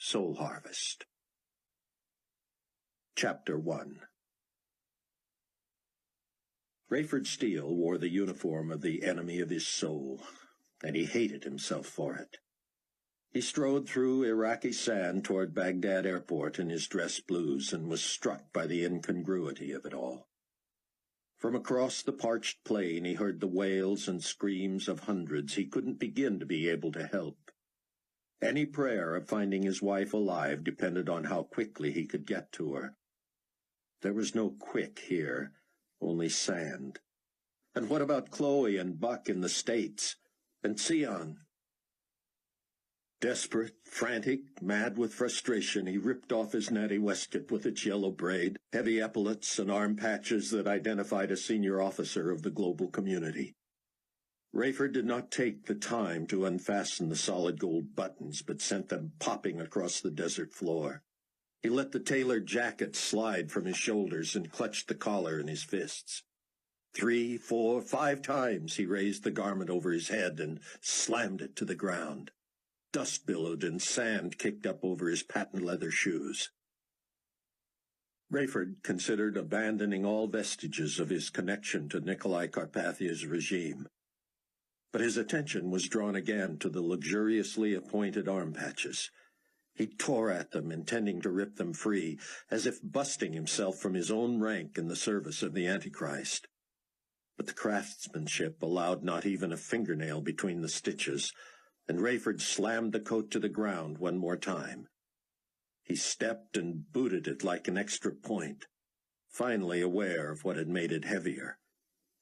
Soul Harvest. Chapter 1. Rayford Steele wore the uniform of the enemy of his soul, and he hated himself for it. He strode through Iraqi sand toward Baghdad airport in his dress blues and was struck by the incongruity of it all. From across the parched plain he heard the wails and screams of hundreds he couldn't begin to be able to help. Any prayer of finding his wife alive depended on how quickly he could get to her. There was no quick here, only sand. And what about Chloe and Buck in the States? And Sion? Desperate, frantic, mad with frustration, he ripped off his natty waistcoat with its yellow braid, heavy epaulets, and arm patches that identified a senior officer of the global community. Rayford did not take the time to unfasten the solid gold buttons, but sent them popping across the desert floor. He let the tailored jacket slide from his shoulders and clutched the collar in his fists. 3, 4, 5 times he raised the garment over his head and slammed it to the ground. Dust billowed and sand kicked up over his patent leather shoes. Rayford considered abandoning all vestiges of his connection to Nikolai Carpathia's regime. But his attention was drawn again to the luxuriously appointed arm patches. He tore at them, intending to rip them free, as if busting himself from his own rank in the service of the Antichrist. But the craftsmanship allowed not even a fingernail between the stitches, and Rayford slammed the coat to the ground one more time. He stepped and booted it like an extra point, finally aware of what had made it heavier.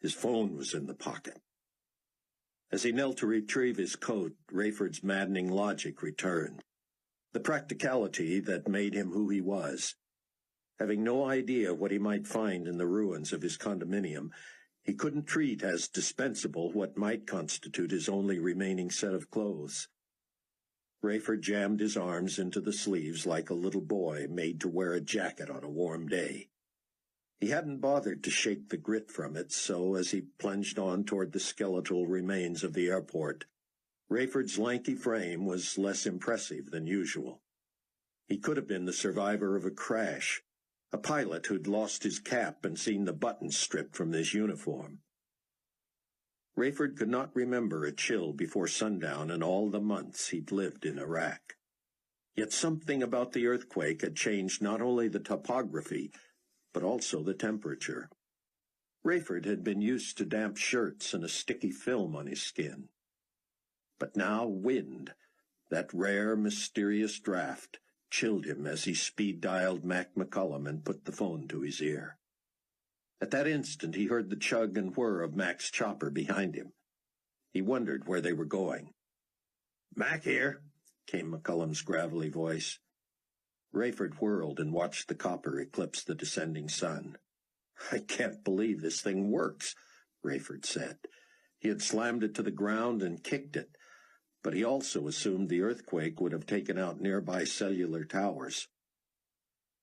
His phone was in the pocket. As he knelt to retrieve his coat, Rayford's maddening logic returned. The practicality that made him who he was. Having no idea what he might find in the ruins of his condominium, he couldn't treat as dispensable what might constitute his only remaining set of clothes. Rayford jammed his arms into the sleeves like a little boy made to wear a jacket on a warm day. He hadn't bothered to shake the grit from it, so as he plunged on toward the skeletal remains of the airport, Rayford's lanky frame was less impressive than usual. He could have been the survivor of a crash, a pilot who'd lost his cap and seen the buttons stripped from his uniform. Rayford could not remember a chill before sundown in all the months he'd lived in Iraq. Yet something about the earthquake had changed not only the topography, but also the temperature. Rayford had been used to damp shirts and a sticky film on his skin. But now wind, that rare, mysterious draft, chilled him as he speed-dialed Mac McCullum and put the phone to his ear. At that instant he heard the chug and whir of Mac's chopper behind him. He wondered where they were going. "Mac here," came McCullum's gravelly voice. Rayford whirled and watched the copper eclipse the descending sun. "I can't believe this thing works," Rayford said. He had slammed it to the ground and kicked it, but he also assumed the earthquake would have taken out nearby cellular towers.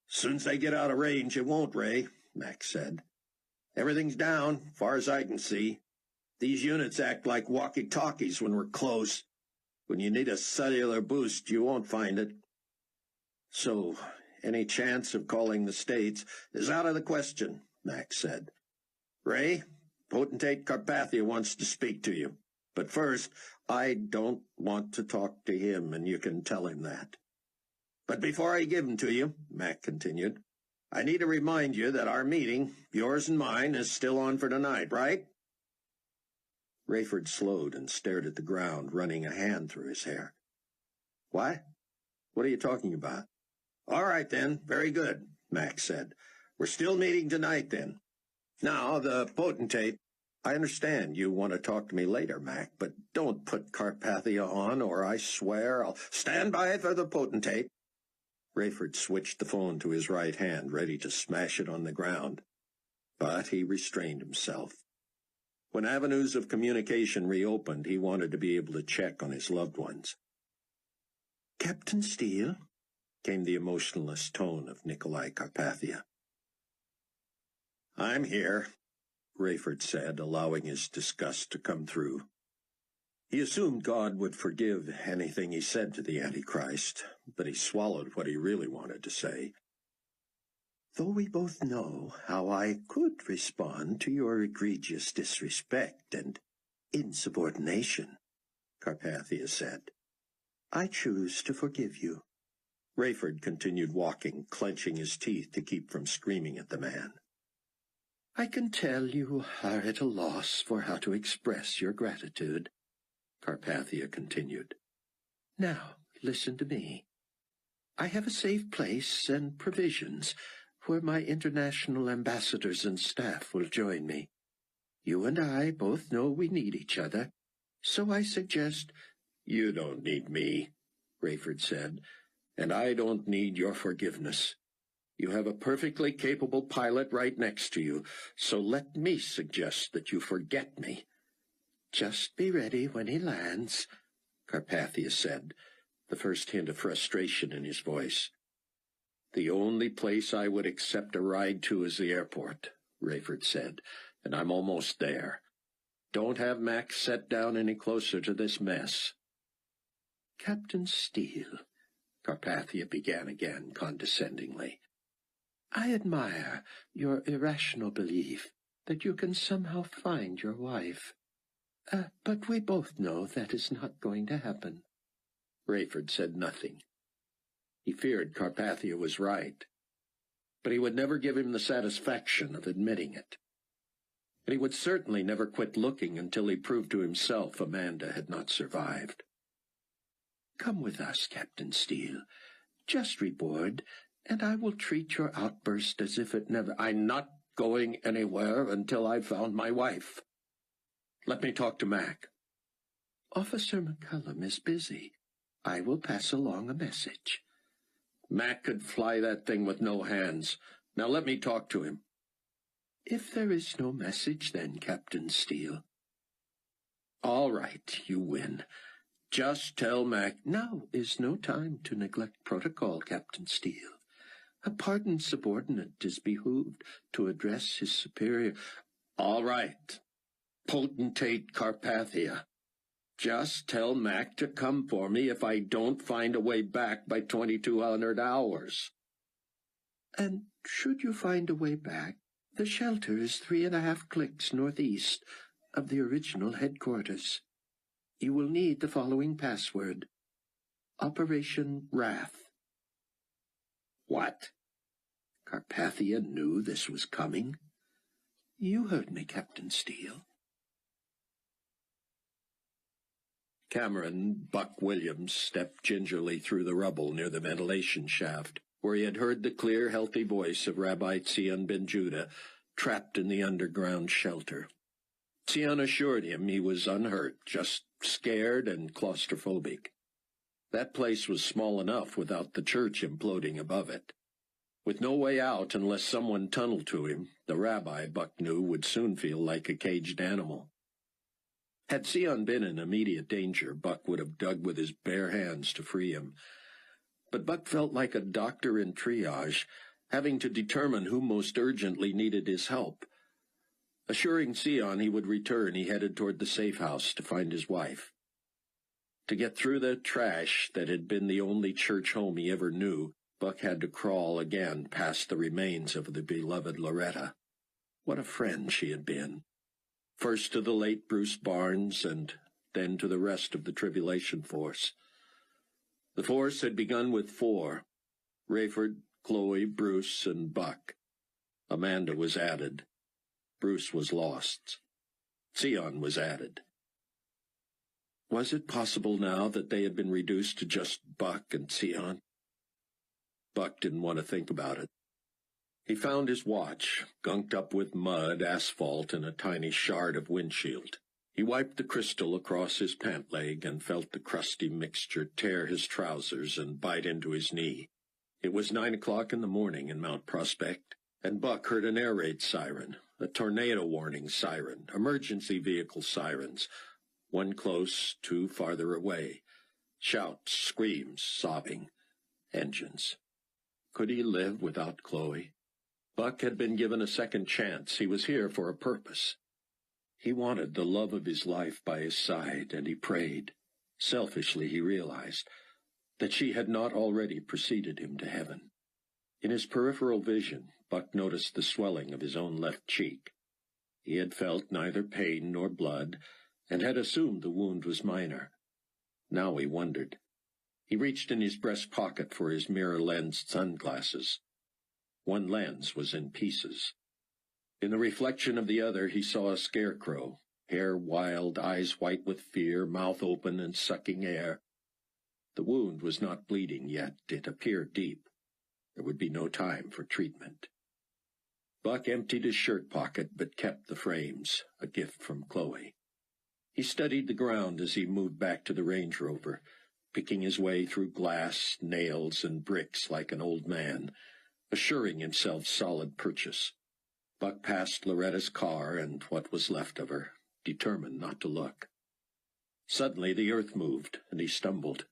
"Soon as they get out of range, it won't, Ray," Mac said. "Everything's down, far as I can see. These units act like walkie-talkies when we're close. When you need a cellular boost, you won't find it. So, any chance of calling the States is out of the question," Mac said. "Ray, Potentate Carpathia wants to speak to you. But first, I don't want to talk to him, and you can tell him that. But before I give him to you," Mac continued, "I need to remind you that our meeting, yours and mine, is still on for tonight, right?" Rayford slowed and stared at the ground, running a hand through his hair. "What? What are you talking about?" "All right, then. Very good," Mac said. "We're still meeting tonight, then. Now, the Potentate—" "I understand you want to talk to me later, Mac, but don't put Carpathia on, or I swear I'll—" "Stand by for the Potentate." Rayford switched the phone to his right hand, ready to smash it on the ground. But he restrained himself. When avenues of communication reopened, he wanted to be able to check on his loved ones. "Captain Steele?" came the emotionless tone of Nikolai Carpathia. "I'm here," Rayford said, allowing his disgust to come through. He assumed God would forgive anything he said to the Antichrist, but he swallowed what he really wanted to say. Though we both know how I could respond to your egregious disrespect and insubordination, Carpathia said, I choose to forgive you. Rayford continued walking, clenching his teeth to keep from screaming at the man. I can tell you are at a loss for how to express your gratitude, Carpathia continued. Now, listen to me. I have a safe place and provisions where my international ambassadors and staff will join me. You and I both know we need each other, so I suggest— You don't need me, Rayford said, and I don't need your forgiveness. You have a perfectly capable pilot right next to you, so let me suggest that you forget me. Just be ready when he lands, Carpathia said, the first hint of frustration in his voice. The only place I would accept a ride to is the airport, Rayford said, and I'm almost there. Don't have Max set down any closer to this mess. Captain Steele, Carpathia began again condescendingly, I admire your irrational belief that you can somehow find your wife. But we both know that is not going to happen. Rayford said nothing. He feared Carpathia was right, but he would never give him the satisfaction of admitting it. And he would certainly never quit looking until he proved to himself Amanda had not survived. Come with us, Captain Steele. Just reboard, and I will treat your outburst as if it never— I'm not going anywhere until I've found my wife. Let me talk to Mac. Officer McCullum is busy. I will pass along a message. Mac could fly that thing with no hands. Now let me talk to him. If there is no message, then, Captain Steele. All right, you win. Just tell Mac— Now is no time to neglect protocol, Captain Steele. A pardoned subordinate is behooved to address his superior. All right, potentate Carpathia. Just tell Mac to come for me if I don't find a way back by 2200 hours. And should you find a way back, the shelter is 3.5 clicks northeast of the original headquarters. You will need the following password: Operation Wrath. What? Carpathia knew this was coming. You heard me, Captain Steele. Cameron Buck Williams stepped gingerly through the rubble near the ventilation shaft, where he had heard the clear, healthy voice of Rabbi Tzion ben Judah, trapped in the underground shelter. Tzion assured him he was unhurt, just scared and claustrophobic. That place was small enough without the church imploding above it. With no way out unless someone tunneled to him, the rabbi, Buck knew, would soon feel like a caged animal. Had Tzion been in immediate danger, Buck would have dug with his bare hands to free him. But Buck felt like a doctor in triage, having to determine who most urgently needed his help. Assuring Tzion he would return, he headed toward the safe house to find his wife. To get through the trash that had been the only church home he ever knew, Buck had to crawl again past the remains of the beloved Loretta. What a friend she had been. First to the late Bruce Barnes, and then to the rest of the Tribulation Force. The force had begun with 4, Rayford, Chloe, Bruce, and Buck. Amanda was added. Bruce was lost. Tzion was added. Was it possible now that they had been reduced to just Buck and Tzion? Buck didn't want to think about it. He found his watch, gunked up with mud, asphalt, and a tiny shard of windshield. He wiped the crystal across his pant leg and felt the crusty mixture tear his trousers and bite into his knee. It was 9 o'clock in the morning in Mount Prospect, and Buck heard an air raid siren, a tornado warning siren, emergency vehicle sirens, one close, 2 farther away, shouts, screams, sobbing, engines. Could he live without Chloe? Buck had been given a second chance. He was here for a purpose. He wanted the love of his life by his side, and he prayed. Selfishly, he realized that she had not already preceded him to heaven. In his peripheral vision, Buck noticed the swelling of his own left cheek. He had felt neither pain nor blood, and had assumed the wound was minor. Now he wondered. He reached in his breast pocket for his mirror-lensed sunglasses. One lens was in pieces. In the reflection of the other he saw a scarecrow, hair wild, eyes white with fear, mouth open and sucking air. The wound was not bleeding yet. It appeared deep. There would be no time for treatment. Buck emptied his shirt pocket, but kept the frames, a gift from Chloe. He studied the ground as he moved back to the Range Rover, picking his way through glass, nails, and bricks like an old man, assuring himself solid purchase. Buck passed Loretta's car and what was left of her, determined not to look. Suddenly the earth moved, and he stumbled.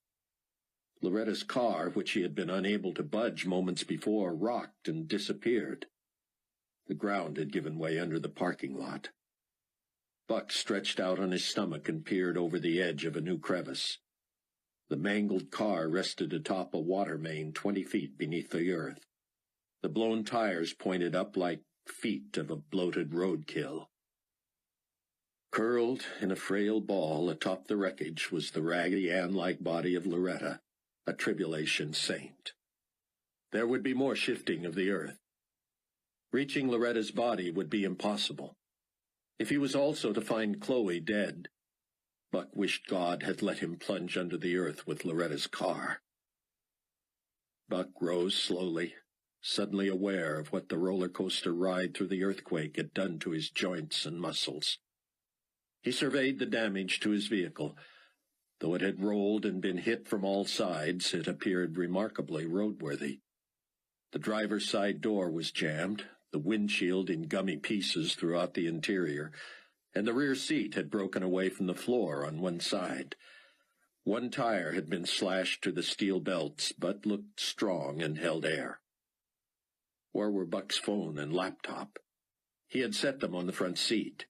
Loretta's car, which he had been unable to budge moments before, rocked and disappeared. The ground had given way under the parking lot. Buck stretched out on his stomach and peered over the edge of a new crevice. The mangled car rested atop a water main 20 feet beneath the earth. The blown tires pointed up like feet of a bloated roadkill. Curled in a frail ball atop the wreckage was the Raggedy Ann-like body of Loretta, a tribulation saint. There would be more shifting of the earth. Reaching Loretta's body would be impossible. If he was also to find Chloe dead, Buck wished God had let him plunge under the earth with Loretta's car. Buck rose slowly, suddenly aware of what the roller coaster ride through the earthquake had done to his joints and muscles. He surveyed the damage to his vehicle. Though it had rolled and been hit from all sides, it appeared remarkably roadworthy. The driver's side door was jammed, the windshield in gummy pieces throughout the interior, and the rear seat had broken away from the floor on one side. One tire had been slashed to the steel belts, but looked strong and held air. Where were Buck's phone and laptop? He had set them on the front seat.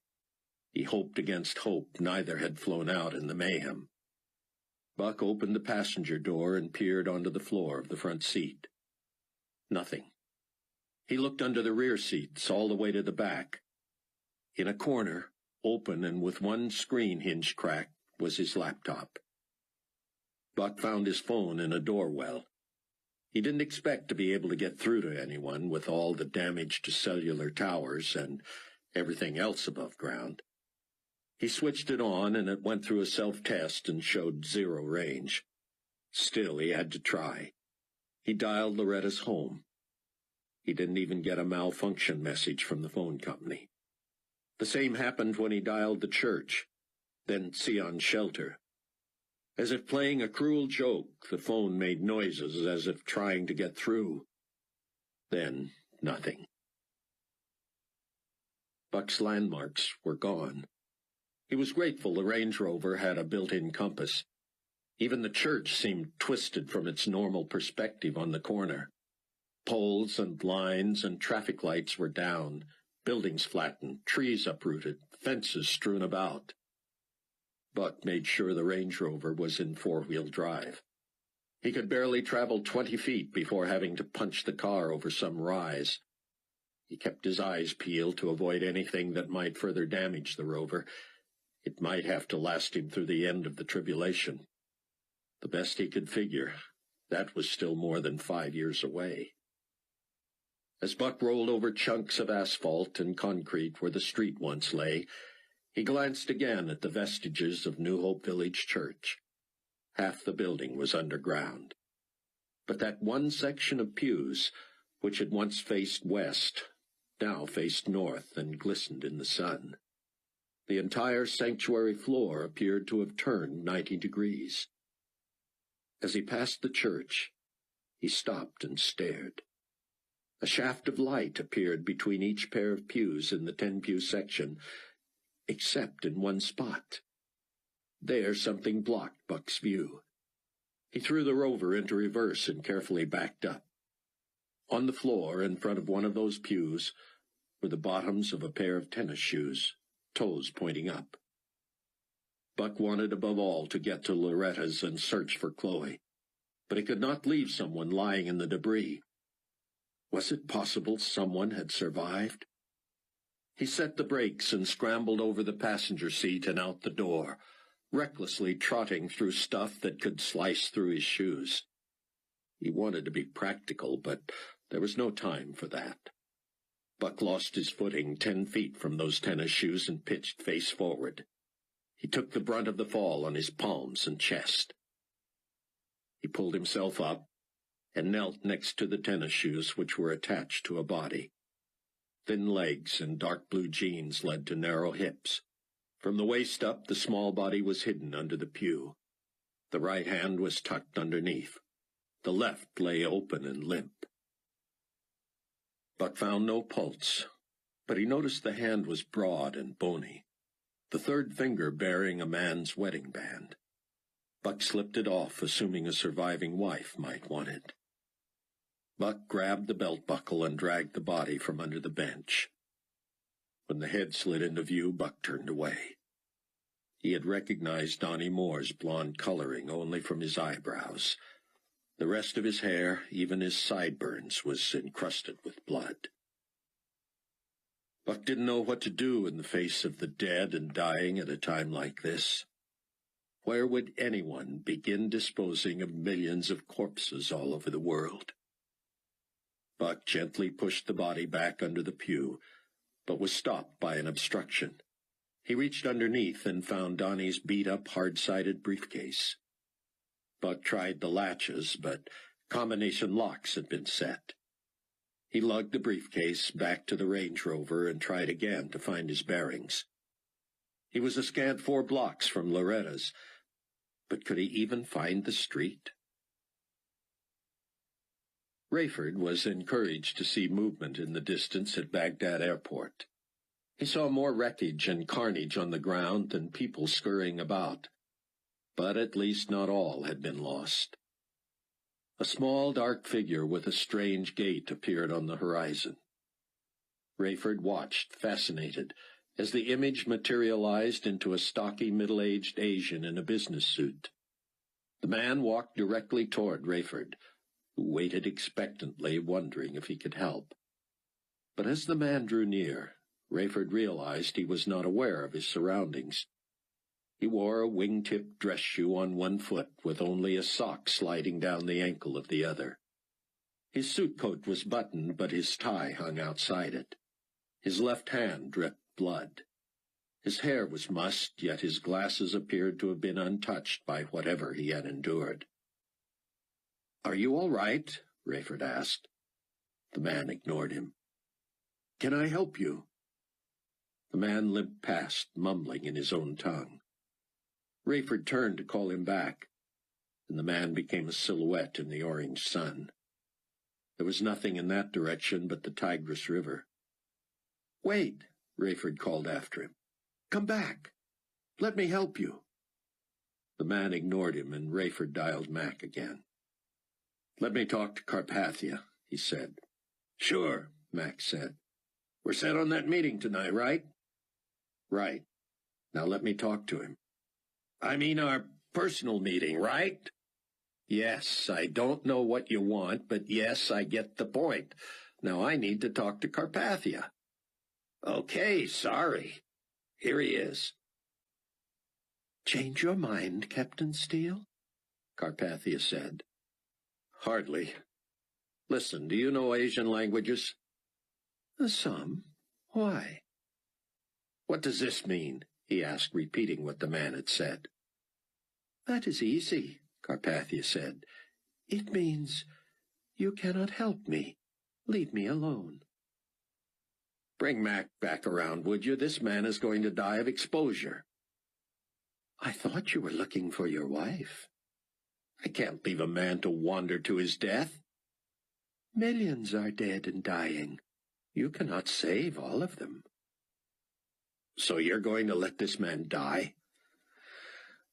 He hoped against hope neither had flown out in the mayhem. Buck opened the passenger door and peered onto the floor of the front seat. Nothing. He looked under the rear seats all the way to the back. In a corner, open and with one screen hinge cracked, was his laptop. Buck found his phone in a door well. He didn't expect to be able to get through to anyone with all the damage to cellular towers and everything else above ground. He switched it on, and it went through a self-test and showed 0 range. Still, he had to try. He dialed Loretta's home. He didn't even get a malfunction message from the phone company. The same happened when he dialed the church, then Sion's shelter. As if playing a cruel joke, the phone made noises as if trying to get through. Then, nothing. Buck's landmarks were gone. He was grateful the Range Rover had a built-in compass. Even the church seemed twisted from its normal perspective on the corner. Poles and lines and traffic lights were down, buildings flattened, trees uprooted, fences strewn about. Buck made sure the Range Rover was in 4-wheel drive. He could barely travel 20 feet before having to punch the car over some rise. He kept his eyes peeled to avoid anything that might further damage the Rover. It might have to last him through the end of the tribulation. The best he could figure, that was still more than 5 years away. As Buck rolled over chunks of asphalt and concrete where the street once lay, he glanced again at the vestiges of New Hope Village Church. Half the building was underground. But that one section of pews, which had once faced west, now faced north and glistened in the sun. The entire sanctuary floor appeared to have turned 90 degrees. As he passed the church, he stopped and stared. A shaft of light appeared between each pair of pews in the 10-pew section, except in one spot. There something blocked Buck's view. He threw the Rover into reverse and carefully backed up. On the floor in front of one of those pews were the bottoms of a pair of tennis shoes, toes pointing up. Buck wanted above all to get to Loretta's and search for Chloe, but he could not leave someone lying in the debris. Was it possible someone had survived? He set the brakes and scrambled over the passenger seat and out the door, recklessly trotting through stuff that could slice through his shoes. He wanted to be practical, but there was no time for that. Buck lost his footing 10 feet from those tennis shoes and pitched face forward. He took the brunt of the fall on his palms and chest. He pulled himself up and knelt next to the tennis shoes, which were attached to a body. Thin legs and dark blue jeans led to narrow hips. From the waist up, the small body was hidden under the pew. The right hand was tucked underneath. The left lay open and limp. Buck found no pulse, but he noticed the hand was broad and bony, the third finger bearing a man's wedding band. Buck slipped it off, assuming a surviving wife might want it. Buck grabbed the belt buckle and dragged the body from under the bench. When the head slid into view, Buck turned away. He had recognized Donnie Moore's blonde coloring only from his eyebrows. The rest of his hair, even his sideburns, was encrusted with blood. Buck didn't know what to do in the face of the dead and dying at a time like this. Where would anyone begin disposing of millions of corpses all over the world? Buck gently pushed the body back under the pew, but was stopped by an obstruction. He reached underneath and found Donnie's beat-up, hard-sided briefcase. Buck tried the latches, but combination locks had been set. He lugged the briefcase back to the Range Rover and tried again to find his bearings. He was a scant 4 blocks from Loretta's, but could he even find the street? Rayford was encouraged to see movement in the distance at Baghdad Airport. He saw more wreckage and carnage on the ground than people scurrying about, but at least not all had been lost. A small, dark figure with a strange gait appeared on the horizon. Rayford watched, fascinated, as the image materialized into a stocky, middle-aged Asian in a business suit. The man walked directly toward Rayford, who waited expectantly, wondering if he could help. But as the man drew near, Rayford realized he was not aware of his surroundings. He wore a wing-tip dress shoe on one foot, with only a sock sliding down the ankle of the other. His suit coat was buttoned, but his tie hung outside it. His left hand dripped blood. His hair was mussed, yet his glasses appeared to have been untouched by whatever he had endured. "Are you all right?" Rayford asked. The man ignored him. "Can I help you?" The man limped past, mumbling in his own tongue. Rayford turned to call him back, and the man became a silhouette in the orange sun. There was nothing in that direction but the Tigris River. "Wait," Rayford called after him. "Come back. Let me help you." The man ignored him, and Rayford dialed Mac again. "Let me talk to Carpathia," he said. "Sure," Mac said. "We're set on that meeting tonight, right?" "Right. Now let me talk to him." "I mean our personal meeting, right?" "Yes, I don't know what you want, but yes, I get the point. Now I need to talk to Carpathia." "Okay, sorry. Here he is." "Change your mind, Captain Steele?" Carpathia said. "Hardly. Listen, do you know Asian languages?" "Some. Why?" "What does this mean?" he asked, repeating what the man had said. "That is easy," Carpathia said. "It means, you cannot help me. Leave me alone." "Bring Mac back around, would you? This man is going to die of exposure." "I thought you were looking for your wife." "I can't leave a man to wander to his death." "Millions are dead and dying. You cannot save all of them." "So you're going to let this man die?"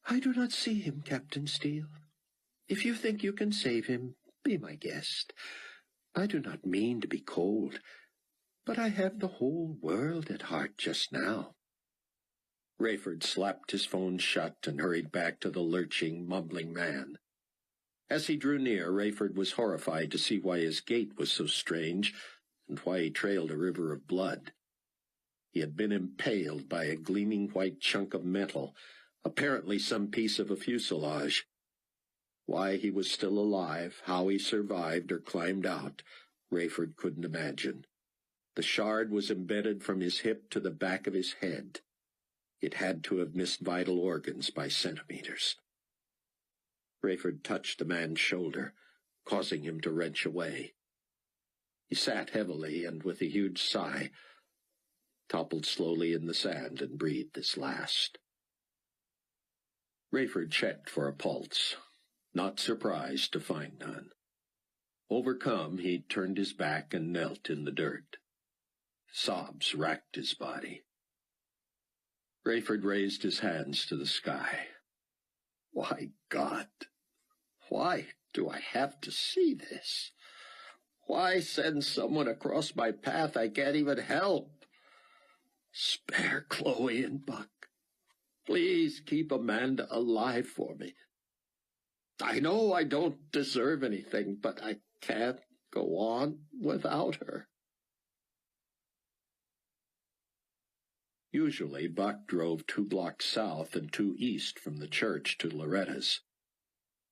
"I do not see him, Captain Steele. If you think you can save him, be my guest. I do not mean to be cold, but I have the whole world at heart just now." Rayford slapped his phone shut and hurried back to the lurching, mumbling man. As he drew near, Rayford was horrified to see why his gait was so strange and why he trailed a river of blood. He had been impaled by a gleaming white chunk of metal, apparently some piece of a fuselage. Why he was still alive, how he survived or climbed out, Rayford couldn't imagine. The shard was embedded from his hip to the back of his head. It had to have missed vital organs by centimeters. Rayford touched the man's shoulder, causing him to wrench away. He sat heavily and, with a huge sigh, toppled slowly in the sand and breathed his last. Rayford checked for a pulse, not surprised to find none. Overcome, he turned his back and knelt in the dirt. Sobs racked his body. Rayford raised his hands to the sky. Why, God, why do I have to see this? Why send someone across my path I can't even help? Spare Chloe and Buck. Please keep Amanda alive for me. I know I don't deserve anything, but I can't go on without her. Usually, Buck drove 2 blocks south and 2 east from the church to Loretta's.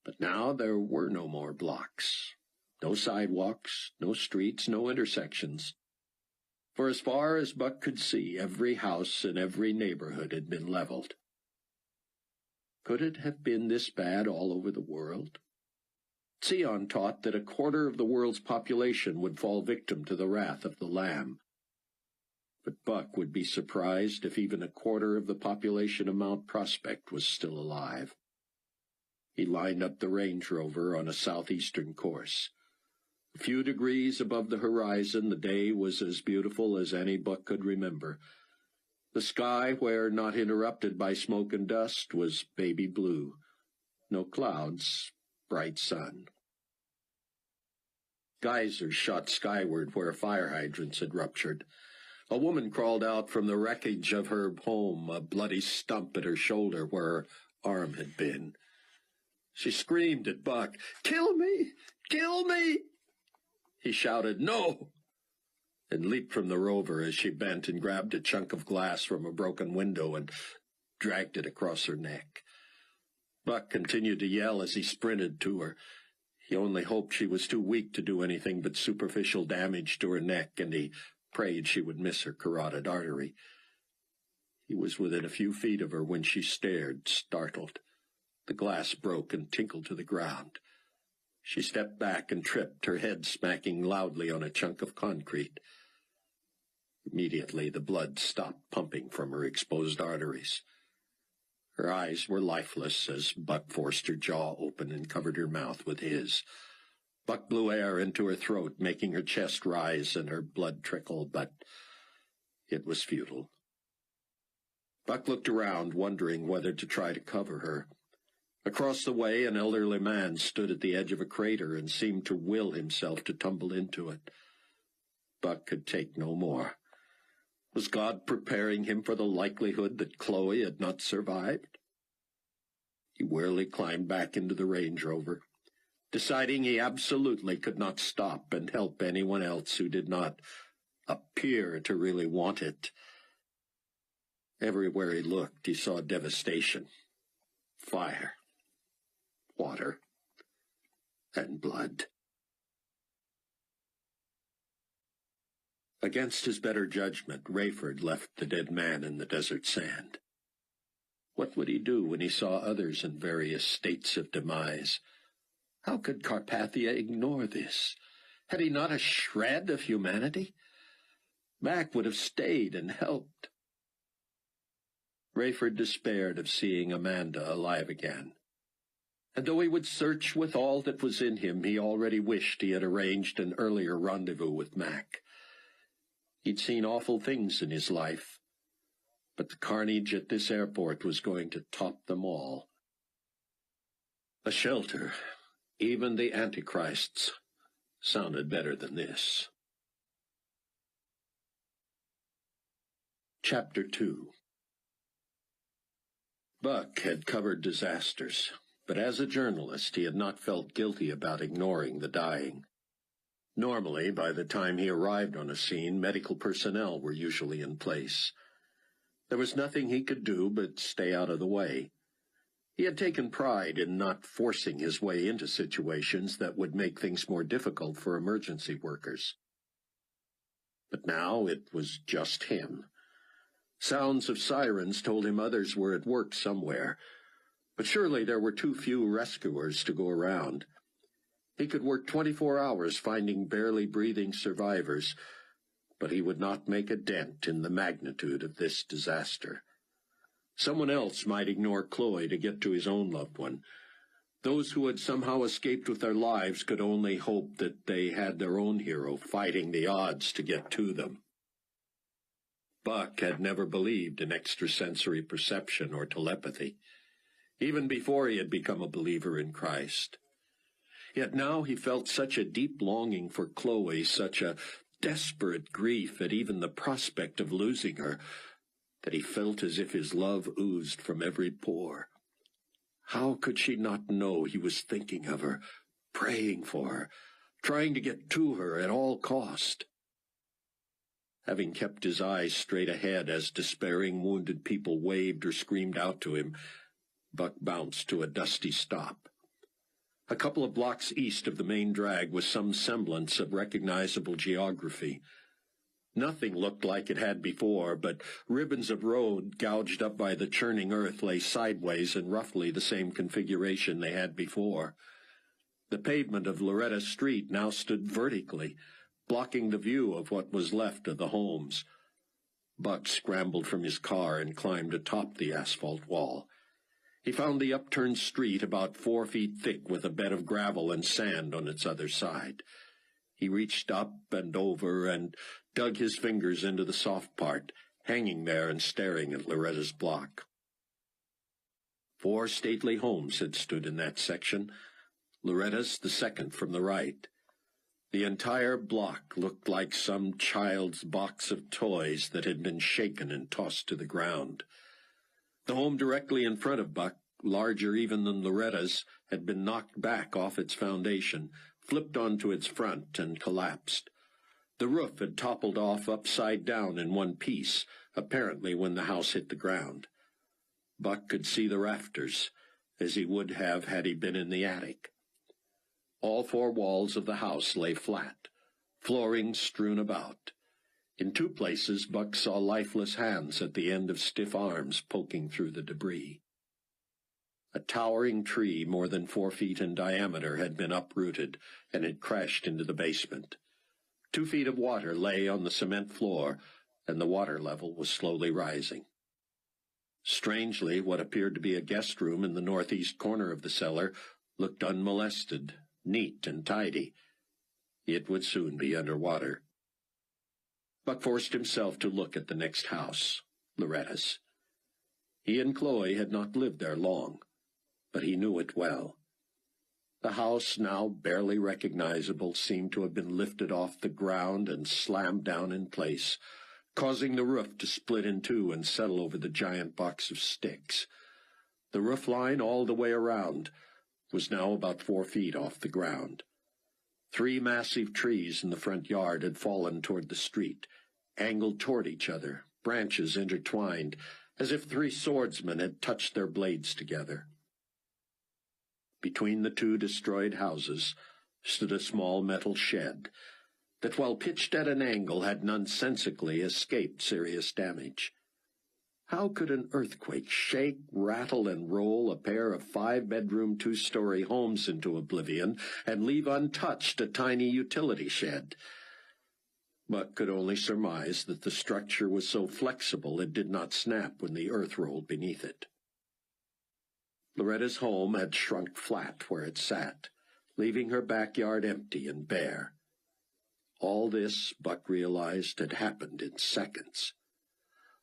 But now there were no more blocks. No sidewalks, no streets, no intersections. For as far as Buck could see, every house in every neighborhood had been leveled. Could it have been this bad all over the world? Sion taught that 1/4 of the world's population would fall victim to the wrath of the Lamb. But Buck would be surprised if even 1/4 of the population of Mount Prospect was still alive. He lined up the Range Rover on a southeastern course. A few degrees above the horizon, the day was as beautiful as any Buck could remember. The sky, where not interrupted by smoke and dust, was baby blue. No clouds, bright sun. Geysers shot skyward where fire hydrants had ruptured. A woman crawled out from the wreckage of her home, a bloody stump at her shoulder where her arm had been. She screamed at Buck, "Kill me! Kill me!" He shouted, "No!" and leaped from the Rover as she bent and grabbed a chunk of glass from a broken window and dragged it across her neck. Buck continued to yell as he sprinted to her. He only hoped she was too weak to do anything but superficial damage to her neck, and he prayed she would miss her carotid artery. He was within a few feet of her when she stared, startled. The glass broke and tinkled to the ground. She stepped back and tripped, her head smacking loudly on a chunk of concrete. Immediately the blood stopped pumping from her exposed arteries. Her eyes were lifeless as Buck forced her jaw open and covered her mouth with his. Buck blew air into her throat, making her chest rise and her blood trickle, but it was futile. Buck looked around, wondering whether to try to cover her. Across the way, an elderly man stood at the edge of a crater and seemed to will himself to tumble into it. Buck could take no more. Was God preparing him for the likelihood that Chloe had not survived? He wearily climbed back into the Range Rover, deciding he absolutely could not stop and help anyone else who did not appear to really want it. Everywhere he looked, he saw devastation, fire, water, and blood. Against his better judgment, Rayford left the dead man in the desert sand. What would he do when he saw others in various states of demise? How could Carpathia ignore this? Had he not a shred of humanity? Mac would have stayed and helped. Rayford despaired of seeing Amanda alive again. And though he would search with all that was in him, he already wished he had arranged an earlier rendezvous with Mac. He'd seen awful things in his life, but the carnage at this airport was going to top them all. A shelter, even the Antichrists, sounded better than this. Chapter 2. Buck had covered disasters, but as a journalist he had not felt guilty about ignoring the dying. Normally, by the time he arrived on a scene, medical personnel were usually in place. There was nothing he could do but stay out of the way. He had taken pride in not forcing his way into situations that would make things more difficult for emergency workers. But now it was just him. Sounds of sirens told him others were at work somewhere, but surely there were too few rescuers to go around. He could work 24 hours finding barely breathing survivors, but he would not make a dent in the magnitude of this disaster. Someone else might ignore Chloe to get to his own loved one. Those who had somehow escaped with their lives could only hope that they had their own hero fighting the odds to get to them. Buck had never believed in extrasensory perception or telepathy, even before he had become a believer in Christ. Yet now he felt such a deep longing for Chloe, such a desperate grief at even the prospect of losing her, that he felt as if his love oozed from every pore. How could she not know he was thinking of her, praying for her, trying to get to her at all cost? Having kept his eyes straight ahead as despairing, wounded people waved or screamed out to him, Buck bounced to a dusty stop. A couple of blocks east of the main drag was some semblance of recognizable geography. Nothing looked like it had before, but ribbons of road gouged up by the churning earth lay sideways in roughly the same configuration they had before. The pavement of Loretta's street now stood vertically, blocking the view of what was left of the homes. Buck scrambled from his car and climbed atop the asphalt wall. He found the upturned street about 4 feet thick with a bed of gravel and sand on its other side. He reached up and over and dug his fingers into the soft part, hanging there and staring at Loretta's block. 4 stately homes had stood in that section, Loretta's the second from the right. The entire block looked like some child's box of toys that had been shaken and tossed to the ground. The home directly in front of Buck, larger even than Loretta's, had been knocked back off its foundation, flipped onto its front, and collapsed. The roof had toppled off upside down in one piece, apparently when the house hit the ground. Buck could see the rafters, as he would have had he been in the attic. All 4 walls of the house lay flat, flooring strewn about. In 2 places, Buck saw lifeless hands at the end of stiff arms poking through the debris. A towering tree more than 4 feet in diameter had been uprooted and had crashed into the basement. 2 feet of water lay on the cement floor, and the water level was slowly rising. Strangely, what appeared to be a guest room in the northeast corner of the cellar looked unmolested, neat and tidy. It would soon be under water. Buck forced himself to look at the next house, Loretta's. He and Chloe had not lived there long, but he knew it well. The house, now barely recognizable, seemed to have been lifted off the ground and slammed down in place, causing the roof to split in 2 and settle over the giant box of sticks. The roof line all the way around was now about 4 feet off the ground. 3 massive trees in the front yard had fallen toward the street, angled toward each other, branches intertwined, as if 3 swordsmen had touched their blades together. Between the 2 destroyed houses stood a small metal shed that, while pitched at an angle, had nonsensically escaped serious damage. How could an earthquake shake, rattle, and roll a pair of 5-bedroom, 2-story homes into oblivion and leave untouched a tiny utility shed? Buck could only surmise that the structure was so flexible it did not snap when the earth rolled beneath it. Loretta's home had shrunk flat where it sat, leaving her backyard empty and bare. All this, Buck realized, had happened in seconds.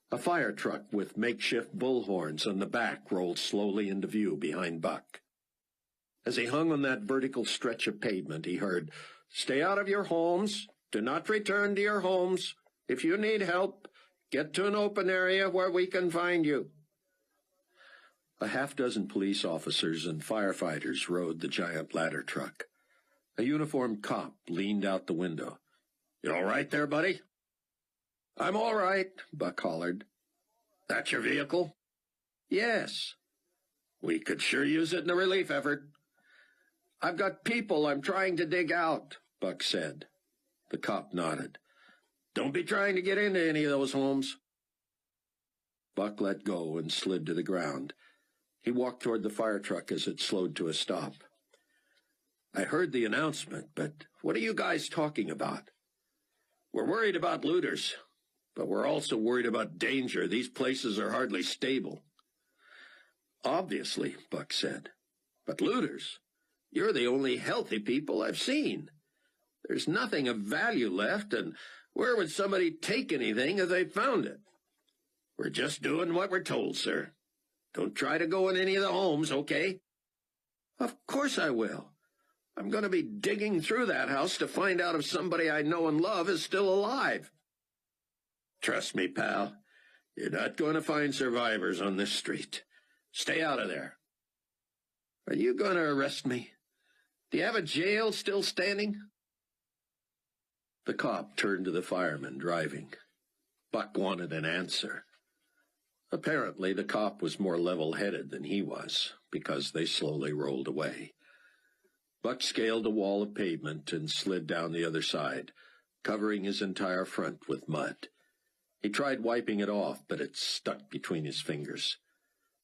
A fire truck with makeshift bullhorns on the back rolled slowly into view behind Buck. As he hung on that vertical stretch of pavement, he heard, "Stay out of your homes. Do not return to your homes. If you need help, get to an open area where we can find you." A half-dozen police officers and firefighters rode the giant ladder truck. A uniformed cop leaned out the window. "You all right there, buddy?" "I'm all right," Buck hollered. "That your vehicle?" "Yes." "We could sure use it in the relief effort." "I've got people I'm trying to dig out," Buck said. The cop nodded. "Don't be trying to get into any of those homes." Buck let go and slid to the ground. He walked toward the fire truck as it slowed to a stop. "I heard the announcement, but what are you guys talking about?" "We're worried about looters, but we're also worried about danger. These places are hardly stable." "Obviously," Buck said. "But looters? You're the only healthy people I've seen. There's nothing of value left, and where would somebody take anything if they found it?" "We're just doing what we're told, sir. Don't try to go in any of the homes, okay?" "Of course I will. I'm going to be digging through that house to find out if somebody I know and love is still alive." "Trust me, pal. You're not going to find survivors on this street. Stay out of there." "Are you going to arrest me? Do you have a jail still standing?" The cop turned to the fireman driving. Buck wanted an answer. Apparently, the cop was more level-headed than he was, because they slowly rolled away. Buck scaled a wall of pavement and slid down the other side, covering his entire front with mud. He tried wiping it off, but it stuck between his fingers.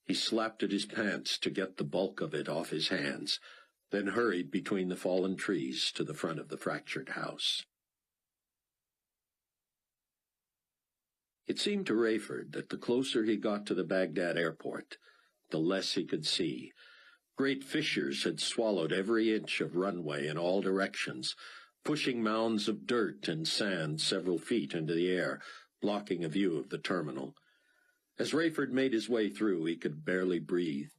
He slapped at his pants to get the bulk of it off his hands, then hurried between the fallen trees to the front of the fractured house. It seemed to Rayford that the closer he got to the Baghdad airport, the less he could see. Great fissures had swallowed every inch of runway in all directions, pushing mounds of dirt and sand several feet into the air, blocking a view of the terminal. As Rayford made his way through, he could barely breathe.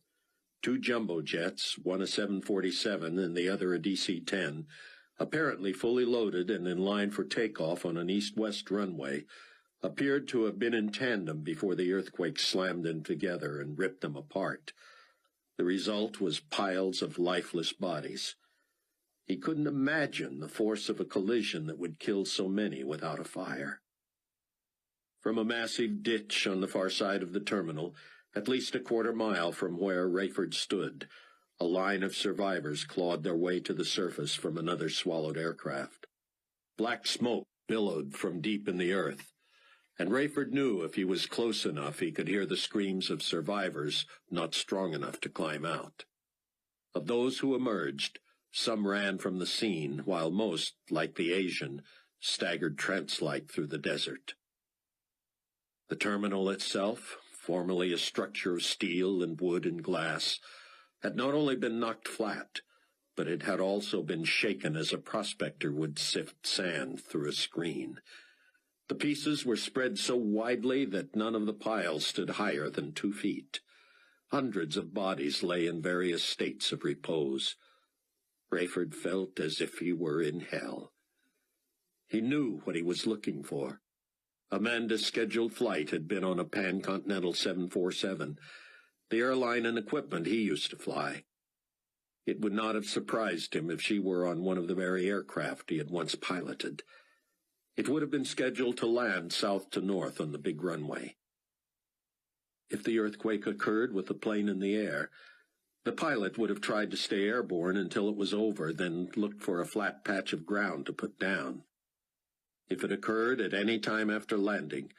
Two jumbo jets, one a 747 and the other a DC-10, apparently fully loaded and in line for takeoff on an east-west runway, appeared to have been in tandem before the earthquake slammed them together and ripped them apart. The result was piles of lifeless bodies. He couldn't imagine the force of a collision that would kill so many without a fire. From a massive ditch on the far side of the terminal, at least a quarter-mile from where Rayford stood, a line of survivors clawed their way to the surface from another swallowed aircraft. Black smoke billowed from deep in the earth, and Rayford knew if he was close enough he could hear the screams of survivors not strong enough to climb out. Of those who emerged, some ran from the scene, while most, like the Asian, staggered trance-like through the desert. The terminal itself, formerly a structure of steel and wood and glass, had not only been knocked flat, but it had also been shaken as a prospector would sift sand through a screen. The pieces were spread so widely that none of the piles stood higher than 2 feet. Hundreds of bodies lay in various states of repose. Rayford felt as if he were in hell. He knew what he was looking for. Amanda's scheduled flight had been on a Pan-Continental 747, the airline and equipment he used to fly. It would not have surprised him if she were on one of the very aircraft he had once piloted. It would have been scheduled to land south to north on the big runway. If the earthquake occurred with the plane in the air, the pilot would have tried to stay airborne until it was over, then looked for a flat patch of ground to put down. If it occurred at any time after landing,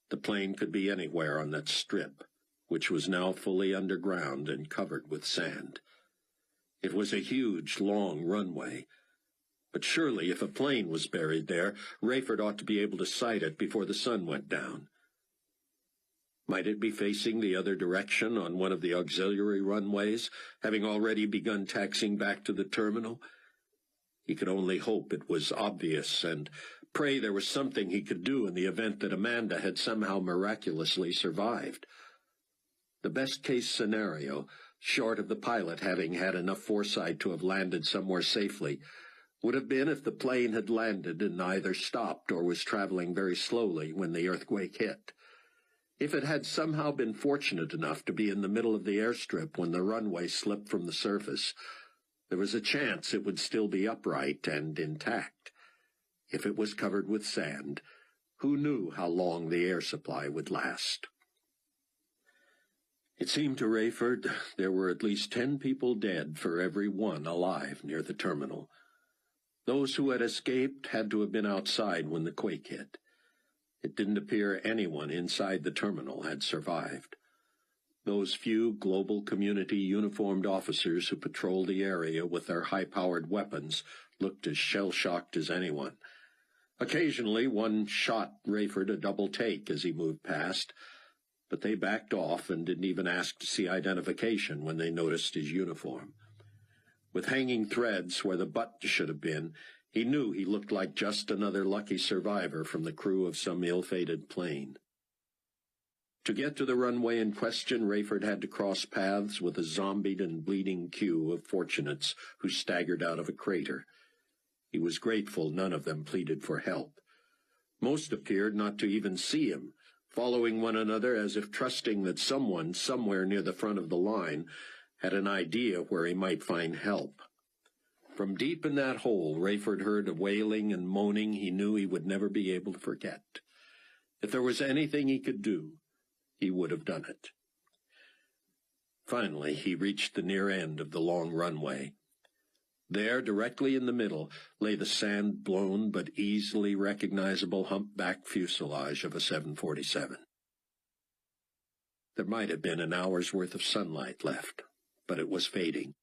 the plane could be anywhere on that strip, which was now fully underground and covered with sand. It was a huge, long runway, but surely if a plane was buried there, Rayford ought to be able to sight it before the sun went down. Might it be facing the other direction on one of the auxiliary runways, having already begun taxiing back to the terminal? He could only hope it was obvious and pray there was something he could do in the event that Amanda had somehow miraculously survived. The best-case scenario, short of the pilot having had enough foresight to have landed somewhere safely, would have been if the plane had landed and either stopped or was traveling very slowly when the earthquake hit. If it had somehow been fortunate enough to be in the middle of the airstrip when the runway slipped from the surface, there was a chance it would still be upright and intact. If it was covered with sand, who knew how long the air supply would last? It seemed to Rayford there were at least 10 people dead for every one alive near the terminal. Those who had escaped had to have been outside when the quake hit. It didn't appear anyone inside the terminal had survived. Those few global community uniformed officers who patrolled the area with their high-powered weapons looked as shell-shocked as anyone. Occasionally, one shot Rayford a double take as he moved past, but they backed off and didn't even ask to see identification when they noticed his uniform. With hanging threads where the butt should have been, he knew he looked like just another lucky survivor from the crew of some ill-fated plane. To get to the runway in question, Rayford had to cross paths with a zombied and bleeding queue of fortunates who staggered out of a crater. He was grateful none of them pleaded for help. Most appeared not to even see him, following one another as if trusting that someone somewhere near the front of the line had an idea where he might find help. From deep in that hole, Rayford heard a wailing and moaning he knew he would never be able to forget. If there was anything he could do, he would have done it. Finally, he reached the near end of the long runway. There, directly in the middle, lay the sand-blown but easily recognizable humpback fuselage of a 747. There might have been an hour's worth of sunlight left, but it was fading.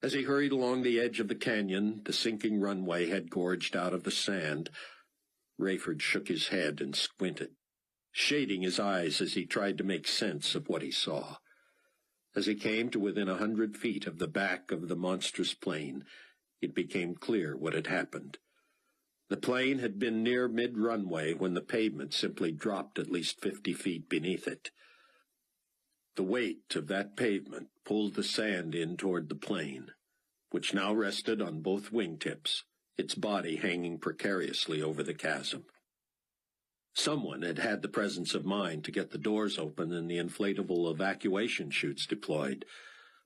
As he hurried along the edge of the canyon, the sinking runway had gorged out of the sand. Rayford shook his head and squinted, shading his eyes as he tried to make sense of what he saw. As he came to within 100 feet of the back of the monstrous plane, it became clear what had happened. The plane had been near mid-runway when the pavement simply dropped at least 50 feet beneath it. The weight of that pavement pulled the sand in toward the plane, which now rested on both wingtips, its body hanging precariously over the chasm. Someone had had the presence of mind to get the doors open and the inflatable evacuation chutes deployed,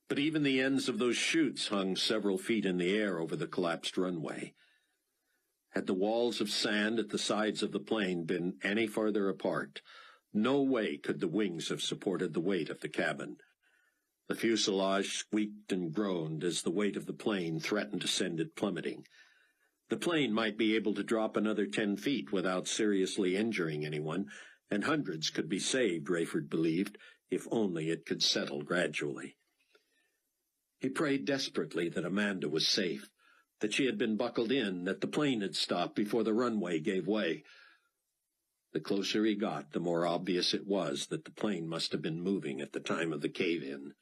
but even the ends of those chutes hung several feet in the air over the collapsed runway. Had the walls of sand at the sides of the plane been any farther apart, no way could the wings have supported the weight of the cabin. The fuselage squeaked and groaned as the weight of the plane threatened to send it plummeting. The plane might be able to drop another 10 feet without seriously injuring anyone, and hundreds could be saved, Rayford believed, if only it could settle gradually. He prayed desperately that Amanda was safe, that she had been buckled in, that the plane had stopped before the runway gave way. The closer he got, the more obvious it was that the plane must have been moving at the time of the cave-in.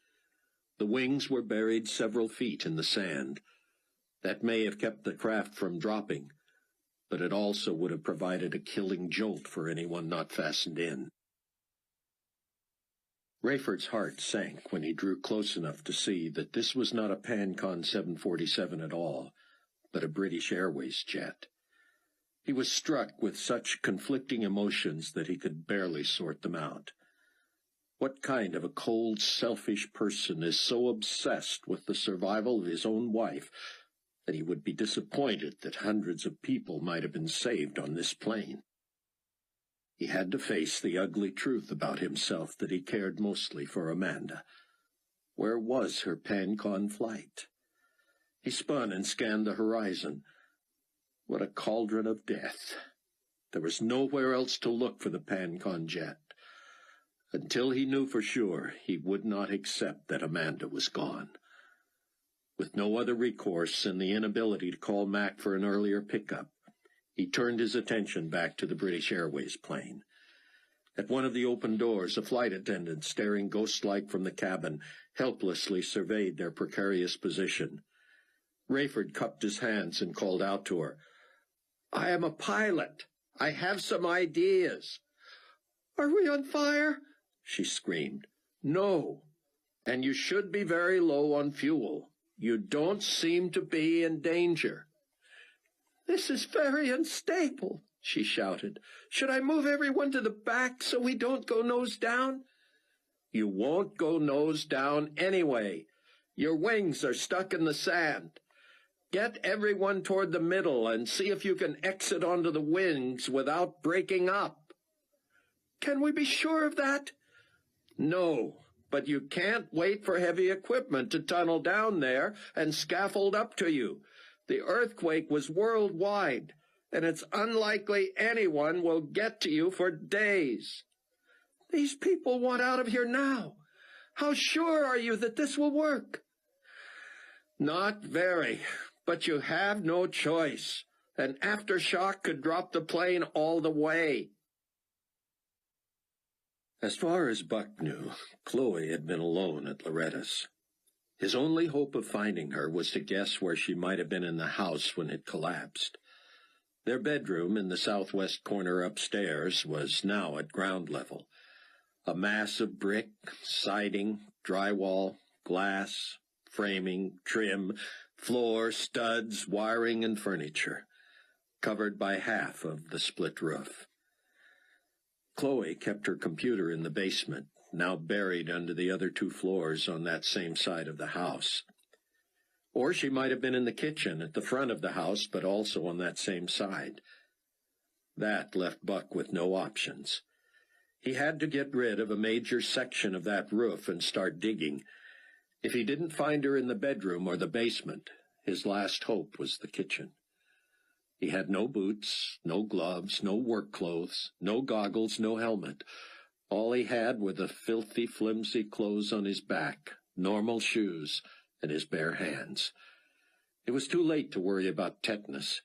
The wings were buried several feet in the sand. That may have kept the craft from dropping, but it also would have provided a killing jolt for anyone not fastened in. Rayford's heart sank when he drew close enough to see that this was not a PanCon 747 at all, but a British Airways jet. He was struck with such conflicting emotions that he could barely sort them out. What kind of a cold, selfish person is so obsessed with the survival of his own wife that he would be disappointed that hundreds of people might have been saved on this plane? He had to face the ugly truth about himself that he cared mostly for Amanda. Where was her PanCon flight? He spun and scanned the horizon. What a cauldron of death! There was nowhere else to look for the PanCon jet. Until he knew for sure, he would not accept that Amanda was gone. With no other recourse and the inability to call Mac for an earlier pickup, he turned his attention back to the British Airways plane. At one of the open doors, a flight attendant, staring ghost-like from the cabin, helplessly surveyed their precarious position. Rayford cupped his hands and called out to her, "I am a pilot. I have some ideas." "Are we on fire?" she screamed. "No, and you should be very low on fuel. You don't seem to be in danger." "This is very unstable," she shouted. "Should I move everyone to the back so we don't go nose down?" "You won't go nose down anyway. Your wings are stuck in the sand. Get everyone toward the middle and see if you can exit onto the wings without breaking up." "Can we be sure of that?" "No, but you can't wait for heavy equipment to tunnel down there and scaffold up to you. The earthquake was worldwide, and it's unlikely anyone will get to you for days." "These people want out of here now. How sure are you that this will work?" "Not very, but you have no choice. An aftershock could drop the plane all the way." As far as Buck knew, Chloe had been alone at Loretta's. His only hope of finding her was to guess where she might have been in the house when it collapsed. Their bedroom in the southwest corner upstairs was now at ground level. A mass of brick, siding, drywall, glass, framing, trim, floor, studs, wiring, and furniture, covered by half of the split roof. Chloe kept her computer in the basement, now buried under the other 2 floors on that same side of the house. Or she might have been in the kitchen at the front of the house, but also on that same side. That left Buck with no options. He had to get rid of a major section of that roof and start digging. If he didn't find her in the bedroom or the basement, his last hope was the kitchen. He had no boots, no gloves, no work clothes, no goggles, no helmet. All he had were the filthy, flimsy clothes on his back, normal shoes, and his bare hands. It was too late to worry about tetanus.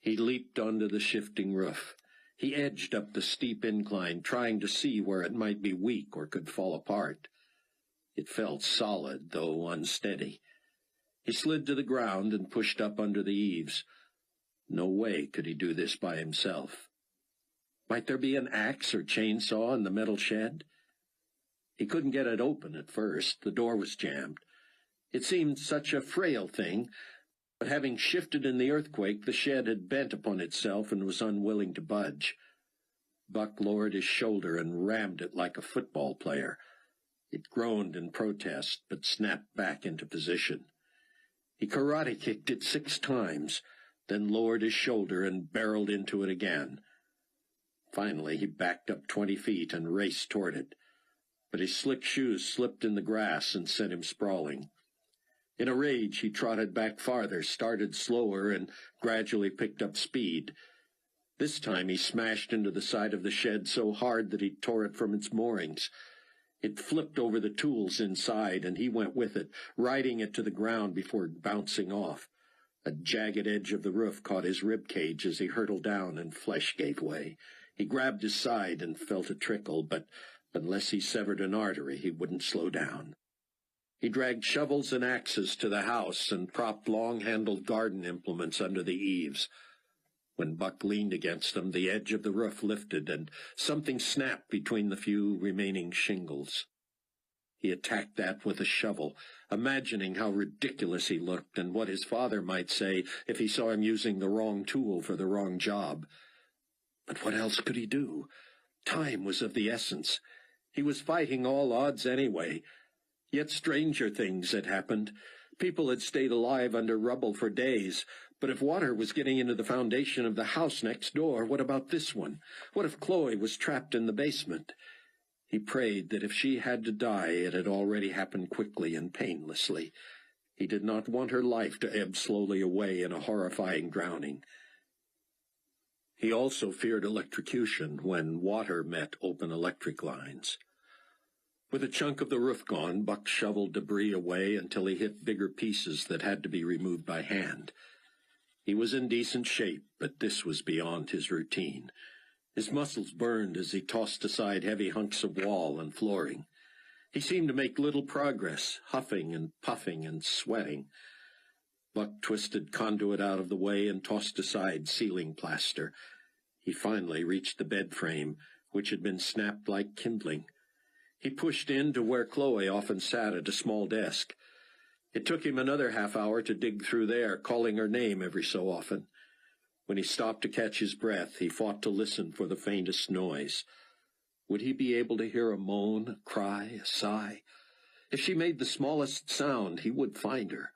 He leaped onto the shifting roof. He edged up the steep incline, trying to see where it might be weak or could fall apart. It felt solid, though unsteady. He slid to the ground and pushed up under the eaves. No way could he do this by himself. Might there be an axe or chainsaw in the metal shed? He couldn't get it open at first. The door was jammed. It seemed such a frail thing, but having shifted in the earthquake, the shed had bent upon itself and was unwilling to budge. Buck lowered his shoulder and rammed it like a football player. It groaned in protest, but snapped back into position. He karate-kicked it 6 times, then lowered his shoulder and barreled into it again. Finally, he backed up 20 feet and raced toward it, but his slick shoes slipped in the grass and sent him sprawling. In a rage, he trotted back farther, started slower, and gradually picked up speed. This time he smashed into the side of the shed so hard that he tore it from its moorings. It flipped over the tools inside, and he went with it, riding it to the ground before bouncing off. A jagged edge of the roof caught his rib cage as he hurtled down, and flesh gave way. He grabbed his side and felt a trickle, but unless he severed an artery, he wouldn't slow down. He dragged shovels and axes to the house and propped long-handled garden implements under the eaves. When Buck leaned against them, the edge of the roof lifted, and something snapped between the few remaining shingles. He attacked that with a shovel, imagining how ridiculous he looked and what his father might say if he saw him using the wrong tool for the wrong job. But what else could he do? Time was of the essence. He was fighting all odds anyway. Yet stranger things had happened. People had stayed alive under rubble for days. But if water was getting into the foundation of the house next door, what about this one? What if Chloe was trapped in the basement? He prayed that if she had to die, it had already happened quickly and painlessly. He did not want her life to ebb slowly away in a horrifying drowning. He also feared electrocution when water met open electric lines. With a chunk of the roof gone, Buck shoveled debris away until he hit bigger pieces that had to be removed by hand. He was in decent shape, but this was beyond his routine. His muscles burned as he tossed aside heavy hunks of wall and flooring. He seemed to make little progress, huffing and puffing and sweating. Buck twisted conduit out of the way and tossed aside ceiling plaster. He finally reached the bed frame, which had been snapped like kindling. He pushed in to where Chloe often sat at a small desk. It took him another half hour to dig through there, calling her name every so often. When he stopped to catch his breath, he fought to listen for the faintest noise. Would he be able to hear a moan, a cry, a sigh? If she made the smallest sound, he would find her.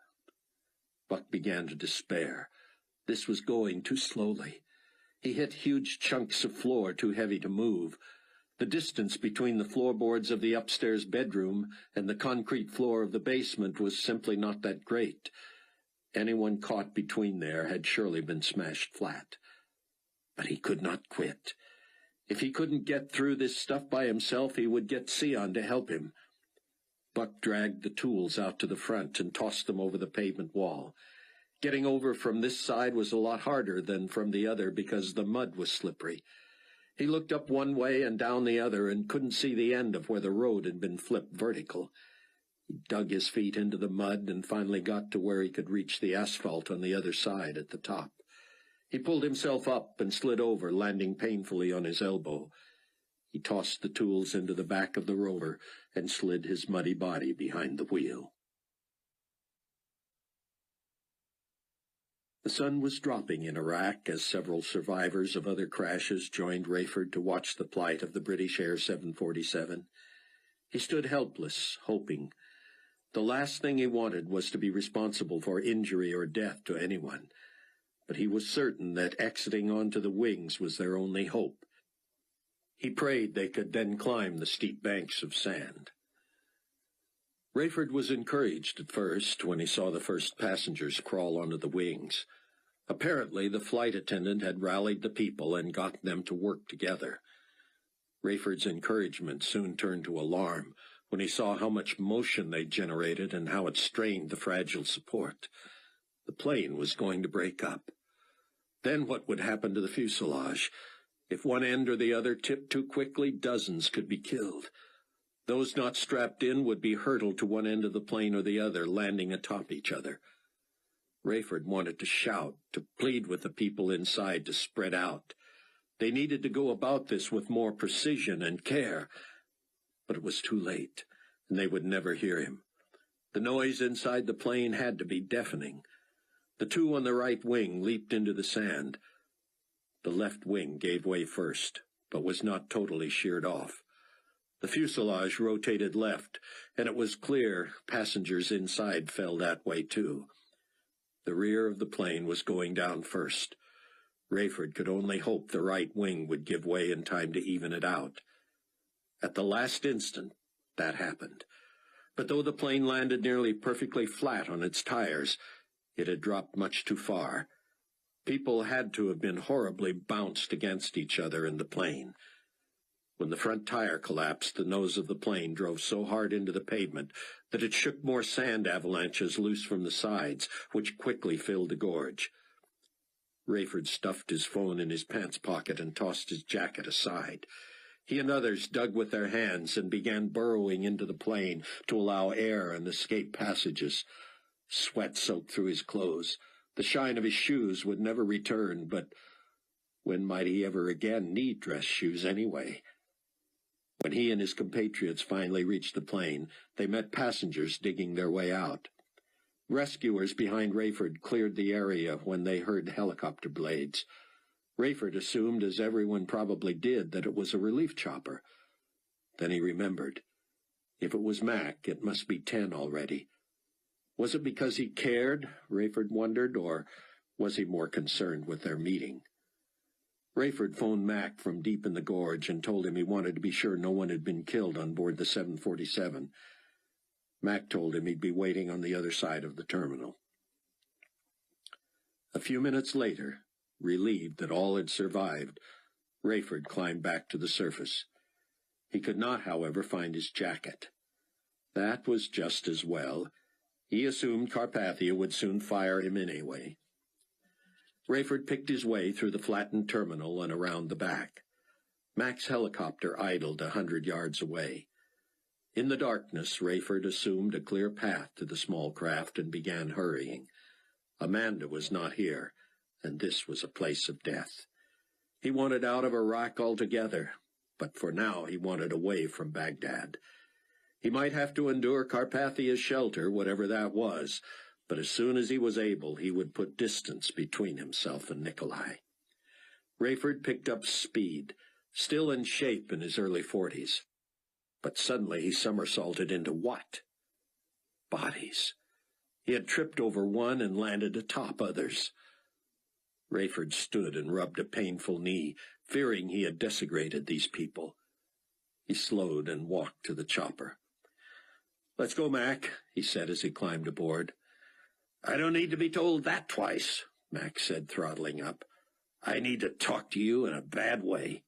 Buck began to despair. This was going too slowly. He hit huge chunks of floor too heavy to move. The distance between the floorboards of the upstairs bedroom and the concrete floor of the basement was simply not that great. Anyone caught between there had surely been smashed flat. But he could not quit. If he couldn't get through this stuff by himself, he would get Sion to help him. Buck dragged the tools out to the front and tossed them over the pavement wall. Getting over from this side was a lot harder than from the other because the mud was slippery. He looked up one way and down the other and couldn't see the end of where the road had been flipped vertical. He dug his feet into the mud and finally got to where he could reach the asphalt on the other side at the top. He pulled himself up and slid over, landing painfully on his elbow. He tossed the tools into the back of the rover and slid his muddy body behind the wheel. The sun was dropping in Iraq as several survivors of other crashes joined Rayford to watch the plight of the British Air 747. He stood helpless, hoping. The last thing he wanted was to be responsible for injury or death to anyone, but he was certain that exiting onto the wings was their only hope. He prayed they could then climb the steep banks of sand. Rayford was encouraged at first when he saw the first passengers crawl onto the wings. Apparently, the flight attendant had rallied the people and got them to work together. Rayford's encouragement soon turned to alarm when he saw how much motion they generated and how it strained the fragile support. The plane was going to break up. Then what would happen to the fuselage? If one end or the other tipped too quickly, dozens could be killed. Those not strapped in would be hurtled to one end of the plane or the other, landing atop each other. Rayford wanted to shout, to plead with the people inside to spread out. They needed to go about this with more precision and care. But it was too late, and they would never hear him. The noise inside the plane had to be deafening. The two on the right wing leaped into the sand. The left wing gave way first, but was not totally sheared off. The fuselage rotated left, and it was clear passengers inside fell that way too. The rear of the plane was going down first. Rayford could only hope the right wing would give way in time to even it out. At the last instant, that happened. But though the plane landed nearly perfectly flat on its tires, it had dropped much too far. People had to have been horribly bounced against each other in the plane. When the front tire collapsed, the nose of the plane drove so hard into the pavement that it shook more sand avalanches loose from the sides, which quickly filled the gorge. Rayford stuffed his phone in his pants pocket and tossed his jacket aside. He and others dug with their hands and began burrowing into the plane to allow air and escape passages. Sweat soaked through his clothes. The shine of his shoes would never return, but when might he ever again need dress shoes anyway? When he and his compatriots finally reached the plane, they met passengers digging their way out. Rescuers behind Rayford cleared the area when they heard helicopter blades. Rayford assumed, as everyone probably did, that it was a relief chopper. Then he remembered. If it was Mac, it must be 10 already. Was it because he cared, Rayford wondered, or was he more concerned with their meeting? Rayford phoned Mac from deep in the gorge and told him he wanted to be sure no one had been killed on board the 747. Mac told him he'd be waiting on the other side of the terminal. A few minutes later, relieved that all had survived, Rayford climbed back to the surface. He could not, however, find his jacket. That was just as well. He assumed Carpathia would soon fire him anyway. Rayford picked his way through the flattened terminal and around the back. Mac's helicopter idled 100 yards away. In the darkness, Rayford assumed a clear path to the small craft and began hurrying. Amanda was not here, and this was a place of death. He wanted out of Iraq altogether, but for now he wanted away from Baghdad. He might have to endure Carpathia's shelter, whatever that was, but as soon as he was able, he would put distance between himself and Nikolai. Rayford picked up speed, still in shape in his early 40s. But suddenly he somersaulted into what? Bodies. He had tripped over one and landed atop others. Rayford stood and rubbed a painful knee, fearing he had desecrated these people. He slowed and walked to the chopper. "Let's go, Mac," he said as he climbed aboard. "I don't need to be told that twice," Mac said, throttling up. "I need to talk to you in a bad way."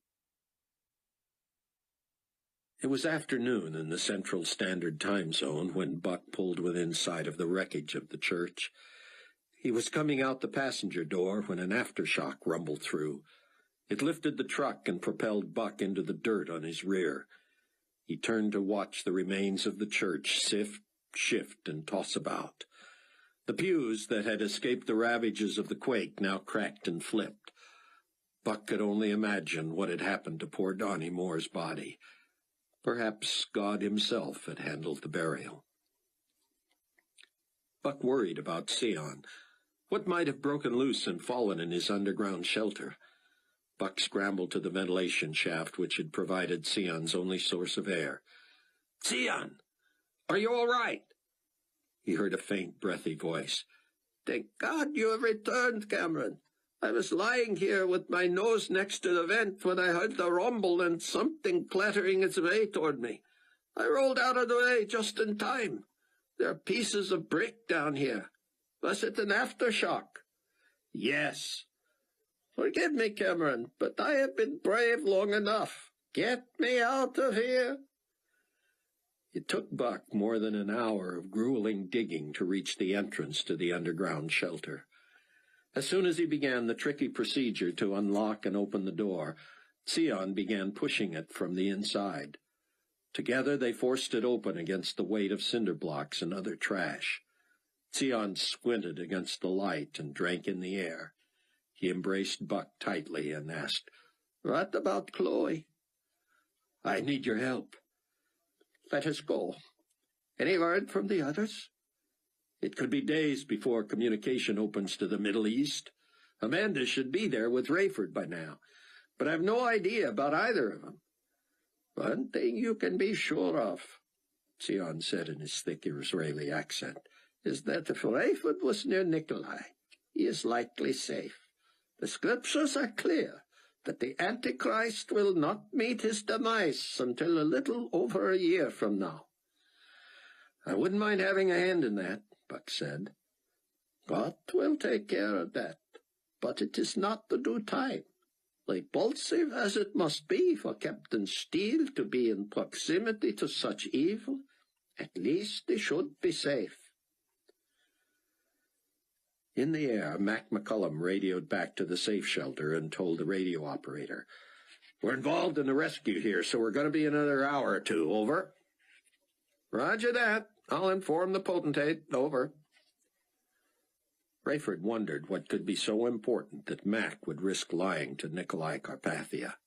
It was afternoon in the Central Standard Time Zone when Buck pulled within sight of the wreckage of the church. He was coming out the passenger door when an aftershock rumbled through. It lifted the truck and propelled Buck into the dirt on his rear. He turned to watch the remains of the church sift, shift, and toss about. The pews that had escaped the ravages of the quake now cracked and flipped. Buck could only imagine what had happened to poor Donnie Moore's body. Perhaps God himself had handled the burial. Buck worried about Sion. What might have broken loose and fallen in his underground shelter? Buck scrambled to the ventilation shaft which had provided Sion's only source of air. "Sion, are you all right?" He heard a faint, breathy voice. "Thank God you have returned, Cameron. I was lying here with my nose next to the vent when I heard the rumble and something clattering its way toward me. I rolled out of the way just in time. There are pieces of brick down here. Was it an aftershock?" "Yes." "Forgive me, Cameron, but I have been brave long enough. Get me out of here." It took Buck more than an hour of grueling digging to reach the entrance to the underground shelter. As soon as he began the tricky procedure to unlock and open the door, Sion began pushing it from the inside. Together they forced it open against the weight of cinder blocks and other trash. Sion squinted against the light and drank in the air. He embraced Buck tightly and asked, "What about Chloe?" "I need your help." "Let us go. Any word from the others?" "It could be days before communication opens to the Middle East. Amanda should be there with Rayford by now, but I've no idea about either of them." "One thing you can be sure of," Sion said in his thick Israeli accent, "is that if Rayford was near Nikolai, he is likely safe. The scriptures are clear that the Antichrist will not meet his demise until a little over a year from now." "I wouldn't mind having a hand in that," Buck said. "God will take care of that, but it is not the due time. Repulsive as it must be for Captain Steele to be in proximity to such evil, at least he should be safe." In the air, Mac McCullum radioed back to the safe shelter and told the radio operator, "We're involved in the rescue here, so we're going to be another hour or two. Over." "Roger that. I'll inform the potentate. Over." Rayford wondered what could be so important that Mac would risk lying to Nikolai Carpathia.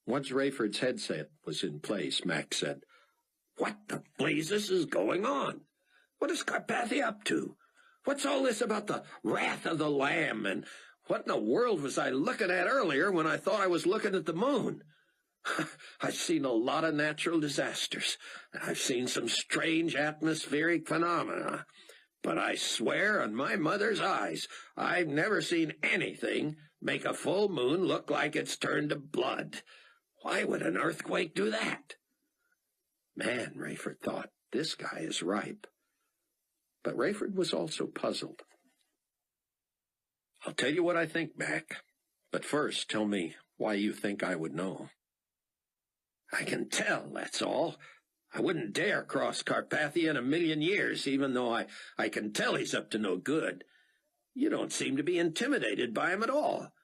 Once Rayford's headset was in place, Mac said, "What the blazes is going on? What is Carpathia up to? What's all this about the wrath of the Lamb, and what in the world was I looking at earlier when I thought I was looking at the moon? I've seen a lot of natural disasters, and I've seen some strange atmospheric phenomena, but I swear on my mother's eyes I've never seen anything make a full moon look like it's turned to blood. Why would an earthquake do that?" Man, Rayford thought, this guy is ripe. But Rayford was also puzzled. "I'll tell you what I think, Mac. But first, tell me why you think I would know." "I can tell, that's all. I wouldn't dare cross Carpathia in a million years, even though I can tell he's up to no good. You don't seem to be intimidated by him at all.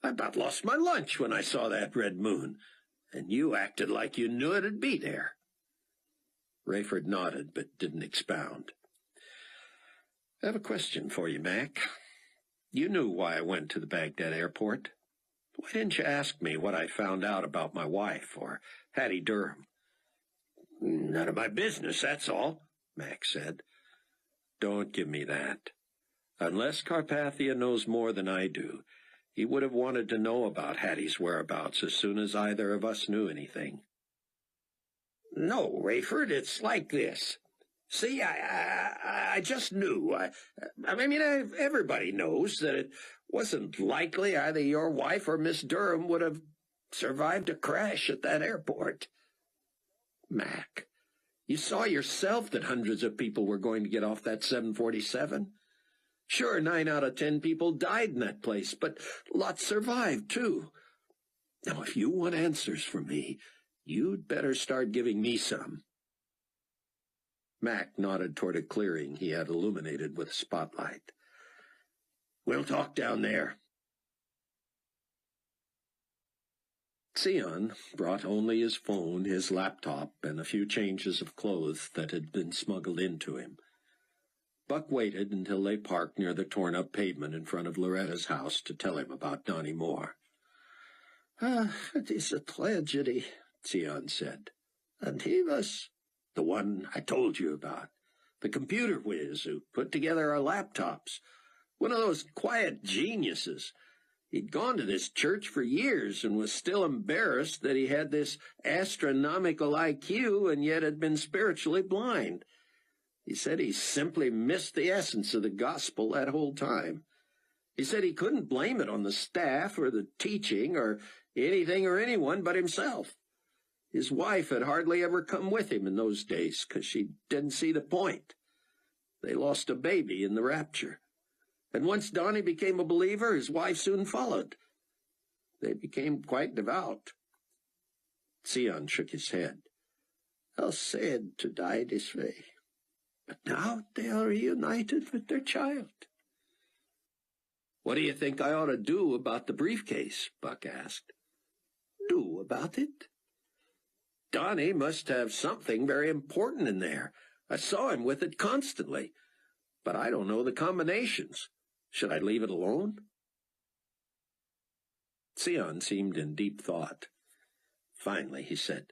I about lost my lunch when I saw that red moon, and you acted like you knew it'd be there." Rayford nodded, but didn't expound. "I have a question for you, Mac. You knew why I went to the Baghdad airport. Why didn't you ask me what I found out about my wife or Hattie Durham?" "None of my business, that's all," Mac said. Don't give me that. Unless Carpathia knows more than I do, he would have wanted to know about Hattie's whereabouts as soon as either of us knew anything. No, Rayford, it's like this. See, I just knew. Everybody knows that it wasn't likely either your wife or Miss Durham would have survived a crash at that airport. Mac, you saw yourself that hundreds of people were going to get off that 747. Sure, 9 out of 10 people died in that place, but lots survived, too. Now, if you want answers from me, you'd better start giving me some. Mac nodded toward a clearing he had illuminated with a spotlight. We'll talk down there. Sion brought only his phone, his laptop, and a few changes of clothes that had been smuggled into him. Buck waited until they parked near the torn-up pavement in front of Loretta's house to tell him about Donnie Moore. It is a tragedy, Sion said. And he was the one I told you about, the computer whiz who put together our laptops. One of those quiet geniuses. He'd gone to this church for years and was still embarrassed that he had this astronomical IQ and yet had been spiritually blind. He said he simply missed the essence of the gospel that whole time. He said he couldn't blame it on the staff or the teaching or anything or anyone but himself. His wife had hardly ever come with him in those days because she didn't see the point. They lost a baby in the rapture. And once Donnie became a believer, his wife soon followed. They became quite devout. Sion shook his head. How sad to die this way. But now they are reunited with their child. What do you think I ought to do about the briefcase? Buck asked. Do about it? Donnie must have something very important in there. I saw him with it constantly. But I don't know the combinations. Should I leave it alone? Sion seemed in deep thought. Finally, he said,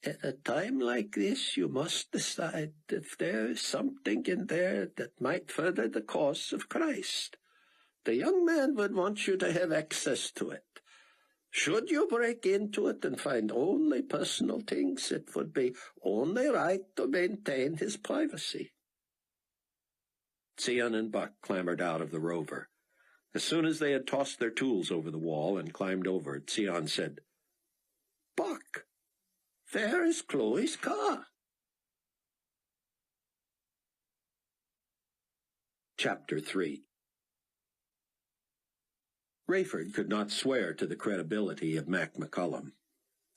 At a time like this, you must decide if there is something in there that might further the cause of Christ. The young man would want you to have access to it. Should you break into it and find only personal things, it would be only right to maintain his privacy. Sion and Buck clambered out of the rover. As soon as they had tossed their tools over the wall and climbed over it, Sion said, Buck, there is Chloe's car. Chapter 3. Rayford could not swear to the credibility of Mac McCullum.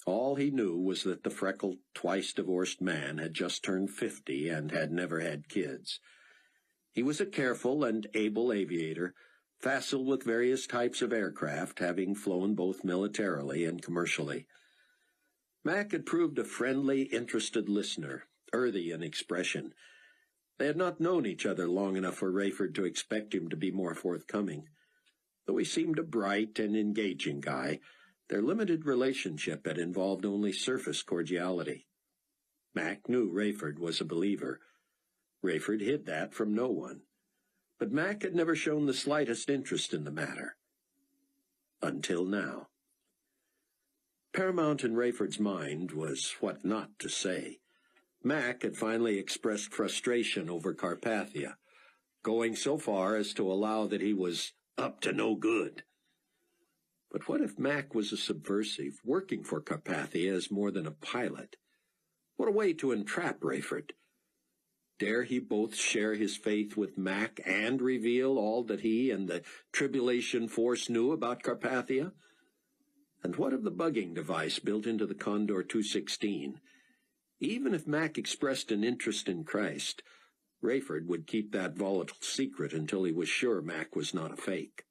All he knew was that the freckled, twice-divorced man had just turned 50 and had never had kids. He was a careful and able aviator, facile with various types of aircraft, having flown both militarily and commercially. Mac had proved a friendly, interested listener, earthy in expression. They had not known each other long enough for Rayford to expect him to be more forthcoming. Though he seemed a bright and engaging guy, their limited relationship had involved only surface cordiality. Mac knew Rayford was a believer. Rayford hid that from no one. But Mac had never shown the slightest interest in the matter. Until now. Paramount in Rayford's mind was what not to say. Mac had finally expressed frustration over Carpathia, going so far as to allow that he was up to no good. But what if Mac was a subversive, working for Carpathia as more than a pilot? What a way to entrap Rayford! Dare he both share his faith with Mac and reveal all that he and the Tribulation Force knew about Carpathia? And what of the bugging device built into the Condor 216? Even if Mac expressed an interest in Christ, Rayford would keep that volatile secret until he was sure Mac was not a fake.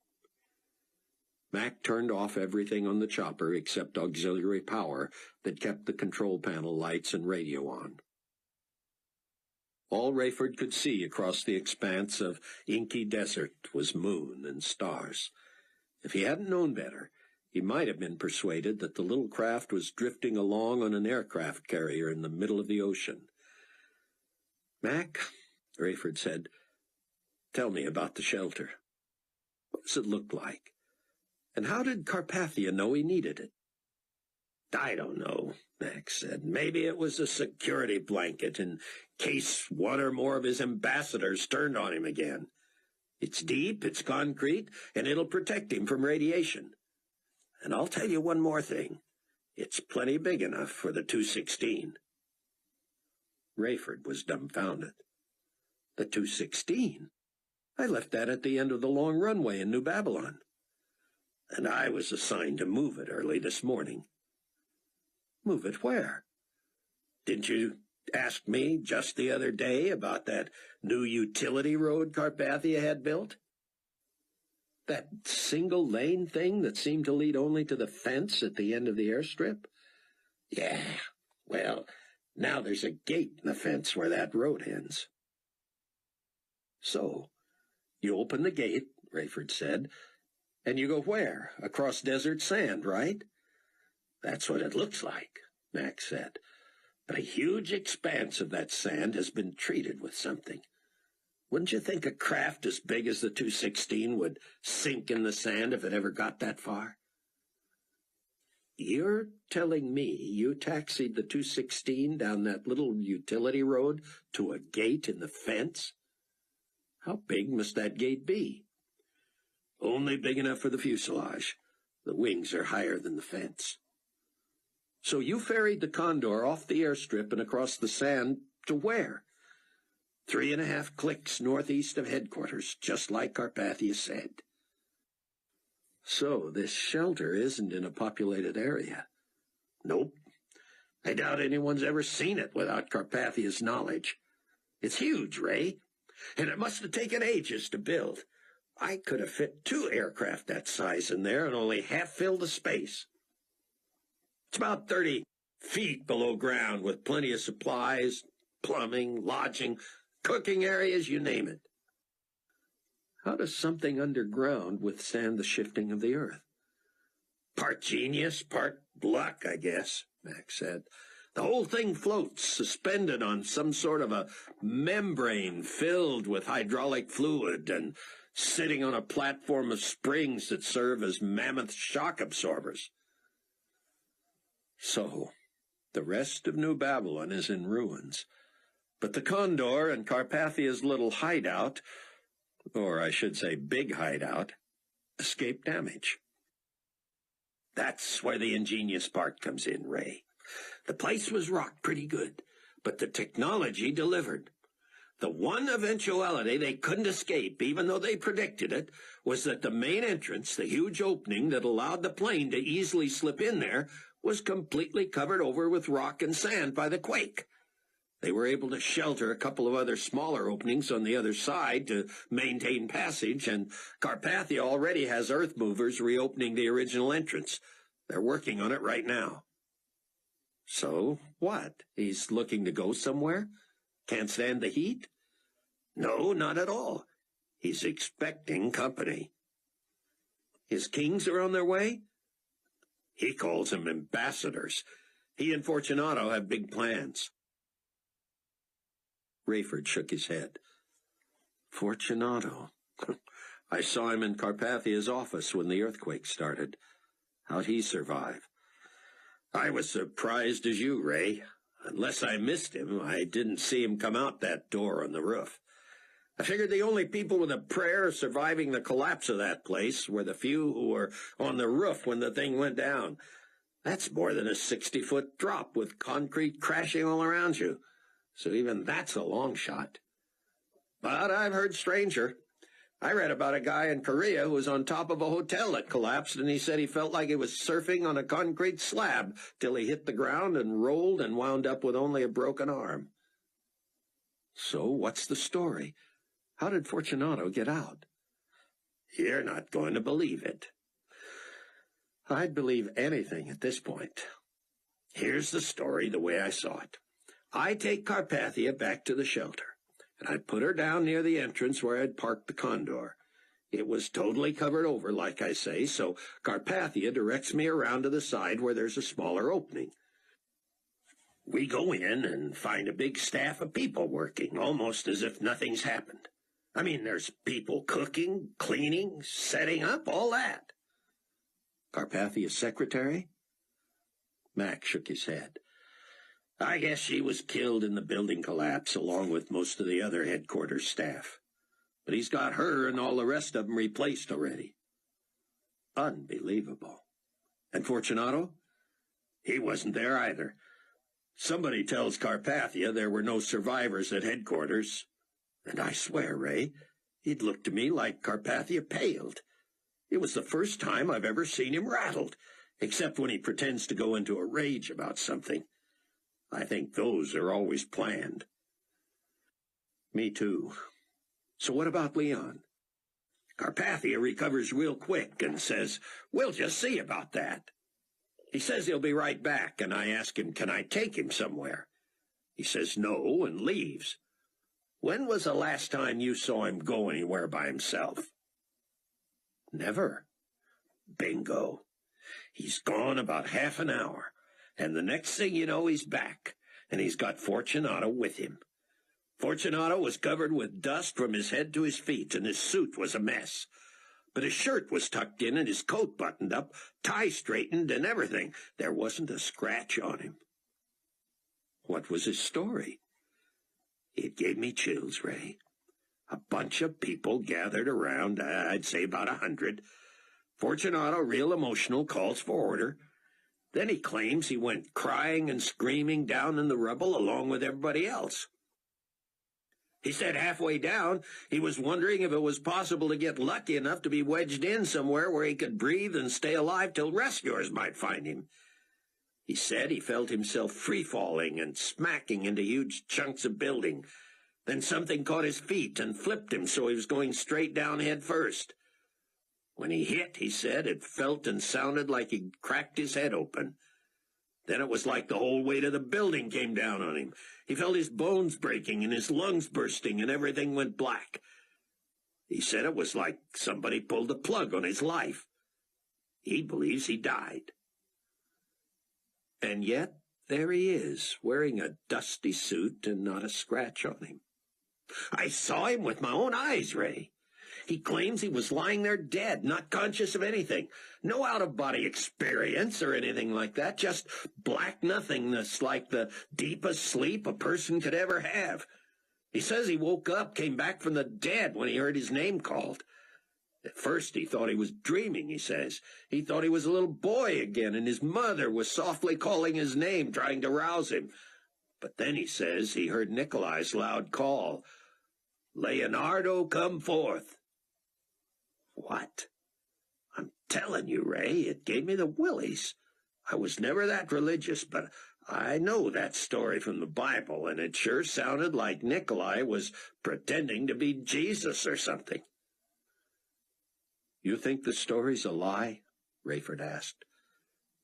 Mac turned off everything on the chopper except auxiliary power that kept the control panel lights and radio on. All Rayford could see across the expanse of inky desert was moon and stars. If he hadn't known better, he might have been persuaded that the little craft was drifting along on an aircraft carrier in the middle of the ocean. Mac, Rayford said, Tell me about the shelter. What does it look like? And how did Carpathia know he needed it? I don't know, Max said. Maybe it was a security blanket in case one or more of his ambassadors turned on him again. It's deep, it's concrete, and it'll protect him from radiation. And I'll tell you one more thing. It's plenty big enough for the 216. Rayford was dumbfounded. The 216? I left that at the end of the long runway in New Babylon. And I was assigned to move it early this morning. Move it where? Didn't you ask me just the other day about that new utility road Carpathia had built? That single-lane thing that seemed to lead only to the fence at the end of the airstrip? Yeah, well, now there's a gate in the fence where that road ends. So, you open the gate, Rayford said, and you go where? Across desert sand, right? That's what it looks like, Max said. But a huge expanse of that sand has been treated with something. Wouldn't you think a craft as big as the 216 would sink in the sand if it ever got that far? You're telling me you taxied the 216 down that little utility road to a gate in the fence? How big must that gate be? Only big enough for the fuselage. The wings are higher than the fence. So you ferried the Condor off the airstrip and across the sand to where? 3.5 clicks northeast of headquarters, just like Carpathia said. So this shelter isn't in a populated area? Nope. I doubt anyone's ever seen it without Carpathia's knowledge. It's huge, Ray, and it must have taken ages to build. I could have fit 2 aircraft that size in there and only half filled the space. It's about 30 feet below ground with plenty of supplies, plumbing, lodging, cooking areas, you name it. How does something underground withstand the shifting of the earth? Part genius, part luck, I guess, Max said. The whole thing floats, suspended on some sort of a membrane filled with hydraulic fluid and sitting on a platform of springs that serve as mammoth shock absorbers. So, the rest of New Babylon is in ruins, but the Condor and Carpathia's little hideout, or I should say big hideout, escaped damage. That's where the ingenious part comes in, Ray. The place was rocked pretty good, but the technology delivered. The one eventuality they couldn't escape, even though they predicted it, was that the main entrance, the huge opening that allowed the plane to easily slip in there, was completely covered over with rock and sand by the quake. They were able to shelter a couple of other smaller openings on the other side to maintain passage, and Carpathia already has earth movers reopening the original entrance. They're working on it right now. So, what? He's looking to go somewhere? Can't stand the heat? No, not at all. He's expecting company. His kings are on their way? He calls them ambassadors. He and Fortunato have big plans. Rayford shook his head. Fortunato. I saw him in Carpathia's office when the earthquake started. How'd he survive? I was surprised as you, Ray. Unless I missed him, I didn't see him come out that door on the roof. I figured the only people with a prayer surviving the collapse of that place were the few who were on the roof when the thing went down. That's more than a 60-foot drop with concrete crashing all around you. So even that's a long shot. But I've heard stranger. I read about a guy in Korea who was on top of a hotel that collapsed, and he said he felt like he was surfing on a concrete slab till he hit the ground and rolled and wound up with only a broken arm. So what's the story? How did Fortunato get out? You're not going to believe it. I'd believe anything at this point. Here's the story the way I saw it. I take Carpathia back to the shelter, and I put her down near the entrance where I'd parked the Condor. It was totally covered over, like I say, so Carpathia directs me around to the side where there's a smaller opening. We go in and find a big staff of people working, almost as if nothing's happened. I mean, there's people cooking, cleaning, setting up, all that. Carpathia's secretary? Mac shook his head. I guess she was killed in the building collapse along with most of the other headquarters staff. But he's got her and all the rest of them replaced already. Unbelievable. And Fortunato? He wasn't there either. Somebody tells Carpathia there were no survivors at headquarters. And I swear, Ray, it looked to me like Carpathia paled. It was the first time I've ever seen him rattled, except when he pretends to go into a rage about something. I think those are always planned. Me too. So what about Leon? Carpathia recovers real quick and says, we'll just see about that. He says he'll be right back, and I ask him, can I take him somewhere? He says no and leaves. When was the last time you saw him go anywhere by himself? Never. Bingo. He's gone about half an hour, and the next thing you know, he's back, and he's got Fortunato with him. Fortunato was covered with dust from his head to his feet, and his suit was a mess. But his shirt was tucked in and his coat buttoned up, tie straightened and everything. There wasn't a scratch on him. What was his story? It gave me chills, Ray. A bunch of people gathered around, I'd say about 100. Fortunato, real emotional, calls for order. Then he claims he went crying and screaming down in the rubble along with everybody else. He said halfway down, he was wondering if it was possible to get lucky enough to be wedged in somewhere where he could breathe and stay alive till rescuers might find him. He said he felt himself free-falling and smacking into huge chunks of building. Then something caught his feet and flipped him so he was going straight down head first. When he hit, he said, it felt and sounded like he'd cracked his head open. Then it was like the whole weight of the building came down on him. He felt his bones breaking and his lungs bursting and everything went black. He said it was like somebody pulled the plug on his life. He believes he died. And yet, there he is, wearing a dusty suit and not a scratch on him. I saw him with my own eyes, Ray. He claims he was lying there dead, not conscious of anything. No out-of-body experience or anything like that, just black nothingness like the deepest sleep a person could ever have. He says he woke up, came back from the dead when he heard his name called. At first he thought he was dreaming, he says. He thought he was a little boy again, and his mother was softly calling his name, trying to rouse him. But then he says he heard Nikolai's loud call, "Leonardo, come forth." What? I'm telling you, Ray, it gave me the willies. I was never that religious, but I know that story from the Bible, and it sure sounded like Nikolai was pretending to be Jesus or something. You think the story's a lie? Rayford asked.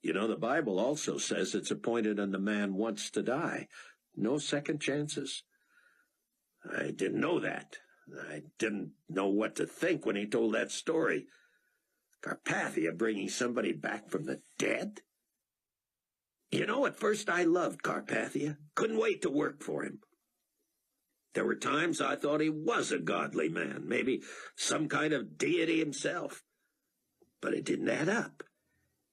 You know, the Bible also says it's appointed unto man once to die. No second chances. I didn't know that. I didn't know what to think when he told that story. Carpathia bringing somebody back from the dead? You know, at first I loved Carpathia. Couldn't wait to work for him. There were times I thought he was a godly man, maybe some kind of deity himself. But it didn't add up.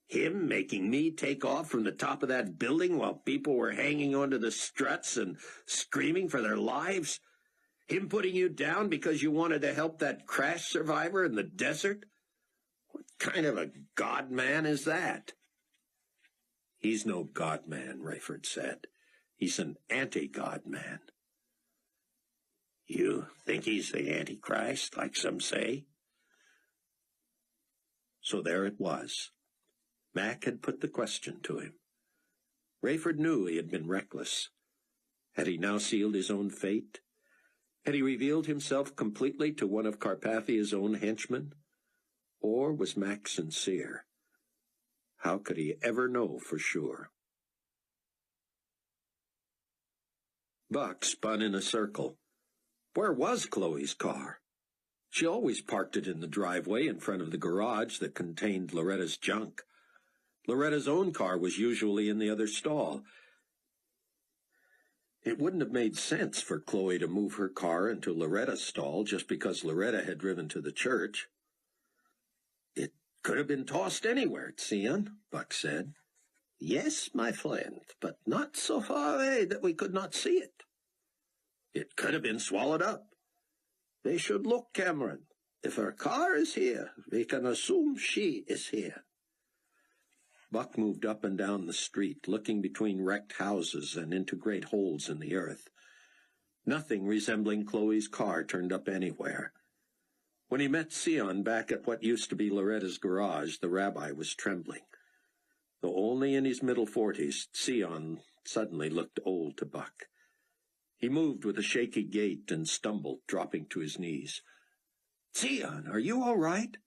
Him making me take off from the top of that building while people were hanging onto the struts and screaming for their lives. Him putting you down because you wanted to help that crash survivor in the desert. What kind of a god-man is that? He's no god-man, Rayford said. He's an anti-god-man. You think he's the Antichrist, like some say? So there it was. Mac had put the question to him. Rayford knew he had been reckless. Had he now sealed his own fate? Had he revealed himself completely to one of Carpathia's own henchmen? Or was Mac sincere? How could he ever know for sure? Buck spun in a circle. Where was Chloe's car? She always parked it in the driveway in front of the garage that contained Loretta's junk. Loretta's own car was usually in the other stall. It wouldn't have made sense for Chloe to move her car into Loretta's stall just because Loretta had driven to the church. It could have been tossed anywhere, Sion, Buck said. Yes, my friend, but not so far away that we could not see it. It could have been swallowed up. We should look, Cameron. If her car is here, we can assume she is here. Buck moved up and down the street, looking between wrecked houses and into great holes in the earth. Nothing resembling Chloe's car turned up anywhere. When he met Sion back at what used to be Loretta's garage, the rabbi was trembling. Though only in his middle 40s, Sion suddenly looked old to Buck. He moved with a shaky gait and stumbled, dropping to his knees. "Sion, are you all right?"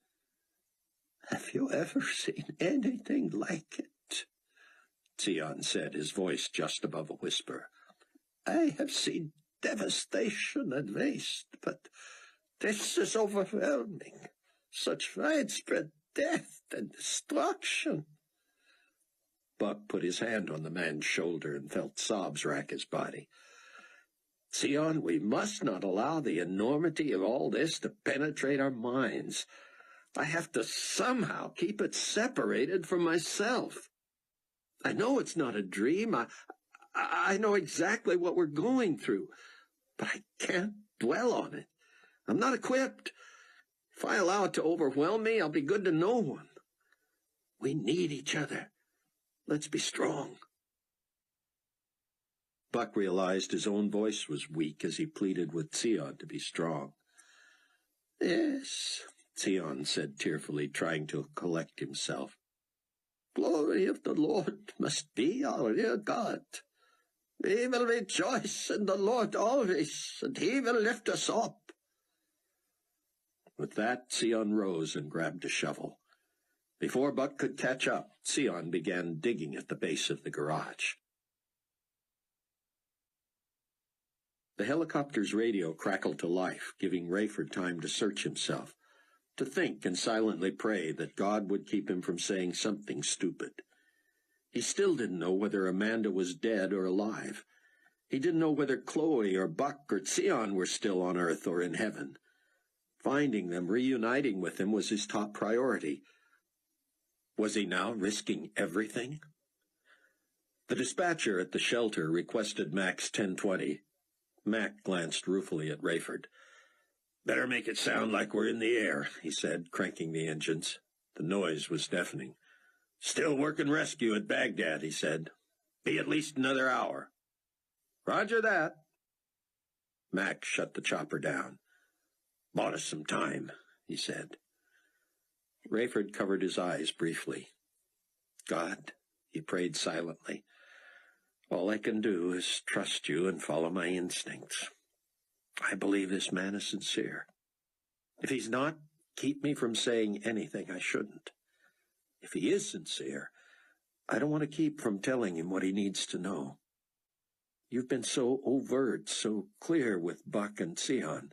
"Have you ever seen anything like it?" Sion said, his voice just above a whisper. "I have seen devastation and waste, but this is overwhelming. Such widespread death and destruction." Buck put his hand on the man's shoulder and felt sobs rack his body. "Sion, we must not allow the enormity of all this to penetrate our minds. I have to somehow keep it separated from myself. I know it's not a dream. I know exactly what we're going through, but I can't dwell on it. I'm not equipped. If I allow it to overwhelm me, I'll be good to no one. We need each other. Let's be strong." Buck realized his own voice was weak as he pleaded with Sion to be strong. "Yes," Sion said tearfully, trying to collect himself. "Glory of the Lord must be our rear guard. We will rejoice in the Lord always, and he will lift us up." With that, Sion rose and grabbed a shovel. Before Buck could catch up, Sion began digging at the base of the garage. The helicopter's radio crackled to life, giving Rayford time to search himself, to think and silently pray that God would keep him from saying something stupid. He still didn't know whether Amanda was dead or alive. He didn't know whether Chloe or Buck or Sion were still on Earth or in heaven. Finding them, reuniting with him, was his top priority. Was he now risking everything? The dispatcher at the shelter requested Max 1020. Mac glanced ruefully at Rayford. "Better make it sound like we're in the air," he said, cranking the engines. The noise was deafening. "Still working rescue at Baghdad," he said. "Be at least another hour." "Roger that." Mac shut the chopper down. "Bought us some time," he said. Rayford covered his eyes briefly. "God," he prayed silently, "all I can do is trust you and follow my instincts. I believe this man is sincere. If he's not, keep me from saying anything I shouldn't. If he is sincere, I don't want to keep from telling him what he needs to know. You've been so overt, so clear with Buck and Sion.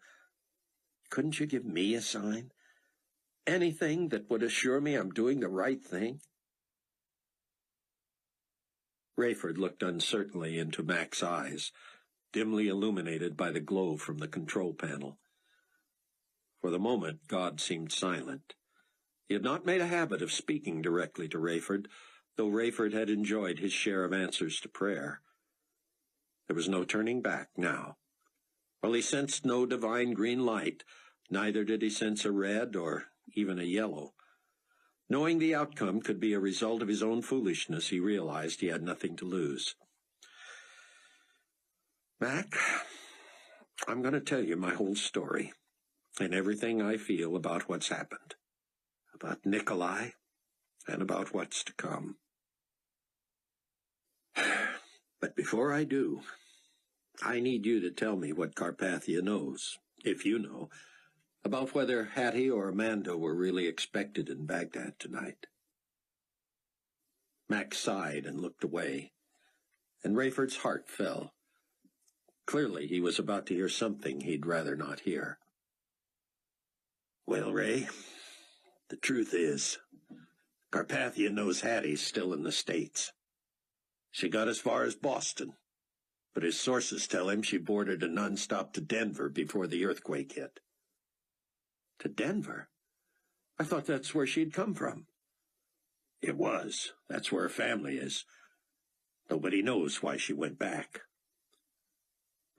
Couldn't you give me a sign? Anything that would assure me I'm doing the right thing?" Rayford looked uncertainly into Mac's eyes, dimly illuminated by the glow from the control panel. For the moment, God seemed silent. He had not made a habit of speaking directly to Rayford, though Rayford had enjoyed his share of answers to prayer. There was no turning back now. While he sensed no divine green light, neither did he sense a red or even a yellow. Knowing the outcome could be a result of his own foolishness, he realized he had nothing to lose. "Mac, I'm going to tell you my whole story, and everything I feel about what's happened, about Nikolai, and about what's to come. But before I do, I need you to tell me what Carpathia knows, if you know, about whether Hattie or Amanda were really expected in Baghdad tonight." Mac sighed and looked away, and Rayford's heart fell. Clearly he was about to hear something he'd rather not hear. "Well, Ray, the truth is, Carpathia knows Hattie's still in the States. She got as far as Boston, but his sources tell him she boarded a nonstop to Denver before the earthquake hit. To Denver? I thought that's where she'd come from. It was. That's where her family is. Nobody knows why she went back.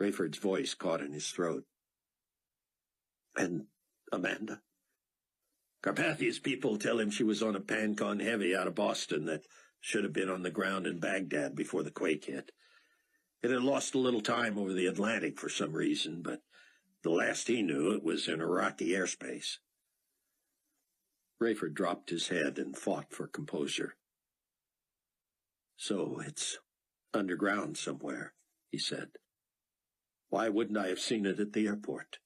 Rayford's voice caught in his throat. And Amanda? Carpathia's people tell him she was on a Pancon Heavy out of Boston that should have been on the ground in Baghdad before the quake hit. It had lost a little time over the Atlantic for some reason, but the last he knew it was in Iraqi airspace. Rayford dropped his head and fought for composure. So it's underground somewhere, he said. Why wouldn't I have seen it at the airport?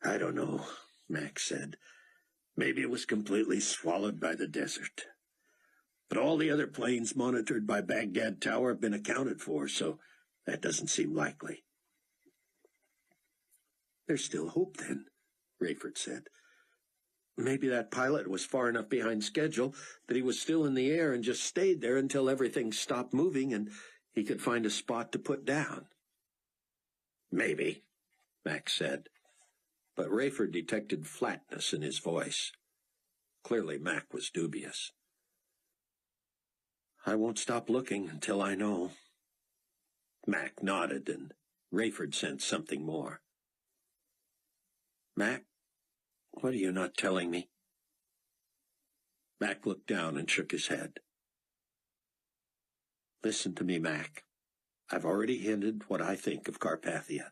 I don't know, Max said. Maybe it was completely swallowed by the desert. But all the other planes monitored by Baghdad Tower have been accounted for, so that doesn't seem likely. There's still hope, then, Rayford said. Maybe that pilot was far enough behind schedule that he was still in the air and just stayed there until everything stopped moving and he could find a spot to put down. Maybe, Max said, but Rayford detected flatness in his voice. Clearly Mac was dubious. I won't stop looking until I know. Mac nodded, and Rayford sensed something more. Mac, what are you not telling me? Mac looked down and shook his head. Listen to me, Mac. I've already hinted what I think of Carpathia.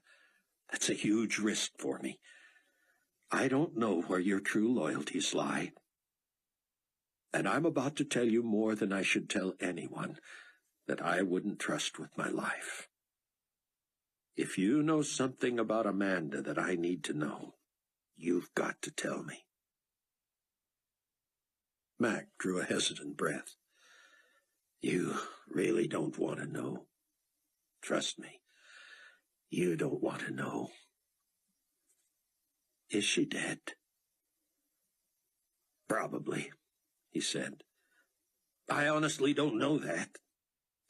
That's a huge risk for me. I don't know where your true loyalties lie. And I'm about to tell you more than I should tell anyone that I wouldn't trust with my life. If you know something about Amanda that I need to know, you've got to tell me. Mac drew a hesitant breath. You really don't want to know. Trust me, you don't want to know. Is she dead? Probably, he said. I honestly don't know that,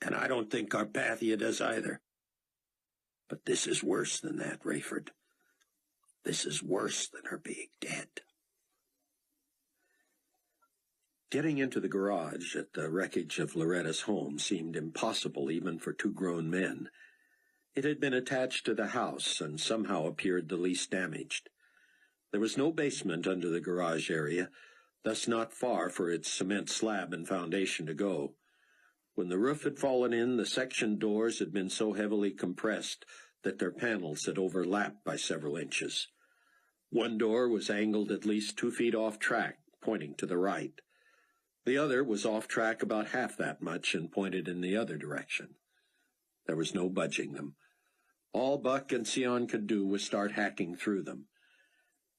and I don't think Carpathia does either. But this is worse than that, Rayford. This is worse than her being dead. Getting into the garage at the wreckage of Loretta's home seemed impossible even for two grown men. It had been attached to the house and somehow appeared the least damaged. There was no basement under the garage area, thus not far for its cement slab and foundation to go. When the roof had fallen in, the section doors had been so heavily compressed that their panels had overlapped by several inches. One door was angled at least 2 feet off track, pointing to the right. The other was off track about half that much and pointed in the other direction. There was no budging them. All Buck and Sion could do was start hacking through them.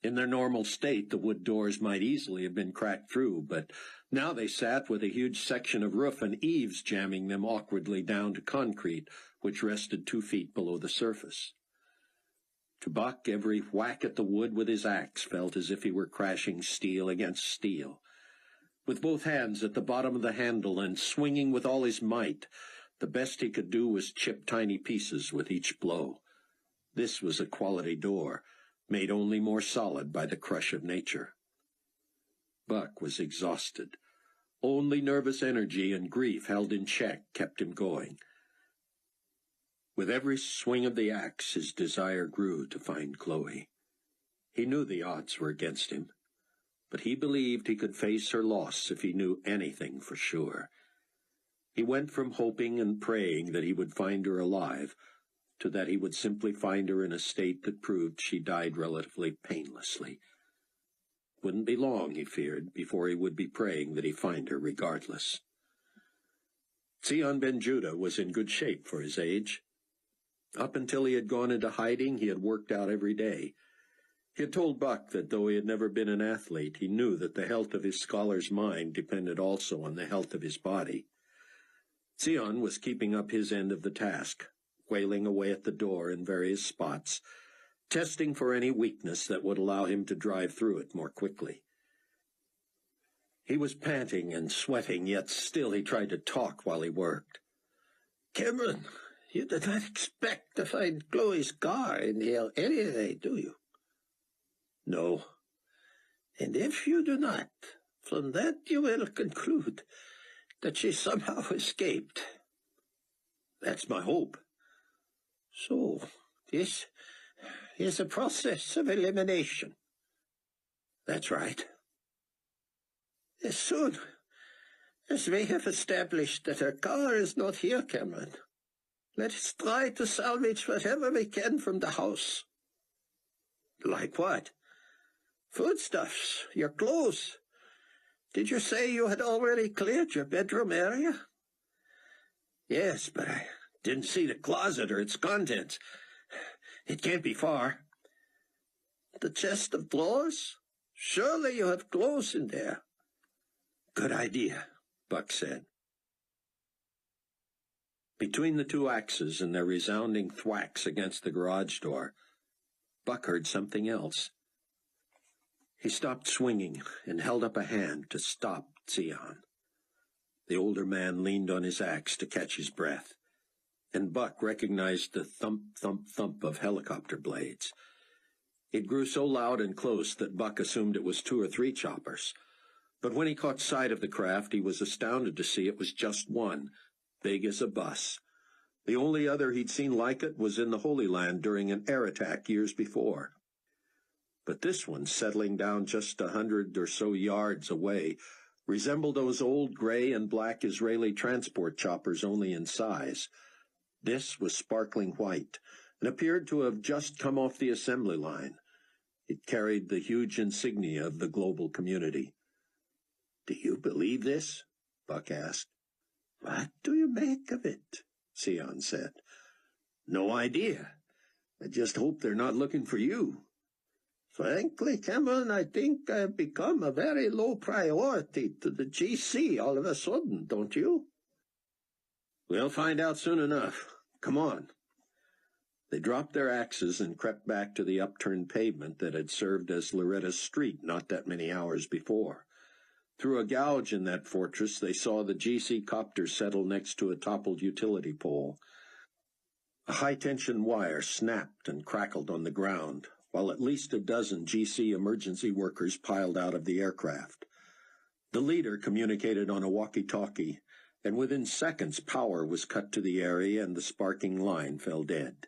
In their normal state, the wood doors might easily have been cracked through, but now they sat with a huge section of roof and eaves jamming them awkwardly down to concrete, which rested 2 feet below the surface. To Buck, every whack at the wood with his axe felt as if he were crashing steel against steel. With both hands at the bottom of the handle and swinging with all his might, the best he could do was chip tiny pieces with each blow. This was a quality door, made only more solid by the crush of nature. Buck was exhausted. Only nervous energy and grief held in check kept him going. With every swing of the axe, his desire grew to find Chloe. He knew the odds were against him, but he believed he could face her loss if he knew anything for sure. He went from hoping and praying that he would find her alive to that he would simply find her in a state that proved she died relatively painlessly. Wouldn't be long, he feared, before he would be praying that he find her regardless. Sion Ben Judah was in good shape for his age. Up until he had gone into hiding, he had worked out every day. He had told Buck that though he had never been an athlete, he knew that the health of his scholar's mind depended also on the health of his body. Sion was keeping up his end of the task, wailing away at the door in various spots, testing for any weakness that would allow him to drive through it more quickly. He was panting and sweating, yet still he tried to talk while he worked. "Cameron, You did not expect to find Chloe's car in the area, do you? No. And if you do not, from that you will conclude that she somehow escaped. That's my hope. So, this is a process of elimination. That's right. As soon as we have established that her car is not here, Cameron, let us try to salvage whatever we can from the house. Like what? Foodstuffs, your clothes. Did you say you had already cleared your bedroom area? Yes, but I didn't see the closet or its contents. It can't be far. The chest of drawers? Surely you have clothes in there. Good idea, Buck said. Between the two axes and their resounding thwacks against the garage door, Buck heard something else. He stopped swinging and held up a hand to stop Sion. The older man leaned on his axe to catch his breath, and Buck recognized the thump, thump, thump of helicopter blades. It grew so loud and close that Buck assumed it was 2 or 3 choppers. But when he caught sight of the craft, he was astounded to see it was just one, big as a bus. The only other he'd seen like it was in the Holy Land during an air attack years before. But this one, settling down just 100 or so yards away, resembled those old gray and black Israeli transport choppers only in size. This was sparkling white, and appeared to have just come off the assembly line. It carried the huge insignia of the global community. "Do you believe this?" Buck asked. "What do you make of it?" Sion said. "No idea. I just hope they're not looking for you." "Frankly, Cameron, I think I've become a very low priority to the GC all of a sudden, don't you?" "We'll find out soon enough. Come on." They dropped their axes and crept back to the upturned pavement that had served as Loretta's street not that many hours before. Through a gouge in that fortress, they saw the GC copter settle next to a toppled utility pole. A high-tension wire snapped and crackled on the ground, while at least a dozen GC emergency workers piled out of the aircraft. The leader communicated on a walkie-talkie, and within seconds power was cut to the area and the sparking line fell dead.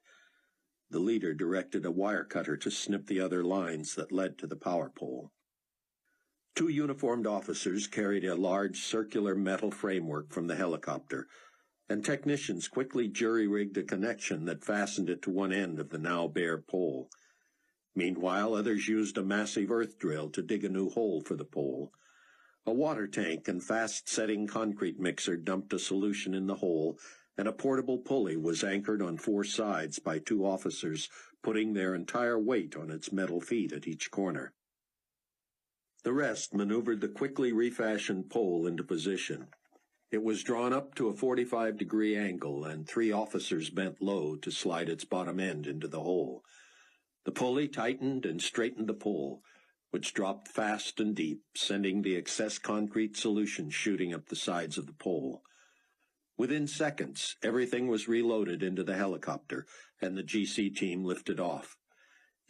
The leader directed a wire cutter to snip the other lines that led to the power pole. 2 uniformed officers carried a large circular metal framework from the helicopter, and technicians quickly jury-rigged a connection that fastened it to one end of the now bare pole. Meanwhile, others used a massive earth drill to dig a new hole for the pole. A water tank and fast-setting concrete mixer dumped a solution in the hole, and a portable pulley was anchored on 4 sides by 2 officers, putting their entire weight on its metal feet at each corner. The rest maneuvered the quickly refashioned pole into position. It was drawn up to a 45-degree angle, and 3 officers bent low to slide its bottom end into the hole. The pulley tightened and straightened the pole, which dropped fast and deep, sending the excess concrete solution shooting up the sides of the pole. Within seconds, everything was reloaded into the helicopter, and the GC team lifted off.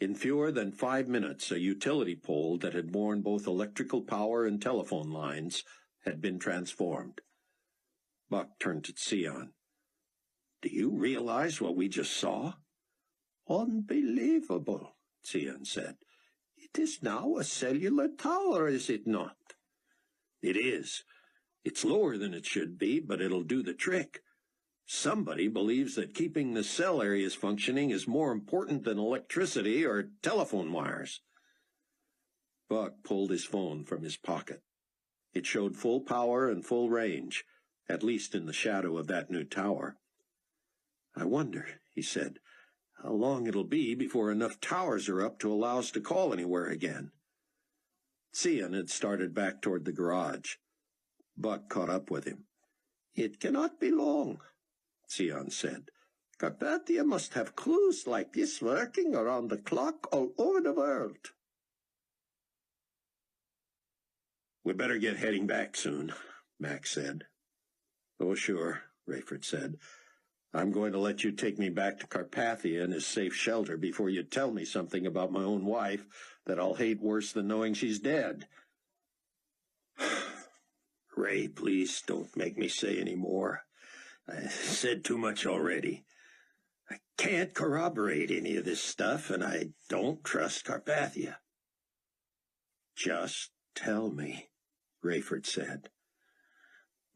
In fewer than 5 minutes, a utility pole that had borne both electrical power and telephone lines had been transformed. Buck turned to Sion. "Do you realize what we just saw?" "Unbelievable," Sion said. "It is now a cellular tower, is it not?" "It is. It's lower than it should be, but it'll do the trick. Somebody believes that keeping the cell areas functioning is more important than electricity or telephone wires." Buck pulled his phone from his pocket. It showed full power and full range, at least in the shadow of that new tower. "I wonder," he said, "how long it'll be before enough towers are up to allow us to call anywhere again." Sion had started back toward the garage. Buck caught up with him. "It cannot be long," Sion said. "Carpathia must have crews like this working around the clock all over the world." "We better get heading back soon," Max said. "Oh, sure," Rayford said. I'm going to let you take me back to Carpathia and his safe shelter before you tell me something about my own wife that I'll hate worse than knowing she's dead. Ray, please don't make me say any more. I said too much already. I can't corroborate any of this stuff, and I don't trust Carpathia. Just tell me, Rayford said.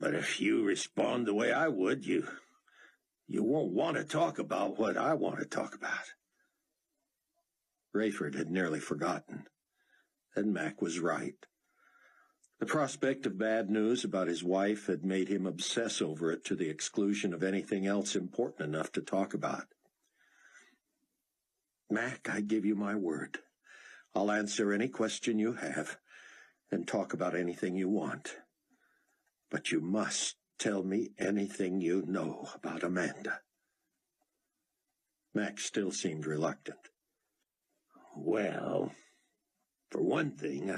But if you respond the way I would, you won't want to talk about what I want to talk about. Rayford had nearly forgotten, and Mac was right. The prospect of bad news about his wife had made him obsess over it to the exclusion of anything else important enough to talk about. Mac, I give you my word. I'll answer any question you have and talk about anything you want. But you must tell me anything you know about Amanda. Mac still seemed reluctant. Well, for one thing,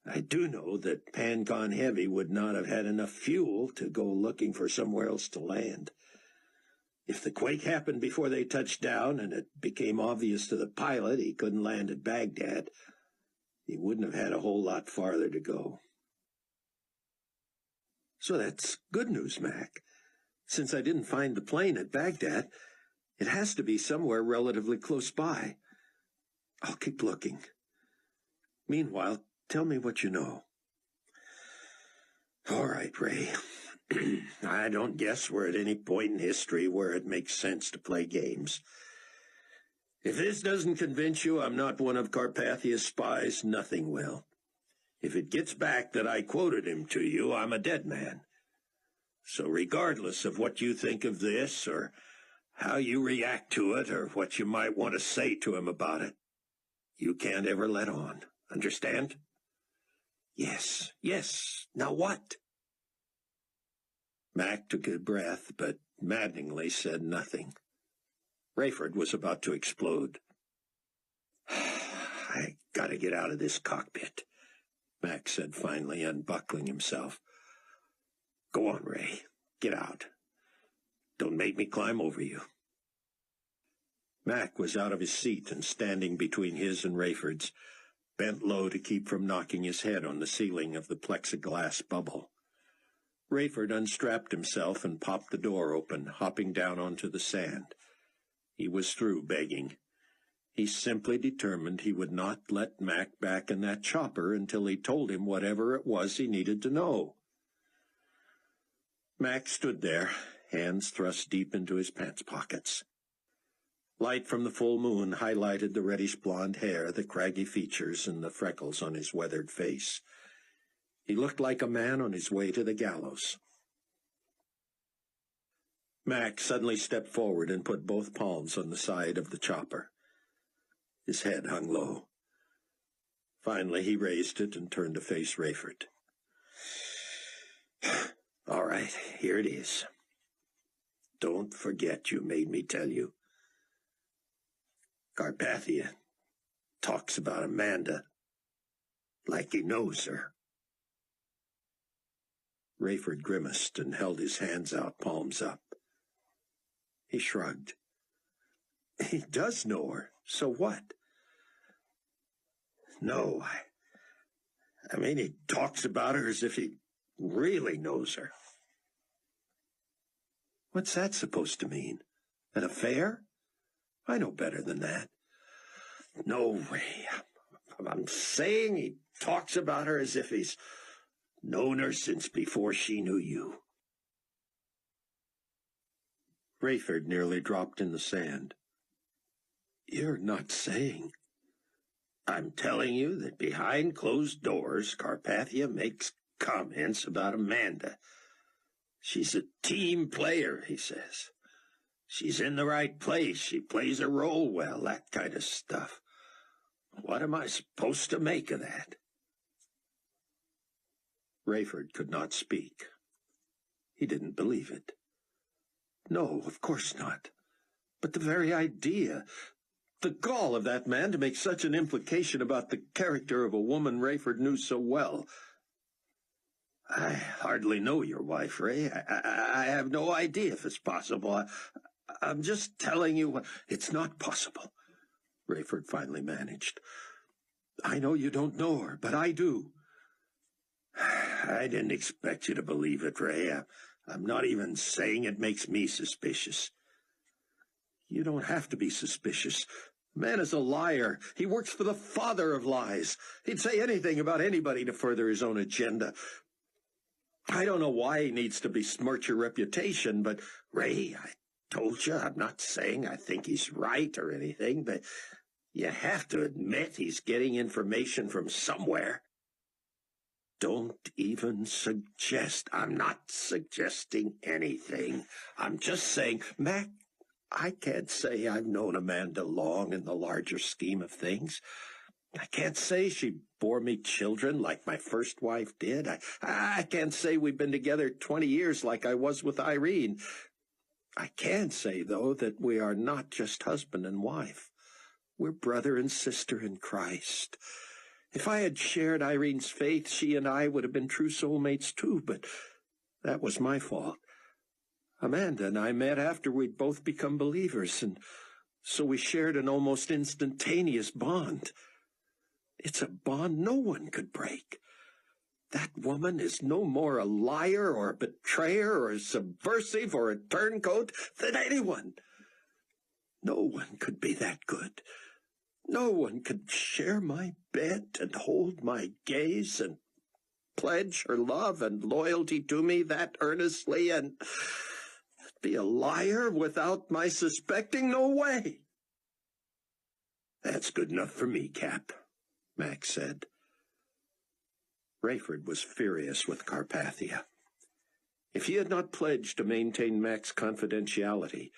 I do know that Pancon Heavy would not have had enough fuel to go looking for somewhere else to land. If the quake happened before they touched down and it became obvious to the pilot he couldn't land at Baghdad, he wouldn't have had a whole lot farther to go. So that's good news, Mac. Since I didn't find the plane at Baghdad, it has to be somewhere relatively close by. I'll keep looking. Meanwhile, tell me what you know. All right, Ray. I don't guess we're at any point in history where it makes sense to play games. If this doesn't convince you I'm not one of Carpathia's spies, nothing will. If it gets back that I quoted him to you, I'm a dead man. So regardless of what you think of this, or how you react to it, or what you might want to say to him about it, you can't ever let on. Understand? Yes. Now what? Mac took a breath, but maddeningly said nothing. Rayford was about to explode. I gotta get out of this cockpit, Mac said finally, unbuckling himself. Go on, Ray. Get out. Don't make me climb over you. Mac was out of his seat and standing between his and Rayford's, bent low to keep from knocking his head on the ceiling of the plexiglass bubble. Rayford unstrapped himself and popped the door open, hopping down onto the sand. He was through begging. He simply determined he would not let Mac back in that chopper until he told him whatever it was he needed to know. Mac stood there, hands thrust deep into his pants pockets. Light from the full moon highlighted the reddish-blonde hair, the craggy features, and the freckles on his weathered face. He looked like a man on his way to the gallows. Mac suddenly stepped forward and put both palms on the side of the chopper. His head hung low. Finally, he raised it and turned to face Rayford. All right, here it is. Don't forget you made me tell you. Carpathia talks about Amanda like he knows her. Rayford grimaced and held his hands out, palms up. He shrugged. He does know her, so what? No, I mean, he talks about her as if he really knows her. What's that supposed to mean? An affair? I know better than that. No, Ray. I'm saying he talks about her as if he's known her since before she knew you. Rayford nearly dropped in the sand. You're not saying... I'm telling you that behind closed doors, Carpathia makes comments about Amanda. She's a team player, he says. She's in the right place. She plays a role well, that kind of stuff. What am I supposed to make of that? Rayford could not speak. He didn't believe it. No, of course not. But the very idea, the gall of that man to make such an implication about the character of a woman Rayford knew so well. I hardly know your wife, Ray. I have no idea if it's possible. I'm just telling you, it's not possible, Rayford finally managed. I know you don't know her, but I do. I didn't expect you to believe it, Ray. I'm not even saying it makes me suspicious. You don't have to be suspicious. The man is a liar. He works for the father of lies. He'd say anything about anybody to further his own agenda. I don't know why he needs to besmirch your reputation, but, Ray, I told you, I'm not saying I think he's right or anything, but you have to admit he's getting information from somewhere. Don't even suggest. I'm not suggesting anything. I'm just saying, Mac, I can't say I've known Amanda long in the larger scheme of things. I can't say she bore me children like my first wife did. I can't say we've been together 20 years like I was with Irene. I can say, though, that we are not just husband and wife. We're brother and sister in Christ. If I had shared Irene's faith, she and I would have been true soulmates too, but that was my fault. Amanda and I met after we'd both become believers, and so we shared an almost instantaneous bond. It's a bond no one could break. That woman is no more a liar or a betrayer or a subversive or a turncoat than anyone. No one could be that good. No one could share my bed and hold my gaze and pledge her love and loyalty to me that earnestly and be a liar without my suspecting. No way. That's good enough for me, Cap, Max said. Rayford was furious with Carpathia. If he had not pledged to maintain Mac's confidentiality,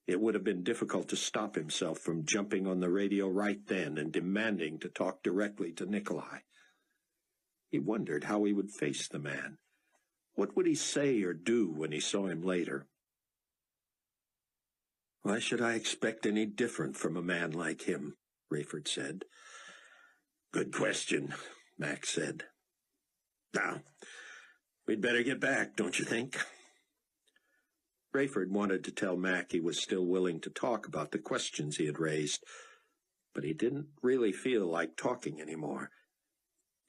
it would have been difficult to stop himself from jumping on the radio right then and demanding to talk directly to Nikolai. He wondered how he would face the man. What would he say or do when he saw him later? Why should I expect any different from a man like him? Rayford said. Good question, Max said. Now, we'd better get back, don't you think? Rayford wanted to tell Mac he was still willing to talk about the questions he had raised, but he didn't really feel like talking anymore.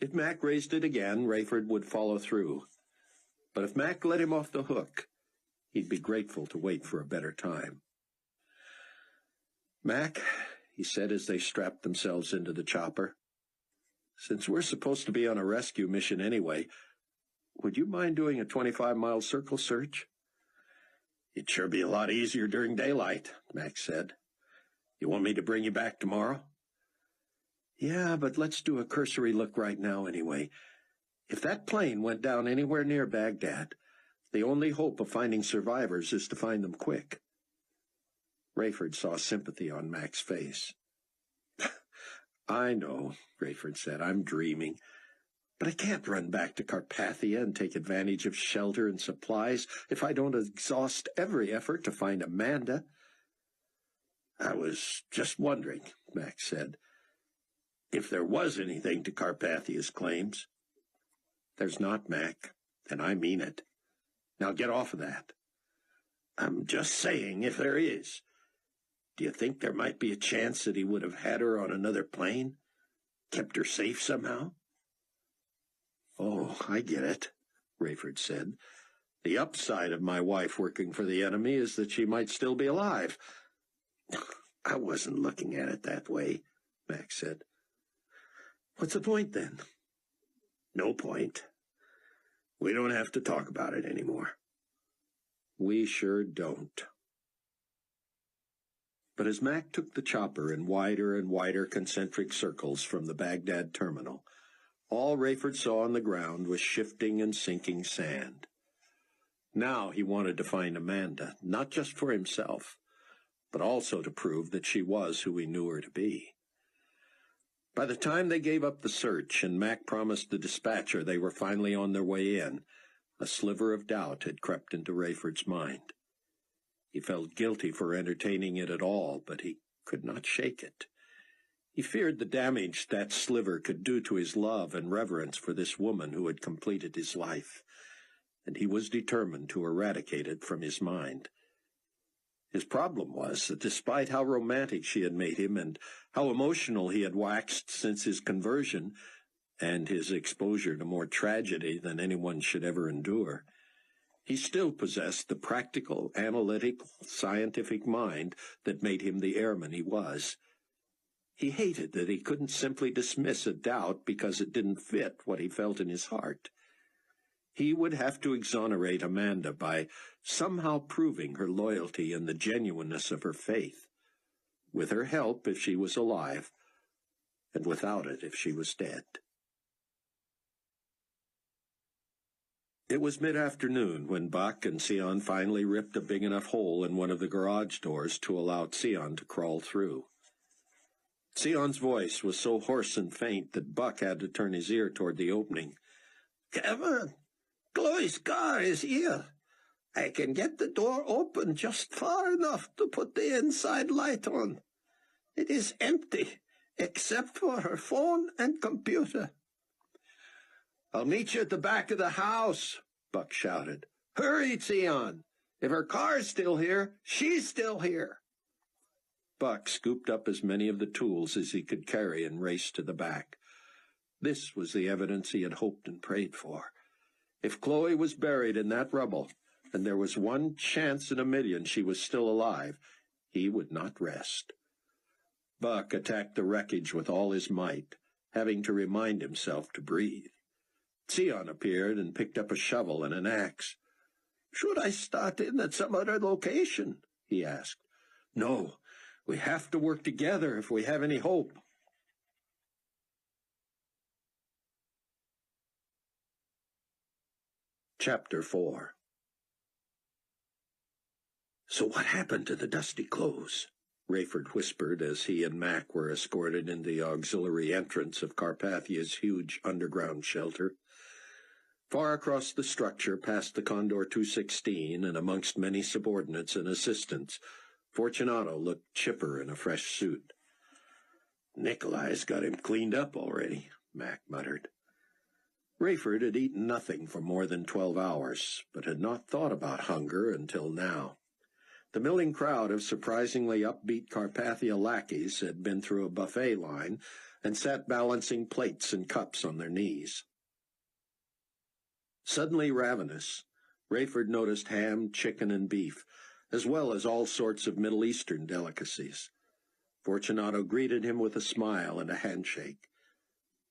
If Mac raised it again, Rayford would follow through. But if Mac let him off the hook, he'd be grateful to wait for a better time. Mac, he said as they strapped themselves into the chopper, since we're supposed to be on a rescue mission anyway, would you mind doing a 25-mile circle search? It'd sure be a lot easier during daylight, Max said. You want me to bring you back tomorrow? Yeah, but let's do a cursory look right now anyway. If that plane went down anywhere near Baghdad, the only hope of finding survivors is to find them quick. Rayford saw sympathy on Mac's face. I know, Rayford said. I'm dreaming. But I can't run back to Carpathia and take advantage of shelter and supplies if I don't exhaust every effort to find Amanda. I was just wondering, Max said, if there was anything to Carpathia's claims. There's not, Mac, and I mean it. Now get off of that. I'm just saying if there is. Do you think there might be a chance that he would have had her on another plane? Kept her safe somehow? Oh, I get it, Rayford said. The upside of my wife working for the enemy is that she might still be alive. I wasn't looking at it that way, Max said. What's the point, then? No point. We don't have to talk about it anymore. We sure don't. But as Mac took the chopper in wider and wider concentric circles from the Baghdad terminal, all Rayford saw on the ground was shifting and sinking sand. Now he wanted to find Amanda, not just for himself, but also to prove that she was who he knew her to be. By the time they gave up the search and Mac promised the dispatcher they were finally on their way in, a sliver of doubt had crept into Rayford's mind. He felt guilty for entertaining it at all, but he could not shake it. He feared the damage that sliver could do to his love and reverence for this woman who had completed his life, and he was determined to eradicate it from his mind. His problem was that despite how romantic she had made him and how emotional he had waxed since his conversion and his exposure to more tragedy than anyone should ever endure, he still possessed the practical, analytical, scientific mind that made him the airman he was. He hated that he couldn't simply dismiss a doubt because it didn't fit what he felt in his heart. He would have to exonerate Amanda by somehow proving her loyalty and the genuineness of her faith, with her help if she was alive, and without it if she was dead. It was mid-afternoon when Buck and Sion finally ripped a big enough hole in one of the garage doors to allow Sion to crawl through. Sion's voice was so hoarse and faint that Buck had to turn his ear toward the opening. "Kevin, Chloe's car is here. I can get the door open just far enough to put the inside light on. It is empty, except for her phone and computer." "I'll meet you at the back of the house," Buck shouted. "Hurry, Sion! If her car's still here, she's still here." Buck scooped up as many of the tools as he could carry and raced to the back. This was the evidence he had hoped and prayed for. If Chloe was buried in that rubble, and there was one chance in a million she was still alive, he would not rest. Buck attacked the wreckage with all his might, having to remind himself to breathe. Sion appeared and picked up a shovel and an axe. "Should I start in at some other location?" he asked. "No, we have to work together if we have any hope." Chapter 4. "So what happened to the dusty clothes?" Rayford whispered as he and Mac were escorted into the auxiliary entrance of Carpathia's huge underground shelter. Far across the structure, past the Condor 216 and amongst many subordinates and assistants, Fortunato looked chipper in a fresh suit. "Nikolai's got him cleaned up already," Mac muttered. Rayford had eaten nothing for more than 12 hours, but had not thought about hunger until now. The milling crowd of surprisingly upbeat Carpathia lackeys had been through a buffet line and sat balancing plates and cups on their knees. Suddenly ravenous, Rayford noticed ham, chicken, and beef, as well as all sorts of Middle Eastern delicacies. Fortunato greeted him with a smile and a handshake.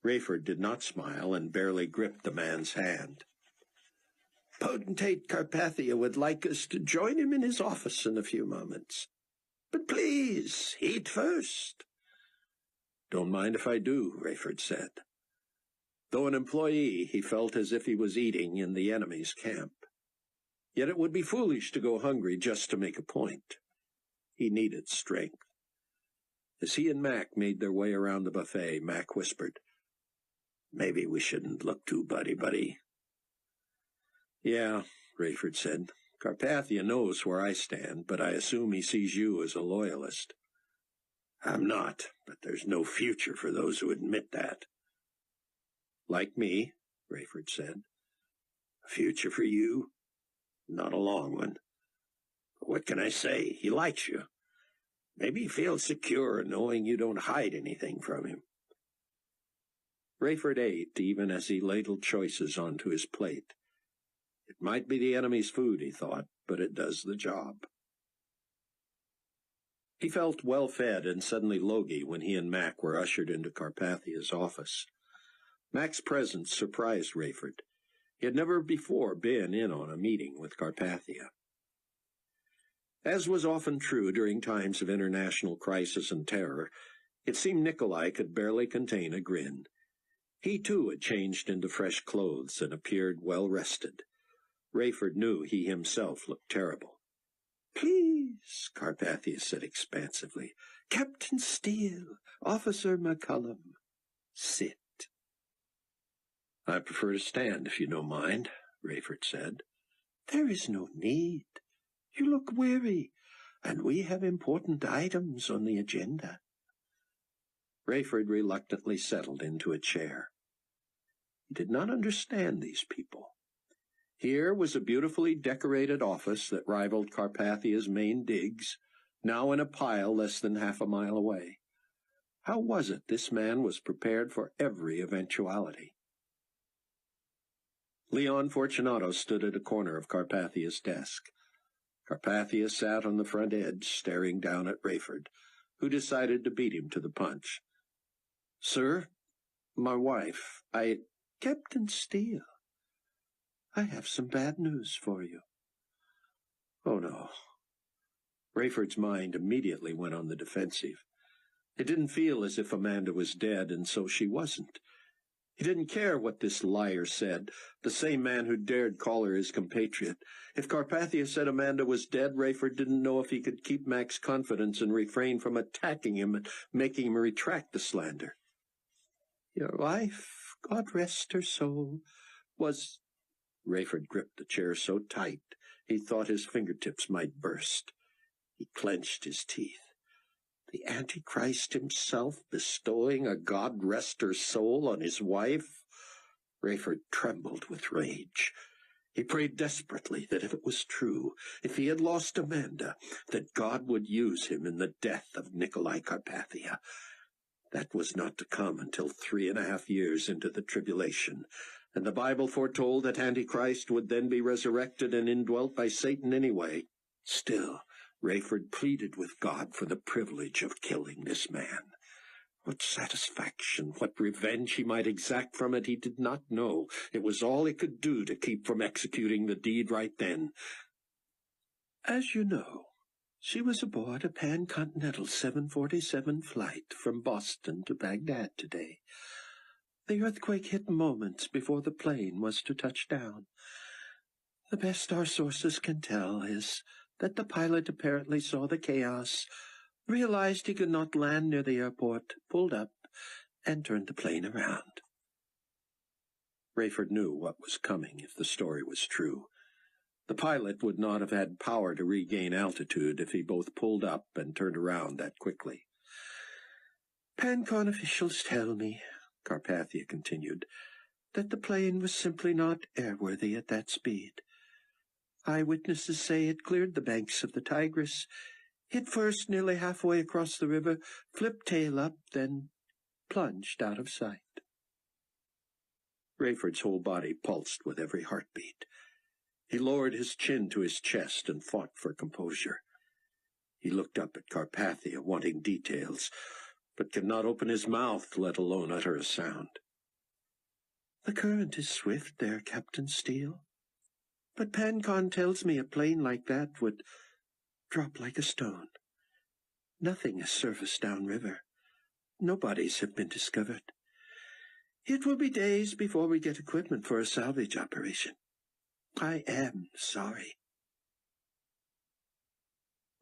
Rayford did not smile and barely gripped the man's hand. "Potentate Carpathia would like us to join him in his office in a few moments. But please, eat first." "Don't mind if I do," Rayford said. Though an employee, he felt as if he was eating in the enemy's camp. Yet it would be foolish to go hungry just to make a point. He needed strength. As he and Mac made their way around the buffet, Mac whispered, "Maybe we shouldn't look too buddy-buddy." "Yeah," Rayford said. "Carpathia knows where I stand, but I assume he sees you as a loyalist." "I'm not, but there's no future for those who admit that." "Like me," Rayford said. "A future for you? Not a long one. But what can I say? He likes you. Maybe he feels secure knowing you don't hide anything from him." Rayford ate even as he ladled choices onto his plate. It might be the enemy's food, he thought, but it does the job. He felt well-fed and suddenly logy when he and Mac were ushered into Carpathia's office. Mac's presence surprised Rayford. He had never before been in on a meeting with Carpathia. As was often true during times of international crisis and terror, it seemed Nikolai could barely contain a grin. He, too, had changed into fresh clothes and appeared well-rested. Rayford knew he himself looked terrible. "Please," Carpathia said expansively. "Captain Steele, Officer McCullum. Sit." "I prefer to stand, if you don't mind," Rayford said. "There is no need. You look weary, and we have important items on the agenda." Rayford reluctantly settled into a chair. He did not understand these people. Here was a beautifully decorated office that rivaled Carpathia's main digs, now in a pile less than half a mile away. How was it this man was prepared for every eventuality? Leon Fortunato stood at a corner of Carpathia's desk. Carpathia sat on the front edge, staring down at Rayford, who decided to beat him to the punch. "Sir, my wife, Captain Steele, I have some bad news for you." "Oh, no." Rayford's mind immediately went on the defensive. It didn't feel as if Amanda was dead, and so she wasn't. He didn't care what this liar said, the same man who dared call her his compatriot. If Carpathia said Amanda was dead, Rayford didn't know if he could keep Mac's confidence and refrain from attacking him and making him retract the slander. "Your wife, God rest her soul, was—" Rayford gripped the chair so tight he thought his fingertips might burst. He clenched his teeth. The Antichrist himself bestowing a God rest her soul on his wife? Rayford trembled with rage. He prayed desperately that if it was true, if he had lost Amanda, that God would use him in the death of Nikolai Carpathia. That was not to come until 3.5 years into the tribulation, and the Bible foretold that Antichrist would then be resurrected and indwelt by Satan anyway. Still, Rayford pleaded with God for the privilege of killing this man. What satisfaction, what revenge he might exact from it, he did not know. It was all he could do to keep from executing the deed right then. "As you know, she was aboard a pan-continental 747 flight from Boston to Baghdad today. The earthquake hit moments before the plane was to touch down. The best our sources can tell is that the pilot apparently saw the chaos, realized he could not land near the airport, pulled up, and turned the plane around." Rayford knew what was coming if the story was true. The pilot would not have had power to regain altitude if he both pulled up and turned around that quickly. "PanCon officials tell me," Carpathia continued, "that the plane was simply not airworthy at that speed. Eyewitnesses say it cleared the banks of the Tigris, hit first nearly halfway across the river, flipped tail up, then plunged out of sight." Rayford's whole body pulsed with every heartbeat. He lowered his chin to his chest and fought for composure. He looked up at Carpathia, wanting details, but could not open his mouth, let alone utter a sound. "The current is swift there, Captain Steele. But PanCon tells me a plane like that would drop like a stone. Nothing has surfaced downriver. No bodies have been discovered. It will be days before we get equipment for a salvage operation. I am sorry."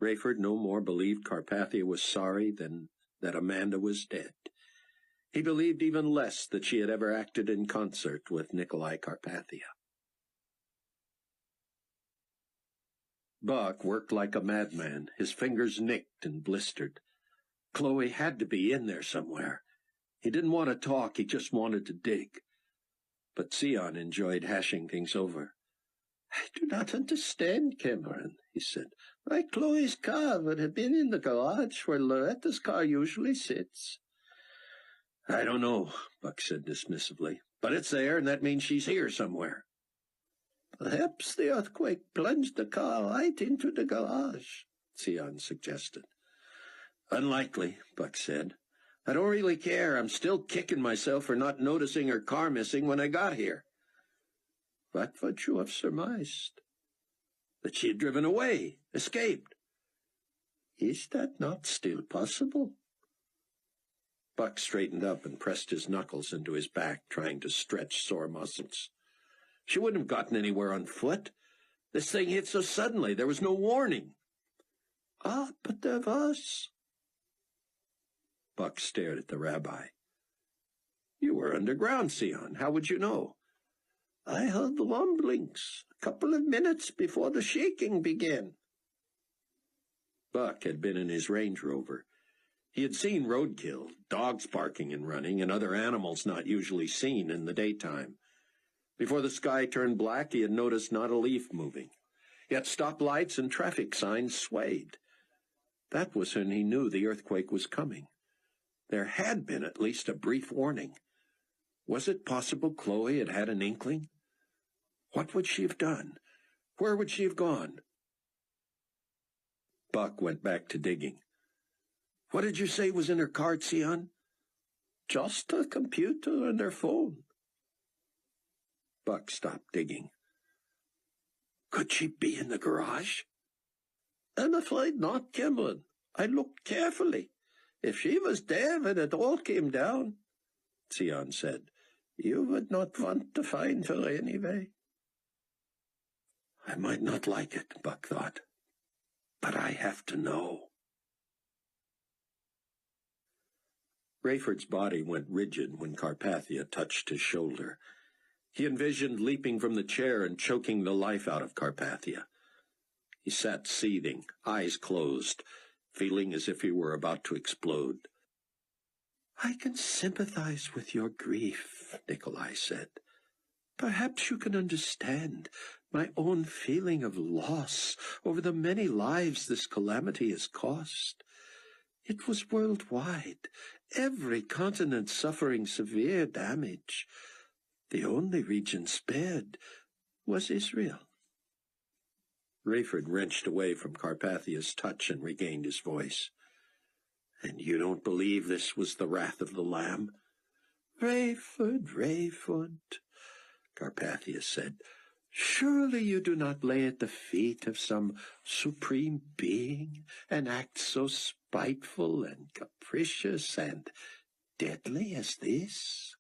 Rayford no more believed Carpathia was sorry than that Amanda was dead. He believed even less that she had ever acted in concert with Nikolai Carpathia. Buck worked like a madman, his fingers nicked and blistered. Chloe had to be in there somewhere. He didn't want to talk, he just wanted to dig. But Sion enjoyed hashing things over. "I do not understand, Cameron," he said. "Why Chloe's car would have been in the garage where Loretta's car usually sits." "I don't know," Buck said dismissively. "But it's there, and that means she's here somewhere." "Perhaps the earthquake plunged the car right into the garage," Sion suggested. "Unlikely," Buck said. "I don't really care. I'm still kicking myself for not noticing her car missing when I got here." "What would you have surmised?" "That she had driven away, escaped." "Is that not still possible?" Buck straightened up and pressed his knuckles into his back, trying to stretch sore muscles. "She wouldn't have gotten anywhere on foot. This thing hit so suddenly, there was no warning." "Ah, but there was." Buck stared at the rabbi. "You were underground, Sion. How would you know?" "I heard the rumblings a couple of minutes before the shaking began." Buck had been in his Range Rover. He had seen roadkill, dogs barking and running, and other animals not usually seen in the daytime. Before the sky turned black, he had noticed not a leaf moving. Yet stoplights and traffic signs swayed. That was when he knew the earthquake was coming. There had been at least a brief warning. Was it possible Chloe had had an inkling? What would she have done? Where would she have gone? Buck went back to digging. What did you say was in her car, Sion? Just a computer and her phone. Buck stopped digging. Could she be in the garage? I'm afraid not, Cameron. I looked carefully. If she was there when it all came down, Sion said, you would not want to find her anyway. I might not like it, Buck thought, but I have to know. Rayford's body went rigid when Carpathia touched his shoulder. He envisioned leaping from the chair and choking the life out of Carpathia. He sat seething, eyes closed, feeling as if he were about to explode. I can sympathize with your grief, Nikolai said. Perhaps you can understand my own feeling of loss over the many lives this calamity has cost. It was worldwide, every continent suffering severe damage. The only region spared was Israel. Rayford wrenched away from Carpathia's touch and regained his voice. And you don't believe this was the wrath of the Lamb? Rayford, Carpathia said, surely you do not lay at the feet of some supreme being an act so spiteful and capricious and deadly as this?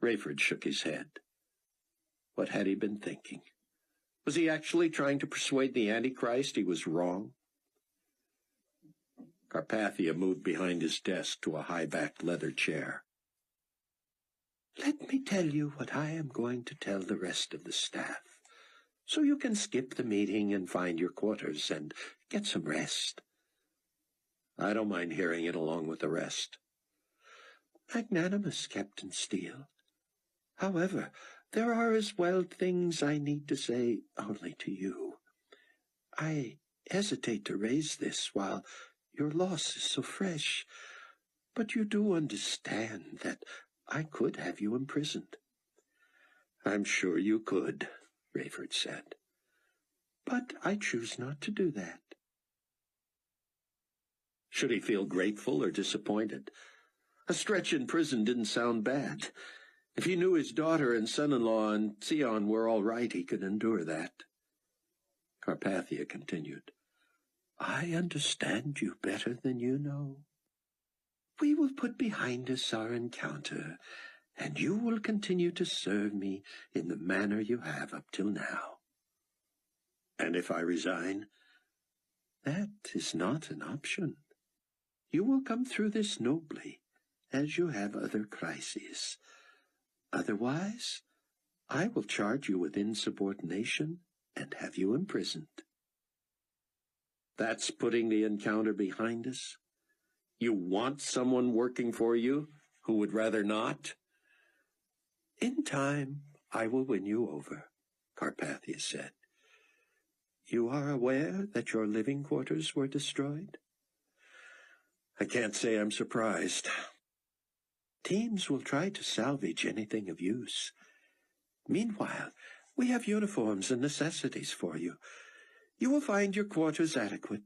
Rayford shook his head. What had he been thinking? Was he actually trying to persuade the Antichrist he was wrong? Carpathia moved behind his desk to a high-backed leather chair. Let me tell you what I am going to tell the rest of the staff, so you can skip the meeting and find your quarters and get some rest. I don't mind hearing it along with the rest. Magnanimous, Captain Steele. However, there are as well things I need to say only to you. I hesitate to raise this while your loss is so fresh, but you do understand that I could have you imprisoned. I'm sure you could, Rayford said. But I choose not to do that. Should he feel grateful or disappointed? A stretch in prison didn't sound bad. If he knew his daughter and son-in-law and Sion were all right, he could endure that. Carpathia continued. I understand you better than you know. We will put behind us our encounter, and you will continue to serve me in the manner you have up till now. And if I resign? That is not an option. You will come through this nobly, as you have other crises. Otherwise, I will charge you with insubordination and have you imprisoned. That's putting the encounter behind us? You want someone working for you who would rather not? In time, I will win you over, Carpathia said. You are aware that your living quarters were destroyed? I can't say I'm surprised. Teams will try to salvage anything of use. Meanwhile, we have uniforms and necessities for you. You will find your quarters adequate,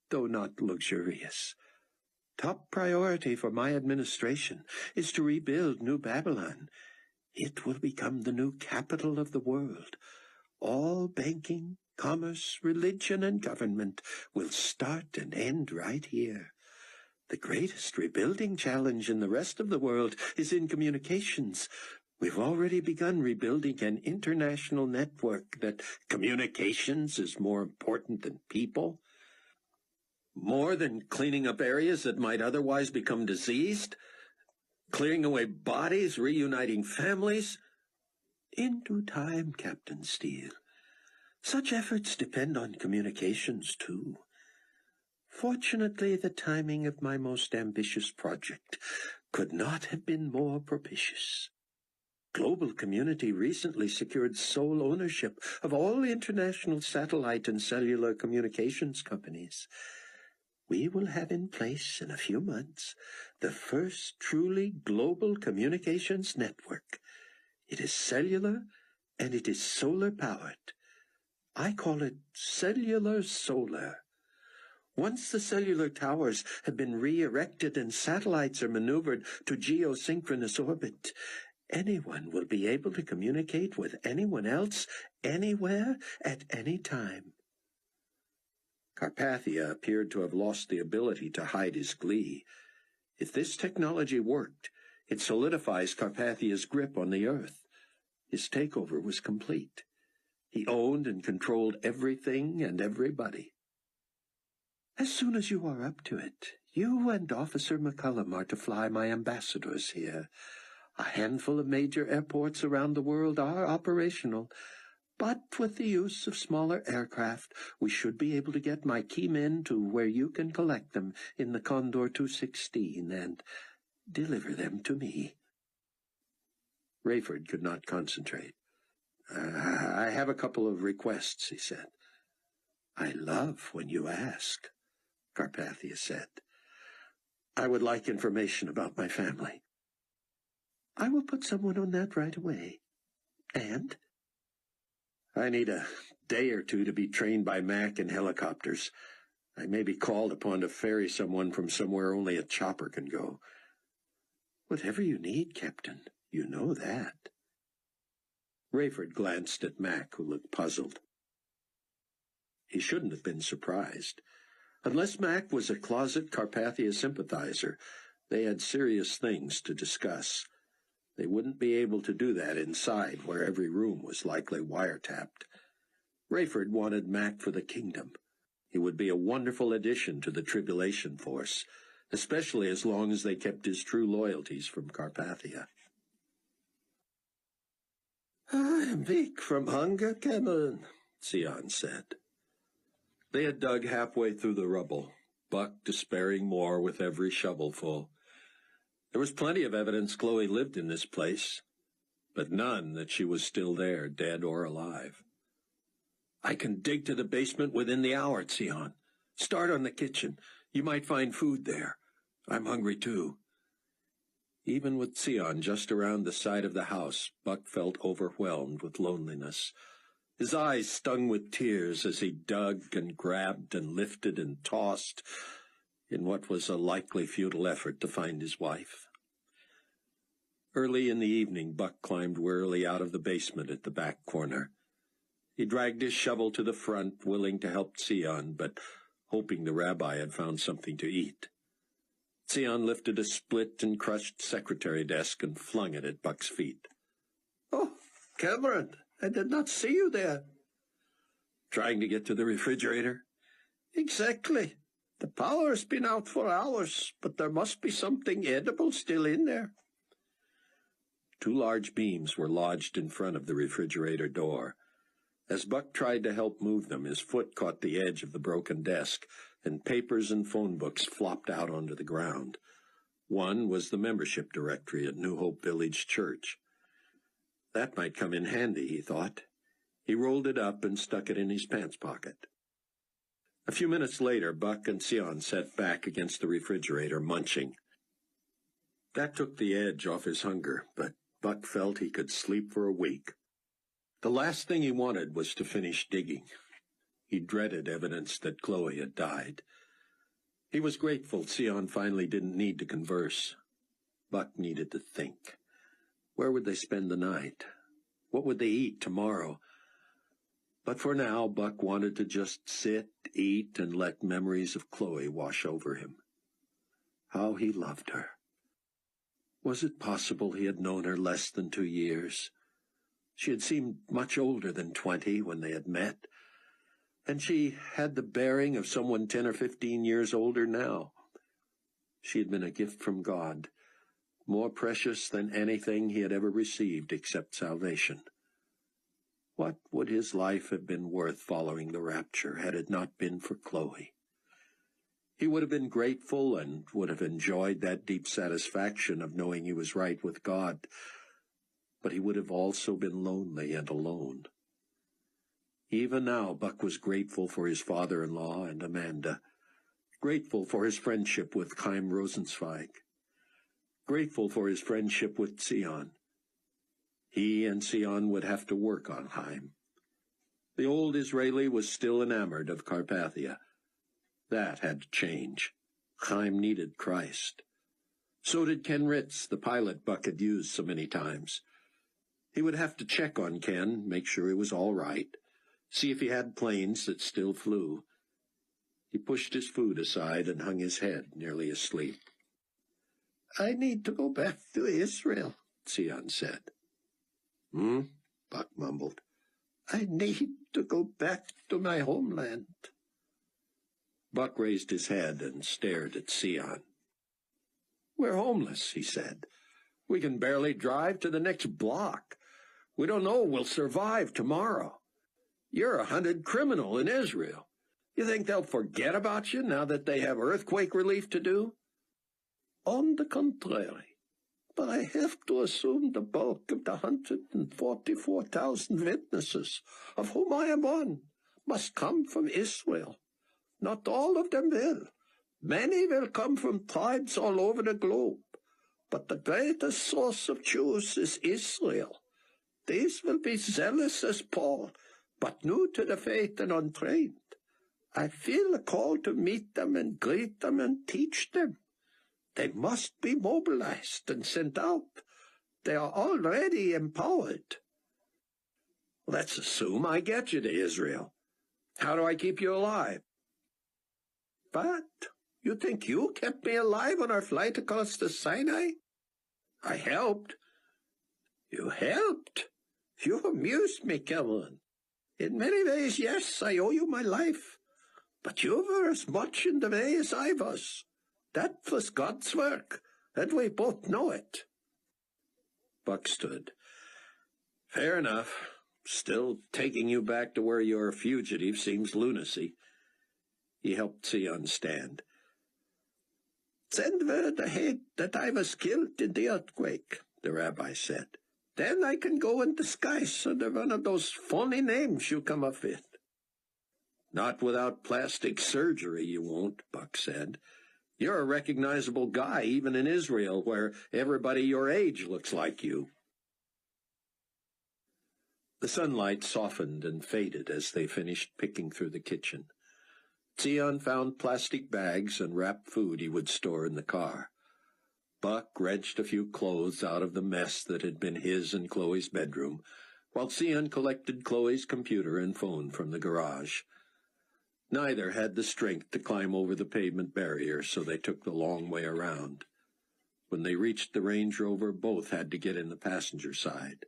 though not luxurious. Top priority for my administration is to rebuild New Babylon. It will become the new capital of the world. All banking, commerce, religion, and government will start and end right here. The greatest rebuilding challenge in the rest of the world is in communications. We've already begun rebuilding an international network that communications is more important than people. More than cleaning up areas that might otherwise become diseased? Clearing away bodies, reuniting families? In due time, Captain Steele. Such efforts depend on communications, too. Fortunately, the timing of my most ambitious project could not have been more propitious. global community recently secured sole ownership of all international satellite and cellular communications companies. We will have in place in a few months the first truly global communications network. It is cellular and it is solar-powered. I call it cellular solar. Once the cellular towers have been re-erected and satellites are maneuvered to geosynchronous orbit, anyone will be able to communicate with anyone else, anywhere, at any time. Carpathia appeared to have lost the ability to hide his glee. If this technology worked, it solidifies Carpathia's grip on the Earth. His takeover was complete. He owned and controlled everything and everybody. As soon as you are up to it, you and Officer McCullum are to fly my ambassadors here. A handful of major airports around the world are operational, but with the use of smaller aircraft, we should be able to get my key men to where you can collect them in the Condor 216 and deliver them to me. Rayford could not concentrate. I have a couple of requests, he said. I love when you ask, Carpathia said. I would like information about my family. I will put someone on that right away. And? I need a day or two to be trained by Mac in helicopters. I may be called upon to ferry someone from somewhere only a chopper can go. Whatever you need, Captain, you know that. Rayford glanced at Mac, who looked puzzled. He shouldn't have been surprised. Unless Mac was a closet Carpathia sympathizer, they had serious things to discuss. They wouldn't be able to do that inside, where every room was likely wiretapped. Rayford wanted Mac for the kingdom. He would be a wonderful addition to the Tribulation Force, especially as long as they kept his true loyalties from Carpathia. I am weak from hunger, Cameron, Sion said. They had dug halfway through the rubble, Buck despairing more with every shovelful. There was plenty of evidence Chloe lived in this place, but none that she was still there, dead or alive. I can dig to the basement within the hour, Sion. Start on the kitchen. You might find food there. I'm hungry, too. Even with Sion just around the side of the house, Buck felt overwhelmed with loneliness. His eyes stung with tears as he dug and grabbed and lifted and tossed in what was a likely futile effort to find his wife. Early in the evening, Buck climbed wearily out of the basement at the back corner. He dragged his shovel to the front, willing to help Sion, but hoping the rabbi had found something to eat. Sion lifted a split and crushed secretary desk and flung it at Buck's feet. Oh, Cameron, I did not see you there. Trying to get to the refrigerator? Exactly. The power has been out for hours, but there must be something edible still in there. 2 large beams were lodged in front of the refrigerator door. As Buck tried to help move them, his foot caught the edge of the broken desk, and papers and phone books flopped out onto the ground. One was the membership directory at New Hope Village Church. That might come in handy, he thought. He rolled it up and stuck it in his pants pocket. A few minutes later, Buck and Sion sat back against the refrigerator, munching. That took the edge off his hunger, but Buck felt he could sleep for a week. The last thing he wanted was to finish digging. He dreaded evidence that Chloe had died. He was grateful Sion finally didn't need to converse. Buck needed to think. Where would they spend the night? What would they eat tomorrow? But for now, Buck wanted to just sit, eat, and let memories of Chloe wash over him. How he loved her. Was it possible he had known her less than 2 years? She had seemed much older than 20 when they had met, and she had the bearing of someone 10 or 15 years older now. She had been a gift from God, more precious than anything he had ever received except salvation. What would his life have been worth following the rapture had it not been for Chloe? He would have been grateful and would have enjoyed that deep satisfaction of knowing he was right with God. but he would have also been lonely and alone. Even now, Buck was grateful for his father-in-law and Amanda, grateful for his friendship with Chaim Rosenzweig, grateful for his friendship with Zion. He and Zion would have to work on Chaim. The old Israeli was still enamored of Carpathia. That had to change. Chaim needed Christ. So did Ken Ritz, the pilot Buck had used so many times. He would have to check on Ken, make sure he was all right, see if he had planes that still flew. He pushed his food aside and hung his head, nearly asleep. "I need to go back to Israel," Zion said. Buck mumbled. "I need to go back to my homeland." Buck raised his head and stared at Zion. "We're homeless," he said. "We can barely drive to the next block. We don't know we'll survive tomorrow. You're a hunted criminal in Israel. You think they'll forget about you now that they have earthquake relief to do?" "On the contrary, but I have to assume the bulk of the 144,000 witnesses, of whom I am one, must come from Israel. Not all of them will. Many will come from tribes all over the globe. But the greatest source of Jews is Israel. These will be zealous as Paul, but new to the faith and untrained. I feel a call to meet them and greet them and teach them. They must be mobilized and sent out. They are already empowered." "Let's assume I get you to Israel. How do I keep you alive?" "But you think you kept me alive on our flight across the Sinai?" "I helped." "You helped? You amused me, Cameron. In many ways, yes, I owe you my life. But you were as much in the way as I was. That was God's work, and we both know it." Buck stood. "Fair enough. Still, taking you back to where you're a fugitive seems lunacy." He helped Zion stand. "Send word ahead that I was killed in the earthquake," the rabbi said. "Then I can go in disguise under one of those phony names you come up with." "Not without plastic surgery, you won't," Buck said. "You're a recognizable guy even in Israel, where everybody your age looks like you." The sunlight softened and faded as they finished picking through the kitchen. Zion found plastic bags and wrapped food he would store in the car. Buck wrenched a few clothes out of the mess that had been his and Chloe's bedroom, while Zion collected Chloe's computer and phone from the garage. Neither had the strength to climb over the pavement barrier, so they took the long way around. When they reached the Range Rover, both had to get in the passenger side.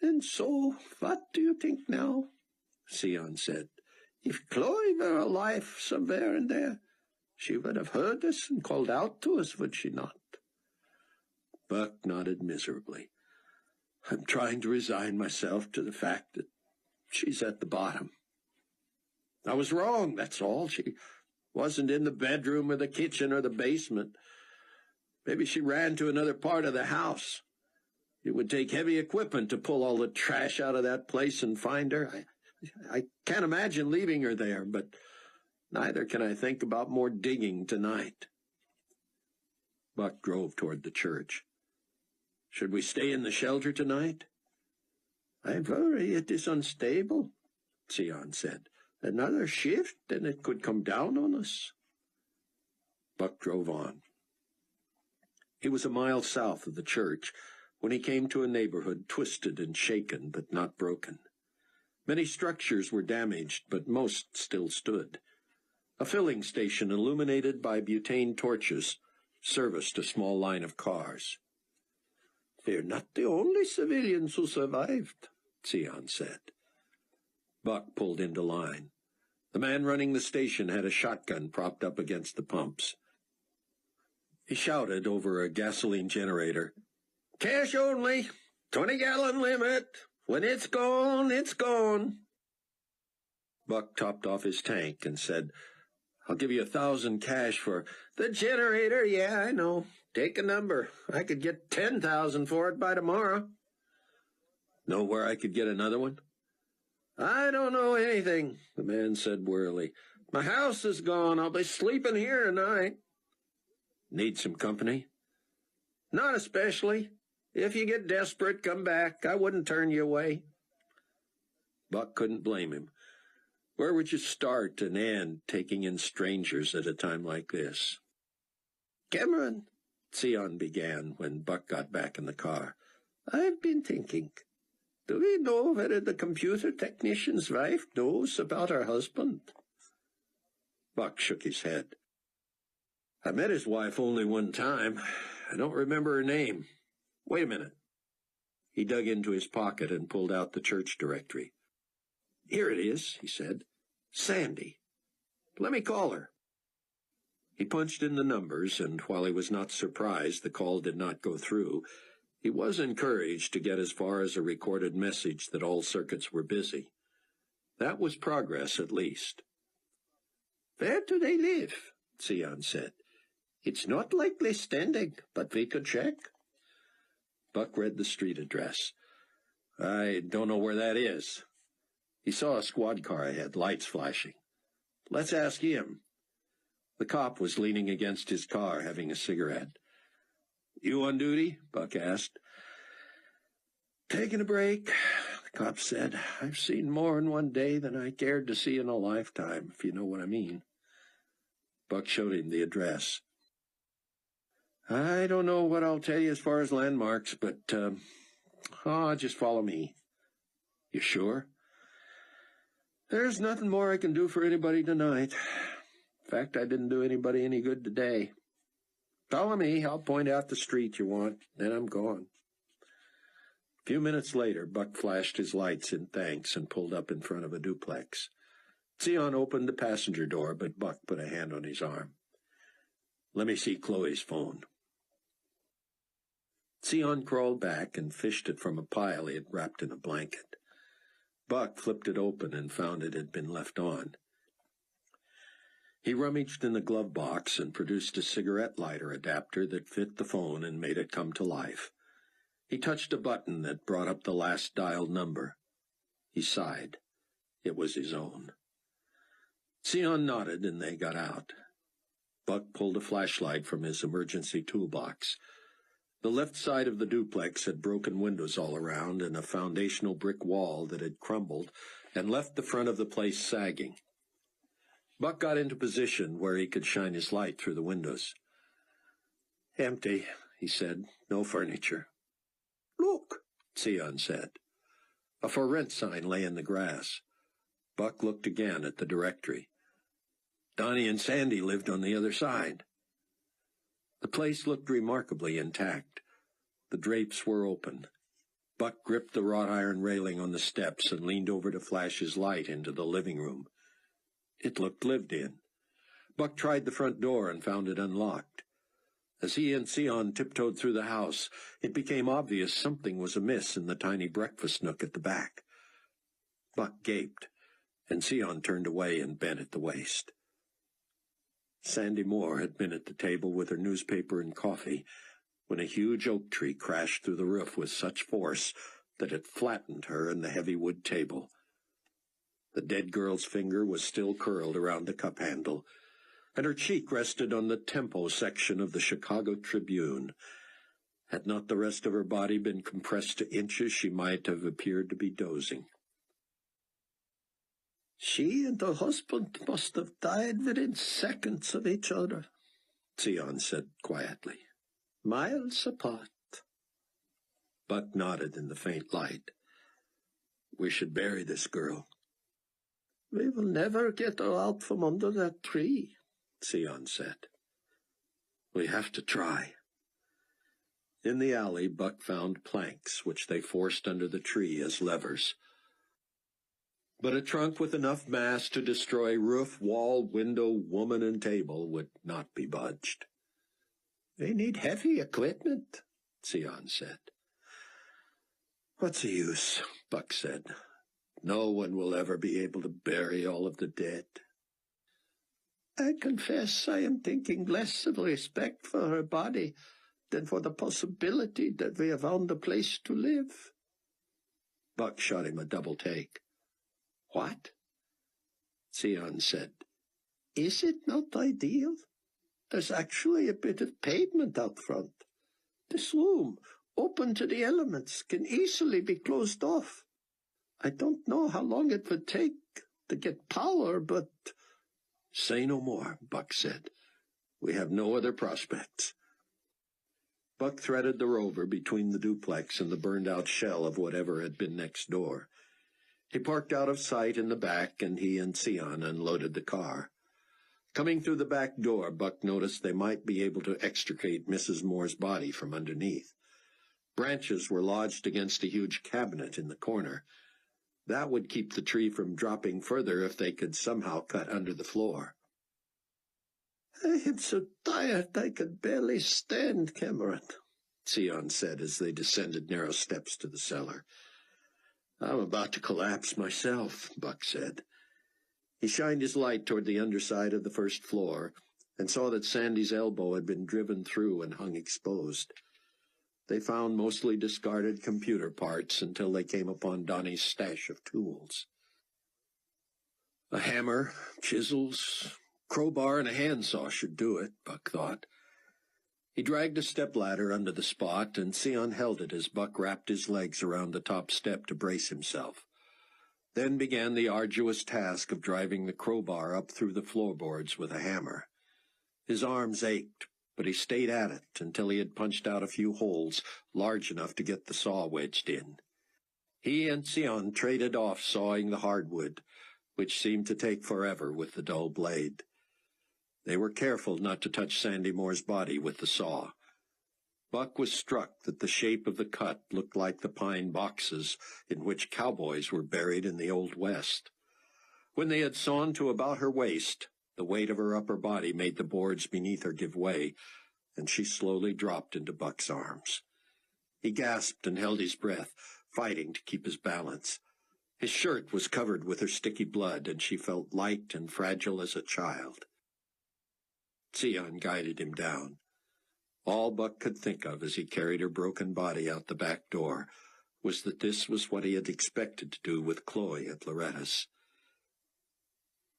"And so, what do you think now?" Zion said. "If Chloe were alive somewhere in there, she would have heard us and called out to us, would she not?" Buck nodded miserably. "I'm trying to resign myself to the fact that she's at the bottom. I was wrong, that's all. She wasn't in the bedroom or the kitchen or the basement. Maybe she ran to another part of the house. It would take heavy equipment to pull all the trash out of that place and find her. I can't imagine leaving her there, but neither can I think about more digging tonight." Buck drove toward the church. "Should we stay in the shelter tonight?" "I worry it is unstable," Zion said. "Another shift, and it could come down on us." Buck drove on. He was a mile south of the church when he came to a neighborhood twisted and shaken but not broken. Many structures were damaged, but most still stood. A filling station illuminated by butane torches serviced a small line of cars. "They're not the only civilians who survived," Zion said. Buck pulled into line. The man running the station had a shotgun propped up against the pumps. He shouted over a gasoline generator, "Cash only, 20-gallon limit. When it's gone, it's gone." Buck topped off his tank and said, "I'll give you 1,000 cash for the generator. Yeah, I know. Take a number. I could get 10,000 for it by tomorrow." Know where I could get another one? I don't know anything, the man said wearily. My house is gone. I'll be sleeping here tonight. Need some company? Not especially. If you get desperate, come back. I wouldn't turn you away. Buck couldn't blame him. Where would you start and end taking in strangers at a time like this? Cameron, Sion began when Buck got back in the car, I've been thinking. Do we know whether the computer technician's wife knows about her husband? Buck shook his head. I met his wife only one time. I don't remember her name. Wait a minute. He dug into his pocket and pulled out the church directory. Here it is, he said. Sandy. Let me call her. He punched in the numbers, and while he was not surprised the call did not go through, he was encouraged to get as far as a recorded message that all circuits were busy. That was progress, at least. Where do they live? Sion said. It's not likely standing, but we could check. Buck read the street address. I don't know where that is. He saw a squad car ahead, lights flashing. Let's ask him. The cop was leaning against his car, having a cigarette. You on duty? Buck asked. Taking a break, the cop said. I've seen more in one day than I cared to see in a lifetime, if you know what I mean. Buck showed him the address. I don't know what I'll tell you as far as landmarks, but, just follow me. You sure? There's nothing more I can do for anybody tonight. In fact, I didn't do anybody any good today. Follow me, I'll point out the street you want, then I'm gone. A few minutes later, Buck flashed his lights in thanks and pulled up in front of a duplex. Sion opened the passenger door, but Buck put a hand on his arm. Let me see Chloe's phone. Sion crawled back and fished it from a pile he had wrapped in a blanket. Buck flipped it open and found it had been left on. He rummaged in the glove box and produced a cigarette lighter adapter that fit the phone and made it come to life. He touched a button that brought up the last dialed number. He sighed. It was his own. Sion nodded and they got out. Buck pulled a flashlight from his emergency toolbox. The left side of the duplex had broken windows all around and a foundational brick wall that had crumbled and left the front of the place sagging. Buck got into position where he could shine his light through the windows. Empty, he said. No furniture. Look, Sion said. A for rent sign lay in the grass. Buck looked again at the directory. Donnie and Sandy lived on the other side. The place looked remarkably intact. The drapes were open. Buck gripped the wrought iron railing on the steps and leaned over to flash his light into the living room. It looked lived in. Buck tried the front door and found it unlocked. As he and Sion tiptoed through the house, it became obvious something was amiss in the tiny breakfast nook at the back. Buck gaped, and Sion turned away and bent at the waist. Sandy Moore had been at the table with her newspaper and coffee when a huge oak tree crashed through the roof with such force that it flattened her and the heavy wood table. The dead girl's finger was still curled around the cup handle, and her cheek rested on the tempo section of the Chicago Tribune. Had not the rest of her body been compressed to inches, she might have appeared to be dozing. She and her husband must have died within seconds of each other, Sion said quietly. Miles apart. Buck nodded in the faint light. We should bury this girl. We will never get her out from under that tree, Sion said. We have to try. In the alley, Buck found planks, which they forced under the tree as levers. But a trunk with enough mass to destroy roof, wall, window, woman, and table would not be budged. They need heavy equipment, Sion said. What's the use, Buck said. No one will ever be able to bury all of the dead. I confess I am thinking less of respect for her body than for the possibility that we have found a place to live. Buck shot him a double take. "What?" Sion said. "Is it not ideal? There's actually a bit of pavement out front. This room, open to the elements, can easily be closed off. I don't know how long it would take to get power, but—" "Say no more," Buck said. "We have no other prospects." Buck threaded the rover between the duplex and the burned-out shell of whatever had been next door. He parked out of sight in the back, and he and Sion unloaded the car. Coming through the back door, Buck noticed they might be able to extricate Mrs. Moore's body from underneath. Branches were lodged against a huge cabinet in the corner. That would keep the tree from dropping further if they could somehow cut under the floor. "I am so tired I can barely stand, Cameron," Sion said as they descended narrow steps to the cellar. "I'm about to collapse myself," Buck said. He shined his light toward the underside of the first floor and saw that Sandy's elbow had been driven through and hung exposed. They found mostly discarded computer parts until they came upon Donnie's stash of tools. A hammer, chisels, crowbar, and a handsaw should do it, Buck thought. He dragged a stepladder under the spot, and Sion held it as Buck wrapped his legs around the top step to brace himself. Then began the arduous task of driving the crowbar up through the floorboards with a hammer. His arms ached, but he stayed at it until he had punched out a few holes large enough to get the saw wedged in. He and Sion traded off sawing the hardwood, which seemed to take forever with the dull blade. They were careful not to touch Sandy Moore's body with the saw. Buck was struck that the shape of the cut looked like the pine boxes in which cowboys were buried in the Old West. When they had sawn to about her waist, the weight of her upper body made the boards beneath her give way, and she slowly dropped into Buck's arms. He gasped and held his breath, fighting to keep his balance. His shirt was covered with her sticky blood, and she felt light and fragile as a child. Sion guided him down. All Buck could think of as he carried her broken body out the back door was that this was what he had expected to do with Chloe at Loretta's.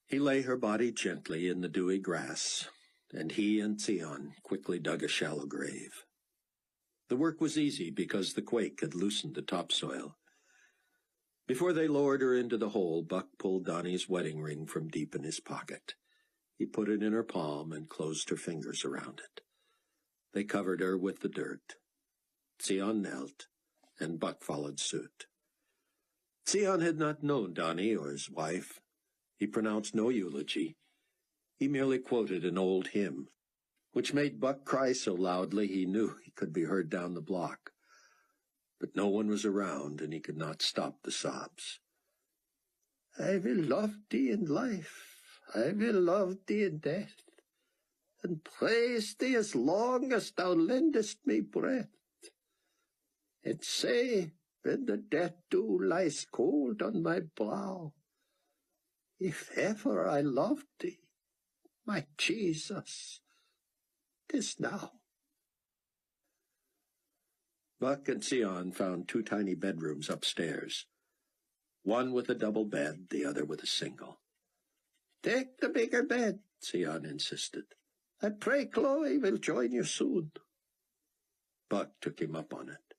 He lay her body gently in the dewy grass, and he and Sion quickly dug a shallow grave. The work was easy because the quake had loosened the topsoil. Before they lowered her into the hole, Buck pulled Donnie's wedding ring from deep in his pocket. He put it in her palm and closed her fingers around it. They covered her with the dirt. Sion knelt, and Buck followed suit. Sion had not known Donnie or his wife. He pronounced no eulogy. He merely quoted an old hymn, which made Buck cry so loudly he knew he could be heard down the block. But no one was around, and he could not stop the sobs. "I will love thee in life, I will love thee in death, and praise thee as long as thou lendest me breath. And say, when the death dew lies cold on my brow, if ever I loved thee, my Jesus, 'tis now." Buck and Sion found 2 tiny bedrooms upstairs, one with a double bed, the other with a single. "Take the bigger bed," Sion insisted. "I pray Chloe will join you soon." Buck took him up on it.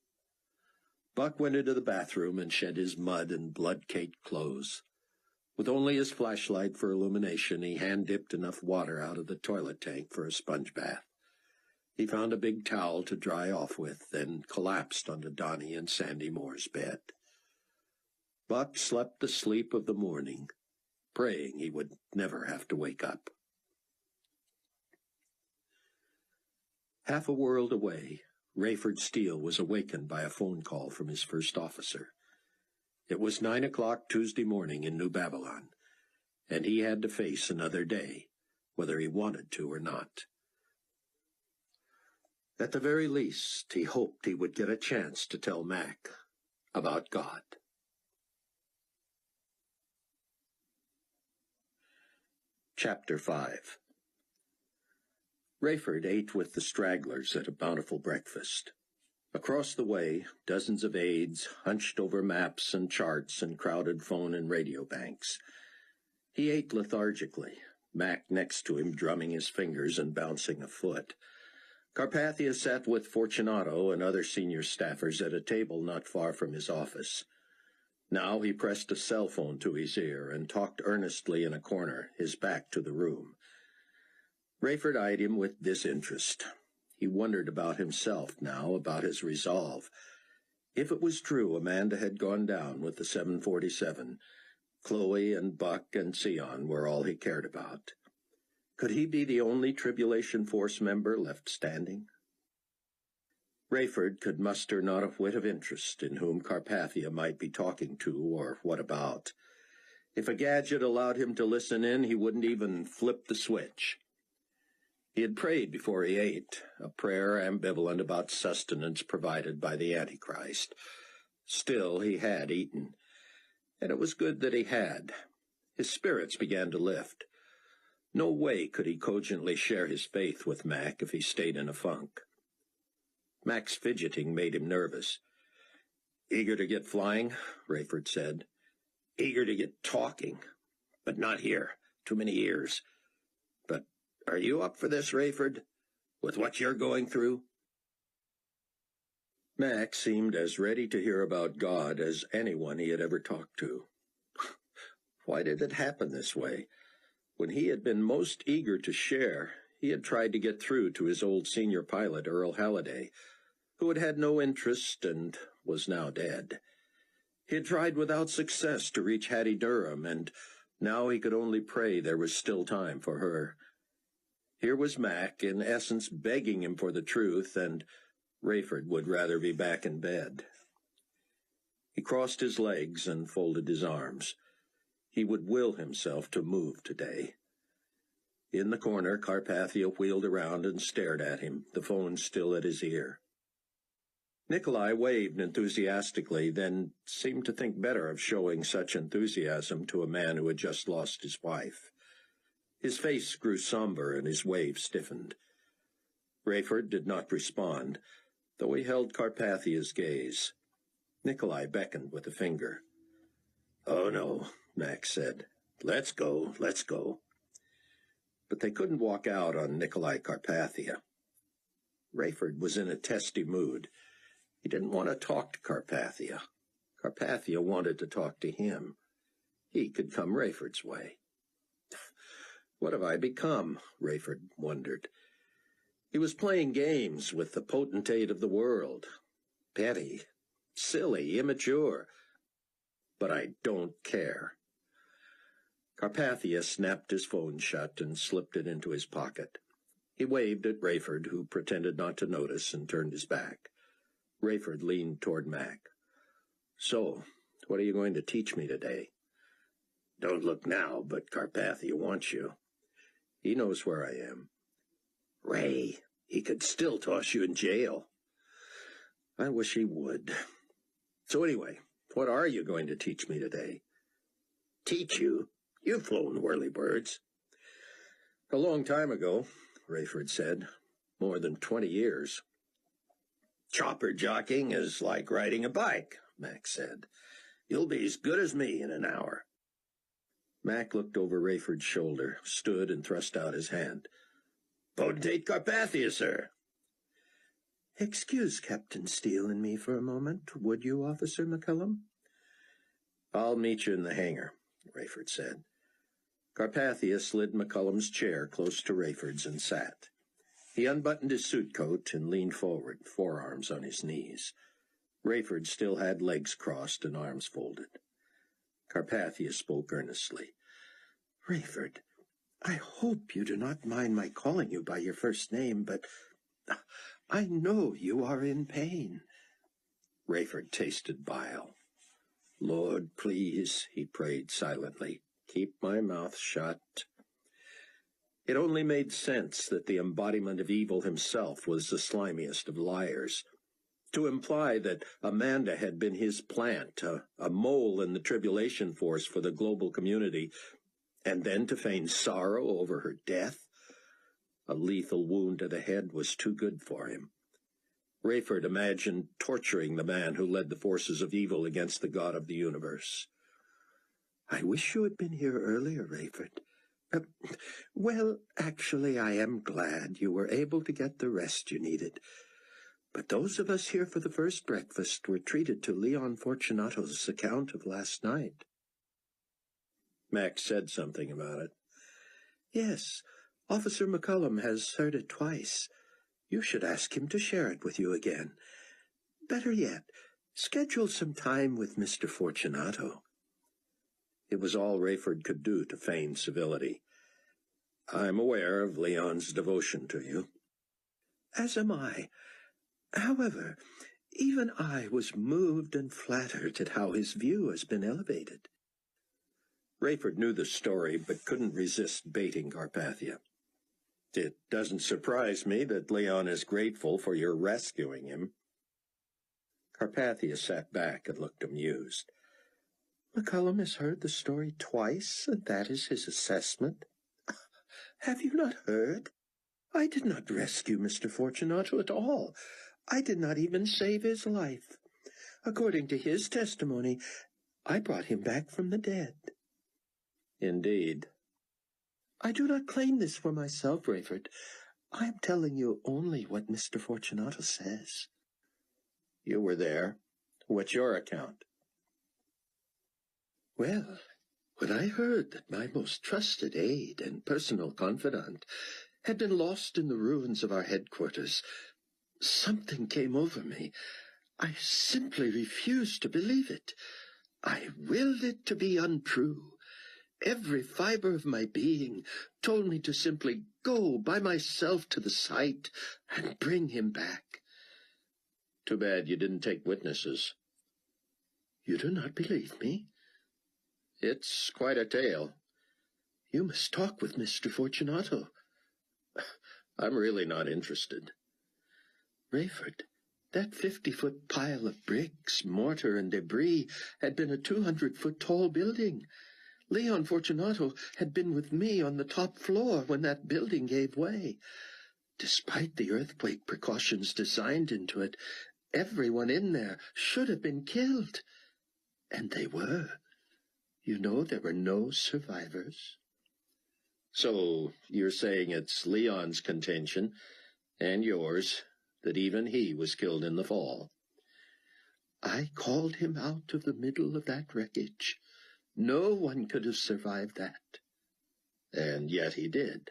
Buck went into the bathroom and shed his mud and blood-caked clothes. With only his flashlight for illumination, he hand-dipped enough water out of the toilet tank for a sponge bath. He found a big towel to dry off with, then collapsed onto Donnie and Sandy Moore's bed. Buck slept the sleep of the morning, praying he would never have to wake up. Half a world away, Rayford Steele was awakened by a phone call from his first officer. It was 9 o'clock Tuesday morning in New Babylon, and he had to face another day, whether he wanted to or not. At the very least, he hoped he would get a chance to tell Mac about God. Chapter 5. Rayford ate with the stragglers at a bountiful breakfast. Across the way, dozens of aides hunched over maps and charts and crowded phone and radio banks. He ate lethargically, Mac next to him drumming his fingers and bouncing a foot. Carpathia sat with Fortunato and other senior staffers at a table not far from his office. Now he pressed a cell phone to his ear and talked earnestly in a corner, his back to the room. Rayford eyed him with disinterest. He wondered about himself now, about his resolve. If it was true Amanda had gone down with the 747, Chloe and Buck and Sion were all he cared about. Could he be the only Tribulation Force member left standing? Rayford could muster not a whit of interest in whom Carpathia might be talking to or what about. If a gadget allowed him to listen in, he wouldn't even flip the switch. He had prayed before he ate, a prayer ambivalent about sustenance provided by the Antichrist. Still, he had eaten, and it was good that he had. His spirits began to lift. No way could he cogently share his faith with Mac if he stayed in a funk. Mac's fidgeting made him nervous. "Eager to get flying?" Rayford said. "Eager to get talking, but not here. Too many ears. But are you up for this, Rayford? With what you're going through?" Mac seemed as ready to hear about God as anyone he had ever talked to. Why did it happen this way? When he had been most eager to share, he had tried to get through to his old senior pilot, Earl Halliday, who had had no interest and was now dead. He had tried without success to reach Hattie Durham, and now he could only pray there was still time for her. Here was Mac, in essence, begging him for the truth, and Rayford would rather be back in bed. He crossed his legs and folded his arms. He would will himself to move today. In the corner, Carpathia wheeled around and stared at him, the phone still at his ear. Nikolai waved enthusiastically, then seemed to think better of showing such enthusiasm to a man who had just lost his wife. His face grew somber and his wave stiffened. Rayford did not respond, though he held Carpathia's gaze. Nikolai beckoned with a finger. "Oh, no," Max said. "Let's go, let's go." But they couldn't walk out on Nikolai Carpathia. Rayford was in a testy mood. He didn't want to talk to Carpathia. Carpathia wanted to talk to him. He could come Rayford's way. What have I become? Rayford wondered. He was playing games with the potentate of the world. Petty, silly, immature. But I don't care. Carpathia snapped his phone shut and slipped it into his pocket. He waved at Rayford, who pretended not to notice and turned his back. Rayford leaned toward Mac. "So, what are you going to teach me today?" "Don't look now, but Carpathia wants you. He knows where I am." "Ray, he could still toss you in jail." "I wish he would. So anyway, what are you going to teach me today?" "Teach you? You've flown whirlybirds." "A long time ago," Rayford said. "More than 20 years. "Chopper jockeying is like riding a bike," Mac said. "You'll be as good as me in an hour." Mac looked over Rayford's shoulder, stood and thrust out his hand. "Potentate Carpathia, sir." "Excuse Captain Steele and me for a moment, would you, Officer McCullum?" "I'll meet you in the hangar," Rayford said. Carpathia slid McCullum's chair close to Rayford's and sat. He unbuttoned his suit coat and leaned forward, forearms on his knees. Rayford still had legs crossed and arms folded. Carpathia spoke earnestly. "Rayford, I hope you do not mind my calling you by your first name, but I know you are in pain." Rayford tasted bile. "Lord, please," he prayed silently, "keep my mouth shut." It only made sense that the embodiment of evil himself was the slimiest of liars. To imply that Amanda had been his plant, a mole in the tribulation force for the global community, and then to feign sorrow over her death. A lethal wound to the head was too good for him. Rayford imagined torturing the man who led the forces of evil against the God of the universe. "I wish you had been here earlier, Rayford. Well, actually, I am glad you were able to get the rest you needed. But those of us here for the first breakfast were treated to Leon Fortunato's account of last night." Max said something about it. "Yes, Officer McCullum has heard it twice. You should ask him to share it with you again. Better yet, schedule some time with Mr. Fortunato." It was all Rayford could do to feign civility. "I'm aware of Leon's devotion to you." "As am I. However, even I was moved and flattered at how his view has been elevated." Rayford knew the story, but couldn't resist baiting Carpathia. "It doesn't surprise me that Leon is grateful for your rescuing him." Carpathia sat back and looked amused. "McCullum has heard the story twice, and that is his assessment. Have you not heard? I did not rescue Mr. Fortunato at all. I did not even save his life. According to his testimony, I brought him back from the dead." "Indeed." "I do not claim this for myself, Rayford. I am telling you only what Mr. Fortunato says." "You were there. What's your account?" "Well, when I heard that my most trusted aide and personal confidant had been lost in the ruins of our headquarters, something came over me. I simply refused to believe it. I willed it to be untrue. Every fiber of my being told me to simply go by myself to the site and bring him back." "Too bad you didn't take witnesses." "You do not believe me?" "It's quite a tale." "You must talk with Mr. Fortunato." "I'm really not interested." "Rayford, that 50-foot pile of bricks, mortar, and debris had been a 200-foot tall building. Leon Fortunato had been with me on the top floor when that building gave way. Despite the earthquake precautions designed into it, everyone in there should have been killed. And they were. You know, there were no survivors." "So you're saying it's Leon's contention, and yours, that even he was killed in the fall?" "I called him out of the middle of that wreckage. No one could have survived that." "And yet he did."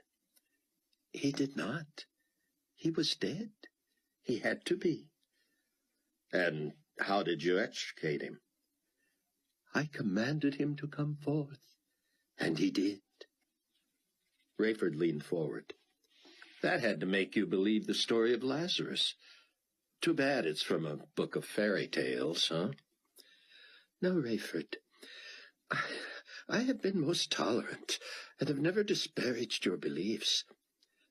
"He did not. He was dead. He had to be." "And how did you extricate him?" "I commanded him to come forth, and he did." Rayford leaned forward. "That had to make you believe the story of Lazarus. Too bad it's from a book of fairy tales, huh?" "No, Rayford. I have been most tolerant, and have never disparaged your beliefs.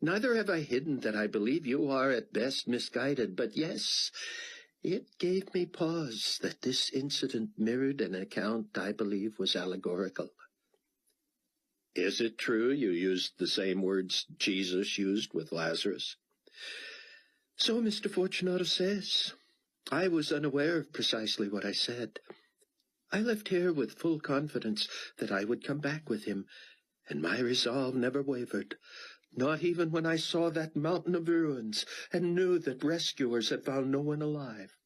Neither have I hidden that I believe you are at best misguided, but yes, it gave me pause that this incident mirrored an account I believe was allegorical." "Is it true you used the same words Jesus used with Lazarus?" "So Mr. Fortunato says. I was unaware of precisely what I said. I left here with full confidence that I would come back with him, and my resolve never wavered, not even when I saw that mountain of ruins and knew that rescuers had found no one alive."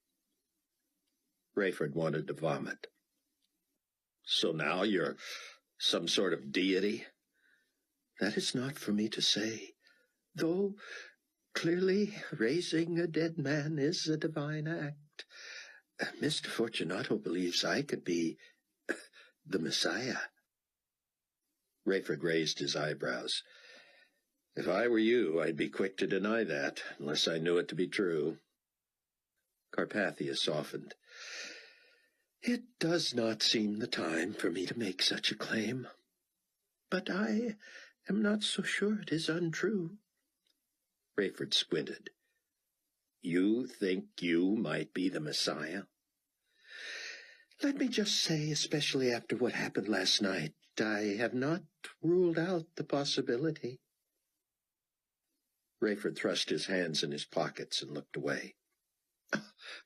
Rayford wanted to vomit. "So now you're some sort of deity?" "That is not for me to say, though clearly raising a dead man is a divine act. Mr. Fortunato believes I could be the Messiah." Rayford raised his eyebrows. "If I were you, I'd be quick to deny that, unless I knew it to be true." Carpathia softened. "It does not seem the time for me to make such a claim. But I am not so sure it is untrue." Rayford squinted. "You think you might be the Messiah?" "Let me just say, especially after what happened last night, I have not ruled out the possibility." Rayford thrust his hands in his pockets and looked away.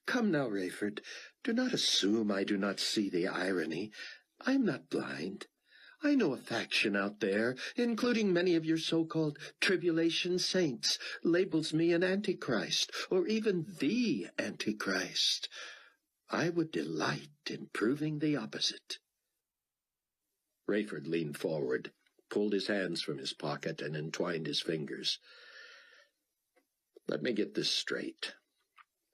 Come now, Rayford, do not assume I do not see the irony. I am not blind. I know a faction out there, including many of your so-called tribulation saints, labels me an antichrist, or even the antichrist. I would delight in proving the opposite. Rayford leaned forward, pulled his hands from his pocket, and entwined his fingers. Let me get this straight.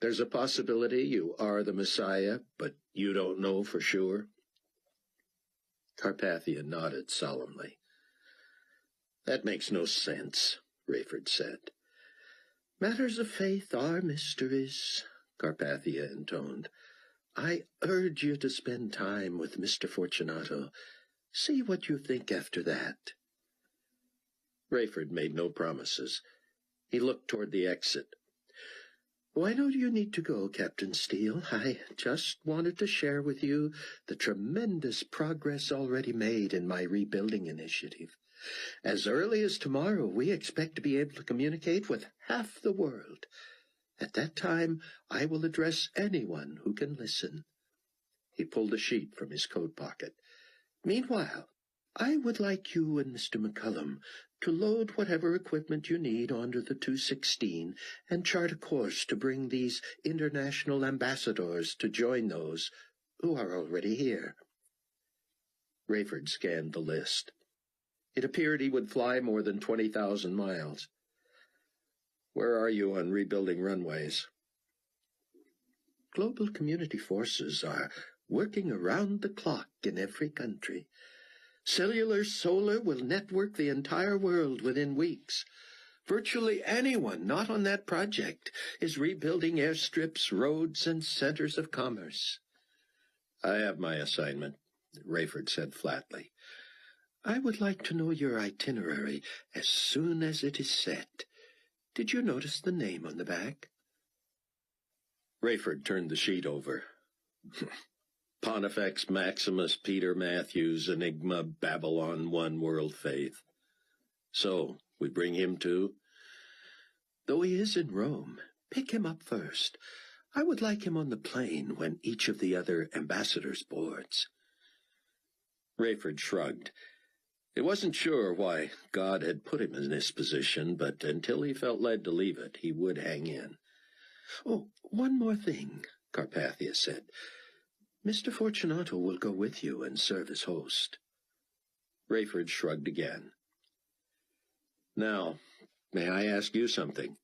There's a possibility you are the Messiah, but you don't know for sure? Carpathia nodded solemnly. That makes no sense, Rayford said. Matters of faith are mysteries, Carpathia intoned. I urge you to spend time with Mr. Fortunato. See what you think after that. Rayford made no promises. He looked toward the exit. Why don't you need to go, Captain Steele? I just wanted to share with you the tremendous progress already made in my rebuilding initiative. As early as tomorrow, we expect to be able to communicate with half the world. At that time, I will address anyone who can listen. He pulled a sheet from his coat pocket. Meanwhile, I would like you and Mr. McCullum to load whatever equipment you need onto the 216 and chart a course to bring these international ambassadors to join those who are already here. Rayford scanned the list. It appeared he would fly more than 20,000 miles. Where are you on rebuilding runways? Global community forces are working around the clock in every country. Cellular Solar will network the entire world within weeks. Virtually anyone not on that project is rebuilding airstrips, roads, and centers of commerce. I have my assignment, Rayford said flatly. I would like to know your itinerary as soon as it is set. Did you notice the name on the back? Rayford turned the sheet over. Pontifex Maximus Peter Matthews, Enigma, Babylon, One World Faith. So, we bring him too? Though he is in Rome, pick him up first. I would like him on the plane when each of the other ambassadors boards. Rayford shrugged. He wasn't sure why God had put him in this position, but until he felt led to leave it, he would hang in. Oh, one more thing, Carpathia said. Mr. Fortunato will go with you and serve as host. Rayford shrugged again. Now, may I ask you something?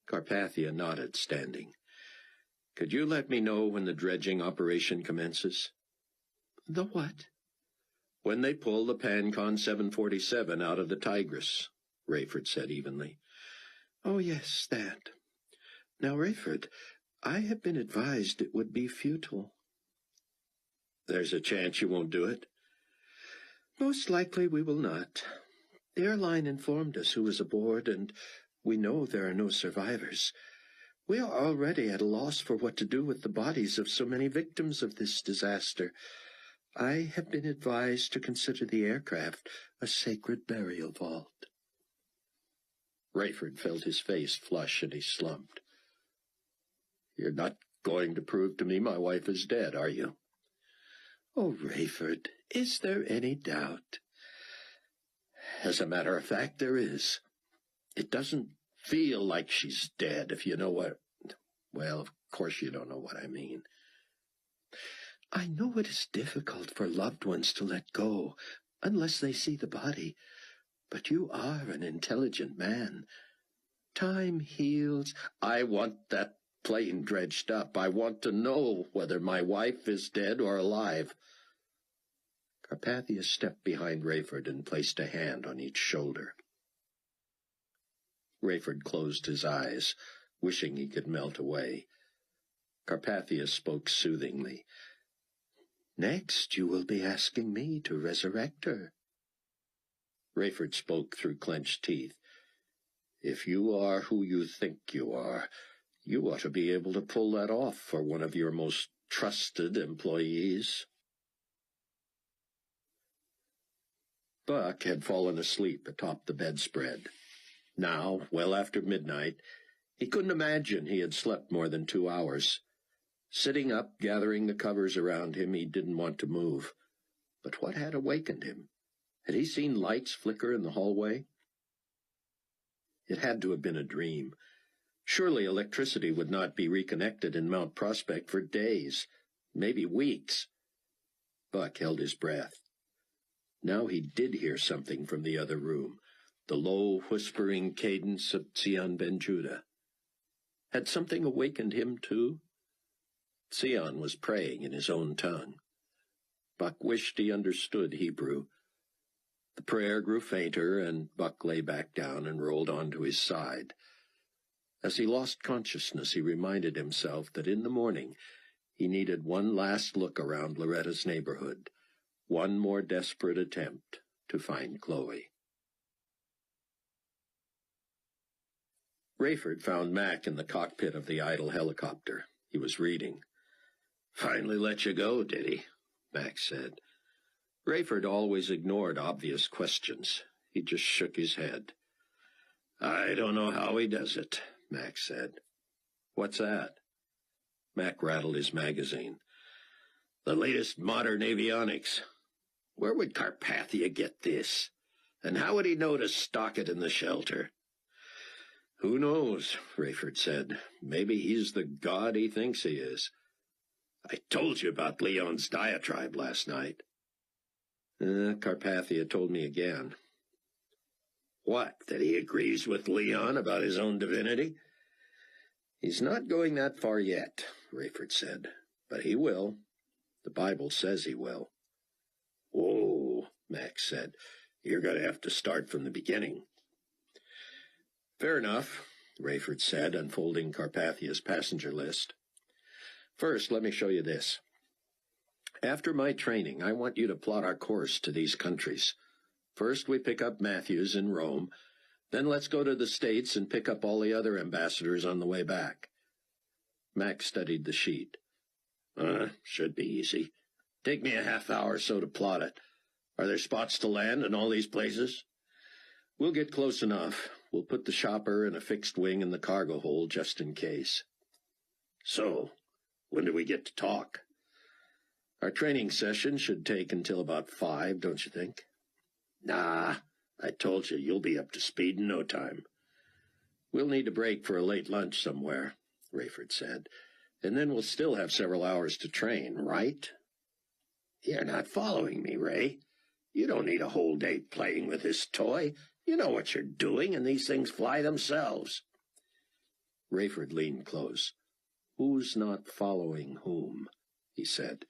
Carpathia nodded, standing. Could you let me know when the dredging operation commences? The what? When they pull the Pancon 747 out of the Tigris, Rayford said evenly. Oh, yes, that. Now, Rayford, I have been advised it would be futile. There's a chance you won't do it? Most likely we will not. The airline informed us who was aboard, and we know there are no survivors. We are already at a loss for what to do with the bodies of so many victims of this disaster. I have been advised to consider the aircraft a sacred burial vault. Rayford felt his face flush, and he slumped. You're not going to prove to me my wife is dead, are you? Oh, Rayford, is there any doubt? As a matter of fact, there is. It doesn't feel like she's dead, if you know what... Well, of course you don't know what I mean. I know it is difficult for loved ones to let go, unless they see the body. But you are an intelligent man. Time heals. I want that plane dredged up. I want to know whether my wife is dead or alive. Carpathia stepped behind Rayford and placed a hand on each shoulder. Rayford closed his eyes, wishing he could melt away. Carpathia spoke soothingly. Next, you will be asking me to resurrect her. Rayford spoke through clenched teeth. If you are who you think you are, you ought to be able to pull that off for one of your most trusted employees. Buck had fallen asleep atop the bedspread. Now, well after midnight, He couldn't imagine he had slept more than 2 hours. Sitting up, gathering the covers around him, he didn't want to move. But what had awakened him? Had he seen lights flicker in the hallway? It had to have been a dream. Surely electricity would not be reconnected in Mount Prospect for days, maybe weeks. Buck held his breath. Now he did hear something from the other room, the low, whispering cadence of Tzion ben Judah. Had something awakened him, too? Tzion was praying in his own tongue. Buck wished he understood Hebrew. The prayer grew fainter, and Buck lay back down and rolled onto his side. As he lost consciousness, he reminded himself that in the morning he needed one last look around Loretta's neighborhood, one more desperate attempt to find Chloe. Rayford found Mac in the cockpit of the idle helicopter. He was reading. "Finally let you go, did he?" Mac said. Rayford always ignored obvious questions. He just shook his head. "I don't know how he does it," Mac said. "What's that?" Mac rattled his magazine. "The latest modern avionics. Where would Carpathia get this? And how would he know to stock it in the shelter?" "Who knows?" Rayford said. "Maybe he's the god he thinks he is." "I told you about Leon's diatribe last night." Carpathia told me again." "What, that he agrees with Leon about his own divinity?" "He's not going that far yet," Rayford said. "But he will. The Bible says he will." "Whoa," Max said. "You're going to have to start from the beginning." "Fair enough," Rayford said, unfolding Carpathia's passenger list. "First, let me show you this. After my training, I want you to plot our course to these countries. First, we pick up Matthews in Rome. Then let's go to the States and pick up all the other ambassadors on the way back." Max studied the sheet. Should be easy. Take me a half hour or so to plot it. Are there spots to land in all these places?" "We'll get close enough. We'll put the chopper and a fixed wing in the cargo hold just in case." "So, when do we get to talk?" "Our training session should take until about 5, don't you think?" "Nah, I told you, you'll be up to speed in no time." "We'll need a break for a late lunch somewhere," Rayford said. "And then we'll still have several hours to train, right?" "You're not following me, Ray. You don't need a whole day playing with this toy. You know what you're doing, and these things fly themselves." Rayford leaned close. "Who's not following whom?" he said.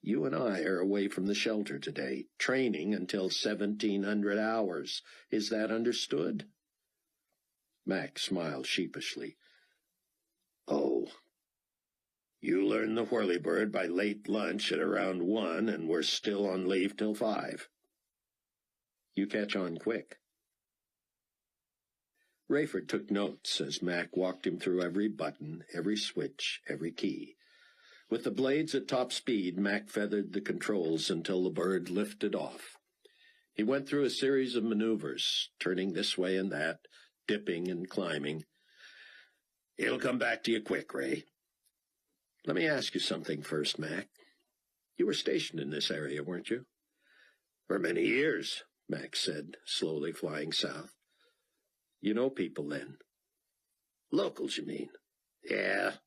"You and I are away from the shelter today, training until 1700 hours. Is that understood?" Mac smiled sheepishly. "Oh, you learned the whirlybird by late lunch at around 1, and we're still on leave till 5. You catch on quick." Rayford took notes as Mac walked him through every button, every switch, every key. With the blades at top speed, Mac feathered the controls until the bird lifted off. He went through a series of maneuvers, turning this way and that, dipping and climbing. "It'll come back to you quick, Ray." "Let me ask you something first, Mac. You were stationed in this area, weren't you?" "For many years," Mac said, slowly flying south. "You know people, then?" "Locals, you mean?" "Yeah.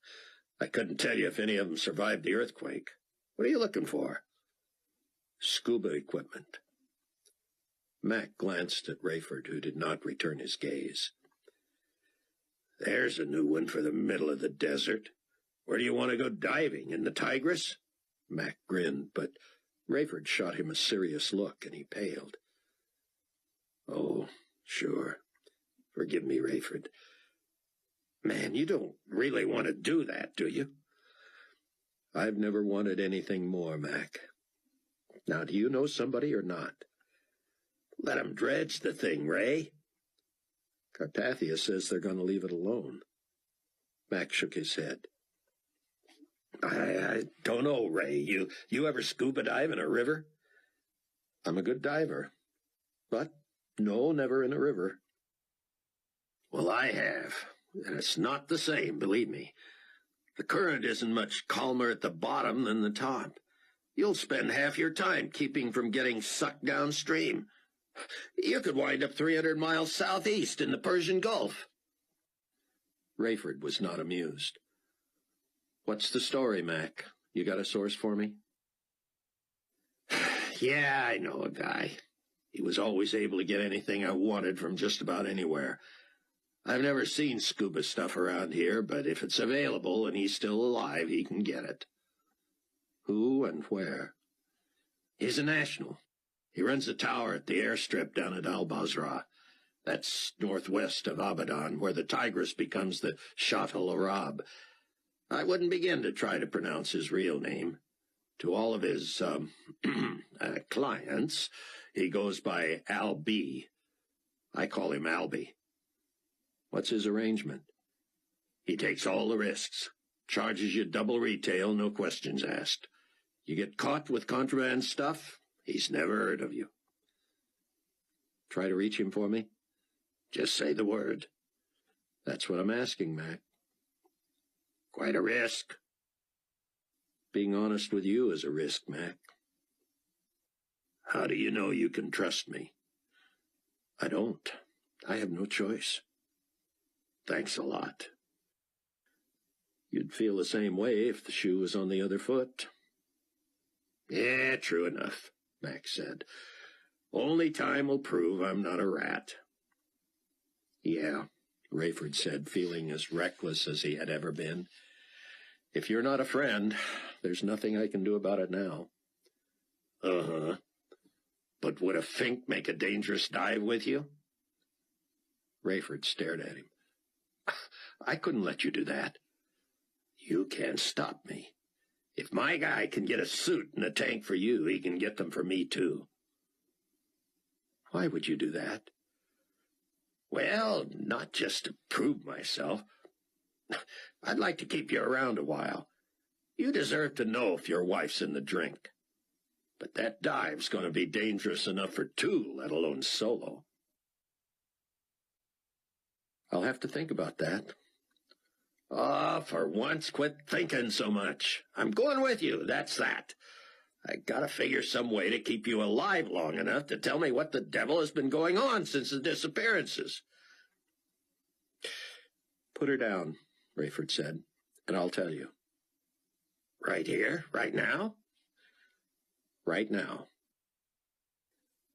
I couldn't tell you if any of them survived the earthquake. What are you looking for?" "Scuba equipment." Mac glanced at Rayford, who did not return his gaze. "There's a new one for the middle of the desert. Where do you want to go diving, in the Tigris?" Mac grinned, but Rayford shot him a serious look, and he paled. "Oh, sure. Forgive me, Rayford. Man, you don't really want to do that, do you?" "I've never wanted anything more, Mac. Now, do you know somebody or not?" "Let 'em dredge the thing, Ray." "Carpathia says they're going to leave it alone." Mac shook his head. I don't know, Ray. You ever scuba dive in a river?" "I'm a good diver. But, no, never in a river." "Well, I have. and it's not the same, believe me. The current isn't much calmer at the bottom than the top. You'll spend half your time keeping from getting sucked downstream. You could wind up 300 miles southeast in the Persian Gulf. Rayford was not amused. What's the story, Mac? You got a source for me? Yeah, I know a guy. He was always able to get anything I wanted from just about anywhere. I've never seen scuba stuff around here, but if it's available and he's still alive, he can get it. Who and where? He's a national. He runs a tower at the airstrip down at Al-Basra. That's northwest of Abadan, where the Tigris becomes the Shatt al-Arab. I wouldn't begin to try to pronounce his real name. To all of his clients, he goes by Al-B. I call him Albie. What's his arrangement? He takes all the risks. Charges you double retail, no questions asked. You get caught with contraband stuff, he's never heard of you. Try to reach him for me? Just say the word. That's what I'm asking, Mac. Quite a risk. Being honest with you is a risk, Mac. How do you know you can trust me? I don't. I have no choice. Thanks a lot. You'd feel the same way if the shoe was on the other foot. Yeah, true enough, Max said. Only time will prove I'm not a rat. Yeah, Rayford said, feeling as reckless as he had ever been. If you're not a friend, there's nothing I can do about it now. Uh-huh. But would a Fink make a dangerous dive with you? Rayford stared at him. I couldn't let you do that. You can't stop me. If my guy can get a suit and a tank for you, he can get them for me, too. Why would you do that? Well, not just to prove myself. I'd like to keep you around a while. You deserve to know if your wife's in the drink. But that dive's going to be dangerous enough for two, let alone solo. I'll have to think about that. Oh, for once, quit thinking so much. I'm going with you, that's that. I gotta figure some way to keep you alive long enough to tell me what the devil has been going on since the disappearances. Put her down, Rayford said, and I'll tell you. Right here? Right now? Right now.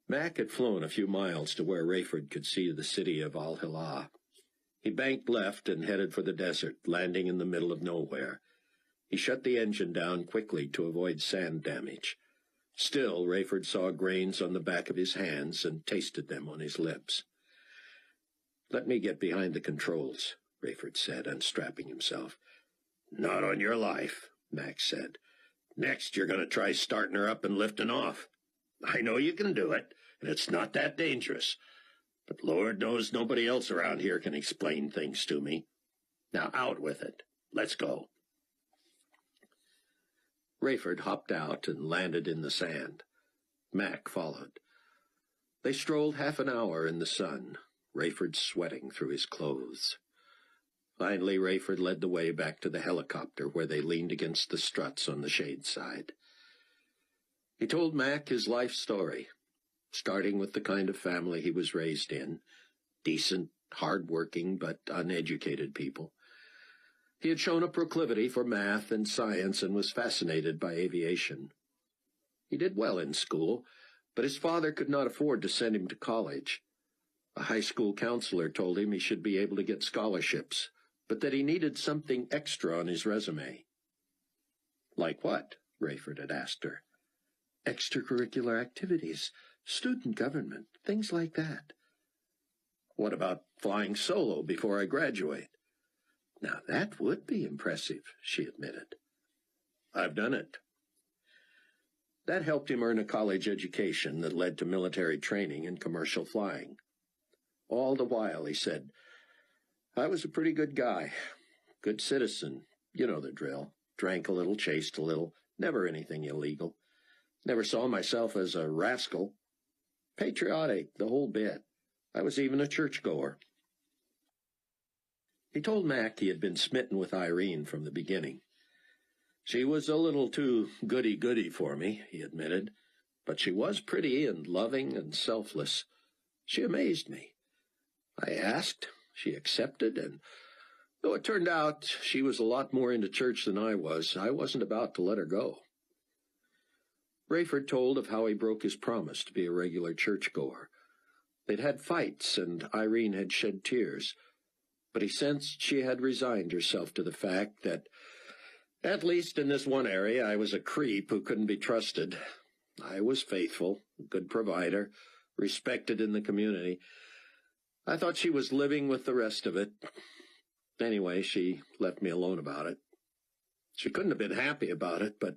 Mac had flown a few miles to where Rayford could see the city of Al-Hilal. He banked left and headed for the desert, landing in the middle of nowhere. He shut the engine down quickly to avoid sand damage. Still, Rayford saw grains on the back of his hands and tasted them on his lips. "Let me get behind the controls," Rayford said, unstrapping himself. "Not on your life," Max said. "Next, you're going to try starting her up and lifting off. I know you can do it, and it's not that dangerous. But Lord knows nobody else around here can explain things to me. Now out with it. Let's go." Rayford hopped out and landed in the sand. Mac followed. They strolled half an hour in the sun, Rayford sweating through his clothes. Finally, Rayford led the way back to the helicopter where they leaned against the struts on the shade side. He told Mac his life story, starting with the kind of family he was raised in, decent, hard-working, but uneducated people. He had shown a proclivity for math and science and was fascinated by aviation. He did well in school, but his father could not afford to send him to college. A high school counselor told him he should be able to get scholarships, but that he needed something extra on his resume. "Like what?" Rayford had asked her. "Extracurricular activities, student government, things like that." "What about flying solo before I graduate?" "Now that would be impressive," she admitted. "I've done it." That helped him earn a college education that led to military training and commercial flying. All the while, he said, "I was a pretty good guy, good citizen, you know the drill. Drank a little, chased a little, never anything illegal. Never saw myself as a rascal. Patriotic, the whole bit. I was even a churchgoer." He told Mac he had been smitten with Irene from the beginning. She was a little too goody-goody for me, he admitted, but she was pretty and loving and selfless. She amazed me. I asked, she accepted, and though it turned out she was a lot more into church than I wasn't about to let her go. Rayford told of how he broke his promise to be a regular churchgoer. They'd had fights, and Irene had shed tears, but he sensed she had resigned herself to the fact that, at least in this one area, I was a creep who couldn't be trusted. I was faithful, a good provider, respected in the community. I thought she was living with the rest of it. Anyway, she left me alone about it. She couldn't have been happy about it, but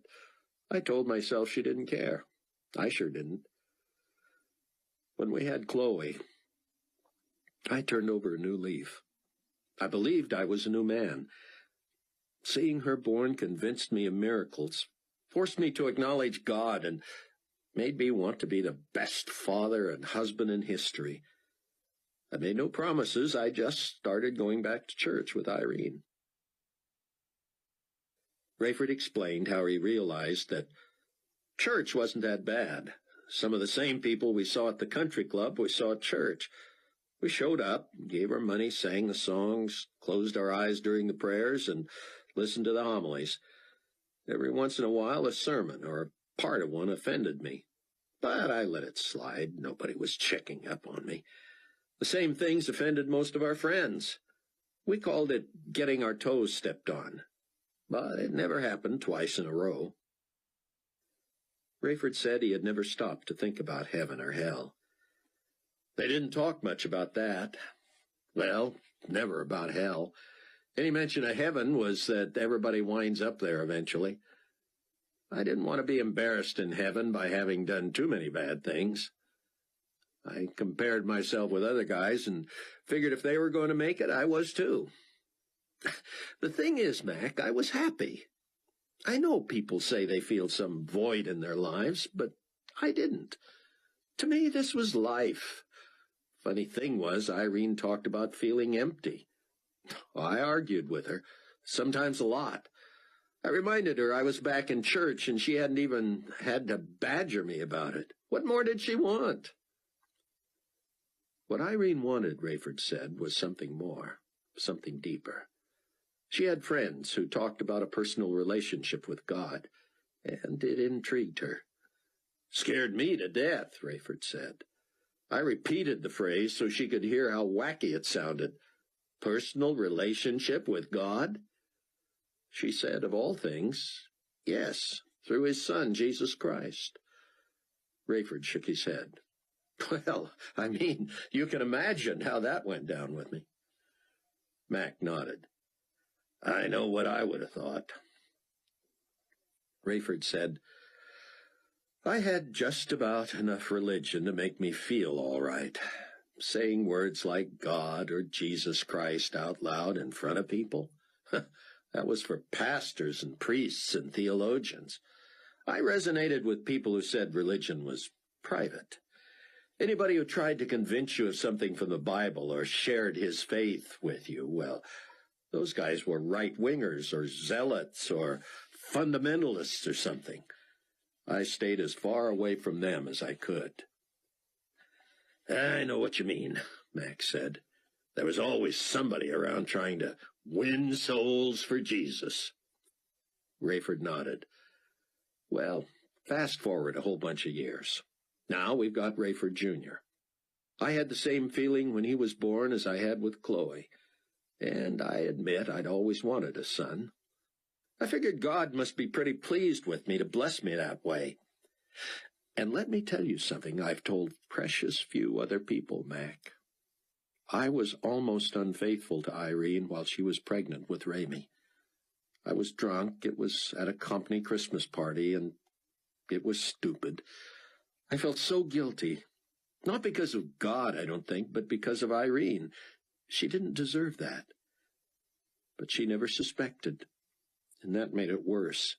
I told myself she didn't care. I sure didn't. When we had Chloe, I turned over a new leaf. I believed I was a new man. Seeing her born convinced me of miracles, forced me to acknowledge God, and made me want to be the best father and husband in history. I made no promises. I just started going back to church with Irene. Rayford explained how he realized that church wasn't that bad. Some of the same people we saw at the country club we saw at church. We showed up, gave our money, sang the songs, closed our eyes during the prayers, and listened to the homilies. Every once in a while a sermon or a part of one offended me, but I let it slide. Nobody was checking up on me. The same things offended most of our friends. We called it getting our toes stepped on, but it never happened twice in a row. Rayford said he had never stopped to think about heaven or hell. They didn't talk much about that. Well, never about hell. Any mention of heaven was that everybody winds up there eventually. I didn't want to be embarrassed in heaven by having done too many bad things. I compared myself with other guys and figured if they were going to make it, I was too. The thing is, Mac, I was happy. I know people say they feel some void in their lives, but I didn't. To me, this was life. Funny thing was, Irene talked about feeling empty. I argued with her, sometimes a lot. I reminded her I was back in church, and she hadn't even had to badger me about it. What more did she want? What Irene wanted, Rayford said, was something more, something deeper. She had friends who talked about a personal relationship with God, and it intrigued her. Scared me to death, Rayford said. I repeated the phrase so she could hear how wacky it sounded. Personal relationship with God? She said, of all things, yes, through his Son, Jesus Christ. Rayford shook his head. Well, I mean, you can imagine how that went down with me. Mac nodded. I know what I would have thought. Rayford said, I had just about enough religion to make me feel all right. Saying words like God or Jesus Christ out loud in front of people, that was for pastors and priests and theologians. I resonated with people who said religion was private. Anybody who tried to convince you of something from the Bible or shared his faith with you, well, those guys were right-wingers or zealots or fundamentalists or something. I stayed as far away from them as I could. I know what you mean, Max said. There was always somebody around trying to win souls for Jesus. Rayford nodded. Well, fast forward a whole bunch of years. Now we've got Rayford Jr. I had the same feeling when he was born as I had with Chloe, and I admit I'd always wanted a son. I figured God must be pretty pleased with me to bless me that way. And let me tell you something I've told precious few other people, Mac. I was almost unfaithful to Irene while she was pregnant with Ramey. I was drunk. It was at a company Christmas party, and it was stupid. I felt so guilty. Not because of God, I don't think, but because of Irene. She didn't deserve that. But she never suspected, and that made it worse.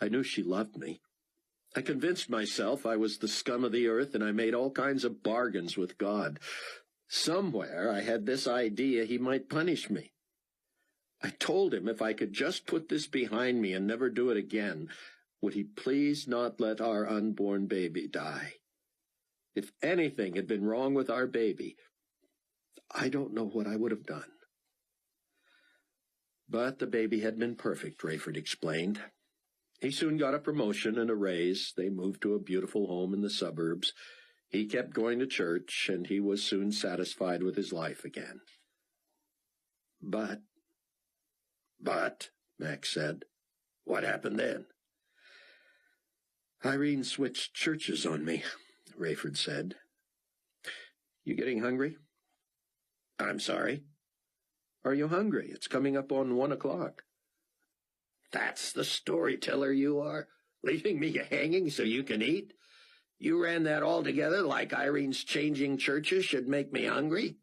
I knew she loved me. I convinced myself I was the scum of the earth, and I made all kinds of bargains with God. Somewhere I had this idea he might punish me. I told him if I could just put this behind me and never do it again, would he please not let our unborn baby die? If anything had been wrong with our baby, I don't know what I would have done. But the baby had been perfect, Rayford explained. He soon got a promotion and a raise. They moved to a beautiful home in the suburbs. He kept going to church, and he was soon satisfied with his life again. But, Max said, what happened then? Irene switched churches on me, Rayford said. You getting hungry? I'm sorry? Are you hungry? It's coming up on 1 o'clock. That's the storyteller you are, leaving me hanging so you can eat? You ran that all together like Irene's changing churches should make me hungry?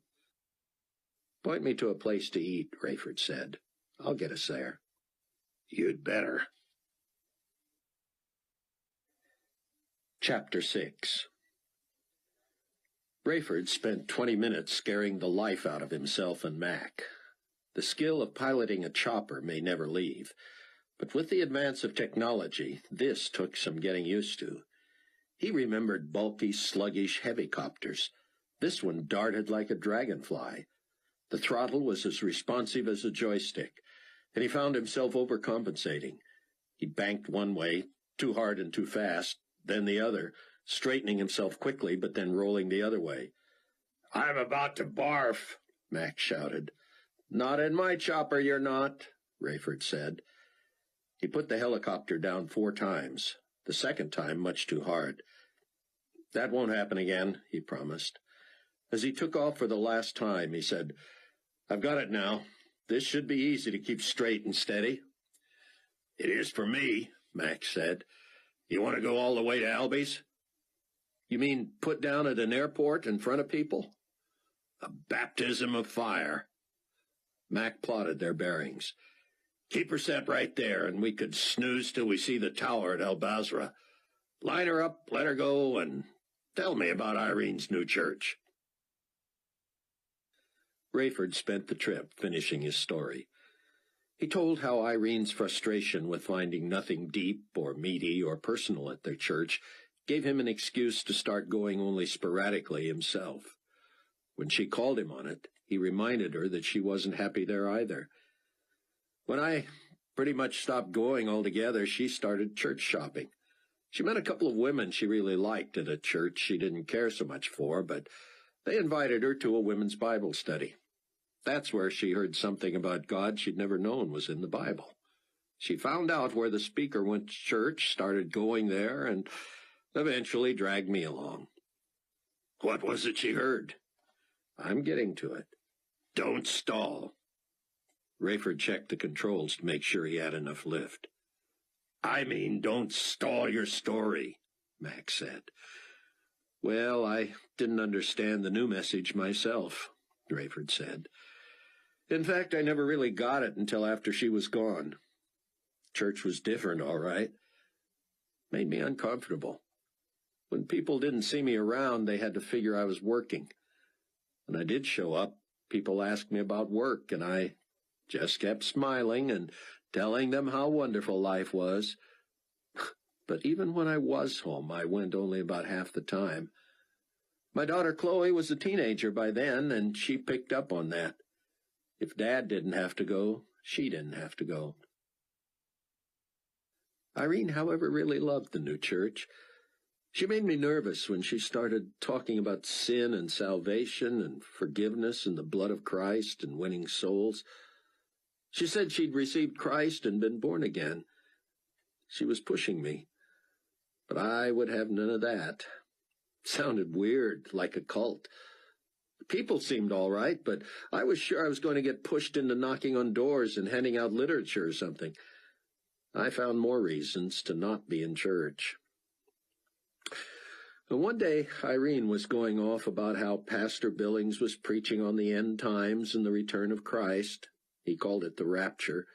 Point me to a place to eat, Rayford said. I'll get us there. You'd better. Chapter 6. Rayford spent 20 minutes scaring the life out of himself and Mac. The skill of piloting a chopper may never leave, but with the advance of technology, this took some getting used to. He remembered bulky, sluggish heavicopters. This one darted like a dragonfly. The throttle was as responsive as a joystick, and he found himself overcompensating. He banked one way, too hard and too fast, then the other, straightening himself quickly, but then rolling the other way. I'm about to barf, Mac shouted. Not in my chopper, you're not, Rayford said. He put the helicopter down 4 times, the second time much too hard. That won't happen again, he promised. As he took off for the last time, he said, I've got it now. This should be easy to keep straight and steady. It is for me, Max said. You want to go all the way to Albies? You mean put down at an airport in front of people? A baptism of fire. Mac plotted their bearings. Keep her set right there, and we could snooze till we see the tower at El Basra. Line her up, let her go, and tell me about Irene's new church. Rayford spent the trip finishing his story. He told how Irene's frustration with finding nothing deep or meaty or personal at their church gave him an excuse to start going only sporadically himself. When she called him on it, he reminded her that she wasn't happy there either. When I pretty much stopped going altogether, she started church shopping. She met a couple of women she really liked at a church she didn't care so much for, but they invited her to a women's Bible study. That's where she heard something about God she'd never known was in the Bible. She found out where the speaker went to church, started going there, and eventually dragged me along. What was it she heard? I'm getting to it. Don't stall. Rayford checked the controls to make sure he had enough lift. I mean, don't stall your story, Max said. Well, I didn't understand the new message myself, Rayford said. In fact, I never really got it until after she was gone. Church was different, all right. Made me uncomfortable. When people didn't see me around, they had to figure I was working. When I did show up, people asked me about work, and I just kept smiling and telling them how wonderful life was. But even when I was home, I went only about half the time. My daughter Chloe was a teenager by then, and she picked up on that. If Dad didn't have to go, she didn't have to go. Irene, however, really loved the new church. She made me nervous when she started talking about sin and salvation and forgiveness and the blood of Christ and winning souls. She said she'd received Christ and been born again. She was pushing me, but I would have none of that. It sounded weird, like a cult. People seemed all right, but I was sure I was going to get pushed into knocking on doors and handing out literature or something. I found more reasons to not be in church. And one day, Irene was going off about how Pastor Billings was preaching on the end times and the return of Christ. He called it the rapture.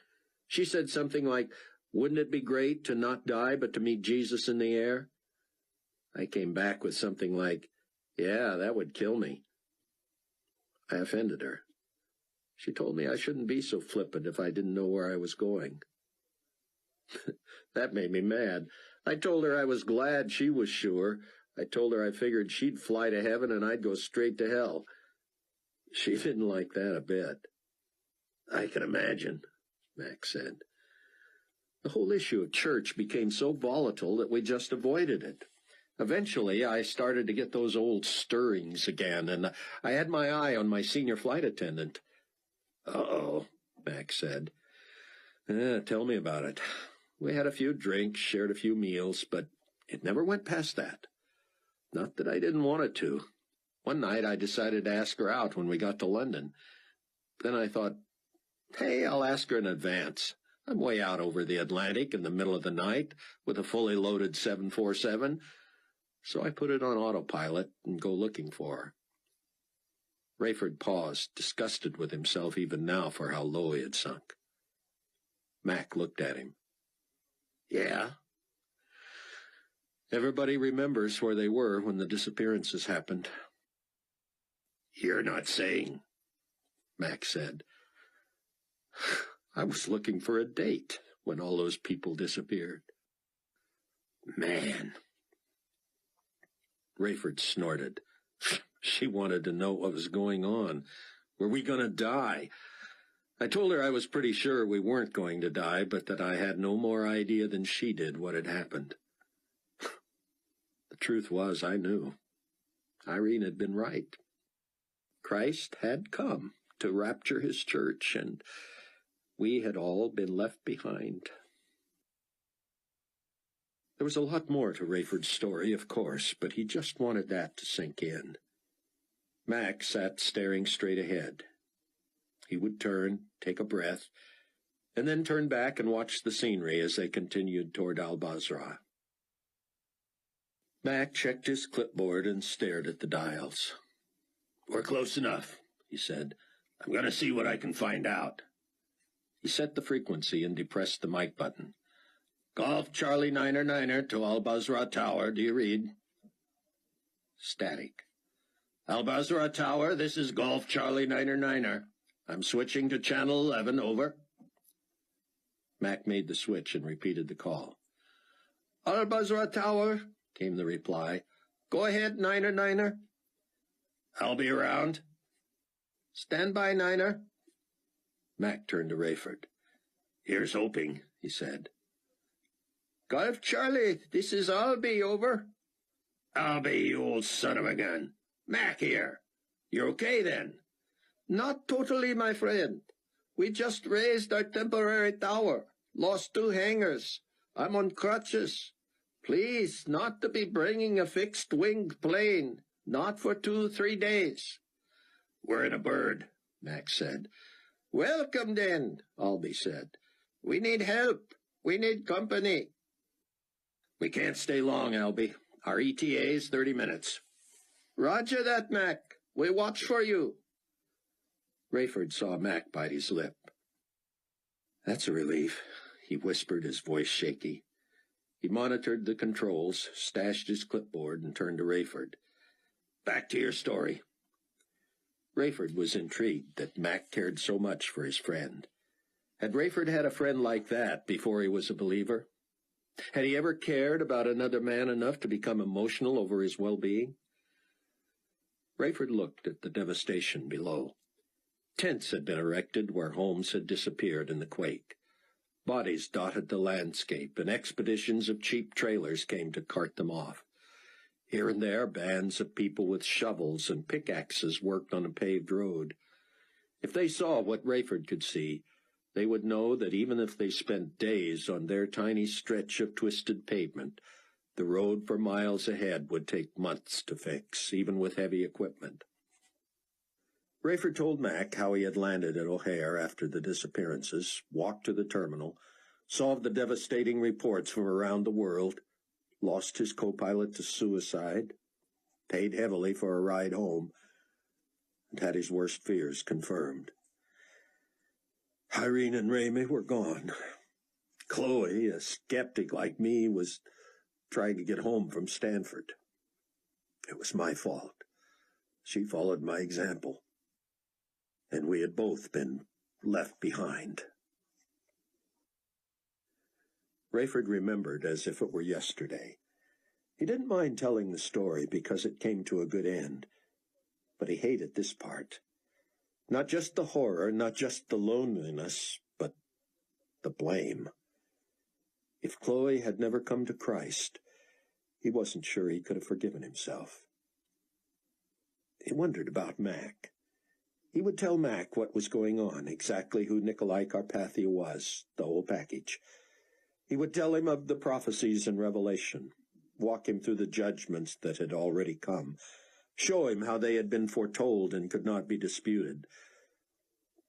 She said something like, wouldn't it be great to not die but to meet Jesus in the air? I came back with something like, yeah, that would kill me. I offended her. She told me I shouldn't be so flippant if I didn't know where I was going. That made me mad. I told her I was glad she was sure. I told her I figured she'd fly to heaven and I'd go straight to hell. She didn't like that a bit. I can imagine, Mac said. The whole issue of church became so volatile that we just avoided it. Eventually, I started to get those old stirrings again, and I had my eye on my senior flight attendant. Uh-oh, Mac said. Tell me about it. We had a few drinks, shared a few meals, but it never went past that. Not that I didn't want it to. One night I decided to ask her out when we got to London. Then I thought, hey, I'll ask her in advance. I'm way out over the Atlantic in the middle of the night with a fully loaded 747, so I put it on autopilot and go looking for her. Rayford paused, disgusted with himself even now for how low he had sunk. Mac looked at him. Yeah. Everybody remembers where they were when the disappearances happened. You're not saying, Mac said. I was looking for a date when all those people disappeared. Man. Rayford snorted. She wanted to know what was going on. Were we going to die? I told her I was pretty sure we weren't going to die, but that I had no more idea than she did what had happened. The truth was, I knew. Irene had been right. Christ had come to rapture his church, and we had all been left behind. There was a lot more to Rayford's story, of course, but he just wanted that to sink in. Mac sat staring straight ahead. He would turn, take a breath, and then turn back and watch the scenery as they continued toward Al-Basra. Mac checked his clipboard and stared at the dials. We're close enough, he said. I'm going to see what I can find out. He set the frequency and depressed the mic button. Golf Charlie 9er to Al-Basra Tower. Do you read? Static. Al-Basra Tower, this is Golf Charlie 9er. I'm switching to Channel 11, over. Mac made the switch and repeated the call. Al-Basra Tower, came the reply. Go ahead, Niner. I'll be around. Stand by, Niner. Mac turned to Rayford. Here's hoping, he said. Golf Charlie, this is Albie, over. Albie, you old son of a gun. Mac here. You're okay, then? Not totally, my friend. We just raised our temporary tower. Lost 2 hangars. I'm on crutches. Please, not to be bringing a fixed-winged plane. Not for 2-3 days. We're in a bird, Mac said. Welcome, then, Albie said. We need help. We need company. We can't stay long, Albie. Our ETA is 30 minutes. Roger that, Mac. We watch for you. Rayford saw Mac bite his lip. That's a relief, he whispered, his voice shaky. He monitored the controls, stashed his clipboard, and turned to Rayford. Back to your story. Rayford was intrigued that Mac cared so much for his friend. Had Rayford had a friend like that before he was a believer? Had he ever cared about another man enough to become emotional over his well-being? Rayford looked at the devastation below. Tents had been erected where homes had disappeared in the quake. Bodies dotted the landscape, and expeditions of cheap trailers came to cart them off. Here and there, bands of people with shovels and pickaxes worked on a paved road. If they saw what Rayford could see, they would know that even if they spent days on their tiny stretch of twisted pavement, the road for miles ahead would take months to fix, even with heavy equipment. Rayford told Mac how he had landed at O'Hare after the disappearances, walked to the terminal, saw the devastating reports from around the world, lost his co-pilot to suicide, paid heavily for a ride home, and had his worst fears confirmed. Irene and Ramey were gone. Chloe, a skeptic like me, was trying to get home from Stanford. It was my fault. She followed my example. and we had both been left behind. Rayford remembered as if it were yesterday. He didn't mind telling the story because it came to a good end, but he hated this part. Not just the horror, not just the loneliness, but the blame. If Chloe had never come to Christ, he wasn't sure he could have forgiven himself. He wondered about Mac. He would tell Mac what was going on, exactly who Nikolai Carpathia was, the whole package. He would tell him of the prophecies in Revelation, walk him through the judgments that had already come, show him how they had been foretold and could not be disputed.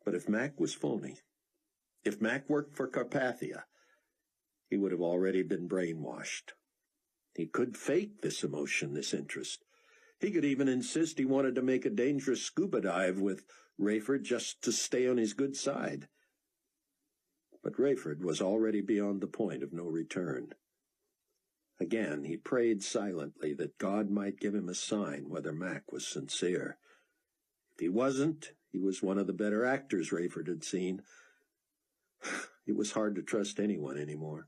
But if Mac was phony, if Mac worked for Carpathia, he would have already been brainwashed. He could fake this emotion, this interest. He could even insist he wanted to make a dangerous scuba dive with Rayford just to stay on his good side. But Rayford was already beyond the point of no return. Again, he prayed silently that God might give him a sign whether Mac was sincere. If he wasn't, he was one of the better actors Rayford had seen. It was hard to trust anyone anymore.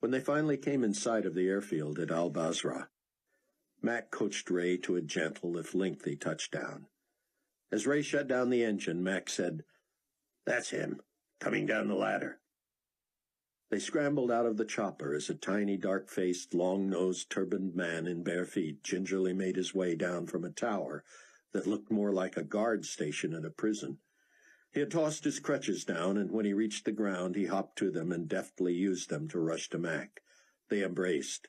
When they finally came in sight of the airfield at Al-Basra, Mac coached Ray to a gentle, if lengthy, touchdown. As Ray shut down the engine, Mac said, "That's him, coming down the ladder." They scrambled out of the chopper as a tiny, dark-faced, long-nosed, turbaned man in bare feet gingerly made his way down from a tower that looked more like a guard station in a prison. He had tossed his crutches down, and when he reached the ground, he hopped to them and deftly used them to rush to Mac. They embraced.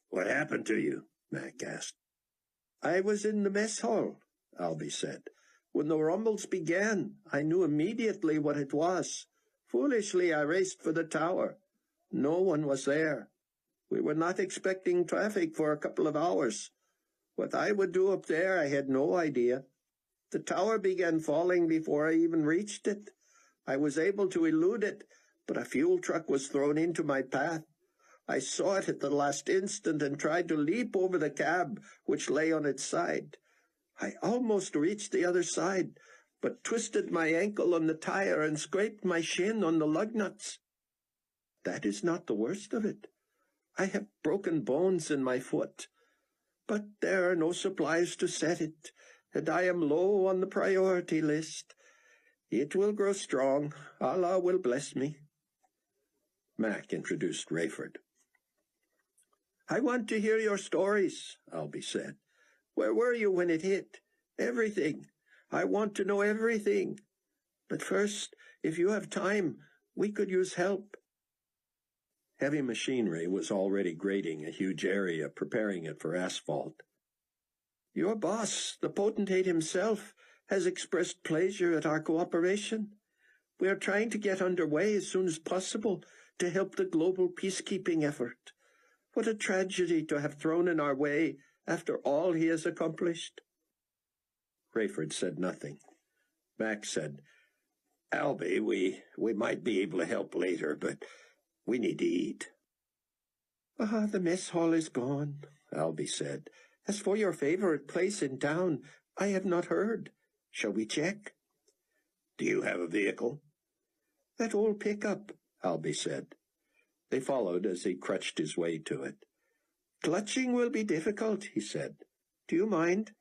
"What happened to you?" Mac asked. "I was in the mess hall," Albie said. "When the rumbles began, I knew immediately what it was. Foolishly, I raced for the tower. No one was there. We were not expecting traffic for a couple of hours. What I would do up there, I had no idea. The tower began falling before I even reached it. I was able to elude it, but a fuel truck was thrown into my path. I saw it at the last instant and tried to leap over the cab, which lay on its side. I almost reached the other side, but twisted my ankle on the tire and scraped my shin on the lug nuts. That is not the worst of it. I have broken bones in my foot, but there are no supplies to set it, and I am low on the priority list. It will grow strong. Allah will bless me." Mac introduced Rayford. "I want to hear your stories," Albie said. "Where were you when it hit? Everything. I want to know everything. But first, if you have time, we could use help." Heavy machinery was already grading a huge area, preparing it for asphalt. "Your boss, the potentate himself, has expressed pleasure at our cooperation. We are trying to get underway as soon as possible to help the global peacekeeping effort. What a tragedy to have thrown in our way after all he has accomplished." Rayford said nothing. Mac said, "Albie, we might be able to help later, but we need to eat." "The mess hall is gone," Albie said. "As for your favorite place in town, I have not heard. Shall we check?" "Do you have a vehicle?" "That old pickup," Albie said. They followed as he crutched his way to it. "Clutching will be difficult," he said. "Do you mind?"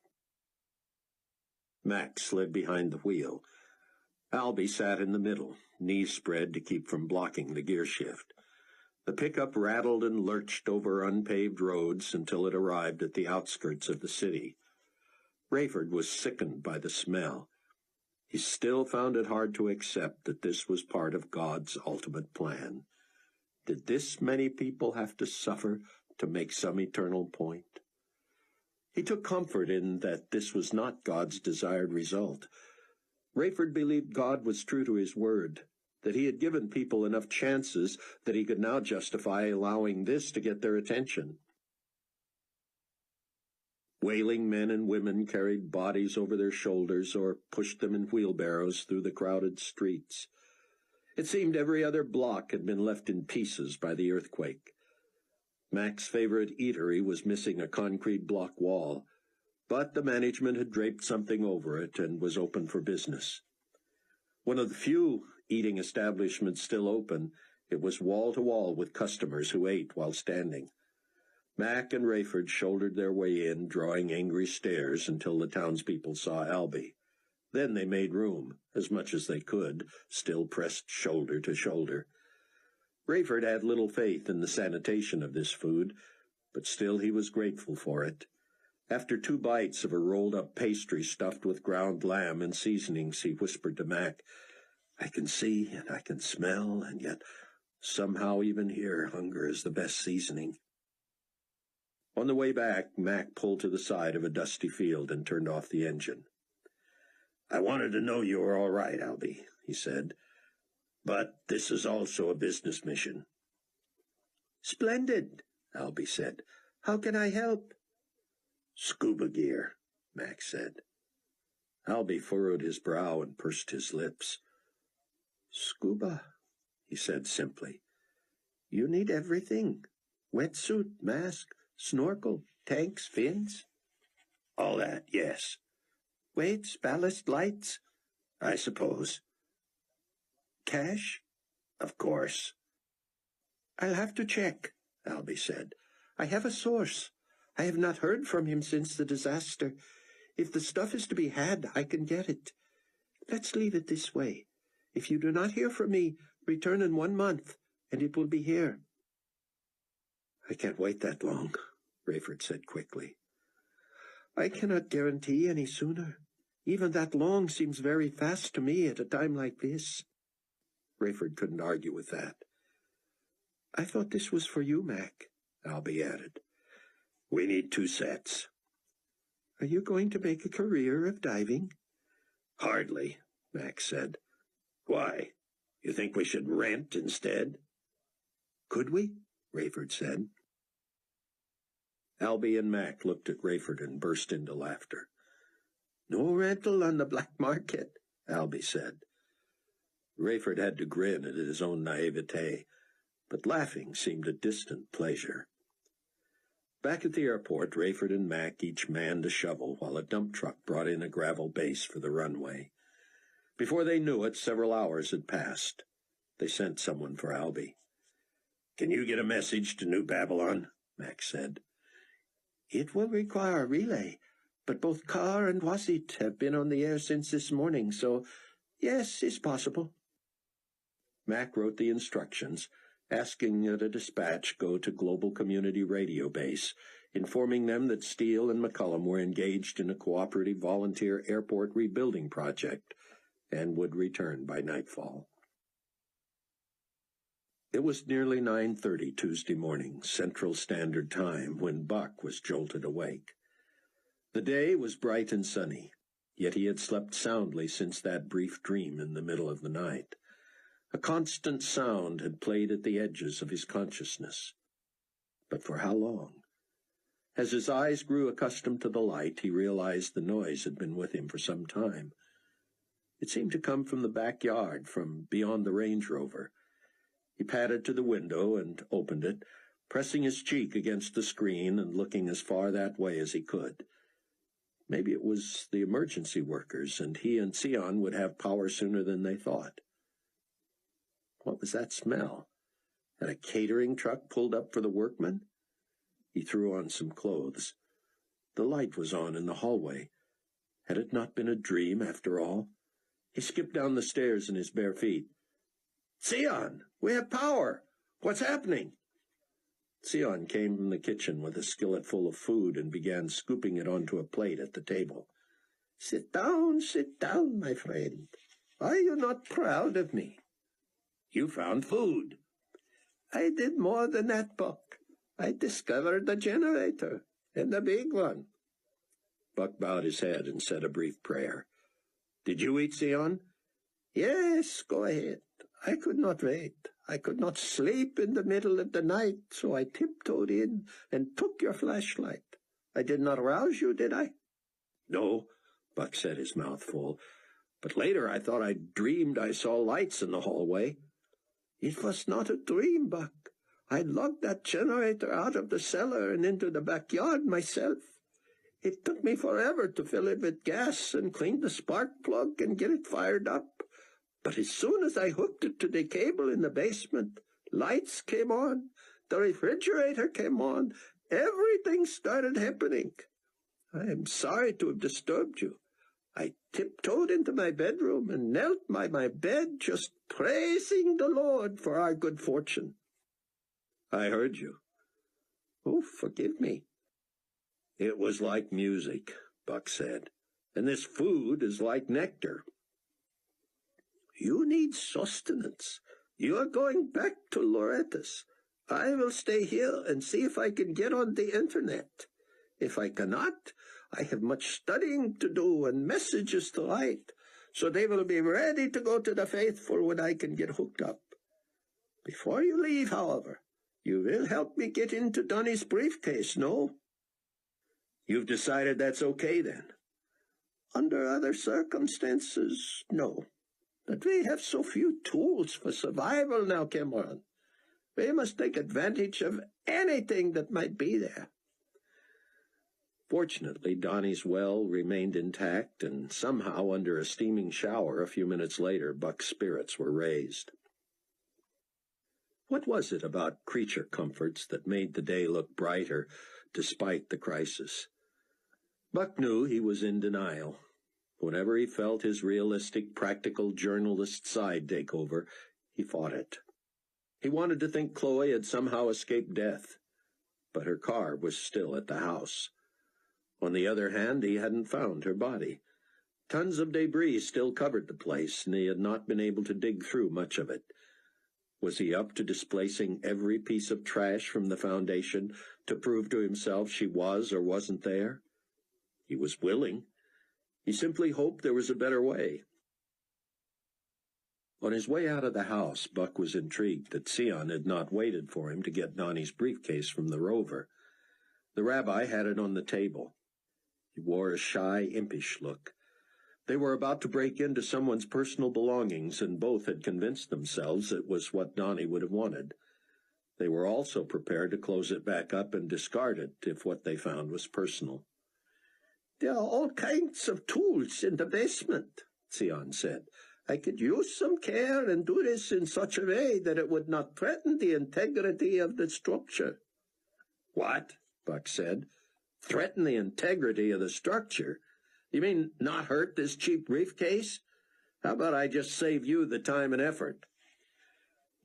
Mac slid behind the wheel. Albie sat in the middle, knees spread to keep from blocking the gear shift. The pickup rattled and lurched over unpaved roads until it arrived at the outskirts of the city. Rayford was sickened by the smell. He still found it hard to accept that this was part of God's ultimate plan. Did this many people have to suffer to make some eternal point? He took comfort in that this was not God's desired result. Rayford believed God was true to his word, that he had given people enough chances that he could now justify allowing this to get their attention. Wailing men and women carried bodies over their shoulders or pushed them in wheelbarrows through the crowded streets. It seemed every other block had been left in pieces by the earthquake. Mac's favorite eatery was missing a concrete block wall. But the management had draped something over it and was open for business. One of the few eating establishments still open, it was wall-to-wall with customers who ate while standing. Mac and Rayford shouldered their way in, drawing angry stares until the townspeople saw Albie. Then they made room, as much as they could, still pressed shoulder to shoulder. Rayford had little faith in the sanitation of this food, but still he was grateful for it. After 2 bites of a rolled-up pastry stuffed with ground lamb and seasonings, he whispered to Mac, "I can see and I can smell, and yet somehow even here hunger is the best seasoning." On the way back, Mac pulled to the side of a dusty field and turned off the engine. "I wanted to know you were all right, Albie," he said. "But this is also a business mission." "Splendid," Albie said. "How can I help?" "Scuba gear," Mac said. Albie furrowed his brow and pursed his lips. "Scuba," he said simply. "You need everything. Wetsuit, mask, snorkel, tanks, fins." "All that, yes." "Weights, ballast, lights?" "I suppose." "Cash?" "Of course." "I'll have to check," Albie said. "I have a source. I have not heard from him since the disaster. If the stuff is to be had, I can get it. Let's leave it this way. If you do not hear from me, return in 1 month, and it will be here." "I can't wait that long," Rayford said quickly. "I cannot guarantee any sooner. Even that long seems very fast to me at a time like this." Rayford couldn't argue with that. "I thought this was for you, Mac," Albie added. "We need 2 sets. "Are you going to make a career of diving?" "Hardly," Mac said. "Why? You think we should rent instead?" "Could we?" Rayford said. Albie and Mac looked at Rayford and burst into laughter. "No rental on the black market," Albie said. Rayford had to grin at his own naivete, but laughing seemed a distant pleasure. Back at the airport, Rayford and Mac each manned a shovel while a dump truck brought in a gravel base for the runway. Before they knew it, several hours had passed. They sent someone for Albie. "Can you get a message to New Babylon?" Mac said. "It will require a relay, but both Carr and Wasit have been on the air since this morning, so yes, it's possible." Mac wrote the instructions, asking that a dispatch go to Global Community Radio Base, informing them that Steele and McCullum were engaged in a cooperative volunteer airport rebuilding project and would return by nightfall. It was nearly 9:30 Tuesday morning, Central Standard Time, when Buck was jolted awake. The day was bright and sunny, yet he had slept soundly since that brief dream in the middle of the night. A constant sound had played at the edges of his consciousness. But for how long? As his eyes grew accustomed to the light, he realized the noise had been with him for some time. It seemed to come from the backyard, from beyond the Range Rover. He padded to the window and opened it, pressing his cheek against the screen and looking as far that way as he could. Maybe it was the emergency workers, and he and Sion would have power sooner than they thought. What was that smell? Had a catering truck pulled up for the workmen? He threw on some clothes. The light was on in the hallway. Had it not been a dream, after all? He skipped down the stairs in his bare feet. "Sion, we have power! What's happening?" Sion came from the kitchen with a skillet full of food and began scooping it onto a plate at the table. Sit down, my friend. Are you not proud of me?" "You found food." "I did more than that, Buck. I discovered the generator, and the big one." Buck bowed his head and said a brief prayer. "Did you eat, Sion?" "Yes, go ahead. I could not wait. I could not sleep in the middle of the night, so I tiptoed in and took your flashlight. I did not rouse you, did I?" "No," Buck said, his mouth full. "But later I thought I dreamed I saw lights in the hallway." "It was not a dream, Buck. I lugged that generator out of the cellar and into the backyard myself. It took me forever to fill it with gas and clean the spark plug and get it fired up. But as soon as I hooked it to the cable in the basement, lights came on, the refrigerator came on, everything started happening. I am sorry to have disturbed you. I tiptoed into my bedroom and knelt by my bed, just praising the Lord for our good fortune. I heard you. Oh, forgive me. It was like music, Buck said, and this food is like nectar. You need sustenance. You are going back to Loretta's. I will stay here and see if I can get on the internet. If I cannot, I have much studying to do and messages to write, so they will be ready to go to the faithful when I can get hooked up. Before you leave, however, you will help me get into Donnie's briefcase, no? You've decided that's okay, then? Under other circumstances, no. But we have so few tools for survival now, Cameron. We must take advantage of anything that might be there. Fortunately, Donnie's well remained intact, and somehow, under a steaming shower a few minutes later, Buck's spirits were raised. What was it about creature comforts that made the day look brighter despite the crisis? Buck knew he was in denial. Whenever he felt his realistic, practical journalist side take over, he fought it. He wanted to think Chloe had somehow escaped death, but her car was still at the house. On the other hand, he hadn't found her body. Tons of debris still covered the place, and he had not been able to dig through much of it. Was he up to displacing every piece of trash from the foundation to prove to himself she was or wasn't there? He was willing. He simply hoped there was a better way. On his way out of the house, Buck was intrigued that Sion had not waited for him to get Donnie's briefcase from the rover. The rabbi had it on the table. He wore a shy, impish look. They were about to break into someone's personal belongings, and both had convinced themselves it was what Donnie would have wanted. They were also prepared to close it back up and discard it if what they found was personal. There are all kinds of tools in the basement, Sion said. I could use some care and do this in such a way that it would not threaten the integrity of the structure. What? Buck said. Threaten the integrity of the structure? You mean not hurt this cheap briefcase? How about I just save you the time and effort?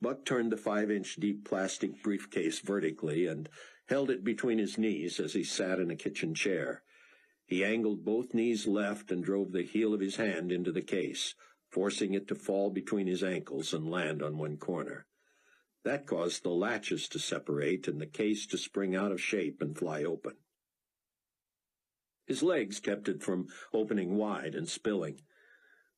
Buck turned the 5-inch deep plastic briefcase vertically and held it between his knees as he sat in a kitchen chair. He angled both knees left and drove the heel of his hand into the case, forcing it to fall between his ankles and land on one corner. That caused the latches to separate and the case to spring out of shape and fly open. His legs kept it from opening wide and spilling.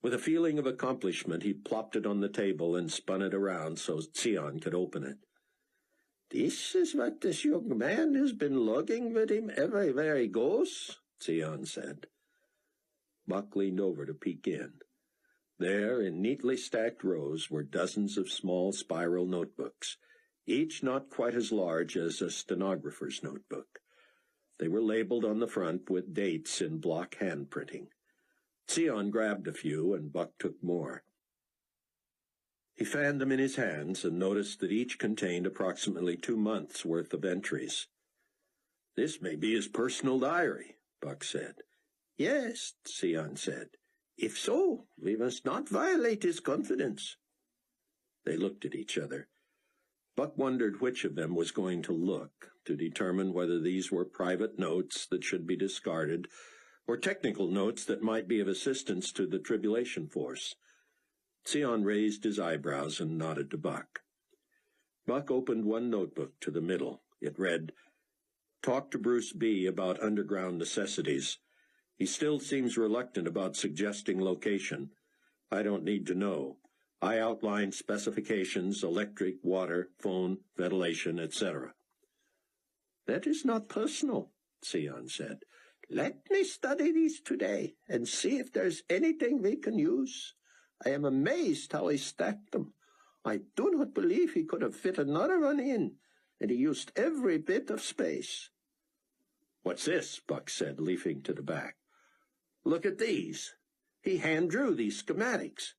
With a feeling of accomplishment, he plopped it on the table and spun it around so Sion could open it. This is what this young man has been lugging with him everywhere he goes, Sion said. Buck leaned over to peek in. There, in neatly stacked rows, were dozens of small spiral notebooks, each not quite as large as a stenographer's notebook. They were labeled on the front with dates in block handprinting. Sion grabbed a few, and Buck took more. He fanned them in his hands and noticed that each contained approximately 2 months' worth of entries. "This may be his personal diary," Buck said. "Yes," Sion said. "If so, we must not violate his confidence." They looked at each other. Buck wondered which of them was going to look, to determine whether these were private notes that should be discarded, or technical notes that might be of assistance to the tribulation force. Sion raised his eyebrows and nodded to Buck. Buck opened one notebook to the middle. It read, "Talk to Bruce B. about underground necessities. He still seems reluctant about suggesting location. I don't need to know. I outlined specifications, electric, water, phone, ventilation, etc." "That is not personal," Sion said. "Let me study these today and see if there's anything we can use. I am amazed how he stacked them. I do not believe he could have fit another one in, and he used every bit of space." "What's this?" Buck said, leafing to the back. "Look at these. He hand-drew these schematics."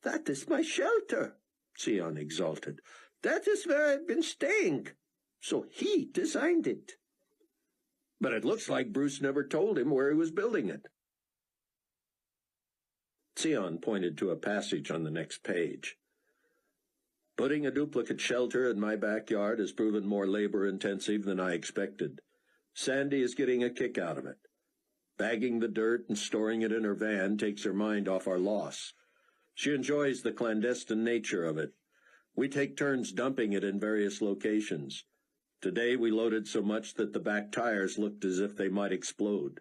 "That is my shelter," Sion exulted. "That is where I've been staying. So he designed it." "But it looks like Bruce never told him where he was building it." Sion pointed to a passage on the next page. "Putting a duplicate shelter in my backyard has proven more labor-intensive than I expected. Sandy is getting a kick out of it. Bagging the dirt and storing it in her van takes her mind off our loss. She enjoys the clandestine nature of it. We take turns dumping it in various locations. Today we loaded so much that the back tires looked as if they might explode.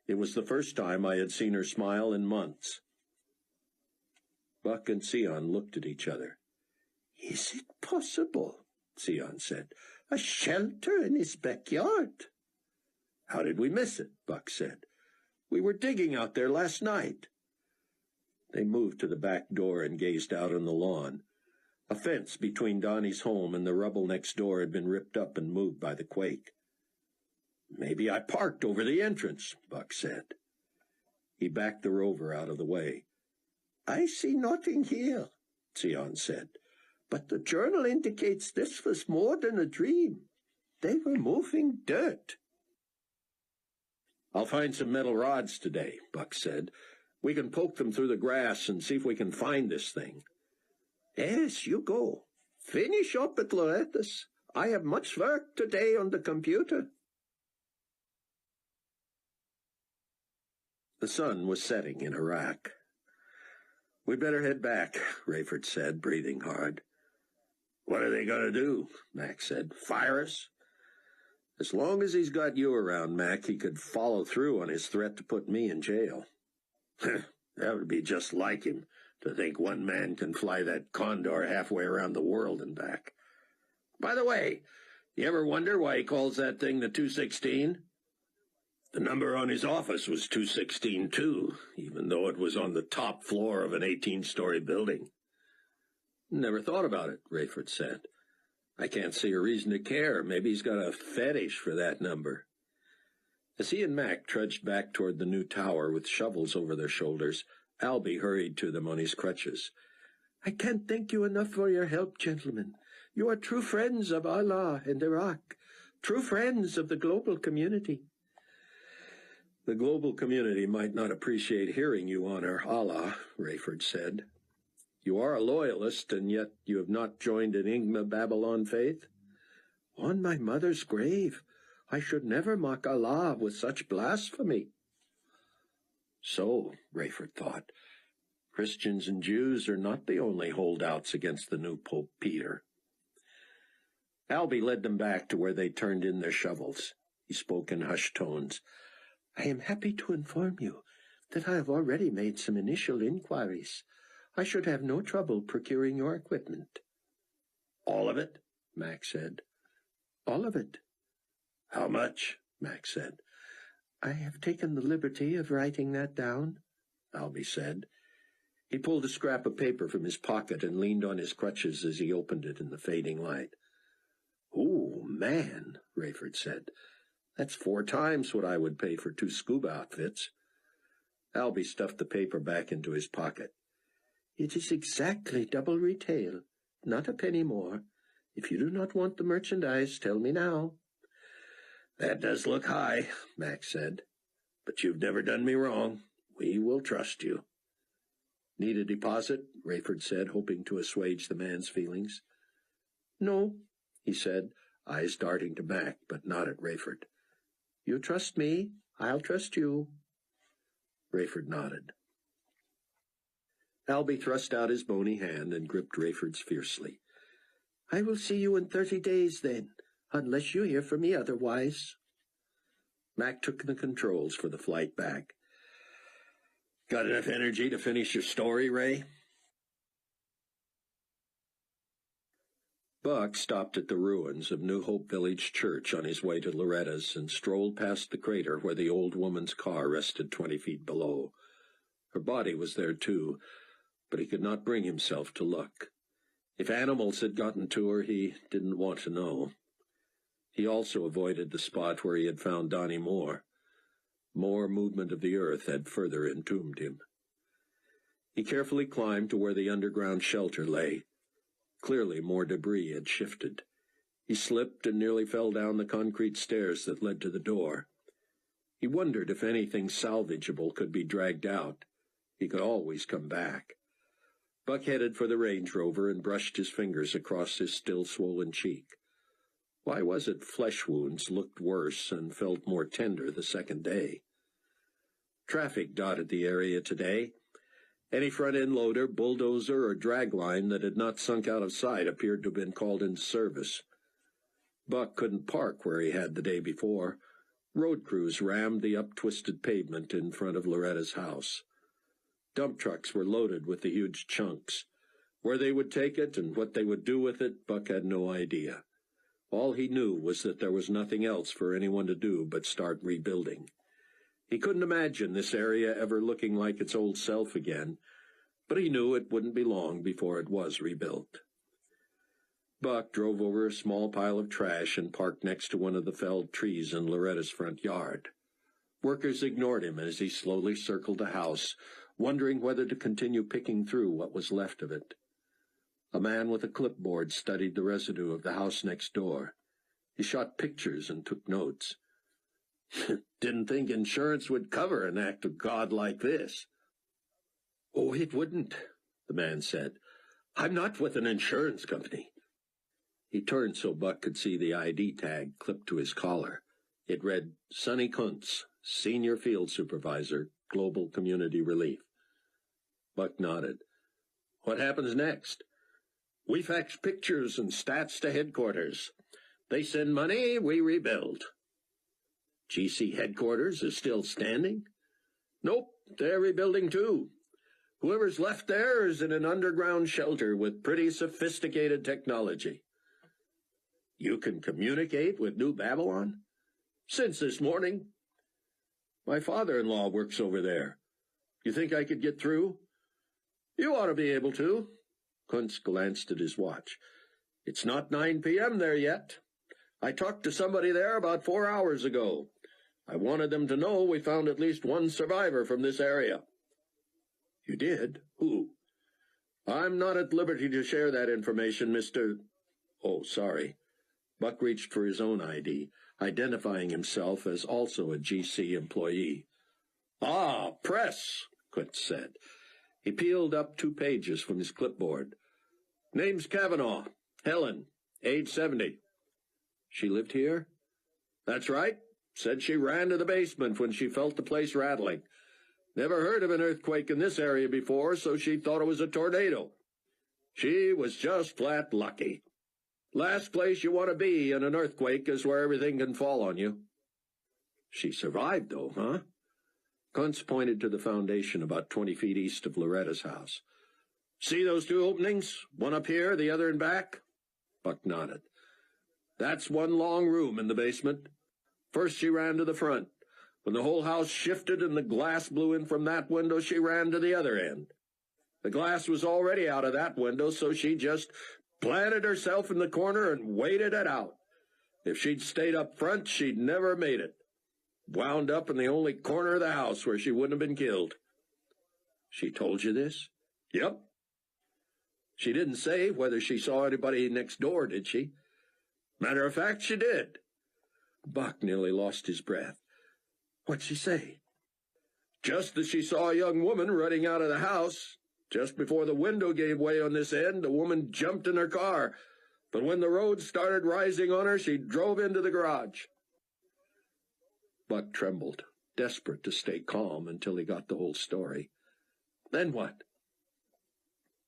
It was the first time I had seen her smile in months." Buck and Sion looked at each other. "Is it possible?" Sion said. "A shelter in his backyard?" "How did we miss it?" Buck said. "We were digging out there last night." They moved to the back door and gazed out on the lawn. A fence between Donnie's home and the rubble next door had been ripped up and moved by the quake. "Maybe I parked over the entrance," Buck said. He backed the Rover out of the way. "I see nothing here," Sion said. "But the journal indicates this was more than a dream. They were moving dirt." "I'll find some metal rods today," Buck said. "We can poke them through the grass and see if we can find this thing." "Yes, you go. Finish up at Loretta's. I have much work today on the computer." The sun was setting in Iraq. "We'd better head back," Rayford said, breathing hard. "What are they going to do?" Mac said. "Fire us?" "As long as he's got you around, Mac, he could follow through on his threat to put me in jail." "That would be just like him, to think one man can fly that Condor halfway around the world and back. By the way, you ever wonder why he calls that thing the 216? The number on his office was 216 too, even though it was on the top floor of an 18-story building." "Never thought about it," Rayford said. "I can't see a reason to care. Maybe he's got a fetish for that number." As he and Mac trudged back toward the new tower with shovels over their shoulders, Albie hurried to them on his crutches. "I can't thank you enough for your help, gentlemen. You are true friends of Allah and Iraq, true friends of the global community." "The global community might not appreciate hearing you honor Allah," Rayford said. "You are a loyalist, and yet you have not joined an Enigma Babylon faith?" "On my mother's grave, I should never mock Allah with such blasphemy." So, Rayford thought, Christians and Jews are not the only holdouts against the new Pope Peter. Albie led them back to where they turned in their shovels. He spoke in hushed tones. "I am happy to inform you that I have already made some initial inquiries. I should have no trouble procuring your equipment." "All of it?" Mac said. "All of it." "How much?" Mac said. "I have taken the liberty of writing that down," Albie said. He pulled a scrap of paper from his pocket and leaned on his crutches as he opened it in the fading light. "Oh, man," Rayford said. "That's 4 times what I would pay for 2 scuba outfits." Albie stuffed the paper back into his pocket. "It is exactly double retail, not a penny more. If you do not want the merchandise, tell me now." "That does look high," Mac said. "But you've never done me wrong. We will trust you." "Need a deposit?" Rayford said, hoping to assuage the man's feelings. "No," he said, eyes darting to Mac, but not at Rayford. "You trust me, I'll trust you." Rayford nodded. Albie thrust out his bony hand and gripped Rayford's fiercely. "I will see you in 30 days, then, unless you hear from me otherwise." Mac took the controls for the flight back. "Got enough energy to finish your story, Ray?" Buck stopped at the ruins of New Hope Village Church on his way to Loretta's and strolled past the crater where the old woman's car rested 20 feet below. Her body was there, too, but he could not bring himself to look. If animals had gotten to her, he didn't want to know. He also avoided the spot where he had found Donnie Moore. More movement of the earth had further entombed him. He carefully climbed to where the underground shelter lay. Clearly more debris had shifted. He slipped and nearly fell down the concrete stairs that led to the door. He wondered if anything salvageable could be dragged out. He could always come back. Buck headed for the Range Rover and brushed his fingers across his still-swollen cheek. Why was it flesh wounds looked worse and felt more tender the second day? Traffic dotted the area today. Any front-end loader, bulldozer, or dragline that had not sunk out of sight appeared to have been called into service. Buck couldn't park where he had the day before. Road crews rammed the up-twisted pavement in front of Loretta's house. Dump trucks were loaded with the huge chunks. Where they would take it and what they would do with it, Buck had no idea. All he knew was that there was nothing else for anyone to do but start rebuilding. He couldn't imagine this area ever looking like its old self again, but he knew it wouldn't be long before it was rebuilt. Buck drove over a small pile of trash and parked next to one of the felled trees in Loretta's front yard. Workers ignored him as he slowly circled the house, wondering whether to continue picking through what was left of it. A man with a clipboard studied the residue of the house next door. He shot pictures and took notes. Didn't think insurance would cover an act of God like this. Oh, it wouldn't, the man said. I'm not with an insurance company. He turned so Buck could see the ID tag clipped to his collar. It read, Sonny Kuntz, Senior Field Supervisor, Global Community Relief. Buck nodded. What happens next? We fax pictures and stats to headquarters. They send money, we rebuild. GC headquarters is still standing? Nope, they're rebuilding too. Whoever's left there is in an underground shelter with pretty sophisticated technology. You can communicate with New Babylon? Since this morning. My father-in-law works over there. You think I could get through? You ought to be able to. Kuntz glanced at his watch. It's not 9 p.m. there yet. I talked to somebody there about 4 hours ago. I wanted them to know we found at least one survivor from this area. You did? Who? I'm not at liberty to share that information, Mr. Oh, sorry. Buck reached for his own ID, identifying himself as also a GC employee. Ah, press, Kuntz said. He peeled up 2 pages from his clipboard. Name's Kavanaugh. Helen, age 70. She lived here? That's right. Said she ran to the basement when she felt the place rattling. Never heard of an earthquake in this area before, so she thought it was a tornado. She was just flat lucky. Last place you want to be in an earthquake is where everything can fall on you. She survived, though, huh? Kuntz pointed to the foundation about 20 feet east of Loretta's house. See those 2 openings? One up here, the other in back? Buck nodded. That's one long room in the basement. First she ran to the front. When the whole house shifted and the glass blew in from that window, she ran to the other end. The glass was already out of that window, so she just planted herself in the corner and waited it out. If she'd stayed up front, she'd never made it. Wound up in the only corner of the house where she wouldn't have been killed. She told you this? Yep. She didn't say whether she saw anybody next door, did she? Matter of fact, she did. Buck nearly lost his breath. What'd she say? Just as she saw a young woman running out of the house. Just before the window gave way on this end, the woman jumped in her car. But when the road started rising on her, she drove into the garage. Buck trembled, desperate to stay calm until he got the whole story. Then what?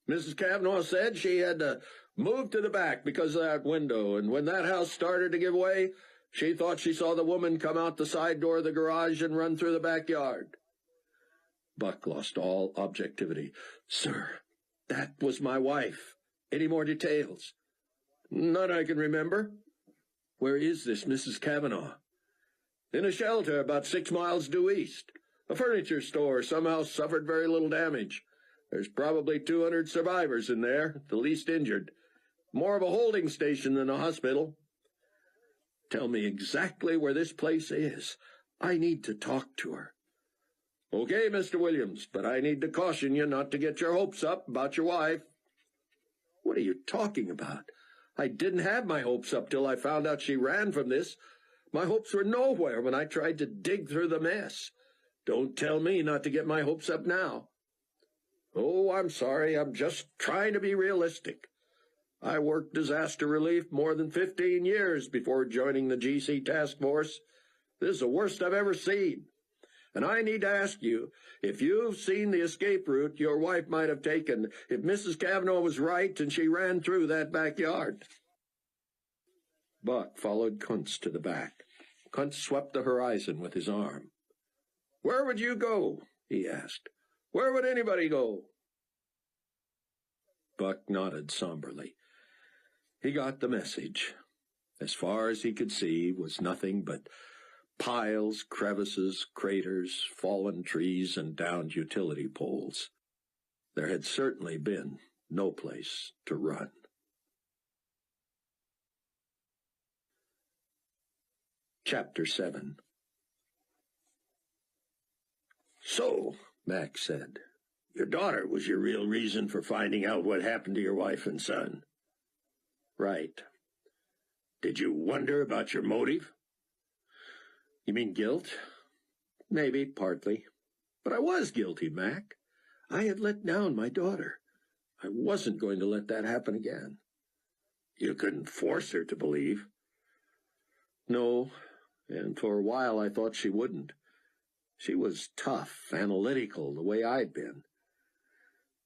Mrs. Kavanaugh said she had to move to the back because of that window, and when that house started to give way, she thought she saw the woman come out the side door of the garage and run through the backyard. Buck lost all objectivity. Sir, that was my wife. Any more details? None I can remember. Where is this Mrs. Kavanaugh? In a shelter about 6 miles due east. A furniture store somehow suffered very little damage. There's probably 200 survivors in there, the least injured. More of a holding station than a hospital. Tell me exactly where this place is. I need to talk to her. Okay, Mr. Williams, but I need to caution you not to get your hopes up about your wife. What are you talking about? I didn't have my hopes up till I found out she ran from this. My hopes were nowhere when I tried to dig through the mess. Don't tell me not to get my hopes up now. Oh, I'm sorry. I'm just trying to be realistic. I worked disaster relief more than 15 years before joining the GC task force. This is the worst I've ever seen. And I need to ask you, if you've seen the escape route your wife might have taken, if Mrs. Cavanaugh was right and she ran through that backyard. Buck followed Kuntz to the back. Kuntz swept the horizon with his arm. Where would you go? He asked. Where would anybody go? Buck nodded somberly. He got the message. As far as he could see was nothing but piles, crevices, craters, fallen trees, and downed utility poles. There had certainly been no place to run. Chapter 7. So, Mac said, your daughter was your real reason for finding out what happened to your wife and son. Right. Did you wonder about your motive? You mean guilt? Maybe, partly. But I was guilty, Mac. I had let down my daughter. I wasn't going to let that happen again. You couldn't force her to believe. No, and for a while I thought she wouldn't. She was tough, analytical, the way I'd been.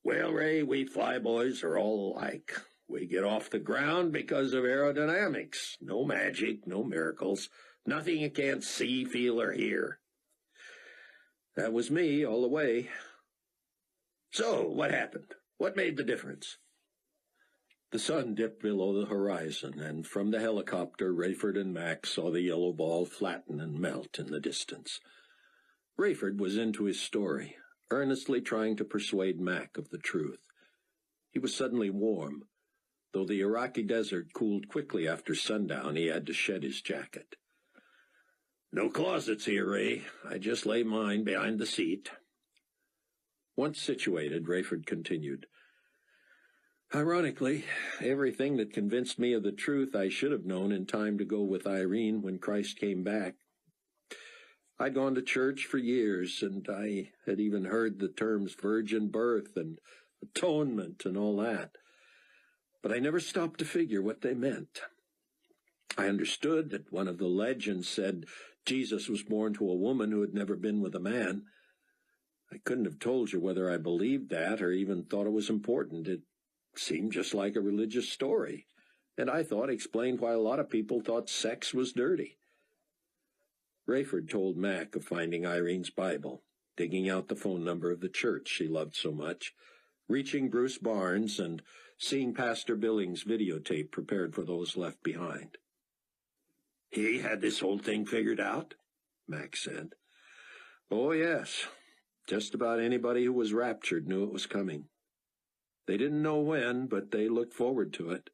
Well, Ray, we flyboys are all alike. We get off the ground because of aerodynamics. No magic, no miracles. Nothing you can't see, feel, or hear. That was me all the way. So, what happened? What made the difference? The sun dipped below the horizon, and from the helicopter, Rayford and Mac saw the yellow ball flatten and melt in the distance. Rayford was into his story, earnestly trying to persuade Mac of the truth. He was suddenly warm. Though the Iraqi desert cooled quickly after sundown, he had to shed his jacket. No closets here, Ray. I just lay mine behind the seat. Once situated, Rayford continued. Ironically, everything that convinced me of the truth I should have known in time to go with Irene when Christ came back. I'd gone to church for years, and I had even heard the terms virgin birth and atonement and all that. But I never stopped to figure what they meant. I understood that one of the legends said Jesus was born to a woman who had never been with a man. I couldn't have told you whether I believed that or even thought it was important. It seemed just like a religious story, and I thought explained why a lot of people thought sex was dirty. Rayford told Mac of finding Irene's Bible, digging out the phone number of the church she loved so much, reaching Bruce Barnes, and seeing Pastor Billings' videotape prepared for those left behind. He had this whole thing figured out, Mac said. Oh, yes. Just about anybody who was raptured knew it was coming. They didn't know when, but they looked forward to it.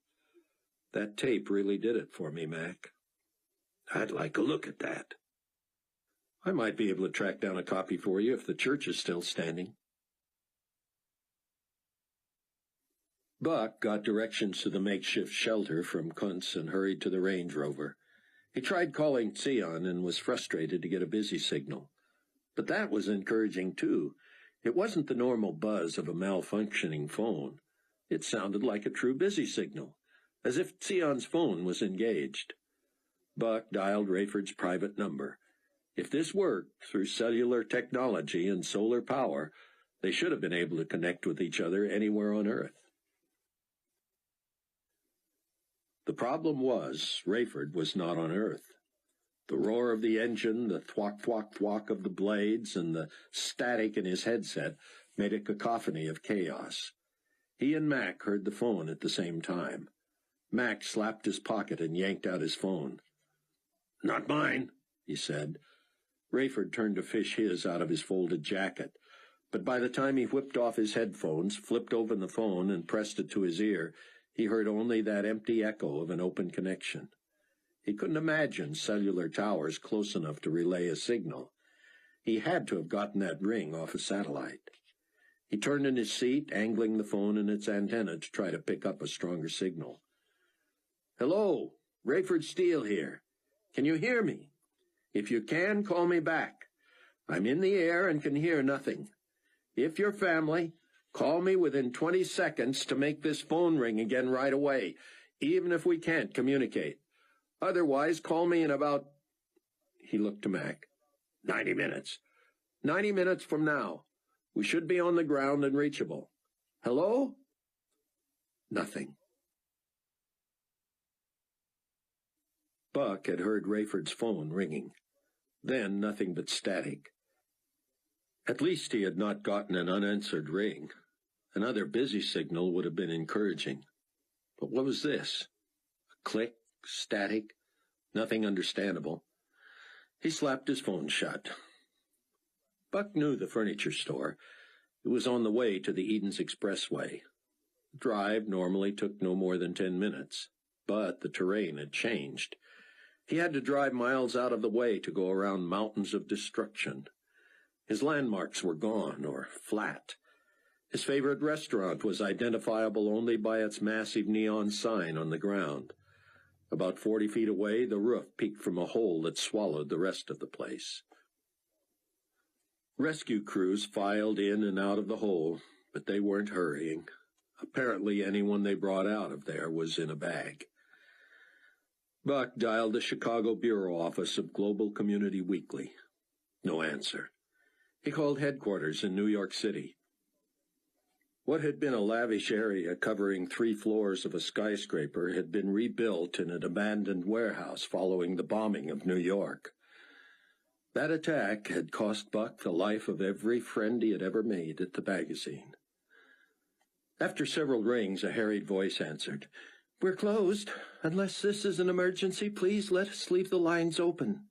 That tape really did it for me, Mac. I'd like a look at that. I might be able to track down a copy for you if the church is still standing. Buck got directions to the makeshift shelter from Kuntz and hurried to the Range Rover. He tried calling Sion and was frustrated to get a busy signal. But that was encouraging, too. It wasn't the normal buzz of a malfunctioning phone. It sounded like a true busy signal, as if Sion's phone was engaged. Buck dialed Rayford's private number. If this worked through cellular technology and solar power, they should have been able to connect with each other anywhere on Earth. The problem was, Rayford was not on Earth. The roar of the engine, the thwack-thwack-thwack of the blades, and the static in his headset made a cacophony of chaos. He and Mac heard the phone at the same time. Mac slapped his pocket and yanked out his phone. Not mine, he said. Rayford turned to fish his out of his folded jacket, but by the time he whipped off his headphones, flipped open the phone, and pressed it to his ear, he heard only that empty echo of an open connection. He couldn't imagine cellular towers close enough to relay a signal. He had to have gotten that ring off a satellite. He turned in his seat, angling the phone and its antenna to try to pick up a stronger signal. "Hello, Rayford Steele here. Can you hear me? If you can, call me back. I'm in the air and can hear nothing. If you're family, call me within 20 seconds to make this phone ring again right away, even if we can't communicate. Otherwise, call me in about—" He looked to Mac. 90 minutes. 90 minutes from now. We should be on the ground and reachable. Hello? Nothing. Buck had heard Rayford's phone ringing. Then nothing but static. At least he had not gotten an unanswered ring. Another busy signal would have been encouraging. But what was this? A click, static, nothing understandable. He slapped his phone shut. Buck knew the furniture store. It was on the way to the Edens Expressway. The drive normally took no more than 10 minutes, but the terrain had changed. He had to drive miles out of the way to go around mountains of destruction. His landmarks were gone or flat. His favorite restaurant was identifiable only by its massive neon sign on the ground. About 40 feet away, the roof peeked from a hole that swallowed the rest of the place. Rescue crews filed in and out of the hole, but they weren't hurrying. Apparently anyone they brought out of there was in a bag. Buck dialed the Chicago bureau office of Global Community Weekly. No answer. He called headquarters in New York City. What had been a lavish area covering 3 floors of a skyscraper had been rebuilt in an abandoned warehouse following the bombing of New York. That attack had cost Buck the life of every friend he had ever made at the magazine. After several rings, a harried voice answered. "We're closed. Unless this is an emergency, please let us leave the lines open."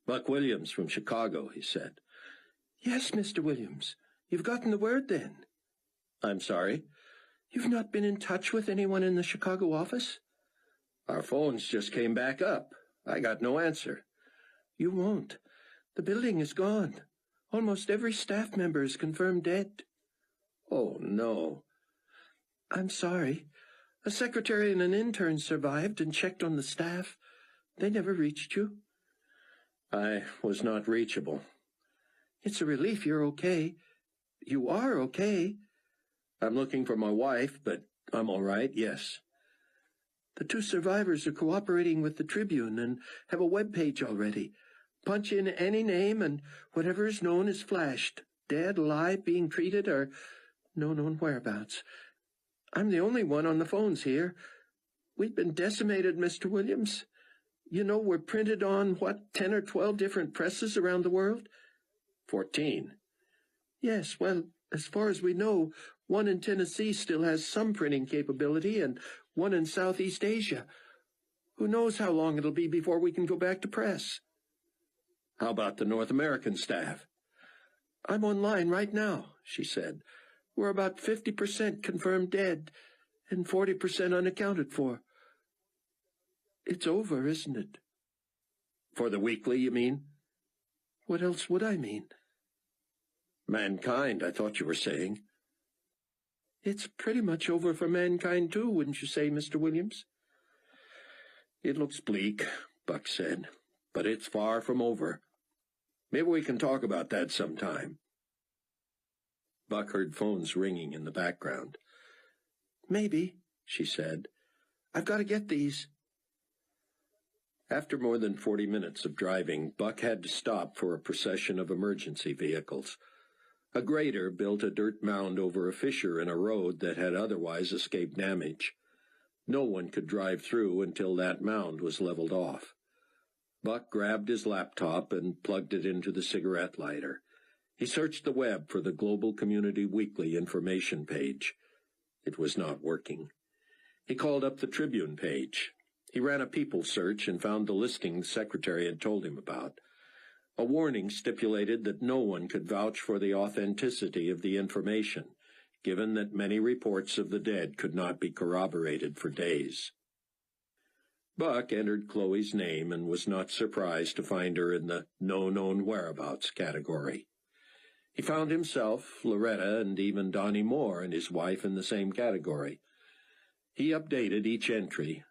"Buck Williams from Chicago," he said. "Yes, Mr. Williams. You've gotten the word, then?" "I'm sorry?" "You've not been in touch with anyone in the Chicago office?" "Our phones just came back up. I got no answer." "You won't. The building is gone. Almost every staff member is confirmed dead." "Oh, no." "I'm sorry. A secretary and an intern survived and checked on the staff. They never reached you." "I was not reachable." "It's a relief you're okay. You are okay." "I'm looking for my wife, but I'm all right, yes." "The 2 survivors are cooperating with the Tribune and have a web page already. Punch in any name and whatever is known is flashed. Dead, alive, being treated, or no known whereabouts. I'm the only one on the phones here. We've been decimated, Mr. Williams. You know we're printed on, 10 or 12 different presses around the world?" 14. "Yes, well, as far as we know, one in Tennessee still has some printing capability and one in Southeast Asia. Who knows how long it'll be before we can go back to press?" "How about the North American staff?" "I'm online right now," she said. "We're about 50% confirmed dead and 40% unaccounted for. It's over, isn't it?" "For the Weekly, you mean?" "What else would I mean?" "Mankind, I thought you were saying." "It's pretty much over for mankind, too, wouldn't you say, Mr. Williams?" "It looks bleak," Buck said, "but it's far from over. Maybe we can talk about that sometime." Buck heard phones ringing in the background. "Maybe," she said. "I've got to get these." After more than 40 minutes of driving, Buck had to stop for a procession of emergency vehicles. A grader built a dirt mound over a fissure in a road that had otherwise escaped damage. No one could drive through until that mound was leveled off. Buck grabbed his laptop and plugged it into the cigarette lighter. He searched the web for the Global Community Weekly information page. It was not working. He called up the Tribune page. He ran a people search and found the listing the secretary had told him about. A warning stipulated that no one could vouch for the authenticity of the information, given that many reports of the dead could not be corroborated for days. Buck entered Chloe's name and was not surprised to find her in the no known whereabouts category. He found himself, Loretta, and even Donnie Moore and his wife in the same category. He updated each entry,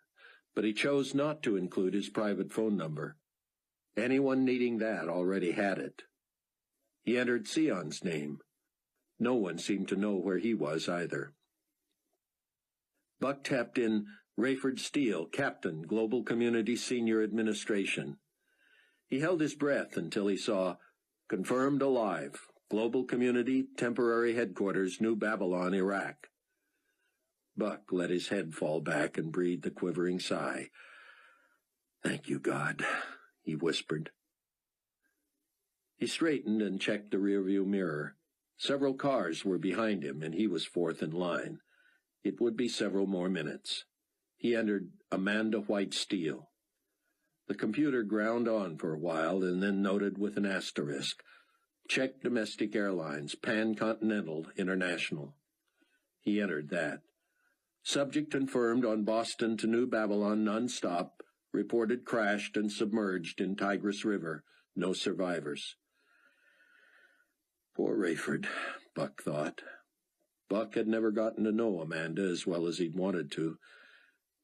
but he chose not to include his private phone number. Anyone needing that already had it. He entered Sion's name. No one seemed to know where he was either. Buck tapped in Rayford Steele, Captain, Global Community Senior Administration. He held his breath until he saw Confirmed Alive, Global Community, Temporary Headquarters, New Babylon, Iraq. Buck let his head fall back and breathed a quivering sigh. "Thank you, God," he whispered. He straightened and checked the rearview mirror. Several cars were behind him, and he was fourth in line. It would be several more minutes. He entered Amanda White Steele. The computer ground on for a while and then noted with an asterisk, Check Domestic Airlines, Pan-Continental International. He entered that. Subject confirmed on Boston to New Babylon nonstop, reported crashed and submerged in Tigris River. No survivors. Poor Rayford, Buck thought. Buck had never gotten to know Amanda as well as he'd wanted to,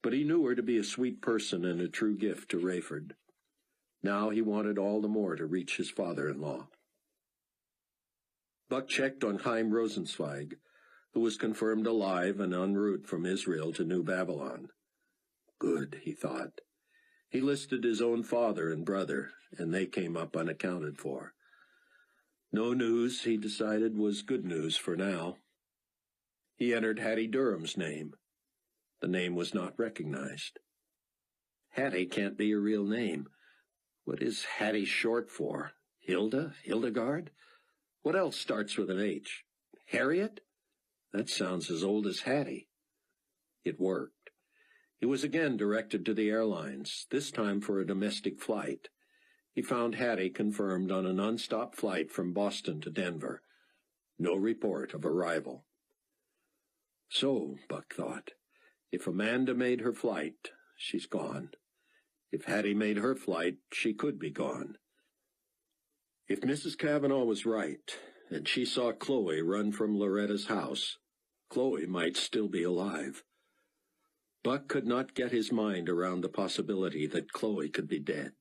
but he knew her to be a sweet person and a true gift to Rayford. Now he wanted all the more to reach his father-in-law. Buck checked on Chaim Rosenzweig, who was confirmed alive and en route from Israel to New Babylon. Good, he thought. He listed his own father and brother, and they came up unaccounted for. No news, he decided, was good news for now. He entered Hattie Durham's name. The name was not recognized. Hattie can't be a real name. What is Hattie short for? Hilda? Hildegard? What else starts with an H? Harriet? That sounds as old as Hattie. It worked. He was again directed to the airlines, this time for a domestic flight. He found Hattie confirmed on a nonstop flight from Boston to Denver. No report of arrival. So, Buck thought, if Amanda made her flight, she's gone. If Hattie made her flight, she could be gone. If Mrs. Cavanaugh was right, and she saw Chloe run from Loretta's house, Chloe might still be alive. Buck could not get his mind around the possibility that Chloe could be dead.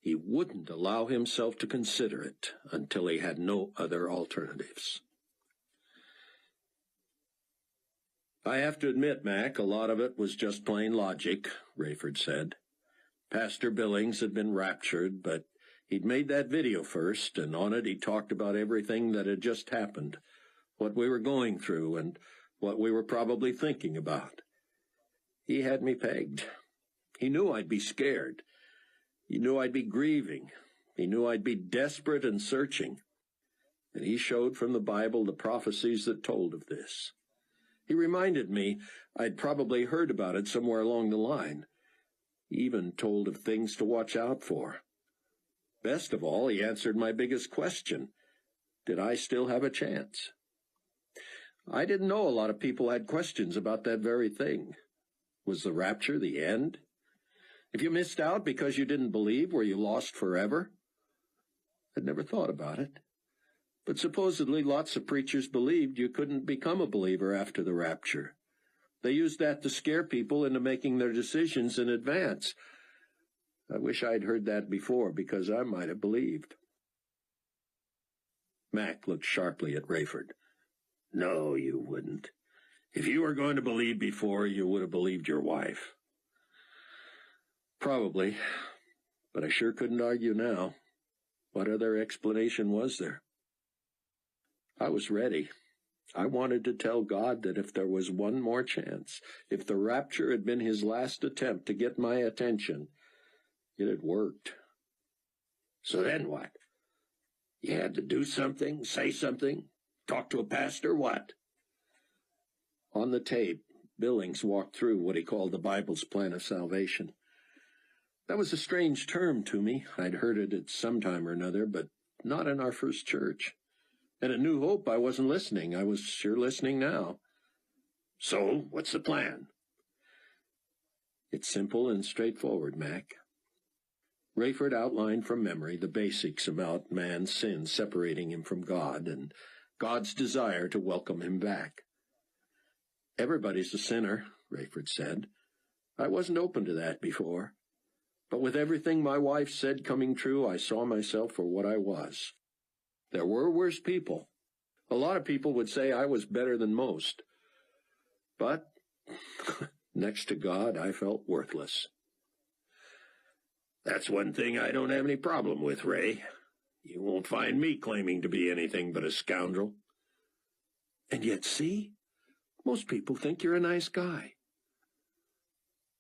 He wouldn't allow himself to consider it until he had no other alternatives. I have to admit, Mac, a lot of it was just plain logic, Rayford said. Pastor Billings had been raptured, but he'd made that video first, and on it he talked about everything that had just happened, what we were going through, and what we were probably thinking about. He had me pegged. He knew I'd be scared. He knew I'd be grieving. He knew I'd be desperate and searching. And he showed from the Bible the prophecies that told of this. He reminded me I'd probably heard about it somewhere along the line. He even told of things to watch out for. Best of all, he answered my biggest question. Did I still have a chance? I didn't know a lot of people had questions about that very thing. Was the rapture the end? If you missed out because you didn't believe, were you lost forever? I'd never thought about it. But supposedly lots of preachers believed you couldn't become a believer after the rapture. They used that to scare people into making their decisions in advance. I wish I'd heard that before, because I might have believed. Mac looked sharply at Rayford. No, you wouldn't. If you were going to believe before, you would have believed your wife. Probably, but I sure couldn't argue now. What other explanation was there? I was ready. I wanted to tell God that if there was one more chance, if the rapture had been his last attempt to get my attention, it had worked. So then what? You had to do something, say something, talk to a pastor, what? On the tape, Billings walked through what he called the Bible's plan of salvation. That was a strange term to me. I'd heard it at some time or another, but not in our first church. And at New Hope, I wasn't listening. I was sure listening now. So, what's the plan? It's simple and straightforward, Mac. Rayford outlined from memory the basics about man's sin separating him from God and God's desire to welcome him back. Everybody's a sinner, Rayford said. I wasn't open to that before. But with everything my wife said coming true, I saw myself for what I was. There were worse people. A lot of people would say I was better than most. But next to God, I felt worthless. That's one thing I don't have any problem with, Ray. You won't find me claiming to be anything but a scoundrel. And yet, see? Most people think you're a nice guy.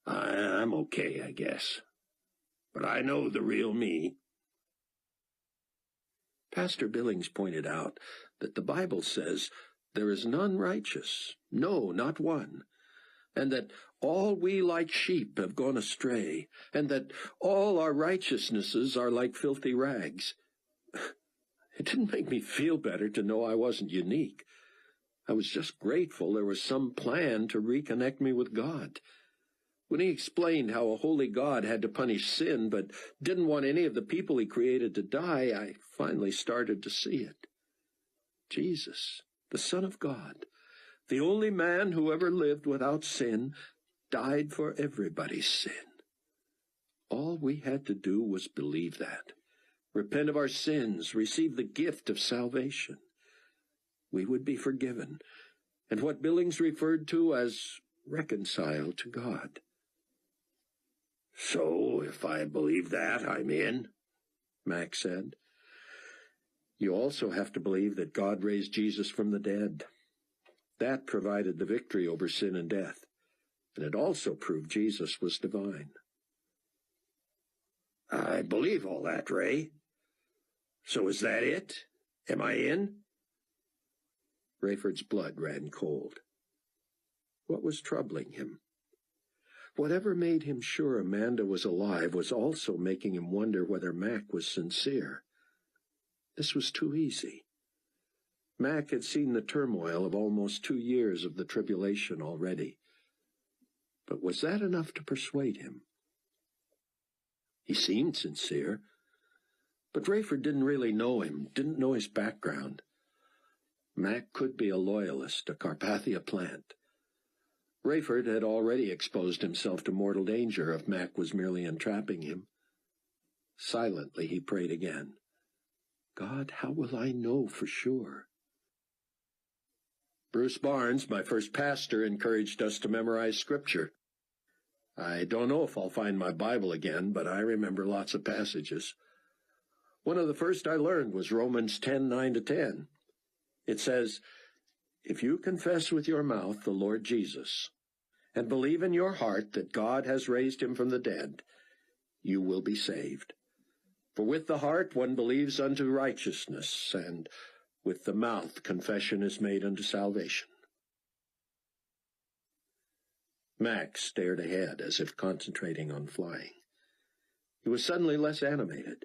I'm okay, I guess. But I know the real me. Pastor Billings pointed out that the Bible says there is none righteous, no, not one, and that all we like sheep have gone astray, and that all our righteousnesses are like filthy rags. It didn't make me feel better to know I wasn't unique. I was just grateful there was some plan to reconnect me with God. When he explained how a holy God had to punish sin but didn't want any of the people he created to die, I finally started to see it. Jesus, the Son of God, the only man who ever lived without sin, died for everybody's sin. All we had to do was believe that, repent of our sins, receive the gift of salvation. We would be forgiven, and what Billings referred to as reconciled to God. So, if I believe that, I'm in, Mac said. You also have to believe that God raised Jesus from the dead. That provided the victory over sin and death, and it also proved Jesus was divine. I believe all that, Ray. So is that it? Am I in? Rayford's blood ran cold. What was troubling him? Whatever made him sure Amanda was alive was also making him wonder whether Mac was sincere. This was too easy. Mac had seen the turmoil of almost 2 years of the tribulation already. But was that enough to persuade him? He seemed sincere, but Rayford didn't really know him, didn't know his background. Mac could be a loyalist, a Carpathia plant. Rayford had already exposed himself to mortal danger if Mac was merely entrapping him. Silently he prayed again. God, how will I know for sure? Bruce Barnes, my first pastor, encouraged us to memorize Scripture. I don't know if I'll find my Bible again, but I remember lots of passages. One of the first I learned was Romans 10:9-10. It says, If you confess with your mouth the Lord Jesus, and believe in your heart that God has raised him from the dead, you will be saved. For with the heart one believes unto righteousness, and with the mouth confession is made unto salvation. Max stared ahead as if concentrating on flying. He was suddenly less animated.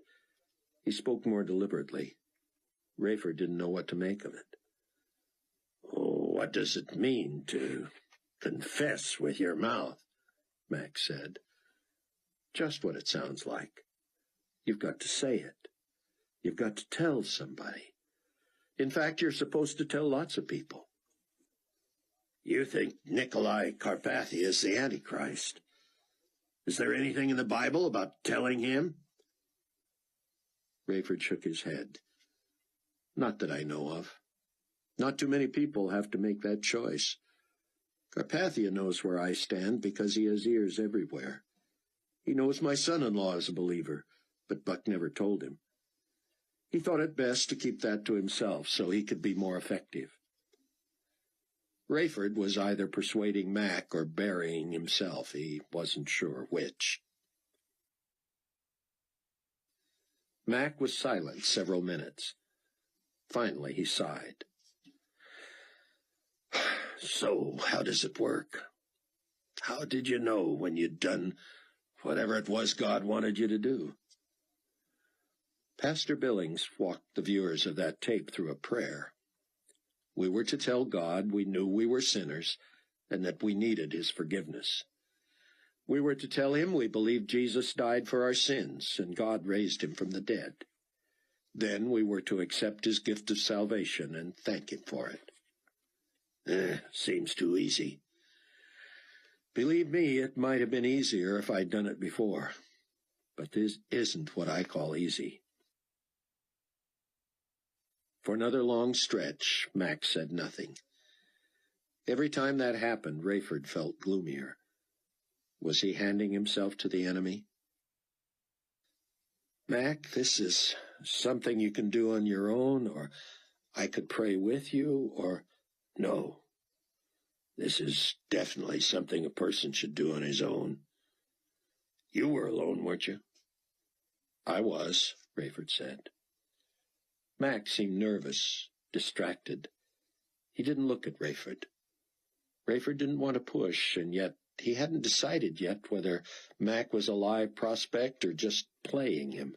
He spoke more deliberately. Rayford didn't know what to make of it. Oh, what does it mean to confess with your mouth? Max said. Just what it sounds like. You've got to say it. You've got to tell somebody. In fact, you're supposed to tell lots of people. You think Nikolai Carpathia is the Antichrist? Is there anything in the Bible about telling him? Rayford shook his head. Not that I know of. Not too many people have to make that choice. Carpathia knows where I stand because he has ears everywhere. He knows my son-in-law is a believer, but Buck never told him. He thought it best to keep that to himself so he could be more effective. Rayford was either persuading Mac or burying himself. He wasn't sure which. Mac was silent several minutes. Finally, he sighed. So, how does it work? How did you know when you'd done whatever it was God wanted you to do? Pastor Billings walked the viewers of that tape through a prayer. We were to tell God we knew we were sinners and that we needed his forgiveness. We were to tell him we believed Jesus died for our sins and God raised him from the dead. Then we were to accept his gift of salvation and thank him for it. Seems too easy. Believe me, it might have been easier if I'd done it before. But this isn't what I call easy. For another long stretch, Mac said nothing. Every time that happened, Rayford felt gloomier. Was he handing himself to the enemy? Mac, this is something you can do on your own, or I could pray with you, or... No. This is definitely something a person should do on his own. You were alone, weren't you? I was, Rayford said. Mac seemed nervous, distracted. He didn't look at Rayford. Rayford didn't want to push, and yet he hadn't decided yet whether Mac was a live prospect or just playing him.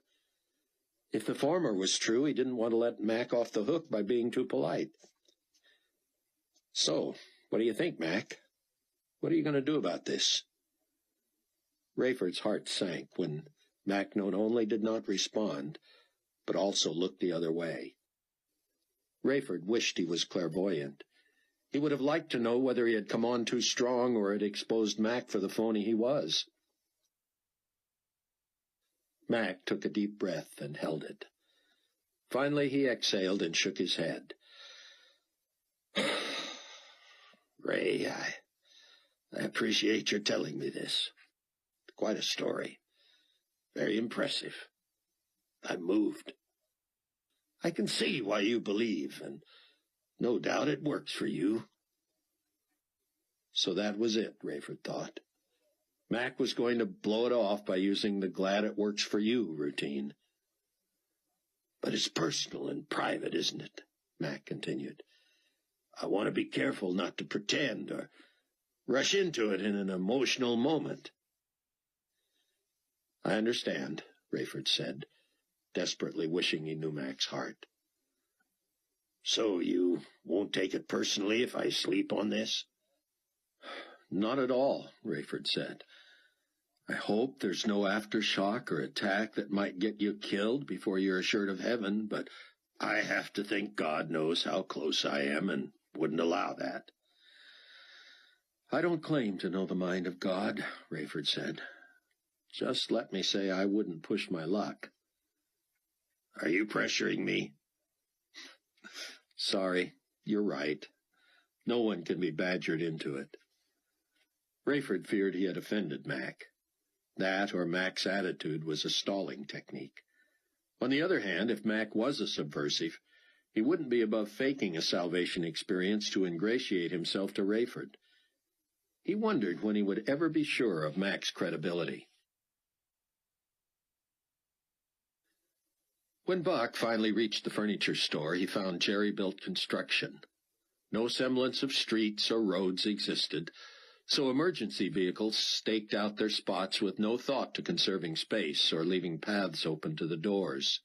If the former was true, he didn't want to let Mac off the hook by being too polite. So, what do you think, Mac? What are you going to do about this? Rayford's heart sank when Mac not only did not respond, but also looked the other way. Rayford wished he was clairvoyant. He would have liked to know whether he had come on too strong or had exposed Mac for the phony he was. Mac took a deep breath and held it. Finally he exhaled and shook his head. Ray, I appreciate your telling me this. Quite a story. Very impressive. I'm moved. I can see why you believe, and no doubt it works for you. So that was it, Rayford thought. Mac was going to blow it off by using the glad it works for you routine. But it's personal and private, isn't it? Mac continued. I want to be careful not to pretend or rush into it in an emotional moment. I understand, Rayford said, desperately wishing he knew Mac's heart. So you won't take it personally if I sleep on this? Not at all, Rayford said. I hope there's no aftershock or attack that might get you killed before you're assured of heaven, but I have to think God knows how close I am and wouldn't allow that. I don't claim to know the mind of God, Rayford said. Just let me say I wouldn't push my luck. Are you pressuring me? Sorry, you're right. No one can be badgered into it. Rayford feared he had offended Mac. That or Mac's attitude was a stalling technique. On the other hand, if Mac was a subversive, he wouldn't be above faking a salvation experience to ingratiate himself to Rayford. He wondered when he would ever be sure of Mac's credibility. When Buck finally reached the furniture store, he found jerry-built construction. No semblance of streets or roads existed, so emergency vehicles staked out their spots with no thought to conserving space or leaving paths open to the doors.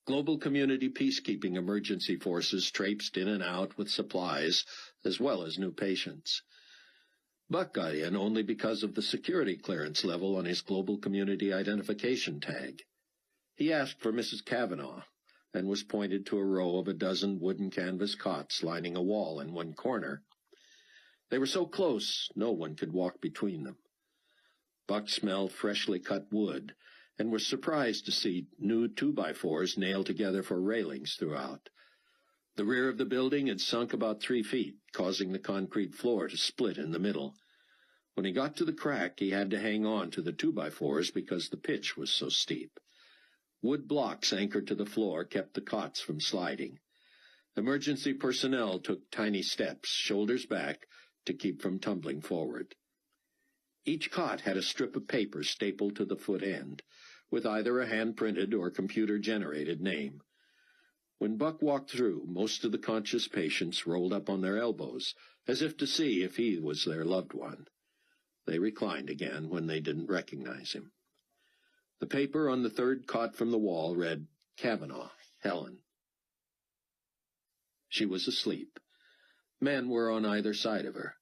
Global community peacekeeping emergency forces traipsed in and out with supplies, as well as new patients. Buck got in only because of the security clearance level on his global community identification tag. He asked for Mrs. Kavanaugh, and was pointed to a row of a dozen wooden canvas cots lining a wall in one corner. They were so close, no one could walk between them. Buck smelled freshly cut wood, and was surprised to see new 2x4s nailed together for railings throughout. The rear of the building had sunk about 3 feet, causing the concrete floor to split in the middle. When he got to the crack, he had to hang on to the 2x4s because the pitch was so steep. Wood blocks anchored to the floor kept the cots from sliding. Emergency personnel took tiny steps, shoulders back, to keep from tumbling forward. Each cot had a strip of paper stapled to the foot end, with either a hand-printed or computer-generated name. When Buck walked through, most of the conscious patients rolled up on their elbows, as if to see if he was their loved one. They reclined again when they didn't recognize him. The paper on the third cot from the wall read, Kavanaugh, Helen. She was asleep. Men were on either side of her.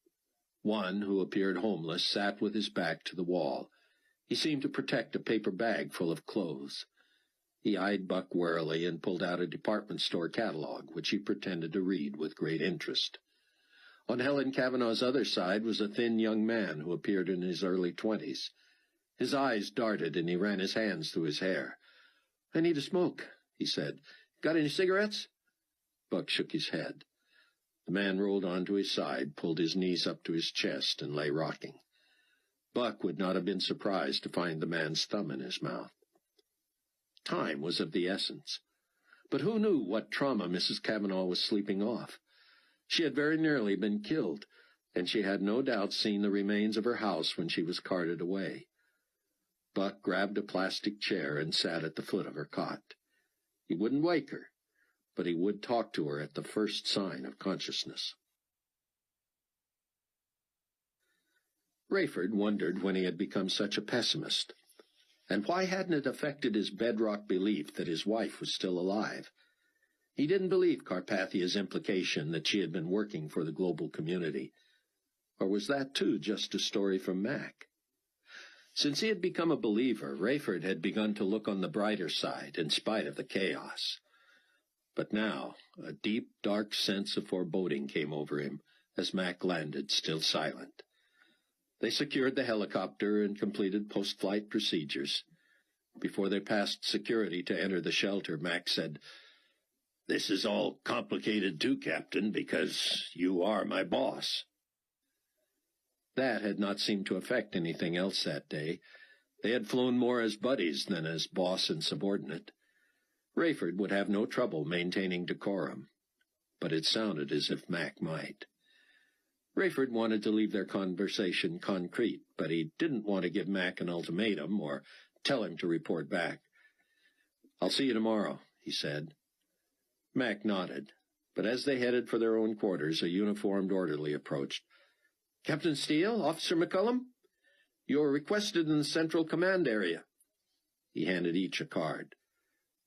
One, who appeared homeless, sat with his back to the wall. He seemed to protect a paper bag full of clothes. He eyed Buck warily and pulled out a department store catalog, which he pretended to read with great interest. On Helen Cavanaugh's other side was a thin young man who appeared in his early 20s. His eyes darted, and he ran his hands through his hair. "I need a smoke," he said. "Got any cigarettes?" Buck shook his head. The man rolled onto his side, pulled his knees up to his chest, and lay rocking. Buck would not have been surprised to find the man's thumb in his mouth. Time was of the essence. But who knew what trauma Mrs. Cavanaugh was sleeping off? She had very nearly been killed, and she had no doubt seen the remains of her house when she was carted away. Buck grabbed a plastic chair and sat at the foot of her cot. He wouldn't wake her, but he would talk to her at the first sign of consciousness. Rayford wondered when he had become such a pessimist, and why hadn't it affected his bedrock belief that his wife was still alive? He didn't believe Carpathia's implication that she had been working for the global community. Or was that, too, just a story from Mac? Since he had become a believer, Rayford had begun to look on the brighter side, in spite of the chaos. But now, a deep, dark sense of foreboding came over him as Mac landed, still silent. They secured the helicopter and completed post-flight procedures. Before they passed security to enter the shelter, Mac said, "This is all complicated too, Captain, because you are my boss." That had not seemed to affect anything else that day. They had flown more as buddies than as boss and subordinate. Rayford would have no trouble maintaining decorum, but it sounded as if Mac might. Rayford wanted to leave their conversation concrete, but he didn't want to give Mac an ultimatum or tell him to report back. "I'll see you tomorrow," he said. Mac nodded, but as they headed for their own quarters, a uniformed orderly approached. "Captain Steele, Officer McCullum, you are requested in the Central Command area." He handed each a card.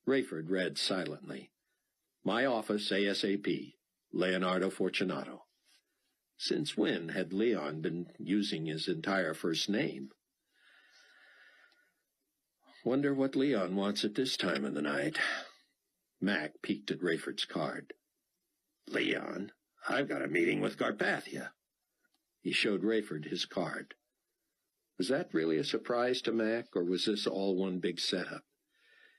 Rayford read silently. "My office, ASAP, Leonardo Fortunato." Since when had Leon been using his entire first name? Wonder what Leon wants at this time of the night. Mac peeked at Rayford's card. "Leon, I've got a meeting with Carpathia." He showed Rayford his card. Was that really a surprise to Mac, or was this all one big setup?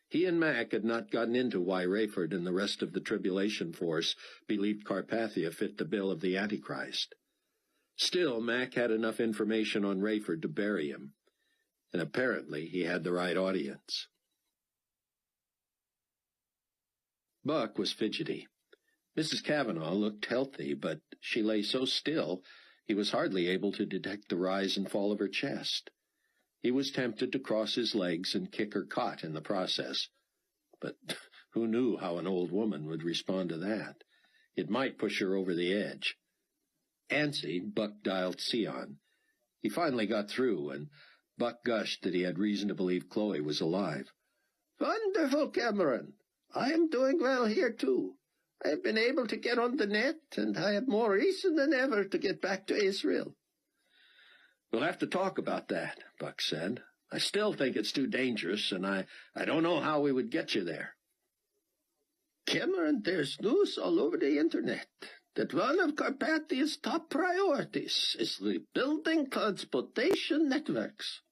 He and Mac had not gotten into why Rayford and the rest of the Tribulation Force believed Carpathia fit the bill of the Antichrist. Still, Mac had enough information on Rayford to bury him, and apparently he had the right audience. Buck was fidgety. Mrs. Cavanaugh looked healthy, but she lay so still he was hardly able to detect the rise and fall of her chest. He was tempted to cross his legs and kick her cot in the process. But who knew how an old woman would respond to that? It might push her over the edge. Antsy, Buck dialed Sion. He finally got through, and Buck gushed that he had reason to believe Chloe was alive. "Wonderful, Cameron. I am doing well here, too. I have been able to get on the net, and I have more reason than ever to get back to Israel." "We'll have to talk about that," Buck said. "I still think it's too dangerous, and I don't know how we would get you there." "Cameron, there's news all over the Internet that one of Carpathia's top priorities is rebuilding transportation networks."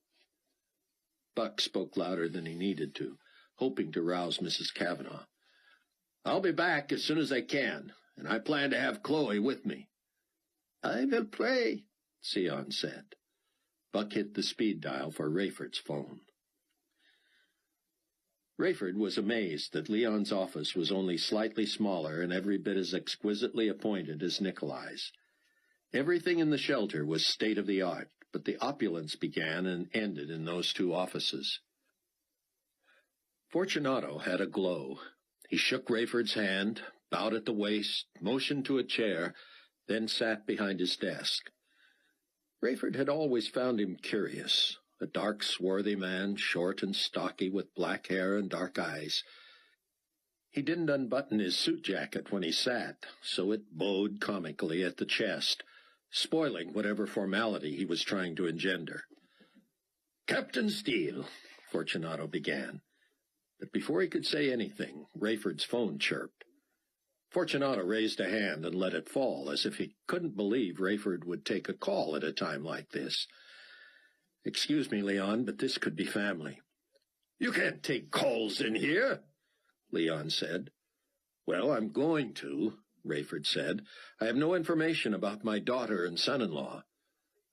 Buck spoke louder than he needed to, hoping to rouse Mrs. Cavanaugh. "I'll be back as soon as I can, and I plan to have Chloe with me." "I will pray," Sion said. Buck hit the speed dial for Rayford's phone. Rayford was amazed that Leon's office was only slightly smaller and every bit as exquisitely appointed as Nikolai's. Everything in the shelter was state-of-the-art, but the opulence began and ended in those two offices. Fortunato had a glow. He shook Rayford's hand, bowed at the waist, motioned to a chair, then sat behind his desk. Rayford had always found him curious, a dark, swarthy man, short and stocky, with black hair and dark eyes. He didn't unbutton his suit jacket when he sat, so it bowed comically at the chest, spoiling whatever formality he was trying to engender. "Captain Steele," Fortunato began. But before he could say anything, Rayford's phone chirped. Fortunato raised a hand and let it fall, as if he couldn't believe Rayford would take a call at a time like this. "Excuse me, Leon, but this could be family." "You can't take calls in here," Leon said. "Well, I'm going to," Rayford said. "I have no information about my daughter and son-in-law."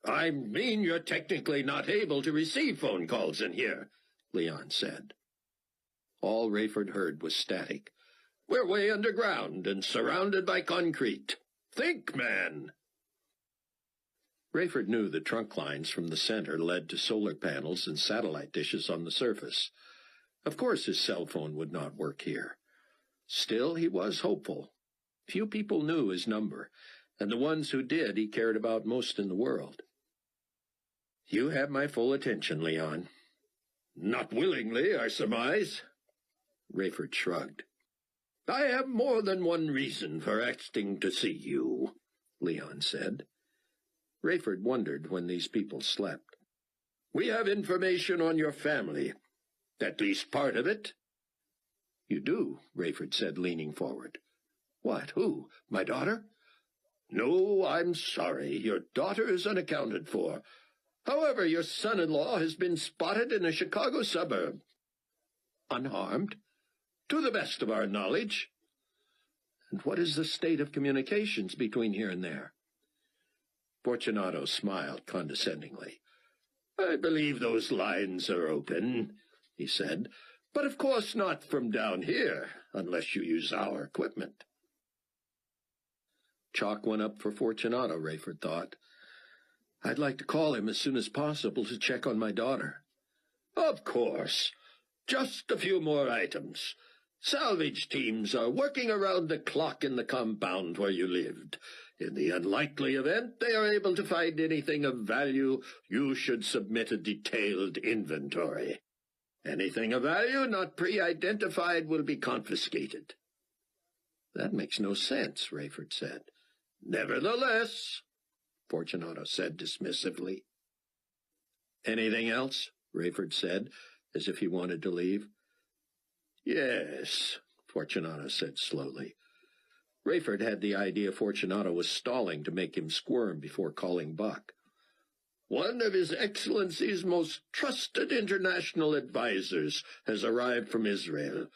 "I mean you're technically not able to receive phone calls in here," Leon said. All Rayford heard was static. "We're way underground and surrounded by concrete. Think, man!" Rayford knew the trunk lines from the center led to solar panels and satellite dishes on the surface. Of course his cell phone would not work here. Still, he was hopeful. Few people knew his number, and the ones who did he cared about most in the world. "You have my full attention, Leon." "Not willingly, I surmise." Rayford shrugged. "I have more than one reason for asking to see you," Leon said. Rayford wondered when these people slept. "We have information on your family, at least part of it." "You do," Rayford said, leaning forward. "What? Who? My daughter?" "No, I'm sorry. Your daughter is unaccounted for. However, your son-in-law has been spotted in a Chicago suburb." "Unharmed?" "To the best of our knowledge." "And what is the state of communications between here and there?" Fortunato smiled condescendingly. "I believe those lines are open," he said, "but of course not from down here, unless you use our equipment." Chalk went up for Fortunato, Rayford thought. "I'd like to call him as soon as possible to check on my daughter." "Of course. Just a few more items. Salvage teams are working around the clock in the compound where you lived. In the unlikely event they are able to find anything of value, you should submit a detailed inventory. Anything of value not pre-identified will be confiscated." "That makes no sense," Rayford said. "Nevertheless," Fortunato said dismissively. "Anything else?" Rayford said, as if he wanted to leave. "Yes," Fortunato said slowly. Rayford had the idea Fortunato was stalling to make him squirm before calling Buck. "One of His Excellency's most trusted international advisers has arrived from Israel.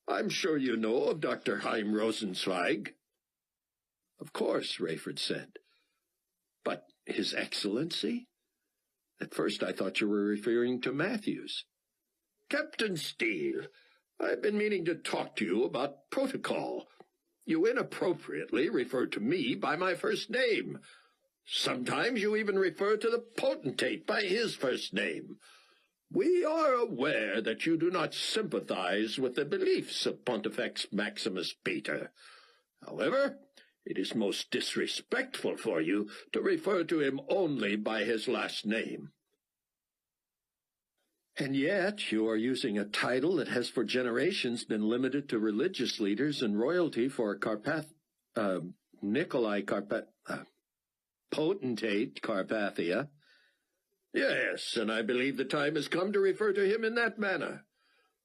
I'm sure you know of Dr. Chaim Rosenzweig." "Of course," Rayford said. "But His Excellency? At first I thought you were referring to Matthews." "Captain Steele, I've been meaning to talk to you about protocol. You inappropriately refer to me by my first name. Sometimes you even refer to the potentate by his first name. We are aware that you do not sympathize with the beliefs of Pontifex Maximus Peter. However, it is most disrespectful for you to refer to him only by his last name." "And yet you are using a title that has for generations been limited to religious leaders and royalty for Potentate Carpathia." "Yes, and I believe the time has come to refer to him in that manner.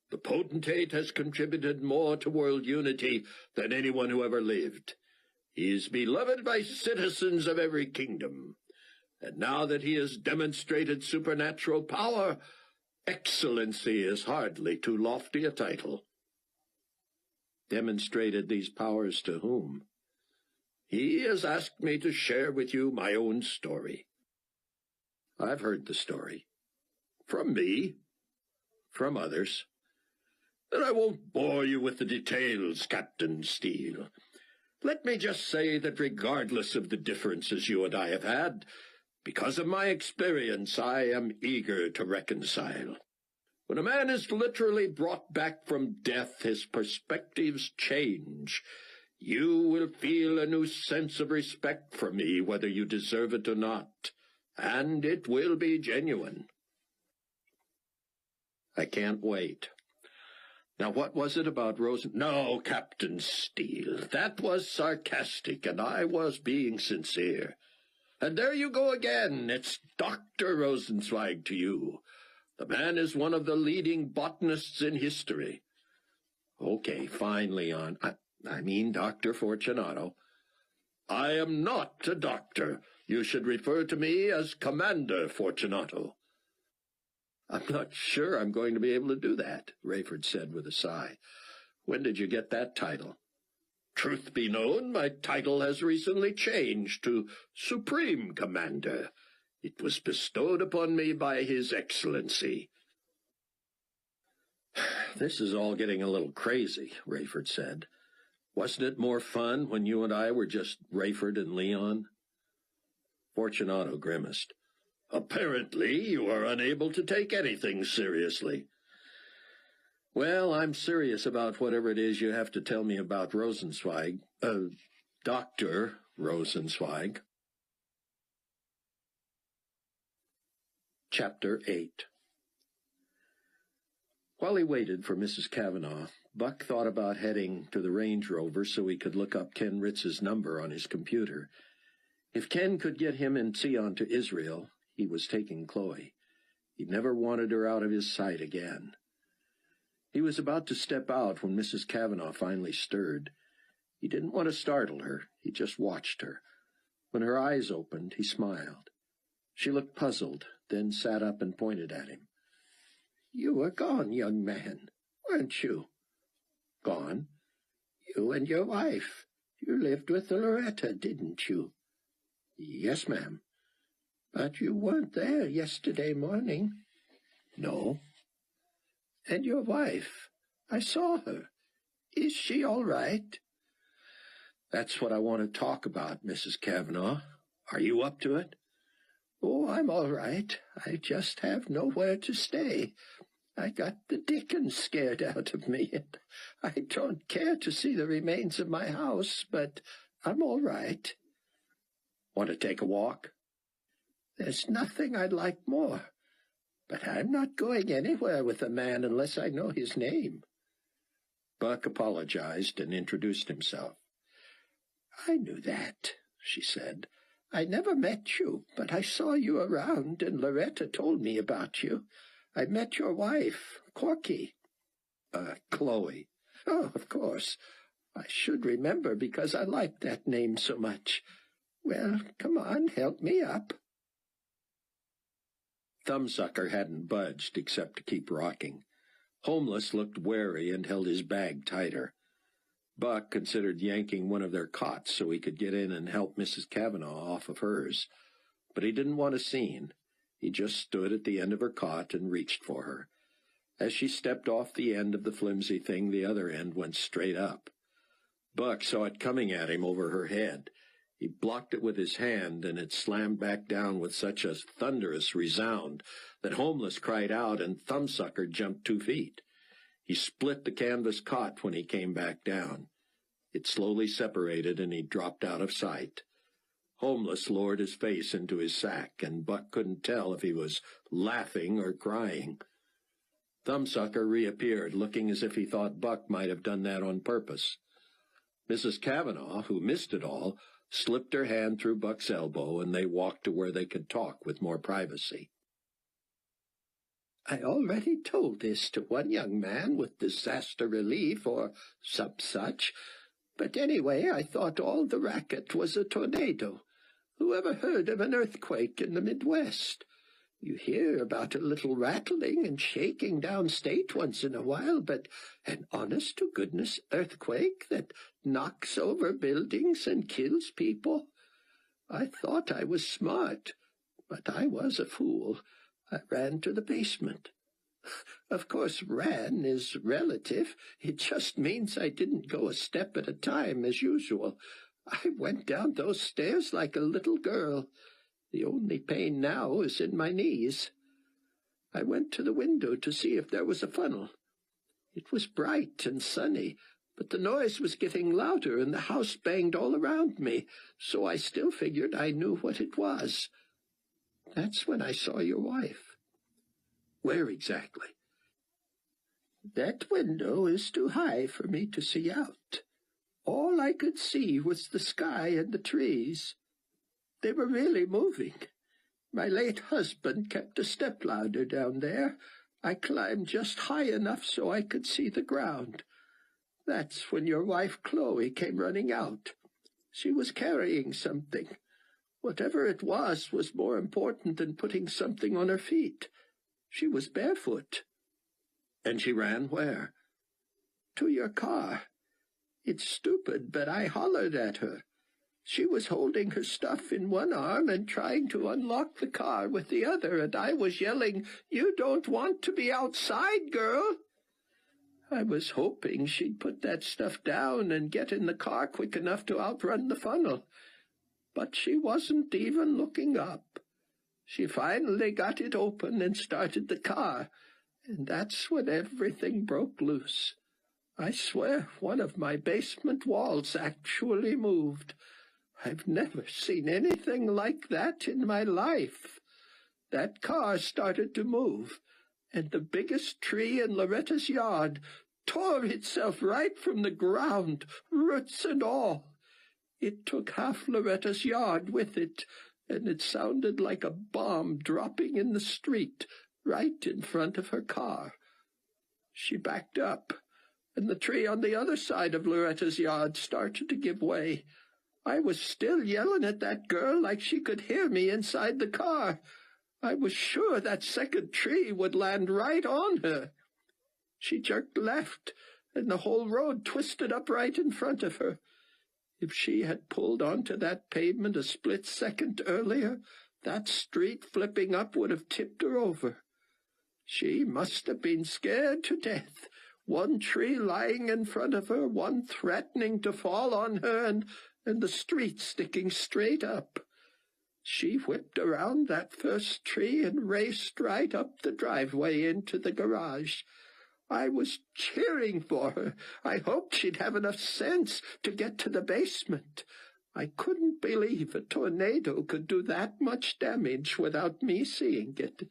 The potentate has contributed more to world unity than anyone who ever lived. He is beloved by citizens of every kingdom. And now that he has demonstrated supernatural power, excellency is hardly too lofty a title." "Demonstrated these powers to whom?" "He has asked me to share with you my own story." "I've heard the story." "From me?" "From others." "Then I won't bore you with the details, Captain Steele. Let me just say that regardless of the differences you and I have had, because of my experience, I am eager to reconcile. When a man is literally brought back from death, his perspectives change. You will feel a new sense of respect for me, whether you deserve it or not, and it will be genuine." "I can't wait. Now, what was it about No, Captain Steele, that was sarcastic, and I was being sincere. And there you go again. It's Dr. Rosenzweig to you. The man is one of the leading botanists in history. Okay, fine, Leon. I mean Dr. Fortunato. I am not a doctor. You should refer to me as Commander Fortunato. I'm not sure I'm going to be able to do that, Rayford said with a sigh. When did you get that title? Truth be known, my title has recently changed to Supreme Commander. It was bestowed upon me by His Excellency. This is all getting a little crazy, Rayford said. Wasn't it more fun when you and I were just Rayford and Leon? Fortunato grimaced. Apparently you are unable to take anything seriously. Well, I'm serious about whatever it is you have to tell me about Rosenzweig. Dr. Rosenzweig. Chapter 8. While he waited for Mrs. Cavanaugh, Buck thought about heading to the Range Rover so he could look up Ken Ritz's number on his computer. If Ken could get him and Sion to Israel, he was taking Chloe. He never wanted her out of his sight again. He was about to step out when Mrs. Cavanaugh finally stirred. He didn't want to startle her. He just watched her. When her eyes opened, he smiled. She looked puzzled, then sat up and pointed at him. You were gone, young man, weren't you? Gone? You and your wife. You lived with Loretta, didn't you? Yes, ma'am. But you weren't there yesterday morning. No. And your wife, I saw her. Is she all right? That's what I want to talk about, Mrs. Cavanaugh. Are you up to it? Oh, I'm all right. I just have nowhere to stay. I got the dickens scared out of me, and I don't care to see the remains of my house, but I'm all right. Want to take a walk? There's nothing I'd like more. But I'm not going anywhere with a man unless I know his name. Buck apologized and introduced himself. I knew that, she said. I never met you, but I saw you around, and Loretta told me about you. I met your wife, Corky. Chloe. Oh, of course. I should remember because I liked that name so much. Well, come on, help me up. Thumbsucker hadn't budged except to keep rocking. Homeless looked wary and held his bag tighter. Buck considered yanking one of their cots so he could get in and help Mrs. Cavanaugh off of hers. But he didn't want a scene. He just stood at the end of her cot and reached for her. As she stepped off the end of the flimsy thing, the other end went straight up. Buck saw it coming at him over her head. He blocked it with his hand, and it slammed back down with such a thunderous resound that Homeless cried out and Thumbsucker jumped 2 feet. He split the canvas cot when he came back down. It slowly separated, and he dropped out of sight. Homeless lowered his face into his sack, and Buck couldn't tell if he was laughing or crying. Thumbsucker reappeared, looking as if he thought Buck might have done that on purpose. Mrs. Cavanaugh, who missed it all, slipped her hand through Buck's elbow, and they walked to where they could talk with more privacy. I already told this to one young man with disaster relief or some such, but anyway, I thought all the racket was a tornado. Who ever heard of an earthquake in the Midwest? You hear about a little rattling and shaking downstate once in a while, but an honest-to-goodness earthquake that knocks over buildings and kills people? I thought I was smart, but I was a fool. I ran to the basement. Of course, ran is relative. It just means I didn't go a step at a time as usual. I went down those stairs like a little girl. The only pain now is in my knees. I went to the window to see if there was a funnel. It was bright and sunny, but the noise was getting louder and the house banged all around me, so I still figured I knew what it was. That's when I saw your wife. Where exactly? That window is too high for me to see out. All I could see was the sky and the trees. They were really moving. My late husband kept a stepladder down there. I climbed just high enough so I could see the ground. That's when your wife Chloe came running out. She was carrying something. Whatever it was more important than putting something on her feet. She was barefoot. And she ran where? To your car. It's stupid, but I hollered at her. She was holding her stuff in one arm and trying to unlock the car with the other, and I was yelling, "You don't want to be outside, girl!" I was hoping she'd put that stuff down and get in the car quick enough to outrun the funnel. But she wasn't even looking up. She finally got it open and started the car, and that's when everything broke loose. I swear one of my basement walls actually moved. I've never seen anything like that in my life. That car started to move, and the biggest tree in Loretta's yard tore itself right from the ground, roots and all. It took half Loretta's yard with it, and it sounded like a bomb dropping in the street, right in front of her car. She backed up, and the tree on the other side of Loretta's yard started to give way. I was still yelling at that girl like she could hear me inside the car. I was sure that second tree would land right on her. She jerked left, and the whole road twisted up right in front of her. If she had pulled onto that pavement a split second earlier, that street flipping up would have tipped her over. She must have been scared to death. One tree lying in front of her, one threatening to fall on her, and the street sticking straight up. She whipped around that first tree and raced right up the driveway into the garage. I was cheering for her. I hoped she'd have enough sense to get to the basement. I couldn't believe a tornado could do that much damage without me seeing it.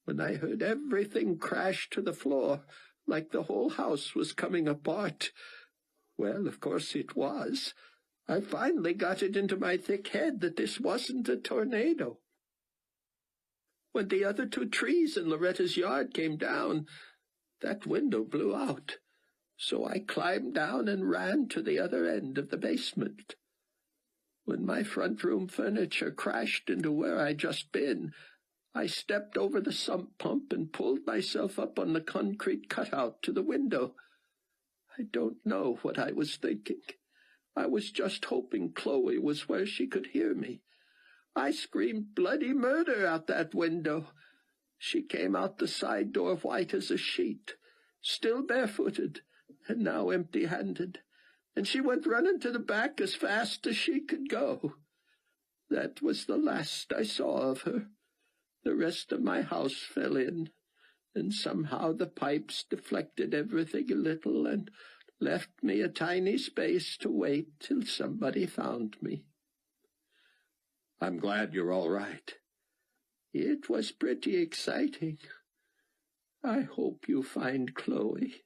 When I heard everything crash to the floor, like the whole house was coming apart, well, of course it was. I finally got it into my thick head that this wasn't a tornado. When the other two trees in Loretta's yard came down, that window blew out, so I climbed down and ran to the other end of the basement. When my front room furniture crashed into where I'd just been, I stepped over the sump pump and pulled myself up on the concrete cutout to the window. I don't know what I was thinking. I was just hoping Chloe was where she could hear me. I screamed bloody murder out that window. She came out the side door white as a sheet, still barefooted, and now empty-handed, and she went running to the back as fast as she could go. That was the last I saw of her. The rest of my house fell in, and somehow the pipes deflected everything a little and left me a tiny space to wait till somebody found me. I'm glad you're all right. It was pretty exciting. I hope you find Chloe.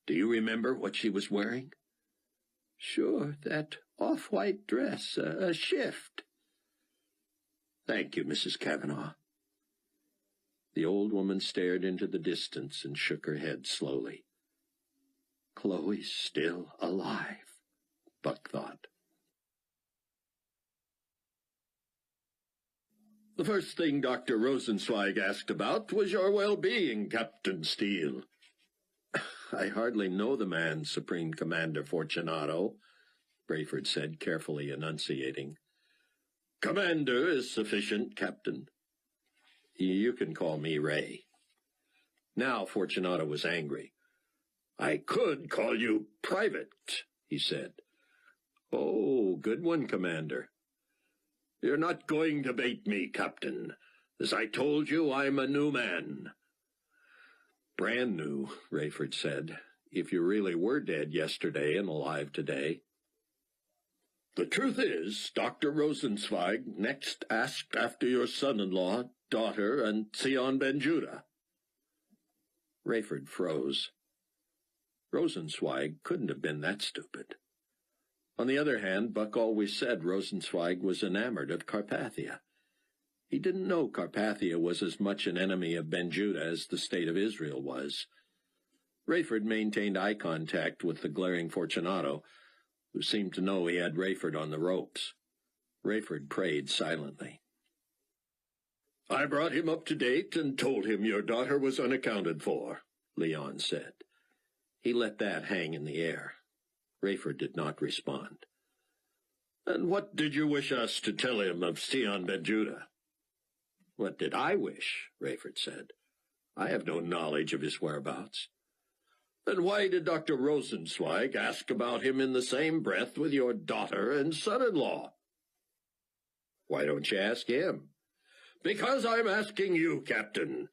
Do you remember what she was wearing? Sure, that off-white dress, a shift. Thank you, Mrs. Cavanaugh. The old woman stared into the distance and shook her head slowly. Chloe's still alive, Buck thought. The first thing Dr. Rosenzweig asked about was your well-being, Captain Steele. I hardly know the man, Supreme Commander Fortunato, Brayford said, carefully enunciating. Commander is sufficient, Captain. You can call me Ray. Now Fortunato was angry. I could call you Private, he said. Oh, good one, Commander. You're not going to bait me, Captain. As I told you, I'm a new man. Brand new, Rayford said, if you really were dead yesterday and alive today. The truth is, Dr. Rosenzweig next asked after your son-in-law, daughter, and Sion Ben-Judah. Rayford froze. Rosenzweig couldn't have been that stupid. On the other hand, Buck always said Rosenzweig was enamored of Carpathia. He didn't know Carpathia was as much an enemy of Ben-Judah as the state of Israel was. Rayford maintained eye contact with the glaring Fortunato, who seemed to know he had Rayford on the ropes. Rayford prayed silently. "I brought him up to date and told him your daughter was unaccounted for," Leon said. He let that hang in the air. Rayford did not respond. "And what did you wish us to tell him of Sion Ben-Judah?" "What did I wish?" Rayford said. "I have no knowledge of his whereabouts." "Then why did Dr. Rosenzweig ask about him in the same breath with your daughter and son-in-law?" "Why don't you ask him?" "Because I'm asking you, Captain.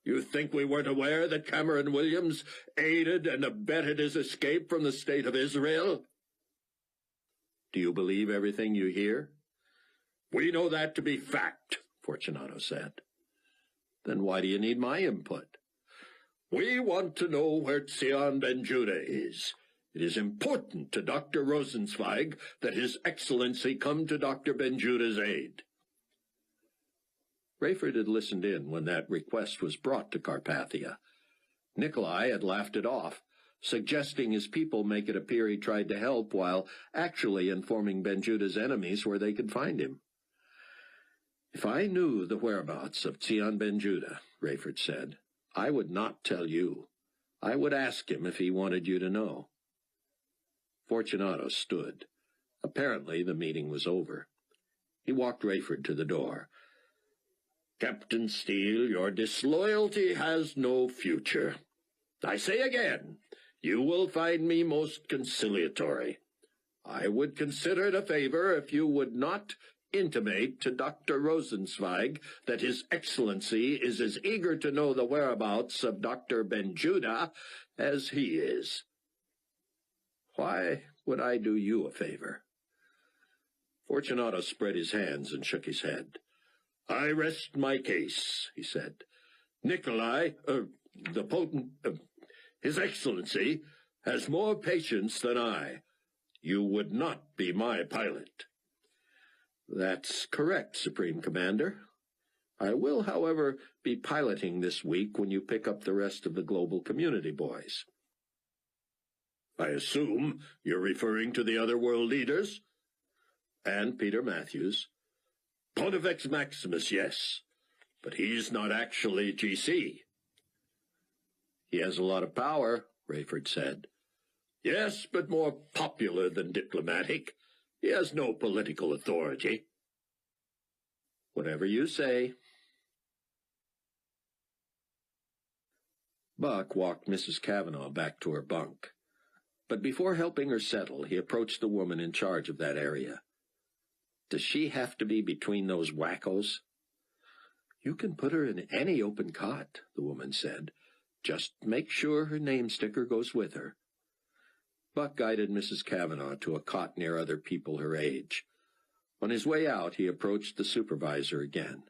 You think we weren't aware that Cameron Williams aided and abetted his escape from the state of Israel?" "Do you believe everything you hear?" "We know that to be fact," Fortunato said. "Then why do you need my input?" "We want to know where Sion Ben-Judah is. It is important to Dr. Rosenzweig that His Excellency come to Dr. Ben-Judah's aid." Rayford had listened in when that request was brought to Carpathia. Nikolai had laughed it off, suggesting his people make it appear he tried to help while actually informing Ben-Judah's enemies where they could find him. "If I knew the whereabouts of Sion Ben-Judah," Rayford said, "I would not tell you. I would ask him if he wanted you to know." Fortunato stood. Apparently the meeting was over. He walked Rayford to the door. "Captain Steele, your disloyalty has no future. I say again, you will find me most conciliatory. I would consider it a favor if you would not intimate to Dr. Rosenzweig that His Excellency is as eager to know the whereabouts of Dr. Ben-Judah as he is." "Why would I do you a favor?" Fortunato spread his hands and shook his head. "I rest my case," he said. His Excellency has more patience than I. You would not be my pilot." "That's correct, Supreme Commander. I will, however, be piloting this week when you pick up the rest of the global community boys." "I assume you're referring to the other world leaders?" "And Peter Matthews." "Pontifex Maximus, yes. But he's not actually GC." "He has a lot of power," Rayford said. "Yes, but more popular than diplomatic. He has no political authority." "Whatever you say." Buck walked Mrs. Cavanaugh back to her bunk. But before helping her settle, he approached the woman in charge of that area. "Does she have to be between those wackos?" "You can put her in any open cot," the woman said. "Just make sure her name sticker goes with her." Buck guided Mrs. Cavanaugh to a cot near other people her age. On his way out, he approached the supervisor again.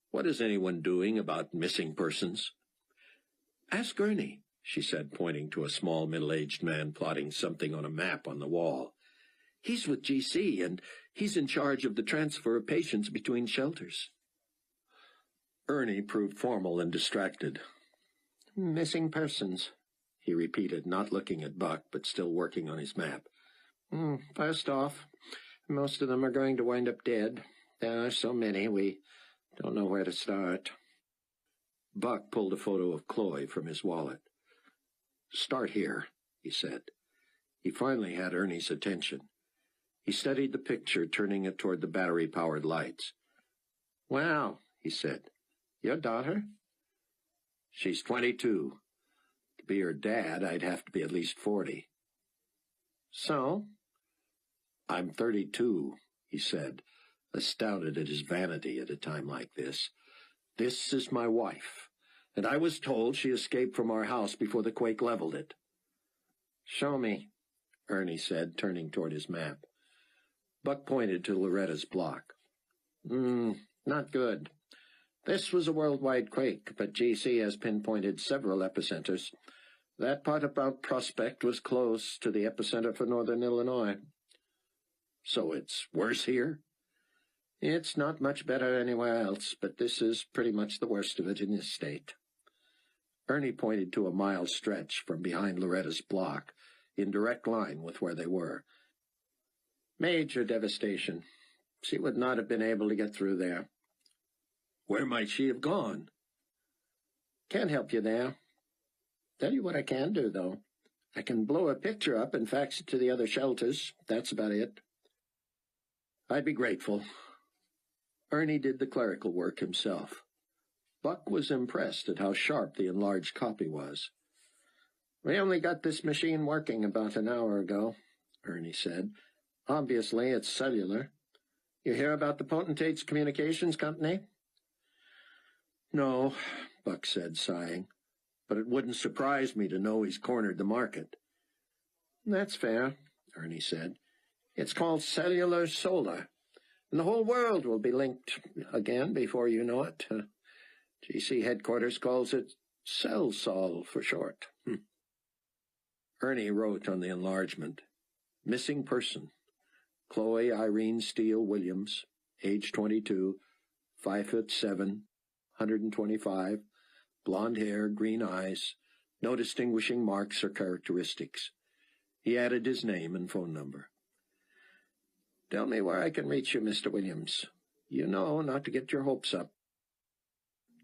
"What is anyone doing about missing persons?" "Ask Ernie," she said, pointing to a small middle-aged man plotting something on a map on the wall. "He's with GC, and he's in charge of the transfer of patients between shelters." Ernie proved formal and distracted. "Missing persons," he repeated, not looking at Buck, but still working on his map. "First off, most of them are going to wind up dead. There are so many, we don't know where to start." Buck pulled a photo of Chloe from his wallet. "Start here," he said. He finally had Ernie's attention. He studied the picture, turning it toward the battery-powered lights. "Wow," he said. "Your daughter?" "She's 22. To be her dad, I'd have to be at least 40. "So?" "I'm 32, he said, astounded at his vanity at a time like this. "This is my wife, and I was told she escaped from our house before the quake leveled it." "Show me," Ernie said, turning toward his map. Buck pointed to Loretta's block. Not good. This was a worldwide quake, but GC has pinpointed several epicenters. That Potabout prospect was close to the epicenter for northern Illinois. So it's worse here? It's not much better anywhere else, but this is pretty much the worst of it in this state. Ernie pointed to a mile stretch from behind Loretta's block, in direct line with where they were. Major devastation. She would not have been able to get through there. Where might she have gone? Can't help you there. Tell you what I can do, though. I can blow a picture up and fax it to the other shelters. That's about it. I'd be grateful. Ernie did the clerical work himself. Buck was impressed at how sharp the enlarged copy was. We only got this machine working about an hour ago, Ernie said. Obviously, it's cellular. You hear about the Potentate's communications company? No, Buck said, sighing. But it wouldn't surprise me to know he's cornered the market. That's fair, Ernie said. It's called cellular solar, and the whole world will be linked again before you know it. GC headquarters calls it CellSol for short. Ernie wrote on the enlargement, Missing person, Chloe Irene Steele Williams, age 22, 5'7", 125, blonde hair, green eyes, no distinguishing marks or characteristics. He added his name and phone number. Tell me where I can reach you, Mr. Williams. You know not to get your hopes up.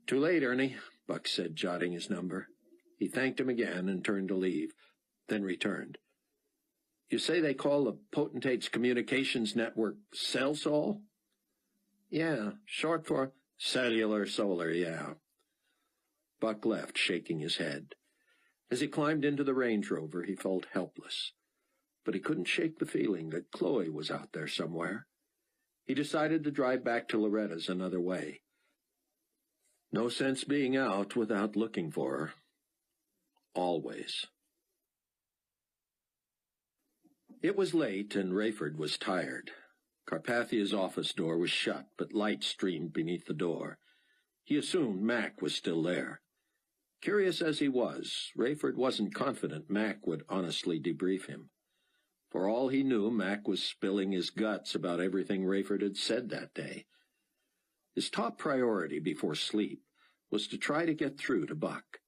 Too late, Ernie, Buck said, jotting his number. He thanked him again and turned to leave, then returned. You say they call the Potentate's communications network CellSol? Yeah, short for cellular solar, yeah. Buck left, shaking his head. As he climbed into the Range Rover, he felt helpless. But he couldn't shake the feeling that Chloe was out there somewhere. He decided to drive back to Loretta's another way. No sense being out without looking for her. Always. It was late, and Rayford was tired. Carpathia's office door was shut, but light streamed beneath the door. He assumed Mac was still there. Curious as he was, Rayford wasn't confident Mac would honestly debrief him. For all he knew, Mac was spilling his guts about everything Rayford had said that day. His top priority before sleep was to try to get through to Buck.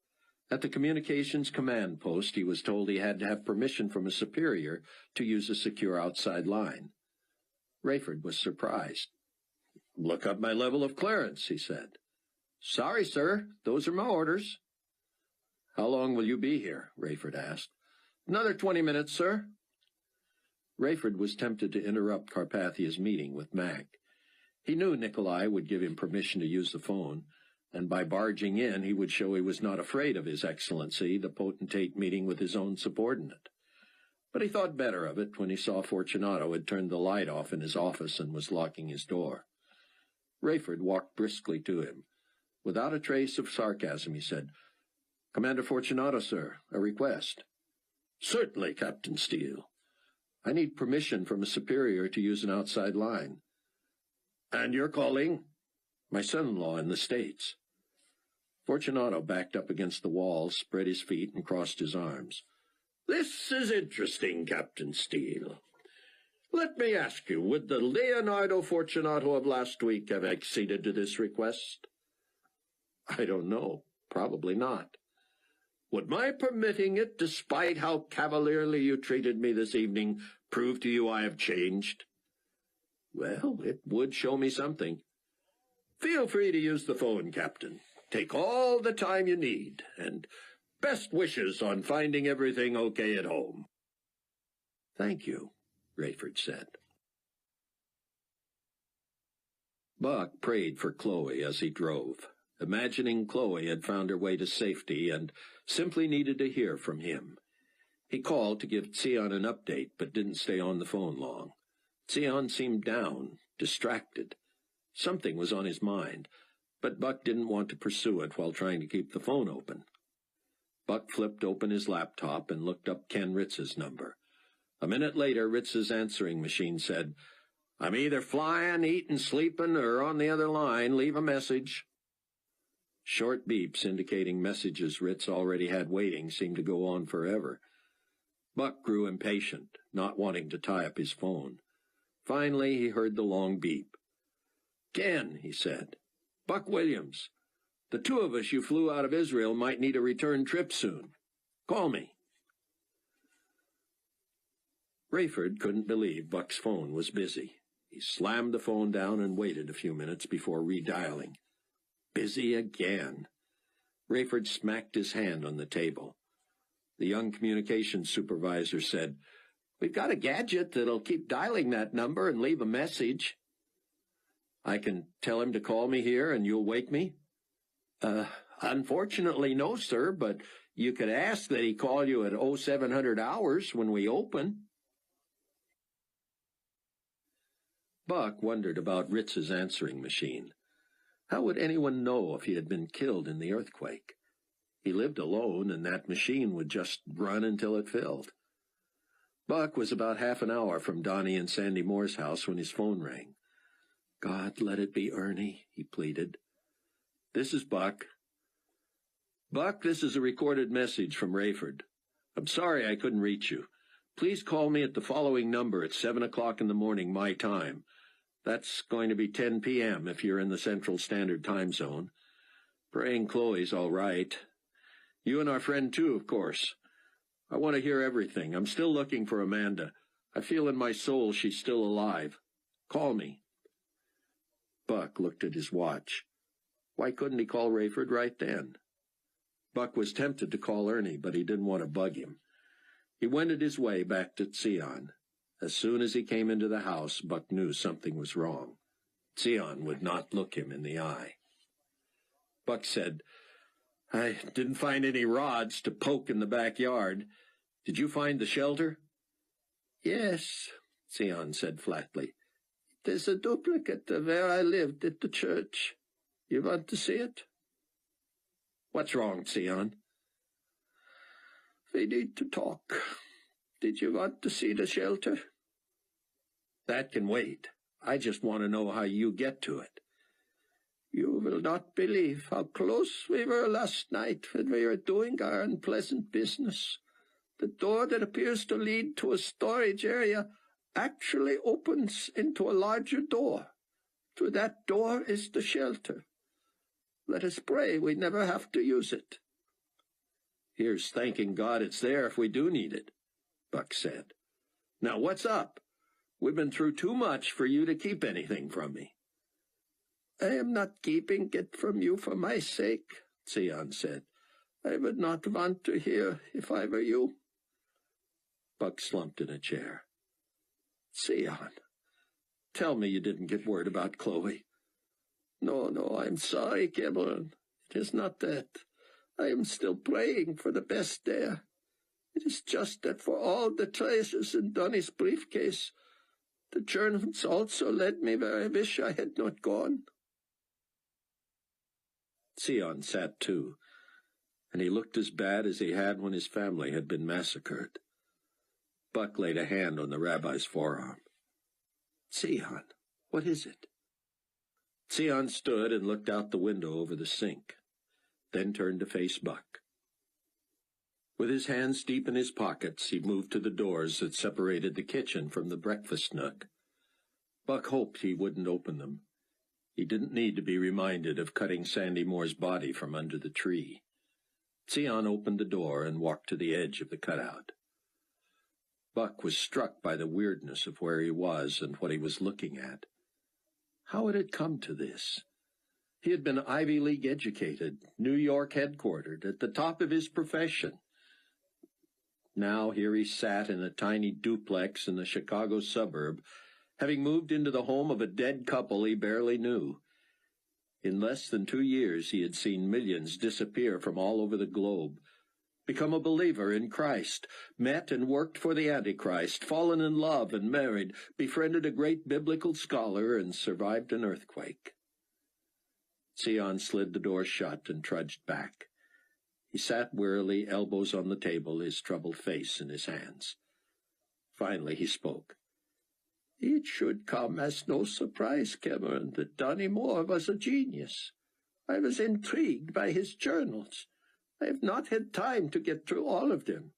At the communications command post, he was told he had to have permission from a superior to use a secure outside line. Rayford was surprised. "Look up my level of clearance," he said. "Sorry, sir. Those are my orders." "How long will you be here?" Rayford asked. "Another 20 minutes, sir." Rayford was tempted to interrupt Carpathia's meeting with Mac. He knew Nikolai would give him permission to use the phone, and by barging in he would show he was not afraid of His Excellency, the Potentate, meeting with his own subordinate. But he thought better of it when he saw Fortunato had turned the light off in his office and was locking his door. Rayford walked briskly to him. Without a trace of sarcasm, he said, "Commander Fortunato, sir, a request." "Certainly, Captain Steele." "I need permission from a superior to use an outside line." "And you're calling?" "My son-in-law in the States." Fortunato backed up against the wall, spread his feet, and crossed his arms. "This is interesting, Captain Steele. Let me ask you, would the Leonardo Fortunato of last week have acceded to this request?" "I don't know. Probably not." "Would my permitting it, despite how cavalierly you treated me this evening, prove to you I have changed?" "Well, it would show me something." "Feel free to use the phone, Captain. Take all the time you need, and best wishes on finding everything okay at home." "Thank you," Rayford said. Buck prayed for Chloe as he drove, imagining Chloe had found her way to safety and simply needed to hear from him. He called to give Tsian an update, but didn't stay on the phone long. Tsian seemed down, distracted. Something was on his mind, but Buck didn't want to pursue it while trying to keep the phone open. Buck flipped open his laptop and looked up Ken Ritz's number. A minute later, Ritz's answering machine said, "I'm either flying, eating, sleeping, or on the other line. Leave a message." Short beeps indicating messages Ritz already had waiting seemed to go on forever. Buck grew impatient, not wanting to tie up his phone. Finally, he heard the long beep. "Ken," he said. "Buck Williams. The two of us you flew out of Israel might need a return trip soon. Call me." Rayford couldn't believe Buck's phone was busy. He slammed the phone down and waited a few minutes before redialing. Busy again. Rayford smacked his hand on the table. The young communications supervisor said, "We've got a gadget that'll keep dialing that number and leave a message." "I can tell him to call me here and you'll wake me?" Unfortunately, no, sir, but you could ask that he call you at 0700 hours when we open." Buck wondered about Ritz's answering machine. How would anyone know if he had been killed in the earthquake? He lived alone, and that machine would just run until it filled. Buck was about half an hour from Donnie and Sandy Moore's house when his phone rang. "God, let it be Ernie," he pleaded. "This is Buck." "Buck, this is a recorded message from Rayford. I'm sorry I couldn't reach you. Please call me at the following number at 7 o'clock in the morning, my time. That's going to be 10 p.m. if you're in the Central Standard Time Zone. Praying Chloe's all right. You and our friend, too, of course. I want to hear everything. I'm still looking for Amanda. I feel in my soul she's still alive. Call me." Buck looked at his watch. Why couldn't he call Rayford right then? Buck was tempted to call Ernie, but he didn't want to bug him. He wended his way back to Sion. As soon as he came into the house, Buck knew something was wrong. Sion would not look him in the eye. Buck said, "I didn't find any rods to poke in the backyard. Did you find the shelter?" "Yes," Sion said flatly. "There's a duplicate of where I lived at the church. You want to see it?" "What's wrong, Sion?" "We need to talk. Did you want to see the shelter?" "That can wait. I just want to know how you get to it." "You will not believe how close we were last night when we were doing our unpleasant business. The door that appears to lead to a storage area actually opens into a larger door. Through that door is the shelter. Let us pray we never have to use it." "Here's thanking God it's there if we do need it," Buck said. "Now what's up? We've been through too much for you to keep anything from me." "I am not keeping it from you for my sake," Sion said. "I would not want to hear if I were you." Buck slumped in a chair. "Sion, tell me you didn't get word about Chloe." No, I'm sorry, Cameron. It is not that. I am still praying for the best there. It is just that for all the treasures in Donnie's briefcase, the Germans also led me where I wish I had not gone." Sion sat too, and he looked as bad as he had when his family had been massacred. Buck laid a hand on the rabbi's forearm. "Sion, what is it?" Sion stood and looked out the window over the sink, then turned to face Buck. With his hands deep in his pockets, he moved to the doors that separated the kitchen from the breakfast nook. Buck hoped he wouldn't open them. He didn't need to be reminded of cutting Sandy Moore's body from under the tree. Sion opened the door and walked to the edge of the cutout. Buck was struck by the weirdness of where he was and what he was looking at. How had it come to this? He had been Ivy League educated, New York headquartered, at the top of his profession. Now here he sat in a tiny duplex in a Chicago suburb, having moved into the home of a dead couple he barely knew. In less than 2 years he had seen millions disappear from all over the globe, become a believer in Christ, met and worked for the Antichrist, fallen in love and married, befriended a great biblical scholar, and survived an earthquake. Sion slid the door shut and trudged back. He sat wearily, elbows on the table, his troubled face in his hands. Finally he spoke. "It should come as no surprise, Cameron, that Donnie Moore was a genius. I was intrigued by his journals. I have not had time to get through all of them,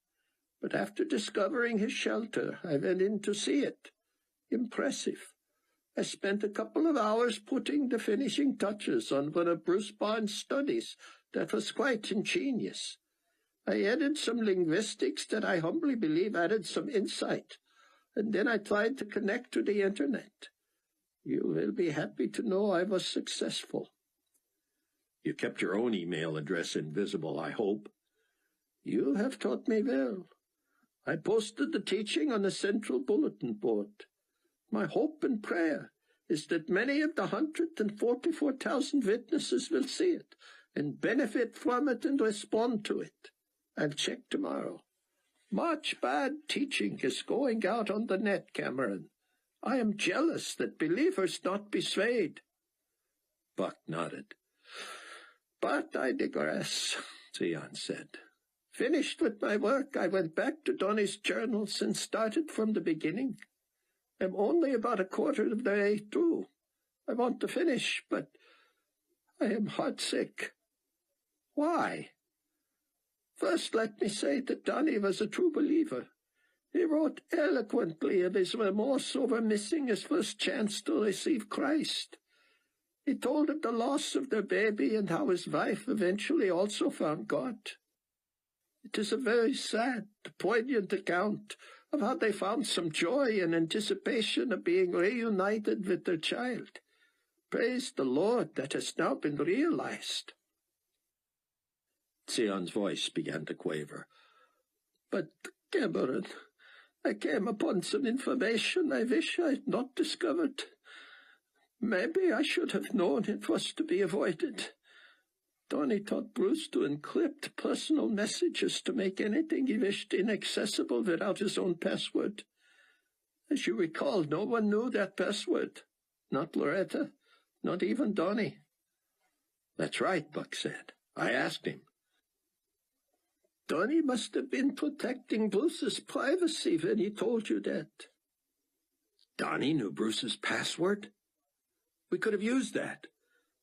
but after discovering his shelter, I went in to see it. Impressive. I spent a couple of hours putting the finishing touches on one of Bruce Barnes' studies that was quite ingenious. I added some linguistics that I humbly believe added some insight, and then I tried to connect to the internet. You will be happy to know I was successful. You kept your own email address invisible, I hope. You have taught me well. I posted the teaching on the central bulletin board. My hope and prayer is that many of the 144,000 witnesses will see it and benefit from it and respond to it. I'll check tomorrow. Much bad teaching is going out on the net, Cameron. I am jealous that believers not be swayed. Buck nodded. But I digress, Theon said. Finished with my work, I went back to Donnie's journals and started from the beginning. I'm only about a quarter of the way through. I want to finish, but I am heartsick. Why? First, let me say that Donnie was a true believer. He wrote eloquently of his remorse over missing his first chance to receive Christ. He told of the loss of their baby and how his wife eventually also found God. It is a very sad, poignant account of how they found some joy and anticipation of being reunited with their child. Praise the Lord, that has now been realized. Theon's voice began to quaver. But, Cameron, I came upon some information I wish I had not discovered. Maybe I should have known it was to be avoided. Donnie taught Bruce to encrypt personal messages to make anything he wished inaccessible without his own password. As you recall, no one knew that password. Not Loretta, not even Donnie. That's right, Buck said. I asked him. Donnie must have been protecting Bruce's privacy when he told you that. Donnie knew Bruce's password? We could have used that.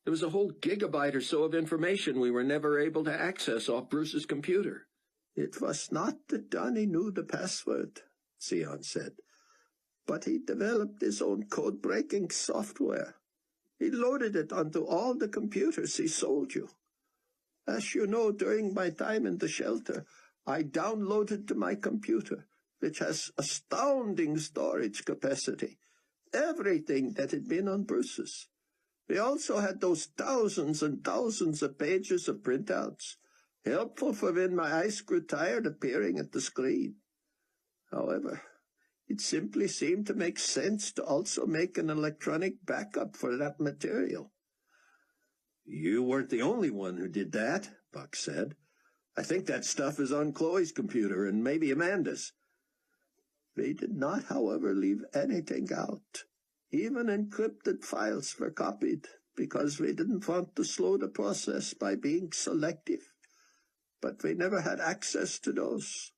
There was a whole gigabyte or so of information we were never able to access off Bruce's computer. It was not that Donnie knew the password, Theon said, but he developed his own code-breaking software. He loaded it onto all the computers he sold you. As you know, during my time in the shelter, I downloaded to my computer, which has astounding storage capacity, everything that had been on Bruce's. We also had those thousands and thousands of pages of printouts, helpful for when my eyes grew tired of peering at the screen. However, it simply seemed to make sense to also make an electronic backup for that material. You weren't the only one who did that, Buck said. I think that stuff is on Chloe's computer and maybe Amanda's. We did not, however, leave anything out. Even encrypted files were copied, because we didn't want to slow the process by being selective. But we never had access to those.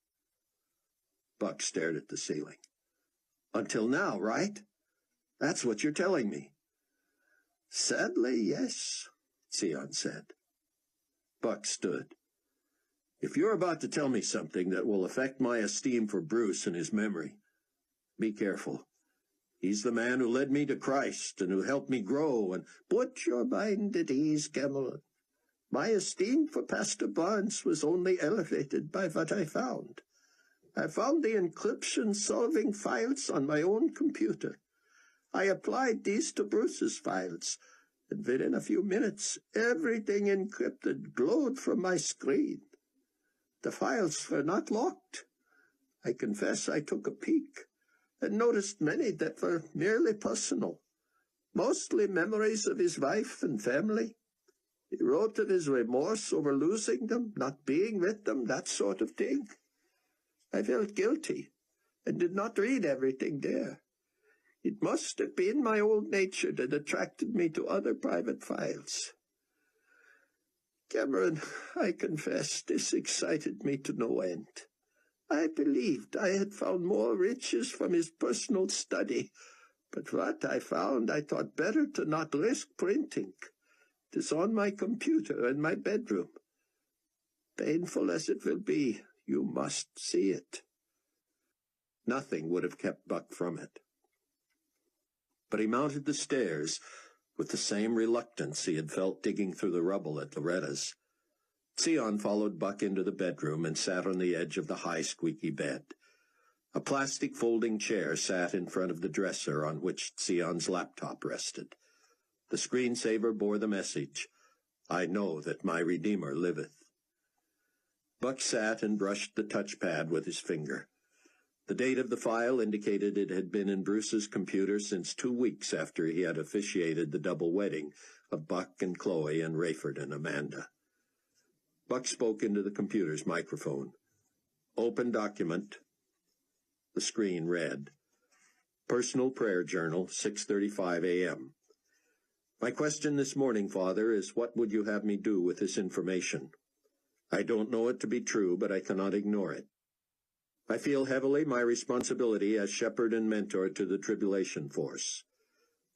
Buck stared at the ceiling. Until now, right? That's what you're telling me. Sadly, yes, Theon said. Buck stood. If you're about to tell me something that will affect my esteem for Bruce and his memory, be careful. He's the man who led me to Christ and who helped me grow and... Put your mind at ease, Cameron. My esteem for Pastor Barnes was only elevated by what I found. I found the encryption-solving files on my own computer. I applied these to Bruce's files, and within a few minutes, everything encrypted glowed from my screen. The files were not locked. I confess I took a peek and noticed many that were merely personal, mostly memories of his wife and family. He wrote of his remorse over losing them, not being with them, that sort of thing. I felt guilty and did not read everything there. It must have been my old nature that attracted me to other private files. Cameron, I confess this excited me to no end. I believed I had found more riches from his personal study, but what I found I thought better to not risk printing. 'Tis on my computer in my bedroom. Painful as it will be, you must see it." Nothing would have kept Buck from it. But he mounted the stairs with the same reluctance he had felt digging through the rubble at Loretta's. Sion followed Buck into the bedroom and sat on the edge of the high, squeaky bed. A plastic folding chair sat in front of the dresser on which Sion's laptop rested. The screensaver bore the message, "I know that my Redeemer liveth." Buck sat and brushed the touchpad with his finger. The date of the file indicated it had been in Bruce's computer since 2 weeks after he had officiated the double wedding of Buck and Chloe and Rayford and Amanda. Buck spoke into the computer's microphone. "Open document." The screen read, "Personal Prayer Journal, 6:35 a.m. My question this morning, Father, is what would you have me do with this information? I don't know it to be true, but I cannot ignore it. I feel heavily my responsibility as shepherd and mentor to the tribulation force.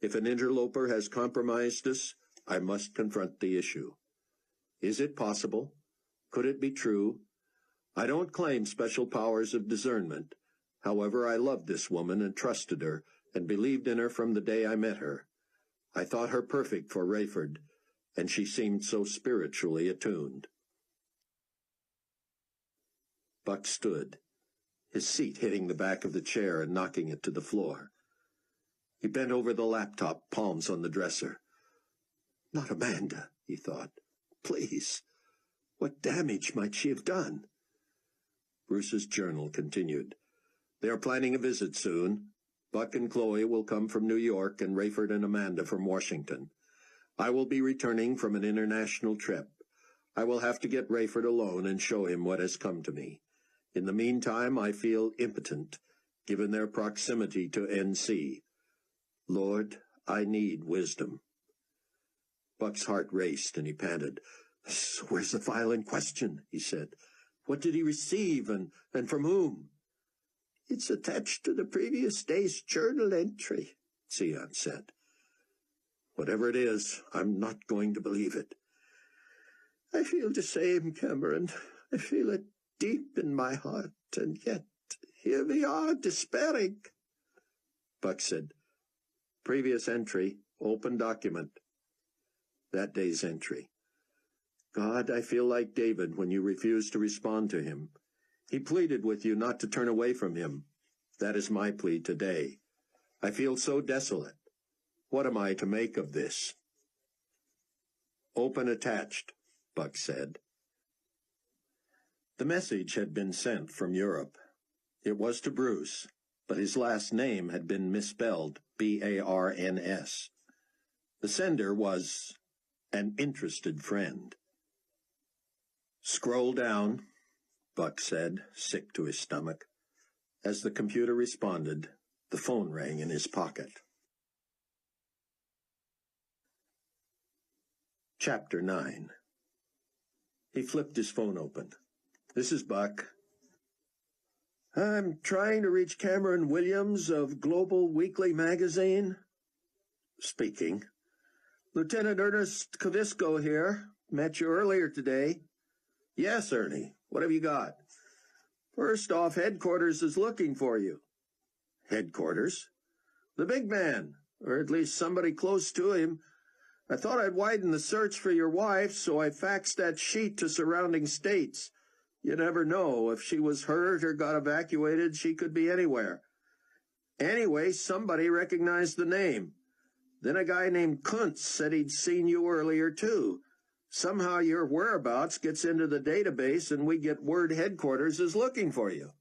If an interloper has compromised us, I must confront the issue. Is it possible? Could it be true? I don't claim special powers of discernment. However, I loved this woman and trusted her and believed in her from the day I met her. I thought her perfect for Rayford, and she seemed so spiritually attuned." Buck stood, his seat hitting the back of the chair and knocking it to the floor. He bent over the laptop, palms on the dresser. "Not Amanda," he thought. "Please, what damage might she have done?" Bruce's journal continued. "They are planning a visit soon. Buck and Chloe will come from New York and Rayford and Amanda from Washington. I will be returning from an international trip. I will have to get Rayford alone and show him what has come to me. In the meantime, I feel impotent, given their proximity to NC. Lord, I need wisdom." Buck's heart raced and he panted. "So where's the file in question?" he said. "What did he receive and from whom?" "It's attached to the previous day's journal entry," Sion said. "Whatever it is, I'm not going to believe it." "I feel the same, Cameron. I feel it deep in my heart, and yet here we are, despairing." Buck said, "Previous entry, open document." That day's entry. "God, I feel like David when you refused to respond to him. He pleaded with you not to turn away from him. That is my plea today. I feel so desolate. What am I to make of this?" "Open attached," Buck said. The message had been sent from Europe. It was to Bruce, but his last name had been misspelled, Barns. The sender was an interested friend. "Scroll down," Buck said, sick to his stomach. As the computer responded, the phone rang in his pocket. Chapter 9. He flipped his phone open. "This is Buck." "I'm trying to reach Cameron Williams of Global Weekly Magazine." "Speaking." "Lieutenant Ernest Covisco here. Met you earlier today." "Yes, Ernie. What have you got?" "First off, headquarters is looking for you." "Headquarters?" "The big man, or at least somebody close to him. I thought I'd widen the search for your wife, so I faxed that sheet to surrounding states. You never know. If she was hurt or got evacuated, she could be anywhere. Anyway, somebody recognized the name. Then a guy named Kuntz said he'd seen you earlier, too. Somehow your whereabouts gets into the database, and we get word headquarters is looking for you."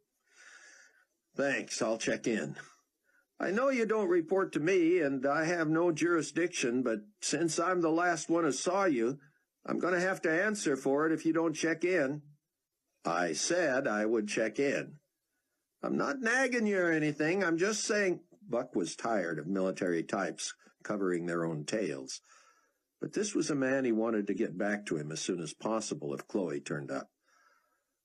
"Thanks, I'll check in." "I know you don't report to me, and I have no jurisdiction, but since I'm the last one who saw you, I'm going to have to answer for it if you don't check in." "I said I would check in." "I'm not nagging you or anything. I'm just saying—" Buck was tired of military types covering their own tails. But this was a man he wanted to get back to him as soon as possible if Chloe turned up.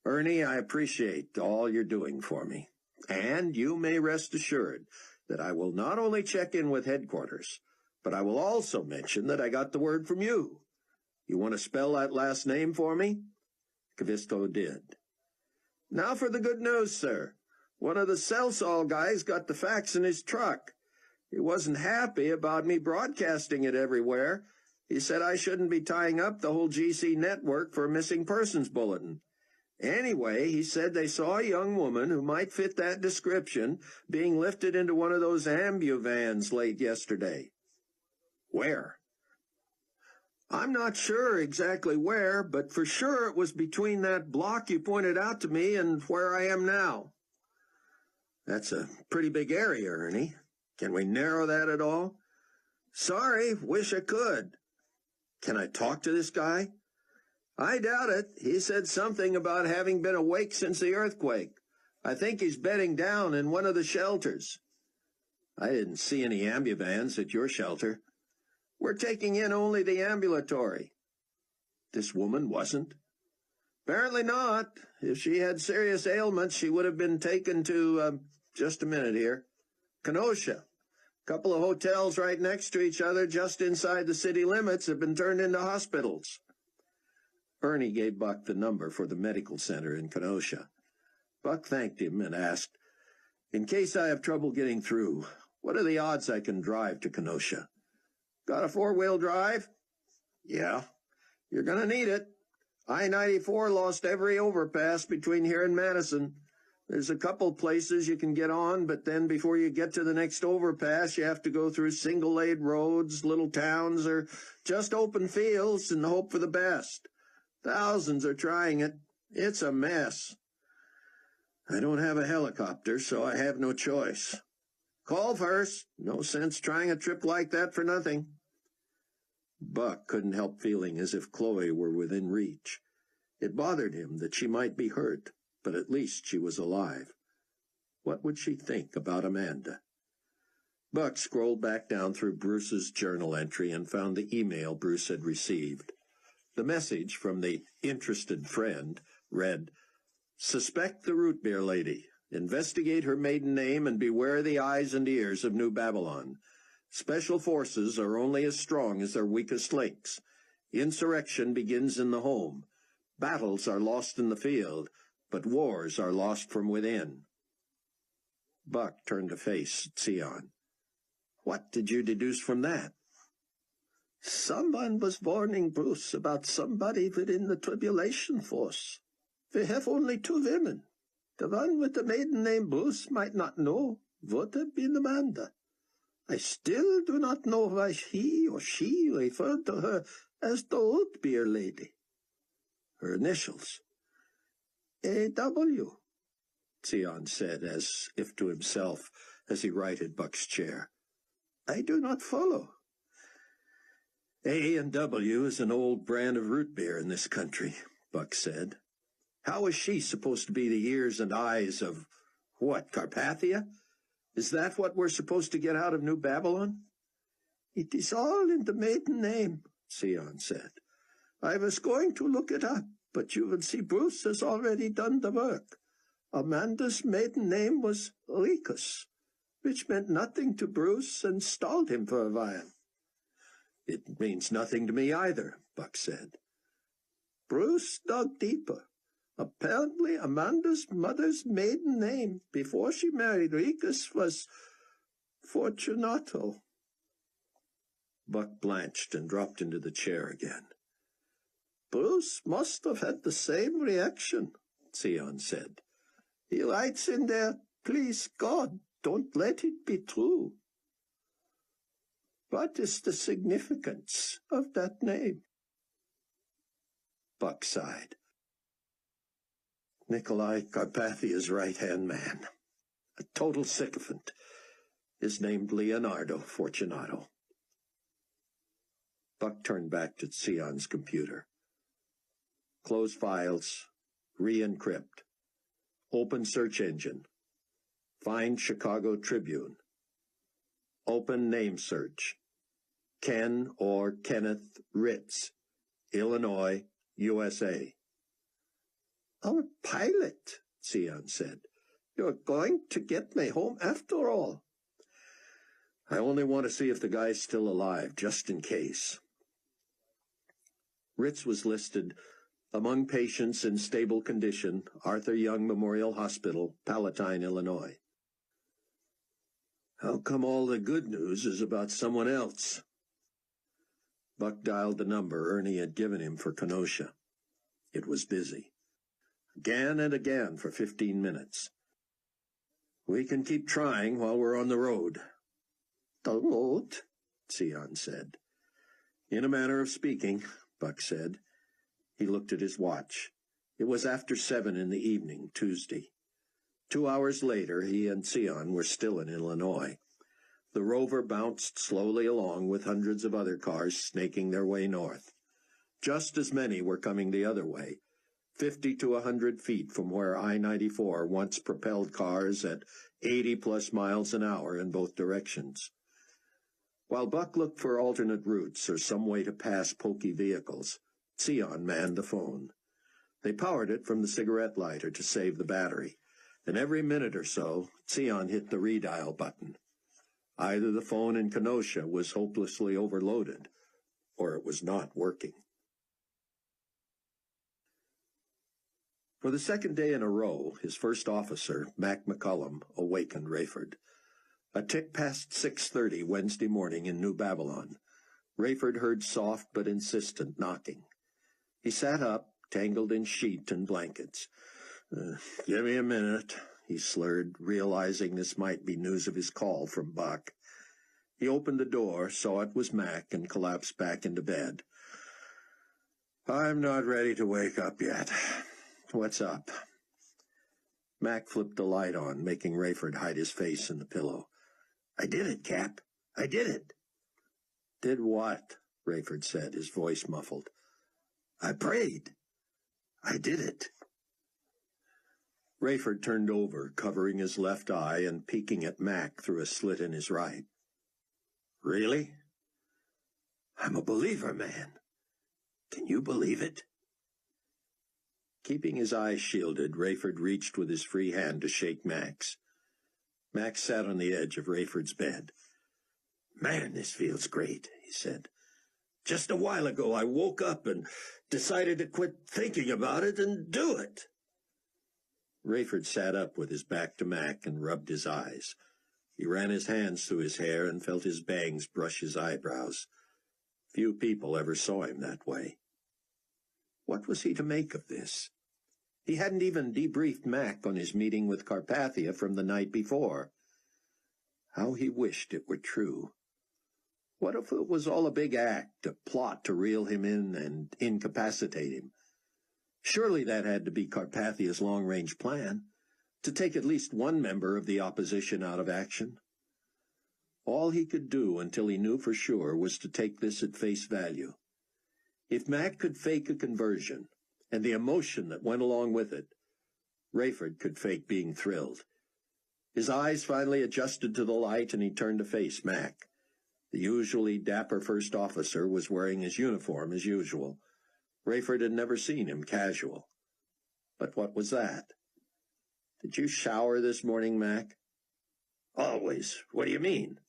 "Ernie, I appreciate all you're doing for me. And you may rest assured that I will not only check in with headquarters, but I will also mention that I got the word from you. You want to spell that last name for me? Kavisto did. Now for the good news, sir. One of the Celsol guys got the fax in his truck. He wasn't happy about me broadcasting it everywhere. He said I shouldn't be tying up the whole GC network for a missing persons bulletin. Anyway, he said they saw a young woman who might fit that description being lifted into one of those ambuvans late yesterday. Where? I'm not sure exactly where, but for sure it was between that block you pointed out to me and where I am now. That's a pretty big area, Ernie. Can we narrow that at all? Sorry, wish I could. Can I talk to this guy? I doubt it. He said something about having been awake since the earthquake. I think he's bedding down in one of the shelters. I didn't see any ambulans at your shelter. We're taking in only the ambulatory. This woman wasn't? Apparently not. If she had serious ailments, she would have been taken to, just a minute here, Kenosha. A couple of hotels right next to each other just inside the city limits have been turned into hospitals. Ernie gave Buck the number for the medical center in Kenosha. Buck thanked him and asked, in case I have trouble getting through, what are the odds I can drive to Kenosha? Got a four-wheel drive? Yeah. You're going to need it. I-94 lost every overpass between here and Madison. There's a couple places you can get on, but then before you get to the next overpass, you have to go through single-lane roads, little towns, or just open fields and hope for the best. Thousands are trying it. It's a mess. I don't have a helicopter, so I have no choice. Call first. No sense trying a trip like that for nothing. Buck couldn't help feeling as if Chloe were within reach. It bothered him that she might be hurt, but at least she was alive. What would she think about Amanda? Buck scrolled back down through Bruce's journal entry and found the email Bruce had received. The message from the interested friend read, Suspect the root beer lady. Investigate her maiden name and beware the eyes and ears of New Babylon. Special forces are only as strong as their weakest links. Insurrection begins in the home. Battles are lost in the field, but wars are lost from within. Buck turned to face Sion. What did you deduce from that? Someone was warning Bruce about somebody within the tribulation force. We have only two women. The one with the maiden name Bruce might not know would have been Amanda. I still do not know why he or she referred to her as the root beer lady. Her initials. A.W., Sion said, as if to himself, as he righted Buck's chair. I do not follow. A and W is an old brand of root beer in this country, Buck said. How is she supposed to be the ears and eyes of, what, Carpathia? Is that what we're supposed to get out of New Babylon? It is all in the maiden name, Sion said. I was going to look it up, but you will see Bruce has already done the work. Amanda's maiden name was Ricus, which meant nothing to Bruce and stalled him for a while. It means nothing to me either, Buck said. Bruce dug deeper. Apparently, Amanda's mother's maiden name before she married Ricus was Fortunato. Buck blanched and dropped into the chair again. Bruce must have had the same reaction, Sion said. He writes in there, please God, don't let it be true. What is the significance of that name? Buck sighed. Nikolai Carpathia's right-hand man. A total sycophant. Is named Leonardo Fortunato. Buck turned back to Sion's computer. Close files. Re-encrypt. Open search engine. Find Chicago Tribune. Open name search. Ken or Kenneth Ritz, Illinois, USA. Our pilot, Sion said. You're going to get me home after all. I only want to see if the guy's still alive, just in case. Ritz was listed among patients in stable condition, Arthur Young Memorial Hospital, Palatine, Illinois. How come all the good news is about someone else? Buck dialed the number Ernie had given him for Kenosha. It was busy. Again and again for 15 minutes. We can keep trying while we're on the road. The road? Sion said. In a manner of speaking, Buck said. He looked at his watch. It was after 7 in the evening, Tuesday. 2 hours later, he and Sion were still in Illinois. The rover bounced slowly along with hundreds of other cars snaking their way north. Just as many were coming the other way, 50 to 100 feet from where I-94 once propelled cars at 80-plus miles an hour in both directions. While Buck looked for alternate routes or some way to pass pokey vehicles, Sion manned the phone. They powered it from the cigarette lighter to save the battery, and every minute or so, Sion hit the redial button. Either the phone in Kenosha was hopelessly overloaded, or it was not working. For the second day in a row, his first officer, Mac McCullum, awakened Rayford. A tick past 6:30 Wednesday morning in New Babylon, Rayford heard soft but insistent knocking. He sat up, tangled in sheet and blankets. Give me a minute, he slurred, realizing this might be news of his call from Buck. He opened the door, saw it was Mac, and collapsed back into bed. I'm not ready to wake up yet. What's up? Mac flipped the light on, making Rayford hide his face in the pillow. I did it, Cap. I did it. Did what? Rayford said, his voice muffled. I prayed. I did it. Rayford turned over, covering his left eye and peeking at Mac through a slit in his right. Really? I'm a believer, man. Can you believe it? Keeping his eyes shielded, Rayford reached with his free hand to shake Mac's. Mac sat on the edge of Rayford's bed. Man, this feels great, he said. Just a while ago I woke up and decided to quit thinking about it and do it. Rayford sat up with his back to Mac and rubbed his eyes. He ran his hands through his hair and felt his bangs brush his eyebrows. Few people ever saw him that way. What was he to make of this? He hadn't even debriefed Mac on his meeting with Carpathia from the night before. How he wished it were true. What if it was all a big act, a plot to reel him in and incapacitate him? Surely that had to be Carpathia's long-range plan, to take at least one member of the opposition out of action. All he could do until he knew for sure was to take this at face value. If Mac could fake a conversion, and the emotion that went along with it, Rayford could fake being thrilled. His eyes finally adjusted to the light, and he turned to face Mac. The usually dapper first officer was wearing his uniform as usual. Rayford had never seen him casual. But what was that? Did you shower this morning, Mac? Always. What do you mean?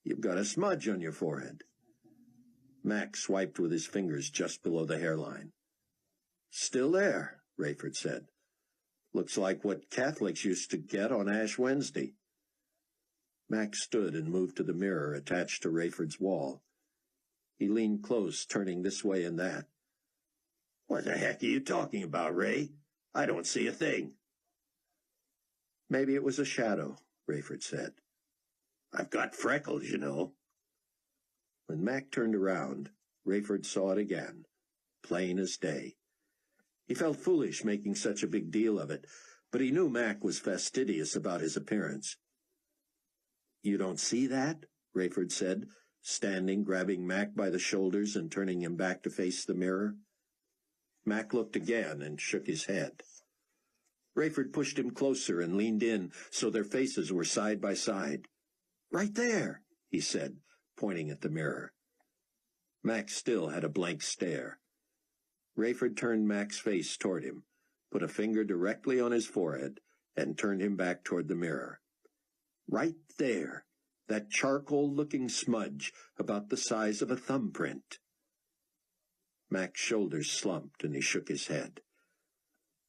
You've got a smudge on your forehead. Mac swiped with his fingers just below the hairline. Still there, Rayford said. Looks like what Catholics used to get on Ash Wednesday. Mac stood and moved to the mirror attached to Rayford's wall. He leaned close, turning this way and that. What the heck are you talking about, Ray? I don't see a thing. Maybe it was a shadow, Rayford said. I've got freckles, you know. When Mac turned around, Rayford saw it again, plain as day. He felt foolish making such a big deal of it, but he knew Mac was fastidious about his appearance. You don't see that? Rayford said, standing, grabbing Mac by the shoulders and turning him back to face the mirror. Mac looked again and shook his head. Rayford pushed him closer and leaned in so their faces were side by side. Right there, he said, pointing at the mirror. Mac still had a blank stare. Rayford turned Mac's face toward him, put a finger directly on his forehead, and turned him back toward the mirror. Right there, that charcoal-looking smudge about the size of a thumbprint. Mac's shoulders slumped, and he shook his head.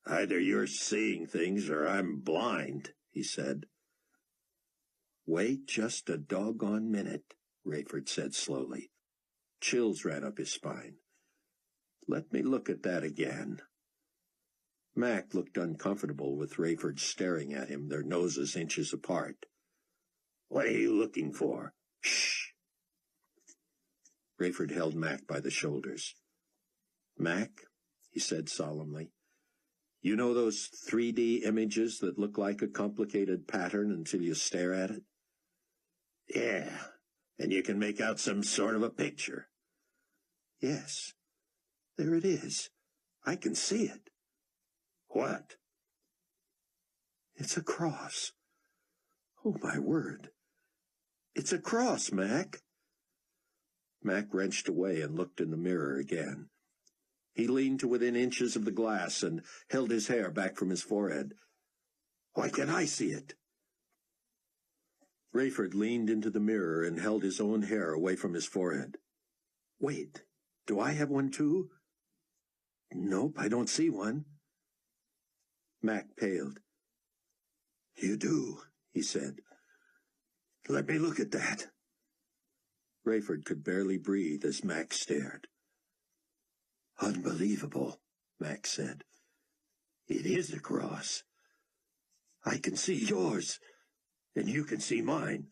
"Either you're seeing things or I'm blind," he said. "Wait just a doggone minute," Rayford said slowly. Chills ran up his spine. "Let me look at that again." Mac looked uncomfortable with Rayford staring at him, their noses inches apart. "What are you looking for?" "Shh!" Rayford held Mac by the shoulders. "Mac," he said solemnly, "you know those 3D images that look like a complicated pattern until you stare at it?" "Yeah, and you can make out some sort of a picture." "Yes, there it is. I can see it." "What?" "It's a cross. Oh, my word. It's a cross, Mac." Mac wrenched away and looked in the mirror again. He leaned to within inches of the glass and held his hair back from his forehead. "Why can't I see it?" Rayford leaned into the mirror and held his own hair away from his forehead. "Wait, do I have one too?" "Nope, I don't see one." Mac paled. "You do," he said. "Let me look at that." Rayford could barely breathe as Mac stared. "Unbelievable," Mac said. "It is a cross. I can see yours, and you can see mine,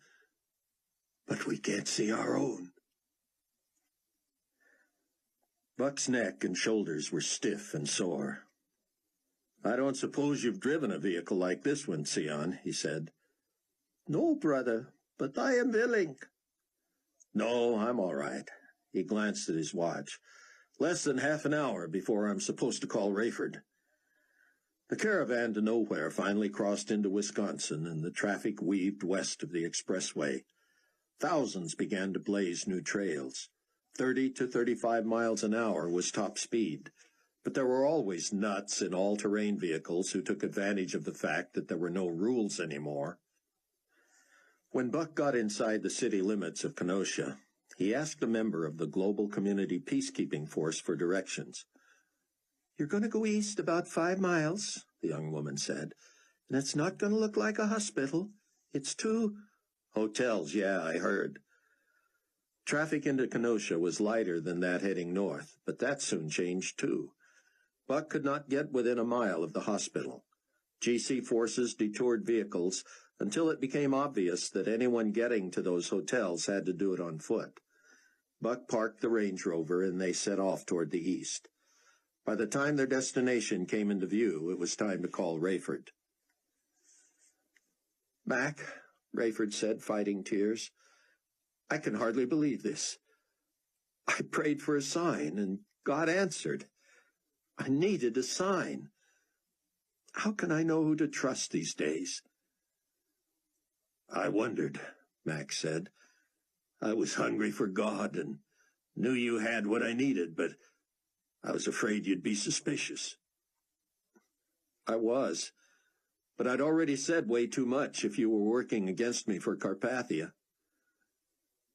but we can't see our own." Buck's neck and shoulders were stiff and sore. "I don't suppose you've driven a vehicle like this one, Sion," he said. "No, brother, but I am willing." "No, I'm all right." He glanced at his watch. "Less than half an hour before I'm supposed to call Rayford." The caravan to nowhere finally crossed into Wisconsin, and the traffic weaved west of the expressway. Thousands began to blaze new trails. 30 to 35 miles an hour was top speed, but there were always nuts in all-terrain vehicles who took advantage of the fact that there were no rules anymore. When Buck got inside the city limits of Kenosha, he asked a member of the Global Community Peacekeeping Force for directions. "You're going to go east about 5 miles, the young woman said, "and it's not going to look like a hospital. It's 2 hotels, yeah, I heard." Traffic into Kenosha was lighter than that heading north, but that soon changed too. Buck could not get within a mile of the hospital. GC forces detoured vehicles until it became obvious that anyone getting to those hotels had to do it on foot. Buck parked the Range Rover, and they set off toward the east. By the time their destination came into view, it was time to call Rayford. "Mac," Rayford said, fighting tears, "I can hardly believe this. I prayed for a sign, and God answered. I needed a sign. How can I know who to trust these days?" "I wondered," Mac said. "I was hungry for God and knew you had what I needed, but I was afraid you'd be suspicious." "I was, but I'd already said way too much if you were working against me for Carpathia."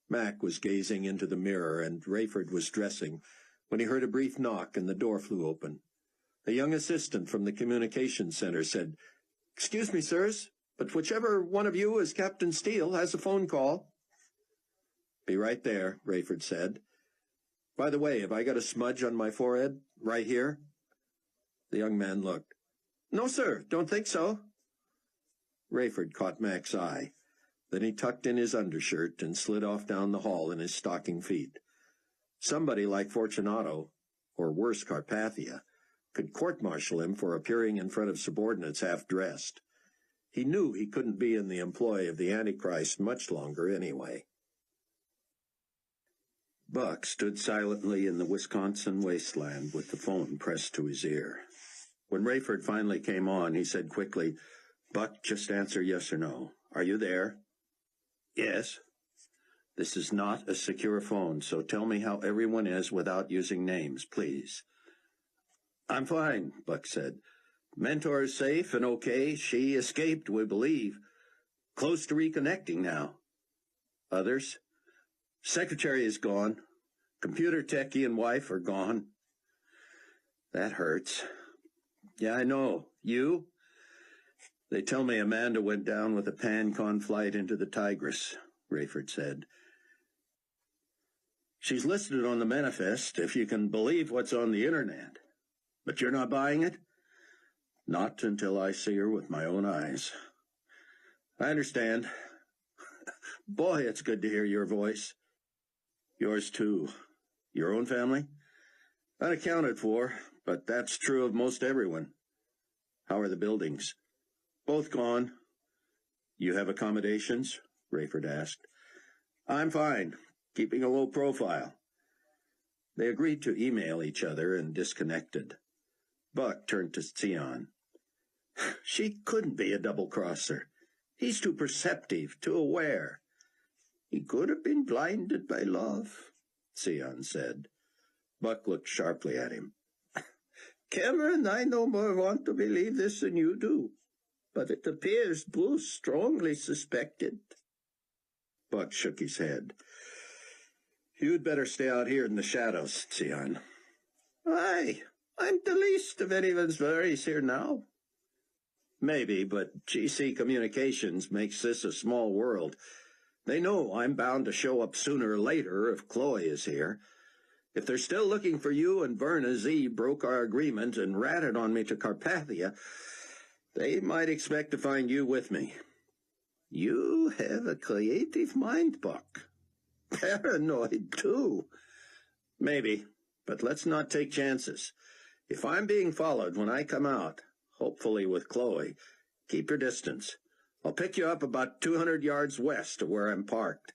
Mac was gazing into the mirror, and Rayford was dressing, when he heard a brief knock and the door flew open. A young assistant from the communications center said, "Excuse me, sirs, but whichever one of you is Captain Steele has a phone call." "Be right there," Rayford said. "By the way, have I got a smudge on my forehead? Right here?" The young man looked. "No, sir, don't think so." Rayford caught Mac's eye. Then he tucked in his undershirt and slid off down the hall in his stocking feet. Somebody like Fortunato, or worse, Carpathia, could court-martial him for appearing in front of subordinates half-dressed. He knew he couldn't be in the employ of the Antichrist much longer anyway. Buck stood silently in the Wisconsin wasteland with the phone pressed to his ear. When Rayford finally came on, he said quickly, "Buck, just answer yes or no. Are you there?" "Yes." "This is not a secure phone, so tell me how everyone is without using names, please." "I'm fine," Buck said. "Mentor is safe and okay. She escaped, we believe. Close to reconnecting now." "Others?" "Secretary is gone. Computer techie and wife are gone. That hurts. Yeah, I know. You? They tell me Amanda went down with a Pan-Con flight into the Tigris, Rayford said. She's listed on the manifest, if you can believe what's on the internet. But you're not buying it? Not until I see her with my own eyes. I understand. Boy, it's good to hear your voice. Yours, too. Your own family? Unaccounted for, but that's true of most everyone. How are the buildings? Both gone. You have accommodations? Rayford asked. I'm fine, keeping a low profile. They agreed to email each other and disconnected. Buck turned to Sion. She couldn't be a double-crosser. He's too perceptive, too aware. He could have been blinded by love, Sion said. Buck looked sharply at him. Cameron, I no more want to believe this than you do, but it appears Bruce strongly suspected. Buck shook his head. You'd better stay out here in the shadows, Sion. Aye, I'm the least of anyone's worries here now. Maybe, but GC Communications makes this a small world. They know I'm bound to show up sooner or later if Chloe is here. If they're still looking for you and Verna, Z broke our agreement and ratted on me to Carpathia, they might expect to find you with me. You have a creative mind, Buck. Paranoid, too. Maybe, but let's not take chances. If I'm being followed when I come out, hopefully with Chloe, keep your distance. I'll pick you up about 200 yards west of where I'm parked.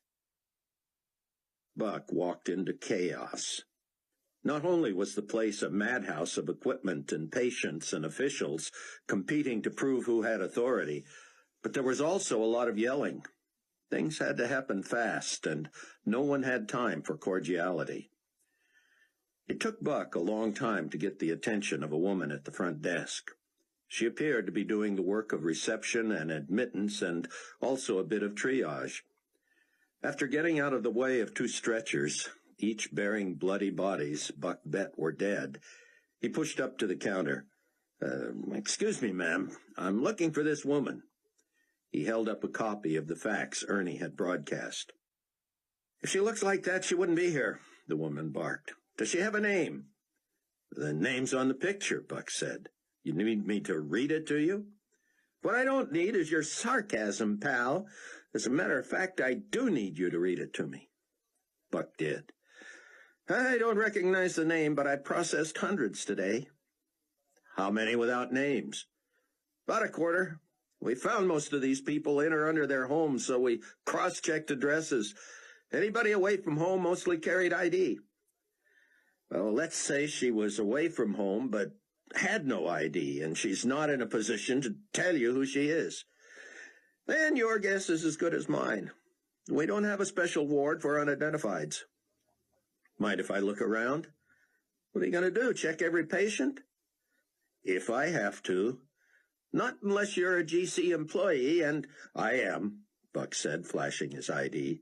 Buck walked into chaos. Not only was the place a madhouse of equipment and patients and officials competing to prove who had authority, but there was also a lot of yelling. Things had to happen fast, and no one had time for cordiality. It took Buck a long time to get the attention of a woman at the front desk. She appeared to be doing the work of reception and admittance and also a bit of triage. After getting out of the way of 2 stretchers, each bearing bloody bodies Buck bet were dead, he pushed up to the counter. Excuse me, ma'am. I'm looking for this woman. He held up a copy of the fax Ernie had broadcast. If she looks like that, she wouldn't be here, the woman barked. Does she have a name? The name's on the picture, Buck said. You need me to read it to you? What I don't need is your sarcasm, pal. As a matter of fact, I do need you to read it to me. Buck did. I don't recognize the name, but I processed hundreds today. How many without names? About a quarter. We found most of these people in or under their homes, so we cross-checked addresses. Anybody away from home mostly carried ID. Well, let's say she was away from home, but had no ID, and she's not in a position to tell you who she is. Then your guess is as good as mine. We don't have a special ward for unidentifieds. Mind if I look around? What are you going to do, check every patient? If I have to. Not unless you're a GC employee, and I am, Buck said, flashing his ID.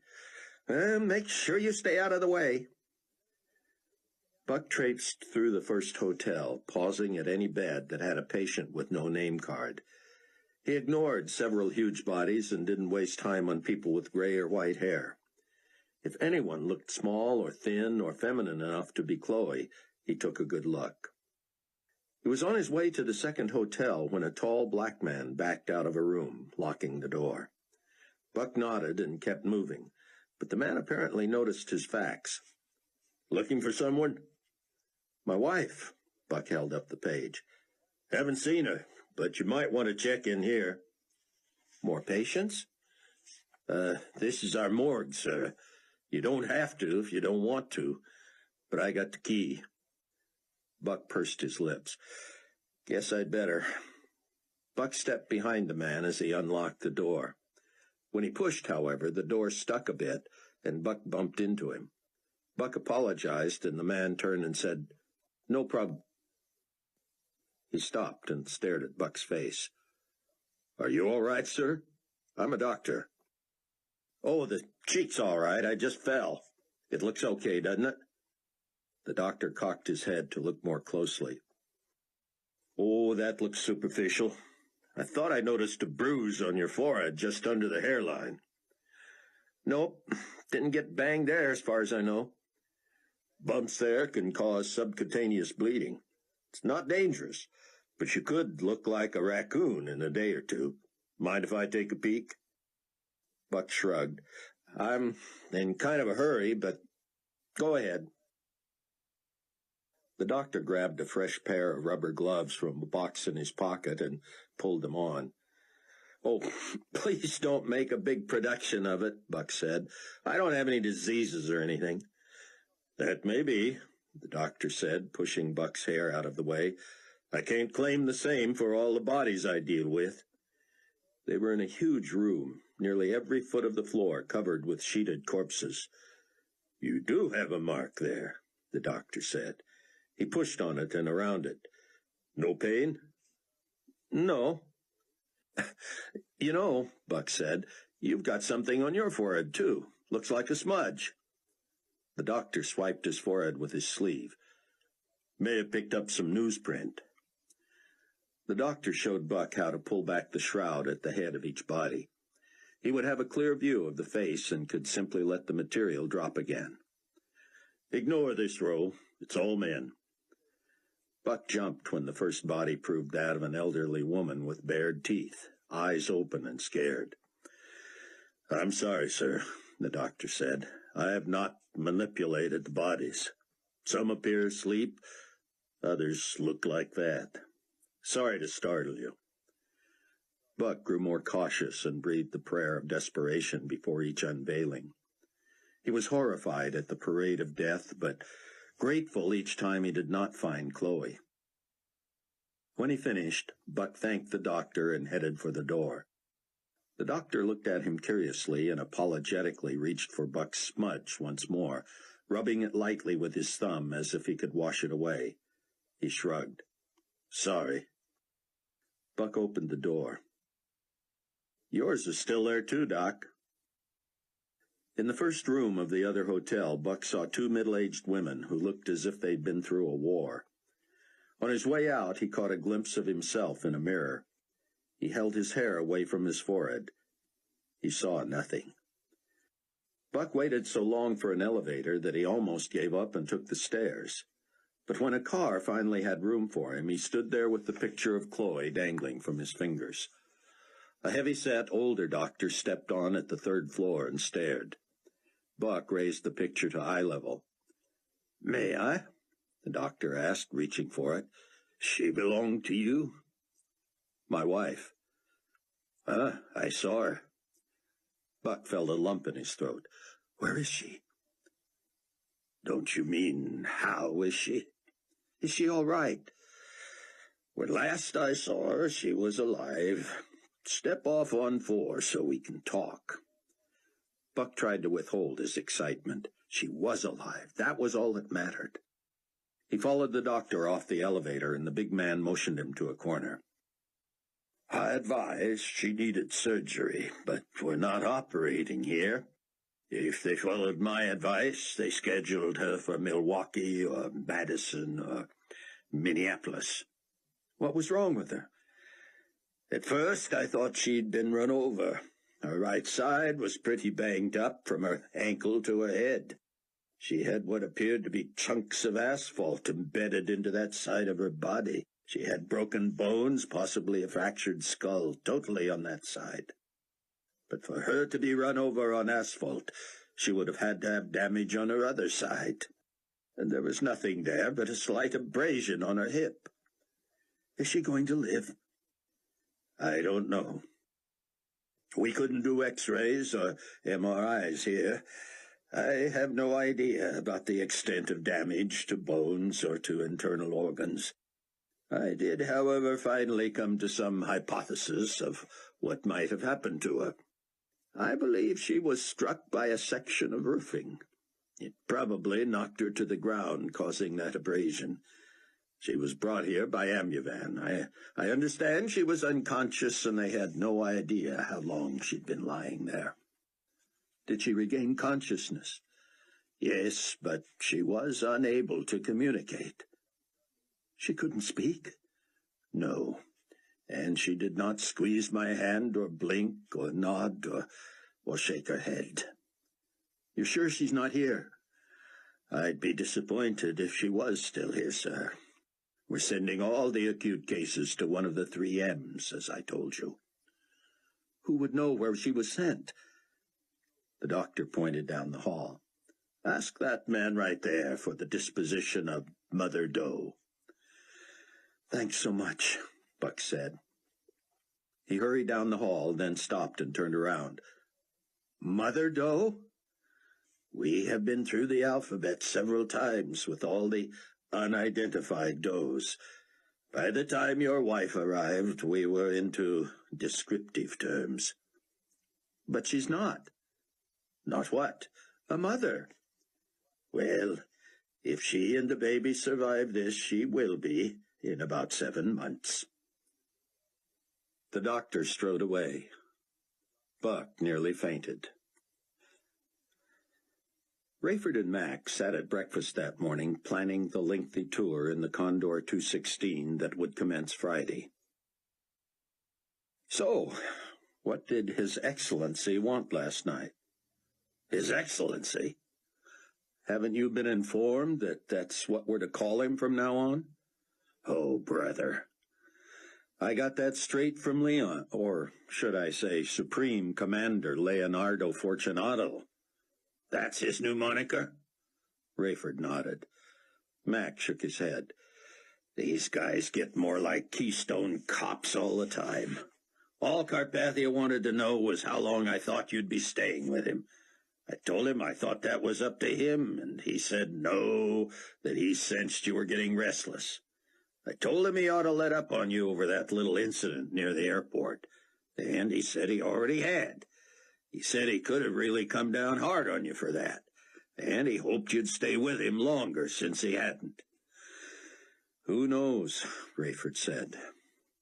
Make sure you stay out of the way. Buck traipsed through the first hotel, pausing at any bed that had a patient with no name card. He ignored several huge bodies and didn't waste time on people with gray or white hair. If anyone looked small or thin or feminine enough to be Chloe, he took a good look. He was on his way to the second hotel when a tall black man backed out of a room, locking the door. Buck nodded and kept moving, but the man apparently noticed his fax. Looking for someone? My wife. Buck held up the page. Haven't seen her, but you might want to check in here. More patients? This is our morgue, sir. You don't have to if you don't want to, but I got the key. Buck pursed his lips. Guess I'd better. Buck stepped behind the man as he unlocked the door. When he pushed, however, the door stuck a bit, and Buck bumped into him. Buck apologized, and the man turned and said, No problem. He stopped and stared at Buck's face. Are you all right, sir? I'm a doctor. Oh, the cheek's all right. I just fell. It looks okay, doesn't it? The doctor cocked his head to look more closely. Oh, that looks superficial. I thought I noticed a bruise on your forehead just under the hairline. Nope, didn't get banged there as far as I know. Bumps there can cause subcutaneous bleeding. It's not dangerous, but you could look like a raccoon in a day or two. Mind if I take a peek? Buck shrugged. I'm in kind of a hurry, but go ahead. The doctor grabbed a fresh pair of rubber gloves from a box in his pocket and pulled them on. Oh, please don't make a big production of it, Buck said. I don't have any diseases or anything. That may be, the doctor said, pushing Buck's hair out of the way. I can't claim the same for all the bodies I deal with. They were in a huge room, nearly every foot of the floor covered with sheeted corpses. You do have a mark there, the doctor said. He pushed on it and around it. No pain? No. You know, Buck said, you've got something on your forehead, too. Looks like a smudge. The doctor swiped his forehead with his sleeve. May have picked up some newsprint. The doctor showed Buck how to pull back the shroud at the head of each body. He would have a clear view of the face and could simply let the material drop again. Ignore this row. It's all men. Buck jumped when the first body proved that of an elderly woman with bared teeth, eyes open and scared. I'm sorry, sir, the doctor said. I have not manipulated the bodies. Some appear asleep, others look like that. Sorry to startle you. Buck grew more cautious and breathed a prayer of desperation before each unveiling. He was horrified at the parade of death, but grateful each time he did not find Chloe. When he finished, Buck thanked the doctor and headed for the door. The doctor looked at him curiously and apologetically reached for Buck's smudge once more, rubbing it lightly with his thumb as if he could wash it away. He shrugged. Sorry. Buck opened the door. Yours is still there too, Doc. In the first room of the other hotel, Buck saw two middle-aged women who looked as if they'd been through a war. On his way out, he caught a glimpse of himself in a mirror. He held his hair away from his forehead. He saw nothing. Buck waited so long for an elevator that he almost gave up and took the stairs. But when a car finally had room for him, he stood there with the picture of Chloe dangling from his fingers. A heavy-set, older doctor stepped on at the third floor and stared. Buck raised the picture to eye level. May I? The doctor asked, reaching for it. She belonged to you? My wife. I saw her. Buck felt a lump in his throat. Where is she? Don't you mean, how is she? Is she all right? When last I saw her, she was alive. Step off on 4 so we can talk. Buck tried to withhold his excitement. She was alive. That was all that mattered. He followed the doctor off the elevator, and the big man motioned him to a corner. I advised she needed surgery, but we're not operating here. If they followed my advice, they scheduled her for Milwaukee or Madison or Minneapolis. What was wrong with her? At first, I thought she'd been run over. Her right side was pretty banged up from her ankle to her head. She had what appeared to be chunks of asphalt embedded into that side of her body. She had broken bones, possibly a fractured skull, totally on that side. But for her to be run over on asphalt, she would have had to have damage on her other side. And there was nothing there but a slight abrasion on her hip. Is she going to live? I don't know. We couldn't do X-rays or MRIs here. I have no idea about the extent of damage to bones or to internal organs. I did, however, finally come to some hypothesis of what might have happened to her. I believe she was struck by a section of roofing. It probably knocked her to the ground, causing that abrasion. She was brought here by Amuvan. I understand she was unconscious, and they had no idea how long she'd been lying there. Did she regain consciousness? Yes, but she was unable to communicate. She couldn't speak? No. And she did not squeeze my hand or blink or nod or shake her head. You're sure she's not here? I'd be disappointed if she was still here, sir. We're sending all the acute cases to one of the 3 M's, as I told you. Who would know where she was sent? The doctor pointed down the hall. Ask that man right there for the disposition of Mother Doe. Thanks so much, Buck said. He hurried down the hall, then stopped and turned around. Mother Doe? We have been through the alphabet several times with all the unidentified does. By the time your wife arrived, we were into descriptive terms. But she's not. Not what? A mother. Well, if she and the baby survive this, she will be in about 7 months. The doctor strode away. Buck nearly fainted. Rayford and Mac sat at breakfast that morning, planning the lengthy tour in the Condor 216 that would commence Friday. So, what did His Excellency want last night? His Excellency? Haven't you been informed that that's what we're to call him from now on? Oh, brother. I got that straight from Leon, or should I say Supreme Commander Leonardo Fortunato. That's his new moniker? Rayford nodded. Mac shook his head. These guys get more like Keystone Cops all the time. All Carpathia wanted to know was how long I thought you'd be staying with him. I told him I thought that was up to him, and he said no, that he sensed you were getting restless. I told him he ought to let up on you over that little incident near the airport, and he said he already had. He said he could have really come down hard on you for that, and he hoped you'd stay with him longer since he hadn't. Who knows, Rayford said.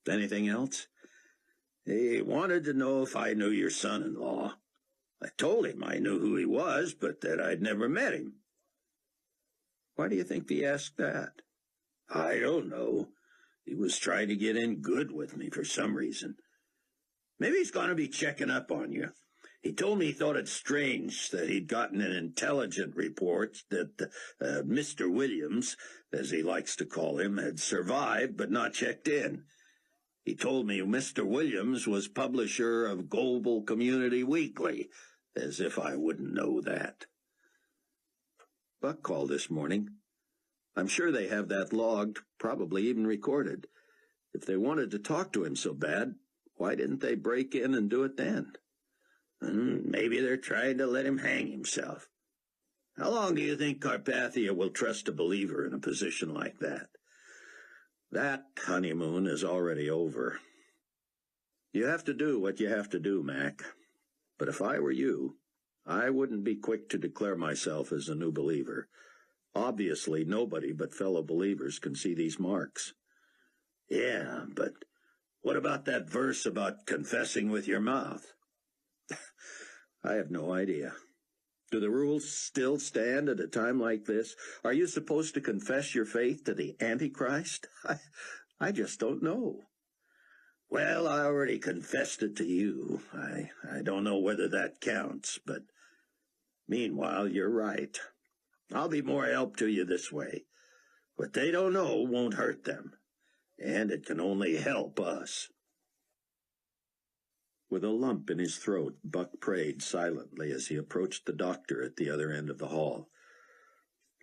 Anything else? He wanted to know if I knew your son-in-law. I told him I knew who he was, but that I'd never met him. Why do you think he asked that? I don't know. He was trying to get in good with me for some reason. Maybe he's going to be checking up on you. He told me he thought it strange that he'd gotten an intelligent report that Mr. Williams, as he likes to call him, had survived but not checked in. He told me Mr. Williams was publisher of Global Community Weekly, as if I wouldn't know that. Buck called this morning. I'm sure they have that logged, probably even recorded. If they wanted to talk to him so bad, why didn't they break in and do it then? Maybe they're trying to let him hang himself. How long do you think Carpathia will trust a believer in a position like that? That honeymoon is already over. You have to do what you have to do, Mac. But if I were you, I wouldn't be quick to declare myself as a new believer. Obviously, nobody but fellow believers can see these marks. Yeah, but what about that verse about confessing with your mouth? I have no idea. Do the rules still stand at a time like this? Are you supposed to confess your faith to the Antichrist? I just don't know. Well, I already confessed it to you. I don't know whether that counts, but meanwhile, you're right. I'll be more help to you this way. What they don't know won't hurt them, and it can only help us. With a lump in his throat, Buck prayed silently as he approached the doctor at the other end of the hall.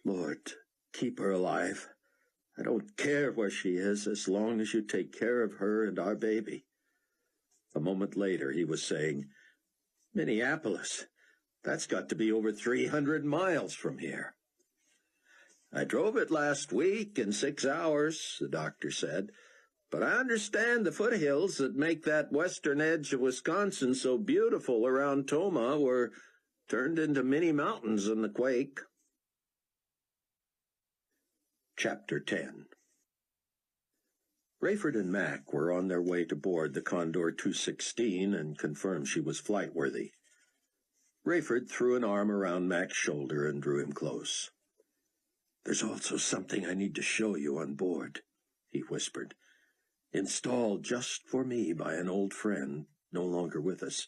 Lord, keep her alive. I don't care where she is as long as you take care of her and our baby. A moment later, he was saying, Minneapolis, that's got to be over 300 miles from here. I drove it last week in 6 hours, the doctor said. But I understand the foothills that make that western edge of Wisconsin so beautiful around Toma were turned into mini mountains in the quake. Chapter 10. Rayford and Mac were on their way to board the Condor 216 and confirmed she was flight-worthy. Rayford threw an arm around Mac's shoulder and drew him close. There's also something I need to show you on board, he whispered. installed just for me by an old friend, no longer with us.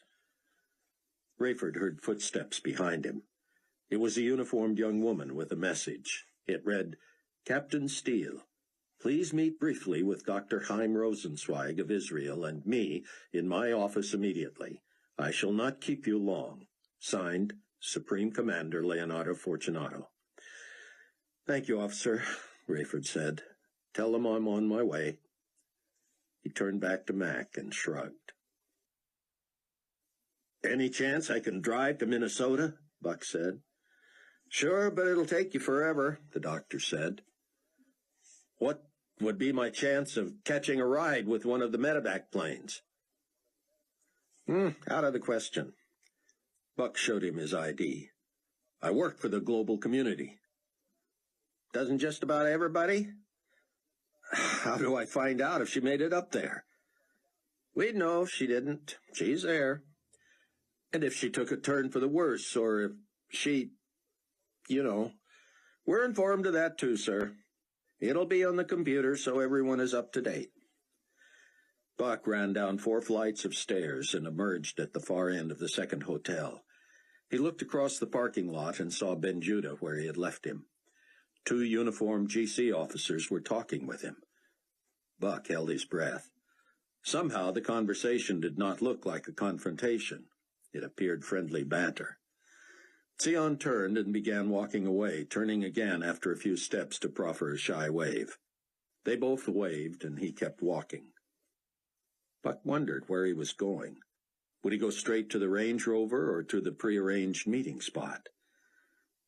Rayford heard footsteps behind him. It was a uniformed young woman with a message. It read, "Captain Steele, please meet briefly with Dr. Chaim Rosenzweig of Israel and me in my office immediately. I shall not keep you long. Signed, Supreme Commander Leonardo Fortunato." "Thank you, officer," Rayford said. "Tell them I'm on my way." He turned back to Mac and shrugged. "Any chance I can drive to Minnesota?" Buck said. "Sure, but it'll take you forever," the doctor said. "What would be my chance of catching a ride with one of the medevac planes?" Out of the question." Buck showed him his ID. "I work for the global community." "Doesn't just about everybody?" "How do I find out if she made it up there?" "We'd know if she didn't. She's there. And if she took a turn for the worse, or if she, we're informed of that too, sir. It'll be on the computer so everyone is up to date." Buck ran down 4 flights of stairs and emerged at the far end of the second hotel. He looked across the parking lot and saw Ben Judah where he had left him. 2 uniformed GC officers were talking with him. Buck held his breath. Somehow the conversation did not look like a confrontation. It appeared friendly banter. Sion turned and began walking away, turning again after a few steps to proffer a shy wave. They both waved, and he kept walking. Buck wondered where he was going. Would he go straight to the Range Rover or to the prearranged meeting spot?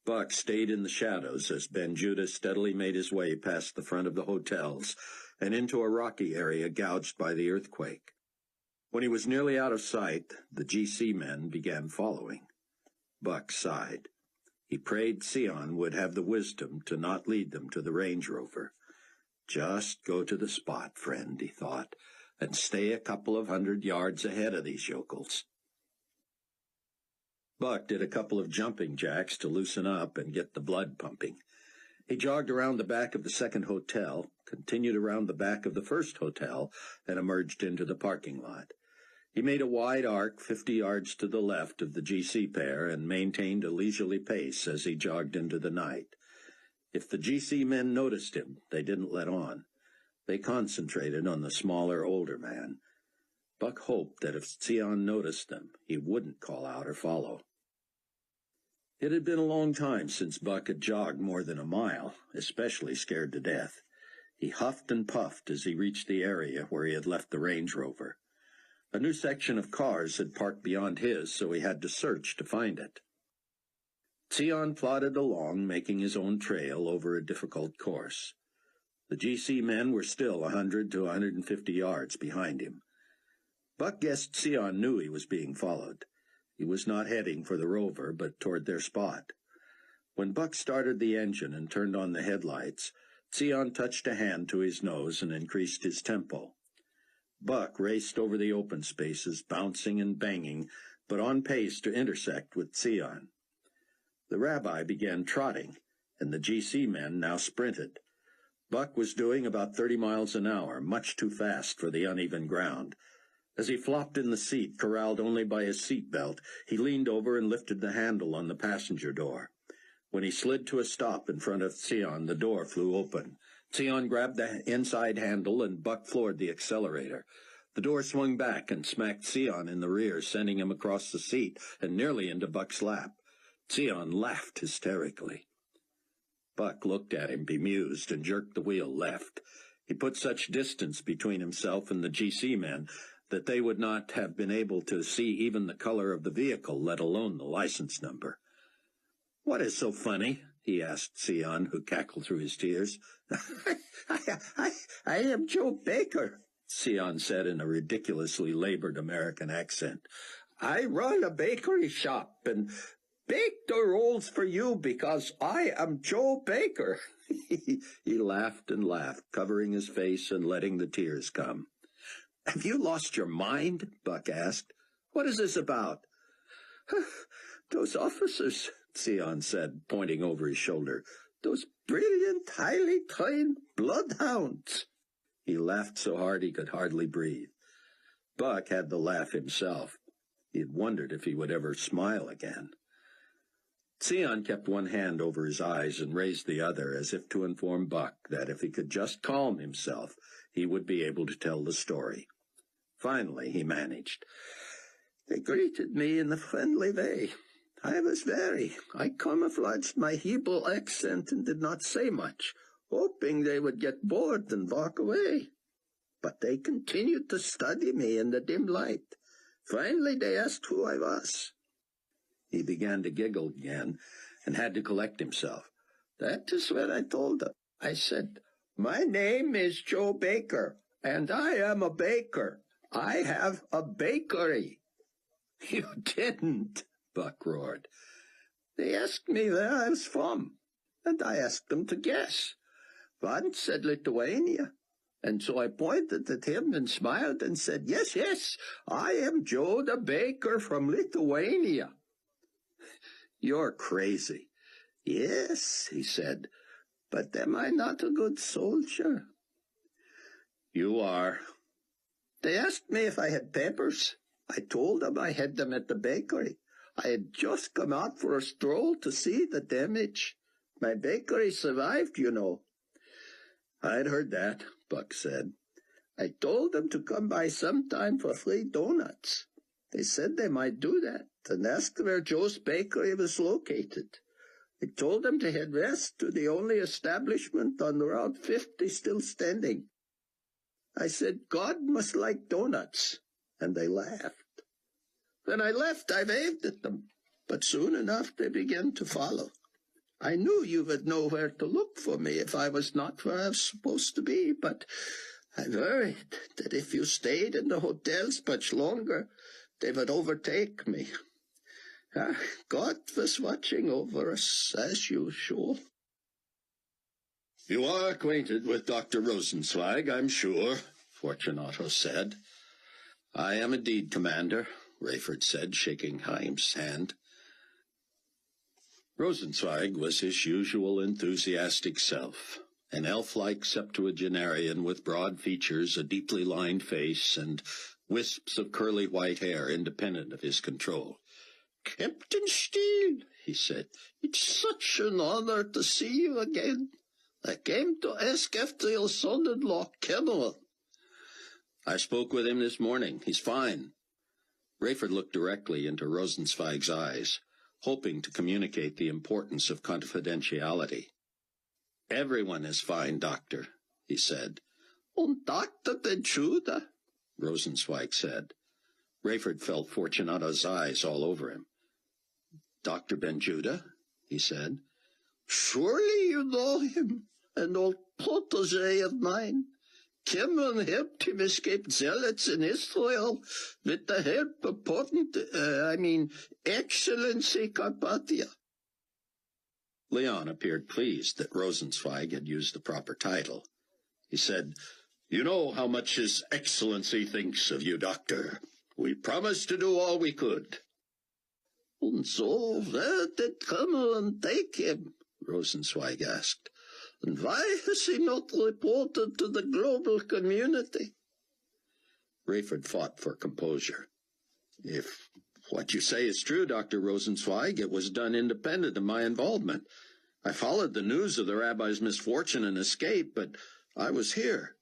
Buck stayed in the shadows as Ben Judah steadily made his way past the front of the hotels and into a rocky area gouged by the earthquake. When he was nearly out of sight, the GC men began following. Buck sighed. He prayed Sion would have the wisdom to not lead them to the Range Rover. "Just go to the spot, friend," he thought, "and stay a couple of 100 yards ahead of these yokels." Buck did a couple of jumping jacks to loosen up and get the blood pumping. He jogged around the back of the second hotel, continued around the back of the first hotel, and emerged into the parking lot. He made a wide arc 50 yards to the left of the GC pair and maintained a leisurely pace as he jogged into the night. If the GC men noticed him, they didn't let on. They concentrated on the smaller, older man. Buck hoped that if Sion noticed them, he wouldn't call out or follow. It had been a long time since Buck had jogged more than a mile, especially scared to death. He huffed and puffed as he reached the area where he had left the Range Rover. A new section of cars had parked beyond his, so he had to search to find it. Sion plodded along, making his own trail over a difficult course. The GC men were still 100 to 150 yards behind him. Buck guessed Sion knew he was being followed. He was not heading for the Rover, but toward their spot. When Buck started the engine and turned on the headlights, Sion touched a hand to his nose and increased his tempo. Buck raced over the open spaces, bouncing and banging, but on pace to intersect with Sion. The rabbi began trotting, and the GC men now sprinted. Buck was doing about 30 miles an hour, much too fast for the uneven ground. As he flopped in the seat, corralled only by his seat belt, he leaned over and lifted the handle on the passenger door. When he slid to a stop in front of Sion, the door flew open. Sion grabbed the inside handle, and Buck floored the accelerator. The door swung back and smacked Sion in the rear, sending him across the seat and nearly into Buck's lap. Sion laughed hysterically. Buck looked at him, bemused, and jerked the wheel left. He put such distance between himself and the GC men that they would not have been able to see even the color of the vehicle, let alone the license number. "What is so funny?" he asked Sion, who cackled through his tears. I am Joe Baker," Sion said in a ridiculously labored American accent. "I run a bakery shop and bake the rolls for you because I am Joe Baker." He laughed and laughed, covering his face and letting the tears come. "Have you lost your mind?" Buck asked. "What is this about?" "Those officers," Sion said, pointing over his shoulder. "Those brilliant, highly trained bloodhounds." He laughed so hard he could hardly breathe. Buck had the laugh himself. He had wondered if he would ever smile again. Sion kept one hand over his eyes and raised the other as if to inform Buck that if he could just calm himself, he would be able to tell the story. Finally, he managed. They greeted me in a friendly way. I camouflaged my Hebrew accent and did not say much, hoping they would get bored and walk away. But they continued to study me in the dim light. Finally, they asked who I was. He began to giggle again and had to collect himself. That is what I told them. I said, my name is Joe Baker, and I am a baker. I have a bakery. You didn't, Buck roared. They asked me where I was from, and I asked them to guess. One said Lithuania, and so I pointed at him and smiled and said, yes, I am Joe the baker from Lithuania. You're crazy. Yes, he said, but am I not a good soldier? You are. They asked me if I had papers. I told them I had them at the bakery. I had just come out for a stroll to see the damage. My bakery survived, you know. I'd heard that, Buck said. I told them to come by sometime for free donuts. They said they might do that and asked where Joe's bakery was located. I told them to head west to the only establishment on Route 50 still standing. I said, God must like donuts, and they laughed. When I left, I waved at them, but soon enough they began to follow. I knew you would know where to look for me if I was not where I was supposed to be, but I worried that if you stayed in the hotels much longer, they would overtake me. God was watching over us, as usual. You are acquainted with Dr. Rosenzweig, I'm sure, Fortunato said. I am indeed, Commander, Rayford said, shaking Himes' hand. Rosenzweig was his usual enthusiastic self, an elf-like septuagenarian with broad features, a deeply lined face, and wisps of curly white hair independent of his control. Captain Steele, he said, it's such an honor to see you again. I came to ask after your son-in-law, Cameron. I spoke with him this morning. He's fine. Rayford looked directly into Rosenzweig's eyes, hoping to communicate the importance of confidentiality. Everyone is fine, Doctor, he said. Und Dr. Benjuda, Rosenzweig said. Rayford felt Fortunato's eyes all over him. Dr. Benjuda, he said. Surely you know him, an old protege of mine. Cameron helped him escape zealots in Israel with the help of Excellency Carpathia. Leon appeared pleased that Rosenzweig had used the proper title. He said, You know how much His Excellency thinks of you, Doctor. We promised to do all we could. And so where did Cameron take him? Rosenzweig asked. And why has he not reported to the global community? Rayford fought for composure. If what you say is true, Dr. Rosenzweig, it was done independent of my involvement. I followed the news of the rabbi's misfortune and escape, but I was here.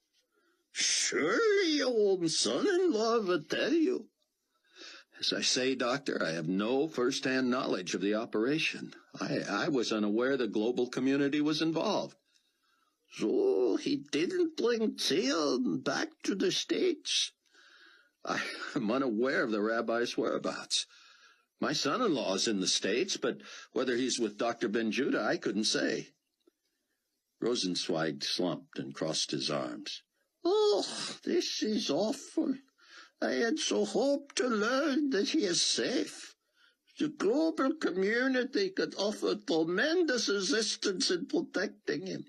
Surely your own son-in-law would tell you. As I say, Doctor, I have no first-hand knowledge of the operation. I was unaware the global community was involved. So he didn't bring Zion back to the States? I am unaware of the rabbi's whereabouts. My son-in-law is in the States, but whether he's with Dr. Benjuda, I couldn't say. Rosenzweig slumped and crossed his arms. Oh, this is awful. I had so hoped to learn that he is safe. The global community could offer tremendous resistance in protecting him.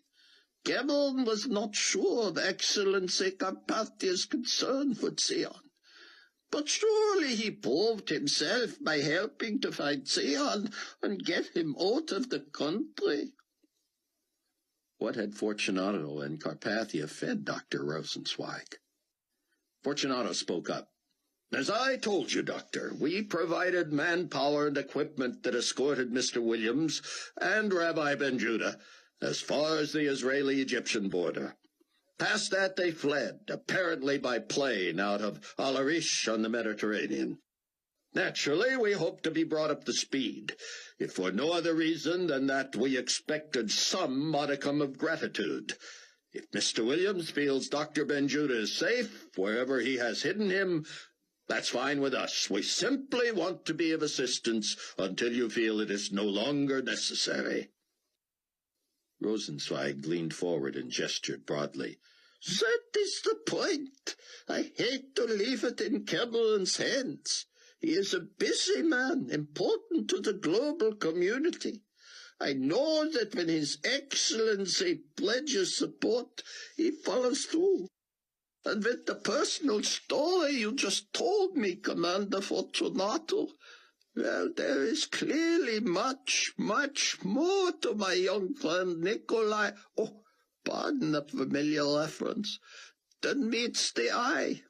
Cameron was not sure of Excellency Carpathia's concern for Zion. But surely he proved himself by helping to find Zion and get him out of the country. What had Fortunato and Carpathia fed Dr. Rosenzweig? Fortunato spoke up. As I told you, Doctor, we provided manpower and equipment that escorted Mr. Williams and Rabbi Ben-Judah as far as the Israeli-Egyptian border. Past that they fled, apparently by plane, out of Al-Arish on the Mediterranean. Naturally, we hope to be brought up to speed, if for no other reason than that we expected some modicum of gratitude. If Mr. Williams feels Dr. Ben-Judah is safe, wherever he has hidden him, that's fine with us. We simply want to be of assistance until you feel it is no longer necessary. Rosenzweig leaned forward and gestured broadly. That is the point. I hate to leave it in Cameron's hands. He is a busy man, important to the global community. I know that when His Excellency pledges support, he follows through. And with the personal story you just told me, Commander Fortunato, well, there is clearly much, much more to my young friend Nikolai, oh, pardon the familiar reference, than meets the eye.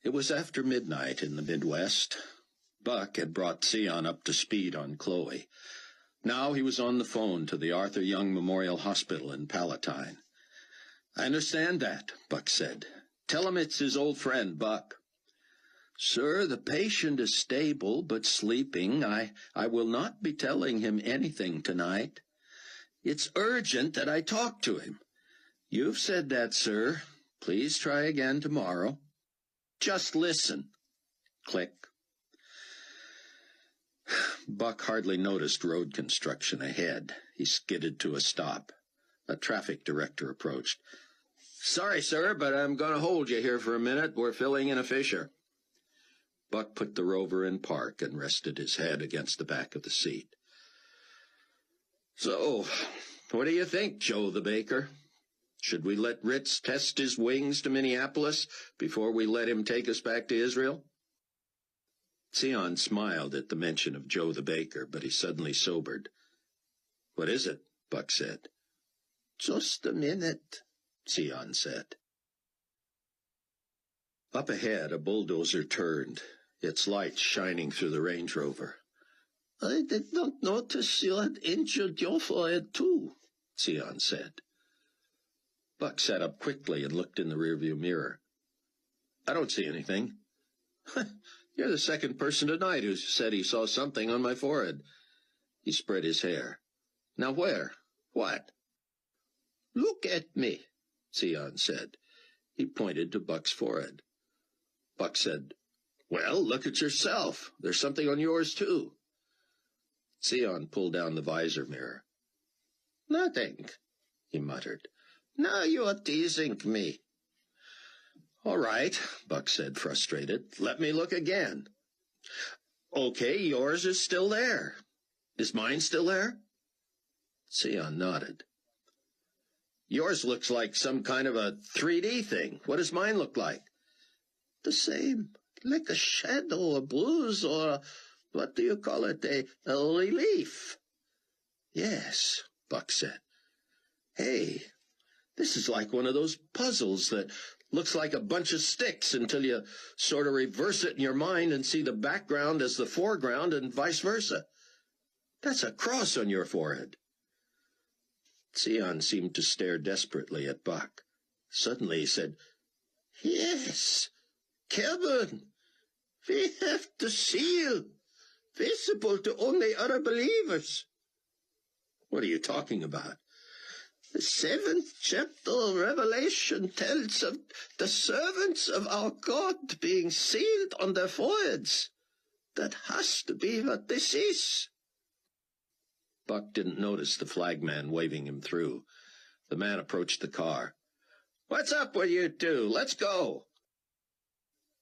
It was after midnight in the Midwest. Buck had brought Sion up to speed on Chloe. Now he was on the phone to the Arthur Young Memorial Hospital in Palatine. I understand that, Buck said. Tell him it's his old friend, Buck. Sir, the patient is stable but sleeping. I will not be telling him anything tonight. It's urgent that I talk to him. You've said that, sir. Please try again tomorrow. Just listen. Click. Buck hardly noticed road construction ahead. He skidded to a stop. A traffic director approached. Sorry, sir, but I'm going to hold you here for a minute. We're filling in a fissure. Buck put the Rover in park and rested his head against the back of the seat. So, what do you think, Joe the baker? Should we let Ritz test his wings to Minneapolis before we let him take us back to Israel? Sion smiled at the mention of Joe the baker, but he suddenly sobered. What is it? Buck said. Just a minute, Sion said. Up ahead, a bulldozer turned, its lights shining through the Range Rover. I did not notice you had injured your forehead too, Sion said. Buck sat up quickly and looked in the rearview mirror. I don't see anything. You're the second person tonight who said he saw something on my forehead. He spread his hair. Now where? What? Look at me, Sion said. He pointed to Buck's forehead. Buck said, Well, look at yourself. There's something on yours, too. Sion pulled down the visor mirror. Nothing, he muttered. Now you are teasing me. All right, Buck said, frustrated. Let me look again. Okay, yours is still there. Is mine still there? Sion nodded. Yours looks like some kind of a 3D thing. What does mine look like? The same, like a shadow, a bruise, or what do you call it, a relief? Yes, Buck said. Hey, this is like one of those puzzles that looks like a bunch of sticks until you sort of reverse it in your mind and see the background as the foreground and vice versa. That's a cross on your forehead. Sion seemed to stare desperately at Buck. Suddenly he said, Yes, Kevin, we have the seal, visible to only other believers. What are you talking about? The 7th chapter of Revelation tells of the servants of our God being sealed on their foreheads. That has to be what this is. Buck didn't notice the flagman waving him through. The man approached the car. What's up with you two? Let's go.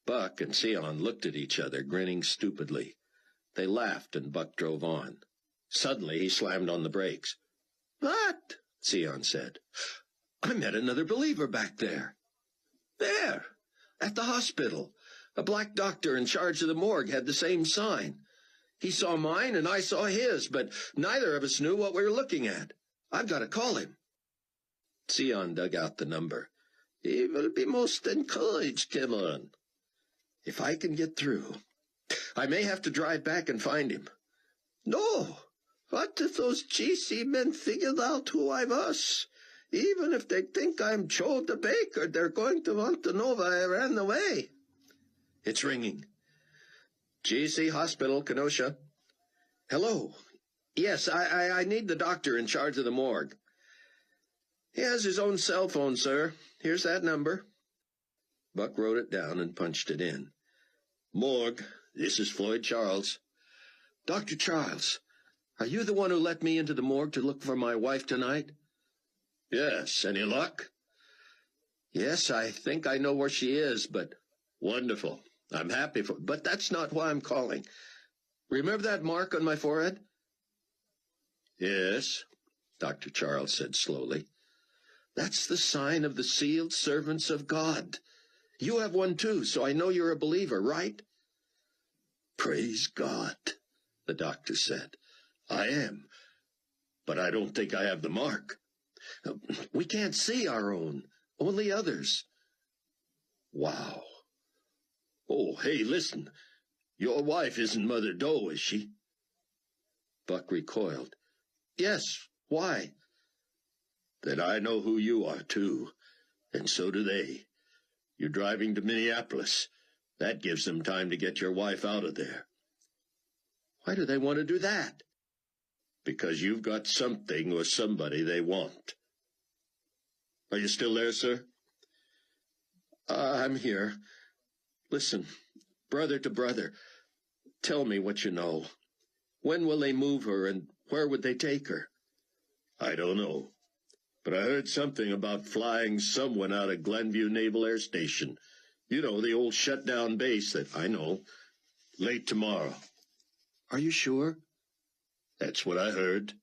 Buck and Sion looked at each other, grinning stupidly. They laughed, and Buck drove on. Suddenly he slammed on the brakes. What? Sion said. I met another believer back there. There, at the hospital. A black doctor in charge of the morgue had the same sign. He saw mine and I saw his, but neither of us knew what we were looking at. I've got to call him. Sion dug out the number. He will be most encouraged, Cameron. If I can get through, I may have to drive back and find him. No! What if those GC men figured out who I was? Even if they think I'm Joe the baker, they're going to want to know why I ran away. It's ringing. GC Hospital, Kenosha. Hello. Yes, I need the doctor in charge of the morgue. He has his own cell phone, sir. Here's that number. Buck wrote it down and punched it in. Morgue, this is Floyd Charles. Dr. Charles, are you the one who let me into the morgue to look for my wife tonight? Yes, any luck? Yes, I think I know where she is, but... Wonderful. I'm happy for... But that's not why I'm calling. Remember that mark on my forehead? Yes, Dr. Charles said slowly. That's the sign of the sealed servants of God. You have one too, so I know you're a believer, right? Praise God, the doctor said. I am, but I don't think I have the mark. We can't see our own, only others. Wow. Oh, hey, listen. Your wife isn't Mother Doe, is she? Buck recoiled. Yes, why? Then I know who you are, too, and so do they. You're driving to Minneapolis. That gives them time to get your wife out of there. Why do they want to do that? Because you've got something or somebody they want. Are you still there, sir? I'm here. Listen, brother to brother, tell me what you know. When will they move her, and where would they take her? I don't know, but I heard something about flying someone out of Glenview Naval Air Station. You know, the old shut-down base that I know. Late tomorrow. Are you sure? That's what I heard.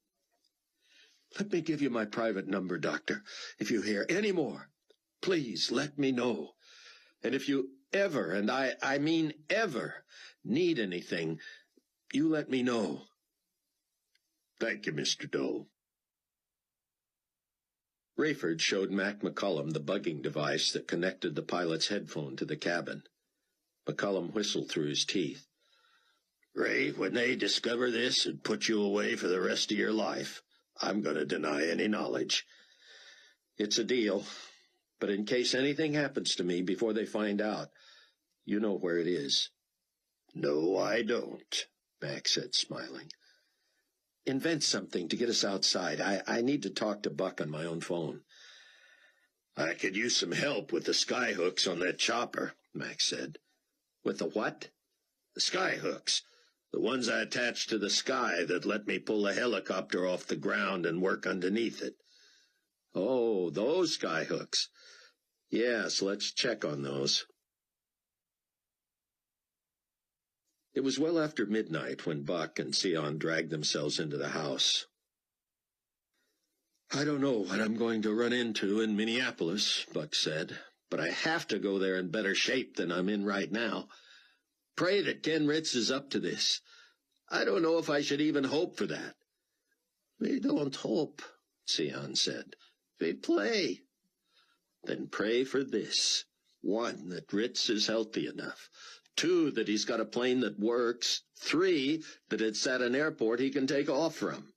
Let me give you my private number, Doctor. If you hear any more, please let me know. And if you ever, and I mean ever, need anything, you let me know. Thank you, Mr. Doe. Rayford showed Mac McCullum the bugging device that connected the pilot's headphone to the cabin. McCullum whistled through his teeth. Ray, when they discover this and put you away for the rest of your life, I'm going to deny any knowledge. It's a deal, but in case anything happens to me before they find out, you know where it is. No, I don't, Mac said, smiling. Invent something to get us outside. I need to talk to Buck on my own phone. I could use some help with the skyhooks on that chopper, Mac said. With the what? The skyhooks. The ones I attached to the sky that let me pull a helicopter off the ground and work underneath it. Oh, those skyhooks. Yes, let's check on those. It was well after midnight when Buck and Sion dragged themselves into the house. I don't know what I'm going to run into in Minneapolis, Buck said, but I have to go there in better shape than I'm in right now. Pray that Ken Ritz is up to this. I don't know if I should even hope for that. We don't hope, Sion said. We play. Then pray for this. 1, that Ritz is healthy enough. 2, that he's got a plane that works. 3, that it's at an airport he can take off from.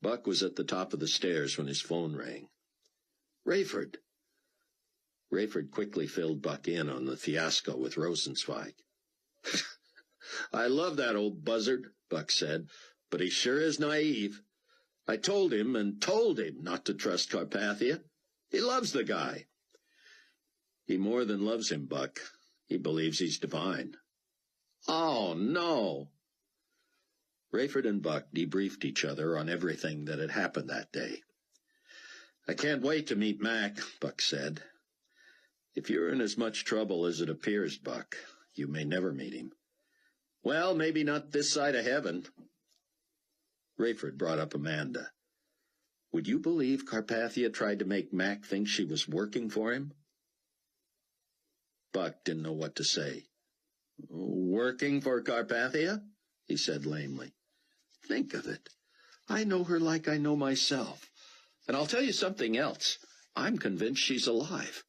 Buck was at the top of the stairs when his phone rang. Rayford. Rayford quickly filled Buck in on the fiasco with Rosenzweig. I love that old buzzard, Buck said, but he sure is naive. I told him not to trust Carpathia. He loves the guy. He more than loves him, Buck. He believes he's divine. Oh, no. Rayford and Buck debriefed each other on everything that had happened that day. I can't wait to meet Mac, Buck said. If you're in as much trouble as it appears, Buck, you may never meet him. Well, maybe not this side of heaven. Rayford brought up Amanda. Would you believe Carpathia tried to make Mac think she was working for him? Buck didn't know what to say. Working for Carpathia? He said lamely. Think of it. I know her like I know myself. And I'll tell you something else. I'm convinced she's alive.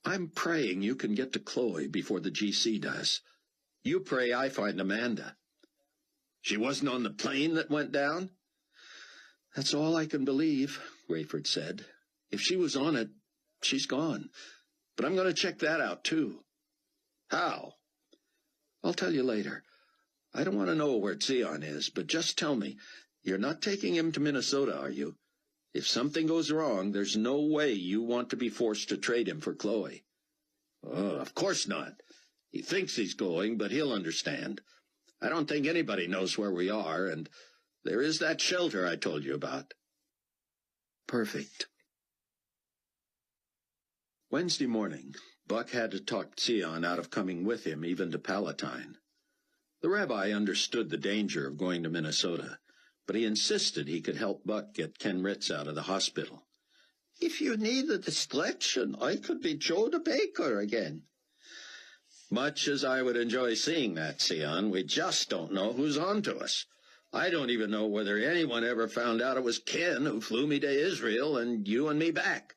I'm praying you can get to Chloe before the GC does. You pray I find Amanda. She wasn't on the plane that went down? That's all I can believe, Rayford said. If she was on it, she's gone. But I'm going to check that out, too. How? I'll tell you later. I don't want to know where Zion is, but just tell me, you're not taking him to Minnesota, are you? If something goes wrong, there's no way you want to be forced to trade him for Chloe. Oh, of course not. He thinks he's going, but he'll understand. I don't think anybody knows where we are, and there is that shelter I told you about. Perfect. Wednesday morning, Buck had to talk Zion out of coming with him even to Palatine. The rabbi understood the danger of going to Minnesota, but he insisted he could help Buck get Ken Ritz out of the hospital. If you need a distraction, I could be Joe the Baker again. Much as I would enjoy seeing that, Zion, we just don't know who's on to us. I don't even know whether anyone ever found out it was Ken who flew me to Israel and you and me back.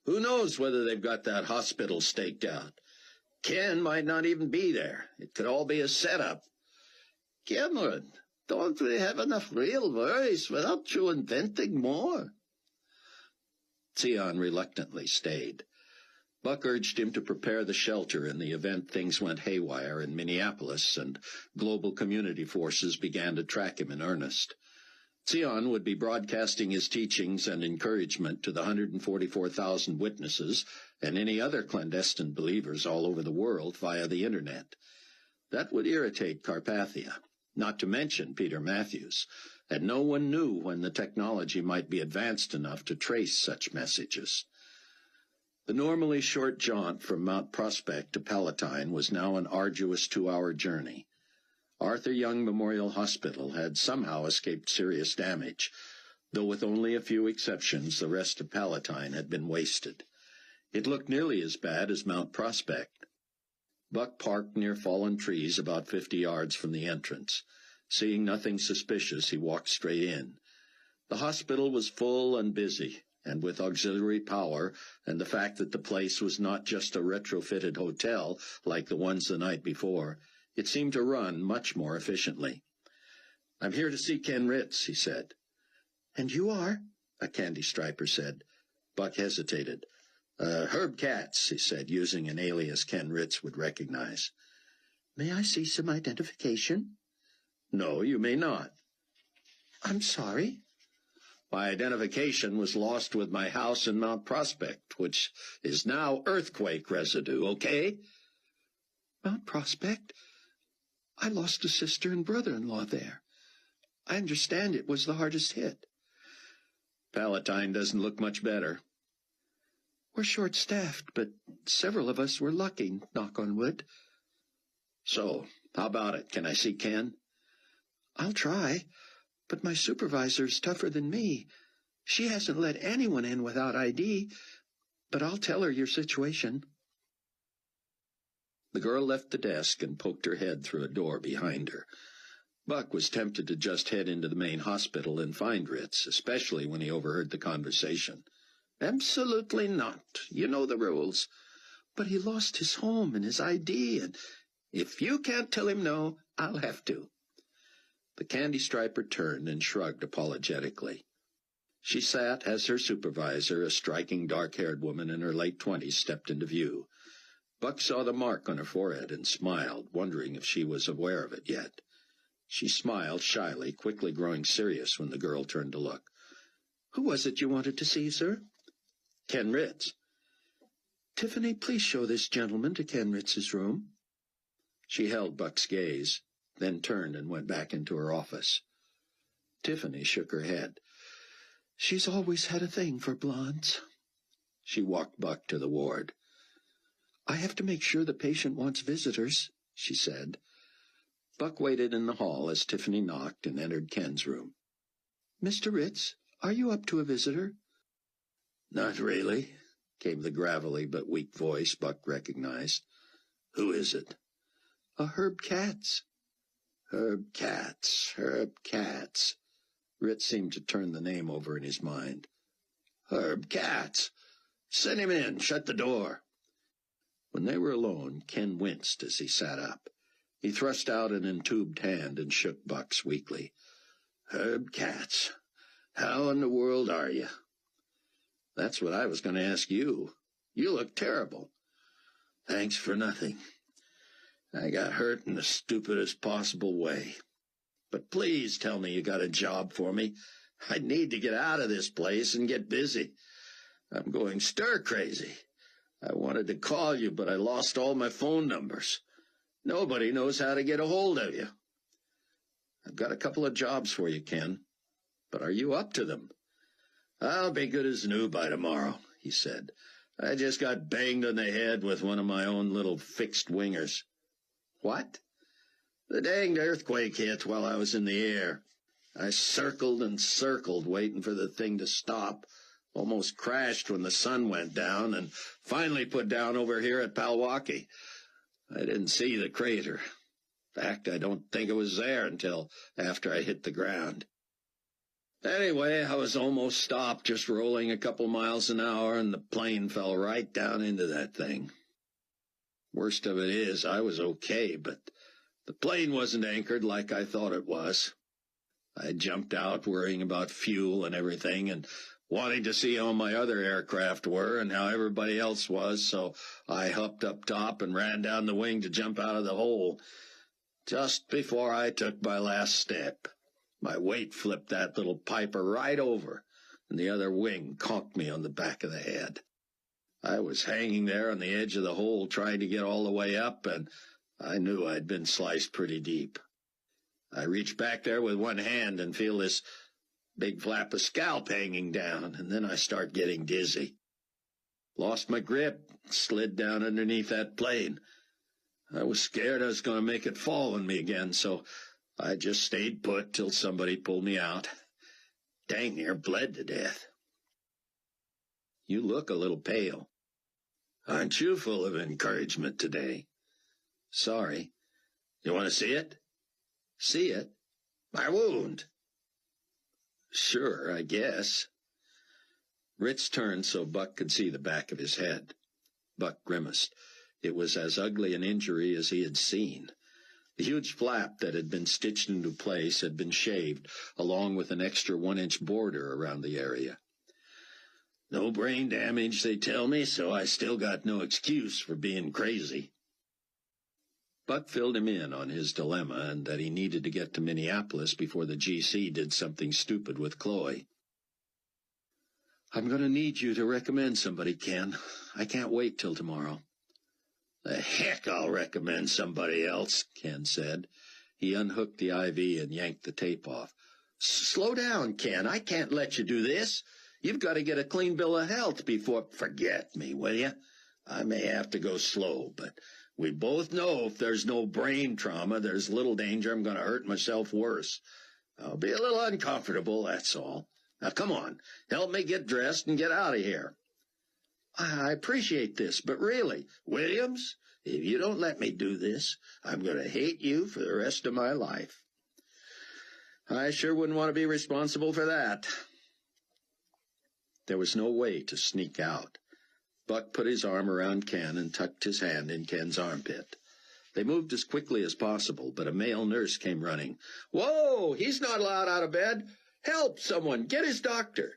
Who knows whether they've got that hospital staked out? Ken might not even be there. It could all be a setup. Cameron, don't we have enough real worries without you inventing more? Zion reluctantly stayed. Buck urged him to prepare the shelter in the event things went haywire in Minneapolis and global community forces began to track him in earnest. Zion would be broadcasting his teachings and encouragement to the 144,000 witnesses and any other clandestine believers all over the world via the Internet. That would irritate Carpathia, not to mention Peter Matthews, and no one knew when the technology might be advanced enough to trace such messages. The normally short jaunt from Mount Prospect to Palatine was now an arduous 2-hour journey. Arthur Young Memorial Hospital had somehow escaped serious damage, though with only a few exceptions the rest of Palatine had been wasted. It looked nearly as bad as Mount Prospect. Buck parked near fallen trees about 50 yards from the entrance. Seeing nothing suspicious, he walked straight in. The hospital was full and busy, and with auxiliary power and the fact that the place was not just a retrofitted hotel like the ones the night before, it seemed to run much more efficiently. "I'm here to see Ken Ritz," he said. "And you are?" a candy striper said. Buck hesitated. Herb Katz," he said, using an alias Ken Ritz would recognize. "May I see some identification?" "No, you may not." "I'm sorry." "My identification was lost with my house in Mount Prospect, which is now earthquake residue, okay?" "Mount Prospect? I lost a sister and brother-in-law there. I understand it was the hardest hit." "Palatine doesn't look much better." "We're short-staffed, but several of us were lucky, knock on wood." "So, how about it? Can I see Ken?" "I'll try, but my supervisor's tougher than me. She hasn't let anyone in without ID, but I'll tell her your situation." The girl left the desk and poked her head through a door behind her. Buck was tempted to just head into the main hospital and find Ritz, especially when he overheard the conversation. "Absolutely not. You know the rules." "But he lost his home and his ID, and—" "If you can't tell him no, I'll have to." The candy striper turned and shrugged apologetically. She sat as her supervisor, a striking dark-haired woman in her late 20s, stepped into view. Buck saw the mark on her forehead and smiled, wondering if she was aware of it yet. She smiled shyly, quickly growing serious when the girl turned to look. "Who was it you wanted to see, sir?" "Ken Ritz." "Tiffany, please show this gentleman to Ken Ritz's room." She held Buck's gaze, then turned and went back into her office. Tiffany shook her head. "She's always had a thing for blondes." She walked Buck to the ward. "I have to make sure the patient wants visitors," she said. Buck waited in the hall as Tiffany knocked and entered Ken's room. "Mr. Ritz, are you up to a visitor?" "Not really," came the gravelly but weak voice Buck recognized. "Who is it?" "A Herb Katz." Herb Katz. Ritz seemed to turn the name over in his mind. Herb Katz. Send him in. Shut the door. When they were alone, Ken winced as he sat up. He thrust out an entubed hand and shook Buck's weakly. Herb Katz, how in the world are you? That's what I was going to ask you. You look terrible. Thanks for nothing. I got hurt in the stupidest possible way. But please tell me you got a job for me. I need to get out of this place and get busy. I'm going stir-crazy. I wanted to call you, but I lost all my phone numbers. Nobody knows how to get a hold of you. I've got a couple of jobs for you, Ken. But are you up to them? I'll be good as new by tomorrow, he said. I just got banged on the head with one of my own little fixed wingers. What? The danged earthquake hit while I was in the air. I circled and circled, waiting for the thing to stop. Almost crashed when the sun went down, and finally put down over here at Palwaki. I didn't see the crater. In fact, I don't think it was there until after I hit the ground. Anyway, I was almost stopped, just rolling a couple miles an hour, and the plane fell right down into that thing. Worst of it is, I was okay, but the plane wasn't anchored like I thought it was. I jumped out worrying about fuel and everything, and wanting to see how my other aircraft were and how everybody else was, so I hopped up top and ran down the wing to jump out of the hole. Just before I took my last step, my weight flipped that little piper right over, and the other wing conked me on the back of the head. I was hanging there on the edge of the hole trying to get all the way up, and I knew I'd been sliced pretty deep. I reached back there with one hand and feel this big flap of scalp hanging down, and then I start getting dizzy. Lost my grip, slid down underneath that plane. I was scared I was going to make it fall on me again, so I just stayed put till somebody pulled me out. Dang near bled to death. You look a little pale. Aren't you full of encouragement today? Sorry. You want to see it? See it? My wound. Sure, I guess. Ritz turned so Buck could see the back of his head. Buck grimaced. It was as ugly an injury as he had seen. The huge flap that had been stitched into place had been shaved, along with an extra 1-inch border around the area. No brain damage, they tell me, so I still got no excuse for being crazy. Buck filled him in on his dilemma and that he needed to get to Minneapolis before the GC did something stupid with Chloe. I'm going to need you to recommend somebody, Ken. I can't wait till tomorrow. The heck I'll recommend somebody else, Ken said. He unhooked the IV and yanked the tape off. Slow down, Ken. I can't let you do this. You've got to get a clean bill of health before... Forget me, will you? I may have to go slow, but we both know if there's no brain trauma, there's little danger I'm going to hurt myself worse. I'll be a little uncomfortable, that's all. Now, come on. Help me get dressed and get out of here. I appreciate this, but really, Williams, if you don't let me do this, I'm going to hate you for the rest of my life. I sure wouldn't want to be responsible for that. There was no way to sneak out. Buck put his arm around Ken and tucked his hand in Ken's armpit. They moved as quickly as possible, but a male nurse came running. Whoa, he's not allowed out of bed. Help, someone, get his doctor.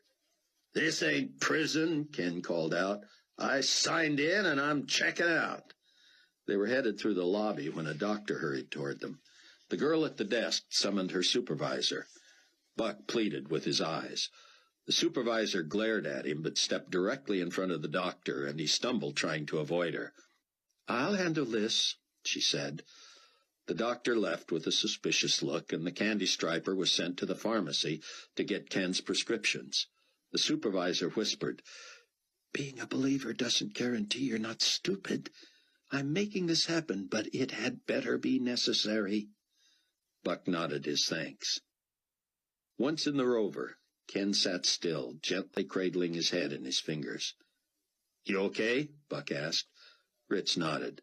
This ain't prison, Ken called out. I signed in and I'm checking out. They were headed through the lobby when a doctor hurried toward them. The girl at the desk summoned her supervisor. Buck pleaded with his eyes. The supervisor glared at him but stepped directly in front of the doctor, and he stumbled trying to avoid her. I'll handle this, she said. The doctor left with a suspicious look, and the candy striper was sent to the pharmacy to get Ken's prescriptions. The supervisor whispered, Being a believer doesn't guarantee you're not stupid. I'm making this happen, but it had better be necessary. Buck nodded his thanks. Once in the Rover, Ken sat still, gently cradling his head in his fingers. You okay? Buck asked. Ritz nodded.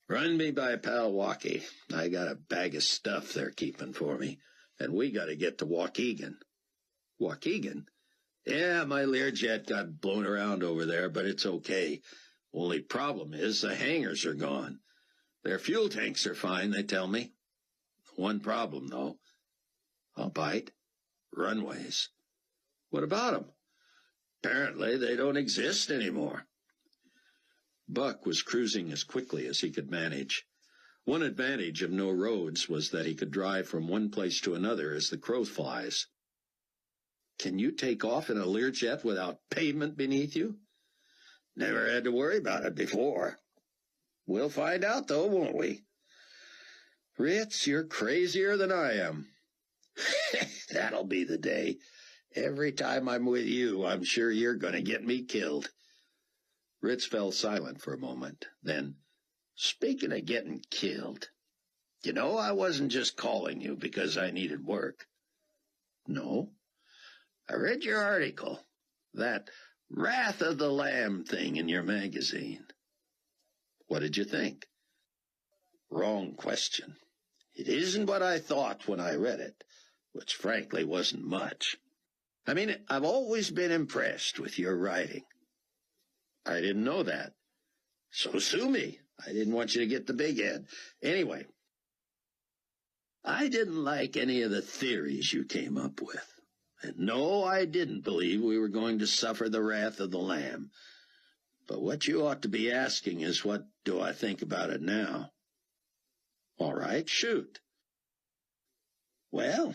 Run me by Palwaki. I got a bag of stuff they're keeping for me, and we got to get to Waukegan. Waukegan? Yeah, my Learjet got blown around over there, but it's okay. Only problem is the hangars are gone. Their fuel tanks are fine, they tell me. One problem, though. I'll bite. Runways. What about them? Apparently they don't exist anymore. Buck was cruising as quickly as he could manage. One advantage of no roads was that he could drive from one place to another as the crow flies. Can you take off in a Learjet without pavement beneath you? Never had to worry about it before. We'll find out, though, won't we? Ritz, you're crazier than I am. That'll be the day. Every time I'm with you, I'm sure you're going to get me killed. Ritz fell silent for a moment. Then, speaking of getting killed, you know I wasn't just calling you because I needed work. No? I read your article, that Wrath of the Lamb thing in your magazine. What did you think? Wrong question. It isn't what I thought when I read it, which frankly wasn't much. I mean, I've always been impressed with your writing. I didn't know that. So sue me. I didn't want you to get the big head. Anyway, I didn't like any of the theories you came up with. And no, I didn't believe we were going to suffer the wrath of the Lamb. But what you ought to be asking is, what do I think about it now? All right, shoot. Well,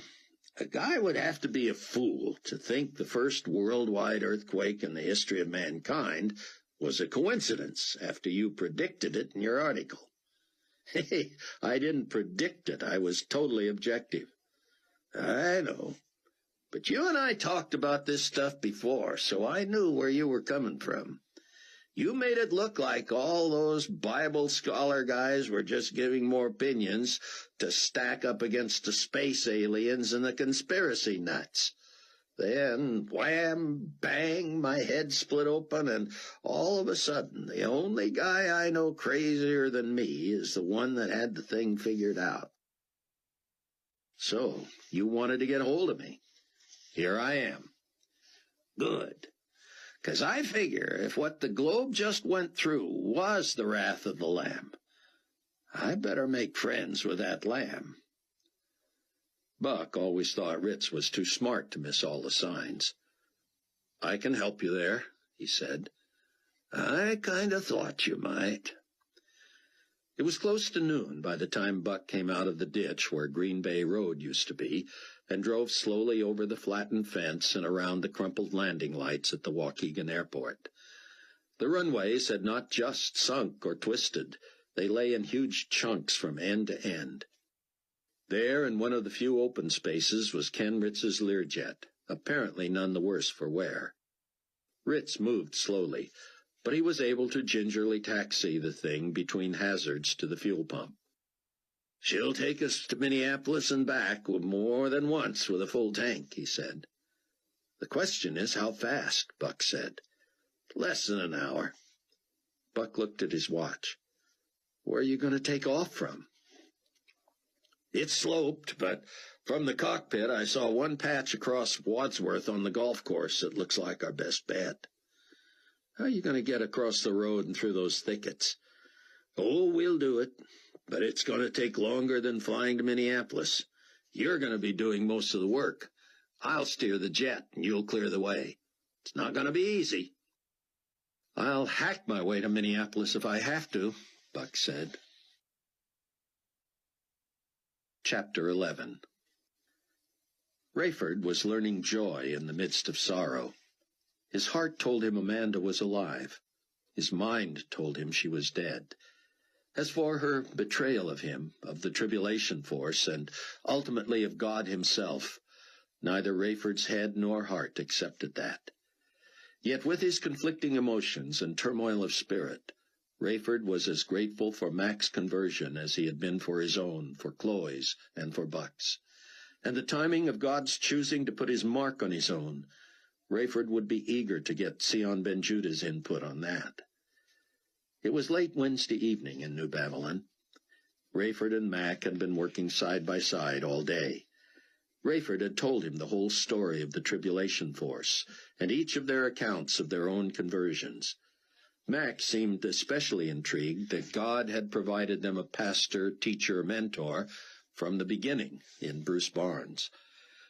a guy would have to be a fool to think the first worldwide earthquake in the history of mankind was a coincidence after you predicted it in your article. Hey, I didn't predict it. I was totally objective. I know. But you and I talked about this stuff before, so I knew where you were coming from. You made it look like all those Bible scholar guys were just giving more opinions to stack up against the space aliens and the conspiracy nuts. Then, wham, bang, my head split open, and all of a sudden, the only guy I know crazier than me is the one that had the thing figured out. So, you wanted to get hold of me. Here I am. Good. 'Cause I figure if what the globe just went through was the wrath of the Lamb, I better make friends with that lamb. Buck always thought Ritz was too smart to miss all the signs. I can help you there, he said. I kind of thought you might. It was close to noon by the time Buck came out of the ditch where Green Bay Road used to be and drove slowly over the flattened fence and around the crumpled landing lights at the Waukegan airport. The runways had not just sunk or twisted. They lay in huge chunks from end to end. There, in one of the few open spaces, was Ken Ritz's Learjet, apparently none the worse for wear. Ritz moved slowly, but he was able to gingerly taxi the thing between hazards to the fuel pump. She'll take us to Minneapolis and back more than once with a full tank, he said. The question is how fast, Buck said. Less than an hour. Buck looked at his watch. Where are you going to take off from? It's sloped, but from the cockpit I saw one patch across Wadsworth on the golf course that looks like our best bet. How are you going to get across the road and through those thickets? Oh, we'll do it, but it's going to take longer than flying to Minneapolis. You're going to be doing most of the work. I'll steer the jet, and you'll clear the way. It's not going to be easy. I'll hack my way to Minneapolis if I have to, Buck said. Chapter 11. Rayford was learning joy in the midst of sorrow. His heart told him Amanda was alive. His mind told him she was dead. As for her betrayal of him, of the tribulation force, and ultimately of God himself, neither Rayford's head nor heart accepted that. Yet with his conflicting emotions and turmoil of spirit, Rayford was as grateful for Mac's conversion as he had been for his own, for Chloe's, and for Buck's. And the timing of God's choosing to put his mark on his own, Rayford would be eager to get Sion Ben Judah's input on that. It was late Wednesday evening in New Babylon. Rayford and Mac had been working side by side all day. Rayford had told him the whole story of the Tribulation Force, and each of their accounts of their own conversions. Mac seemed especially intrigued that God had provided them a pastor, teacher, mentor from the beginning in Bruce Barnes.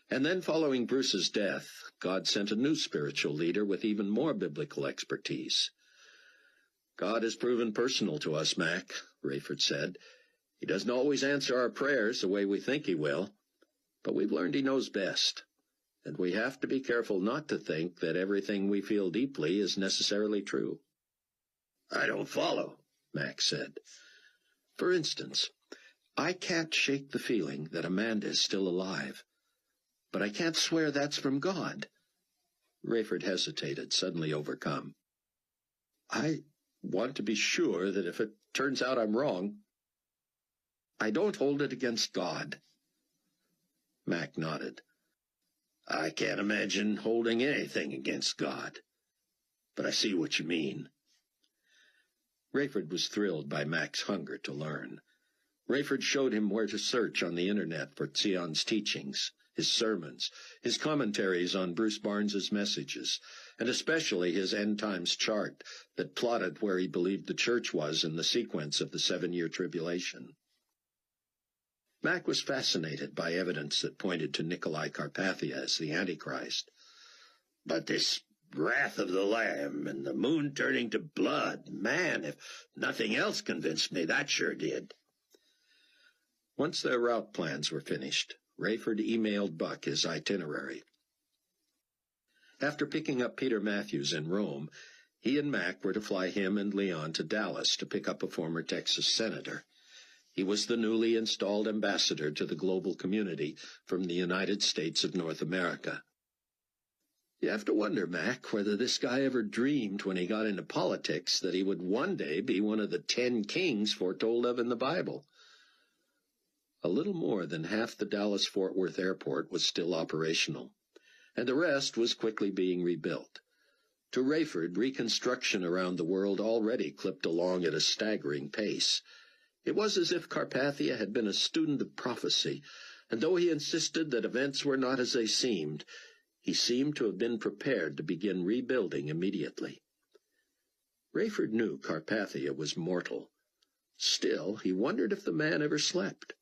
And then following Bruce's death, God sent a new spiritual leader with even more biblical expertise. God has proven personal to us, Mac, Rayford said. He doesn't always answer our prayers the way we think he will, but we've learned he knows best, and we have to be careful not to think that everything we feel deeply is necessarily true. I don't follow, Mac said. For instance, I can't shake the feeling that Amanda is still alive, but I can't swear that's from God. Rayford hesitated, suddenly overcome. I want to be sure that if it turns out I'm wrong, I don't hold it against God. Mac nodded. I can't imagine holding anything against God, but I see what you mean. Rayford was thrilled by Mac's hunger to learn. Rayford showed him where to search on the internet for Zion's teachings, his sermons, his commentaries on Bruce Barnes's messages, and especially his end times chart that plotted where he believed the church was in the sequence of the 7-year tribulation. Mac was fascinated by evidence that pointed to Nicolae Carpathia as the Antichrist. But this wrath of the Lamb and the moon turning to blood, man, if nothing else convinced me, that sure did. Once their route plans were finished, Rayford emailed Buck his itinerary. After picking up Peter Matthews in Rome, he and Mac were to fly him and Leon to Dallas to pick up a former Texas senator. He was the newly installed ambassador to the global community from the United States of North America. You have to wonder, Mac, whether this guy ever dreamed when he got into politics that he would one day be one of the 10 kings foretold of in the Bible. A little more than half the Dallas-Fort Worth airport was still operational, and the rest was quickly being rebuilt. To Rayford, reconstruction around the world already clipped along at a staggering pace. It was as if Carpathia had been a student of prophecy, and though he insisted that events were not as they seemed, he seemed to have been prepared to begin rebuilding immediately. Rayford knew Carpathia was mortal. Still, he wondered if the man ever slept.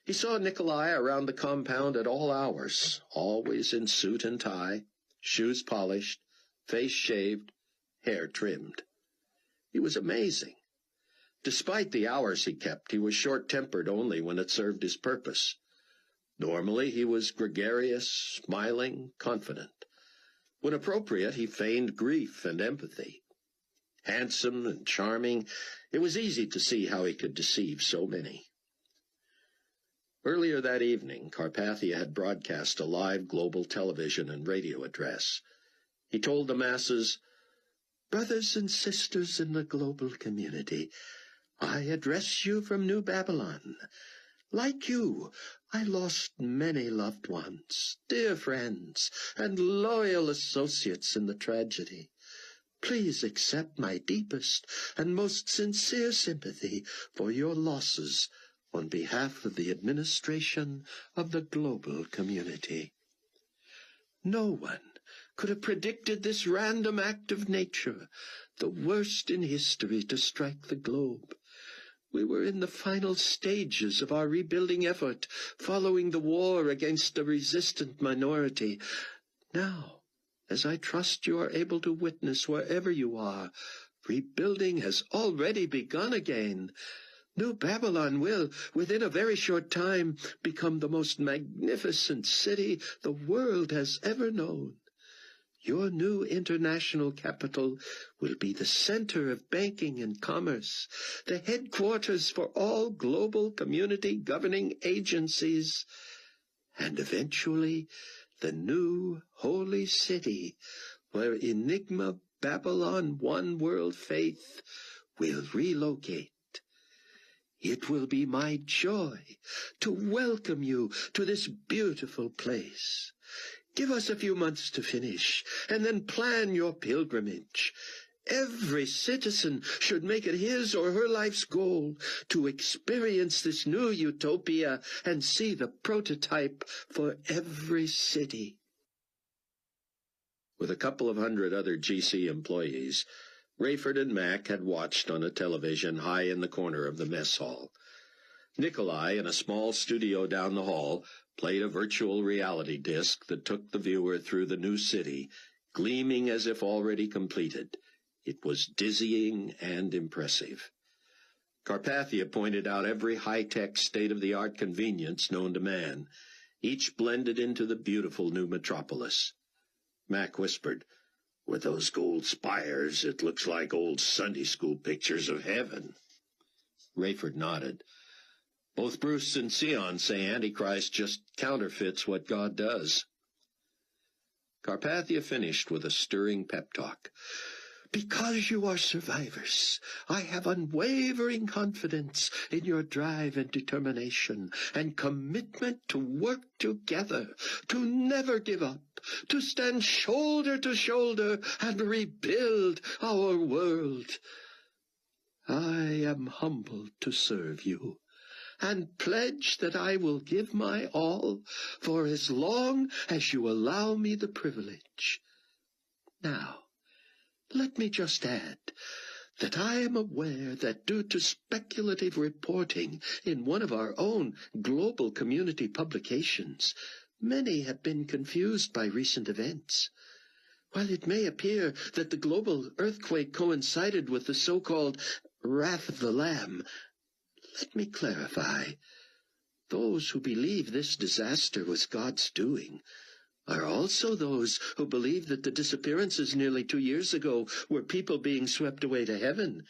He saw Nicolae around the compound at all hours, always in suit and tie, shoes polished, face shaved, hair trimmed. He was amazing. Despite the hours he kept, he was short-tempered only when it served his purpose. Normally he was gregarious, smiling, confident. When appropriate, he feigned grief and empathy. Handsome and charming, it was easy to see how he could deceive so many. Earlier that evening, Carpathia had broadcast a live global television and radio address. He told the masses, "Brothers and sisters in the global community, I address you from New Babylon. Like you, I lost many loved ones, dear friends, and loyal associates in the tragedy. Please accept my deepest and most sincere sympathy for your losses on behalf of the administration of the global community." No one could have predicted this random act of nature, the worst in history to strike the globe. We were in the final stages of our rebuilding effort, following the war against a resistant minority. Now, as I trust you are able to witness wherever you are, rebuilding has already begun again. New Babylon will, within a very short time, become the most magnificent city the world has ever known. Your new international capital will be the center of banking and commerce, the headquarters for all global community governing agencies, and eventually the new holy city where Enigma Babylon One World Faith will relocate. It will be my joy to welcome you to this beautiful place. Give us a few months to finish, and then plan your pilgrimage. Every citizen should make it his or her life's goal to experience this new utopia and see the prototype for every city. With a couple of hundred other GC employees, Rayford and Mac had watched on a television high in the corner of the mess hall. Nikolai, in a small studio down the hall, played a virtual reality disc that took the viewer through the new city, gleaming as if already completed. It was dizzying and impressive. Carpathia pointed out every high-tech, state-of-the-art convenience known to man, each blended into the beautiful new metropolis. Mac whispered, "With those gold spires, it looks like old Sunday school pictures of heaven." Rayford nodded. "Both Bruce and Sion say Antichrist just counterfeits what God does." Carpathia finished with a stirring pep talk. "Because you are survivors, I have unwavering confidence in your drive and determination and commitment to work together, to never give up, to stand shoulder to shoulder and rebuild our world. I am humbled to serve you, and pledge that I will give my all for as long as you allow me the privilege. Now, let me just add that I am aware that due to speculative reporting in one of our own global community publications, many have been confused by recent events. While it may appear that the global earthquake coincided with the so-called Wrath of the Lamb, let me clarify. Those who believe this disaster was God's doing are also those who believe that the disappearances nearly 2 years ago were people being swept away to heaven.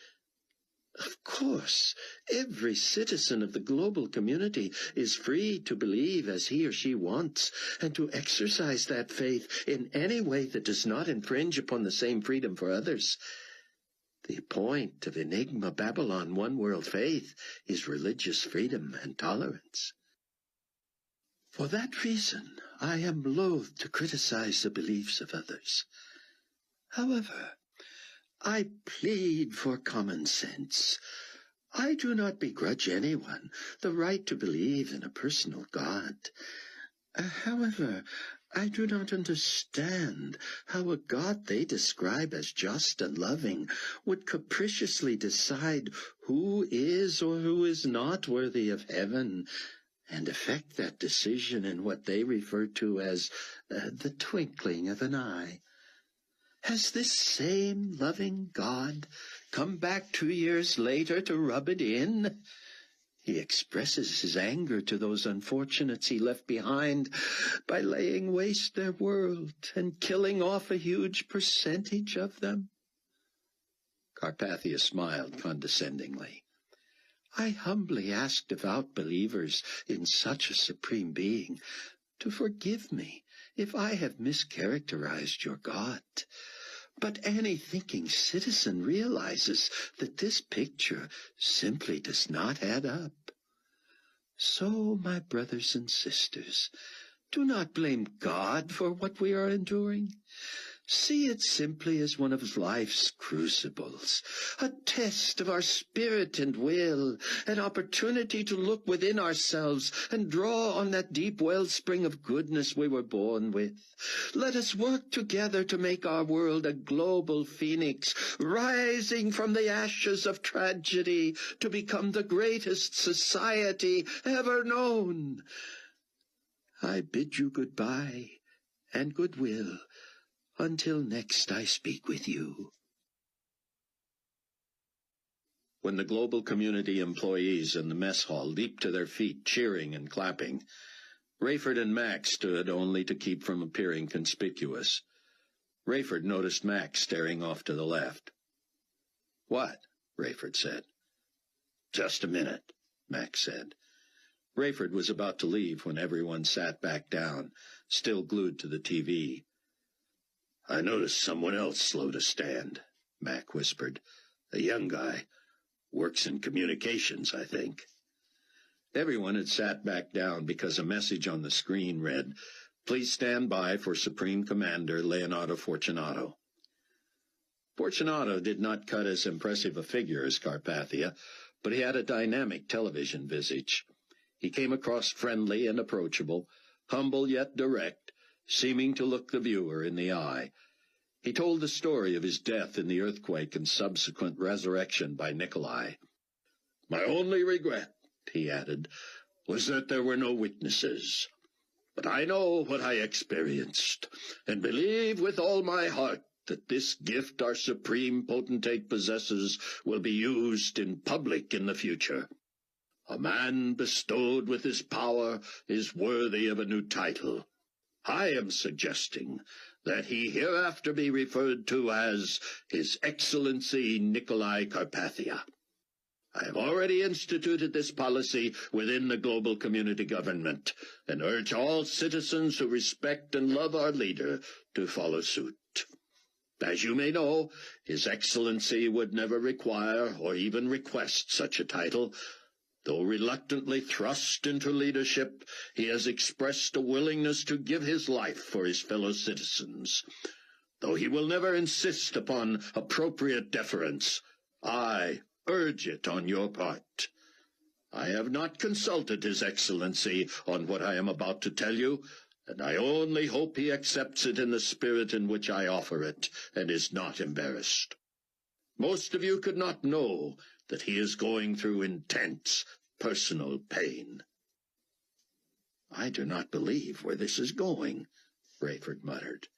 Of course, every citizen of the global community is free to believe as he or she wants and to exercise that faith in any way that does not infringe upon the same freedom for others. The point of Enigma Babylon One World Faith is religious freedom and tolerance. For that reason, I am loath to criticize the beliefs of others. However, I plead for common sense. I do not begrudge anyone the right to believe in a personal God. However, I do not understand how a God they describe as just and loving would capriciously decide who is or who is not worthy of heaven, and effect that decision in what they refer to as the twinkling of an eye. Has this same loving God come back 2 years later to rub it in? He expresses his anger to those unfortunates he left behind by laying waste their world and killing off a huge percentage of them. Carpathia smiled condescendingly. I humbly ask devout believers in such a supreme being to forgive me if I have mischaracterized your God. But any thinking citizen realizes that this picture simply does not add up. So, my brothers and sisters, do not blame God for what we are enduring. See it simply as one of life's crucibles, a test of our spirit and will, an opportunity to look within ourselves and draw on that deep wellspring of goodness we were born with. Let us work together to make our world a global phoenix, rising from the ashes of tragedy to become the greatest society ever known. I bid you goodbye and goodwill, until next I speak with you. When the global community employees in the mess hall leaped to their feet, cheering and clapping, Rayford and Mac stood only to keep from appearing conspicuous. Rayford noticed Mac staring off to the left. "What?" Rayford said. "Just a minute," Mac said. Rayford was about to leave when everyone sat back down, still glued to the TV. "I noticed someone else slow to stand," Mac whispered. "A young guy. Works in communications, I think." Everyone had sat back down because a message on the screen read, "Please stand by for Supreme Commander Leonardo Fortunato." Fortunato did not cut as impressive a figure as Carpathia, but he had a dynamic television visage. He came across friendly and approachable, humble yet direct, seeming to look the viewer in the eye. He told the story of his death in the earthquake and subsequent resurrection by Nikolai. "My only regret," he added, "was that there were no witnesses. But I know what I experienced, and believe with all my heart that this gift our supreme potentate possesses will be used in public in the future. A man bestowed with his power is worthy of a new title. I am suggesting that he hereafter be referred to as His Excellency Nikolai Carpathia. I have already instituted this policy within the global community government, and urge all citizens who respect and love our leader to follow suit. As you may know, His Excellency would never require or even request such a title. Though reluctantly thrust into leadership, he has expressed a willingness to give his life for his fellow citizens. Though he will never insist upon appropriate deference, I urge it on your part. I have not consulted His Excellency on what I am about to tell you, and I only hope he accepts it in the spirit in which I offer it, and is not embarrassed. Most of you could not know that he is going through intense personal pain." "I do not believe where this is going," Rayford muttered.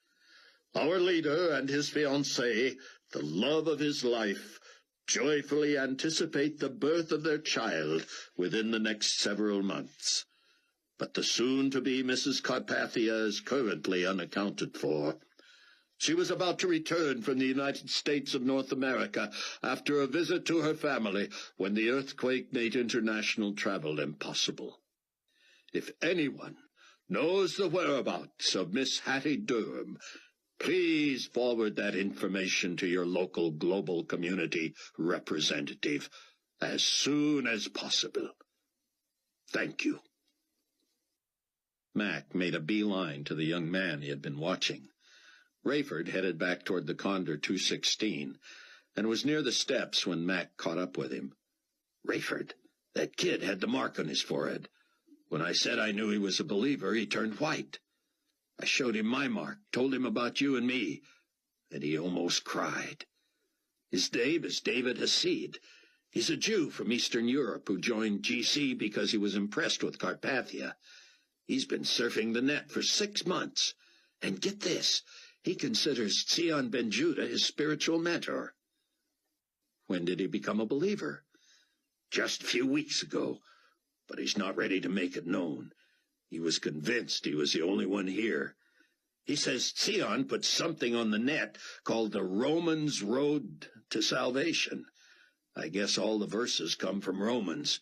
"Our leader and his fiancée, the love of his life, joyfully anticipate the birth of their child within the next several months. But the soon-to-be Mrs. Carpathia is currently unaccounted for. She was about to return from the United States of North America after a visit to her family when the earthquake made international travel impossible. If anyone knows the whereabouts of Miss Hattie Durham, please forward that information to your local global community representative as soon as possible. Thank you." Mac made a beeline to the young man he had been watching. Rayford headed back toward the Condor 216, and was near the steps when Mac caught up with him. "Rayford, that kid had the mark on his forehead. When I said I knew he was a believer, he turned white. I showed him my mark, told him about you and me, and he almost cried. His name is David Hasid. He's a Jew from Eastern Europe who joined GC because he was impressed with Carpathia. He's been surfing the net for 6 months, and get this, he considers Zion Ben Judah his spiritual mentor." "When did he become a believer?" "Just a few weeks ago, but he's not ready to make it known. He was convinced he was the only one here. He says Zion put something on the net called the Romans' Road to Salvation. I guess all the verses come from Romans.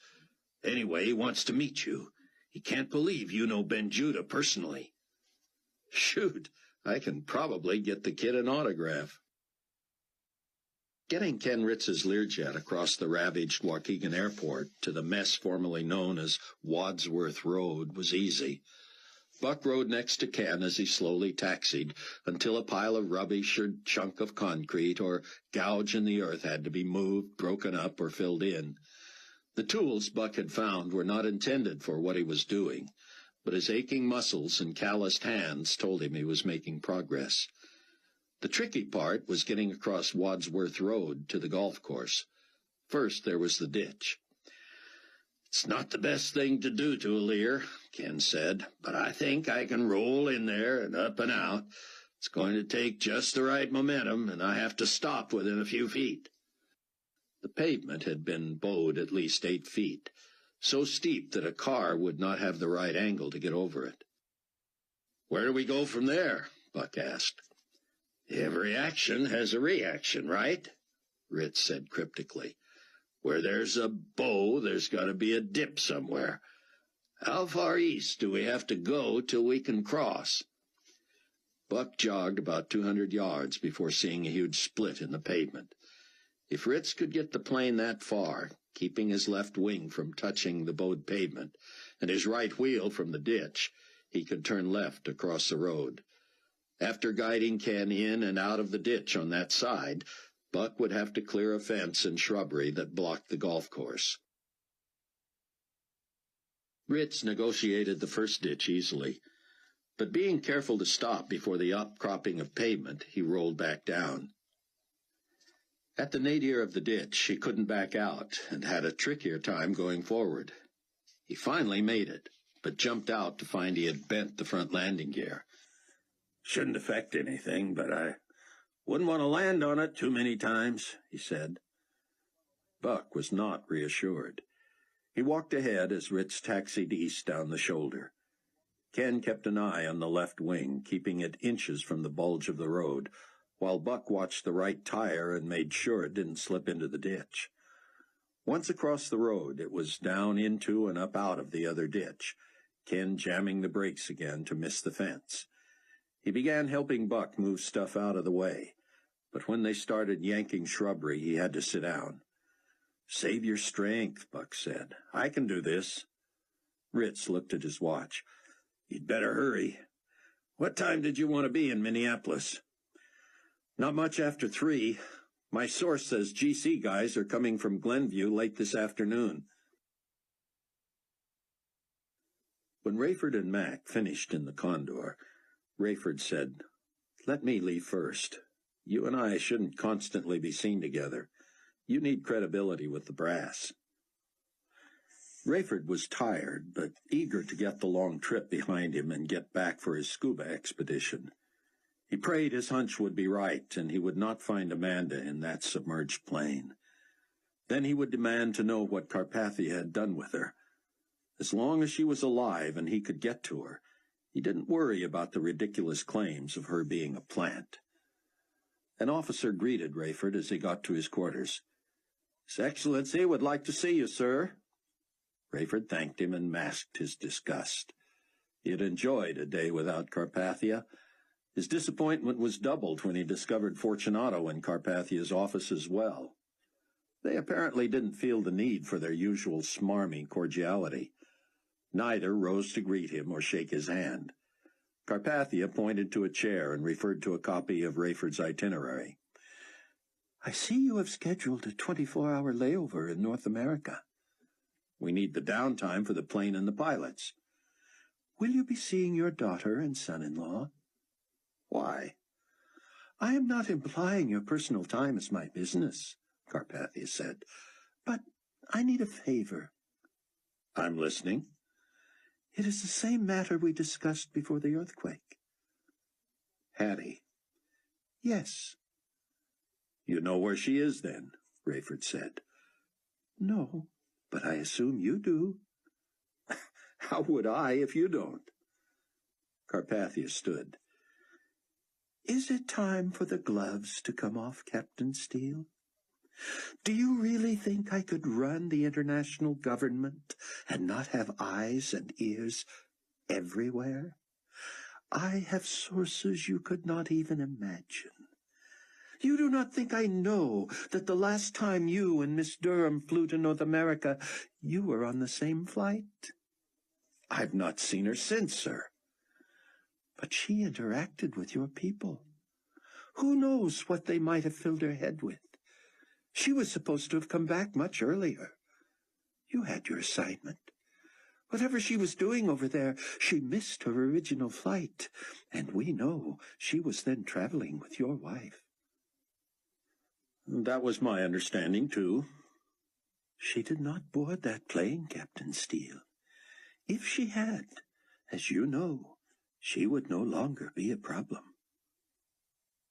Anyway, he wants to meet you. He can't believe you know Ben Judah personally." "Shoot, I can probably get the kid an autograph." Getting Ken Ritz's Learjet across the ravaged Waukegan Airport to the mess formerly known as Wadsworth Road was easy. Buck rode next to Ken as he slowly taxied until a pile of rubbish or chunk of concrete or gouge in the earth had to be moved, broken up, or filled in. The tools Buck had found were not intended for what he was doing, but his aching muscles and calloused hands told him he was making progress. The tricky part was getting across Wadsworth Road to the golf course. First there was the ditch. "It's not the best thing to do to a Lear," Ken said, "but I think I can roll in there and up and out. It's going to take just the right momentum, and I have to stop within a few feet." The pavement had been bowed at least 8 feet, so steep that a car would not have the right angle to get over it. "Where do we go from there?" Buck asked. "Every action has a reaction, right?" Ritz said cryptically. "Where there's a bow, there's got to be a dip somewhere. How far east do we have to go till we can cross?" Buck jogged about 200 yards before seeing a huge split in the pavement. If Ritz could get the plane that far, keeping his left wing from touching the bowed pavement, and his right wheel from the ditch, he could turn left across the road. After guiding Ken in and out of the ditch on that side, Buck would have to clear a fence and shrubbery that blocked the golf course. Ritz negotiated the first ditch easily, but being careful to stop before the outcropping of pavement, he rolled back down. At the nadir of the ditch, he couldn't back out and had a trickier time going forward. He finally made it, but jumped out to find he had bent the front landing gear. "Shouldn't affect anything, but I wouldn't want to land on it too many times," he said. Buck was not reassured. He walked ahead as Ritz taxied east down the shoulder. Ken kept an eye on the left wing, keeping it inches from the bulge of the road, while Buck watched the right tire and made sure it didn't slip into the ditch. Once across the road, it was down into and up out of the other ditch, Ken jamming the brakes again to miss the fence. He began helping Buck move stuff out of the way, but when they started yanking shrubbery, he had to sit down. "Save your strength," Buck said. "I can do this." Ritz looked at his watch. "You'd better hurry. What time did you want to be in Minneapolis?" "Not much after 3. My source says GC guys are coming from Glenview late this afternoon." When Rayford and Mac finished in the Condor, Rayford said, "Let me leave first. You and I shouldn't constantly be seen together. You need credibility with the brass." Rayford was tired, but eager to get the long trip behind him and get back for his scuba expedition. He prayed his hunch would be right, and he would not find Amanda in that submerged plane. Then he would demand to know what Carpathia had done with her. As long as she was alive and he could get to her, he didn't worry about the ridiculous claims of her being a plant. An officer greeted Rayford as he got to his quarters. "His Excellency would like to see you, sir." Rayford thanked him and masked his disgust. He had enjoyed a day without Carpathia. His disappointment was doubled when he discovered Fortunato in Carpathia's office as well. They apparently didn't feel the need for their usual smarmy cordiality. Neither rose to greet him or shake his hand. Carpathia pointed to a chair and referred to a copy of Rayford's itinerary. "I see you have scheduled a 24-hour layover in North America." "We need the downtime for the plane and the pilots." "Will you be seeing your daughter and son-in-law?" "Why?" "I am not implying your personal time is my business," Carpathia said, "but I need a favor." "I'm listening." "It is the same matter we discussed before the earthquake." "Hattie?" "Yes." "You know where she is, then?" Rayford said. "No, but I assume you do." "How would I if you don't?" Carpathia stood. "Is it time for the gloves to come off, Captain Steele? Do you really think I could run the international government and not have eyes and ears everywhere? I have sources you could not even imagine. You do not think I know that the last time you and Miss Durham flew to North America, you were on the same flight?" "I've not seen her since, sir." "But she interacted with your people. Who knows what they might have filled her head with? She was supposed to have come back much earlier. You had your assignment. Whatever she was doing over there, she missed her original flight, and we know she was then traveling with your wife." "That was my understanding, too." "She did not board that plane, Captain Steele. If she had, as you know, she would no longer be a problem."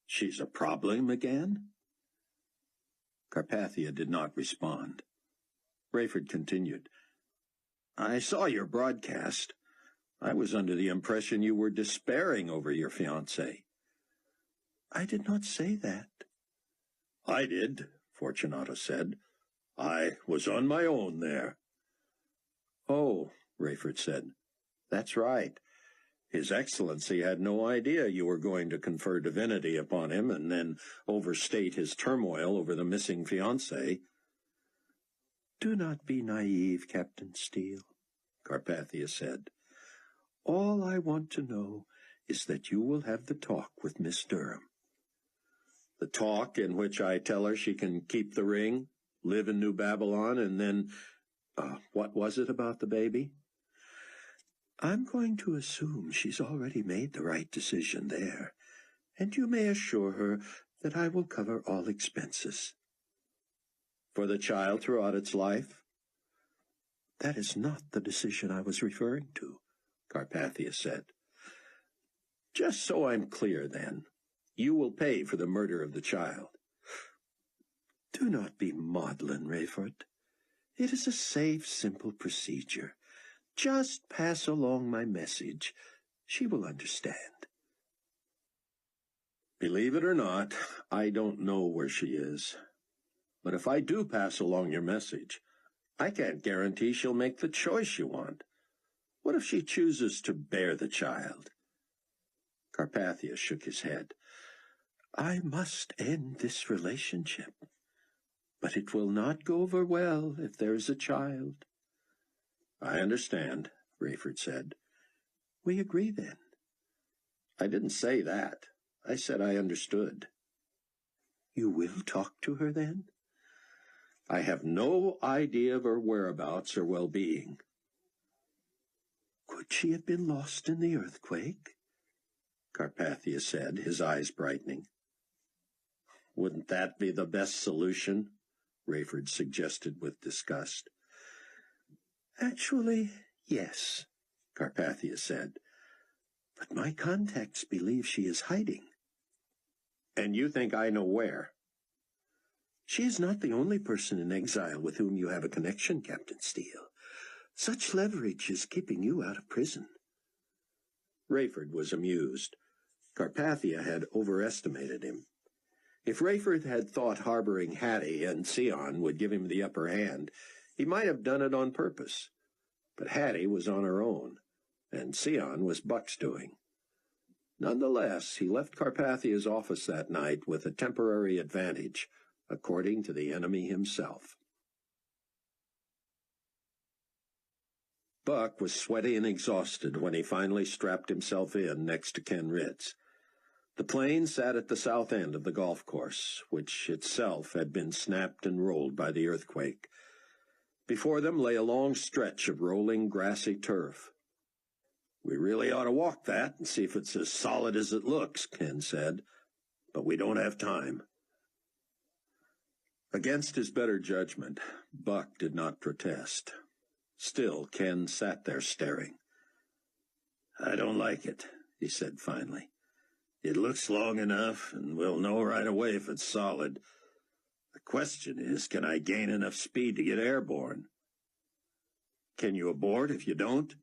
"She's a problem again?" Carpathia did not respond. Rayford continued. "I saw your broadcast. I was under the impression you were despairing over your fiancée." "I did not say that." "I did," Fortunato said. "I was on my own there." "Oh," Rayford said. "That's right. His Excellency had no idea you were going to confer divinity upon him and then overstate his turmoil over the missing fiancée." "Do not be naive, Captain Steele," Carpathia said. "All I want to know is that you will have the talk with Miss Durham. The talk in which I tell her she can keep the ring, live in New Babylon, and then, what was it about the baby? I'm going to assume she's already made the right decision there, and you may assure her that I will cover all expenses. For the child throughout its life? That is not the decision I was referring to, Carpathia said. Just so I'm clear, then, you will pay for the murder of the child. Do not be maudlin, Rayford. It is a safe, simple procedure. Just pass along my message. She will understand. Believe it or not, I don't know where she is. But if I do pass along your message, I can't guarantee she'll make the choice you want. What if she chooses to bear the child? Carpathia shook his head. I must end this relationship. But it will not go over well if there is a child. I understand, Rayford said. We agree, then. I didn't say that. I said I understood. You will talk to her, then? I have no idea of her whereabouts or well-being. Could she have been lost in the earthquake? Carpathia said, his eyes brightening. Wouldn't that be the best solution? Rayford suggested with disgust. Actually, yes, Carpathia said. But my contacts believe she is hiding. And you think I know where? She is not the only person in exile with whom you have a connection, Captain Steele. Such leverage is keeping you out of prison. Rayford was amused. Carpathia had overestimated him. If Rayford had thought harboring Hattie and Sion would give him the upper hand, he might have done it on purpose. But Hattie was on her own, and Sion was Buck's doing. Nonetheless, he left Carpathia's office that night with a temporary advantage, according to the enemy himself. Buck was sweaty and exhausted when he finally strapped himself in next to Ken Ritz. The plane sat at the south end of the golf course, which itself had been snapped and rolled by the earthquake. Before them lay a long stretch of rolling, grassy turf. We really ought to walk that and see if it's as solid as it looks, Ken said, but we don't have time. Against his better judgment, Buck did not protest. Still, Ken sat there staring. I don't like it, he said finally. It looks long enough, and we'll know right away if it's solid. The question is, can I gain enough speed to get airborne? Can you abort if you don't?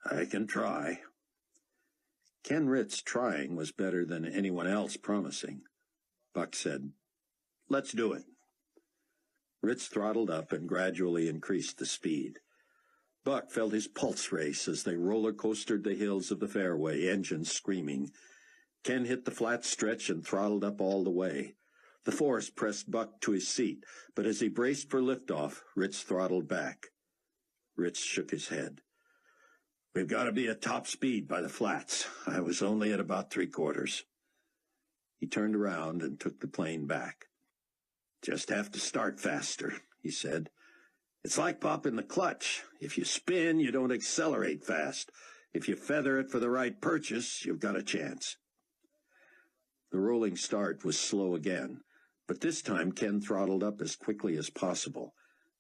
I can try. Ken Ritz trying was better than anyone else promising. Buck said, Let's do it. Ritz throttled up and gradually increased the speed. Buck felt his pulse race as they roller-coastered the hills of the fairway, engines screaming. Ken hit the flat stretch and throttled up all the way. The force pressed Buck to his seat, but as he braced for liftoff, Ritz throttled back. Ritz shook his head. We've got to be at top speed by the flats. I was only at about 3/4. He turned around and took the plane back. Just have to start faster, he said. It's like popping the clutch. If you spin, you don't accelerate fast. If you feather it for the right purchase, you've got a chance. The rolling start was slow again, but this time Ken throttled up as quickly as possible.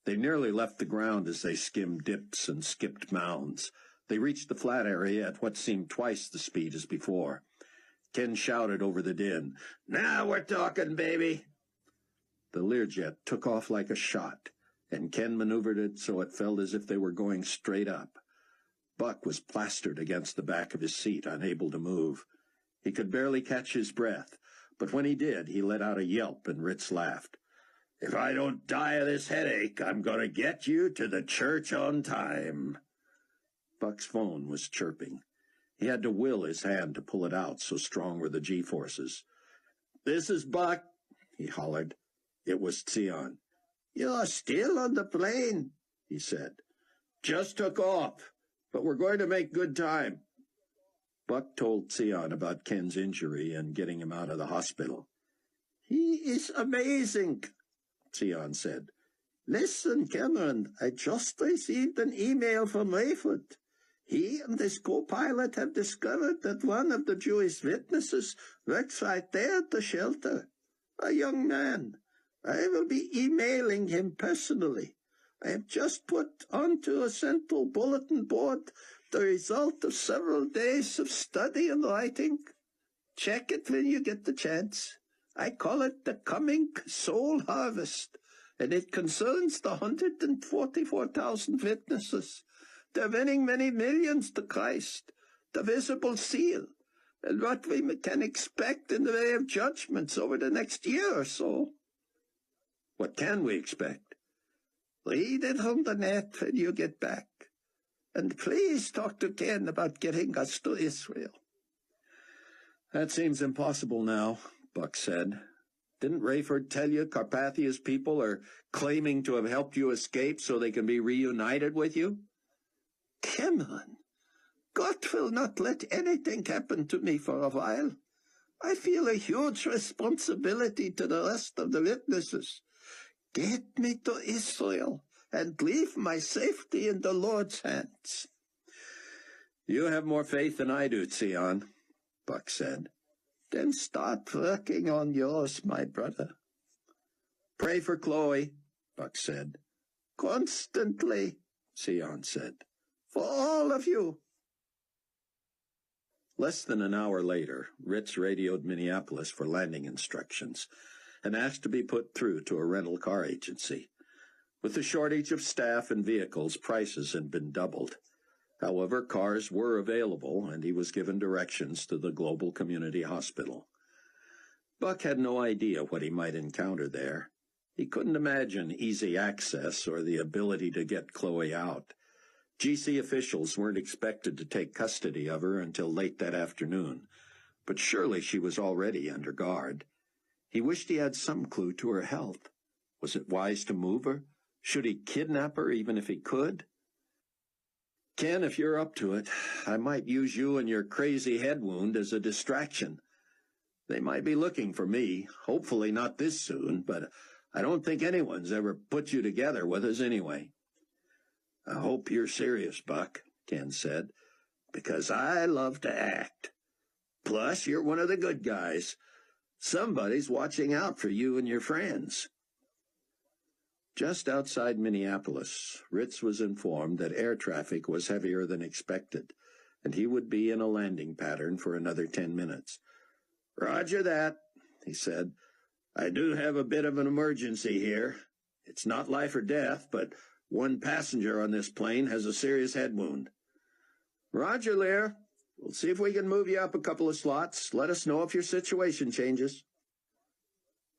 They nearly left the ground as they skimmed dips and skipped mounds. They reached the flat area at what seemed twice the speed as before. Ken shouted over the din, Now we're talking, baby! The Learjet took off like a shot, and Ken maneuvered it so it felt as if they were going straight up. Buck was plastered against the back of his seat, unable to move. He could barely catch his breath, but when he did, he let out a yelp, and Ritz laughed. If I don't die of this headache, I'm going to get you to the church on time. Buck's phone was chirping. He had to will his hand to pull it out, so strong were the G-forces. This is Buck, he hollered. It was Sion. You're still on the plane, he said. Just took off, but we're going to make good time. Buck told Sion about Ken's injury and getting him out of the hospital. "He is amazing," Sion said. "Listen, Cameron, I just received an email from Rayford. He and his co-pilot have discovered that one of the Jewish witnesses works right there at the shelter. A young man. I will be emailing him personally. I have just put onto a central bulletin board the result of several days of study and writing. Check it when you get the chance. I call it the Coming Soul Harvest, and it concerns the 144,000 witnesses. They're winning many millions to Christ, the visible seal, and what we can expect in the way of judgments over the next year or so." "What can we expect?" "Read it on the net when you get back. And please talk to Ken about getting us to Israel." "That seems impossible now," Buck said. "Didn't Rayford tell you Carpathia's people are claiming to have helped you escape so they can be reunited with you?" "Cameron, God will not let anything happen to me for a while. I feel a huge responsibility to the rest of the witnesses. Get me to Israel and leave my safety in the Lord's hands." "You have more faith than I do, Sion," Buck said. "Then start working on yours, my brother." "Pray for Chloe," Buck said. "Constantly," Sion said. "For all of you." Less than an hour later, Ritz radioed Minneapolis for landing instructions and asked to be put through to a rental car agency. With the shortage of staff and vehicles, prices had been doubled. However, cars were available, and he was given directions to the Global Community Hospital. Buck had no idea what he might encounter there. He couldn't imagine easy access or the ability to get Chloe out. GC officials weren't expected to take custody of her until late that afternoon, but surely she was already under guard. He wished he had some clue to her health. Was it wise to move her? Should he kidnap her even if he could? "Ken, if you're up to it, I might use you and your crazy head wound as a distraction. They might be looking for me, hopefully not this soon, but I don't think anyone's ever put you together with us anyway." "I hope you're serious, Buck," Ken said, "because I love to act. Plus, you're one of the good guys. Somebody's watching out for you and your friends." Just outside Minneapolis, Ritz was informed that air traffic was heavier than expected, and he would be in a landing pattern for another 10 minutes. "Roger that," he said. "I do have a bit of an emergency here. It's not life or death, but one passenger on this plane has a serious head wound." "Roger, Lear. We'll see if we can move you up a couple of slots. Let us know if your situation changes."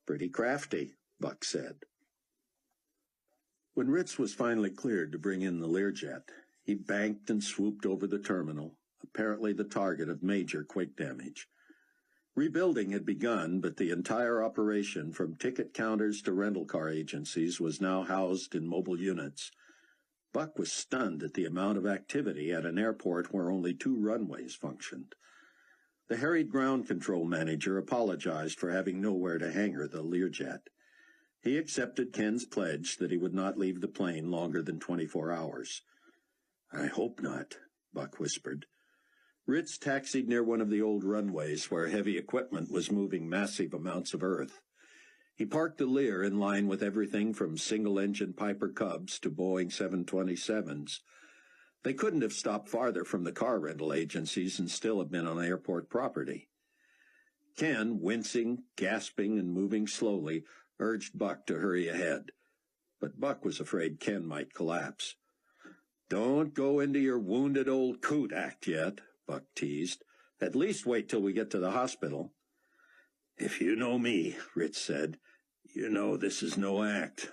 "Pretty crafty," Buck said. When Ritz was finally cleared to bring in the Learjet, he banked and swooped over the terminal, apparently the target of major quake damage. Rebuilding had begun, but the entire operation, from ticket counters to rental car agencies, was now housed in mobile units. Buck was stunned at the amount of activity at an airport where only 2 runways functioned. The harried ground control manager apologized for having nowhere to hangar the Learjet. He accepted Ken's pledge that he would not leave the plane longer than 24 hours. "I hope not," Buck whispered. Ritz taxied near one of the old runways where heavy equipment was moving massive amounts of earth. He parked the Lear in line with everything from single-engine Piper Cubs to Boeing 727s. They couldn't have stopped farther from the car rental agencies and still have been on airport property. Ken, wincing, gasping, and moving slowly, urged Buck to hurry ahead. But Buck was afraid Ken might collapse. "Don't go into your wounded old coot act yet," Buck teased. "At least wait till we get to the hospital." "If you know me," Ritz said, "you know this is no act."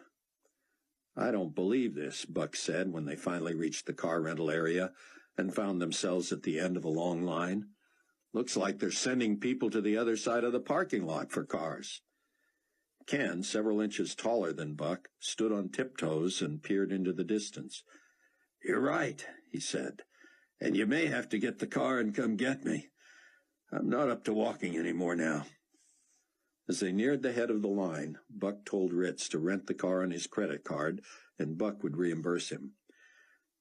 "I don't believe this," Buck said when they finally reached the car rental area and found themselves at the end of a long line. "Looks like they're sending people to the other side of the parking lot for cars." Ken, several inches taller than Buck, stood on tiptoes and peered into the distance. "You're right," he said. And you may have to get the car and come get me. I'm not up to walking anymore now. As they neared the head of the line, Buck told Ritz to rent the car on his credit card, and Buck would reimburse him.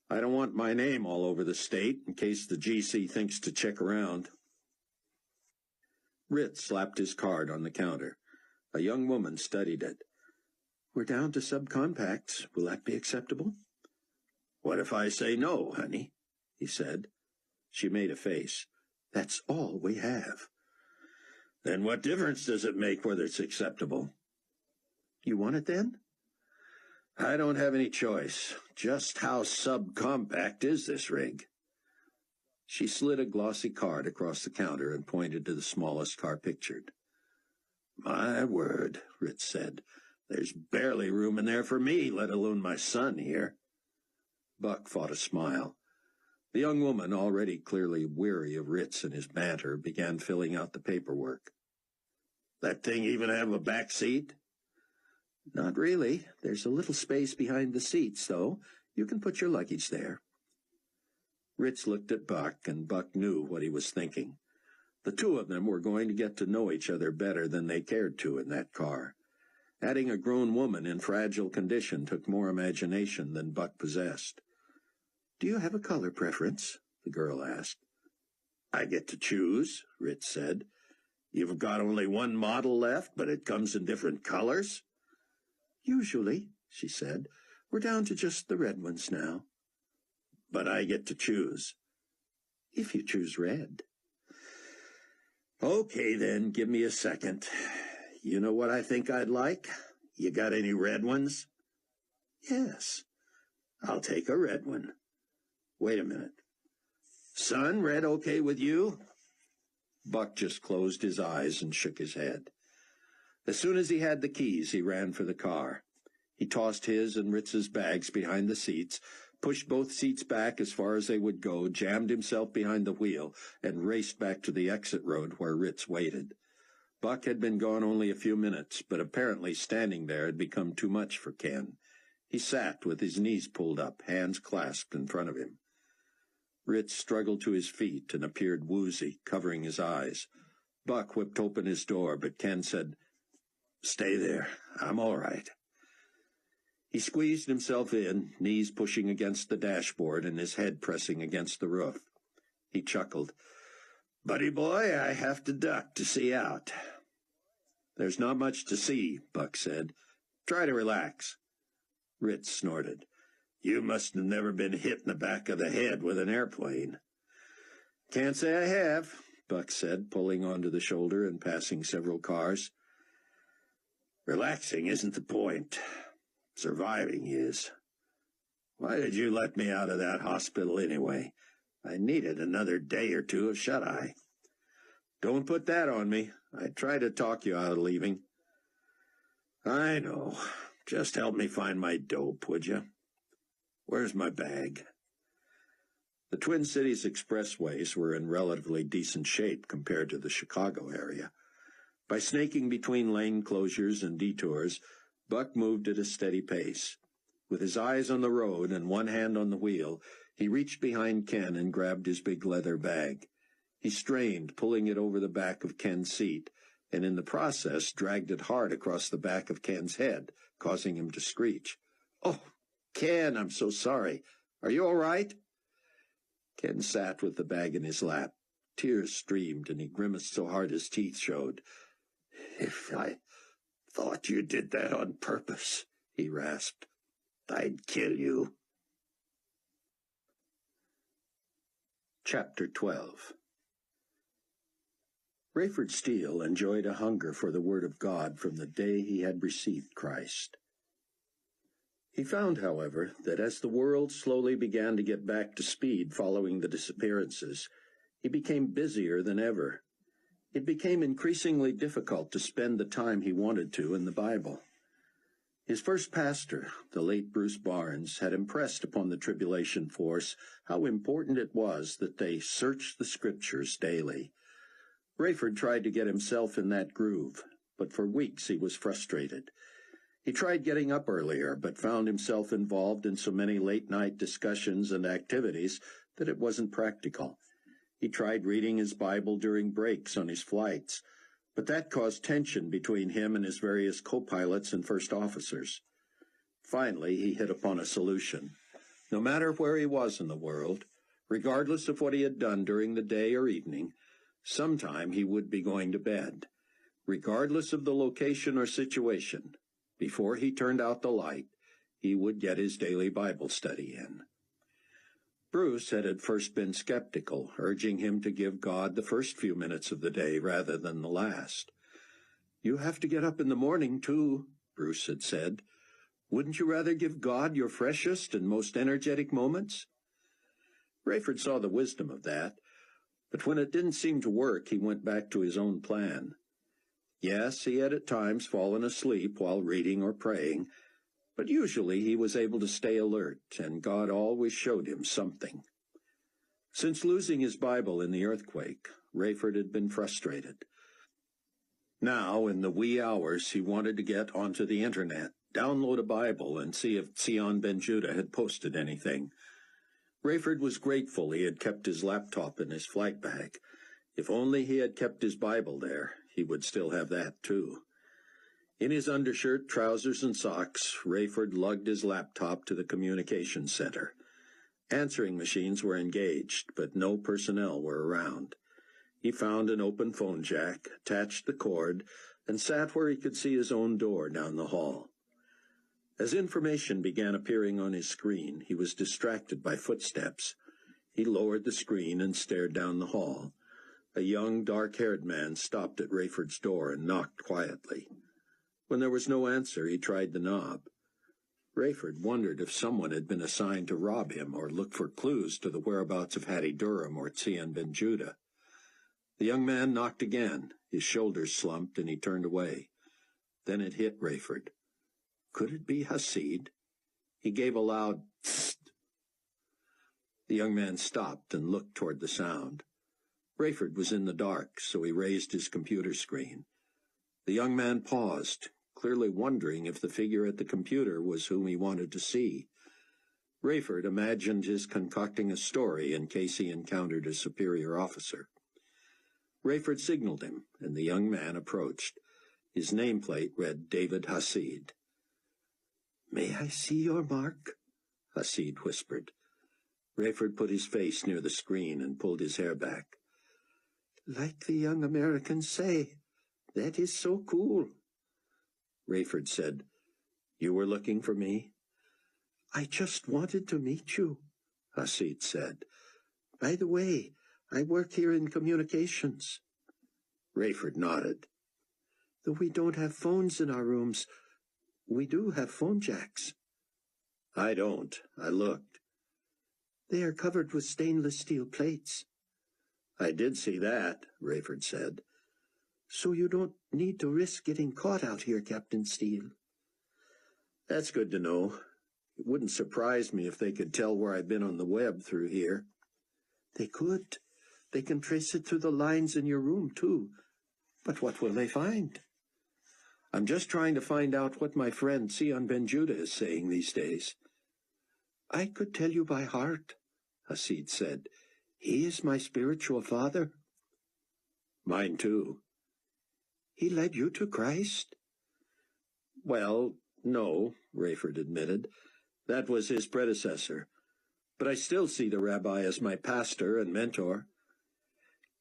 I don't want my name all over the state in case the GC thinks to check around. Ritz slapped his card on the counter. A young woman studied it. We're down to subcompacts. Will that be acceptable? What if I say no, honey? He said. She made a face. That's all we have. Then what difference does it make whether it's acceptable? You want it then? I don't have any choice. Just how subcompact is this rig? She slid a glossy card across the counter and pointed to the smallest car pictured. My word, Ritz said. There's barely room in there for me, let alone my son here. Buck fought a smile. The young woman, already clearly weary of Ritz and his banter, began filling out the paperwork. That thing even have a back seat? Not really. There's a little space behind the seats, though. You can put your luggage there. Ritz looked at Buck, and Buck knew what he was thinking. The two of them were going to get to know each other better than they cared to in that car. Adding a grown woman in fragile condition took more imagination than Buck possessed. Do you have a color preference? The girl asked. I get to choose, Ritz said. You've got only one model left, but it comes in different colors? Usually, she said. We're down to just the red ones now. But I get to choose. If you choose red. Okay, then, give me a second. You know what I think I'd like? You got any red ones? Yes. I'll take a red one. Wait a minute. Son, red okay with you? Buck just closed his eyes and shook his head. As soon as he had the keys, he ran for the car. He tossed his and Ritz's bags behind the seats, pushed both seats back as far as they would go, jammed himself behind the wheel, and raced back to the exit road where Ritz waited. Buck had been gone only a few minutes, but apparently standing there had become too much for Ken. He sat with his knees pulled up, hands clasped in front of him. Ritz struggled to his feet and appeared woozy, covering his eyes. Buck whipped open his door, but Ken said, Stay there. I'm all right. He squeezed himself in, knees pushing against the dashboard and his head pressing against the roof. He chuckled. Buddy boy, I have to duck to see out. There's not much to see, Buck said. Try to relax. Ritz snorted. You must have never been hit in the back of the head with an airplane. Can't say I have, Buck said, pulling onto the shoulder and passing several cars. Relaxing isn't the point. Surviving is. Why did you let me out of that hospital anyway? I needed another day or two of shut-eye. Don't put that on me. I tried to talk you out of leaving. I know. Just help me find my dope, would you? Where's my bag? The Twin Cities expressways were in relatively decent shape compared to the Chicago area. By snaking between lane closures and detours, Buck moved at a steady pace. With his eyes on the road and one hand on the wheel, he reached behind Ken and grabbed his big leather bag. He strained, pulling it over the back of Ken's seat, and in the process dragged it hard across the back of Ken's head, causing him to screech. Oh, Ken, I'm so sorry. Are you all right? Ken sat with the bag in his lap. Tears streamed, and he grimaced so hard his teeth showed. If I thought you did that on purpose, he rasped, I'd kill you. Chapter 12. Rayford Steele enjoyed a hunger for the Word of God from the day he had received Christ. He found, however, that as the world slowly began to get back to speed following the disappearances, he became busier than ever. It became increasingly difficult to spend the time he wanted to in the Bible. His first pastor, the late Bruce Barnes, had impressed upon the Tribulation Force how important it was that they search the Scriptures daily. Rayford tried to get himself in that groove, but for weeks he was frustrated. He tried getting up earlier, but found himself involved in so many late-night discussions and activities that it wasn't practical. He tried reading his Bible during breaks on his flights, but that caused tension between him and his various co-pilots and first officers. Finally, he hit upon a solution. No matter where he was in the world, regardless of what he had done during the day or evening, sometime he would be going to bed. Regardless of the location or situation, before he turned out the light, he would get his daily Bible study in. Bruce had at first been skeptical, urging him to give God the first few minutes of the day rather than the last. "You have to get up in the morning, too," Bruce had said. "Wouldn't you rather give God your freshest and most energetic moments?" Rayford saw the wisdom of that, but when it didn't seem to work, he went back to his own plan. Yes, he had at times fallen asleep while reading or praying, but usually he was able to stay alert, and God always showed him something. Since losing his Bible in the earthquake, Rayford had been frustrated. Now, in the wee hours, he wanted to get onto the internet, download a Bible, and see if Zion Ben Judah had posted anything. Rayford was grateful he had kept his laptop in his flight bag. If only he had kept his Bible there, he would still have that, too. In his undershirt, trousers, and socks, Rayford lugged his laptop to the communications center. Answering machines were engaged, but no personnel were around. He found an open phone jack, attached the cord, and sat where he could see his own door down the hall. As information began appearing on his screen, he was distracted by footsteps. He lowered the screen and stared down the hall. A young, dark-haired man stopped at Rayford's door and knocked quietly. When there was no answer, he tried the knob. Rayford wondered if someone had been assigned to rob him or look for clues to the whereabouts of Hattie Durham or Zion Ben Judah. The young man knocked again. His shoulders slumped, and he turned away. Then it hit Rayford. Could it be Hasid? He gave a loud "Psst." The young man stopped and looked toward the sound. Rayford was in the dark, so he raised his computer screen. The young man paused, clearly wondering if the figure at the computer was whom he wanted to see. Rayford imagined his concocting a story in case he encountered a superior officer. Rayford signaled him, and the young man approached. His nameplate read David Hasid. "May I see your mark?" Hasid whispered. Rayford put his face near the screen and pulled his hair back. "Like the young Americans say, that is so cool." Rayford said, "You were looking for me?" "I just wanted to meet you," Hasid said. "By the way, I work here in communications." Rayford nodded. "Though we don't have phones in our rooms, we do have phone jacks." "I don't. I looked." "They are covered with stainless steel plates." "I did see that," Rayford said. "So you don't need to risk getting caught out here, Captain Steele." "That's good to know. It wouldn't surprise me if they could tell where I've been on the web through here." "They could. They can trace it through the lines in your room, too. But what will they find?" "I'm just trying to find out what my friend Zion Ben Judah is saying these days." "I could tell you by heart," Hasid said. "He is my spiritual father." "Mine, too." "He led you to Christ?" "Well, no," Rayford admitted. "That was his predecessor. But I still see the rabbi as my pastor and mentor."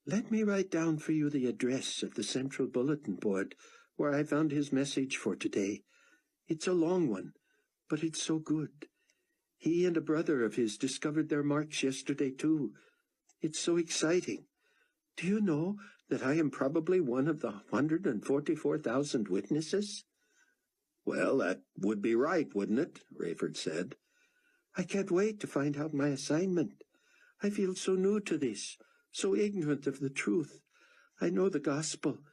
"Let me write down for you the address of the central bulletin board where I found his message for today. It's a long one, but it's so good. He and a brother of his discovered their marks yesterday, too. It's so exciting. Do you know that I am probably one of the 144,000 witnesses?" "Well, that would be right, wouldn't it?" Rayford said. "I can't wait to find out my assignment. I feel so new to this, so ignorant of the truth. I know the gospel,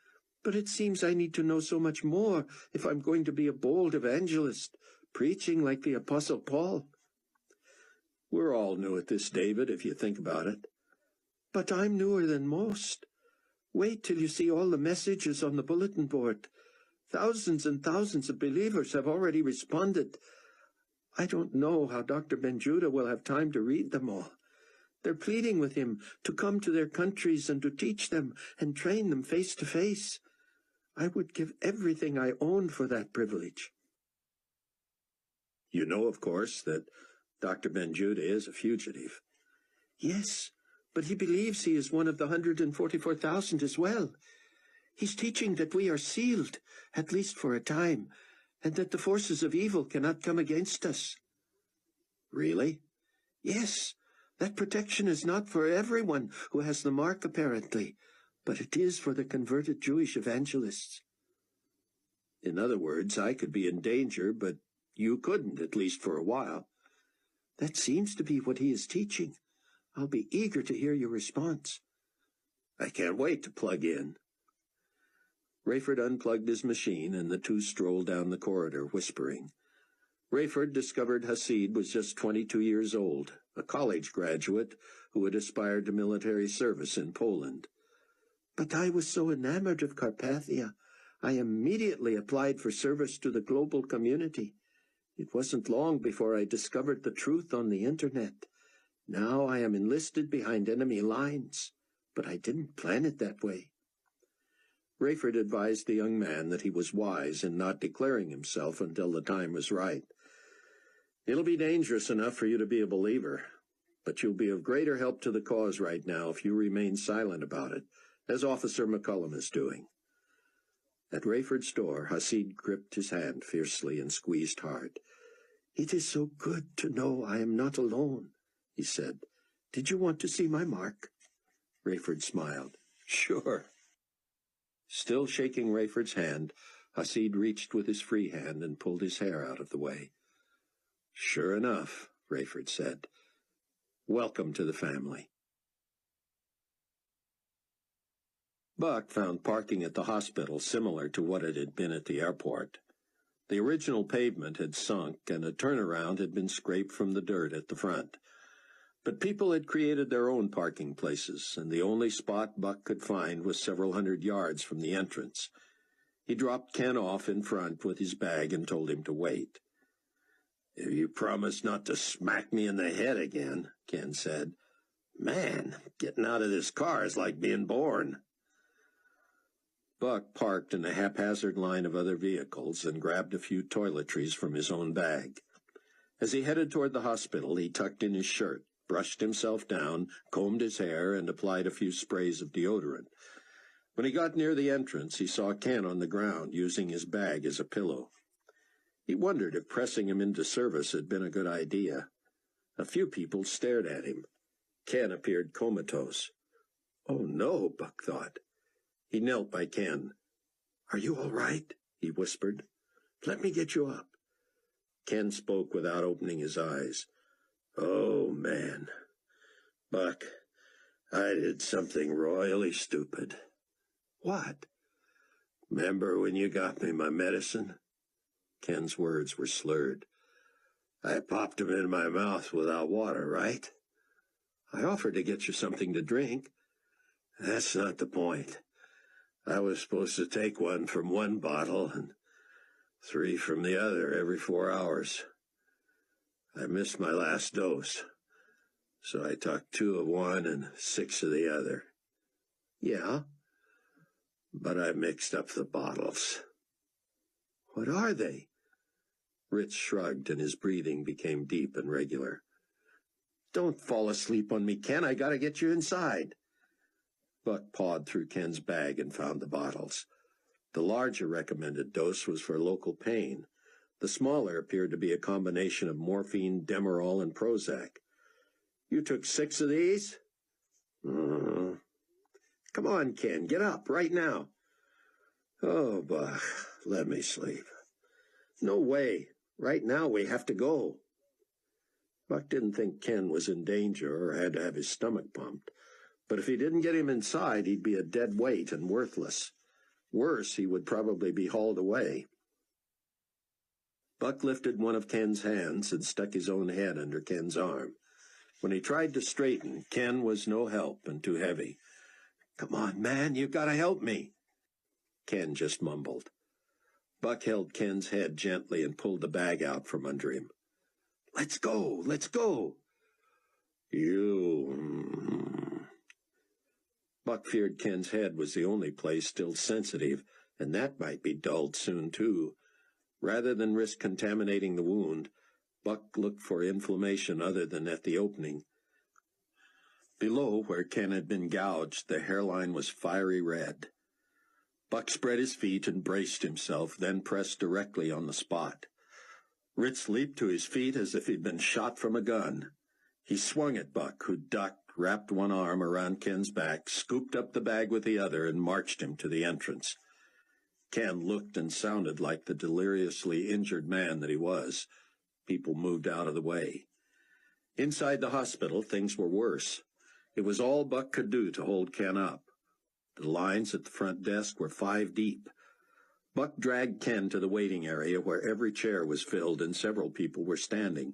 but it seems I need to know so much more if I'm going to be a bold evangelist, preaching like the Apostle Paul." "We're all new at this, David, if you think about it." "But I'm newer than most. Wait till you see all the messages on the bulletin board. Thousands and thousands of believers have already responded. I don't know how Dr. Ben Judah will have time to read them all. They're pleading with him to come to their countries and to teach them and train them face to face. I would give everything I own for that privilege. You know, of course, that Dr. Benjuda is a fugitive. Yes, but he believes he is one of the 144,000 as well. He's teaching that we are sealed, at least for a time, and that the forces of evil cannot come against us. Really? Yes, that protection is not for everyone who has the mark, apparently, but it is for the converted Jewish evangelists. In other words, I could be in danger, but you couldn't, at least for a while. That seems to be what he is teaching. I'll be eager to hear your response. I can't wait to plug in. Rayford unplugged his machine, and the two strolled down the corridor, whispering. Rayford discovered Hasid was just 22 years old, a college graduate who had aspired to military service in Poland. But I was so enamored of Carpathia, I immediately applied for service to the global community. It wasn't long before I discovered the truth on the internet. Now I am enlisted behind enemy lines, but I didn't plan it that way. Rayford advised the young man that he was wise in not declaring himself until the time was right. It'll be dangerous enough for you to be a believer, but you'll be of greater help to the cause right now if you remain silent about it, as Officer McCullum is doing. At Rayford's door, Hasid gripped his hand fiercely and squeezed hard. "It is so good to know I am not alone," he said. "Did you want to see my mark?" Rayford smiled. "Sure." Still shaking Rayford's hand, Hasid reached with his free hand and pulled his hair out of the way. "Sure enough," Rayford said. "Welcome to the family." Buck found parking at the hospital similar to what it had been at the airport. The original pavement had sunk, and a turnaround had been scraped from the dirt at the front. But people had created their own parking places, and the only spot Buck could find was several hundred yards from the entrance. He dropped Ken off in front with his bag and told him to wait. "If you promise not to smack me in the head again," Ken said. "Man, getting out of this car is like being born." Buck parked in a haphazard line of other vehicles and grabbed a few toiletries from his own bag. As he headed toward the hospital, he tucked in his shirt, brushed himself down, combed his hair, and applied a few sprays of deodorant. When he got near the entrance, he saw Ken on the ground, using his bag as a pillow. He wondered if pressing him into service had been a good idea. A few people stared at him. Ken appeared comatose. "Oh, no," Buck thought. He knelt by Ken. "Are you all right?" he whispered. "Let me get you up." Ken spoke without opening his eyes. "Oh, man. Buck, I did something royally stupid." "What?" "Remember when you got me my medicine?" Ken's words were slurred. "I popped them in my mouth without water, right?" "I offered to get you something to drink." "That's not the point. I was supposed to take one from one bottle and 3 from the other every 4 hours. I missed my last dose, so I took 2 of one and 6 of the other." "Yeah?" "But I mixed up the bottles." "What are they?" Rich shrugged, and his breathing became deep and regular. "Don't fall asleep on me, Ken. I gotta get you inside." Buck pawed through Ken's bag and found the bottles. The larger recommended dose was for local pain. The smaller appeared to be a combination of morphine, Demerol, and Prozac. "You took 6 of these?" Come on, Ken, get up, right now." "Oh, Buck, let me sleep." "No way. Right now we have to go." Buck didn't think Ken was in danger or had to have his stomach pumped. But if he didn't get him inside, he'd be a dead weight and worthless. Worse, he would probably be hauled away. Buck lifted one of Ken's hands and stuck his own head under Ken's arm. When he tried to straighten, Ken was no help and too heavy. "Come on, man, you gotta help me." Ken just mumbled. Buck held Ken's head gently and pulled the bag out from under him. "Let's go, let's go." You... Buck feared Ken's head was the only place still sensitive, and that might be dulled soon, too. Rather than risk contaminating the wound, Buck looked for inflammation other than at the opening. Below, where Ken had been gouged, the hairline was fiery red. Buck spread his feet and braced himself, then pressed directly on the spot. Ritz leaped to his feet as if he'd been shot from a gun. He swung at Buck, who ducked, wrapped one arm around Ken's back, scooped up the bag with the other, and marched him to the entrance. Ken looked and sounded like the deliriously injured man that he was. People moved out of the way. Inside the hospital, things were worse. It was all Buck could do to hold Ken up. The lines at the front desk were 5 deep. Buck dragged Ken to the waiting area where every chair was filled and several people were standing.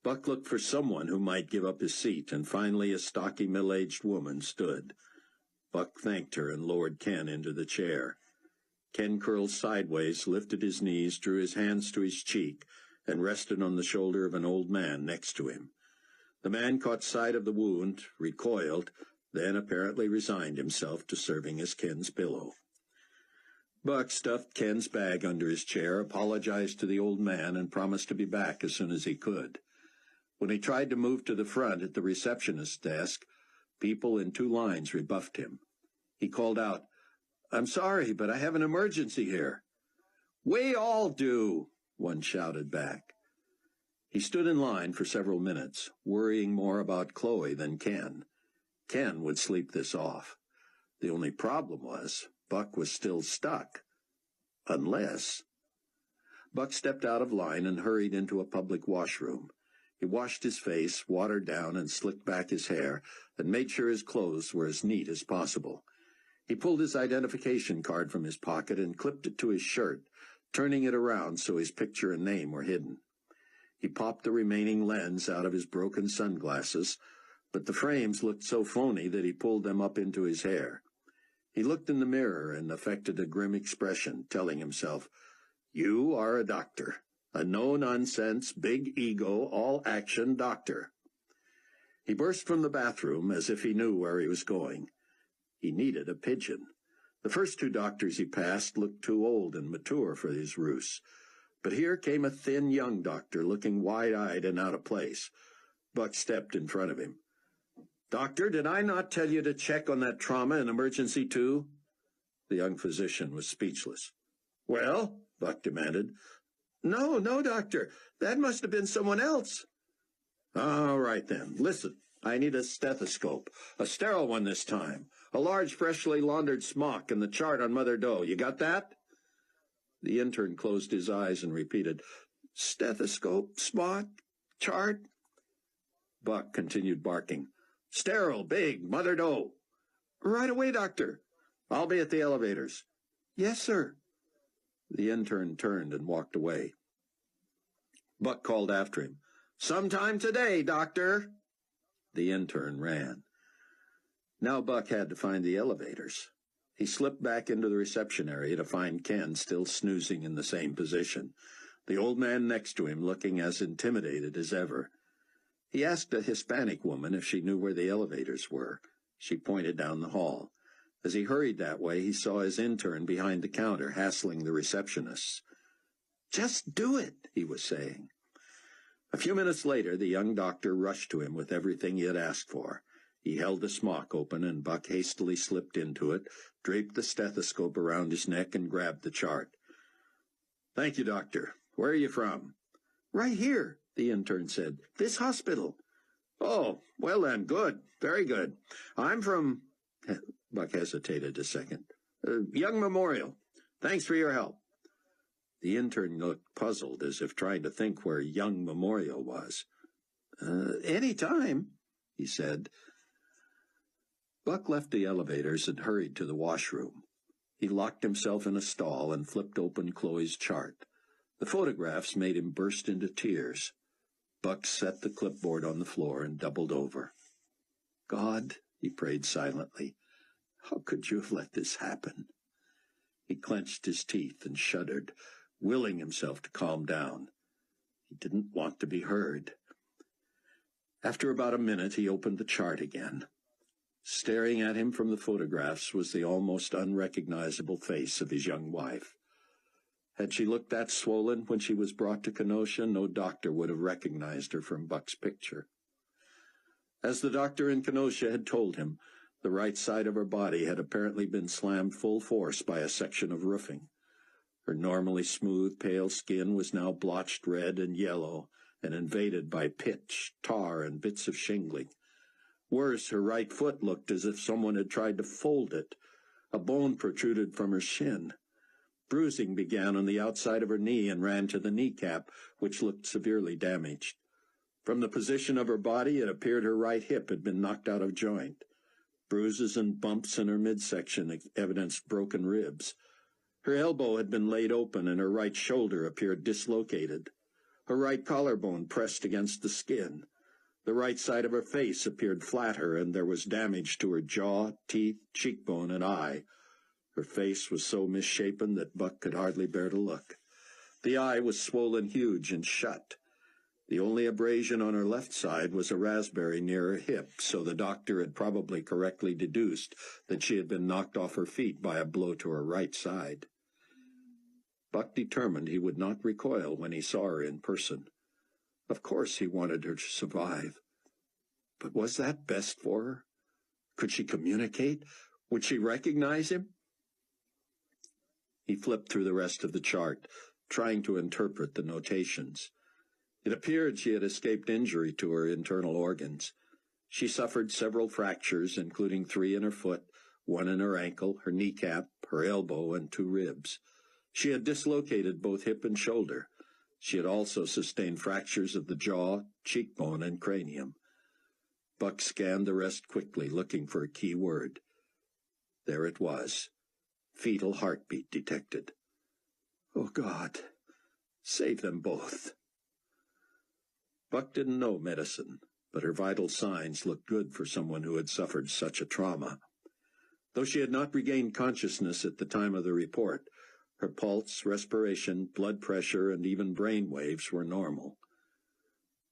Buck looked for someone who might give up his seat, and finally a stocky middle-aged woman stood. Buck thanked her and lowered Ken into the chair. Ken curled sideways, lifted his knees, drew his hands to his cheek, and rested on the shoulder of an old man next to him. The man caught sight of the wound, recoiled, then apparently resigned himself to serving as Ken's pillow. Buck stuffed Ken's bag under his chair, apologized to the old man, and promised to be back as soon as he could. When he tried to move to the front at the receptionist's desk, people in 2 lines rebuffed him. He called out, "I'm sorry, but I have an emergency here." "We all do," one shouted back. He stood in line for several minutes, worrying more about Chloe than Ken. Ken would sleep this off. The only problem was Buck was still stuck. Unless... Buck stepped out of line and hurried into a public washroom. He washed his face, watered down, and slicked back his hair, and made sure his clothes were as neat as possible. He pulled his identification card from his pocket and clipped it to his shirt, turning it around so his picture and name were hidden. He popped the remaining lens out of his broken sunglasses, but the frames looked so phony that he pulled them up into his hair. He looked in the mirror and affected a grim expression, telling himself, "You are a doctor. A no-nonsense, big-ego, all-action doctor." He burst from the bathroom as if he knew where he was going. He needed a pigeon. The first 2 doctors he passed looked too old and mature for his ruse. But here came a thin young doctor, looking wide-eyed and out of place. Buck stepped in front of him. "Doctor, did I not tell you to check on that trauma and emergency too?" The young physician was speechless. "Well?" Buck demanded. No, doctor. That must have been someone else." "All right, then. Listen, I need a stethoscope. A sterile one this time. A large, freshly laundered smock and the chart on Mother Doe. You got that?" The intern closed his eyes and repeated, "Stethoscope, smock, chart." Buck continued barking. "Sterile, big, Mother Doe." "Right away, doctor." "I'll be at the elevators." "Yes, sir." The intern turned and walked away. Buck called after him, "Sometime today, doctor." The intern ran. Now Buck had to find the elevators. He slipped back into the reception area to find Ken still snoozing in the same position, the old man next to him looking as intimidated as ever. He asked a Hispanic woman if she knew where the elevators were. She pointed down the hall. As he hurried that way, he saw his intern behind the counter hassling the receptionists. "Just do it," he was saying. A few minutes later, the young doctor rushed to him with everything he had asked for. He held the smock open, and Buck hastily slipped into it, draped the stethoscope around his neck, and grabbed the chart. "Thank you, doctor. Where are you from?" "Right here," the intern said. "This hospital." "Oh, well then, good. Very good. I'm from..." Buck hesitated a second. "Young Memorial. Thanks for your help." The intern looked puzzled, as if trying to think where Young Memorial was. Any time," he said. Buck left the elevators and hurried to the washroom. He locked himself in a stall and flipped open Chloe's chart. The photographs made him burst into tears. Buck set the clipboard on the floor and doubled over. "God," he prayed silently, "how could you have let this happen?" He clenched his teeth and shuddered, willing himself to calm down. He didn't want to be heard. After about a minute, he opened the chart again. Staring at him from the photographs was the almost unrecognizable face of his young wife. Had she looked that swollen when she was brought to Kenosha, no doctor would have recognized her from Buck's picture. As the doctor in Kenosha had told him, the right side of her body had apparently been slammed full force by a section of roofing. Her normally smooth, pale skin was now blotched red and yellow and invaded by pitch, tar, and bits of shingling. Worse, her right foot looked as if someone had tried to fold it. A bone protruded from her shin. Bruising began on the outside of her knee and ran to the kneecap, which looked severely damaged. From the position of her body, it appeared her right hip had been knocked out of joint. Bruises and bumps in her midsection evidenced broken ribs. Her elbow had been laid open, and her right shoulder appeared dislocated. Her right collarbone pressed against the skin. The right side of her face appeared flatter, and there was damage to her jaw, teeth, cheekbone, and eye. Her face was so misshapen that Buck could hardly bear to look. The eye was swollen huge and shut. The only abrasion on her left side was a raspberry near her hip, so the doctor had probably correctly deduced that she had been knocked off her feet by a blow to her right side. Buck determined he would not recoil when he saw her in person. Of course he wanted her to survive. But was that best for her? Could she communicate? Would she recognize him? He flipped through the rest of the chart, trying to interpret the notations. It appeared she had escaped injury to her internal organs. She suffered several fractures, including 3 in her foot, 1 in her ankle, her kneecap, her elbow, and 2 ribs. She had dislocated both hip and shoulder. She had also sustained fractures of the jaw, cheekbone, and cranium. Buck scanned the rest quickly, looking for a key word. There it was. Fetal heartbeat detected. Oh, God, save them both. Buck didn't know medicine, but her vital signs looked good for someone who had suffered such a trauma. Though she had not regained consciousness at the time of the report, her pulse, respiration, blood pressure, and even brain waves were normal.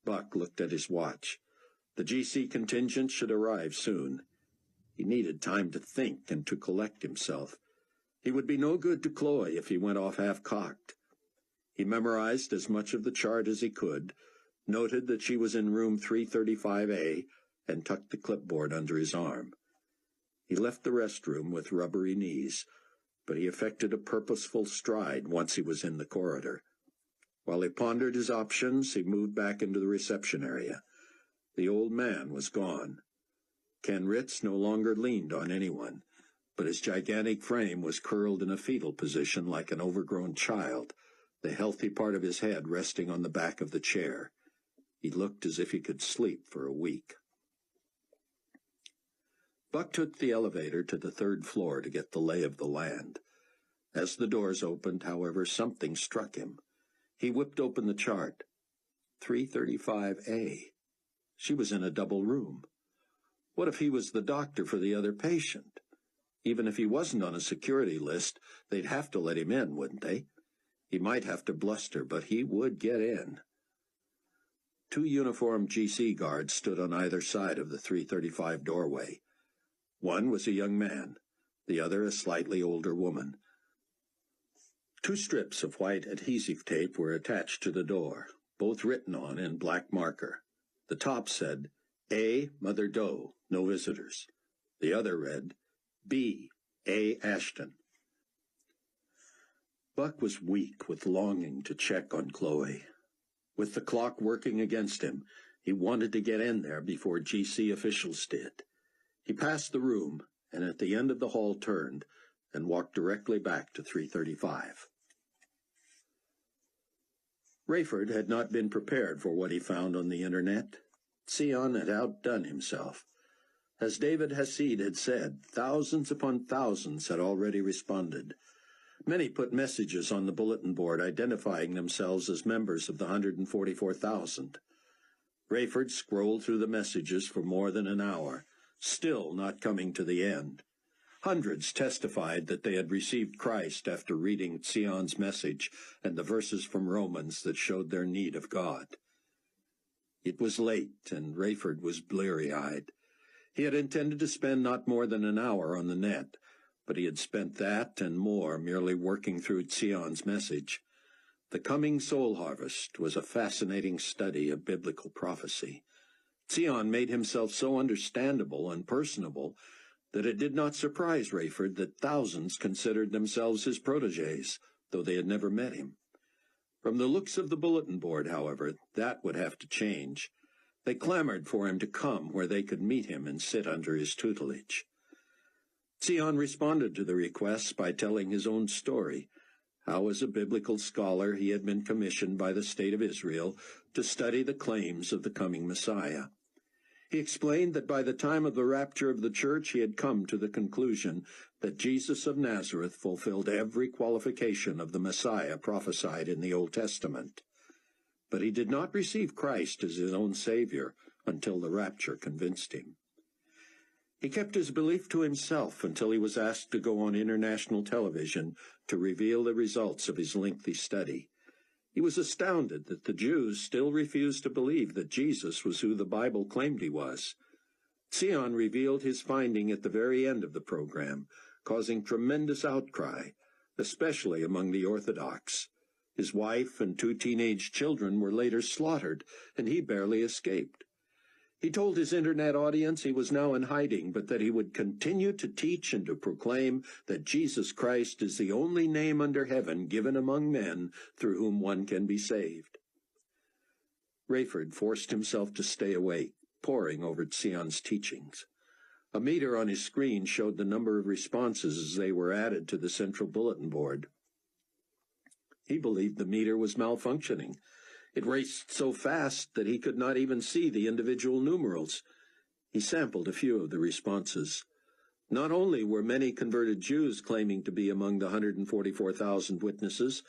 Buck looked at his watch. The GC contingent should arrive soon. He needed time to think and to collect himself. He would be no good to Chloe if he went off half-cocked. He memorized as much of the chart as he could, noted that she was in room 335A, and tucked the clipboard under his arm. He left the restroom with rubbery knees, but he effected a purposeful stride once he was in the corridor. While he pondered his options, he moved back into the reception area. The old man was gone. Ken Ritz no longer leaned on anyone, but his gigantic frame was curled in a fetal position like an overgrown child, the healthy part of his head resting on the back of the chair. He looked as if he could sleep for a week. Buck took the elevator to the 3rd floor to get the lay of the land. As the doors opened, however, something struck him. He whipped open the chart. 335A. She was in a double room. What if he was the doctor for the other patient? Even if he wasn't on a security list, they'd have to let him in, wouldn't they? He might have to bluster, but he would get in. 2 uniformed GC guards stood on either side of the 335 doorway. One was a young man, the other a slightly older woman. 2 strips of white adhesive tape were attached to the door, both written on in black marker. The top said, A. Mother Doe, no visitors. The other read, B. A. Ashton. Buck was weak with longing to check on Chloe. With the clock working against him, he wanted to get in there before GC officials did. He passed the room, and at the end of the hall turned, and walked directly back to 335. Rayford had not been prepared for what he found on the internet. Sion had outdone himself. As David Hasid had said, thousands upon thousands had already responded. Many put messages on the bulletin board identifying themselves as members of the 144,000. Rayford scrolled through the messages for more than an hour, still not coming to the end. Hundreds testified that they had received Christ after reading Sion's message and the verses from Romans that showed their need of God. It was late, and Rayford was bleary-eyed. He had intended to spend not more than an hour on the net, but he had spent that and more merely working through Zion's message. The coming soul harvest was a fascinating study of biblical prophecy. Zion made himself so understandable and personable that it did not surprise Rayford that thousands considered themselves his protégés, though they had never met him. From the looks of the bulletin board, however, that would have to change. They clamored for him to come where they could meet him and sit under his tutelage. Zion responded to the request by telling his own story, how as a biblical scholar he had been commissioned by the state of Israel to study the claims of the coming Messiah. He explained that by the time of the rapture of the church he had come to the conclusion that Jesus of Nazareth fulfilled every qualification of the Messiah prophesied in the Old Testament. But he did not receive Christ as his own Savior until the rapture convinced him. He kept his belief to himself until he was asked to go on international television to reveal the results of his lengthy study. He was astounded that the Jews still refused to believe that Jesus was who the Bible claimed he was. Zion revealed his finding at the very end of the program, causing tremendous outcry, especially among the Orthodox. His wife and 2 teenage children were later slaughtered, and he barely escaped. He told his internet audience he was now in hiding, but that he would continue to teach and to proclaim that Jesus Christ is the only name under heaven given among men through whom one can be saved. Rayford forced himself to stay awake, poring over Zion's teachings. A meter on his screen showed the number of responses as they were added to the central bulletin board. He believed the meter was malfunctioning. It raced so fast that he could not even see the individual numerals. He sampled a few of the responses. Not only were many converted Jews claiming to be among the 144,000 witnesses,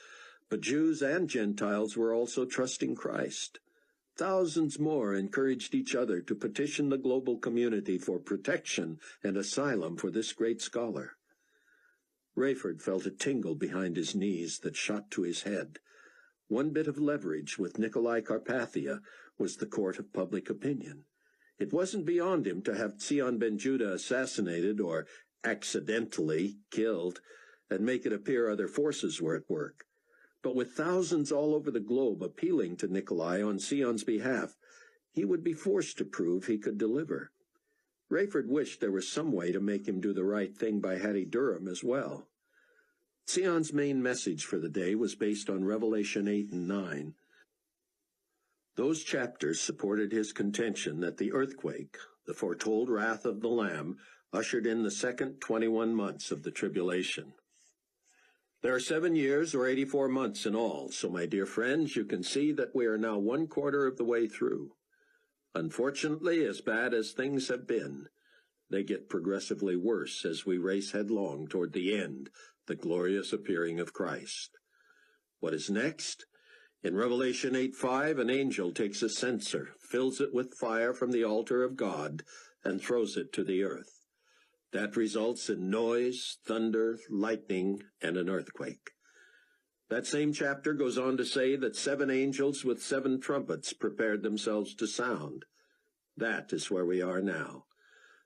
but Jews and Gentiles were also trusting Christ. Thousands more encouraged each other to petition the global community for protection and asylum for this great scholar. Rayford felt a tingle behind his knees that shot to his head. One bit of leverage with Nikolai Carpathia was the court of public opinion. It wasn't beyond him to have Zion ben Judah assassinated or accidentally killed and make it appear other forces were at work. But with thousands all over the globe appealing to Nikolai on Zion's behalf, he would be forced to prove he could deliver. Rayford wished there was some way to make him do the right thing by Hattie Durham as well. Zion's main message for the day was based on Revelation 8 and 9. Those chapters supported his contention that the earthquake, the foretold wrath of the Lamb, ushered in the second 21 months of the tribulation. There are 7 years or 84 months in all, so my dear friends, you can see that we are now 1/4 of the way through. Unfortunately, as bad as things have been, they get progressively worse as we race headlong toward the end, the glorious appearing of Christ. What is next? In Revelation 8:5, an angel takes a censer, fills it with fire from the altar of God, and throws it to the earth. That results in noise, thunder, lightning, and an earthquake. That same chapter goes on to say that 7 angels with 7 trumpets prepared themselves to sound. That is where we are now.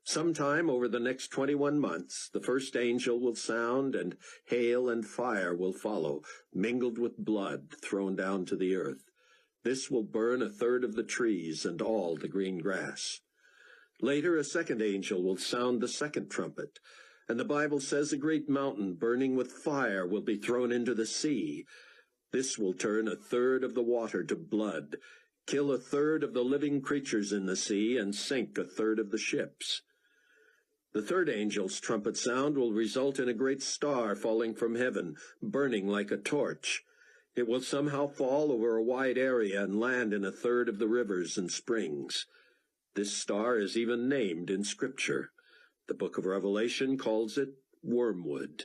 Sometime over the next 21 months, the first angel will sound, and hail and fire will follow, mingled with blood thrown down to the earth. This will burn 1/3 of the trees and all the green grass. Later, a second angel will sound the second trumpet, and the Bible says a great mountain burning with fire will be thrown into the sea. This will turn 1/3 of the water to blood, kill 1/3 of the living creatures in the sea, and sink 1/3 of the ships. The third angel's trumpet sound will result in a great star falling from heaven, burning like a torch. It will somehow fall over a wide area and land in 1/3 of the rivers and springs. This star is even named in Scripture. The book of Revelation calls it wormwood.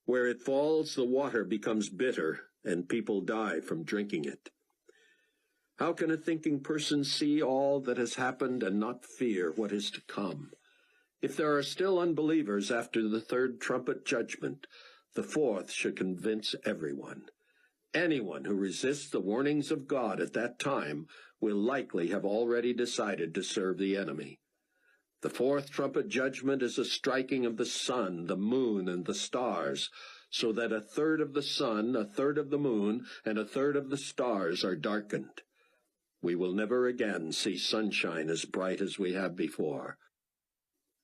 Where it falls, the water becomes bitter, and people die from drinking it. How can a thinking person see all that has happened and not fear what is to come? If there are still unbelievers after the third trumpet judgment, the fourth should convince everyone. Anyone who resists the warnings of God at that time will likely have already decided to serve the enemy. The fourth trumpet judgment is a striking of the sun, the moon, and the stars, so that a third of the sun, a third of the moon, and a third of the stars are darkened. We will never again see sunshine as bright as we have before.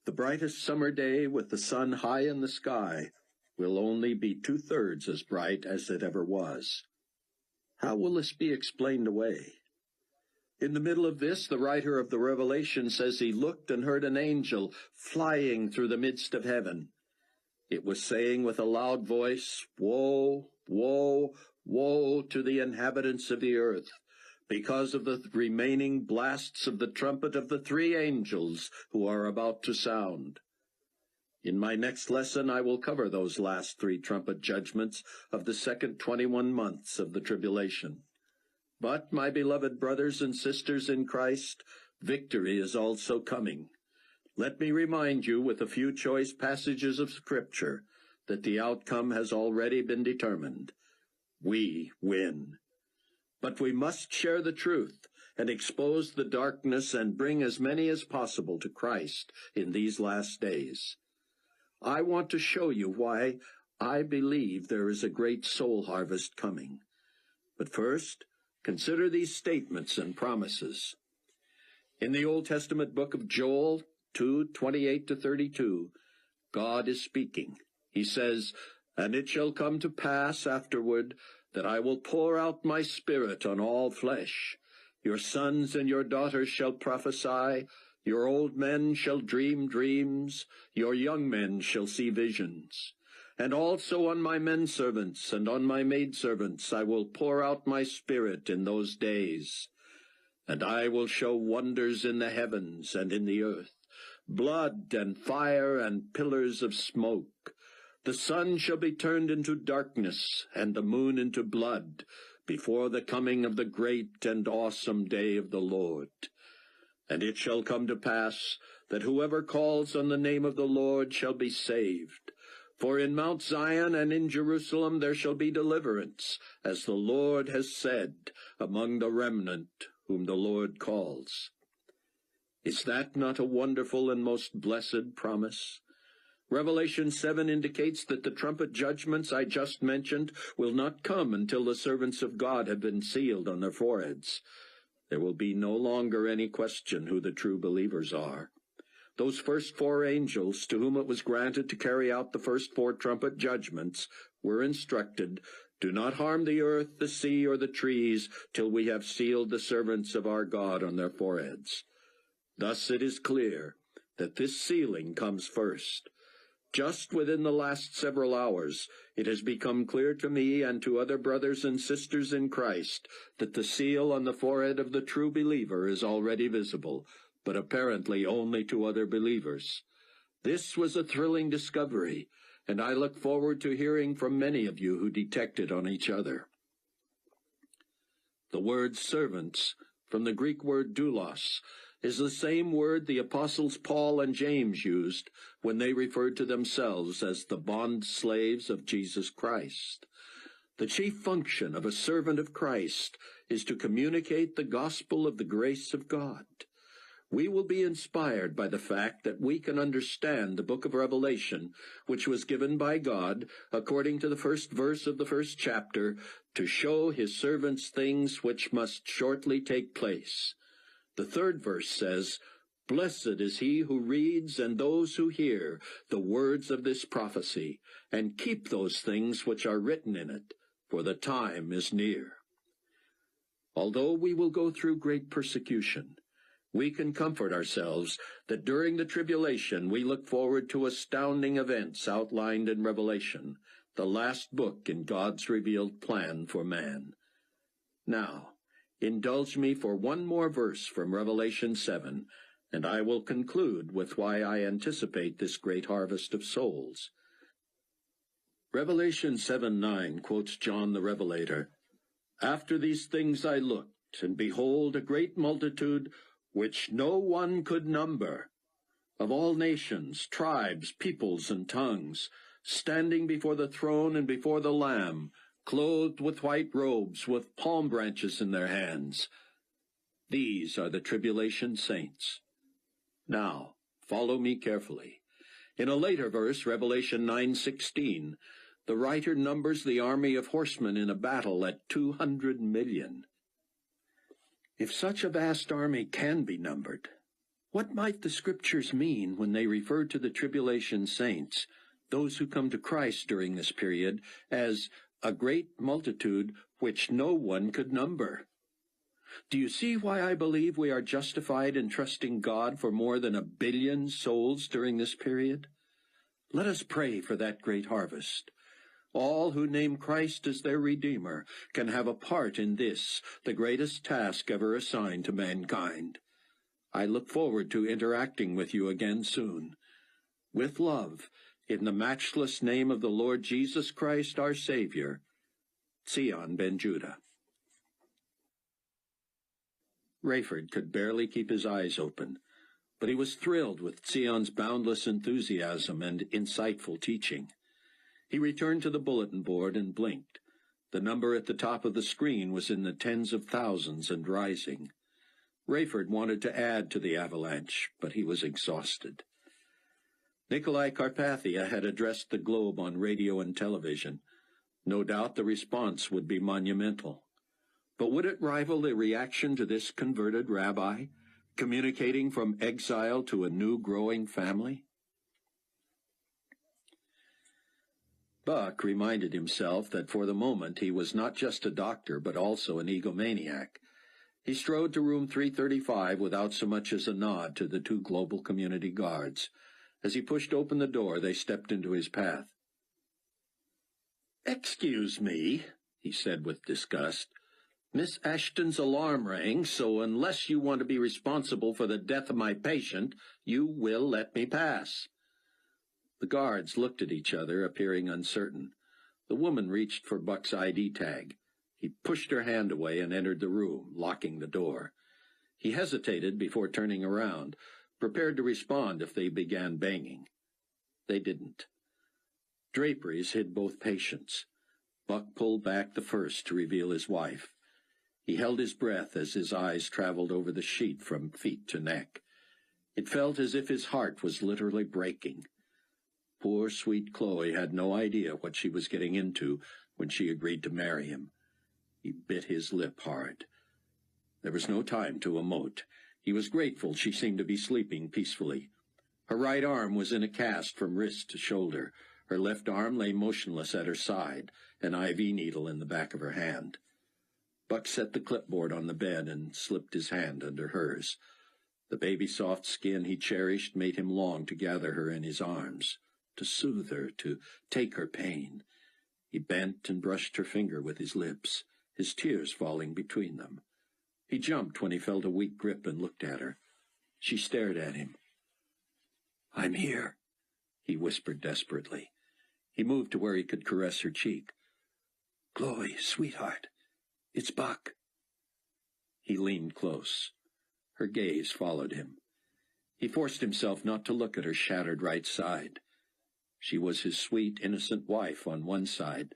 The brightest summer day with the sun high in the sky will only be 2/3 as bright as it ever was. How will this be explained away? In the middle of this, the writer of the Revelation says he looked and heard an angel flying through the midst of heaven. It was saying with a loud voice, "Woe, woe, woe to the inhabitants of the earth, because of the remaining blasts of the trumpet of the 3 angels who are about to sound." In my next lesson, I will cover those last 3 trumpet judgments of the second 21 months of the tribulation. But, my beloved brothers and sisters in Christ, victory is also coming. Let me remind you with a few choice passages of Scripture that the outcome has already been determined. We win. But we must share the truth and expose the darkness and bring as many as possible to Christ in these last days. I want to show you why I believe there is a great soul harvest coming. But first, consider these statements and promises. In the Old Testament book of Joel 2:28-32, God is speaking. He says, "And it shall come to pass afterward that I will pour out my Spirit on all flesh. Your sons and your daughters shall prophesy, your old men shall dream dreams, your young men shall see visions. And also on my menservants and on my maidservants I will pour out my Spirit in those days. And I will show wonders in the heavens and in the earth, blood and fire and pillars of smoke. The sun shall be turned into darkness and the moon into blood before the coming of the great and awesome day of the Lord. And it shall come to pass that whoever calls on the name of the Lord shall be saved. For in Mount Zion and in Jerusalem there shall be deliverance, as the Lord has said, among the remnant whom the Lord calls." Is that not a wonderful and most blessed promise? Revelation 7 indicates that the trumpet judgments I just mentioned will not come until the servants of God have been sealed on their foreheads. There will be no longer any question who the true believers are. Those first 4 angels, to whom it was granted to carry out the first 4 trumpet judgments, were instructed, "Do not harm the earth, the sea, or the trees, till we have sealed the servants of our God on their foreheads." Thus it is clear that this sealing comes first. Just within the last several hours, it has become clear to me and to other brothers and sisters in Christ that the seal on the forehead of the true believer is already visible, but apparently only to other believers. This was a thrilling discovery, and I look forward to hearing from many of you who detect it on each other. The word servants, from the Greek word doulos, is the same word the apostles Paul and James used when they referred to themselves as the bond slaves of Jesus Christ. The chief function of a servant of Christ is to communicate the gospel of the grace of God. We will be inspired by the fact that we can understand the book of Revelation, which was given by God, according to the first verse of the first chapter, to show his servants things which must shortly take place. The 3rd verse says, "Blessed is he who reads and those who hear the words of this prophecy, and keep those things which are written in it, for the time is near." Although we will go through great persecution, we can comfort ourselves that during the tribulation we look forward to astounding events outlined in Revelation, the last book in God's revealed plan for man. Now, indulge me for one more verse from Revelation 7, and I will conclude with why I anticipate this great harvest of souls. Revelation 7:9 quotes John the Revelator, "After these things I looked, and behold, a great multitude, which no one could number, of all nations, tribes, peoples, and tongues, standing before the throne and before the Lamb, clothed with white robes, with palm branches in their hands. These are the tribulation saints. Now, follow me carefully. In a later verse, Revelation 9:16, the writer numbers the army of horsemen in a battle at 200 million. If such a vast army can be numbered, what might the Scriptures mean when they refer to the tribulation saints, those who come to Christ during this period, as a great multitude which no one could number? Do you see why I believe we are justified in trusting God for more than 1 billion souls during this period? Let us pray for that great harvest. All who name Christ as their Redeemer can have a part in this, the greatest task ever assigned to mankind. I look forward to interacting with you again soon. With love, in the matchless name of the Lord Jesus Christ, our Savior, Zion ben Judah. Rayford could barely keep his eyes open, but he was thrilled with Zion's boundless enthusiasm and insightful teaching. He returned to the bulletin board and blinked. The number at the top of the screen was in the tens of thousands and rising. Rayford wanted to add to the avalanche, but he was exhausted. Nikolai Carpathia had addressed the globe on radio and television. No doubt the response would be monumental. But would it rival the reaction to this converted rabbi, communicating from exile to a new growing family? Buck reminded himself that for the moment he was not just a doctor, but also an egomaniac. He strode to room 335 without so much as a nod to the 2 global community guards. As he pushed open the door, they stepped into his path. "Excuse me," he said with disgust. "Miss Ashton's alarm rang, so unless you want to be responsible for the death of my patient, you will let me pass." The guards looked at each other, appearing uncertain. The woman reached for Buck's ID tag. He pushed her hand away and entered the room, locking the door. He hesitated before turning around, prepared to respond if they began banging. They didn't. Draperies hid both patients. Buck pulled back the first to reveal his wife. He held his breath as his eyes traveled over the sheet from feet to neck. It felt as if his heart was literally breaking. Poor, sweet Chloe had no idea what she was getting into when she agreed to marry him. He bit his lip hard. There was no time to emote. He was grateful she seemed to be sleeping peacefully. Her right arm was in a cast from wrist to shoulder. Her left arm lay motionless at her side, an IV needle in the back of her hand. Buck set the clipboard on the bed and slipped his hand under hers. The baby-soft skin he cherished made him long to gather her in his arms, to soothe her, to take her pain. He bent and brushed her finger with his lips, his tears falling between them. He jumped when he felt a weak grip and looked at her. She stared at him. "I'm here," he whispered desperately. He moved to where he could caress her cheek. "Chloe, sweetheart, it's Buck." He leaned close. Her gaze followed him. He forced himself not to look at her shattered right side. She was his sweet, innocent wife on one side,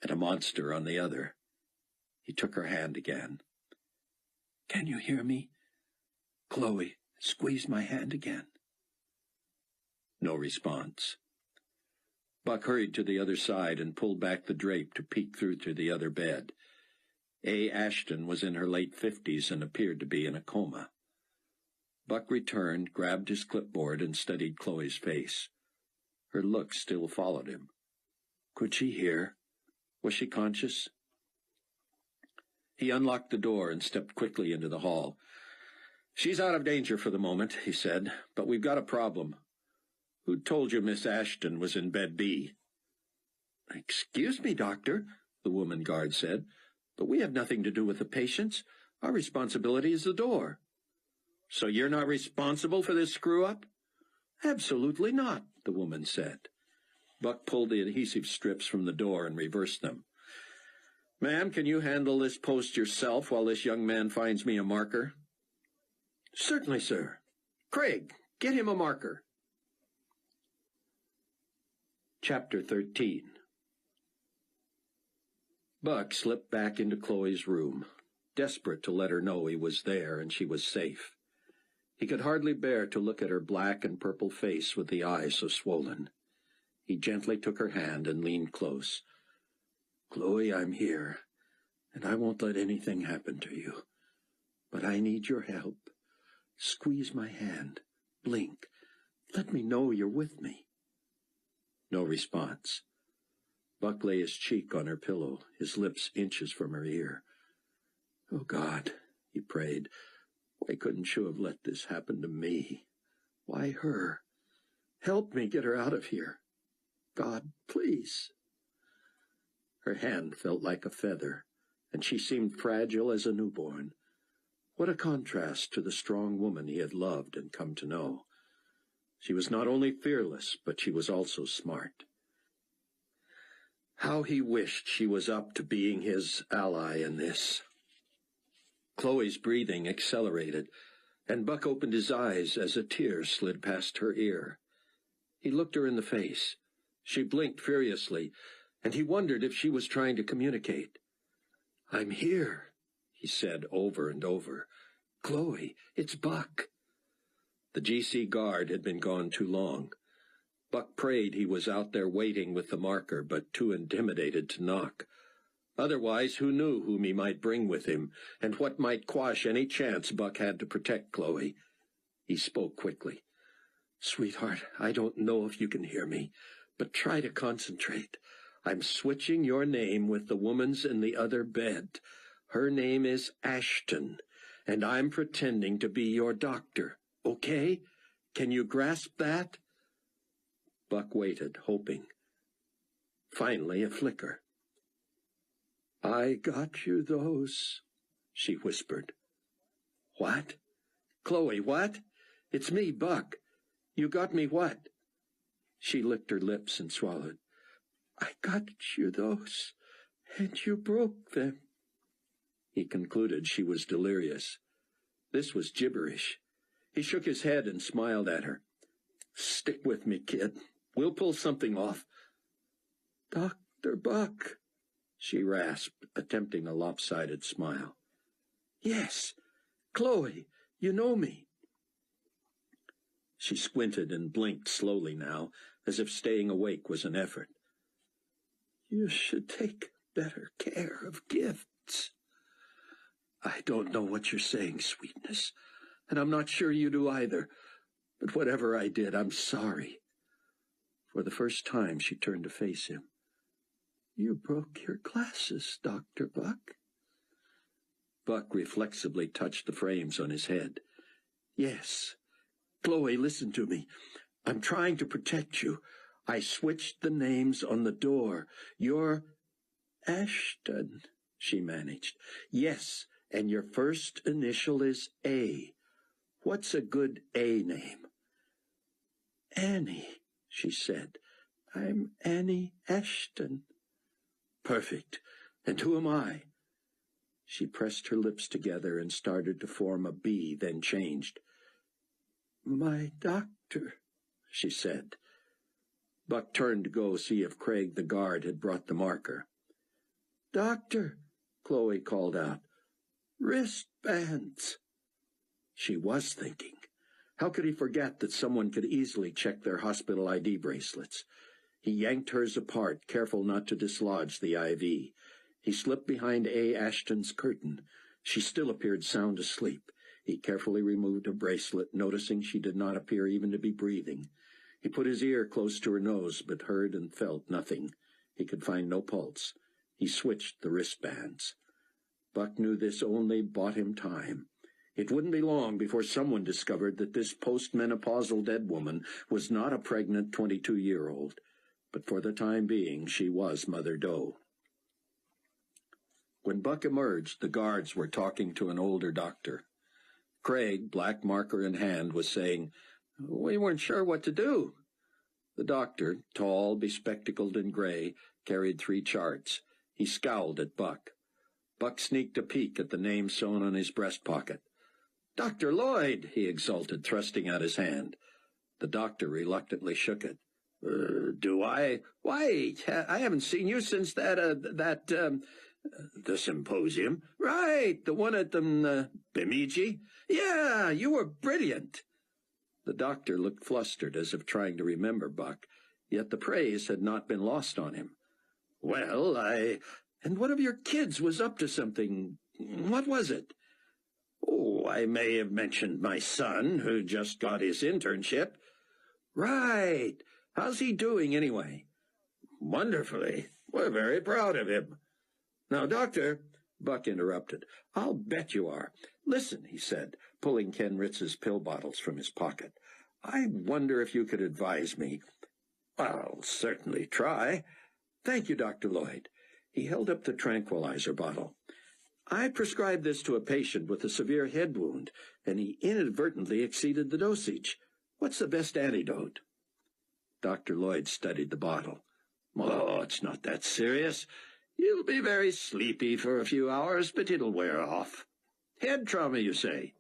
and a monster on the other. He took her hand again. "Can you hear me? Chloe, squeeze my hand again." No response. Buck hurried to the other side and pulled back the drape to peek through to the other bed. A. Ashton was in her late 50s and appeared to be in a coma. Buck returned, grabbed his clipboard, and studied Chloe's face. Her look still followed him. Could she hear? Was she conscious? He unlocked the door and stepped quickly into the hall. "She's out of danger for the moment," he said, "but we've got a problem. Who told you Miss Ashton was in bed B?" "Excuse me, doctor," the woman guard said, "but we have nothing to do with the patients. Our responsibility is the door." "So you're not responsible for this screw-up?" "Absolutely not," the woman said. Buck pulled the adhesive strips from the door and reversed them. "Ma'am, can you handle this post yourself while this young man finds me a marker?" "Certainly, sir. Craig, get him a marker." Chapter 13. Buck slipped back into Chloe's room, desperate to let her know he was there and she was safe. He could hardly bear to look at her black and purple face with the eyes so swollen. He gently took her hand and leaned close. "Chloe, I'm here, and I won't let anything happen to you. But I need your help. Squeeze my hand. Blink. Let me know you're with me." No response. Buck lay his cheek on her pillow, his lips inches from her ear. "Oh, God," he prayed, "why couldn't you have let this happen to me? Why her? Help me get her out of here. God, please." Her hand felt like a feather, and she seemed fragile as a newborn. What a contrast to the strong woman he had loved and come to know. She was not only fearless, but she was also smart. How he wished she was up to being his ally in this. Chloe's breathing accelerated, and Buck opened his eyes as a tear slid past her ear. He looked her in the face. She blinked furiously, and he wondered if she was trying to communicate. "I'm here," he said over and over. "Chloe, it's Buck." The GC guard had been gone too long. Buck prayed he was out there waiting with the marker, but too intimidated to knock. Otherwise, who knew whom he might bring with him, and what might quash any chance Buck had to protect Chloe. He spoke quickly. "Sweetheart, I don't know if you can hear me, but try to concentrate. I'm switching your name with the woman's in the other bed. Her name is Ashton, and I'm pretending to be your doctor. Okay? Can you grasp that?" Buck waited, hoping. Finally, a flicker. "I got you those," she whispered. "What? Chloe, what? It's me, Buck. You got me what?" She licked her lips and swallowed. "I got you those, and you broke them." He concluded she was delirious. This was gibberish. He shook his head and smiled at her. "Stick with me, kid. We'll pull something off." "Dr. Buck," she rasped, attempting a lopsided smile. "Yes, Chloe, you know me." She squinted and blinked slowly now, as if staying awake was an effort. "You should take better care of gifts." "I don't know what you're saying, sweetness, and I'm not sure you do either. But whatever I did, I'm sorry." For the first time, she turned to face him. "You broke your glasses, Dr. Buck." Buck reflexively touched the frames on his head. "Yes. Chloe, listen to me. I'm trying to protect you. I switched the names on the door. You're Ashton," she managed. "Yes, and your first initial is A. What's a good A name?" "Annie," she said. "I'm Annie Ashton." "Perfect. And who am I?" She pressed her lips together and started to form a B, then changed. "My doctor," she said. Buck turned to go see if Craig the guard had brought the marker. "Doctor," Chloe called out. "Wristbands." She was thinking. How could he forget that someone could easily check their hospital ID bracelets? He yanked hers apart, careful not to dislodge the IV. He slipped behind A. Ashton's curtain. She still appeared sound asleep. He carefully removed a bracelet, noticing she did not appear even to be breathing. He put his ear close to her nose, but heard and felt nothing. He could find no pulse. He switched the wristbands. Buck knew this only bought him time. It wouldn't be long before someone discovered that this postmenopausal dead woman was not a pregnant 22-year-old, but for the time being she was Mother Doe. When Buck emerged, the guards were talking to an older doctor. Craig, black marker in hand, was saying, "We weren't sure what to do." The doctor, tall, bespectacled and gray, carried 3 charts. He scowled at Buck. Buck sneaked a peek at the name sewn on his breast pocket. "Dr. Lloyd," he exulted, thrusting out his hand. The doctor reluctantly shook it. Do I? Why, I haven't seen you since that The symposium? Right, the one at the Bemidji? Yeah, you were brilliant. The doctor looked flustered, as if trying to remember Buck, yet the praise had not been lost on him. Well, and one of your kids was up to something. What was it? Oh, I may have mentioned my son, who just got his internship. Right. How's he doing, anyway? Wonderfully. We're very proud of him. Now, Doctor, Buck interrupted, I'll bet you are. Listen, he said, pulling Ken Ritz's pill bottles from his pocket. I wonder if you could advise me. I'll certainly try. Thank you, Dr. Lloyd. He held up the tranquilizer bottle. I prescribed this to a patient with a severe head wound, and he inadvertently exceeded the dosage. What's the best antidote? Dr. Lloyd studied the bottle. Oh, it's not that serious. You'll be very sleepy for a few hours, but it'll wear off. Head trauma, you say?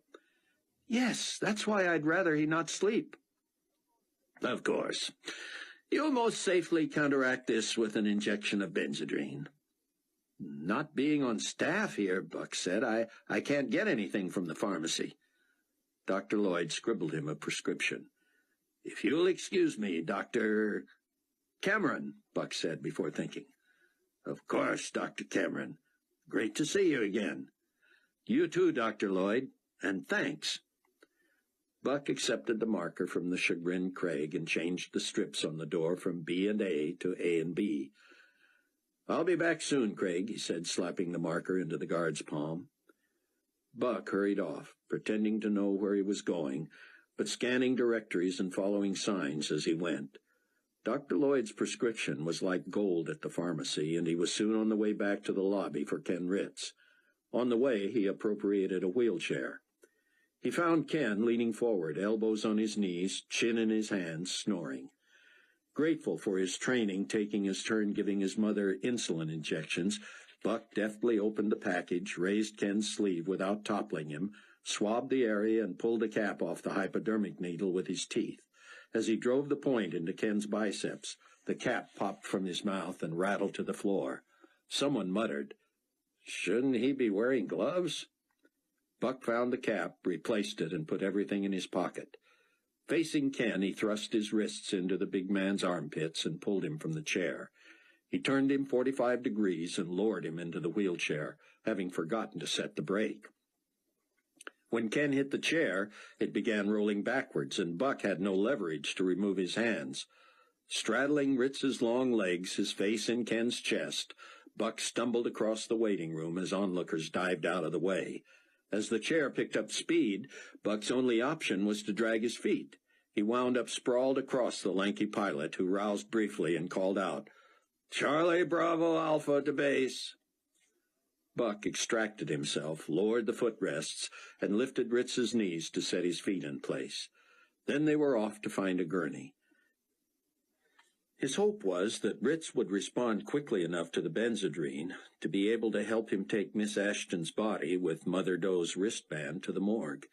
Yes, that's why I'd rather he not sleep. Of course. You'll most safely counteract this with an injection of Benzedrine. Not being on staff here, Buck said, I can't get anything from the pharmacy. Dr. Lloyd scribbled him a prescription. If you'll excuse me, Dr. Cameron, Buck said before thinking. Of course, Dr. Cameron. Great to see you again. You too, Dr. Lloyd, and thanks. Buck accepted the marker from the chagrined Craig and changed the strips on the door from B and A to A and B. I'll be back soon, Craig, he said, slapping the marker into the guard's palm. Buck hurried off, pretending to know where he was going, but scanning directories and following signs as he went. Dr. Lloyd's prescription was like gold at the pharmacy, and he was soon on the way back to the lobby for Ken Ritz. On the way, he appropriated a wheelchair. He found Ken leaning forward, elbows on his knees, chin in his hands, snoring. Grateful for his training, taking his turn giving his mother insulin injections, Buck deftly opened the package, raised Ken's sleeve without toppling him, swabbed the area, and pulled the cap off the hypodermic needle with his teeth. As he drove the point into Ken's biceps, the cap popped from his mouth and rattled to the floor. Someone muttered, "Shouldn't he be wearing gloves?" Buck found the cap, replaced it, and put everything in his pocket. Facing Ken, he thrust his wrists into the big man's armpits and pulled him from the chair. He turned him 45 degrees and lowered him into the wheelchair, having forgotten to set the brake. When Ken hit the chair, it began rolling backwards, and Buck had no leverage to remove his hands. Straddling Ritz's long legs, his face in Ken's chest, Buck stumbled across the waiting room as onlookers dived out of the way. As the chair picked up speed, Buck's only option was to drag his feet. He wound up sprawled across the lanky pilot, who roused briefly and called out, "Charlie Bravo Alpha to base." Buck extracted himself, lowered the footrests, and lifted Ritz's knees to set his feet in place. Then they were off to find a gurney. His hope was that Ritz would respond quickly enough to the Benzedrine to be able to help him take Miss Ashton's body with Mother Doe's wristband to the morgue.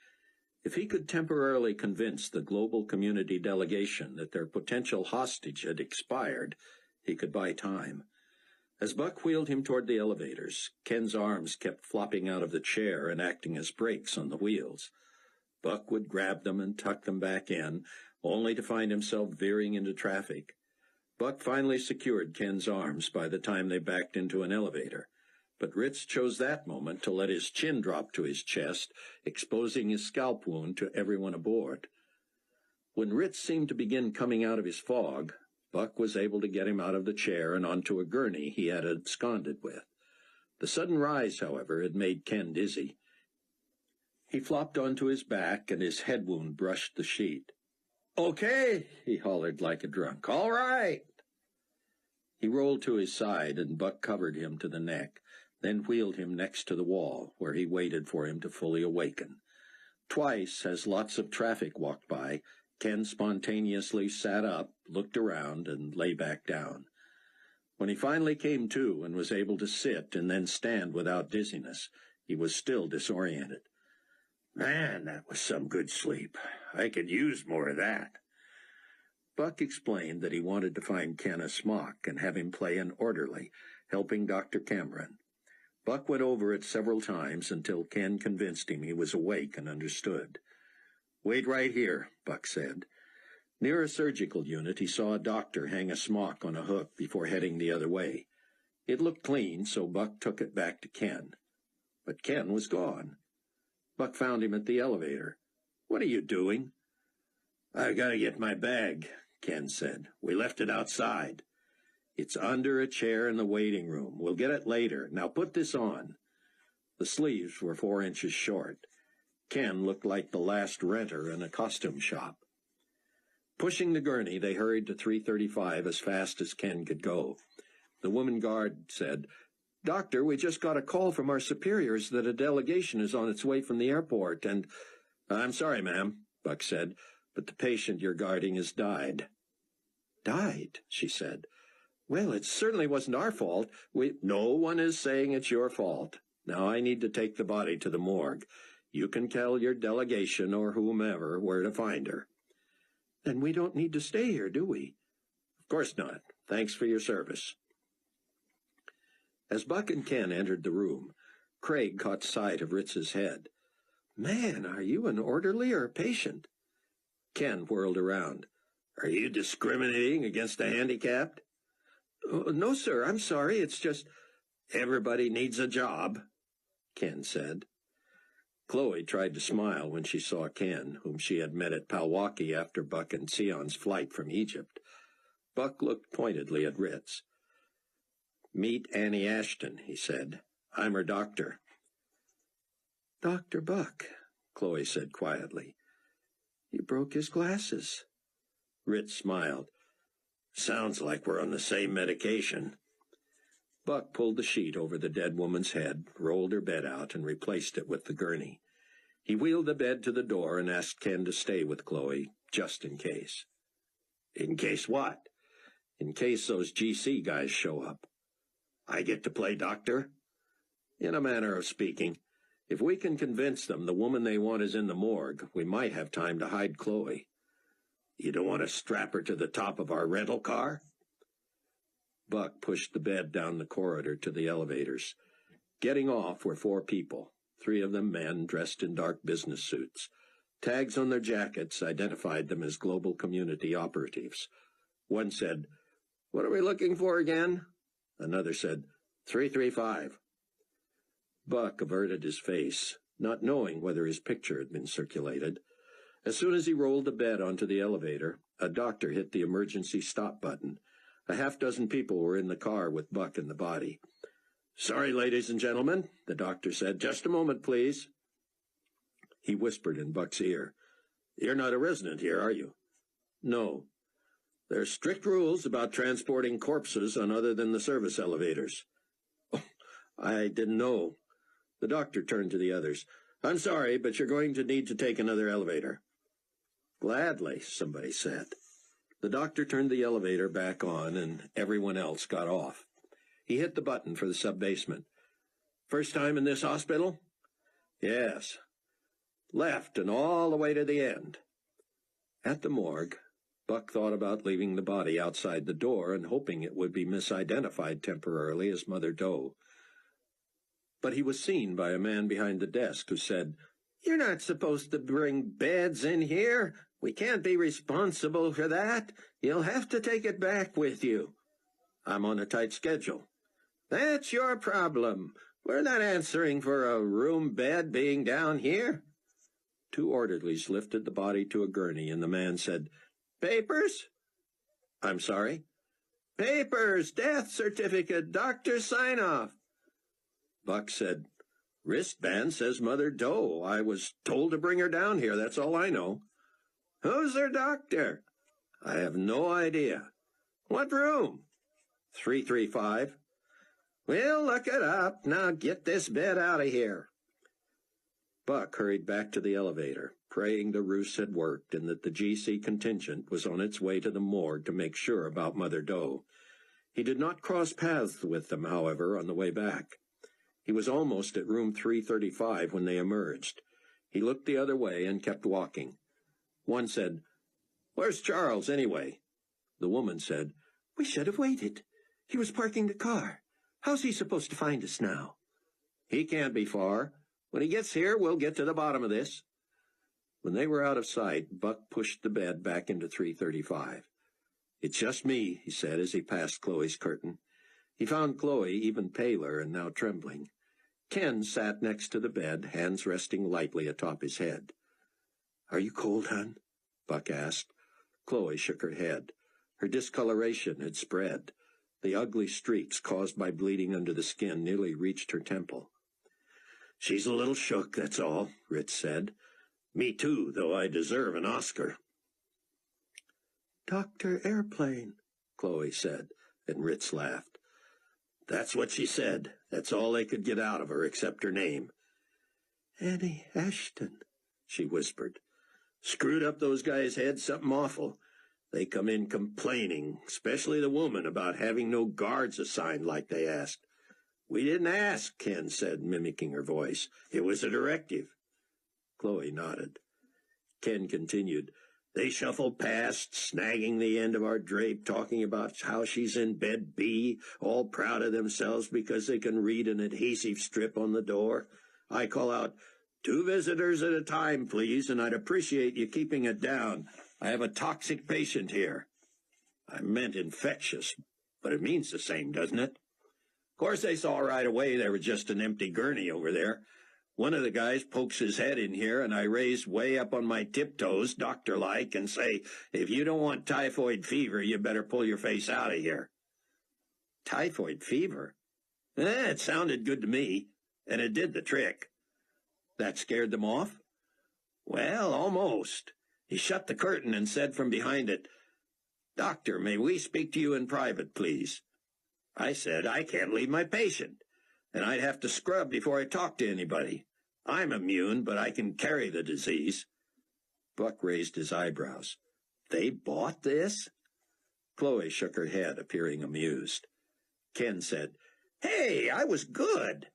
If he could temporarily convince the global community delegation that their potential hostage had expired, he could buy time. As Buck wheeled him toward the elevators, Ken's arms kept flopping out of the chair and acting as brakes on the wheels. Buck would grab them and tuck them back in, only to find himself veering into traffic. Buck finally secured Ken's arms by the time they backed into an elevator, but Ritz chose that moment to let his chin drop to his chest, exposing his scalp wound to everyone aboard. When Ritz seemed to begin coming out of his fog, Buck was able to get him out of the chair and onto a gurney he had absconded with. The sudden rise, however, had made Ken dizzy. He flopped onto his back, and his head wound brushed the sheet. "Okay," he hollered like a drunk. "All right." He rolled to his side, and Buck covered him to the neck, then wheeled him next to the wall, where he waited for him to fully awaken. Twice, as lots of traffic walked by, Ken spontaneously sat up, looked around, and lay back down. When he finally came to and was able to sit and then stand without dizziness, he was still disoriented. "Man, that was some good sleep. I could use more of that." Buck explained that he wanted to find Ken a smock and have him play an orderly, helping Dr. Cameron. Buck went over it several times until Ken convinced him he was awake and understood. "Wait right here," Buck said. Near a surgical unit, he saw a doctor hang a smock on a hook before heading the other way. It looked clean, so Buck took it back to Ken. But Ken was gone. Buck found him at the elevator. "What are you doing?" "I've got to get my bag," Ken said. "We left it outside." "It's under a chair in the waiting room. We'll get it later. Now put this on." The sleeves were 4 inches short. Ken looked like the last renter in a costume shop. Pushing the gurney, they hurried to 335 as fast as Ken could go. The woman guard said, "Doctor, we just got a call from our superiors that a delegation is on its way from the airport, and—" "I'm sorry, ma'am," Buck said, "but the patient you're guarding has died." "Died?" she said. "Well, it certainly wasn't our fault. No one is saying it's your fault. Now I need to take the body to the morgue. You can tell your delegation or whomever where to find her." "Then we don't need to stay here, do we?" "Of course not. Thanks for your service." As Buck and Ken entered the room, Craig caught sight of Ritz's head. "Man, are you an orderly or a patient?" Ken whirled around. "Are you discriminating against the handicapped?" "No, sir, I'm sorry. It's just—" "Everybody needs a job," Ken said. Chloe tried to smile when she saw Ken, whom she had met at Palwaki after Buck and Sion's flight from Egypt. Buck looked pointedly at Ritz. "Meet Annie Ashton," he said. "I'm her doctor." "Dr. Buck," Chloe said quietly. "You broke his glasses." Ritz smiled. "Sounds like we're on the same medication." Buck pulled the sheet over the dead woman's head, rolled her bed out, and replaced it with the gurney. He wheeled the bed to the door and asked Ken to stay with Chloe, just in case. "In case what?" "In case those GC guys show up." "I get to play doctor?" "In a manner of speaking. If we can convince them the woman they want is in the morgue, we might have time to hide Chloe." "You don't want to strap her to the top of our rental car?" Buck pushed the bed down the corridor to the elevators. Getting off were 4 people, 3 of them men dressed in dark business suits. Tags on their jackets identified them as global community operatives. One said, "What are we looking for again?" Another said, 335. Buck averted his face, not knowing whether his picture had been circulated. As soon as he rolled the bed onto the elevator, a doctor hit the emergency stop button. A half-dozen people were in the car with Buck and the body. "Sorry, ladies and gentlemen," the doctor said. "Just a moment, please." He whispered in Buck's ear. "You're not a resident here, are you?" "No. There's strict rules about transporting corpses on other than the service elevators." "Oh, I didn't know." The doctor turned to the others. "I'm sorry, but you're going to need to take another elevator." "Gladly," somebody said. The doctor turned the elevator back on, and everyone else got off. He hit the button for the sub-basement. "First time in this hospital?" "Yes." "Left and all the way to the end." At the morgue, Buck thought about leaving the body outside the door and hoping it would be misidentified temporarily as Mother Doe. But he was seen by a man behind the desk who said, "You're not supposed to bring beds in here. We can't be responsible for that. You'll have to take it back with you." "I'm on a tight schedule." "That's your problem. We're not answering for a room bed being down here." 2 orderlies lifted the body to a gurney, and the man said, "Papers?" "I'm sorry?" "Papers, death certificate, doctor's sign-off." Buck said, "Wristband says Mother Doe. I was told to bring her down here. That's all I know." "Who's her doctor?" "I have no idea." "What room?" 335. "We'll look it up. Now get this bed out of here." Buck hurried back to the elevator, praying the ruse had worked and that the GC contingent was on its way to the morgue to make sure about Mother Doe. He did not cross paths with them, however, on the way back. He was almost at room 335 when they emerged. He looked the other way and kept walking. One said, "Where's Charles, anyway?" The woman said, "We should have waited. He was parking the car. How's he supposed to find us now?" He can't be far. When he gets here, we'll get to the bottom of this." When they were out of sight, Buck pushed the bed back into 335. "It's just me," he said as he passed Chloe's curtain. He found Chloe even paler and now trembling. Ken sat next to the bed, hands resting lightly atop his head. "Are you cold, hon?" Buck asked. Chloe shook her head. Her discoloration had spread. The ugly streaks caused by bleeding under the skin nearly reached her temple. "She's a little shook, that's all," Ritz said. "Me too, though I deserve an Oscar." "Dr. Airplane," Chloe said, and Ritz laughed. "That's what she said. That's all they could get out of her except her name." "Annie Ashton," she whispered. "Screwed up those guys' heads something awful. They come in complaining, especially the woman, about having no guards assigned like they asked." "We didn't ask," Ken said, mimicking her voice. "It was a directive." Chloe nodded. Ken continued. "They shuffled past, snagging the end of our drape, talking about how she's in bed B, all proud of themselves because they can read an adhesive strip on the door. I call out, 2 visitors at a time, please, and I'd appreciate you keeping it down. I have a toxic patient here." I meant infectious, but it means the same, doesn't it? Of course, they saw right away there was just an empty gurney over there. One of the guys pokes his head in here, and I raise way up on my tiptoes, doctor-like, and say, "If you don't want typhoid fever, you better pull your face out of here." Typhoid fever? It sounded good to me, and it did the trick. That scared them off? Well, almost. He shut the curtain and said from behind it, "Doctor, may we speak to you in private, please?" I said, "I can't leave my patient, and I'd have to scrub before I talk to anybody. I'm immune, but I can carry the disease." Buck raised his eyebrows. "They bought this?" Chloe shook her head, appearing amused. Ken said, "Hey, I was good.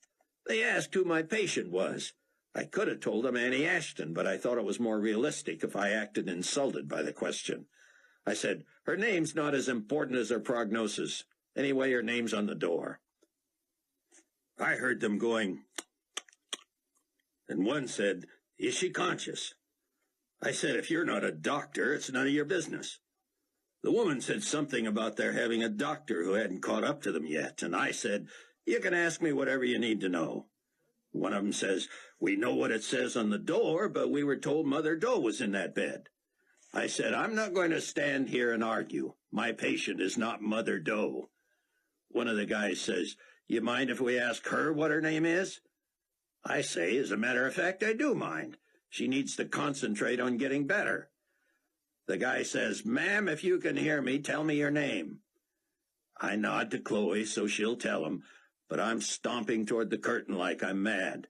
They asked who my patient was. I could have told them Annie Ashton, but I thought it was more realistic if I acted insulted by the question. I said, her name's not as important as her prognosis. Anyway, her name's on the door." I heard them going, and one said, "Is she conscious?" I said, "If you're not a doctor, it's none of your business." The woman said something about their having a doctor who hadn't caught up to them yet, and I said, "You can ask me whatever you need to know." One of them says, "We know what it says on the door, but we were told Mother Doe was in that bed." I said, "I'm not going to stand here and argue. My patient is not Mother Doe." One of the guys says, "You mind if we ask her what her name is?" I say, "As a matter of fact, I do mind. She needs to concentrate on getting better." The guy says, "Ma'am, if you can hear me, tell me your name." I nod to Chloe so she'll tell him, but I'm stomping toward the curtain like I'm mad.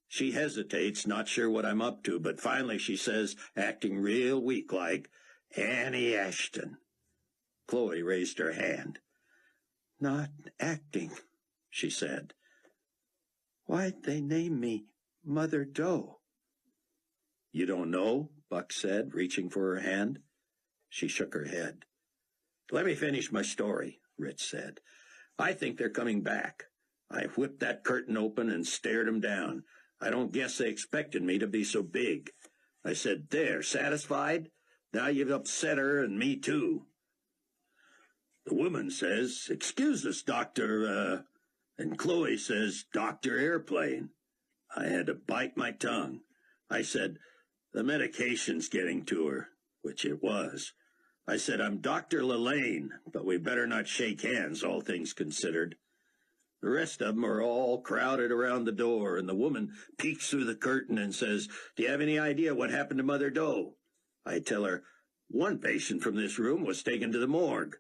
She hesitates, not sure what I'm up to, but finally she says, acting real weak-like, "Annie Ashton." Chloe raised her hand. "Not acting," she said. "Why'd they name me Mother Doe?" "You don't know?" Buck said, reaching for her hand. She shook her head. "Let me finish my story," Ritz said. "I think they're coming back. I whipped that curtain open and stared 'em down. I don't guess they expected me to be so big. I said, 'There, satisfied? Now you've upset her and me too.' The woman says, 'Excuse us, Doctor,' and Chloe says, 'Dr. Airplane.' I had to bite my tongue. I said, 'The medication's getting to her,' which it was. I said, 'I'm Dr. Lelane, but we better not shake hands, all things considered.' The rest of 'em are all crowded around the door, and the woman peeks through the curtain and says, 'Do you have any idea what happened to Mother Doe?' I tell her, 'One patient from this room was taken to the morgue.'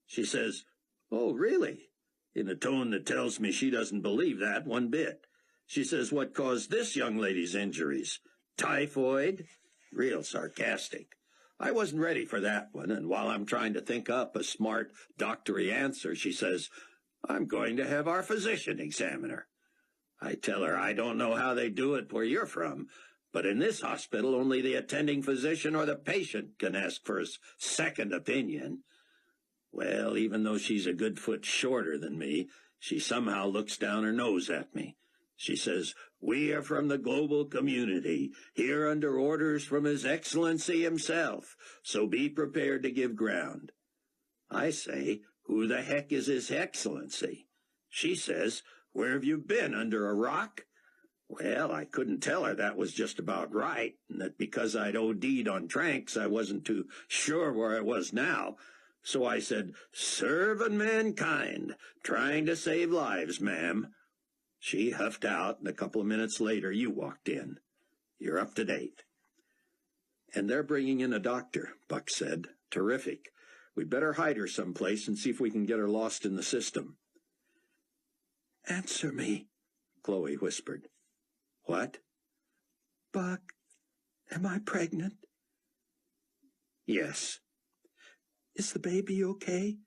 She says, 'Oh, really?' in a tone that tells me she doesn't believe that one bit. She says, 'What caused this young lady's injuries? Typhoid?' Real sarcastic. I wasn't ready for that one, and while I'm trying to think up a smart, doctory answer, she says, 'I'm going to have our physician examine her.' I tell her I don't know how they do it where you're from, but in this hospital only the attending physician or the patient can ask for a second opinion. Well, even though she's a good foot shorter than me, she somehow looks down her nose at me. She says, "We are from the global community, here under orders from His Excellency himself, so be prepared to give ground." I say, "Who the heck is His Excellency?" She says, "Where have you been, under a rock?" Well, I couldn't tell her that was just about right, and that because I'd OD'd on tranks, I wasn't too sure where I was now. So I said, "Serving mankind, trying to save lives, ma'am." She huffed out, and a couple of minutes later you walked in. You're up to date. "And they're bringing in a doctor," Buck said. "Terrific. We'd better hide her someplace and see if we can get her lost in the system." "Answer me," Chloe whispered. "What?" "Buck, am I pregnant?" "Yes." "Is the baby okay?"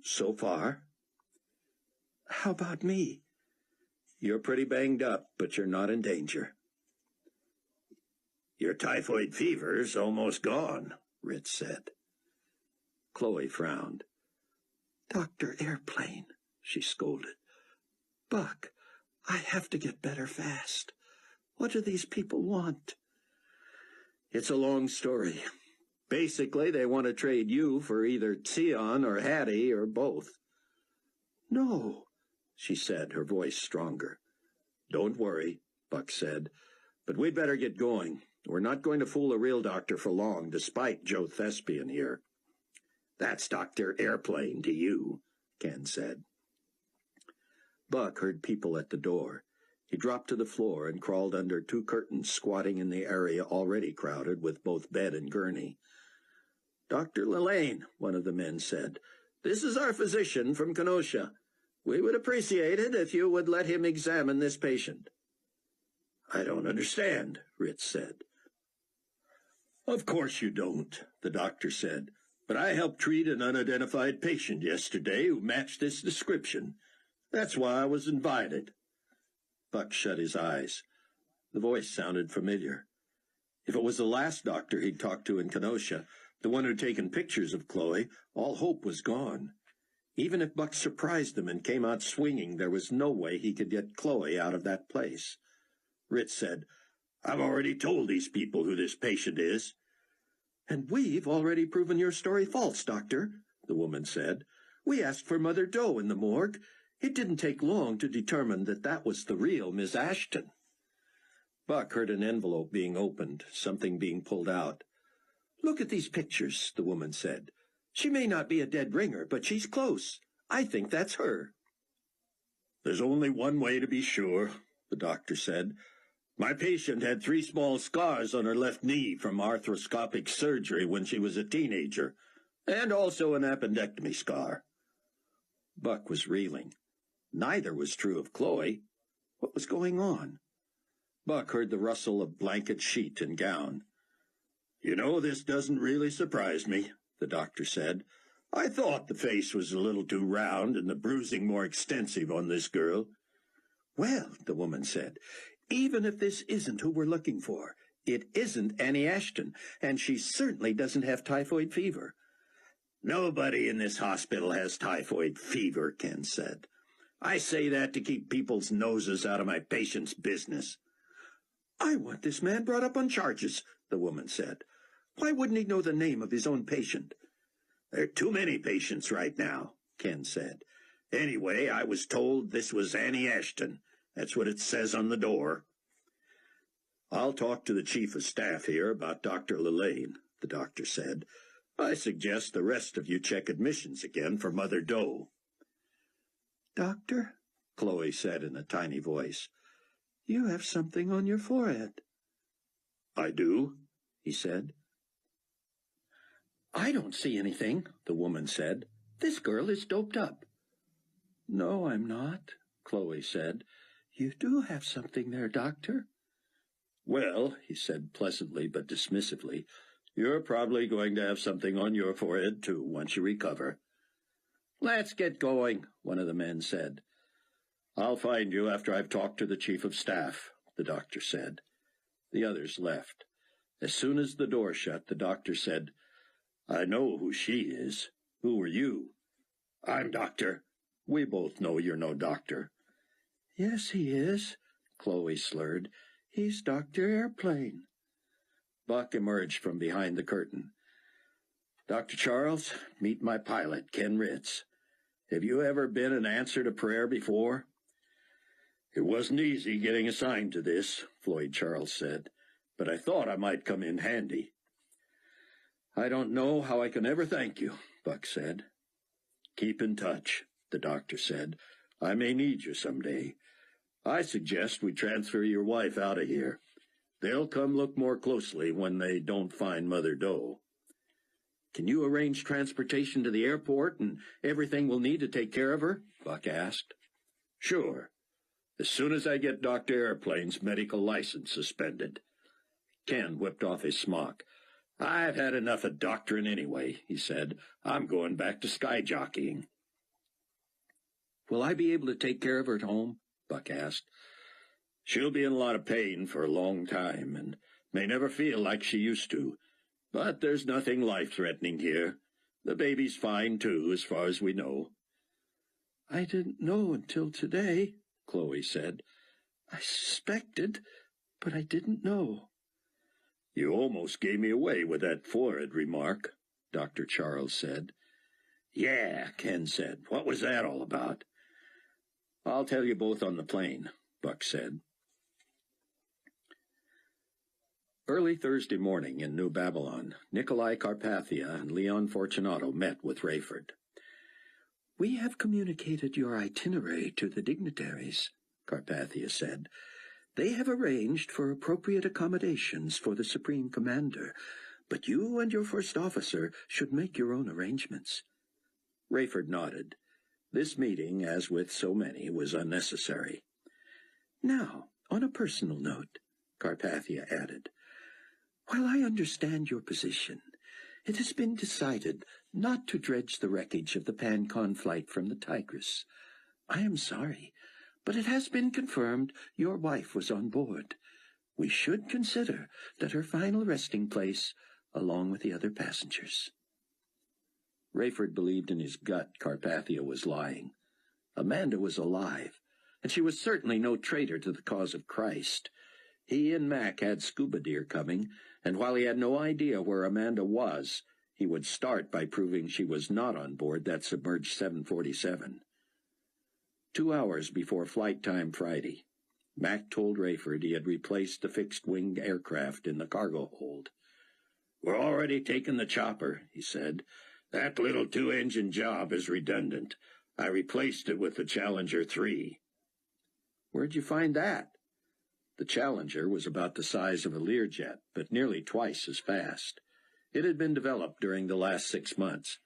"So far." "How about me?" "You're pretty banged up, but you're not in danger." "Your typhoid fever's almost gone," Ritz said. Chloe frowned. "Dr. Airplane," she scolded. "Buck, I have to get better fast. What do these people want?" "It's a long story. Basically, they want to trade you for either Sion or Hattie or both." "No," she said, her voice stronger. "Don't worry," Buck said. "But we'd better get going. We're not going to fool a real doctor for long, despite Joe Thespian here." "That's Dr. Airplane to you," Ken said. Buck heard people at the door. He dropped to the floor and crawled under two curtains squatting in the area already crowded with both bed and gurney. "Dr. Lillane," one of the men said. "This is our physician from Kenosha. We would appreciate it if you would let him examine this patient." "I don't understand," Ritz said. "Of course you don't," the doctor said. "But I helped treat an unidentified patient yesterday who matched this description. That's why I was invited." Buck shut his eyes. The voice sounded familiar. If it was the last doctor he'd talked to in Kenosha, the one who'd taken pictures of Chloe, all hope was gone. Even if Buck surprised him and came out swinging, there was no way he could get Chloe out of that place. Ritz said, "I've already told these people who this patient is." "And we've already proven your story false, Doctor," the woman said. "We asked for Mother Doe in the morgue. It didn't take long to determine that that was the real Miss Ashton." Buck heard an envelope being opened, something being pulled out. "Look at these pictures," the woman said. "She may not be a dead ringer, but she's close. I think that's her." "There's only one way to be sure," the doctor said. "My patient had 3 small scars on her left knee from arthroscopic surgery when she was a teenager, and also an appendectomy scar." Buck was reeling. Neither was true of Chloe. What was going on? Buck heard the rustle of blanket sheet and gown. "You know, this doesn't really surprise me," the doctor said. "I thought the face was a little too round and the bruising more extensive on this girl." "Well," the woman said, "even if this isn't who we're looking for, it isn't Annie Ashton, and she certainly doesn't have typhoid fever." "Nobody in this hospital has typhoid fever," Ken said. "I say that to keep people's noses out of my patient's business." "I want this man brought up on charges," the woman said. "Why wouldn't he know the name of his own patient?" "There are too many patients right now," Ken said. "Anyway, I was told this was Annie Ashton. That's what it says on the door." "I'll talk to the chief of staff here about Dr. Lillane," the doctor said. "I suggest the rest of you check admissions again for Mother Doe." "Doctor," Chloe said in a tiny voice, "you have something on your forehead." "I do," he said. "I don't see anything," the woman said. "This girl is doped up." "No, I'm not," Chloe said. "You do have something there, Doctor." "Well," he said pleasantly but dismissively, "you're probably going to have something on your forehead, too, once you recover." "Let's get going," one of the men said. "I'll find you after I've talked to the chief of staff," the doctor said. The others left. As soon as the door shut, the doctor said, "I know who she is. Who are you?" "I'm doctor." "We both know you're no doctor." Yes, he is, Chloe slurred. He's Dr. Airplane. Buck emerged from behind the curtain. Dr. Charles, meet my pilot, Ken Ritz. Have you ever been an answer to prayer before? It wasn't easy getting assigned to this, Floyd Charles said, but I thought I might come in handy. I don't know how I can ever thank you, Buck said. Keep in touch, the doctor said. I may need you someday. I suggest we transfer your wife out of here. They'll come look more closely when they don't find Mother Doe. Can you arrange transportation to the airport and everything we'll need to take care of her? Buck asked. Sure. As soon as I get Dr. Airplane's medical license suspended. Ken whipped off his smock. I've had enough of doctoring anyway, he said. I'm going back to sky jockeying. Will I be able to take care of her at home? Buck asked. She'll be in a lot of pain for a long time and may never feel like she used to. But there's nothing life-threatening here. The baby's fine, too, as far as we know. I didn't know until today, Chloe said. I suspected, but I didn't know. You almost gave me away with that forehead remark, Dr. Charles said. Yeah, Ken said. What was that all about? I'll tell you both on the plane, Buck said. Early Thursday morning in New Babylon, Nikolai Carpathia and Leon Fortunato met with Rayford. We have communicated your itinerary to the dignitaries, Carpathia said. They have arranged for appropriate accommodations for the Supreme Commander, but you and your first officer should make your own arrangements. Rayford nodded. This meeting, as with so many, was unnecessary. Now, on a personal note, Carpathia added, while I understand your position, it has been decided not to dredge the wreckage of the Pan-Con flight from the Tigris. I am sorry, but it has been confirmed your wife was on board. We should consider that her final resting place, along with the other passengers. Rayford believed in his gut Carpathia was lying. Amanda was alive, and she was certainly no traitor to the cause of Christ. He and Mac had scuba deer coming, and while he had no idea where Amanda was, he would start by proving she was not on board that submerged 747. 2 hours before flight time Friday, Mac told Rayford he had replaced the fixed-wing aircraft in the cargo hold. We're already taking the chopper, he said. That little 2-engine job is redundant. I replaced it with the Challenger 3. Where'd you find that? The Challenger was about the size of a Learjet, but nearly twice as fast. It had been developed during the last 6 months.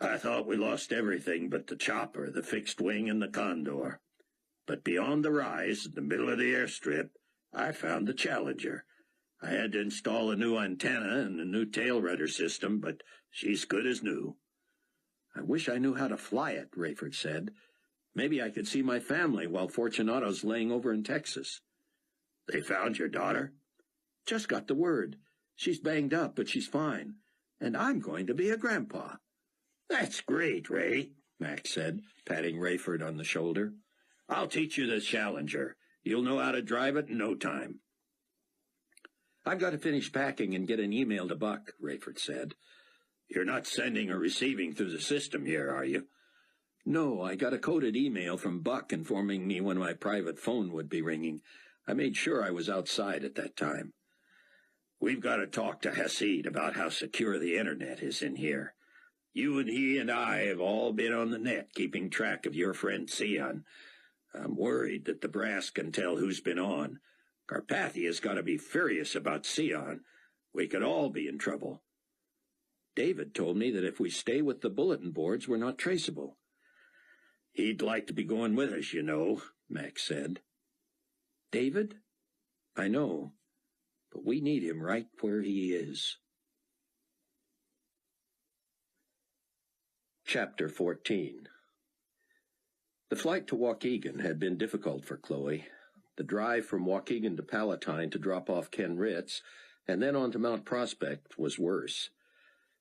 I thought we lost everything but the chopper, the fixed wing, and the Condor. But beyond the rise, in the middle of the airstrip, I found the Challenger. I had to install a new antenna and a new tail rudder system, but she's good as new. I wish I knew how to fly it, Rayford said. Maybe I could see my family while Fortunato's laying over in Texas. They found your daughter? Just got the word. She's banged up, but she's fine. And I'm going to be a grandpa. That's great, Ray, Max said, patting Rayford on the shoulder. I'll teach you the Challenger. You'll know how to drive it in no time. I've got to finish packing and get an email to Buck, Rayford said. You're not sending or receiving through the system here, are you? No, I got a coded email from Buck informing me when my private phone would be ringing. I made sure I was outside at that time. We've got to talk to Hasid about how secure the internet is in here. You and he and I have all been on the net keeping track of your friend Sion. I'm worried that the brass can tell who's been on. Carpathia's got to be furious about Sion. We could all be in trouble. David told me that if we stay with the bulletin boards, we're not traceable. He'd like to be going with us, you know, Max said. David? I know, but we need him right where he is. Chapter 14. The flight to Waukegan had been difficult for Chloe. The drive from Waukegan to Palatine to drop off Ken Ritz, and then on to Mount Prospect, was worse.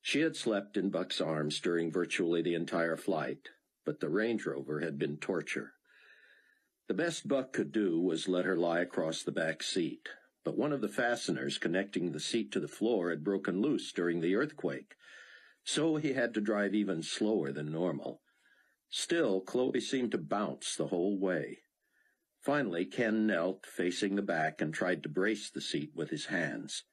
She had slept in Buck's arms during virtually the entire flight, but the Range Rover had been torture. The best Buck could do was let her lie across the back seat, but one of the fasteners connecting the seat to the floor had broken loose during the earthquake, so he had to drive even slower than normal. Still, Chloe seemed to bounce the whole way. Finally, Ken knelt, facing the back, and tried to brace the seat with his hands.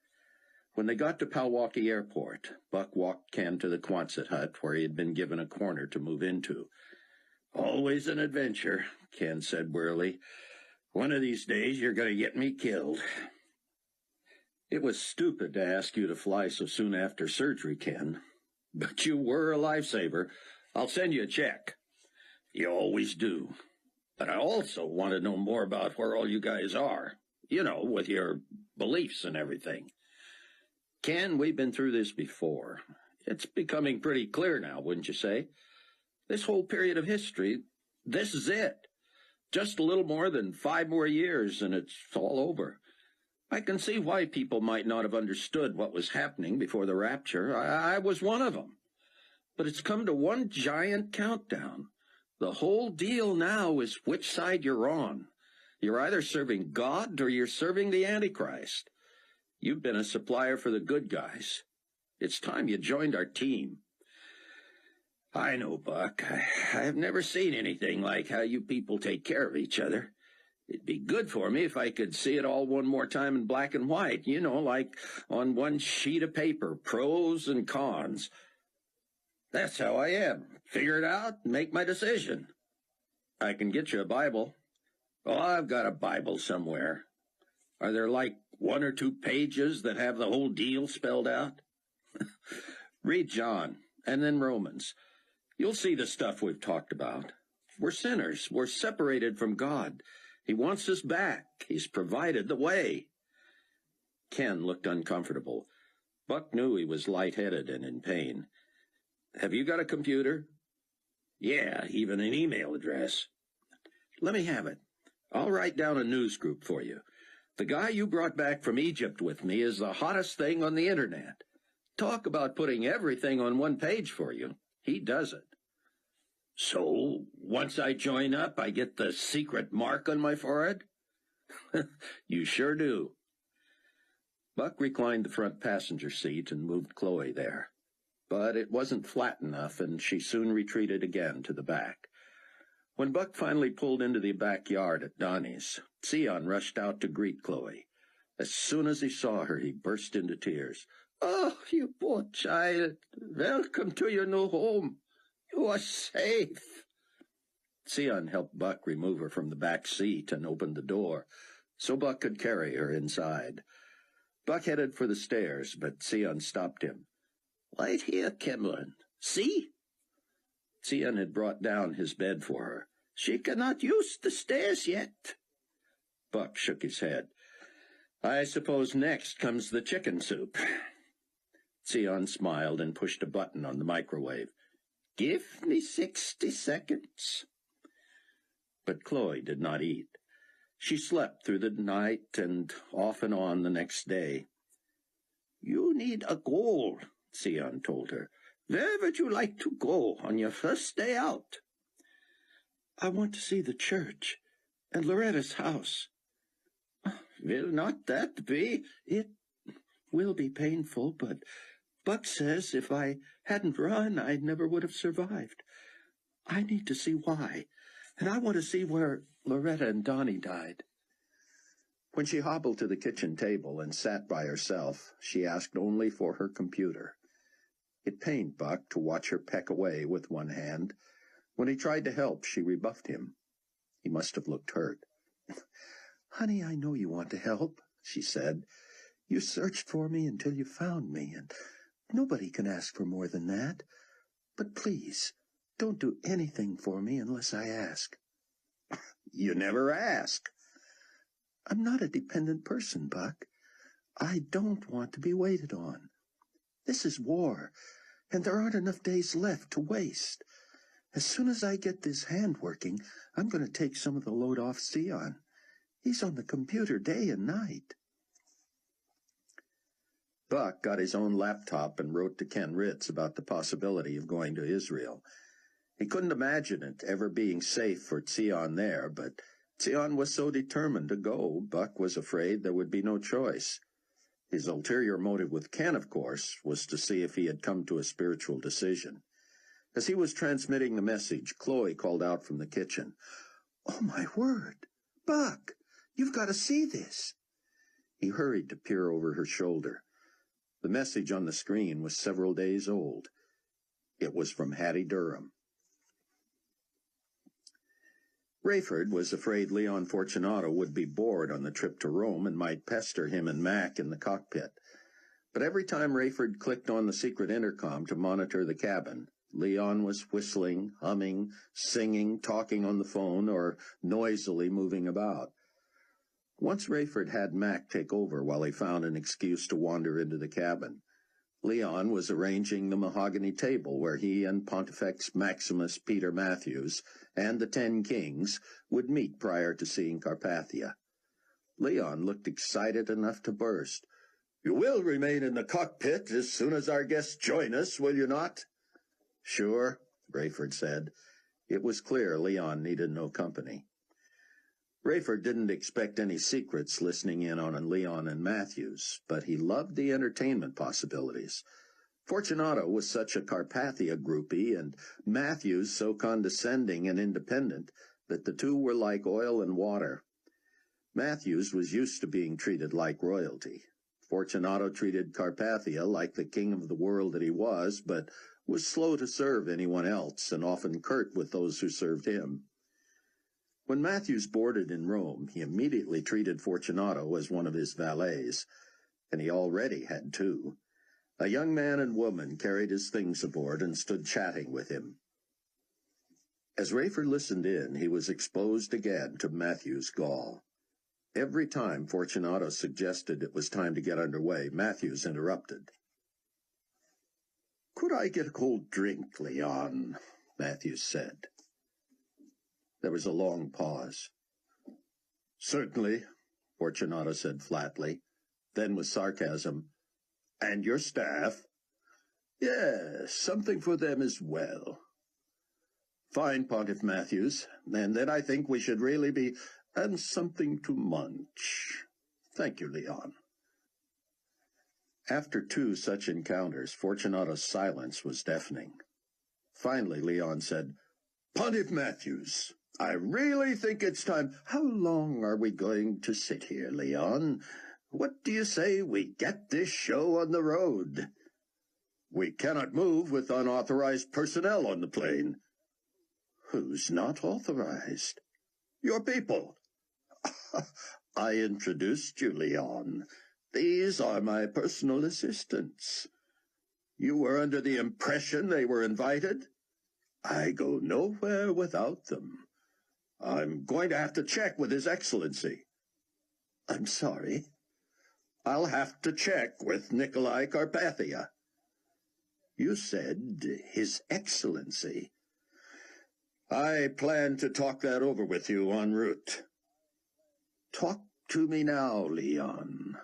When they got to Palwaukee Airport, Buck walked Ken to the Quonset hut where he had been given a corner to move into. "Always an adventure," Ken said wearily. "One of these days you're going to get me killed." "It was stupid to ask you to fly so soon after surgery, Ken. But you were a lifesaver. I'll send you a check." "You always do. But I also want to know more about where all you guys are. You know, with your beliefs and everything." "Ken, we've been through this before. It's becoming pretty clear now, wouldn't you say? This whole period of history, this is it. Just a little more than 5 more years, and it's all over. I can see why people might not have understood what was happening before the rapture. I was one of them. But it's come to one giant countdown. The whole deal now is which side you're on. You're either serving God or you're serving the Antichrist. You've been a supplier for the good guys. It's time you joined our team." "I know, Buck. I have never seen anything like how you people take care of each other. It'd be good for me if I could see it all one more time in black and white, you know, like on one sheet of paper, pros and cons. That's how I am. Figure it out, make my decision." "I can get you a Bible." "Oh, I've got a Bible somewhere. Are there like 1 or 2 pages that have the whole deal spelled out?" "Read John, and then Romans. You'll see the stuff we've talked about. We're sinners. We're separated from God. He wants us back. He's provided the way." Ken looked uncomfortable. Buck knew he was lightheaded and in pain. "Have you got a computer?" "Yeah, even an email address." "Let me have it. I'll write down a news group for you. The guy you brought back from Egypt with me is the hottest thing on the internet. Talk about putting everything on one page for you. He does it." "So, once I join up, I get the secret mark on my forehead?" "You sure do." Buck reclined the front passenger seat and moved Chloe there. But it wasn't flat enough, and she soon retreated again to the back. When Buck finally pulled into the backyard at Donnie's, Sion rushed out to greet Chloe. As soon as he saw her, he burst into tears. "Oh, you poor child. Welcome to your new home. You are safe." Sion helped Buck remove her from the back seat and opened the door, so Buck could carry her inside. Buck headed for the stairs, but Sion stopped him. "Right here, Cameron. See?" Sion had brought down his bed for her. "She cannot use the stairs yet." Buck shook his head. "I suppose next comes the chicken soup." Sion smiled and pushed a button on the microwave. "Give me 60 seconds." But Chloe did not eat. She slept through the night and off and on the next day. "You need a goal," Sion told her. "Where would you like to go on your first day out?" "I want to see the church and Loretta's house." "Will not that be—" "It will be painful, but Buck says if I hadn't run, I never would have survived. I need to see why, and I want to see where Loretta and Donnie died." When she hobbled to the kitchen table and sat by herself, she asked only for her computer. It pained Buck to watch her peck away with one hand. When he tried to help, she rebuffed him. He must have looked hurt. "Honey, I know you want to help," she said. "You searched for me until you found me, and nobody can ask for more than that. But please, don't do anything for me unless I ask." "You never ask." "I'm not a dependent person, Buck. I don't want to be waited on. This is war, and there aren't enough days left to waste. As soon as I get this hand working, I'm going to take some of the load off Sion. He's on the computer day and night." Buck got his own laptop and wrote to Ken Ritz about the possibility of going to Israel. He couldn't imagine it ever being safe for Sion there, but Xian was so determined to go, Buck was afraid there would be no choice. His ulterior motive with Ken, of course, was to see if he had come to a spiritual decision. As he was transmitting the message, Chloe called out from the kitchen, "Oh, my word! Buck, you've got to see this." He hurried to peer over her shoulder. The message on the screen was several days old. It was from Hattie Durham. Rayford was afraid Leon Fortunato would be bored on the trip to Rome and might pester him and Mac in the cockpit. But every time Rayford clicked on the secret intercom to monitor the cabin, Leon was whistling, humming, singing, talking on the phone, or noisily moving about. Once Rayford had Mac take over while he found an excuse to wander into the cabin. Leon was arranging the mahogany table where he and Pontifex Maximus Peter Matthews and the 10 Kings would meet prior to seeing Carpathia. Leon looked excited enough to burst. "You will remain in the cockpit as soon as our guests join us, will you not?" "Sure," Rayford said. It was clear Leon needed no company. Rayford didn't expect any secrets listening in on Leon and Matthews, but he loved the entertainment possibilities. Fortunato was such a Carpathia groupie, and Matthews so condescending and independent that the two were like oil and water. Matthews was used to being treated like royalty. Fortunato treated Carpathia like the king of the world that he was, but was slow to serve anyone else and often curt with those who served him. When Matthews boarded in Rome, he immediately treated Fortunato as one of his valets, and he already had 2. A young man and woman carried his things aboard and stood chatting with him. As Rayford listened in, he was exposed again to Matthews' gall. Every time Fortunato suggested it was time to get underway, Matthews interrupted. "Could I get a cold drink, Leon?" Matthews said. There was a long pause. "Certainly," Fortunato said flatly. Then with sarcasm, "And your staff?" "Yes, something for them as well." "Fine, Pontiff Matthews. And then I think we should really be—" "And something to munch." "Thank you, Leon." After 2 such encounters, Fortunato's silence was deafening. Finally, Leon said, "Pontiff Matthews, I really think it's time—" "How long are we going to sit here, Leon? What do you say we get this show on the road?" "We cannot move with unauthorized personnel on the plane." "Who's not authorized?" "Your people." "I introduced you, Leon. These are my personal assistants." "You were under the impression they were invited?" "I go nowhere without them." "I'm going to have to check with His Excellency." "I'm sorry?" "I'll have to check with Nikolai Carpathia." "You said His Excellency." "I plan to talk that over with you en route." "Talk to me now, Leon."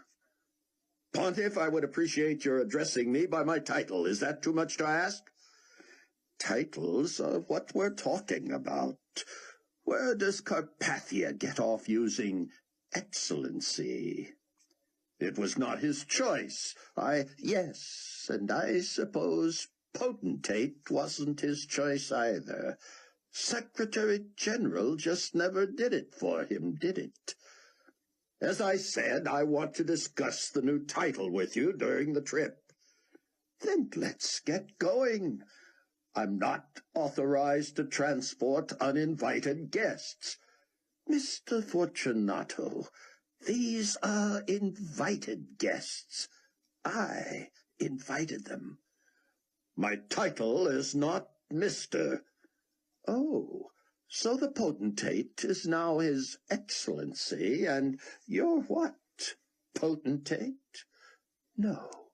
"Pontiff, I would appreciate your addressing me by my title. Is that too much to ask?" "Titles are what we're talking about. Where does Carpathia get off using Excellency?" "It was not his choice. Yes, and I suppose Potentate wasn't his choice either. Secretary-General just never did it for him, did it?" "As I said, I want to discuss the new title with you during the trip." "Then let's get going." "I'm not authorized to transport uninvited guests." "Mr. Fortunato, these are invited guests. I invited them." "My title is not Mr." "Oh, so the potentate is now His Excellency, and you're what? Potentate?" "No.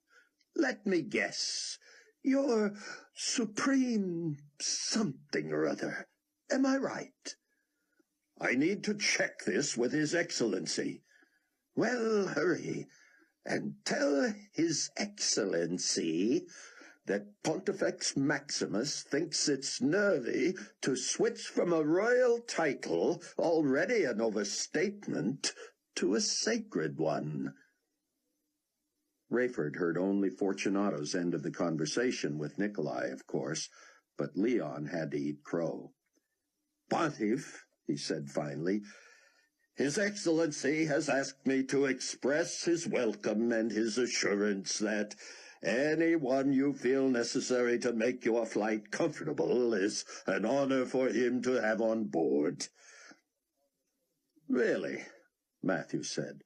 Let me guess. You're Supreme something or other. Am I right?" "I need to check this with His Excellency." "Well, hurry, and tell His Excellency that Pontifex Maximus thinks it's nervy to switch from a royal title, already an overstatement, to a sacred one. Rayford heard only Fortunato's end of the conversation with Nikolai, of course, but Leon had to eat crow. "Pontiff," he said finally, "His Excellency has asked me to express his welcome and his assurance that anyone you feel necessary to make your flight comfortable is an honor for him to have on board." "Really?" Matthew said.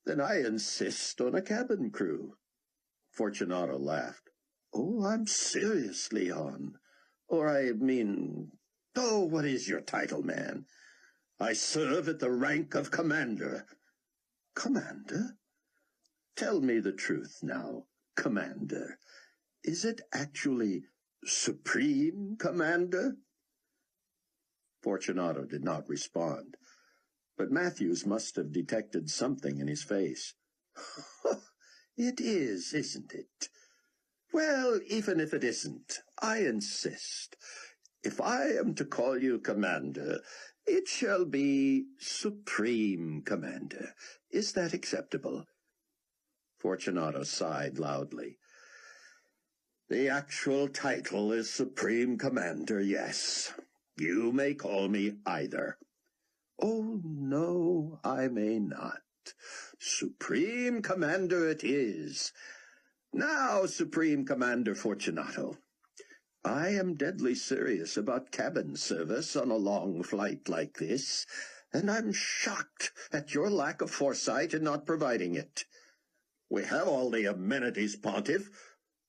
"Then I insist on a cabin crew." Fortunato laughed. "Oh, I'm serious, Leon. Or I mean, what is your title, man? I serve at the rank of commander." "Commander? Tell me the truth now, Commander. Is it actually Supreme Commander?" Fortunato did not respond, but Matthews must have detected something in his face. "It is, isn't it? Well, even if it isn't, I insist. If I am to call you Commander, it shall be Supreme Commander. Is that acceptable?" Fortunato sighed loudly. "The actual title is Supreme Commander, yes. You may call me either." "Oh, no, I may not. Supreme Commander it is. Now, Supreme Commander Fortunato, I am deadly serious about cabin service on a long flight like this, and I'm shocked at your lack of foresight in not providing it. We have all the amenities, Pontiff.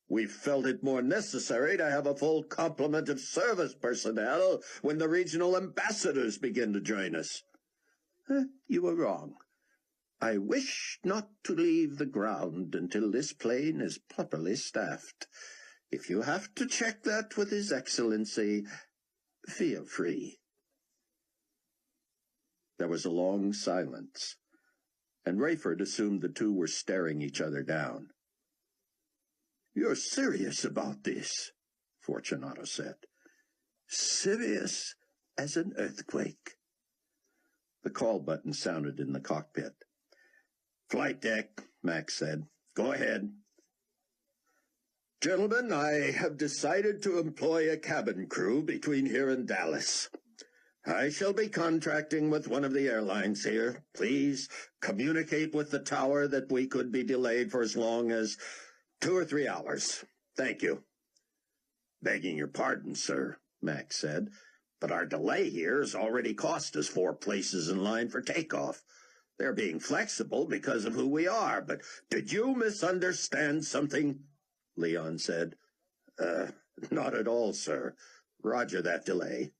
We've felt it more necessary to have a full complement of service personnel when the regional ambassadors begin to join us." "You were wrong. I wish not to leave the ground until this plane is properly staffed. If you have to check that with His Excellency, feel free." There was a long silence, and Rayford assumed the two were staring each other down. "You're serious about this?" Fortunato said. "Serious as an earthquake." The call button sounded in the cockpit. "Flight deck," Max said. "Go ahead." "Gentlemen, I have decided to employ a cabin crew between here and Dallas. I shall be contracting with one of the airlines here. Please communicate with the tower that we could be delayed for as long as 2 or 3 hours. Thank you." "Begging your pardon, sir," Max said, "but our delay here has already cost us 4 places in line for takeoff. They're being flexible because of who we are, but did you misunderstand something?" Leon said. Not at all, sir. Roger that delay."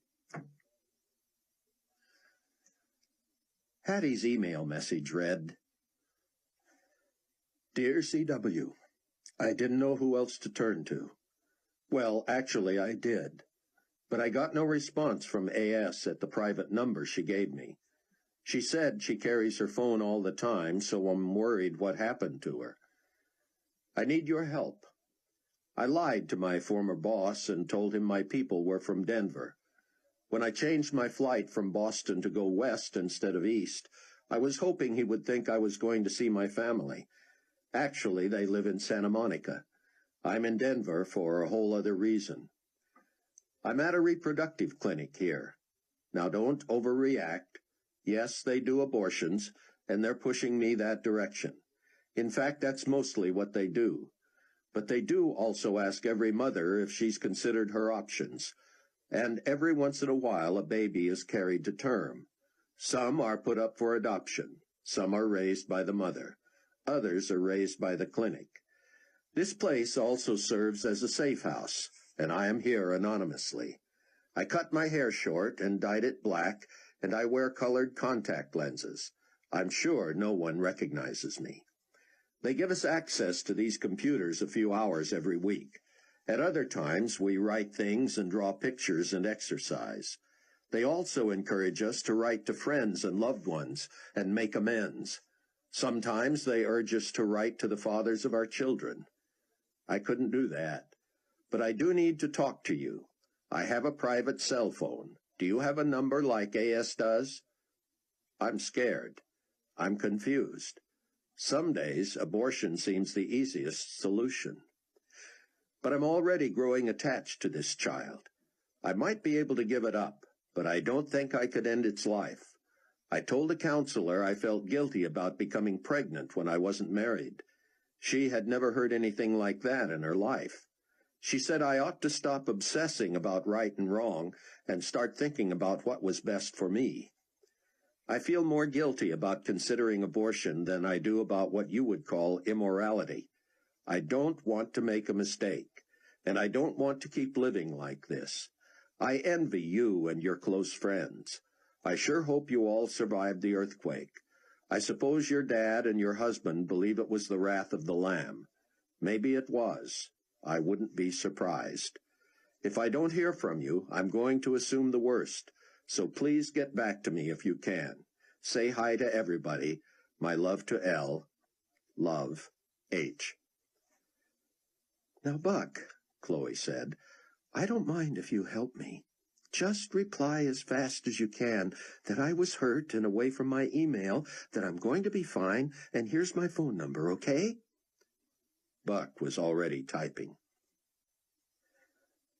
Hattie's email message read, "Dear C.W., I didn't know who else to turn to. Well, actually, I did. But I got no response from A.S. at the private number she gave me. She said she carries her phone all the time, so I'm worried what happened to her. I need your help. I lied to my former boss and told him my people were from Denver. When I changed my flight from Boston to go west instead of east, I was hoping he would think I was going to see my family. Actually, they live in Santa Monica. I'm in Denver for a whole other reason. I'm at a reproductive clinic here. Now don't overreact. Yes, they do abortions, and they're pushing me that direction. In fact, that's mostly what they do. But they do also ask every mother if she's considered her options. And every once in a while a baby is carried to term. Some are put up for adoption. Some are raised by the mother. Others are raised by the clinic. This place also serves as a safe house, and I am here anonymously. I cut my hair short and dyed it black, and I wear colored contact lenses. I'm sure no one recognizes me. They give us access to these computers a few hours every week. At other times, we write things and draw pictures and exercise. They also encourage us to write to friends and loved ones and make amends. Sometimes they urge us to write to the fathers of our children. I couldn't do that. But I do need to talk to you. I have a private cell phone. Do you have a number like AS does? I'm scared. I'm confused. Some days, abortion seems the easiest solution. But I'm already growing attached to this child. I might be able to give it up, but I don't think I could end its life. I told a counselor I felt guilty about becoming pregnant when I wasn't married. She had never heard anything like that in her life. She said I ought to stop obsessing about right and wrong and start thinking about what was best for me. I feel more guilty about considering abortion than I do about what you would call immorality. I don't want to make a mistake, and I don't want to keep living like this. I envy you and your close friends. I sure hope you all survived the earthquake. I suppose your dad and your husband believe it was the wrath of the Lamb. Maybe it was. I wouldn't be surprised. If I don't hear from you, I'm going to assume the worst, so please get back to me if you can. Say hi to everybody. My love to L. Love, H. Now, Buck, Chloe said, I don't mind if you help me. Just reply as fast as you can that I was hurt and away from my email, that I'm going to be fine, and here's my phone number, okay? Buck was already typing.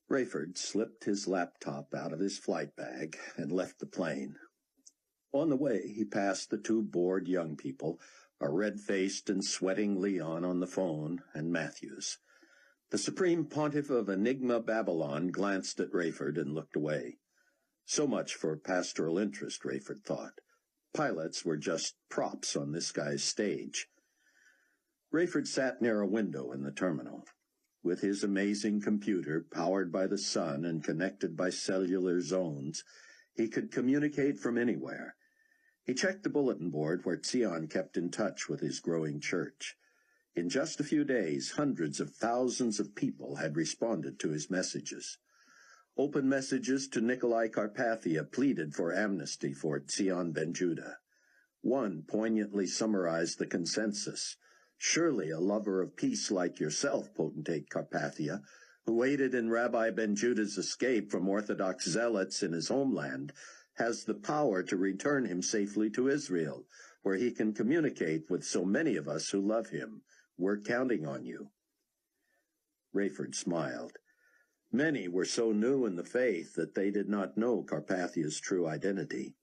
Rayford slipped his laptop out of his flight bag and left the plane. On the way, he passed the two bored young people, a red-faced and sweating Leon on the phone, and Matthews. The Supreme Pontiff of Enigma Babylon glanced at Rayford and looked away. So much for pastoral interest, Rayford thought. Pilots were just props on this guy's stage. Rayford sat near a window in the terminal. With his amazing computer, powered by the sun and connected by cellular zones, he could communicate from anywhere. He checked the bulletin board where Sion kept in touch with his growing church. In just a few days, hundreds of thousands of people had responded to his messages. Open messages to Nikolai Carpathia pleaded for amnesty for Sion Ben Judah. One poignantly summarized the consensus. Surely a lover of peace like yourself, Potentate Carpathia, who aided in Rabbi Ben Judah's escape from Orthodox zealots in his homeland, has the power to return him safely to Israel, where he can communicate with so many of us who love him. We're counting on you. Rayford smiled. Many were so new in the faith that they did not know Carpathia's true identity.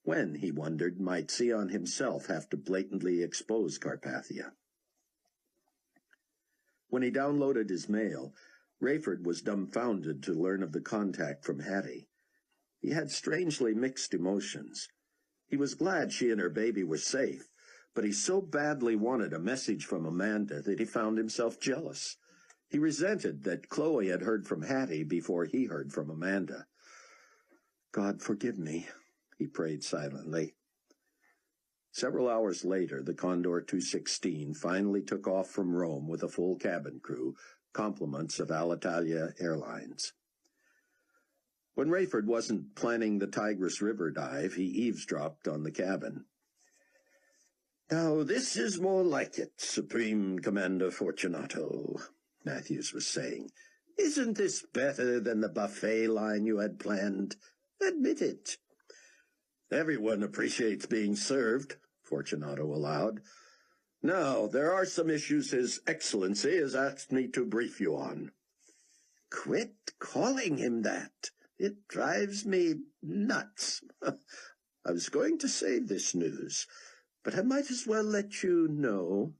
When, he wondered, might Sion himself have to blatantly expose Carpathia? When he downloaded his mail, Rayford was dumbfounded to learn of the contact from Hattie. He had strangely mixed emotions. He was glad she and her baby were safe, but he so badly wanted a message from Amanda that he found himself jealous. He resented that Chloe had heard from Hattie before he heard from Amanda. God forgive me, he prayed silently. Several hours later, the Condor 216 finally took off from Rome with a full cabin crew, compliments of Alitalia Airlines. When Rayford wasn't planning the Tigris River dive, he eavesdropped on the cabin. Now, this is more like it, Supreme Commander Fortunato, Matthews was saying. Isn't this better than the buffet line you had planned? Admit it. Everyone appreciates being served, Fortunato allowed. Now, there are some issues His Excellency has asked me to brief you on. Quit calling him that. It drives me nuts. I was going to save this news, but I might as well let you know.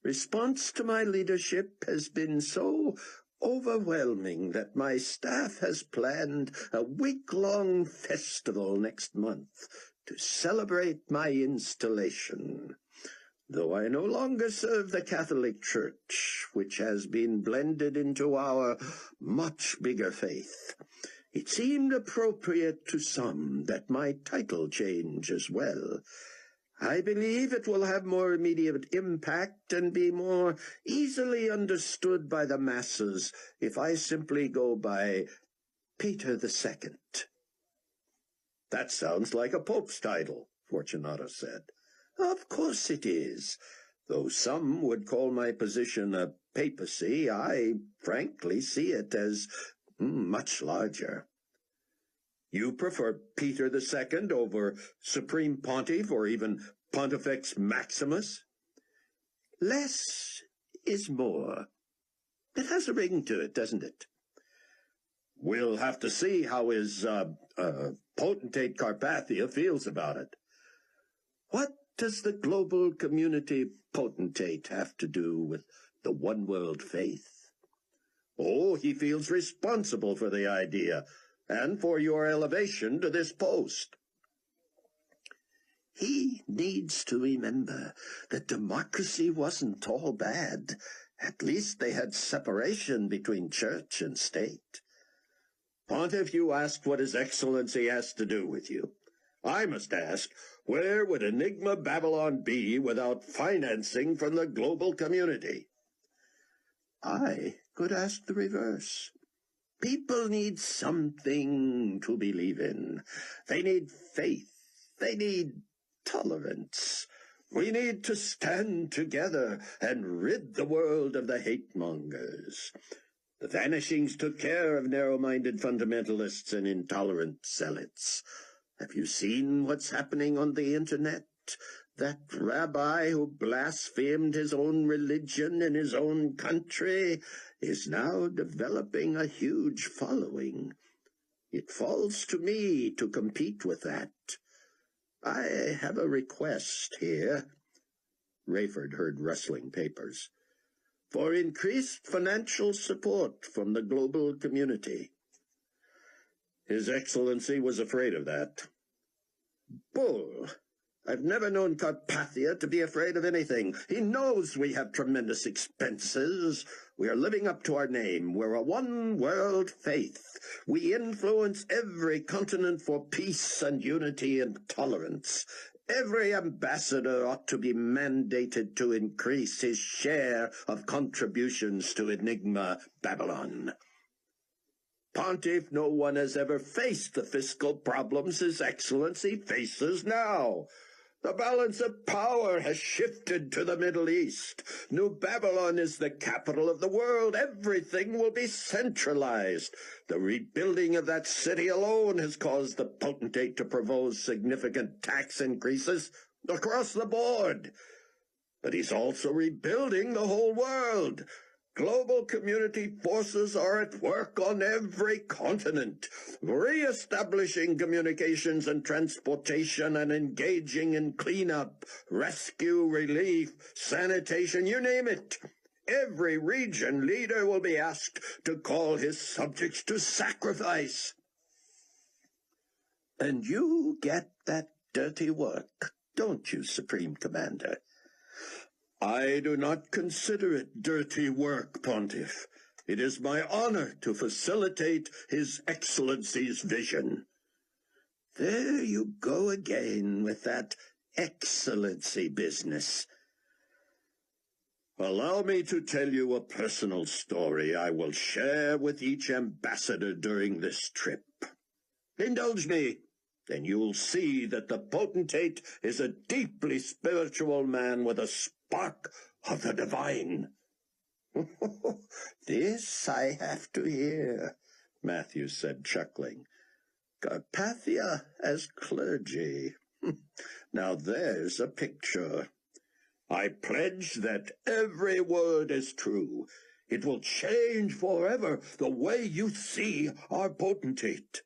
Response to my leadership has been so overwhelming that my staff has planned a week-long festival next month to celebrate my installation. Though I no longer serve the Catholic Church, which has been blended into our much bigger faith, it seemed appropriate to some that my title change as well. I believe it will have more immediate impact and be more easily understood by the masses if I simply go by Peter II. That sounds like a pope's title, Fortunato said. Of course it is. Though some would call my position a papacy, I frankly see it as much larger. You prefer Peter II over Supreme Pontiff or even Pontifex Maximus? Less is more. It has a ring to it, doesn't it? We'll have to see how his potentate Carpathia feels about it. What does the global community potentate have to do with the one-world faith? Oh, he feels responsible for the idea and for your elevation to this post. He needs to remember that democracy wasn't all bad. At least they had separation between church and state. Pontiff, you asked what His Excellency has to do with you. I must ask, where would Enigma Babylon be without financing from the global community? I could ask the reverse. People need something to believe in. They need faith. They need tolerance. We need to stand together and rid the world of the hate-mongers. The vanishings took care of narrow-minded fundamentalists and intolerant zealots. Have you seen what's happening on the internet? That rabbi who blasphemed his own religion in his own country is now developing a huge following. It falls to me to compete with that. I have a request here. Rayford heard rustling papers. For increased financial support from the global community. His Excellency was afraid of that. Bull! I've never known Carpathia to be afraid of anything. He knows we have tremendous expenses. We are living up to our name. We're a one-world faith. We influence every continent for peace and unity and tolerance. Every ambassador ought to be mandated to increase his share of contributions to Enigma Babylon. Pontiff, no one has ever faced the fiscal problems His Excellency faces now. The balance of power has shifted to the Middle East. New Babylon is the capital of the world. Everything will be centralized. The rebuilding of that city alone has caused the potentate to propose significant tax increases across the board. But he's also rebuilding the whole world. Global community forces are at work on every continent, re-establishing communications and transportation and engaging in cleanup, rescue, relief, sanitation, you name it. Every region leader will be asked to call his subjects to sacrifice. And you get that dirty work, don't you, Supreme Commander? I do not consider it dirty work, Pontiff. It is my honor to facilitate His Excellency's vision. There you go again with that excellency business. Allow me to tell you a personal story I will share with each ambassador during this trip. Indulge me. Then you'll see that the potentate is a deeply spiritual man with a spark of the divine. This I have to hear, Matthews said, chuckling. Carpathia as clergy. Now there's a picture. I pledge that every word is true. It will change forever the way you see our potentate.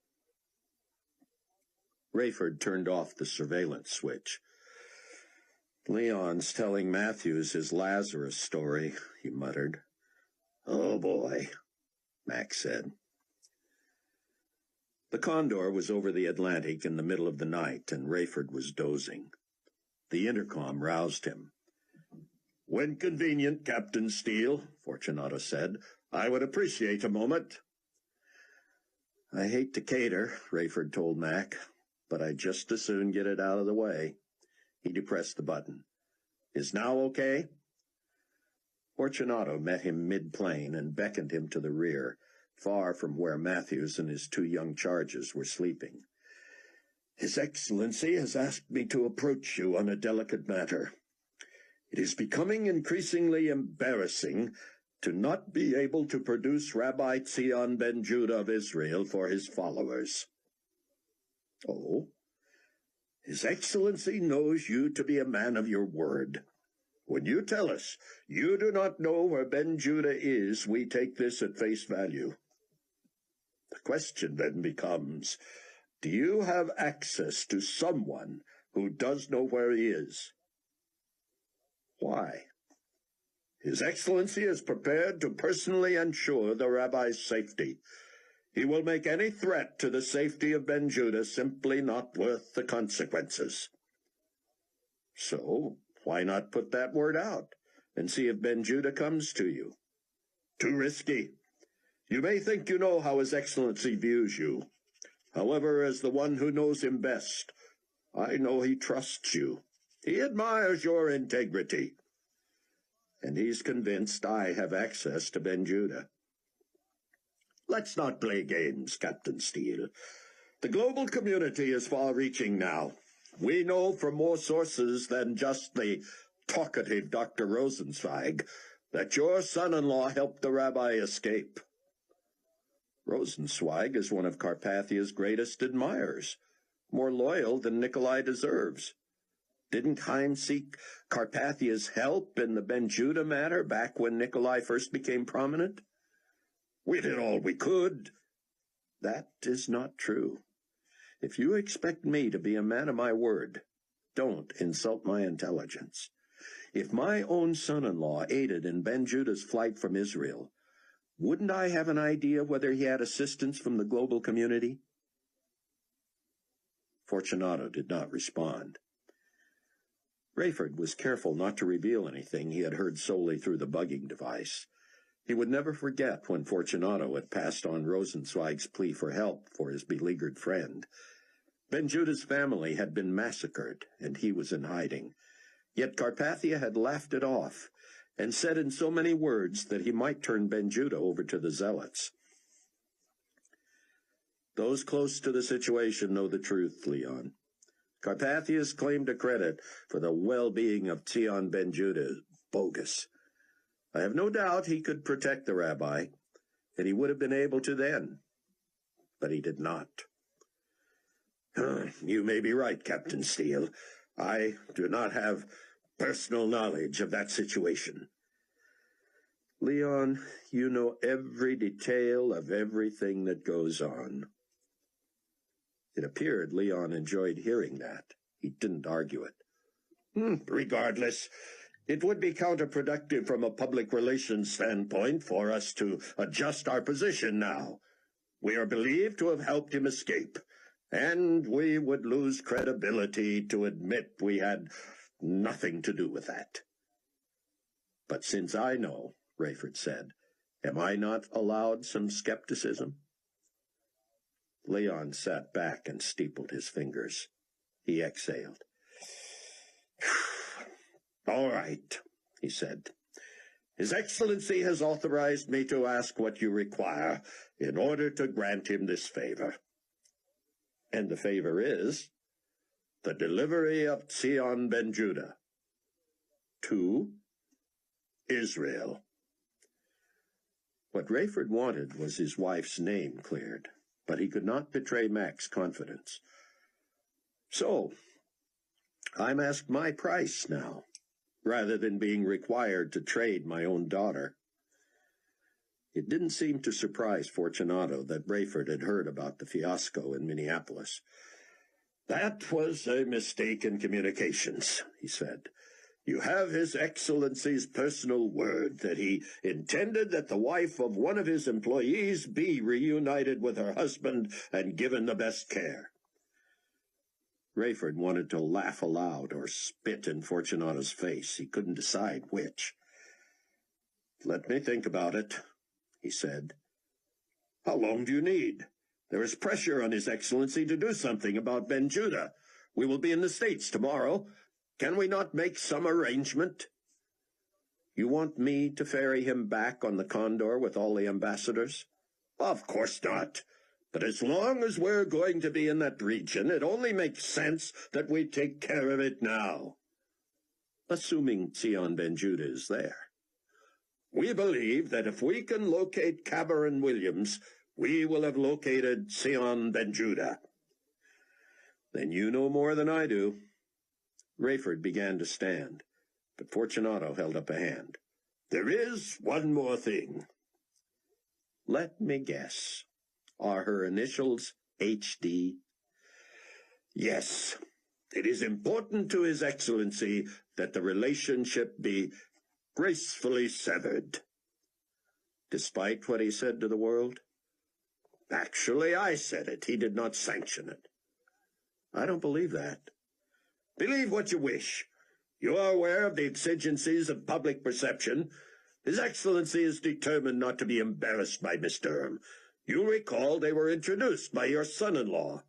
Rayford turned off the surveillance switch. Leon's telling Matthews his Lazarus story, he muttered. Oh, boy, Max said. The Condor was over the Atlantic in the middle of the night, and Rayford was dozing. The intercom roused him. When convenient, Captain Steele, Fortunato said, I would appreciate a moment. I hate to cater, Rayford told Mac, but I'd just as soon get it out of the way. He depressed the button. Is now okay? Fortunato met him mid-plane and beckoned him to the rear, far from where Matthews and his two young charges were sleeping. His Excellency has asked me to approach you on a delicate matter. It is becoming increasingly embarrassing to not be able to produce Rabbi Zion ben Judah of Israel for his followers. Oh, His Excellency knows you to be a man of your word. When you tell us you do not know where Ben Judah is, we take this at face value. The question then becomes, do you have access to someone who does know where he is? Why? His Excellency is prepared to personally ensure the rabbi's safety. He will make any threat to the safety of Ben Judah simply not worth the consequences. So, why not put that word out and see if Ben Judah comes to you? Too risky. You may think you know how His Excellency views you. However, as the one who knows him best, I know he trusts you. He admires your integrity. And he's convinced I have access to Ben Judah. Let's not play games, Captain Steele. The global community is far-reaching now. We know from more sources than just the talkative Dr. Rosenzweig that your son-in-law helped the rabbi escape. Rosenzweig is one of Carpathia's greatest admirers, more loyal than Nikolai deserves. Didn't Chaim seek Carpathia's help in the Ben Judah matter back when Nikolai first became prominent? We did all we could. That is not true. If you expect me to be a man of my word, don't insult my intelligence. If my own son-in-law aided in Ben Judah's flight from Israel, wouldn't I have an idea whether he had assistance from the global community? Fortunato did not respond. Rayford was careful not to reveal anything he had heard solely through the bugging device. He would never forget when Fortunato had passed on Rosenzweig's plea for help for his beleaguered friend. Ben Judah's family had been massacred, and he was in hiding. Yet Carpathia had laughed it off, and said in so many words that he might turn Ben Judah over to the zealots. Those close to the situation know the truth, Leon. Carpathia's claim to credit for the well-being of Zion ben Judah is bogus. I have no doubt he could protect the rabbi, and he would have been able to then, but he did not. You may be right, Captain Steele. I do not have personal knowledge of that situation. Leon, you know every detail of everything that goes on. It appeared Leon enjoyed hearing that. He didn't argue it. Regardless, it would be counterproductive from a public relations standpoint for us to adjust our position now. We are believed to have helped him escape, and we would lose credibility to admit we had nothing to do with that. But since I know, Rayford said, am I not allowed some skepticism? Leon sat back and steepled his fingers. He exhaled. All right, he said. His Excellency has authorized me to ask what you require in order to grant him this favor. And the favor is the delivery of Zion ben Judah to Israel. What Rayford wanted was his wife's name cleared, but he could not betray Mac's confidence. So, I'm asked my price now, rather than being required to trade my own daughter. It didn't seem to surprise Fortunato that Rayford had heard about the fiasco in Minneapolis. That was a mistake in communications, he said. You have His Excellency's personal word that he intended that the wife of one of his employees be reunited with her husband and given the best care. Rayford wanted to laugh aloud or spit in Fortunato's face. He couldn't decide which. Let me think about it, he said. How long do you need? There is pressure on His Excellency to do something about Ben Judah. We will be in the States tomorrow. Can we not make some arrangement? You want me to ferry him back on the Condor with all the ambassadors? Of course not. But as long as we're going to be in that region, it only makes sense that we take care of it now. assuming Sion Ben Judah is there. We believe that if we can locate Cameron Williams, we will have located Sion Ben Judah. Then you know more than I do. Rayford began to stand, but Fortunato held up a hand. There is one more thing. Let me guess. Are her initials H.D.? Yes. It is important to His Excellency that the relationship be gracefully severed. Despite what he said to the world? Actually, I said it. He did not sanction it. I don't believe that. Believe what you wish. You are aware of the exigencies of public perception. His Excellency is determined not to be embarrassed by Miss Durham. You recall they were introduced by your son-in-law,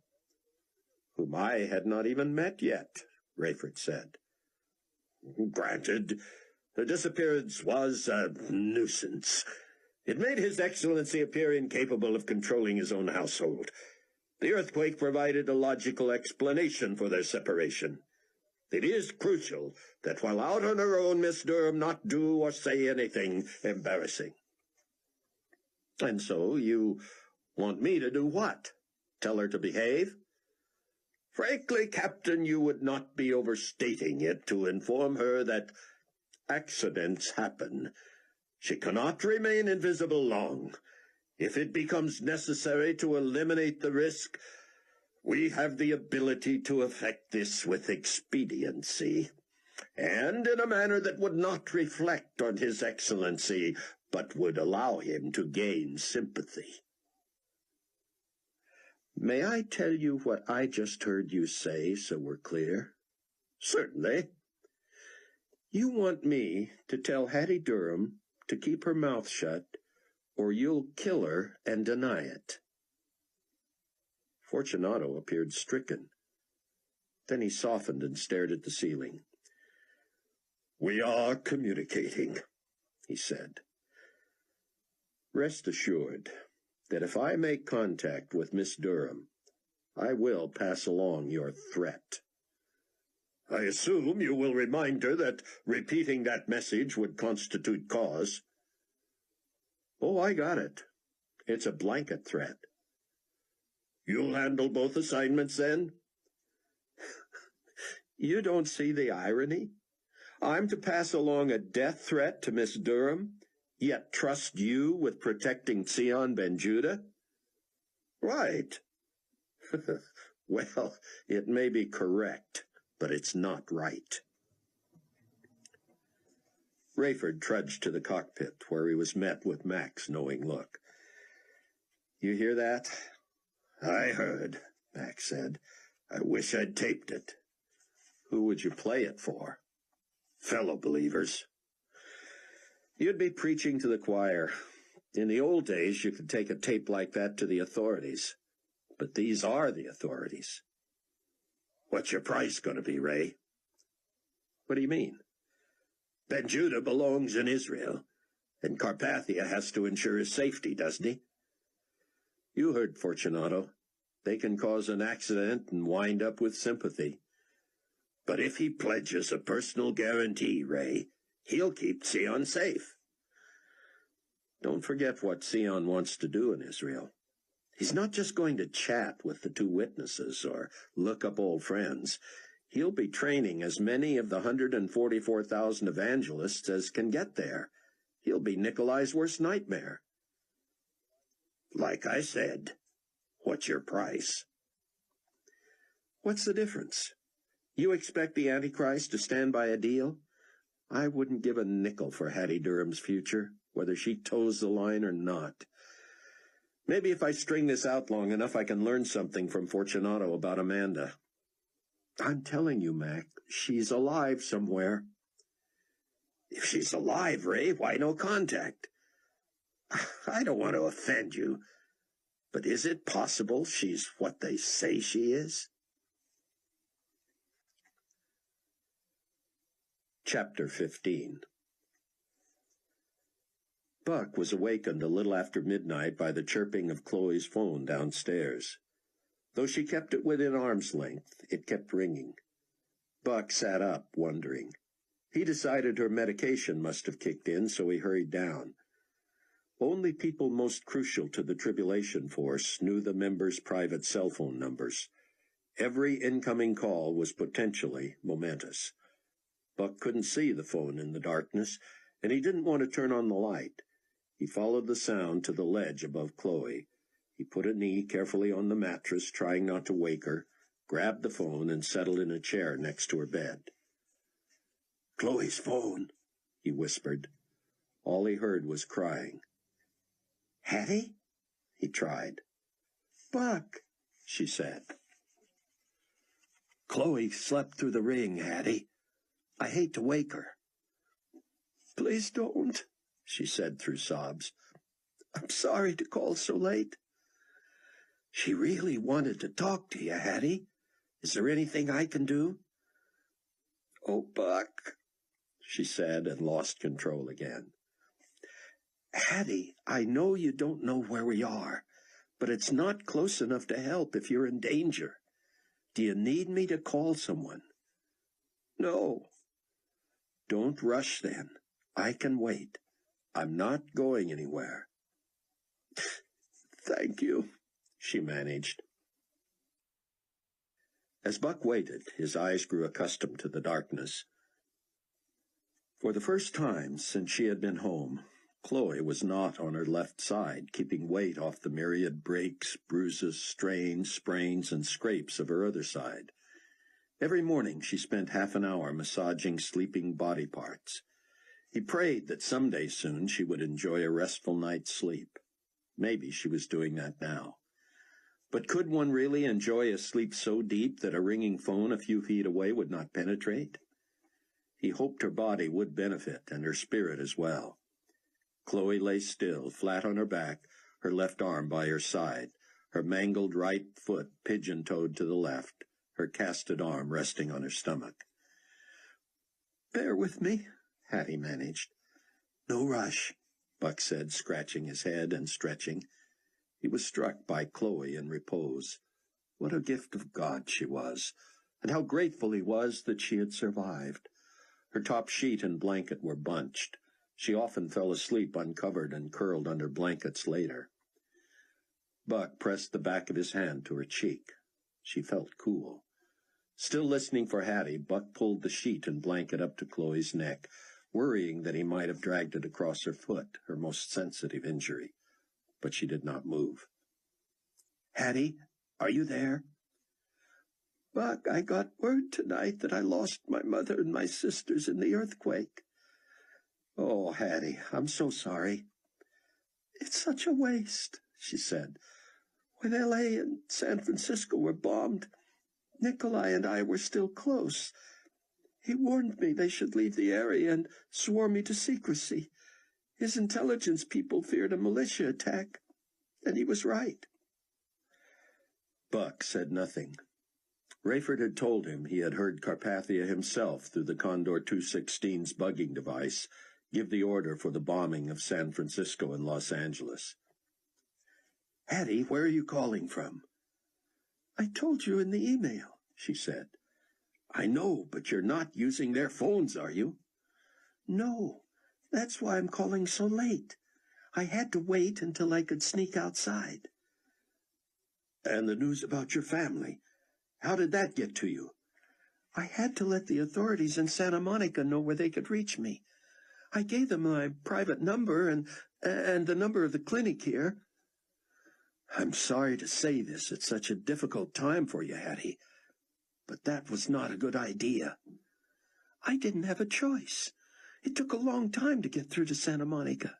whom I had not even met yet, Rayford said. Granted, the disappearance was a nuisance. It made His Excellency appear incapable of controlling his own household. The earthquake provided a logical explanation for their separation. It is crucial that while out on her own, Miss Durham not do or say anything embarrassing. And so you want me to do what? Tell her to behave? Frankly, Captain, you would not be overstating it to inform her that accidents happen. She cannot remain invisible long. If it becomes necessary to eliminate the risk, we have the ability to effect this with expediency, and in a manner that would not reflect on His Excellency, but would allow him to gain sympathy. May I tell you what I just heard you say, so we're clear? Certainly. You want me to tell Hattie Durham to keep her mouth shut, or you'll kill her and deny it. Fortunato appeared stricken. Then he softened and stared at the ceiling. We are communicating, he said. Rest assured that if I make contact with Miss Durham, I will pass along your threat. I assume you will remind her that repeating that message would constitute cause. Oh, I got it. It's a blanket threat. You'll handle both assignments, then? You don't see the irony? I'm to pass along a death threat to Miss Durham, yet trust you with protecting Sion Ben Judah? Right. Well, it may be correct, but it's not right. Rayford trudged to the cockpit, where he was met with Mac's knowing look. You hear that? I heard, Mac said. I wish I'd taped it. Who would you play it for? Fellow believers. You'd be preaching to the choir. In the old days, you could take a tape like that to the authorities. But these are the authorities. What's your price going to be, Ray? What do you mean? Ben Judah belongs in Israel, and Carpathia has to ensure his safety, doesn't he? You heard Fortunato. They can cause an accident and wind up with sympathy. But if he pledges a personal guarantee, Ray, he'll keep Sion safe. Don't forget what Sion wants to do in Israel. He's not just going to chat with the two witnesses or look up old friends. He'll be training as many of the 144,000 evangelists as can get there. He'll be Nikolai's worst nightmare. Like I said, what's your price? What's the difference? You expect the Antichrist to stand by a deal? I wouldn't give a nickel for Hattie Durham's future, whether she toes the line or not. Maybe if I string this out long enough, I can learn something from Fortunato about Amanda. I'm telling you, Mac, she's alive somewhere. If she's alive, Ray, why no contact? I don't want to offend you, but is it possible she's what they say she is? Chapter 15. Buck was awakened a little after midnight by the chirping of Chloe's phone downstairs. Though she kept it within arm's length, it kept ringing. Buck sat up, wondering. He decided her medication must have kicked in, so he hurried down. Only people most crucial to the tribulation force knew the members' private cell phone numbers. Every incoming call was potentially momentous. Buck couldn't see the phone in the darkness, and he didn't want to turn on the light. He followed the sound to the ledge above Chloe. He put a knee carefully on the mattress, trying not to wake her, grabbed the phone, and settled in a chair next to her bed. "Chloe's phone," he whispered. All he heard was crying. "Hattie?" he tried. "Buck," she said. "Chloe slept through the ring, Hattie. I hate to wake her." "Please don't," she said through sobs. "I'm sorry to call so late." "She really wanted to talk to you, Hattie. Is there anything I can do?" "Oh, Buck," she said, and lost control again. "Hattie, I know you don't know where we are, but it's not close enough to help if you're in danger. Do you need me to call someone?" "No." "Don't rush then. I can wait. I'm not going anywhere." "Thank you," she managed. As Buck waited, his eyes grew accustomed to the darkness. For the first time since she had been home, Chloe was not on her left side, keeping weight off the myriad breaks, bruises, strains, sprains, and scrapes of her other side. Every morning she spent half an hour massaging sleeping body parts. He prayed that someday soon she would enjoy a restful night's sleep. Maybe she was doing that now. But could one really enjoy a sleep so deep that a ringing phone a few feet away would not penetrate? He hoped her body would benefit, and her spirit as well. Chloe lay still, flat on her back, her left arm by her side, her mangled right foot pigeon-toed to the left, her casted arm resting on her stomach. "Bear with me," Hattie managed. "No rush," Buck said, scratching his head and stretching. He was struck by Chloe in repose. What a gift of God she was, and how grateful he was that she had survived. Her top sheet and blanket were bunched. She often fell asleep uncovered and curled under blankets later. Buck pressed the back of his hand to her cheek. She felt cool. Still listening for Hattie, Buck pulled the sheet and blanket up to Chloe's neck, worrying that he might have dragged it across her foot, her most sensitive injury. But she did not move. "Hattie, are you there?" "Buck, I got word tonight that I lost my mother and my sisters in the earthquake." "Oh, Hattie, I'm so sorry." "It's such a waste," she said. "When L.A. and San Francisco were bombed, Nikolai and I were still close. He warned me they should leave the area and swore me to secrecy. His intelligence people feared a militia attack, and he was right." Buck said nothing. Rayford had told him he had heard Carpathia himself through the Condor 216's bugging device give the order for the bombing of San Francisco and Los Angeles. "Hattie, where are you calling from?" "I told you in the email," she said. "I know, but you're not using their phones, are you?" "No, that's why I'm calling so late. I had to wait until I could sneak outside." "And the news about your family? How did that get to you?" "I had to let the authorities in Santa Monica know where they could reach me. I gave them my private number and the number of the clinic here." "I'm sorry to say this at such a difficult time for you, Hattie, but that was not a good idea." "I didn't have a choice. It took a long time to get through to Santa Monica,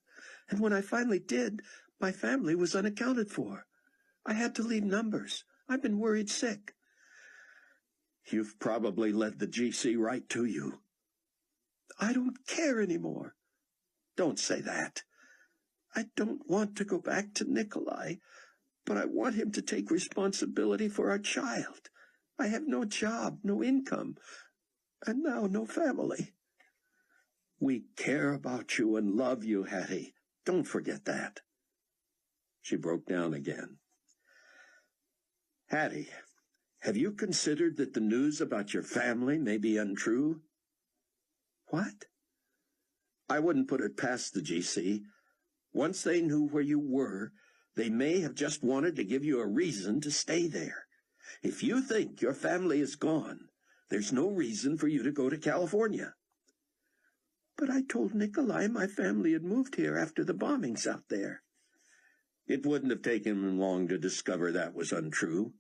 and when I finally did, my family was unaccounted for. I had to leave numbers. I've been worried sick." "You've probably led the GC right to you." "I don't care anymore." "Don't say that." "I don't want to go back to Nikolai, but I want him to take responsibility for our child. I have no job, no income, and now no family." "We care about you and love you, Hattie. Don't forget that." She broke down again. "Hattie, have you considered that the news about your family may be untrue?" What? I wouldn't put it past the GC. Once they knew where you were, they may have just wanted to give you a reason to stay there. If you think your family is gone, there's no reason for you to go to California. But I told Nikolai my family had moved here after the bombings out there. It wouldn't have taken him long to discover that was untrue.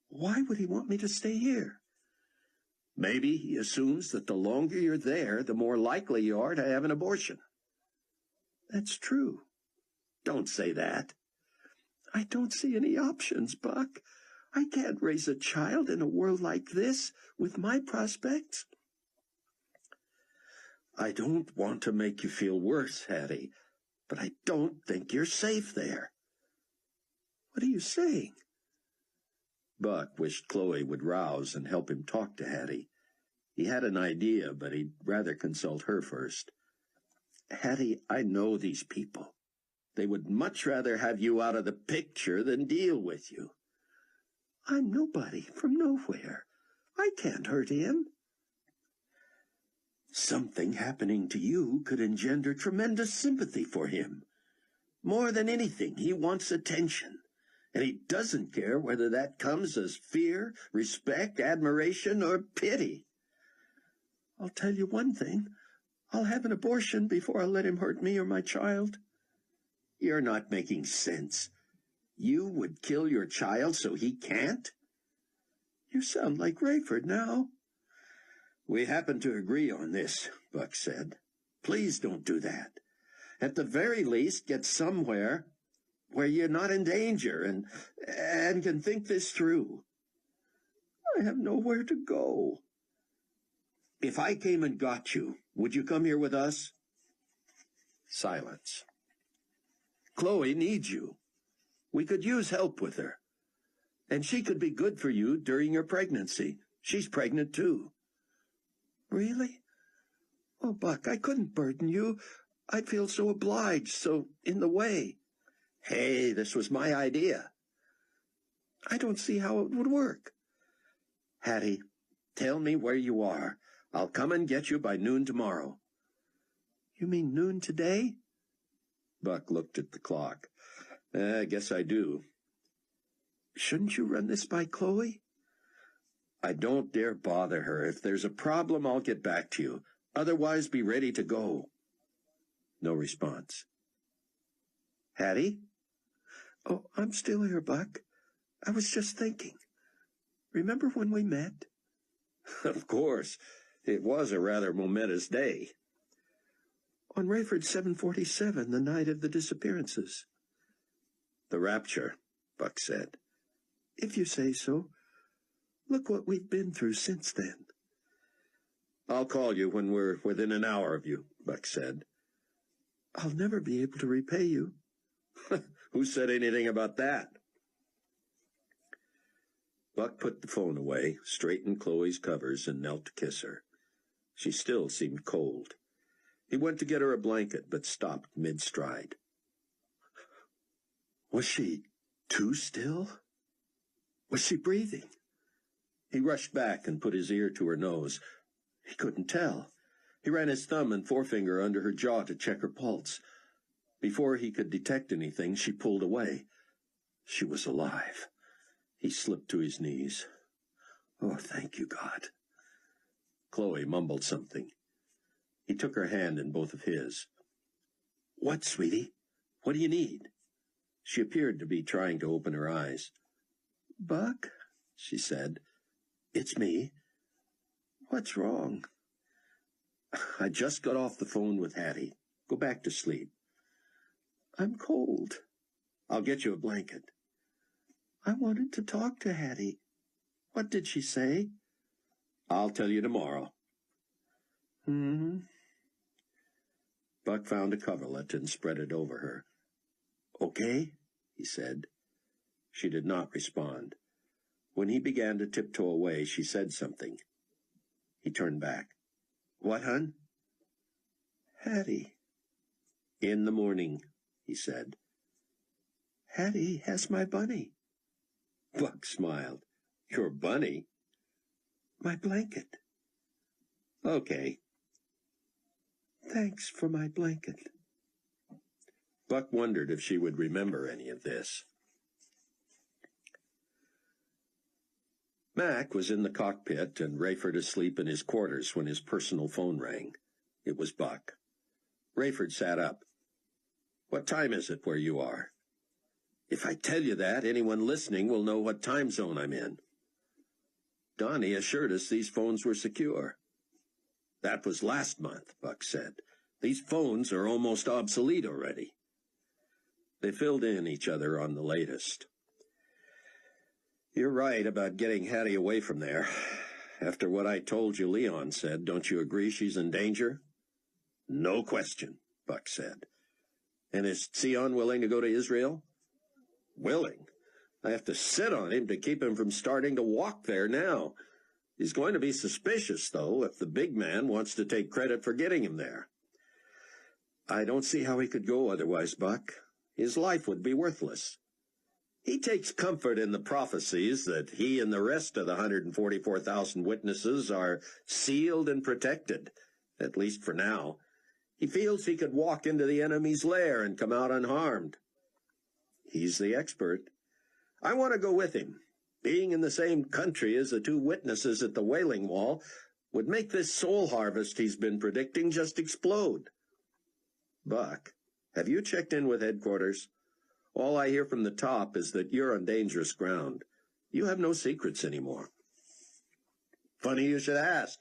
Why would he want me to stay here? Maybe he assumes that the longer you're there, the more likely you are to have an abortion. That's true. Don't say that. I don't see any options, Buck. I can't raise a child in a world like this with my prospects. I don't want to make you feel worse, Hattie, but I don't think you're safe there. What are you saying? Buck wished Chloe would rouse and help him talk to Hattie. He had an idea, but he'd rather consult her first. Hattie, I know these people. They would much rather have you out of the picture than deal with you. I'm nobody from nowhere. I can't hurt him. Something happening to you could engender tremendous sympathy for him. More than anything, he wants attention, and he doesn't care whether that comes as fear, respect, admiration, or pity. I'll tell you one thing. I'll have an abortion before I'll let him hurt me or my child. You're not making sense. You would kill your child so he can't? You sound like Rayford now. We happen to agree on this, Buck said. Please don't do that. At the very least, get somewhere where you're not in danger and can think this through. I have nowhere to go. If I came and got you, would you come here with us? Silence. Chloe needs you. We could use help with her. And she could be good for you during your pregnancy. She's pregnant, too. Really? Oh, Buck, I couldn't burden you. I'd feel so obliged, so in the way. Hey, this was my idea. I don't see how it would work. Hattie, tell me where you are. I'll come and get you by noon tomorrow. You mean noon today? Buck looked at the clock. I guess I do. Shouldn't you run this by Chloe? I don't dare bother her. If there's a problem, I'll get back to you. Otherwise, be ready to go. No response. Hattie? Oh, I'm still here, Buck. I was just thinking. Remember when we met? Of course. It was a rather momentous day. On Rayford 747, the night of the disappearances. The rapture, Buck said. If you say so. Look what we've been through since then. I'll call you when we're within an hour of you, Buck said. I'll never be able to repay you. Who said anything about that? Buck put the phone away, straightened Chloe's covers, and knelt to kiss her. She still seemed cold. He went to get her a blanket, but stopped mid-stride. Was she too still? Was she breathing? He rushed back and put his ear to her nose. He couldn't tell. He ran his thumb and forefinger under her jaw to check her pulse. Before he could detect anything, she pulled away. She was alive. He slipped to his knees. Oh, thank you, God. Chloe mumbled something. He took her hand in both of his. What, sweetie? What do you need? She appeared to be trying to open her eyes. Buck, she said. It's me. What's wrong? I just got off the phone with Hattie. Go back to sleep. I'm cold. I'll get you a blanket. I wanted to talk to Hattie. What did she say? I'll tell you tomorrow. Buck found a coverlet and spread it over her. Okay, he said. She did not respond. When he began to tiptoe away, she said something. He turned back. What, hon? Hattie. In the morning, he said. Hattie has my bunny. Buck smiled. Your bunny? My blanket. Okay. Thanks for my blanket. Buck wondered if she would remember any of this. Mac was in the cockpit and Rayford asleep in his quarters when his personal phone rang. It was Buck. Rayford sat up. What time is it where you are? If I tell you that, anyone listening will know what time zone I'm in. Donnie assured us these phones were secure. That was last month, Buck said. These phones are almost obsolete already. They filled in each other on the latest. You're right about getting Hattie away from there. After what I told you Leon said, don't you agree she's in danger? No question, Buck said. And is Sion willing to go to Israel? Willing? I have to sit on him to keep him from starting to walk there now. He's going to be suspicious, though, if the big man wants to take credit for getting him there. I don't see how he could go otherwise, Buck. His life would be worthless. He takes comfort in the prophecies that he and the rest of the 144,000 witnesses are sealed and protected, at least for now. He feels he could walk into the enemy's lair and come out unharmed. He's the expert. I want to go with him. Being in the same country as the two witnesses at the Wailing Wall would make this soul harvest he's been predicting just explode. Buck, have you checked in with headquarters? All I hear from the top is that you're on dangerous ground. You have no secrets anymore. Funny you should ask.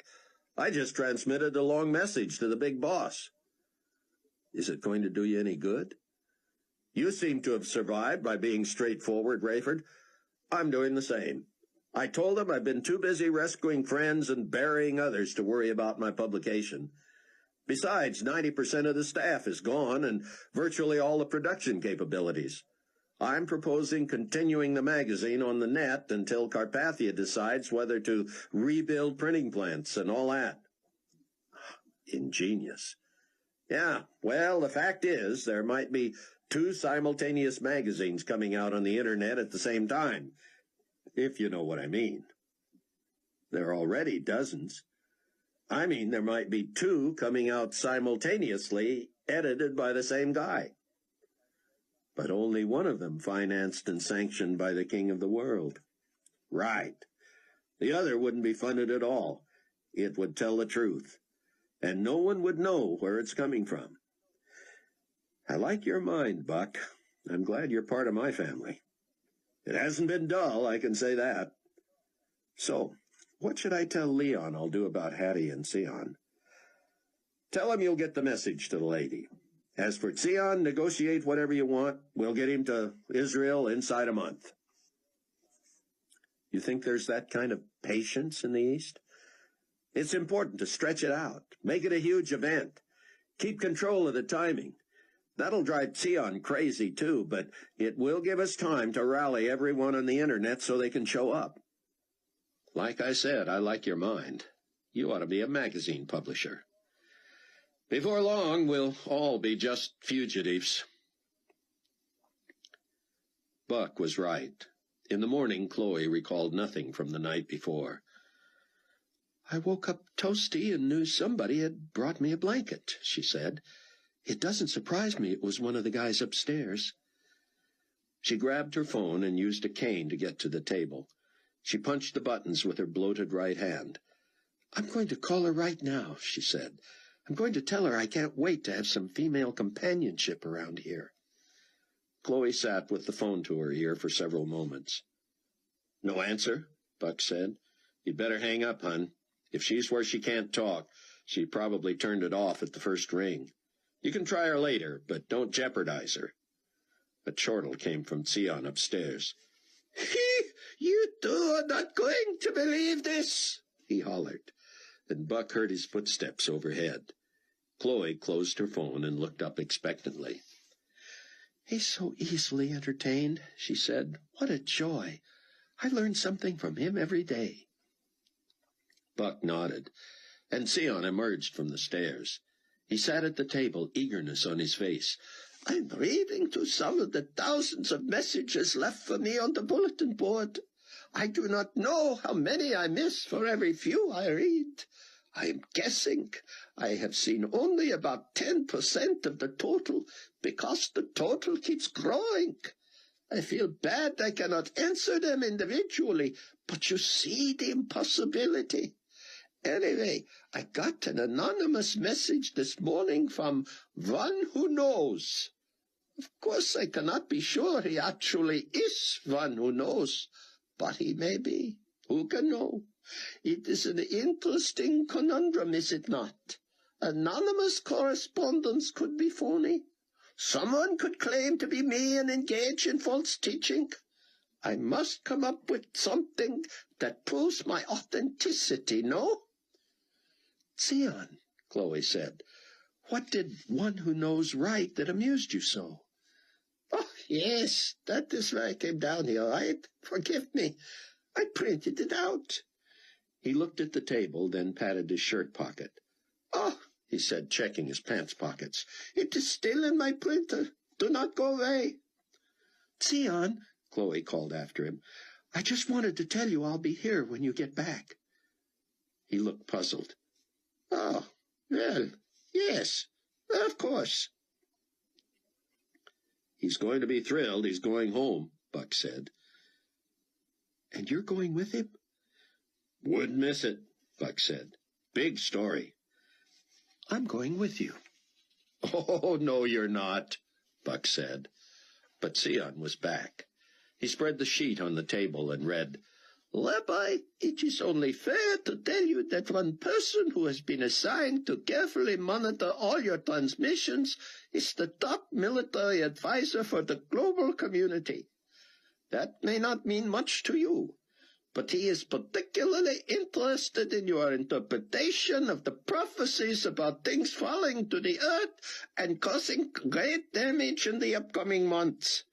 I just transmitted a long message to the big boss. Is it going to do you any good? You seem to have survived by being straightforward, Rayford. I'm doing the same. I told him I've been too busy rescuing friends and burying others to worry about my publication. Besides, 90% of the staff is gone and virtually all the production capabilities. I'm proposing continuing the magazine on the net until Carpathia decides whether to rebuild printing plants and all that. Ingenious. Yeah, well, the fact is there might be 2 simultaneous magazines coming out on the internet at the same time, if you know what I mean. There are already dozens. I mean, there might be 2 coming out simultaneously, edited by the same guy. But only one of them financed and sanctioned by the king of the world. Right. The other wouldn't be funded at all. It would tell the truth, and no one would know where it's coming from. I like your mind, Buck. I'm glad you're part of my family. It hasn't been dull, I can say that. So, what should I tell Leon I'll do about Hattie and Sion? Tell him you'll get the message to the lady. As for Sion, negotiate whatever you want. We'll get him to Israel inside a month. You think there's that kind of patience in the East? It's important to stretch it out. Make it a huge event. Keep control of the timing. That'll drive Sion crazy, too, but it will give us time to rally everyone on the internet so they can show up. Like I said, I like your mind. You ought to be a magazine publisher. Before long, we'll all be just fugitives. Buck was right. In the morning, Chloe recalled nothing from the night before. I woke up toasty and knew somebody had brought me a blanket, she said. It doesn't surprise me it was one of the guys upstairs. She grabbed her phone and used a cane to get to the table. She punched the buttons with her bloated right hand. I'm going to call her right now, she said. I'm going to tell her I can't wait to have some female companionship around here. Chloe sat with the phone to her ear for several moments. No answer, Buck said. You'd better hang up, hon. If she's where she can't talk, she probably turned it off at the first ring. You can try her later, but don't jeopardize her. A chortle came from Sion upstairs. You two are not going to believe this, he hollered, and Buck heard his footsteps overhead. Chloe closed her phone and looked up expectantly. He's so easily entertained, she said. What a joy. I learn something from him every day. Buck nodded, and Sion emerged from the stairs. He sat at the table, eagerness on his face. I'm reading to some of the thousands of messages left for me on the bulletin board. I do not know how many I miss for every few I read. I'm guessing. I have seen only about 10% of the total, because the total keeps growing. I feel bad I cannot answer them individually, but you see the impossibility. Anyway, I got an anonymous message this morning from one who knows. Of course, I cannot be sure he actually is one who knows, but he may be. Who can know? It is an interesting conundrum, is it not? Anonymous correspondence could be phony. Someone could claim to be me and engage in false teaching. I must come up with something that proves my authenticity, no? Zion, Chloe said, what did one who knows write that amused you so? Oh, yes, that is why I came down here, right? Forgive me. I printed it out. He looked at the table, then patted his shirt pocket. Oh, he said, checking his pants pockets, it is still in my printer. Do not go away. Zion, Chloe called after him, I just wanted to tell you I'll be here when you get back. He looked puzzled. Oh, well, yes, of course. He's going to be thrilled he's going home, Buck said. And you're going with him? Wouldn't miss it, Buck said. Big story. I'm going with you. Oh, no, you're not, Buck said. But Zion was back. He spread the sheet on the table and read, Rabbi, it is only fair to tell you that one person who has been assigned to carefully monitor all your transmissions is the top military advisor for the global community. That may not mean much to you, but he is particularly interested in your interpretation of the prophecies about things falling to the earth and causing great damage in the upcoming months.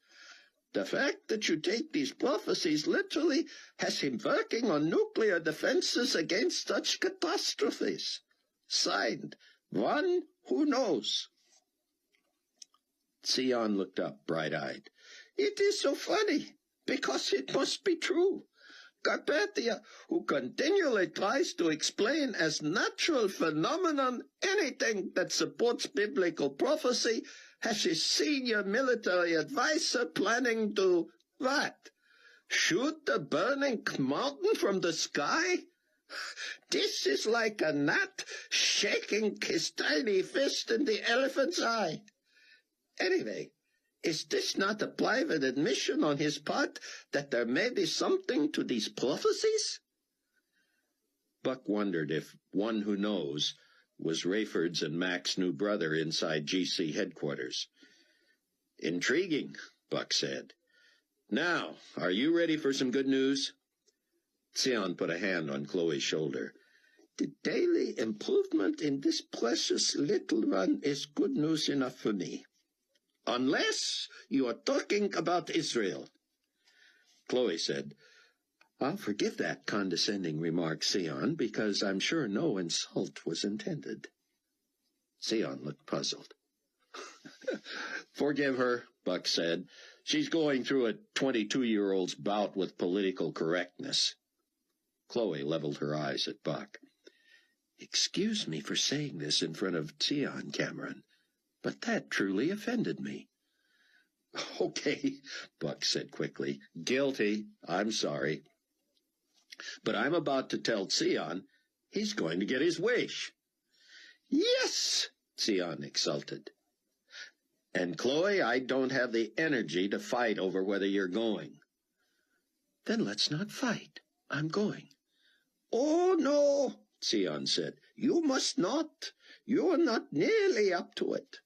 The fact that you take these prophecies literally has him working on nuclear defenses against such catastrophes. Signed, One Who Knows. Zion looked up, bright-eyed. It is so funny, because it must be true. Carpathia, who continually tries to explain as natural phenomenon anything that supports biblical prophecy, has his senior military advisor planning to, what? Shoot the burning mountain from the sky? This is like a gnat shaking his tiny fist in the elephant's eye. Anyway, is this not a private admission on his part that there may be something to these prophecies? Buck wondered if One Who Knows was Rayford's and Mac's new brother inside GC headquarters. Intriguing, Buck said. Now, are you ready for some good news? Zion put a hand on Chloe's shoulder. The daily improvement in this precious little one is good news enough for me. Unless you are talking about Israel. Chloe said, I'll forgive that condescending remark, Zion, because I'm sure no insult was intended. Zion looked puzzled. Forgive her, Buck said. She's going through a 22-year-old's bout with political correctness. Chloe leveled her eyes at Buck. Excuse me for saying this in front of Zion, Cameron, but that truly offended me. Okay, Buck said quickly. Guilty. I'm sorry. But I'm about to tell Zion he's going to get his wish. Yes, Zion exulted. And, Chloe, I don't have the energy to fight over whether you're going. Then let's not fight. I'm going. Oh, no, Zion said. You must not. You're not nearly up to it.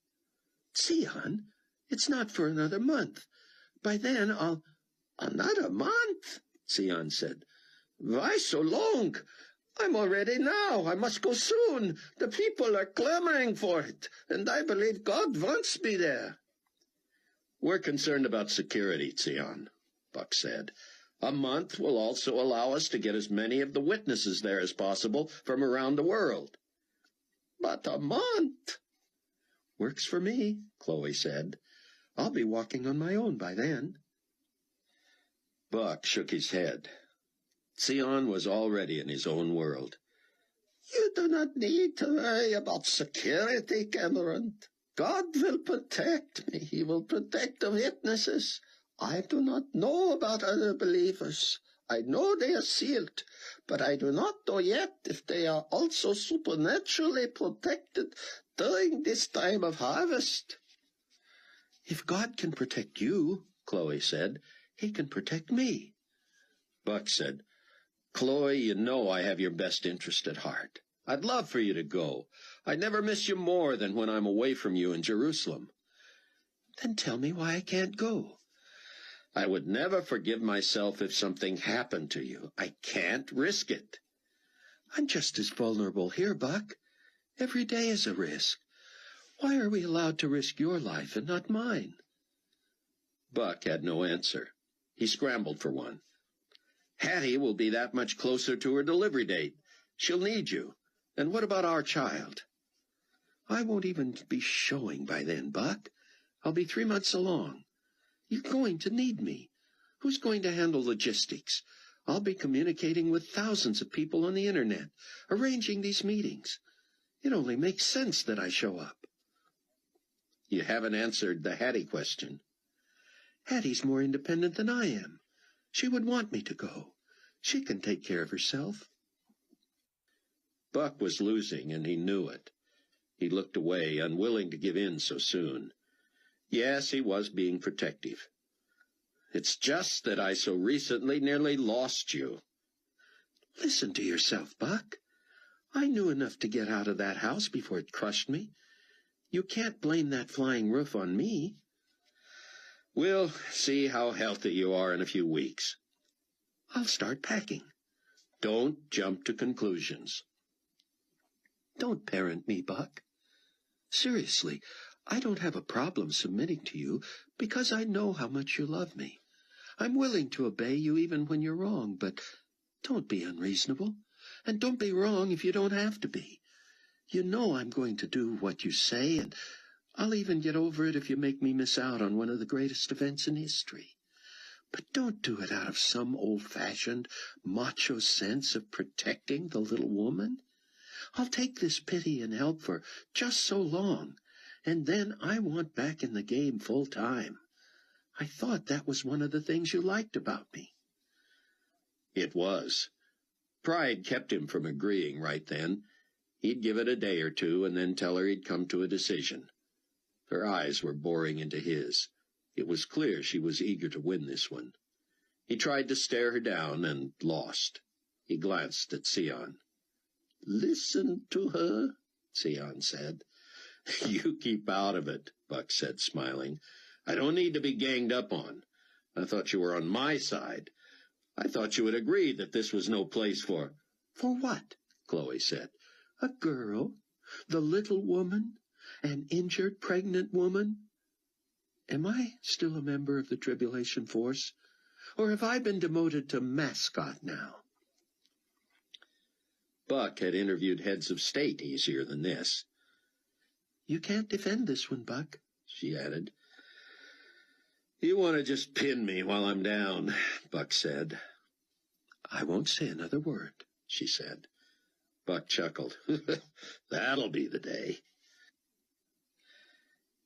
Zion, it's not for another month. By then I'll... Another month, Zion said. Why so long? I'm all ready now. I must go soon. The people are clamoring for it, and I believe God wants me there. We're concerned about security, Zion, Buck said. A month will also allow us to get as many of the witnesses there as possible from around the world. But a month? Works for me, Chloe said. I'll be walking on my own by then. Buck shook his head. Zion was already in his own world. You do not need to worry about security, Cameron. God will protect me. He will protect the witnesses. I do not know about other believers. I know they are sealed, but I do not know yet if they are also supernaturally protected during this time of harvest. If God can protect you, Chloe said, he can protect me. Buck said, Chloe, you know I have your best interest at heart. I'd love for you to go. I'd never miss you more than when I'm away from you in Jerusalem. Then tell me why I can't go. I would never forgive myself if something happened to you. I can't risk it. I'm just as vulnerable here, Buck. Every day is a risk. Why are we allowed to risk your life and not mine? Buck had no answer. He scrambled for one. Hattie will be that much closer to her delivery date. She'll need you. And what about our child? I won't even be showing by then, Buck. I'll be 3 months along. You're going to need me. Who's going to handle logistics? I'll be communicating with thousands of people on the internet, arranging these meetings. It only makes sense that I show up. You haven't answered the Hattie question. Hattie's more independent than I am. She would want me to go. She can take care of herself. Buck was losing, and he knew it. He looked away, unwilling to give in so soon. Yes, he was being protective. It's just that I so recently nearly lost you. Listen to yourself, Buck. I knew enough to get out of that house before it crushed me. You can't blame that flying roof on me. We'll see how healthy you are in a few weeks. I'll start packing. Don't jump to conclusions. Don't parent me, Buck. Seriously, I don't have a problem submitting to you because I know how much you love me. I'm willing to obey you even when you're wrong, but don't be unreasonable, and don't be wrong if you don't have to be. You know I'm going to do what you say, and I'll even get over it if you make me miss out on one of the greatest events in history. But don't do it out of some old-fashioned, macho sense of protecting the little woman. I'll take this pity and help for just so long, and then I want back in the game full time. I thought that was one of the things you liked about me. It was. Pride kept him from agreeing right then. He'd give it a day or two and then tell her he'd come to a decision. Her eyes were boring into his. It was clear she was eager to win this one. He tried to stare her down and lost. He glanced at Sion. Listen to her, Sion said. You keep out of it, Buck said, smiling. I don't need to be ganged up on. I thought you were on my side. I thought you would agree that this was no place for... For what? Chloe said. A girl? The little woman? An injured pregnant woman? Am I still a member of the Tribulation Force? Or have I been demoted to mascot now? Buck had interviewed heads of state easier than this. You can't defend this one, Buck, she added. You want to just pin me while I'm down, Buck said. I won't say another word, she said. Buck chuckled. That'll be the day.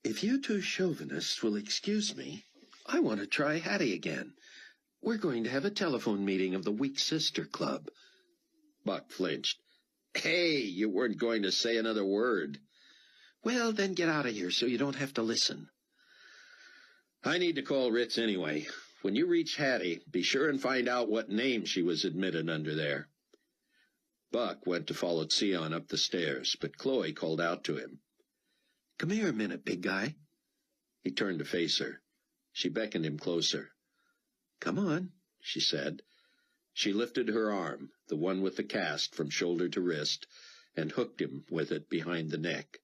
If you two chauvinists will excuse me, I want to try Hattie again. We're going to have a telephone meeting of the Weak Sister Club. Buck flinched. Hey, you weren't going to say another word. Well, then get out of here so you don't have to listen. I need to call Ritz anyway. When you reach Hattie, be sure and find out what name she was admitted under there. Buck went to follow Sion up the stairs, but Chloe called out to him. Come here a minute, big guy. He turned to face her. She beckoned him closer. Come on, she said. She lifted her arm, the one with the cast from shoulder to wrist, and hooked him with it behind the neck.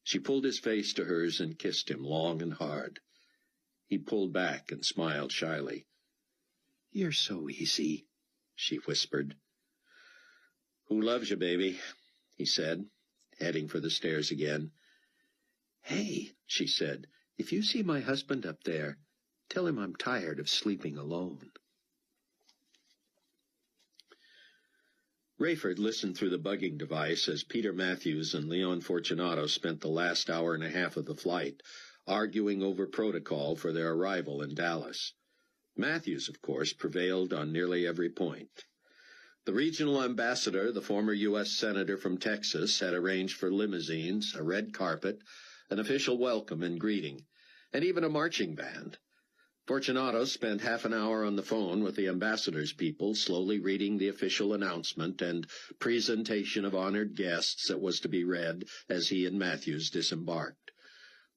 She pulled his face to hers and kissed him long and hard. He pulled back and smiled shyly. You're so easy, she whispered. Who loves you, baby? He said, heading for the stairs again. Hey, she said, if you see my husband up there, tell him I'm tired of sleeping alone. Rayford listened through the bugging device as Peter Matthews and Leon Fortunato spent the last hour and a half of the flight arguing over protocol for their arrival in Dallas. Matthews, of course, prevailed on nearly every point. The regional ambassador, the former U.S. Senator from Texas, had arranged for limousines, a red carpet, an official welcome and greeting, and even a marching band. Fortunato spent half an hour on the phone with the ambassador's people, slowly reading the official announcement and presentation of honored guests that was to be read as he and Matthews disembarked.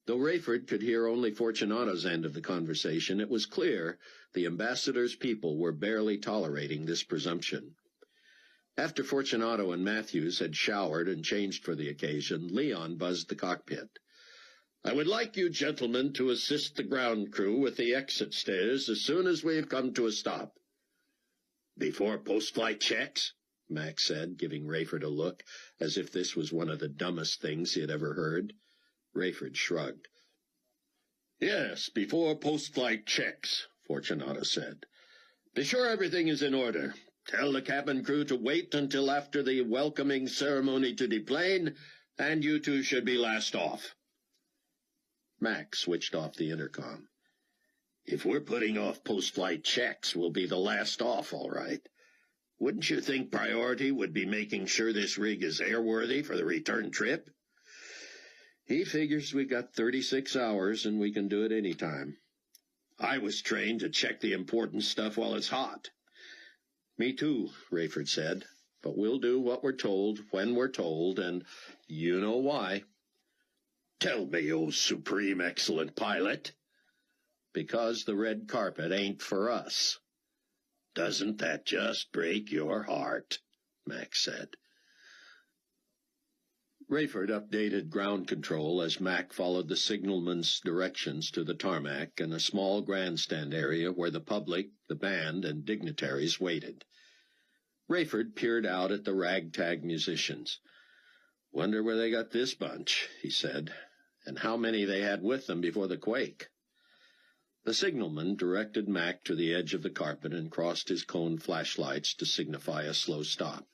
Though Rayford could hear only Fortunato's end of the conversation, it was clear the ambassador's people were barely tolerating this presumption. After Fortunato and Matthews had showered and changed for the occasion, Leon buzzed the cockpit. "I would like you gentlemen to assist the ground crew with the exit stairs as soon as we have come to a stop." "Before post-flight checks?" Mac said, giving Rayford a look, as if this was one of the dumbest things he had ever heard. Rayford shrugged. "Yes, before post-flight checks," Fortunato said. "Be sure everything is in order. Tell the cabin crew to wait until after the welcoming ceremony to deplane, and you two should be last off." Mac switched off the intercom. "If we're putting off post-flight checks, we'll be the last off, all right. Wouldn't you think priority would be making sure this rig is airworthy for the return trip?" "He figures we got 36 hours and we can do it any time." "I was trained to check the important stuff while it's hot." "Me too," Rayford said. "But we'll do what we're told when we're told, and you know why." "Tell me, oh supreme excellent pilot." "Because the red carpet ain't for us." "Doesn't that just break your heart?" Mac said. Rayford updated ground control as Mac followed the signalman's directions to the tarmac and a small grandstand area where the public, the band, and dignitaries waited. Rayford peered out at the ragtag musicians. "Wonder where they got this bunch," he said, "and how many they had with them before the quake." The signalman directed Mac to the edge of the carpet and crossed his cone flashlights to signify a slow stop.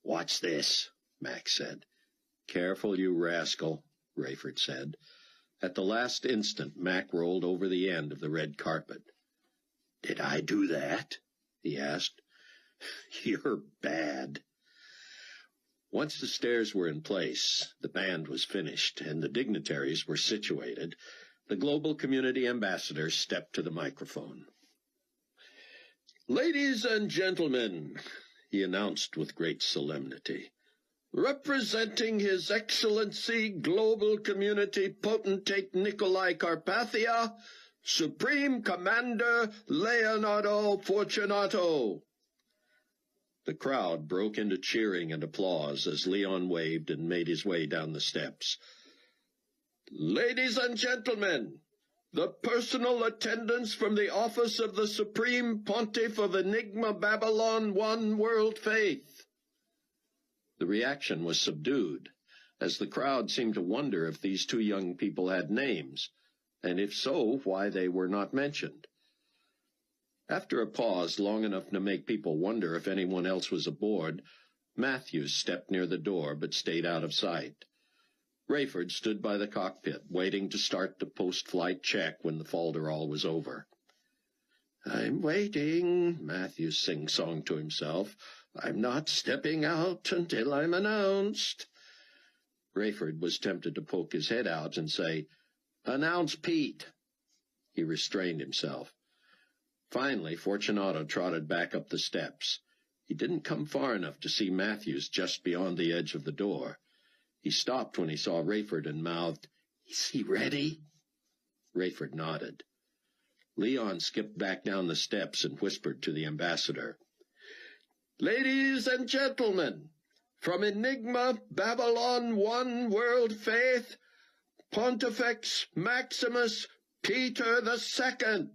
"Watch this," Mac said. "Careful, you rascal," Rayford said. At the last instant, Mac rolled over the end of the red carpet. "Did I do that?" he asked. "You're bad." Once the stairs were in place, the band was finished, and the dignitaries were situated, the Global Community Ambassador stepped to the microphone. "Ladies and gentlemen," he announced with great solemnity, "representing His Excellency Global Community Potentate Nikolai Carpathia, Supreme Commander Leonardo Fortunato." The crowd broke into cheering and applause as Leon waved and made his way down the steps. "Ladies and gentlemen, the personal attendants from the office of the Supreme Pontiff of Enigma Babylon One World Faith." The reaction was subdued, as the crowd seemed to wonder if these two young people had names, and if so, why they were not mentioned. After a pause long enough to make people wonder if anyone else was aboard, Matthews stepped near the door but stayed out of sight. Rayford stood by the cockpit, waiting to start the post-flight check when the falderall was over. "I'm waiting," Matthews sing-songed to himself. "I'm not stepping out until I'm announced." Rayford was tempted to poke his head out and say, "Announce Pete." He restrained himself. Finally, Fortunato trotted back up the steps. He didn't come far enough to see Matthews just beyond the edge of the door. He stopped when he saw Rayford and mouthed, "Is he ready?" Rayford nodded. Leon skipped back down the steps and whispered to the ambassador. "Ladies and gentlemen, from Enigma Babylon One World Faith, Pontifex Maximus Peter II."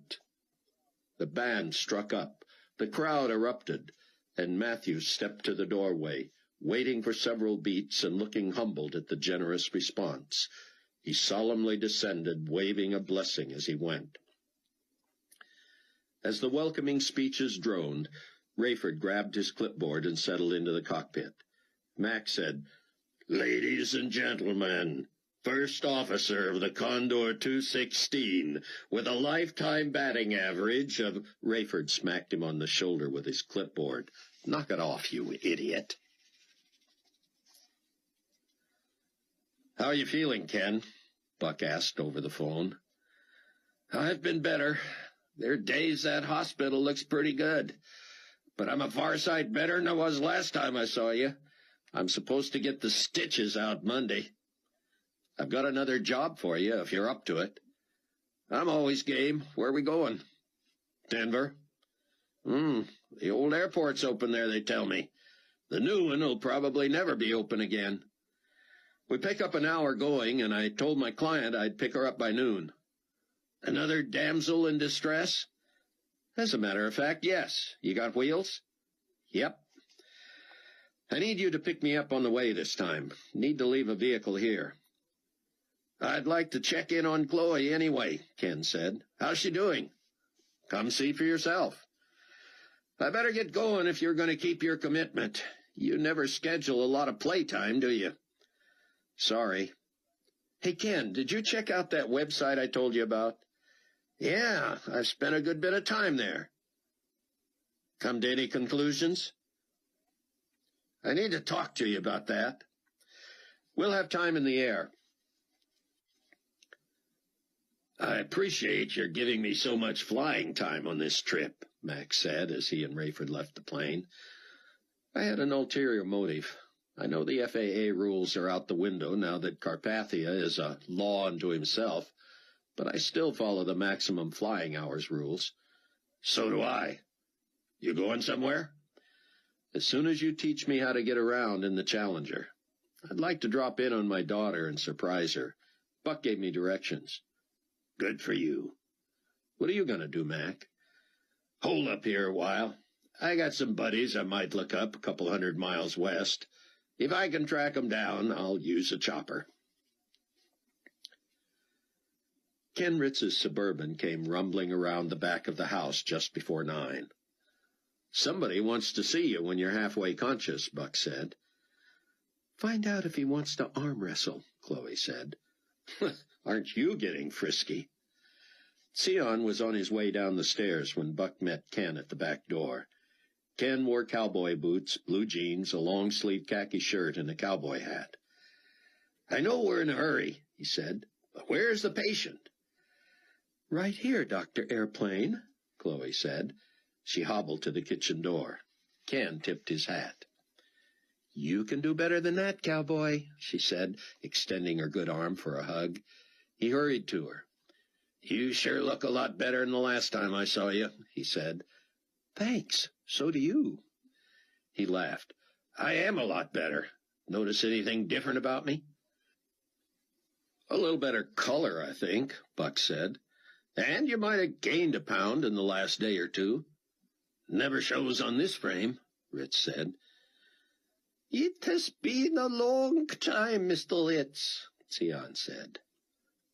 The band struck up, the crowd erupted, and Matthews stepped to the doorway, waiting for several beats and looking humbled at the generous response. He solemnly descended, waving a blessing as he went. As the welcoming speeches droned, Rayford grabbed his clipboard and settled into the cockpit. Mac said, "Ladies and gentlemen, First Officer of the Condor 216, with a lifetime batting average of—" Rayford smacked him on the shoulder with his clipboard. "Knock it off, you idiot." "How are you feeling, Ken?" Buck asked over the phone. "I've been better. There are days that hospital looks pretty good. But I'm a far sight better than I was last time I saw you. I'm supposed to get the stitches out Monday. I've got another job for you, if you're up to it." "I'm always game. Where are we going?" "Denver." The old airport's open there, they tell me. The new one will probably never be open again. We pick up an hour going, and I told my client I'd pick her up by noon." "Another damsel in distress?" "As a matter of fact, yes. You got wheels?" "Yep." "I need you to pick me up on the way this time. Need to leave a vehicle here." "I'd like to check in on Chloe anyway," Ken said. "How's she doing?" "Come see for yourself." "I better get going if you're going to keep your commitment. You never schedule a lot of playtime, do you?" "Sorry." "Hey, Ken, did you check out that website I told you about?" "Yeah, I've spent a good bit of time there." "Come to any conclusions?" "I need to talk to you about that." "We'll have time in the air." "I appreciate your giving me so much flying time on this trip," Max said as he and Rayford left the plane. "I had an ulterior motive. I know the FAA rules are out the window now that Carpathia is a law unto himself, but I still follow the maximum flying hours rules." "So do I. You going somewhere?" "As soon as you teach me how to get around in the Challenger. I'd like to drop in on my daughter and surprise her. Buck gave me directions." "Good for you." "What are you going to do, Mac?" "Hold up here a while. I got some buddies I might look up a couple 100 miles west. If I can track 'em down, I'll use a chopper." Ken Ritz's Suburban came rumbling around the back of the house just before 9. "Somebody wants to see you when you're halfway conscious," Buck said. "Find out if he wants to arm wrestle," Chloe said. "Aren't you getting frisky?" Sion was on his way down the stairs when Buck met Ken at the back door. Ken wore cowboy boots, blue jeans, a long-sleeved khaki shirt, and a cowboy hat. "I know we're in a hurry," he said, "but where's the patient?" "Right here, Dr. Airplane," Chloe said. She hobbled to the kitchen door. Ken tipped his hat. "You can do better than that, cowboy," she said, extending her good arm for a hug. He hurried to her. "You sure look a lot better than the last time I saw you," he said. "Thanks. So do you." He laughed. "I am a lot better. Notice anything different about me?" "A little better color, I think," Buck said. "And you might have gained a pound in the last day or two." "Never shows on this frame," Ritz said. "It has been a long time, Mr. Ritz," Sion said.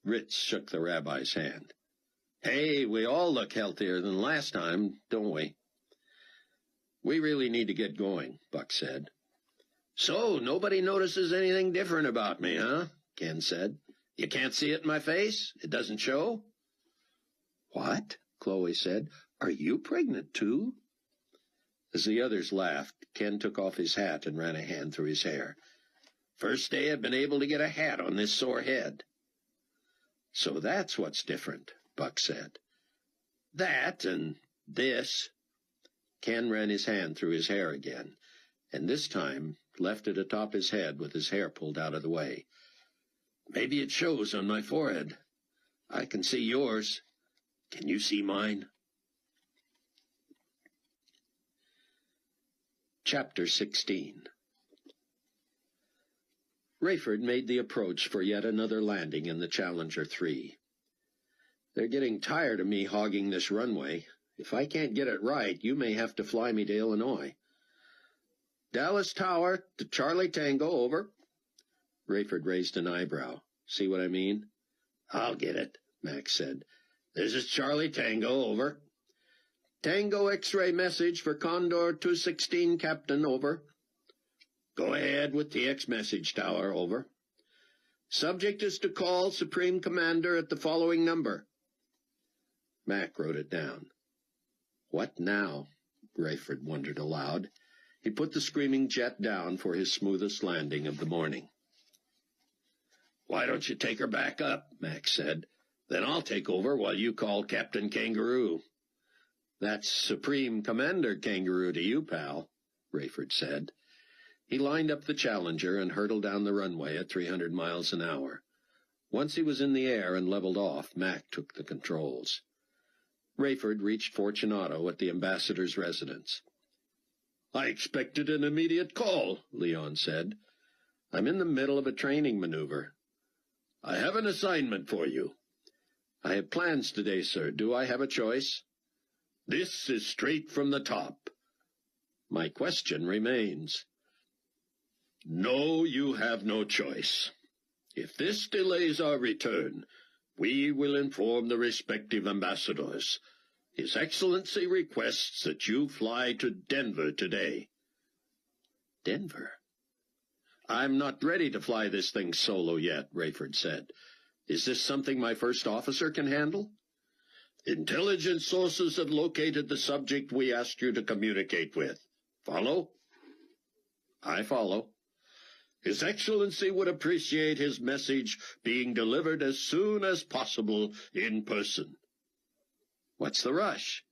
Ritz shook the rabbi's hand. "Hey, we all look healthier than last time, don't we?" "We really need to get going," Buck said. "So nobody notices anything different about me, huh?" Ken said. "You can't see it in my face? It doesn't show?" "What?" Chloe said. "Are you pregnant, too?" As the others laughed, Ken took off his hat and ran a hand through his hair. "First day I've been able to get a hat on this sore head." "So that's what's different," Buck said. "That and this." Ken ran his hand through his hair again, and this time left it atop his head with his hair pulled out of the way. "Maybe it shows on my forehead. I can see yours. Can you see mine?" Chapter 16. Rayford made the approach for yet another landing in the Challenger 3. "They're getting tired of me hogging this runway. If I can't get it right, you may have to fly me to Illinois." "Dallas Tower to Charlie Tango, over." Rayford raised an eyebrow. "See what I mean?" "I'll get it," Max said. "This is Charlie Tango, over." Tango X-ray message for Condor 216, Captain, over. Go ahead with the X message tower, over. Subject is to call Supreme Commander at the following number. Mac wrote it down. What now? Rayford wondered aloud. He put the screaming jet down for his smoothest landing of the morning. Why don't you take her back up? Mac said. Then I'll take over while you call Captain Kangaroo. That's Supreme Commander Kangaroo to you, pal, Rayford said. He lined up the Challenger and hurtled down the runway at 300 miles an hour. Once he was in the air and leveled off, Mac took the controls. Rayford reached Fortunato at the ambassador's residence. I expected an immediate call, Leon said. I'm in the middle of a training maneuver. I have an assignment for you. I have plans today, sir. Do I have a choice? This is straight from the top. My question remains. No, you have no choice. If this delays our return, we will inform the respective ambassadors. His Excellency requests that you fly to Denver today. Denver? I'm not ready to fly this thing solo yet, Rayford said. Is this something my first officer can handle? Intelligence sources have located the subject we asked you to communicate with. Follow? I follow. His Excellency would appreciate his message being delivered as soon as possible in person. What's the rush?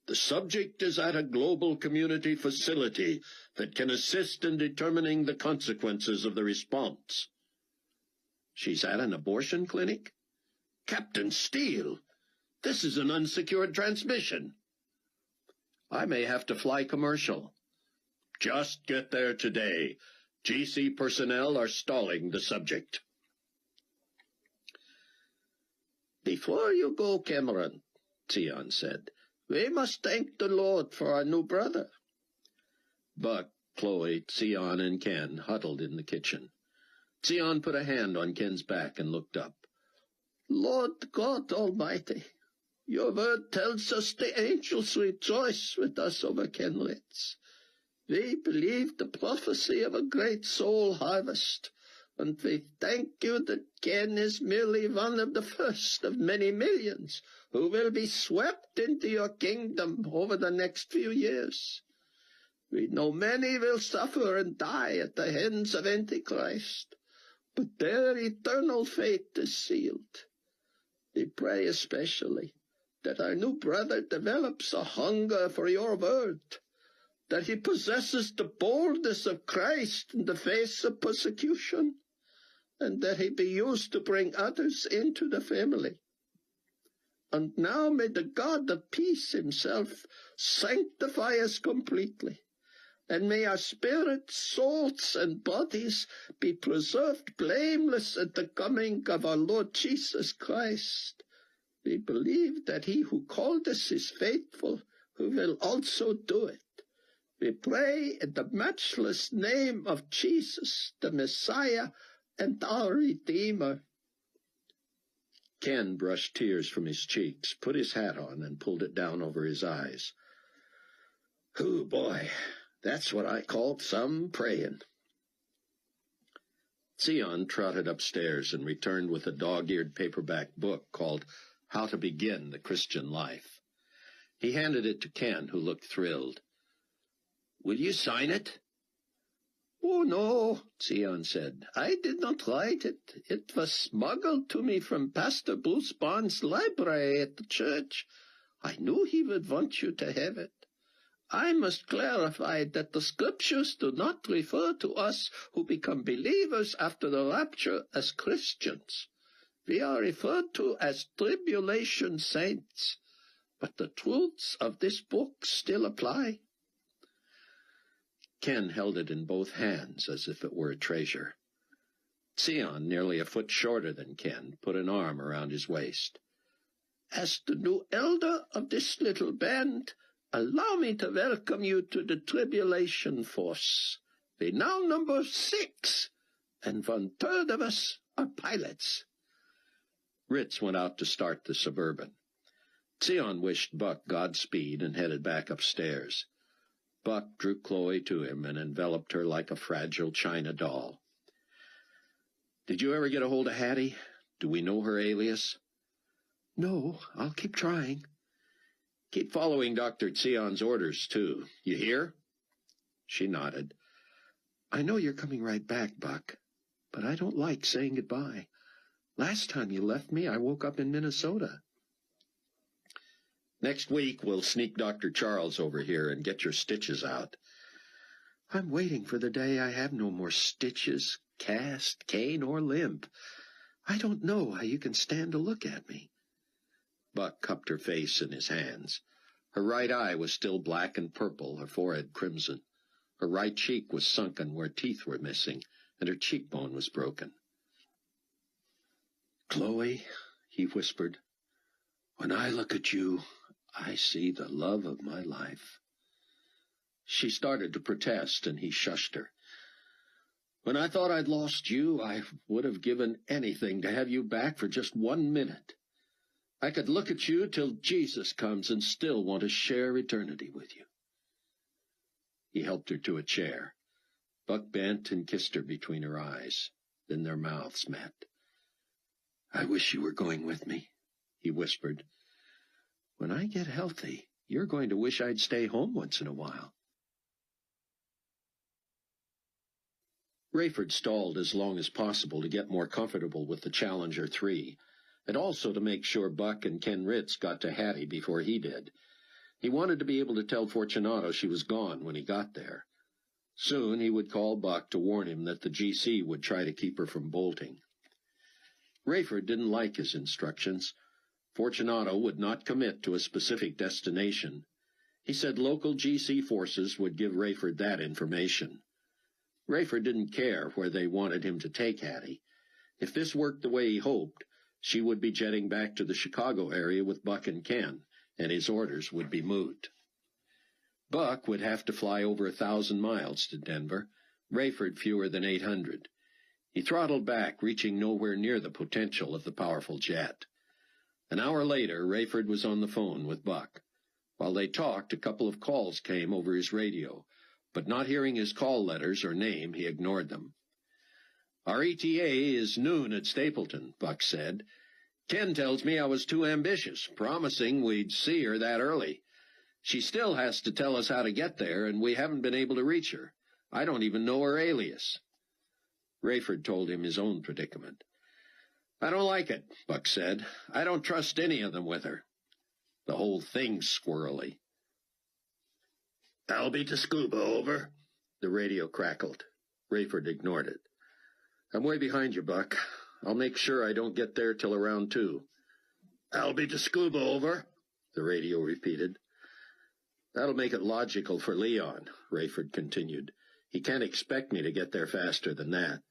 The subject is at a global community facility that can assist in determining the consequences of the response. She's at an abortion clinic? Captain Steele, this is an unsecured transmission. I may have to fly commercial. Just get there today. GC personnel are stalling the subject. Before you go, Cameron, Sion said, we must thank the Lord for our new brother. Buck, Chloe, Sion, and Ken huddled in the kitchen. Sion put a hand on Ken's back and looked up. Lord God Almighty, your word tells us the angels rejoice with us over Kenlets. We believe the prophecy of a great soul harvest, and we thank you that Ken is merely one of the first of many millions who will be swept into your kingdom over the next few years. We know many will suffer and die at the hands of Antichrist, but their eternal fate is sealed. We pray especially that our new brother develops a hunger for your word, that he possesses the boldness of Christ in the face of persecution, and that he be used to bring others into the family. And now may the God of peace himself sanctify us completely, and may our spirits, souls, and bodies be preserved blameless at the coming of our Lord Jesus Christ. We believe that he who called us is faithful, who will also do it. We pray in the matchless name of Jesus, the Messiah and our Redeemer. Ken brushed tears from his cheeks, put his hat on, and pulled it down over his eyes. Oh, boy, that's what I call some praying. Sion trotted upstairs and returned with a dog-eared paperback book called How to Begin the Christian Life. He handed it to Ken, who looked thrilled. Will you sign it? Oh, no, Sion said. I did not write it. It was smuggled to me from Pastor Bruce Barnes' library at the church. I knew he would want you to have it. I must clarify that the scriptures do not refer to us who become believers after the rapture as Christians. We are referred to as tribulation saints, but the truths of this book still apply. Ken held it in both hands as if it were a treasure. Sion, nearly a foot shorter than Ken, put an arm around his waist. As the new elder of this little band, allow me to welcome you to the Tribulation Force. We now number 6, and 1/3 of us are pilots. Ritz went out to start the Suburban. Sion wished Buck Godspeed and headed back upstairs. Buck drew Chloe to him and enveloped her like a fragile china doll. "Did you ever get a hold of Hattie? Do we know her alias?" "No, I'll keep trying." "Keep following Dr. Sion's orders, too. You hear?" She nodded. "I know you're coming right back, Buck, but I don't like saying goodbye. Last time you left me, I woke up in Minnesota." "Next week, we'll sneak Dr. Charles over here and get your stitches out." "I'm waiting for the day I have no more stitches, cast, cane, or limp. I don't know how you can stand to look at me." Buck cupped her face in his hands. Her right eye was still black and purple, her forehead crimson. Her right cheek was sunken where teeth were missing, and her cheekbone was broken. "Chloe," he whispered, "when I look at you, I see the love of my life." She started to protest, and he shushed her. "When I thought I'd lost you, I would have given anything to have you back for just 1 minute. I could look at you till Jesus comes and still want to share eternity with you." He helped her to a chair. Buck bent and kissed her between her eyes. Then their mouths met. "I wish you were going with me," he whispered. "When I get healthy, you're going to wish I'd stay home once in a while." Rayford stalled as long as possible to get more comfortable with the Challenger 3, and also to make sure Buck and Ken Ritz got to Hattie before he did. He wanted to be able to tell Fortunato she was gone when he got there. Soon he would call Buck to warn him that the GC would try to keep her from bolting. Rayford didn't like his instructions. Fortunato would not commit to a specific destination. He said local GC forces would give Rayford that information. Rayford didn't care where they wanted him to take Hattie. If this worked the way he hoped, she would be jetting back to the Chicago area with Buck and Ken, and his orders would be moot. Buck would have to fly over 1,000 miles to Denver, Rayford fewer than 800. He throttled back, reaching nowhere near the potential of the powerful jet. An hour later, Rayford was on the phone with Buck. While they talked, a couple of calls came over his radio, but not hearing his call letters or name, he ignored them. "Our ETA is noon at Stapleton," Buck said. "Ken tells me I was too ambitious, promising we'd see her that early. She still has to tell us how to get there, and we haven't been able to reach her. I don't even know her alias." Rayford told him his own predicament. "I don't like it," Buck said. "I don't trust any of them with her. The whole thing's squirrely." "Albie to Scuba, over." The radio crackled. Rayford ignored it. "I'm way behind you, Buck. I'll make sure I don't get there till around 2. "Albie to Scuba, over," the radio repeated. "That'll make it logical for Leon," Rayford continued. "He can't expect me to get there faster than that."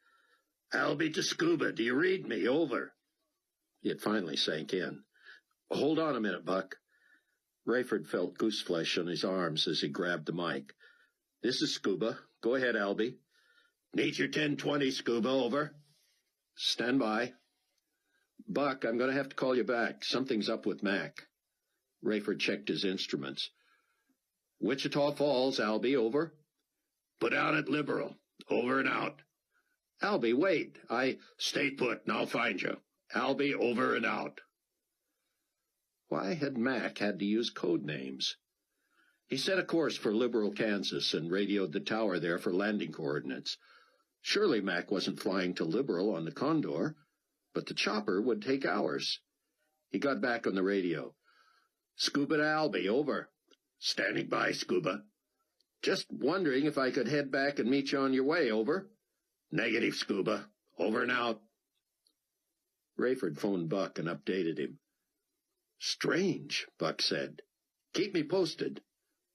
"Albie to Scuba, do you read me? Over." It finally sank in. "Hold on a minute, Buck." Rayford felt gooseflesh on his arms as he grabbed the mic. "This is Scuba. Go ahead, Albie." "Need your 1020, Scuba, over." "Stand by." "Buck, I'm going to have to call you back. Something's up with Mac." Rayford checked his instruments. "Wichita Falls, Albie, over." "Put out at Liberal. Over and out." "Albie, wait. Stay put, and I'll find you. Albie, over and out." Why had Mac had to use code names? He set a course for Liberal, Kansas, and radioed the tower there for landing coordinates. Surely Mac wasn't flying to Liberal on the Condor, but the chopper would take hours. He got back on the radio. "Scuba to Albie, over." "Standing by, Scuba." "Just wondering if I could head back and meet you on your way, over." "Negative, Scuba. Over and out." Rayford phoned Buck and updated him. "Strange," Buck said. "Keep me posted."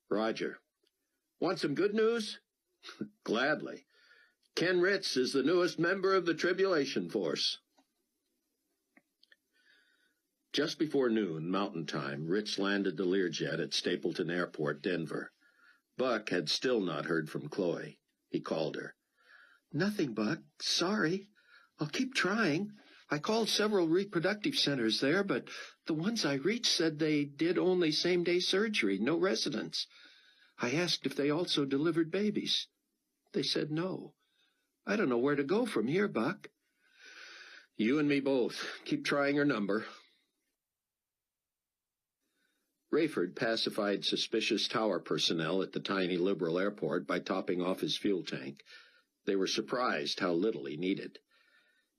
"Roger." "Want some good news?" "Gladly. Ken Ritz is the newest member of the Tribulation Force." Just before noon, Mountain Time, Ritz landed the Learjet at Stapleton Airport, Denver. Buck had still not heard from Chloe. He called her. "Nothing, Buck. Sorry. I'll keep trying. I called several reproductive centers there, but the ones I reached said they did only same-day surgery, no residence. I asked if they also delivered babies. They said no. I don't know where to go from here, Buck. You and me both. Keep trying her number. Rayford pacified suspicious tower personnel at the tiny Liberal airport by topping off his fuel tank. They were surprised how little he needed.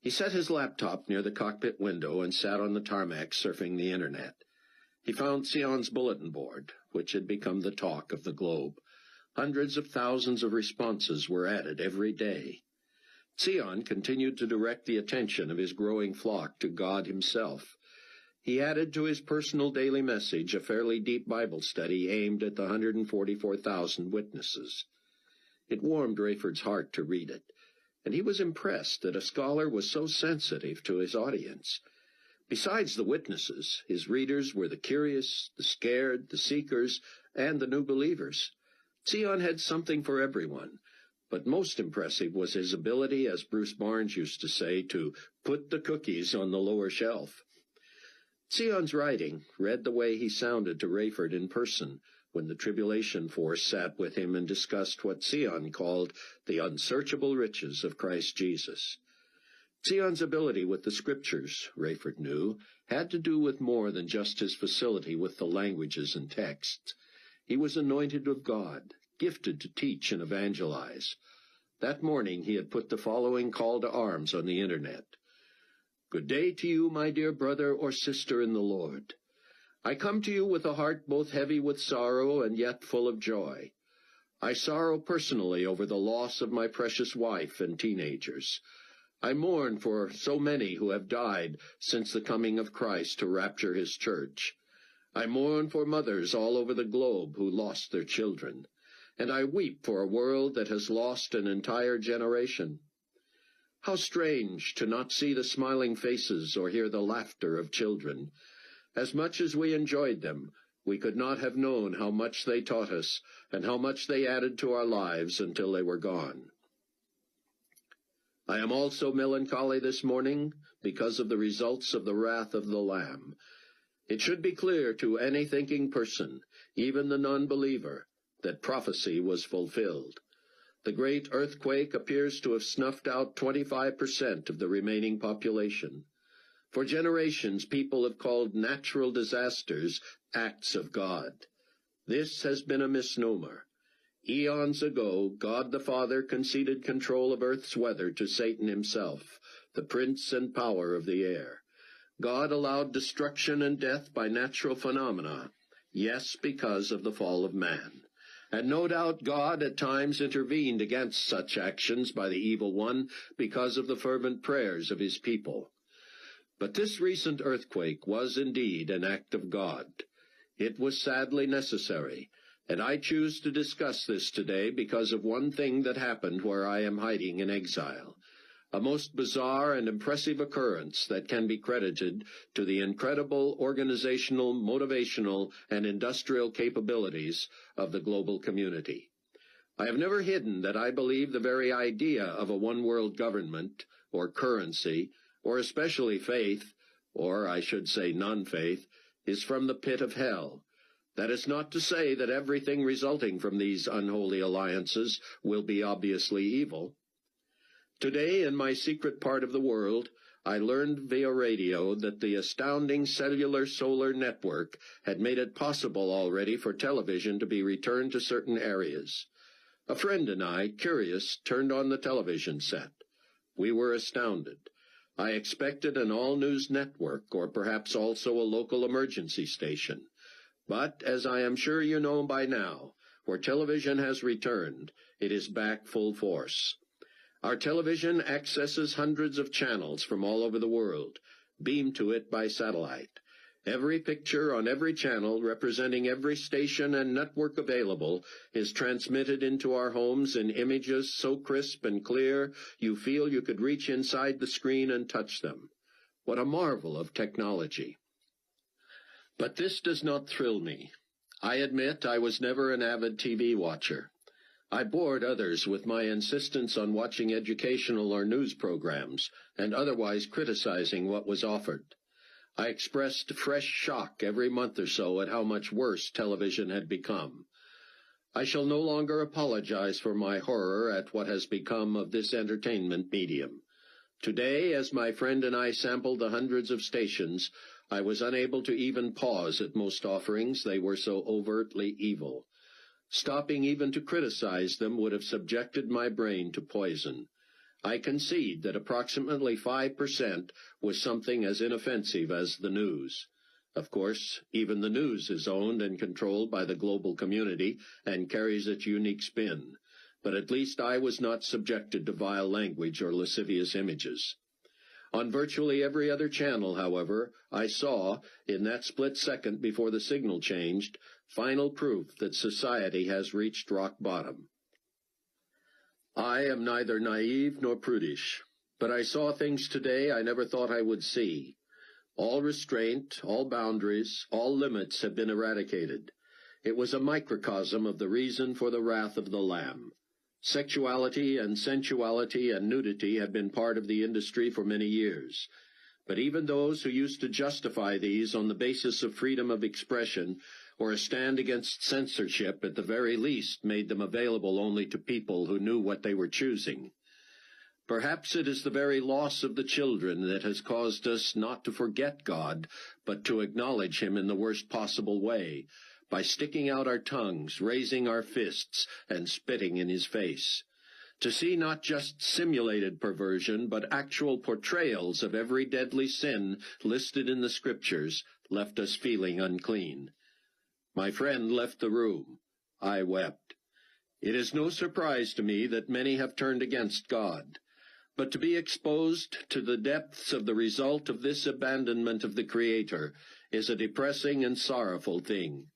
He set his laptop near the cockpit window and sat on the tarmac surfing the internet. He found Sion's bulletin board, which had become the talk of the globe. Hundreds of thousands of responses were added every day. Sion continued to direct the attention of his growing flock to God himself. He added to his personal daily message a fairly deep Bible study aimed at the 144,000 witnesses. It warmed Rayford's heart to read it, and he was impressed that a scholar was so sensitive to his audience. Besides the witnesses, his readers were the curious, the scared, the seekers, and the new believers. Sion had something for everyone, but most impressive was his ability, as Bruce Barnes used to say, to put the cookies on the lower shelf. Sion's writing read the way he sounded to Rayford in person when the Tribulation Force sat with him and discussed what Sion called the unsearchable riches of Christ Jesus. Sion's ability with the Scriptures, Rayford knew, had to do with more than just his facility with the languages and texts. He was anointed of God, gifted to teach and evangelize. That morning he had put the following call to arms on the Internet. Good day to you, my dear brother or sister in the Lord. I come to you with a heart both heavy with sorrow and yet full of joy. I sorrow personally over the loss of my precious wife and teenagers. I mourn for so many who have died since the coming of Christ to rapture his church. I mourn for mothers all over the globe who lost their children, and I weep for a world that has lost an entire generation. How strange to not see the smiling faces or hear the laughter of children. As much as we enjoyed them, we could not have known how much they taught us and how much they added to our lives until they were gone. I am also melancholy this morning because of the results of the wrath of the Lamb. It should be clear to any thinking person, even the non-believer, that prophecy was fulfilled. The great earthquake appears to have snuffed out 25% of the remaining population. For generations, people have called natural disasters acts of God. This has been a misnomer. Eons ago, God the Father conceded control of earth's weather to Satan himself, the prince and power of the air. God allowed destruction and death by natural phenomena, yes, because of the fall of man. And no doubt God at times intervened against such actions by the evil one because of the fervent prayers of his people. But this recent earthquake was indeed an act of God. It was sadly necessary, and I choose to discuss this today because of one thing that happened where I am hiding in exile. A most bizarre and impressive occurrence that can be credited to the incredible organizational, motivational, and industrial capabilities of the global community. I have never hidden that I believe the very idea of a one-world government, or currency, or especially faith, or I should say non-faith, is from the pit of hell. That is not to say that everything resulting from these unholy alliances will be obviously evil. Today, in my secret part of the world, I learned via radio that the astounding cellular solar network had made it possible already for television to be returned to certain areas. A friend and I, curious, turned on the television set. We were astounded. I expected an all-news network, or perhaps also a local emergency station. But, as I am sure you know by now, where television has returned, it is back full force. Our television accesses hundreds of channels from all over the world, beamed to it by satellite. Every picture on every channel representing every station and network available is transmitted into our homes in images so crisp and clear you feel you could reach inside the screen and touch them. What a marvel of technology. But this does not thrill me. I admit I was never an avid TV watcher. I bored others with my insistence on watching educational or news programs, and otherwise criticizing what was offered. I expressed fresh shock every month or so at how much worse television had become. I shall no longer apologize for my horror at what has become of this entertainment medium. Today, as my friend and I sampled the hundreds of stations, I was unable to even pause at most offerings, they were so overtly evil. Stopping even to criticize them would have subjected my brain to poison. I concede that approximately 5% was something as inoffensive as the news. Of course, even the news is owned and controlled by the global community and carries its unique spin. But at least I was not subjected to vile language or lascivious images. On virtually every other channel, however, I saw, in that split second before the signal changed, final proof that society has reached rock bottom. I am neither naive nor prudish, but I saw things today I never thought I would see. All restraint, all boundaries, all limits have been eradicated. It was a microcosm of the reason for the wrath of the Lamb. Sexuality and sensuality and nudity have been part of the industry for many years. But even those who used to justify these on the basis of freedom of expression or a stand against censorship at the very least made them available only to people who knew what they were choosing. Perhaps it is the very loss of the children that has caused us not to forget God, but to acknowledge him in the worst possible way, by sticking out our tongues, raising our fists, and spitting in his face. To see not just simulated perversion, but actual portrayals of every deadly sin listed in the Scriptures left us feeling unclean. My friend left the room. I wept. It is no surprise to me that many have turned against God. But to be exposed to the depths of the result of this abandonment of the Creator is a depressing and sorrowful thing.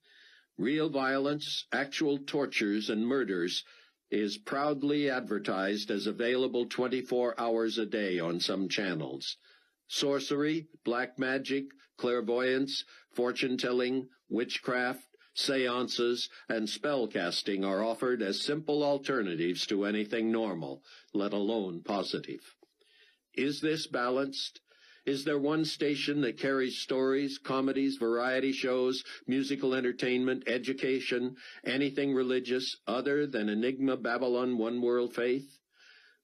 Real violence, actual tortures and murders is proudly advertised as available 24 hours a day on some channels. Sorcery, black magic, clairvoyance, fortune-telling, witchcraft, seances, and spell-casting are offered as simple alternatives to anything normal, let alone positive. Is this balanced? Is there one station that carries stories, comedies, variety shows, musical entertainment, education, anything religious other than Enigma Babylon One World Faith?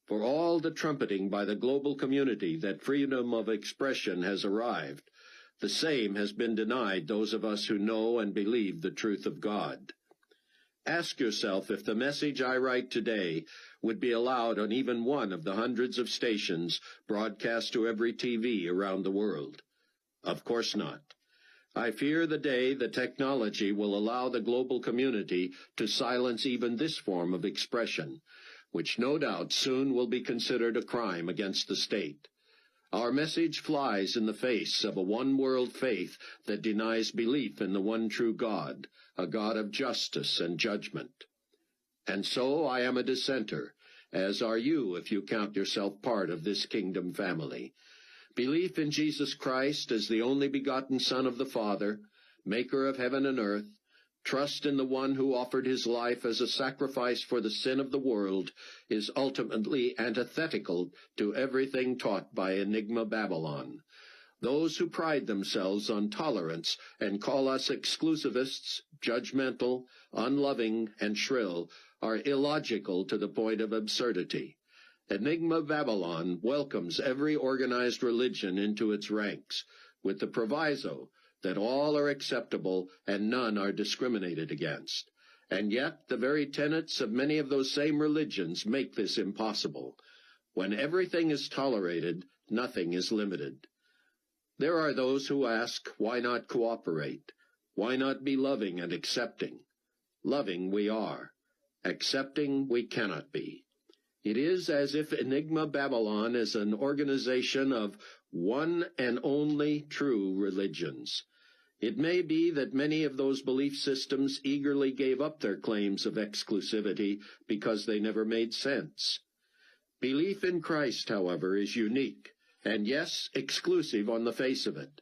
For all the trumpeting by the global community that freedom of expression has arrived, the same has been denied those of us who know and believe the truth of God. Ask yourself if the message I write today would be allowed on even one of the hundreds of stations broadcast to every TV around the world. Of course not. I fear the day the technology will allow the global community to silence even this form of expression, which no doubt soon will be considered a crime against the state. Our message flies in the face of a one-world faith that denies belief in the one true God, a God of justice and judgment. And so I am a dissenter, as are you if you count yourself part of this kingdom family. Belief in Jesus Christ as the only begotten Son of the Father, maker of heaven and earth, trust in the one who offered his life as a sacrifice for the sin of the world is ultimately antithetical to everything taught by Enigma Babylon. Those who pride themselves on tolerance and call us exclusivists, judgmental, unloving, and shrill are illogical to the point of absurdity. Enigma Babylon welcomes every organized religion into its ranks, with the proviso that all are acceptable and none are discriminated against. And yet the very tenets of many of those same religions make this impossible. When everything is tolerated, nothing is limited. There are those who ask, why not cooperate? Why not be loving and accepting? Loving we are. Accepting we cannot be. It is as if Enigma Babylon is an organization of one and only true religions. It may be that many of those belief systems eagerly gave up their claims of exclusivity because they never made sense. Belief in Christ, however, is unique, and yes, exclusive on the face of it.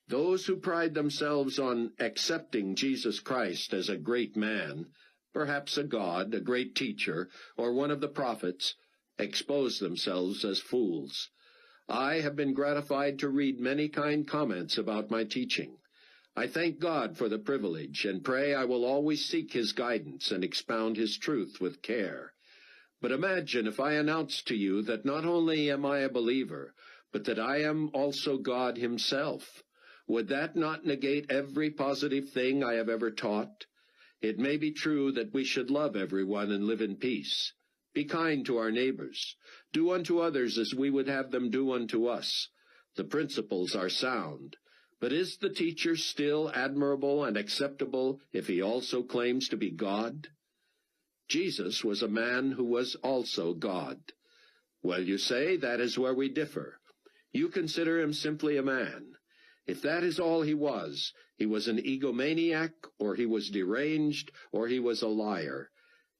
Those who pride themselves on accepting Jesus Christ as a great man, perhaps a god, a great teacher, or one of the prophets, expose themselves as fools. I have been gratified to read many kind comments about my teaching. I thank God for the privilege, and pray I will always seek his guidance and expound his truth with care. But imagine if I announced to you that not only am I a believer, but that I am also God himself. Would that not negate every positive thing I have ever taught? It may be true that we should love everyone and live in peace. Be kind to our neighbors. Do unto others as we would have them do unto us. The principles are sound. But is the teacher still admirable and acceptable if he also claims to be God? Jesus was a man who was also God. Well, you say, that is where we differ. You consider him simply a man. If that is all he was an egomaniac, or he was deranged, or he was a liar.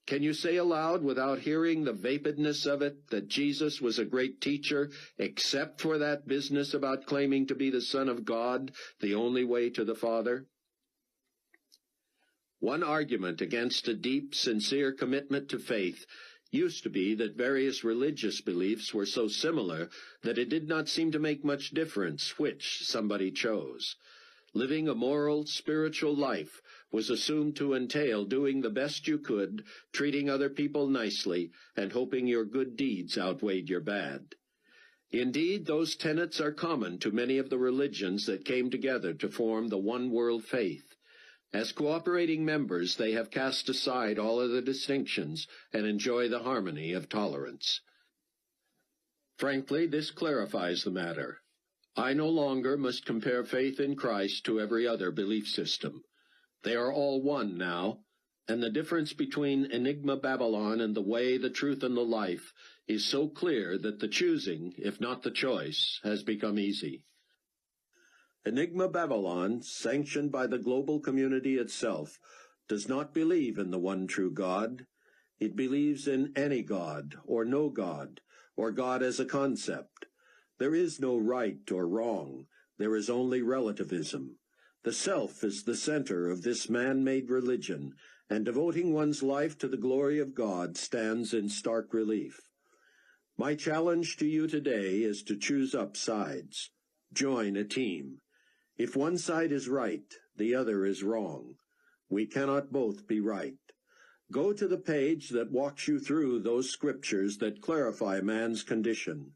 Can you say aloud, without hearing the vapidness of it, that Jesus was a great teacher, except for that business about claiming to be the Son of God, the only way to the Father? One argument against a deep, sincere commitment to faith used to be that various religious beliefs were so similar that it did not seem to make much difference which somebody chose. Living a moral, spiritual life was assumed to entail doing the best you could, treating other people nicely, and hoping your good deeds outweighed your bad. Indeed, those tenets are common to many of the religions that came together to form the one-world faith. As cooperating members, they have cast aside all other distinctions and enjoy the harmony of tolerance. Frankly, this clarifies the matter. I no longer must compare faith in Christ to every other belief system. They are all one now, and the difference between Enigma Babylon and the way, the truth, and the life is so clear that the choosing, if not the choice, has become easy. Enigma Babylon, sanctioned by the global community itself, does not believe in the one true God. It believes in any God, or no God, or God as a concept. There is no right or wrong. There is only relativism. The self is the center of this man-made religion, and devoting one's life to the glory of God stands in stark relief. My challenge to you today is to choose up sides. Join a team. If one side is right, the other is wrong. We cannot both be right. Go to the page that walks you through those scriptures that clarify man's condition.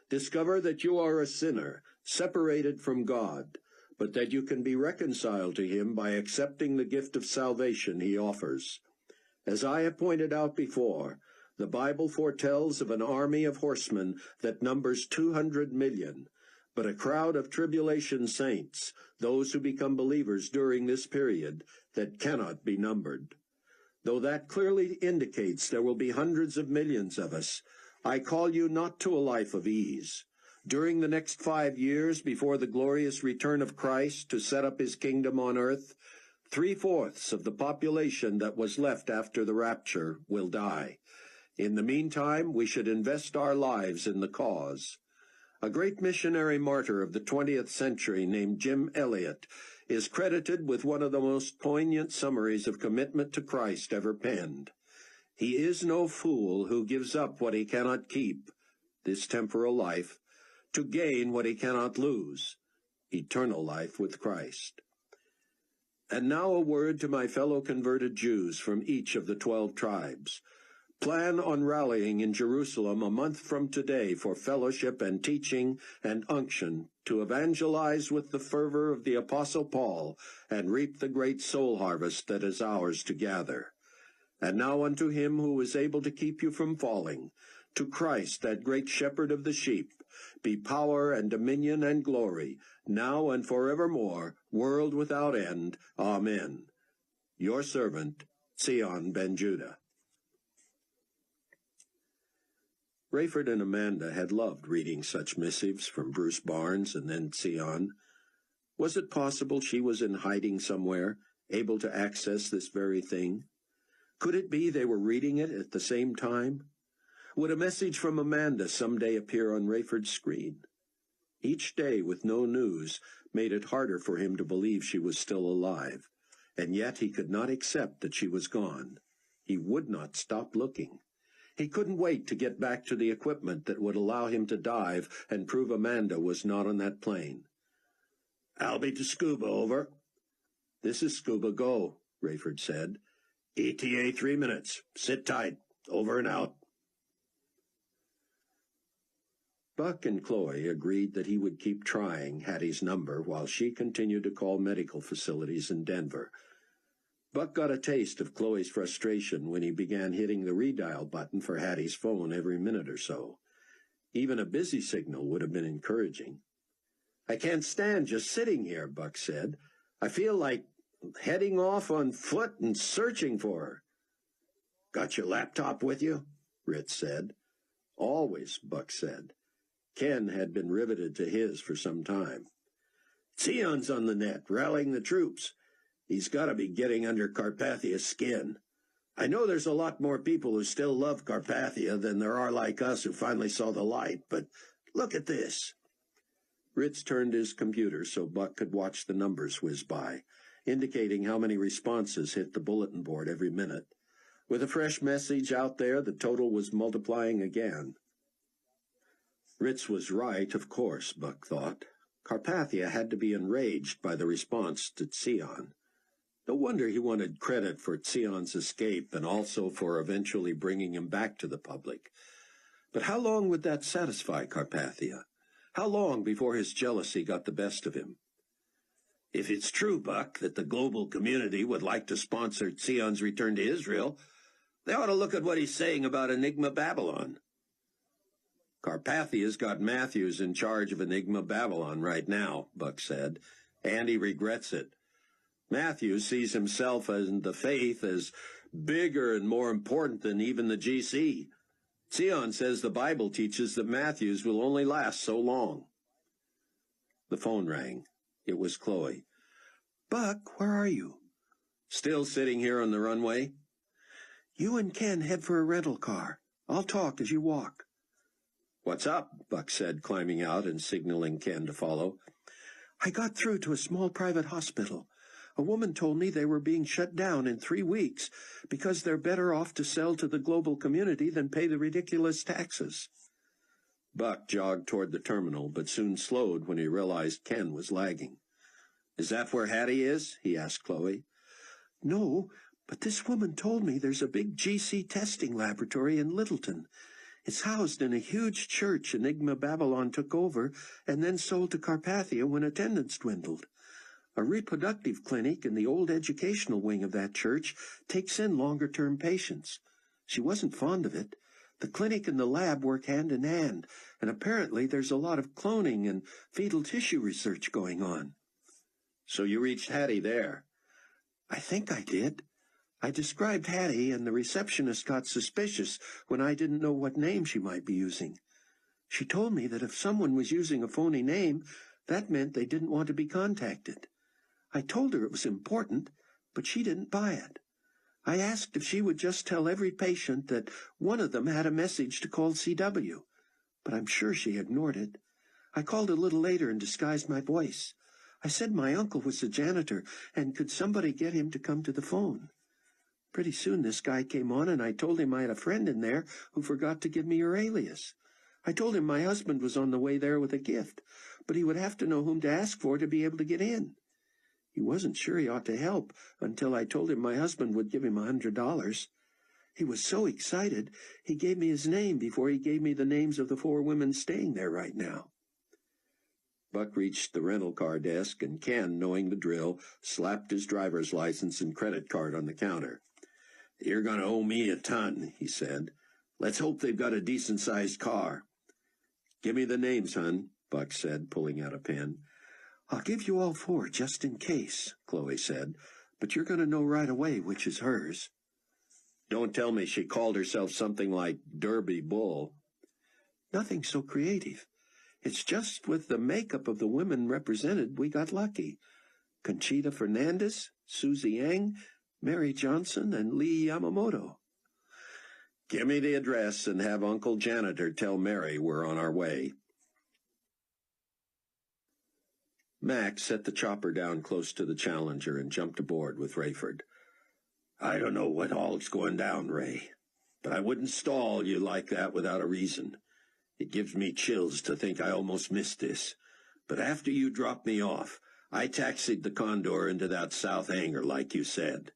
Discover that you are a sinner, separated from God, but that you can be reconciled to him by accepting the gift of salvation he offers. As I have pointed out before, the Bible foretells of an army of horsemen that numbers 200 million, but a crowd of tribulation saints, those who become believers during this period, that cannot be numbered. Though that clearly indicates there will be hundreds of millions of us, I call you not to a life of ease. During the next 5 years before the glorious return of Christ to set up his kingdom on earth, 3/4 of the population that was left after the rapture will die. In the meantime, we should invest our lives in the cause. A great missionary martyr of the 20th century named Jim Elliot is credited with one of the most poignant summaries of commitment to Christ ever penned. He is no fool who gives up what he cannot keep, this temporal life, to gain what he cannot lose, eternal life with Christ. And now a word to my fellow converted Jews from each of the 12 tribes. Plan on rallying in Jerusalem a month from today for fellowship and teaching and unction to evangelize with the fervor of the Apostle Paul and reap the great soul harvest that is ours to gather. And now unto him who is able to keep you from falling, to Christ, that great shepherd of the sheep, be power and dominion and glory, now and forevermore, world without end. Amen. Your servant, Sion ben Judah. Rayford and Amanda had loved reading such missives from Bruce Barnes and then Sion. Was it possible she was in hiding somewhere, able to access this very thing? Could it be they were reading it at the same time? Would a message from Amanda someday appear on Rayford's screen? Each day with no news made it harder for him to believe she was still alive, and yet he could not accept that she was gone. He would not stop looking. He couldn't wait to get back to the equipment that would allow him to dive and prove Amanda was not on that plane. "Albie to Scuba, over." "This is Scuba, go," Rayford said. "ETA 3 minutes. Sit tight. Over and out." Buck and Chloe agreed that he would keep trying Hattie's number while she continued to call medical facilities in Denver. Buck got a taste of Chloe's frustration when he began hitting the redial button for Hattie's phone every minute or so. Even a busy signal would have been encouraging. "I can't stand just sitting here," Buck said. "I feel like heading off on foot and searching for her." "Got your laptop with you?" Ritz said. "Always," Buck said. Ken had been riveted to his for some time. "Sion's on the net, rallying the troops. He's got to be getting under Carpathia's skin. I know there's a lot more people who still love Carpathia than there are like us who finally saw the light, but look at this." Ritz turned his computer so Buck could watch the numbers whiz by, indicating how many responses hit the bulletin board every minute. With a fresh message out there, the total was multiplying again. Ritz was right, of course, Buck thought. Carpathia had to be enraged by the response to Sion. No wonder he wanted credit for Sion's escape and also for eventually bringing him back to the public. But how long would that satisfy Carpathia? How long before his jealousy got the best of him? "If it's true, Buck, that the global community would like to sponsor Sion's return to Israel, they ought to look at what he's saying about Enigma Babylon." "Carpathia's got Matthews in charge of Enigma Babylon right now," Buck said, "and he regrets it. Matthews sees himself and the faith as bigger and more important than even the GC. Sion says the Bible teaches that Matthews will only last so long." The phone rang. It was Chloe. "Buck, where are you?" "Still sitting here on the runway." "You and Ken head for a rental car. I'll talk as you walk." "What's up?" Buck said, climbing out and signaling Ken to follow. "I got through to a small private hospital. A woman told me they were being shut down in 3 weeks because they're better off to sell to the global community than pay the ridiculous taxes." Buck jogged toward the terminal, but soon slowed when he realized Ken was lagging. "Is that where Hattie is?" he asked Chloe. "No, but this woman told me there's a big GC testing laboratory in Littleton. It's housed in a huge church Enigma Babylon took over and then sold to Carpathia when attendance dwindled. A reproductive clinic in the old educational wing of that church takes in longer-term patients. She wasn't fond of it. The clinic and the lab work hand in hand, and apparently there's a lot of cloning and fetal tissue research going on." "So you reached Hattie there?" "I think I did. I described Hattie, and the receptionist got suspicious when I didn't know what name she might be using. She told me that if someone was using a phony name, that meant they didn't want to be contacted. I told her it was important, but she didn't buy it. I asked if she would just tell every patient that one of them had a message to call CW, but I'm sure she ignored it. I called a little later and disguised my voice. I said my uncle was the janitor, and could somebody get him to come to the phone? Pretty soon this guy came on, and I told him I had a friend in there who forgot to give me her alias. I told him my husband was on the way there with a gift, but he would have to know whom to ask for to be able to get in. He wasn't sure he ought to help until I told him my husband would give him $100. He was so excited, he gave me his name before he gave me the names of the 4 women staying there right now." Buck reached the rental car desk, and Ken, knowing the drill, slapped his driver's license and credit card on the counter. "You're going to owe me a ton," he said. "Let's hope they've got a decent-sized car." "Give me the names, hon," Buck said, pulling out a pen. "I'll give you all 4 just in case," Chloe said, "but you're going to know right away which is hers." "Don't tell me she called herself something like Derby Bull." "Nothing so creative. It's just with the makeup of the women represented we got lucky. Conchita Fernandez, Susie Yang, Mary Johnson, and Lee Yamamoto." "Give me the address and have Uncle Janitor tell Mary we're on our way." Max set the chopper down close to the Challenger and jumped aboard with Rayford. I don't know what all's going down, Ray, but I wouldn't stall you like that without a reason. It gives me chills to think I almost missed this. But after you dropped me off, I taxied the Condor into that south hangar like you said.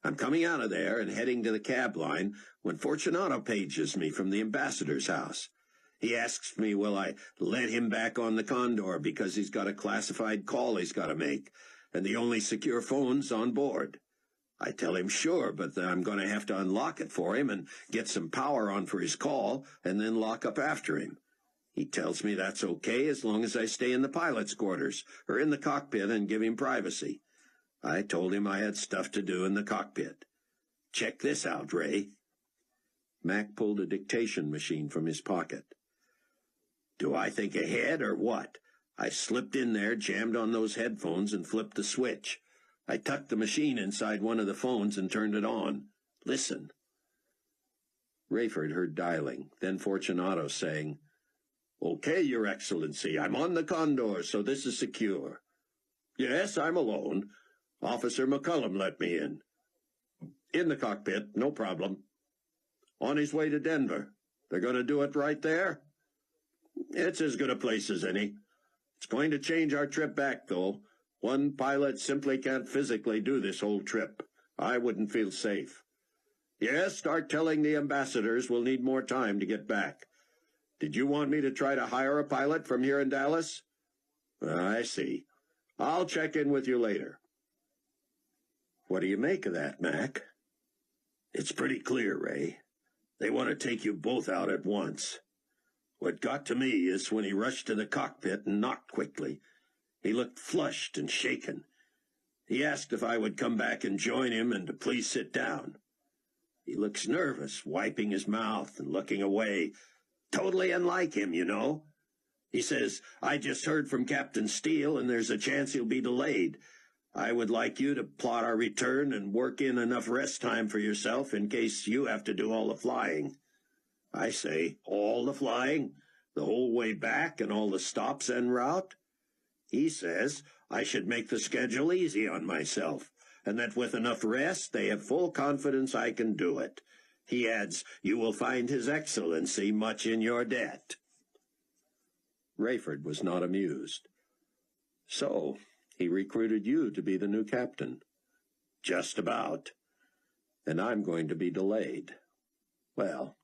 I'm coming out of there and heading to the cab line when Fortunato pages me from the ambassador's house. He asks me will I let him back on the Condor because he's got a classified call he's got to make, and the only secure phone's on board. I tell him sure, but that I'm going to have to unlock it for him and get some power on for his call, and then lock up after him. He tells me that's okay as long as I stay in the pilot's quarters, or in the cockpit, and give him privacy. I told him I had stuff to do in the cockpit. Check this out, Ray. Mac pulled a dictation machine from his pocket. Do I think ahead, or what? I slipped in there, jammed on those headphones, and flipped the switch. I tucked the machine inside one of the phones and turned it on. Listen. Rayford heard dialing, then Fortunato saying, Okay, Your Excellency, I'm on the Condor, so this is secure. Yes, I'm alone. Officer McCullum let me in. In the cockpit, no problem. On his way to Denver. They're going to do it right there? It's as good a place as any. It's going to change our trip back, though. One pilot simply can't physically do this whole trip. I wouldn't feel safe. Yes, start telling the ambassadors we'll need more time to get back. Did you want me to try to hire a pilot from here in Dallas? I see. I'll check in with you later. What do you make of that, Mac? It's pretty clear, Ray. They want to take you both out at once. What got to me is when he rushed to the cockpit and knocked quickly. He looked flushed and shaken. He asked if I would come back and join him and to please sit down. He looks nervous, wiping his mouth and looking away. Totally unlike him, you know. He says, I just heard from Captain Steele and there's a chance he'll be delayed. I would like you to plot our return and work in enough rest time for yourself in case you have to do all the flying. I say, all the flying? The whole way back and all the stops en route? He says I should make the schedule easy on myself, and that with enough rest they have full confidence I can do it. He adds, you will find His Excellency much in your debt. Rayford was not amused. So, he recruited you to be the new captain? Just about. And I'm going to be delayed. Well,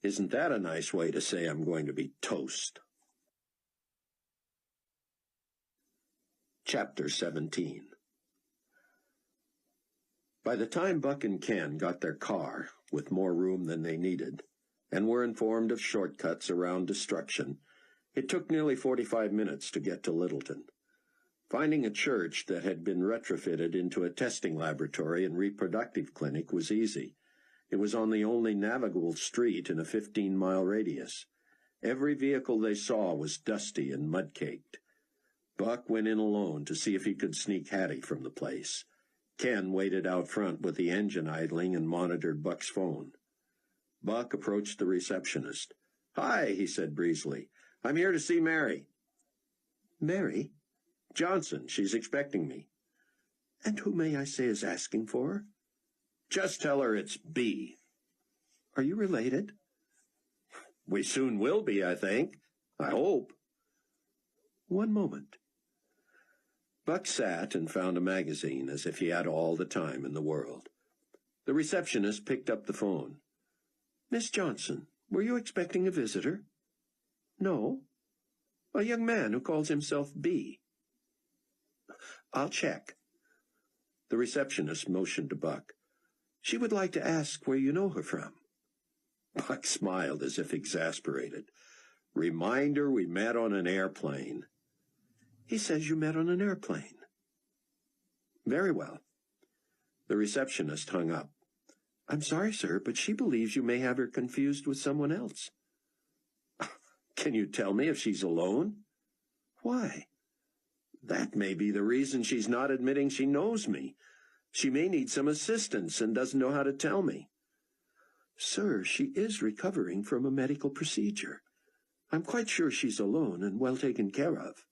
isn't that a nice way to say I'm going to be toast? Chapter 17. By the time Buck and Ken got their car, with more room than they needed, and were informed of shortcuts around destruction, it took nearly 45 minutes to get to Littleton. Finding a church that had been retrofitted into a testing laboratory and reproductive clinic was easy. It was on the only navigable street in a 15-mile radius. Every vehicle they saw was dusty and mud-caked. Buck went in alone to see if he could sneak Hattie from the place. Ken waited out front with the engine idling and monitored Buck's phone. Buck approached the receptionist. Hi, he said breezily. I'm here to see Mary. Mary? Johnson. She's expecting me. And who may I say is asking for her? Just tell her it's B. Are you related? We soon will be, I think. I hope. One moment. Buck sat and found a magazine as if he had all the time in the world. The receptionist picked up the phone. Miss Johnson, were you expecting a visitor? No. A young man who calls himself B. I'll check. The receptionist motioned to Buck. She would like to ask where you know her from. Buck smiled as if exasperated. Reminder we met on an airplane. He says you met on an airplane. Very well. The receptionist hung up. I'm sorry, sir, but she believes you may have her confused with someone else. Can you tell me if she's alone? Why? That may be the reason she's not admitting she knows me. She may need some assistance and doesn't know how to tell me. Sir, she is recovering from a medical procedure. I'm quite sure she's alone and well taken care of.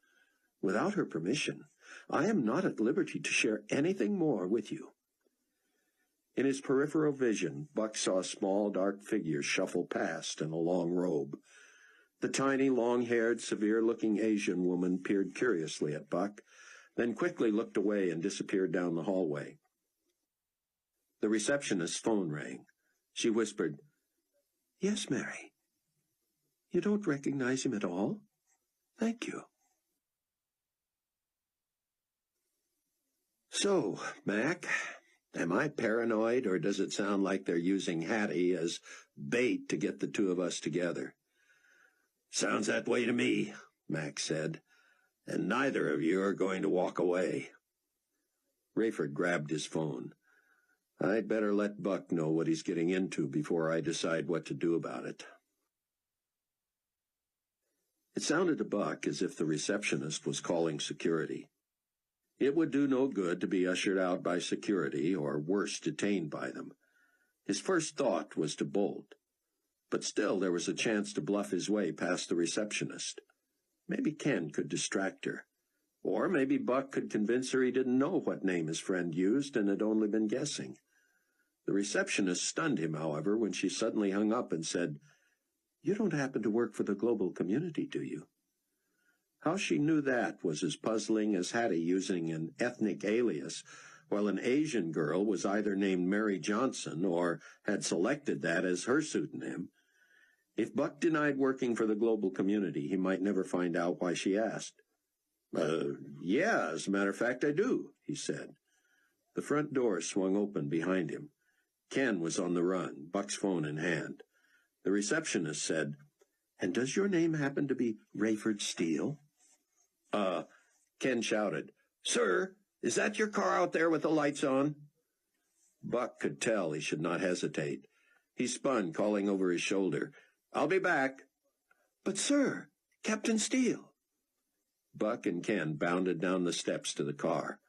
Without her permission, I am not at liberty to share anything more with you. In his peripheral vision, Buck saw a small, dark figure shuffle past in a long robe. The tiny, long-haired, severe-looking Asian woman peered curiously at Buck, then quickly looked away and disappeared down the hallway. The receptionist's phone rang. She whispered, "Yes, Mary. You don't recognize him at all? Thank you." "So, Mac, am I paranoid, or does it sound like they're using Hattie as bait to get the two of us together?" "Sounds that way to me," Mac said, "and neither of you are going to walk away." Rayford grabbed his phone. "I'd better let Buck know what he's getting into before I decide what to do about it." It sounded to Buck as if the receptionist was calling security. It would do no good to be ushered out by security, or worse, detained by them. His first thought was to bolt. But still there was a chance to bluff his way past the receptionist. Maybe Ken could distract her. Or maybe Buck could convince her he didn't know what name his friend used and had only been guessing. The receptionist stunned him, however, when she suddenly hung up and said, "You don't happen to work for the global community, do you?" How she knew that was as puzzling as Hattie using an ethnic alias, while an Asian girl was either named Mary Johnson or had selected that as her pseudonym. If Buck denied working for the global community, he might never find out why she asked. Yeah, as a matter of fact, I do," he said. The front door swung open behind him. Ken was on the run, Buck's phone in hand. The receptionist said, "And does your name happen to be Rayford Steele?" Ken shouted, "Sir, is that your car out there with the lights on?" Buck could tell he should not hesitate. He spun, calling over his shoulder, "I'll be back." "But, sir, Captain Steele." Buck and Ken bounded down the steps to the car.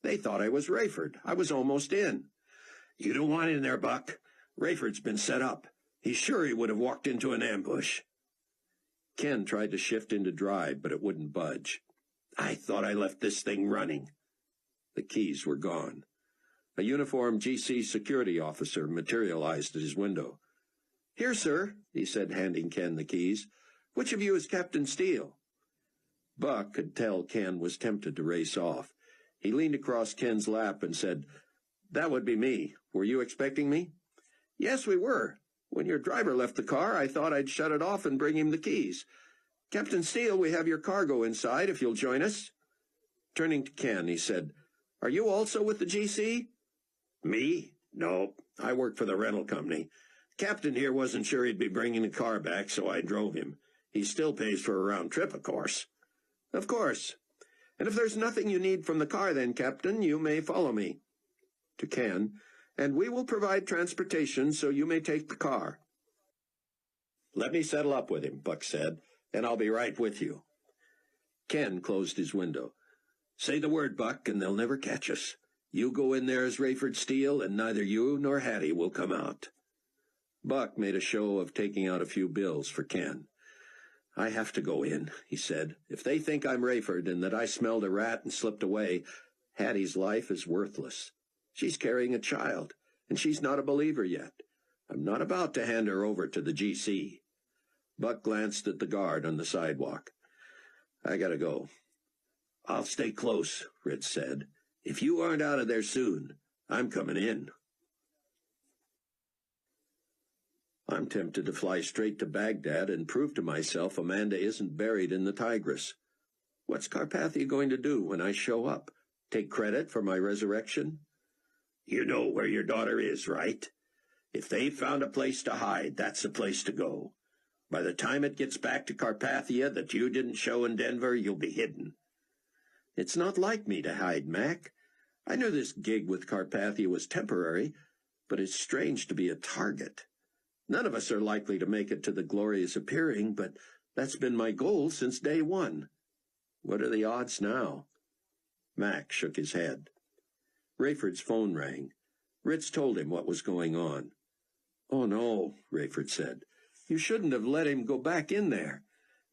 "They thought I was Rayford. I was almost in." "You don't want in there, Buck. Rayford's been set up. He's sure he would have walked into an ambush." Ken tried to shift into drive, but it wouldn't budge. "I thought I left this thing running." The keys were gone. A uniformed GC security officer materialized at his window. "Here, sir," he said, handing Ken the keys. "Which of you is Captain Steele?" Buck could tell Ken was tempted to race off. He leaned across Ken's lap and said, "That would be me. Were you expecting me?" "Yes, we were. When your driver left the car, I thought I'd shut it off and bring him the keys. Captain Steele, we have your cargo inside, if you'll join us." Turning to Ken, he said, "Are you also with the GC?" "Me? No, I work for the rental company. Captain here wasn't sure he'd be bringing the car back, so I drove him. He still pays for a round trip, of course." "Of course. And if there's nothing you need from the car then, Captain, you may follow me." To Ken, "And we will provide transportation, so you may take the car." "Let me settle up with him," Buck said, "and I'll be right with you." Ken closed his window. "Say the word, Buck, and they'll never catch us. You go in there as Rayford Steele, and neither you nor Hattie will come out." Buck made a show of taking out a few bills for Ken. "I have to go in," he said. "If they think I'm Rayford and that I smelled a rat and slipped away, Hattie's life is worthless. She's carrying a child, and she's not a believer yet. I'm not about to hand her over to the GC." Buck glanced at the guard on the sidewalk. "I gotta go." "I'll stay close," Ritz said. "If you aren't out of there soon, I'm coming in." I'm tempted to fly straight to Baghdad and prove to myself Amanda isn't buried in the Tigris. What's Carpathia going to do when I show up? Take credit for my resurrection? "You know where your daughter is, right? If they've found a place to hide, that's the place to go. By the time it gets back to Carpathia that you didn't show in Denver, you'll be hidden." "It's not like me to hide, Mac. I knew this gig with Carpathia was temporary, but it's strange to be a target. None of us are likely to make it to the glorious appearing, but that's been my goal since day one. What are the odds now?" Mac shook his head. Rayford's phone rang. Ritz told him what was going on. "Oh, no," Rayford said. "You shouldn't have let him go back in there.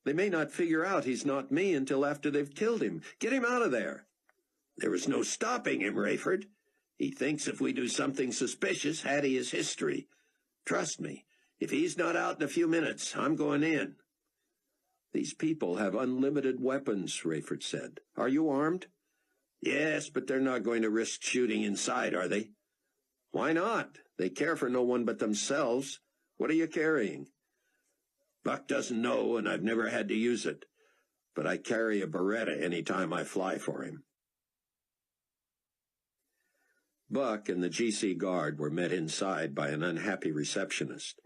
They may not figure out he's not me until after they've killed him. Get him out of there." "There was no stopping him, Rayford. He thinks if we do something suspicious, Hattie is history. Trust me, if he's not out in a few minutes, I'm going in." "These people have unlimited weapons," Rayford said. "Are you armed?" "Yes, but they're not going to risk shooting inside, are they?" "Why not? They care for no one but themselves. What are you carrying?" "Buck doesn't know, and I've never had to use it. But I carry a Beretta any time I fly for him." Buck and the GC guard were met inside by an unhappy receptionist.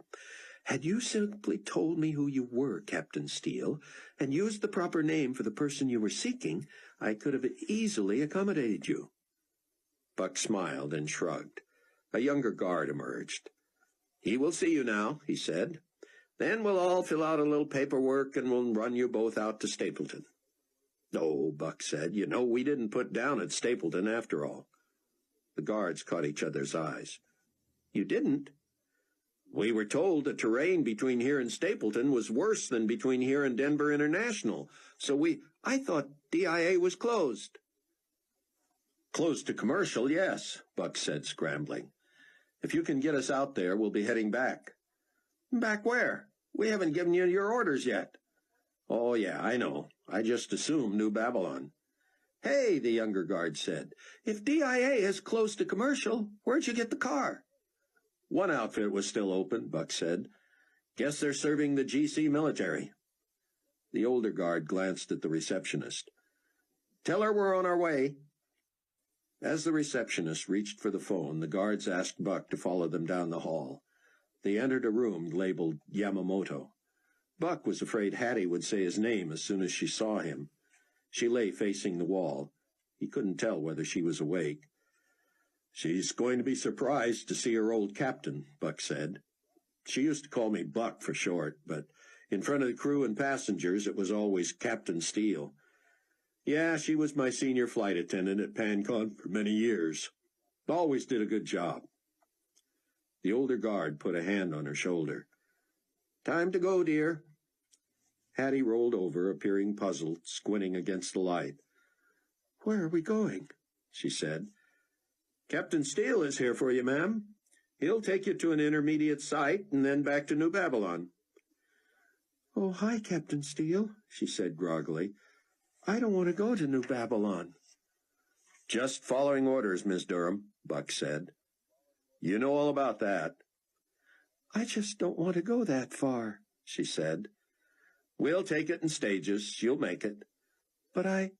"Had you simply told me who you were, Captain Steele, and used the proper name for the person you were seeking, I could have easily accommodated you." Buck smiled and shrugged. A younger guard emerged. "He will see you now," he said. "Then we'll all fill out a little paperwork and we'll run you both out to Stapleton." "Oh," Buck said, "you know, we didn't put down at Stapleton after all." The guards caught each other's eyes. "You didn't?" "We were told the terrain between here and Stapleton was worse than between here and Denver International, so I thought DIA was closed." "Closed to commercial, yes," Buck said, scrambling. "If you can get us out there, we'll be heading back." "Back where? We haven't given you your orders yet." "Oh, yeah, I know. I just assumed New Babylon." "Hey," the younger guard said, "if DIA is close to commercial, where'd you get the car?" "One outfit was still open," Buck said. "Guess they're serving the GC military." The older guard glanced at the receptionist. "Tell her we're on our way." As the receptionist reached for the phone, the guards asked Buck to follow them down the hall. They entered a room labeled Yamamoto. Buck was afraid Hattie would say his name as soon as she saw him. She lay facing the wall. He couldn't tell whether she was awake. "She's going to be surprised to see her old captain," Buck said. "She used to call me Buck for short, but in front of the crew and passengers it was always Captain Steele. Yeah, she was my senior flight attendant at PanCon for many years. Always did a good job." The older guard put a hand on her shoulder. "Time to go, dear." Hattie rolled over, appearing puzzled, squinting against the light. "Where are we going?" she said. "Captain Steele is here for you, ma'am. He'll take you to an intermediate site and then back to New Babylon." "Oh, hi, Captain Steele," she said groggily. "I don't want to go to New Babylon." "Just following orders, Miss Durham," Buck said. "You know all about that." "I just don't want to go that far," she said. "We'll take it in stages. You'll make it." "But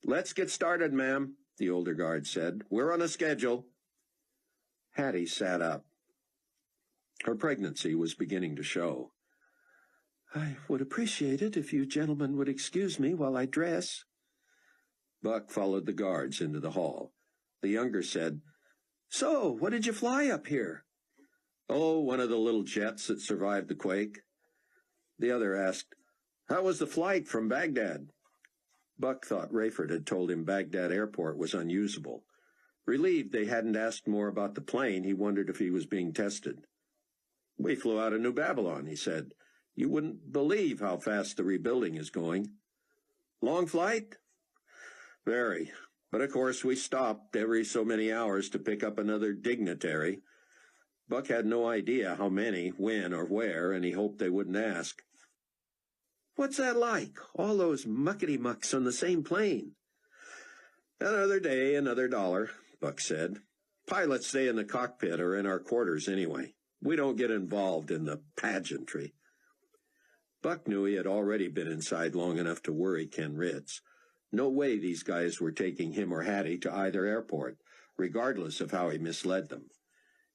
"Let's get started, ma'am," the older guard said. "We're on a schedule." Hattie sat up. Her pregnancy was beginning to show. "I would appreciate it if you gentlemen would excuse me while I dress." Buck followed the guards into the hall. The younger said, "So, what did you fly up here?" "Oh, one of the little jets that survived the quake." The other asked, "How was the flight from Baghdad?" Buck thought Rayford had told him Baghdad Airport was unusable. Relieved they hadn't asked more about the plane, he wondered if he was being tested. "We flew out of New Babylon," he said. "You wouldn't believe how fast the rebuilding is going." "Long flight?" "Very. But of course we stopped every so many hours to pick up another dignitary." Buck had no idea how many, when, or where, and he hoped they wouldn't ask. "What's that like, all those muckety-mucks on the same plane?" "Another day, another dollar," Buck said. "Pilots stay in the cockpit or in our quarters anyway. We don't get involved in the pageantry." Buck knew he had already been inside long enough to worry Ken Ritz. No way these guys were taking him or Hattie to either airport, regardless of how he misled them.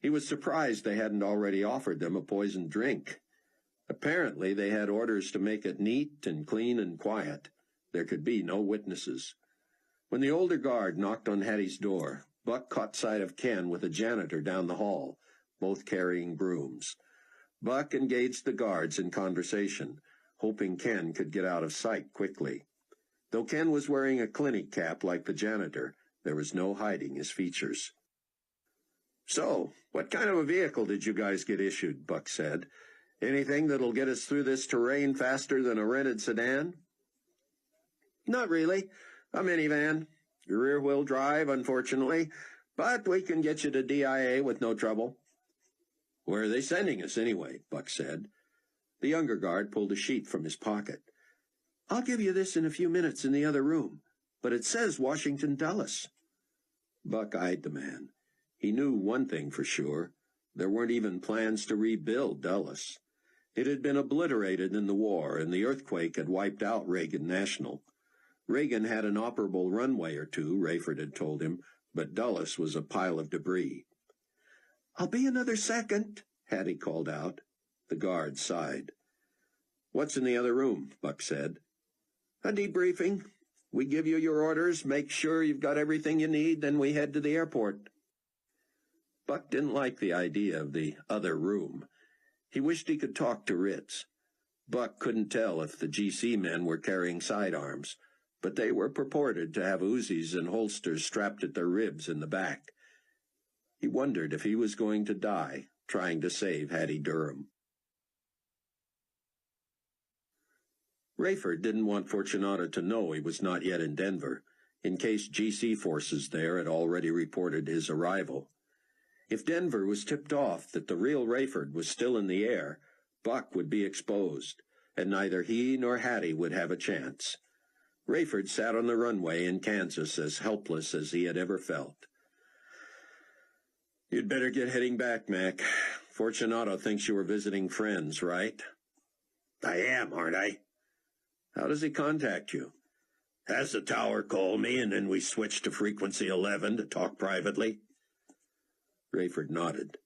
He was surprised they hadn't already offered them a poisoned drink. Apparently, they had orders to make it neat and clean and quiet. There could be no witnesses. When the older guard knocked on Hattie's door, Buck caught sight of Ken with a janitor down the hall, both carrying brooms. Buck engaged the guards in conversation, hoping Ken could get out of sight quickly. Though Ken was wearing a clinic cap like the janitor, there was no hiding his features. "So, what kind of a vehicle did you guys get issued?" Buck said. "Anything that'll get us through this terrain faster than a rented sedan?" "Not really. A minivan. Rear-wheel drive, unfortunately. but we can get you to DIA with no trouble." "Where are they sending us, anyway?" Buck said. The younger guard pulled a sheet from his pocket. "I'll give you this in a few minutes in the other room, but it says Washington Dulles." Buck eyed the man. He knew one thing for sure. There weren't even plans to rebuild Dulles. It had been obliterated in the war, and the earthquake had wiped out Reagan National. Reagan had an operable runway or two, Rayford had told him, but Dulles was a pile of debris. "I'll be another second," Hattie called out. The guard sighed. "What's in the other room?" Buck said. "A debriefing. We give you your orders, make sure you've got everything you need, then we head to the airport." Buck didn't like the idea of the other room. He wished he could talk to Ritz. Buck couldn't tell if the GC men were carrying sidearms, but they were purported to have Uzis and holsters strapped at their ribs in the back. He wondered if he was going to die trying to save Hattie Durham. Rayford didn't want Fortunato to know he was not yet in Denver, in case GC forces there had already reported his arrival. If Denver was tipped off that the real Rayford was still in the air, Buck would be exposed, and neither he nor Hattie would have a chance. Rayford sat on the runway in Kansas as helpless as he had ever felt. "You'd better get heading back, Mac. Fortunato thinks you were visiting friends, right?" "I am, aren't I?" "How does he contact you?" "Has the tower call me, and then we switch to frequency 11 to talk privately." Rayford nodded.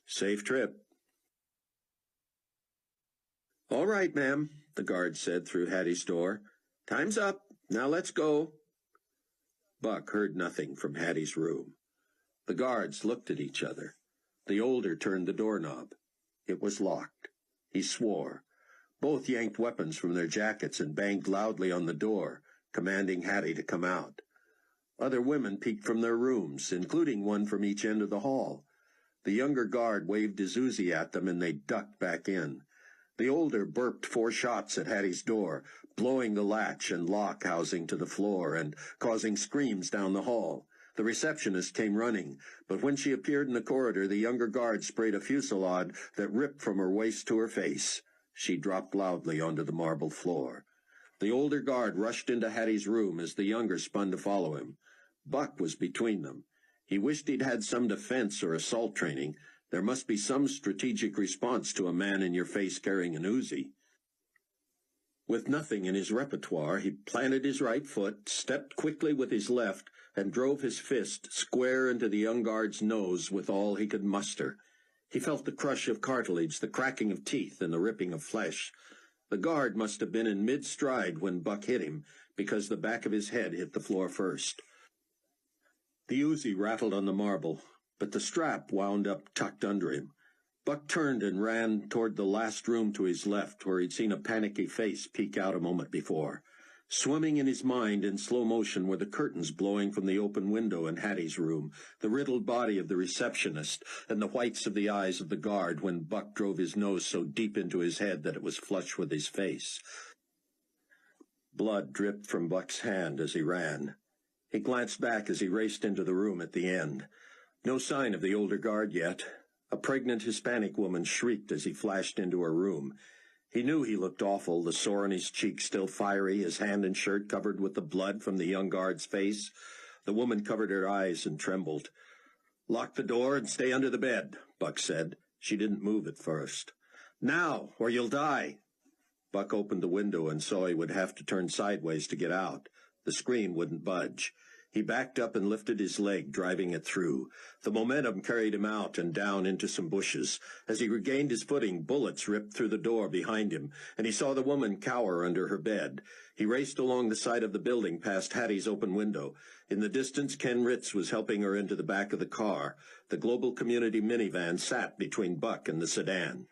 "Safe trip." "All right, ma'am," the guard said through Hattie's door. "Time's up. Now let's go." Buck heard nothing from Hattie's room. The guards looked at each other. The older turned the doorknob. It was locked. He swore. Both yanked weapons from their jackets and banged loudly on the door, commanding Hattie to come out. Other women peeked from their rooms, including one from each end of the hall. The younger guard waved his Uzi at them, and they ducked back in. The older burped 4 shots at Hattie's door, blowing the latch and lock housing to the floor and causing screams down the hall. The receptionist came running, but when she appeared in the corridor, the younger guard sprayed a fusillade that ripped from her waist to her face. She dropped loudly onto the marble floor. The older guard rushed into Hattie's room as the younger spun to follow him. Buck was between them. He wished he'd had some defense or assault training. There must be some strategic response to a man in your face carrying an Uzi. With nothing in his repertoire, he planted his right foot, stepped quickly with his left, and drove his fist square into the young guard's nose with all he could muster. He felt the crush of cartilage, the cracking of teeth, and the ripping of flesh. The guard must have been in mid-stride when Buck hit him, because the back of his head hit the floor first. The Uzi rattled on the marble, but the strap wound up tucked under him. Buck turned and ran toward the last room to his left, where he'd seen a panicky face peek out a moment before. Swimming in his mind in slow motion were the curtains blowing from the open window in Hattie's room, the riddled body of the receptionist, and the whites of the eyes of the guard when Buck drove his nose so deep into his head that it was flush with his face. Blood dripped from Buck's hand as he ran. He glanced back as he raced into the room at the end. No sign of the older guard yet. A pregnant Hispanic woman shrieked as he flashed into her room. He knew he looked awful, the sore on his cheek still fiery, his hand and shirt covered with the blood from the young guard's face. The woman covered her eyes and trembled. "Lock the door and stay under the bed," Buck said. She didn't move at first. "Now, or you'll die." Buck opened the window and saw he would have to turn sideways to get out. The screen wouldn't budge. He backed up and lifted his leg, driving it through. The momentum carried him out and down into some bushes. As he regained his footing, bullets ripped through the door behind him, and he saw the woman cower under her bed. He raced along the side of the building past Hattie's open window. In the distance, Ken Ritz was helping her into the back of the car. The Global Community minivan sat between Buck and the sedan.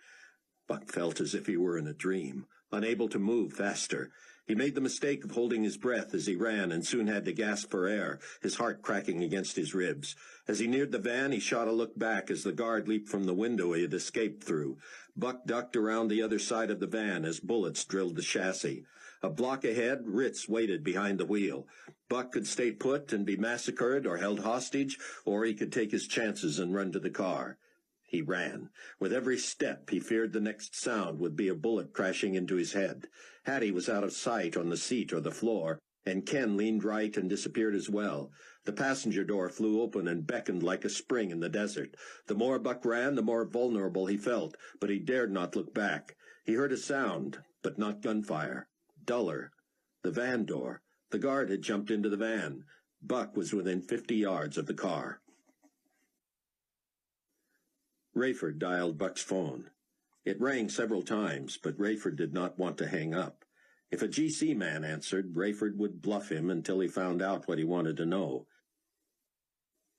Buck felt as if he were in a dream, unable to move faster. He made the mistake of holding his breath as he ran and soon had to gasp for air, his heart cracking against his ribs. As he neared the van, he shot a look back as the guard leaped from the window he had escaped through. Buck ducked around the other side of the van as bullets drilled the chassis. A block ahead, Ritz waited behind the wheel. Buck could stay put and be massacred or held hostage, or he could take his chances and run to the car. He ran. With every step, he feared the next sound would be a bullet crashing into his head. Hattie was out of sight on the seat or the floor, and Ken leaned right and disappeared as well. The passenger door flew open and beckoned like a spring in the desert. The more Buck ran, the more vulnerable he felt, but he dared not look back. He heard a sound, but not gunfire. Duller. The van door. The guard had jumped into the van. Buck was within 50 yards of the car. Rayford dialed Buck's phone. It rang several times, but Rayford did not want to hang up. If a GC man answered, Rayford would bluff him until he found out what he wanted to know.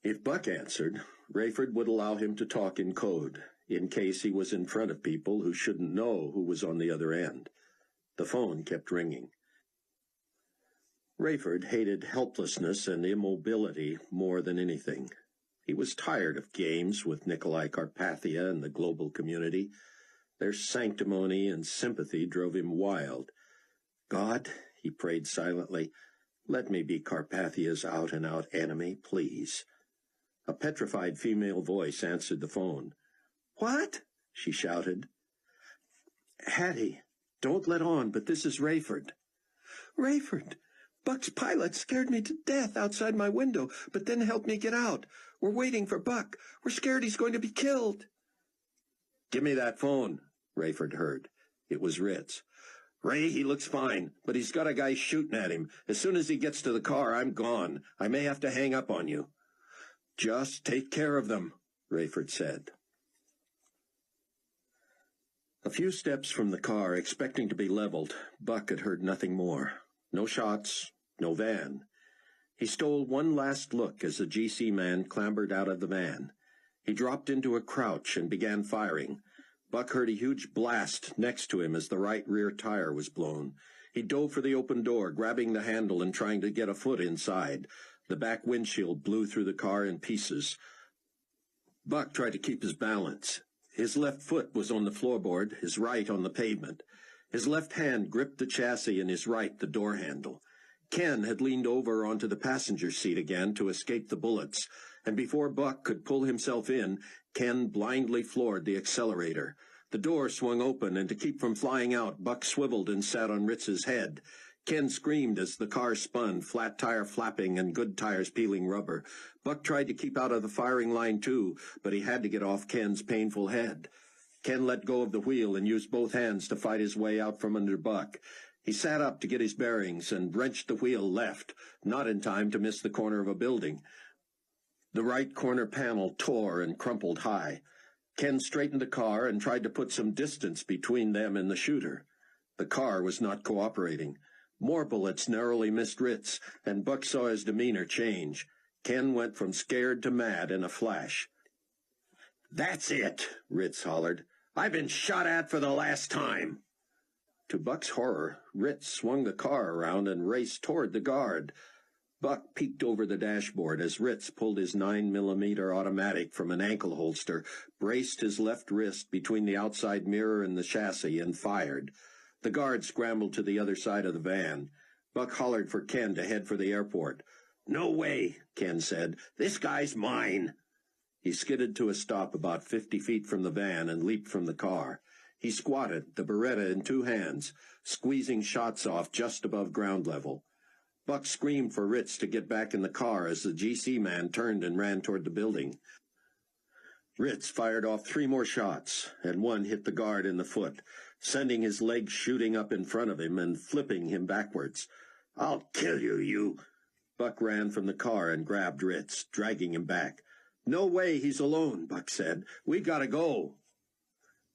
If Buck answered, Rayford would allow him to talk in code, in case he was in front of people who shouldn't know who was on the other end. The phone kept ringing. Rayford hated helplessness and immobility more than anything. He was tired of games with Nikolai Carpathia and the global community. Their sanctimony and sympathy drove him wild. God, he prayed silently, let me be Carpathia's out-and-out enemy, please. A petrified female voice answered the phone. What? She shouted. Hattie, don't let on, but this is Rayford. Rayford, Buck's pilot scared me to death outside my window, but then helped me get out. We're waiting for Buck. We're scared he's going to be killed. Give me that phone, Rayford heard. It was Ritz. Ray, he looks fine, but he's got a guy shooting at him. As soon as he gets to the car, I'm gone. I may have to hang up on you. Just take care of them, Rayford said. A few steps from the car, expecting to be leveled, Buck had heard nothing more. No shots, no van. He stole one last look as the GC man clambered out of the van. He dropped into a crouch and began firing. Buck heard a huge blast next to him as the right rear tire was blown. He dove for the open door, grabbing the handle and trying to get a foot inside. The back windshield blew through the car in pieces. Buck tried to keep his balance. His left foot was on the floorboard, his right on the pavement. His left hand gripped the chassis and his right the door handle. Ken had leaned over onto the passenger seat again to escape the bullets, and before Buck could pull himself in, Ken blindly floored the accelerator. The door swung open, and to keep from flying out, Buck swiveled and sat on Ritz's head. Ken screamed as the car spun, flat tire flapping and good tires peeling rubber. Buck tried to keep out of the firing line too, but he had to get off Ken's painful head. Ken let go of the wheel and used both hands to fight his way out from under Buck. He sat up to get his bearings and wrenched the wheel left, not in time to miss the corner of a building. The right corner panel tore and crumpled high. Ken straightened the car and tried to put some distance between them and the shooter. The car was not cooperating. More bullets narrowly missed Ritz, and Buck saw his demeanor change. Ken went from scared to mad in a flash. "That's it," Ritz hollered. "I've been shot at for the last time." To Buck's horror, Ritz swung the car around and raced toward the guard. Buck peeked over the dashboard as Ritz pulled his 9mm automatic from an ankle holster, braced his left wrist between the outside mirror and the chassis, and fired. The guard scrambled to the other side of the van. Buck hollered for Ken to head for the airport. "No way," Ken said. "This guy's mine." He skidded to a stop about 50 feet from the van and leaped from the car. He squatted, the Beretta in two hands, squeezing shots off just above ground level. Buck screamed for Ritz to get back in the car as the GC man turned and ran toward the building. Ritz fired off 3 more shots, and one hit the guard in the foot, sending his legs shooting up in front of him and flipping him backwards. "I'll kill you, you—" Buck ran from the car and grabbed Ritz, dragging him back. "No way, he's alone," Buck said. "We gotta go."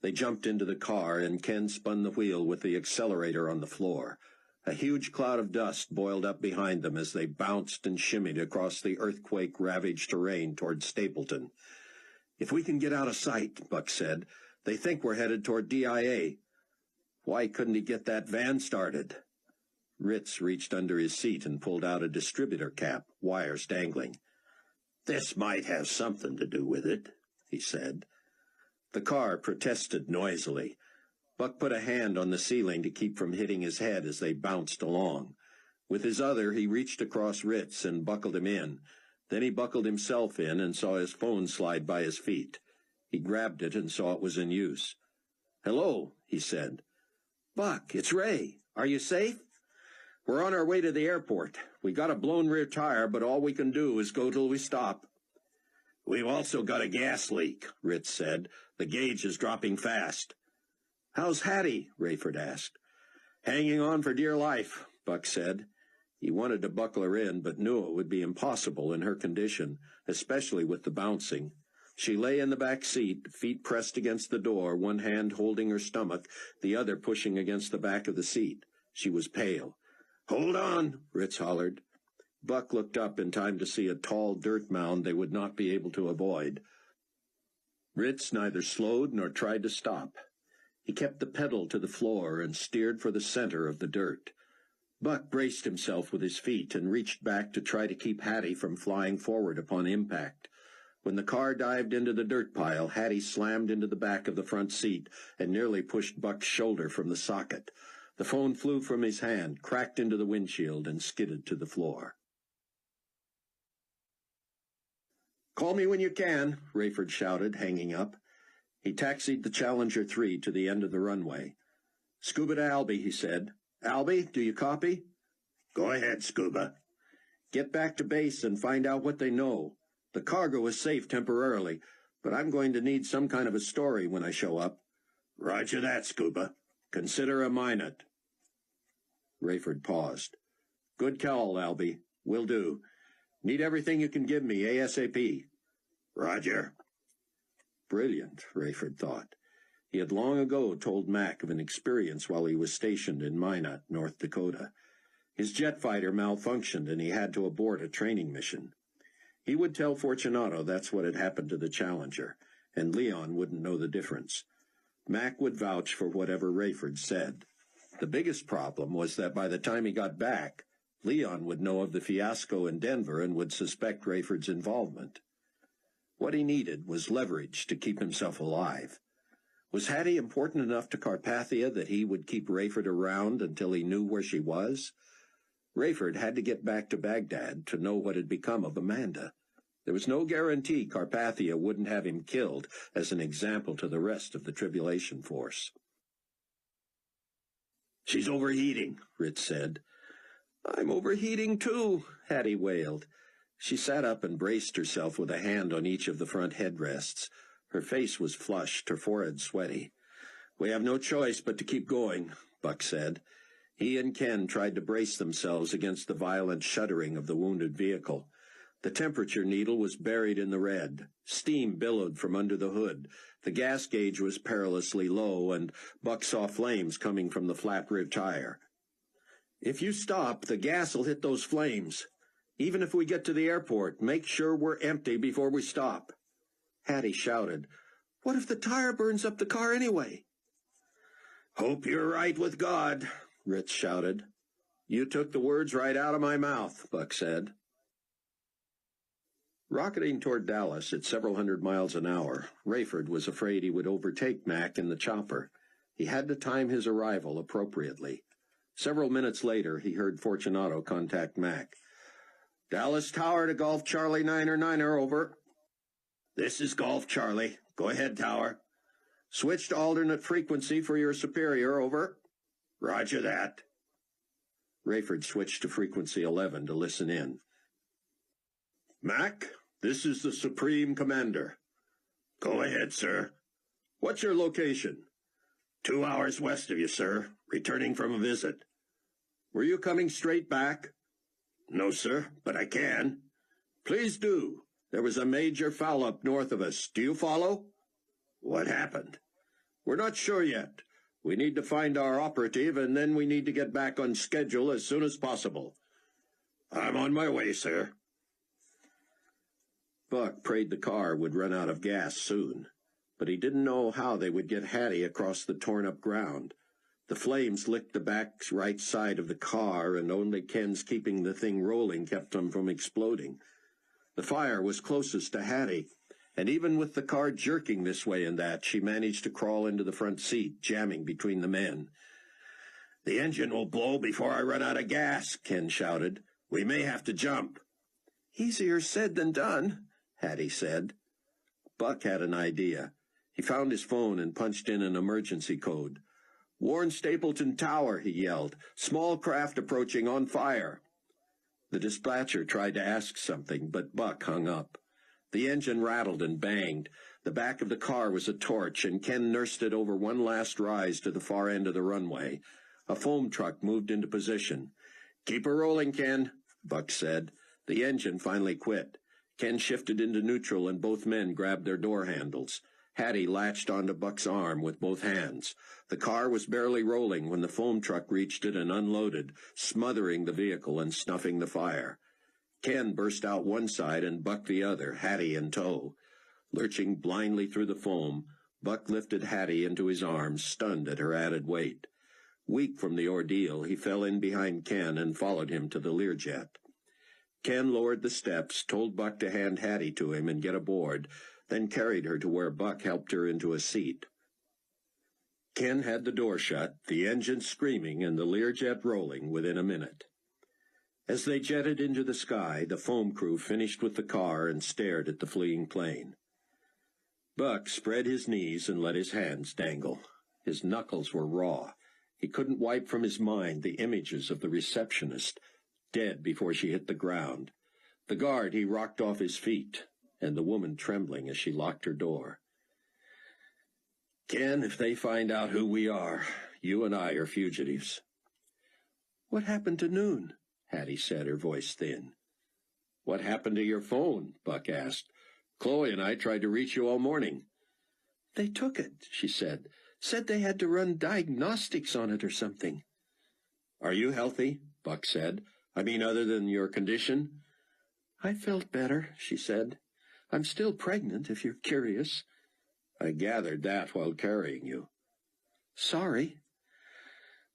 They jumped into the car, and Ken spun the wheel with the accelerator on the floor. A huge cloud of dust boiled up behind them as they bounced and shimmied across the earthquake-ravaged terrain toward Stapleton. "If we can get out of sight," Buck said. "They think we're headed toward DIA. Why couldn't he get that van started?" Ritz reached under his seat and pulled out a distributor cap, wires dangling. "This might have something to do with it," he said. The car protested noisily. Buck put a hand on the ceiling to keep from hitting his head as they bounced along. With his other, he reached across Ritz and buckled him in. Then he buckled himself in and saw his phone slide by his feet. He grabbed it and saw it was in use. "Hello," he said. "Buck, it's Ray. Are you safe?" "We're on our way to the airport. We got a blown rear tire, but all we can do is go till we stop." "We've also got a gas leak," Ritz said. "The gauge is dropping fast." "How's Hattie?" Rayford asked. "Hanging on for dear life," Buck said. He wanted to buckle her in, but knew it would be impossible in her condition, especially with the bouncing. She lay in the back seat, feet pressed against the door, one hand holding her stomach, the other pushing against the back of the seat. She was pale. "Hold on," Ritz hollered. Buck looked up in time to see a tall dirt mound they would not be able to avoid. Ritz neither slowed nor tried to stop. He kept the pedal to the floor and steered for the center of the dirt. Buck braced himself with his feet and reached back to try to keep Hattie from flying forward upon impact. When the car dived into the dirt pile, Hattie slammed into the back of the front seat and nearly pushed Buck's shoulder from the socket. The phone flew from his hand, cracked into the windshield, and skidded to the floor. "Call me when you can," Rayford shouted, hanging up. He taxied the Challenger 3 to the end of the runway. "Scuba to Albie," he said. "Albie, do you copy?" "Go ahead, Scuba." "Get back to base and find out what they know. The cargo is safe temporarily, but I'm going to need some kind of a story when I show up." "Roger that, Scuba. Consider a minute." Rayford paused. "Good call, Albie. Will do. Need everything you can give me, ASAP." "Roger." Brilliant, Rayford thought. He had long ago told Mac of an experience while he was stationed in Minot, North Dakota. His jet fighter malfunctioned and he had to abort a training mission. He would tell Fortunato that's what had happened to the Challenger, and Leon wouldn't know the difference. Mac would vouch for whatever Rayford said. The biggest problem was that by the time he got back, Leon would know of the fiasco in Denver and would suspect Rayford's involvement. What he needed was leverage to keep himself alive. Was Hattie important enough to Carpathia that he would keep Rayford around until he knew where she was? Rayford had to get back to Baghdad to know what had become of Amanda. There was no guarantee Carpathia wouldn't have him killed as an example to the rest of the Tribulation Force. "She's overheating," Ritz said. "I'm overheating too," Hattie wailed. She sat up and braced herself with a hand on each of the front headrests. Her face was flushed, her forehead sweaty. "We have no choice but to keep going," Buck said. He and Ken tried to brace themselves against the violent shuddering of the wounded vehicle. The temperature needle was buried in the red. Steam billowed from under the hood. The gas gauge was perilously low, and Buck saw flames coming from the flat rear tire. "If you stop, the gas will hit those flames. Even if we get to the airport, make sure we're empty before we stop." Hattie shouted, "What if the tire burns up the car anyway?" "Hope you're right with God," Ritz shouted. "You took the words right out of my mouth," Buck said. Rocketing toward Dallas at several hundred miles an hour, Rayford was afraid he would overtake Mac in the chopper. He had to time his arrival appropriately. Several minutes later, he heard Fortunato contact Mac. "Dallas Tower to Golf Charlie 9er, over." "This is Golf Charlie. Go ahead, Tower." "Switched alternate frequency for your superior, over." "Roger that." Rayford switched to frequency 11 to listen in. "Mac, this is the Supreme Commander." "Go ahead, sir." "What's your location?" 2 hours west of you, sir, returning from a visit." "Were you coming straight back?" "No, sir, but I can." "Please do. There was a major foul-up north of us. Do you follow?" "What happened?" "We're not sure yet. We need to find our operative, and then we need to get back on schedule as soon as possible." "I'm on my way, sir." Buck prayed the car would run out of gas soon, but he didn't know how they would get Hattie across the torn-up ground. The flames licked the back right side of the car, and only Ken's keeping the thing rolling kept them from exploding. The fire was closest to Hattie, and even with the car jerking this way and that, she managed to crawl into the front seat, jamming between the men. "The engine will blow before I run out of gas," Ken shouted. "We may have to jump." "Easier said than done," Hattie said. Buck had an idea. He found his phone and punched in an emergency code. "Warn Stapleton Tower," he yelled. "Small craft approaching, on fire." The dispatcher tried to ask something, but Buck hung up. The engine rattled and banged. The back of the car was a torch, and Ken nursed it over one last rise to the far end of the runway. A foam truck moved into position. "Keep her rolling, Ken," Buck said. The engine finally quit. Ken shifted into neutral, and both men grabbed their door handles. Hattie latched onto Buck's arm with both hands. The car was barely rolling when the foam truck reached it and unloaded, smothering the vehicle and snuffing the fire. Ken burst out one side and Buck the other, Hattie in tow. Lurching blindly through the foam, Buck lifted Hattie into his arms, stunned at her added weight. Weak from the ordeal, he fell in behind Ken and followed him to the Learjet. Ken lowered the steps, told Buck to hand Hattie to him and get aboard, then carried her to where Buck helped her into a seat. Ken had the door shut, the engine screaming and the Learjet rolling within a minute. As they jetted into the sky, the foam crew finished with the car and stared at the fleeing plane. Buck spread his knees and let his hands dangle. His knuckles were raw. He couldn't wipe from his mind the images of the receptionist, dead before she hit the ground, the guard he rocked off his feet, and the woman trembling as she locked her door. "Ken, if they find out who we are, you and I are fugitives." "What happened to Noon?" Hattie said, her voice thin. "What happened to your phone?" Buck asked. "Chloe and I tried to reach you all morning." "They took it," she said. "Said they had to run diagnostics on it or something." "Are you healthy?" Buck said. "I mean, other than your condition?" "I felt better," she said. "I'm still pregnant, if you're curious." "I gathered that while carrying you." "Sorry."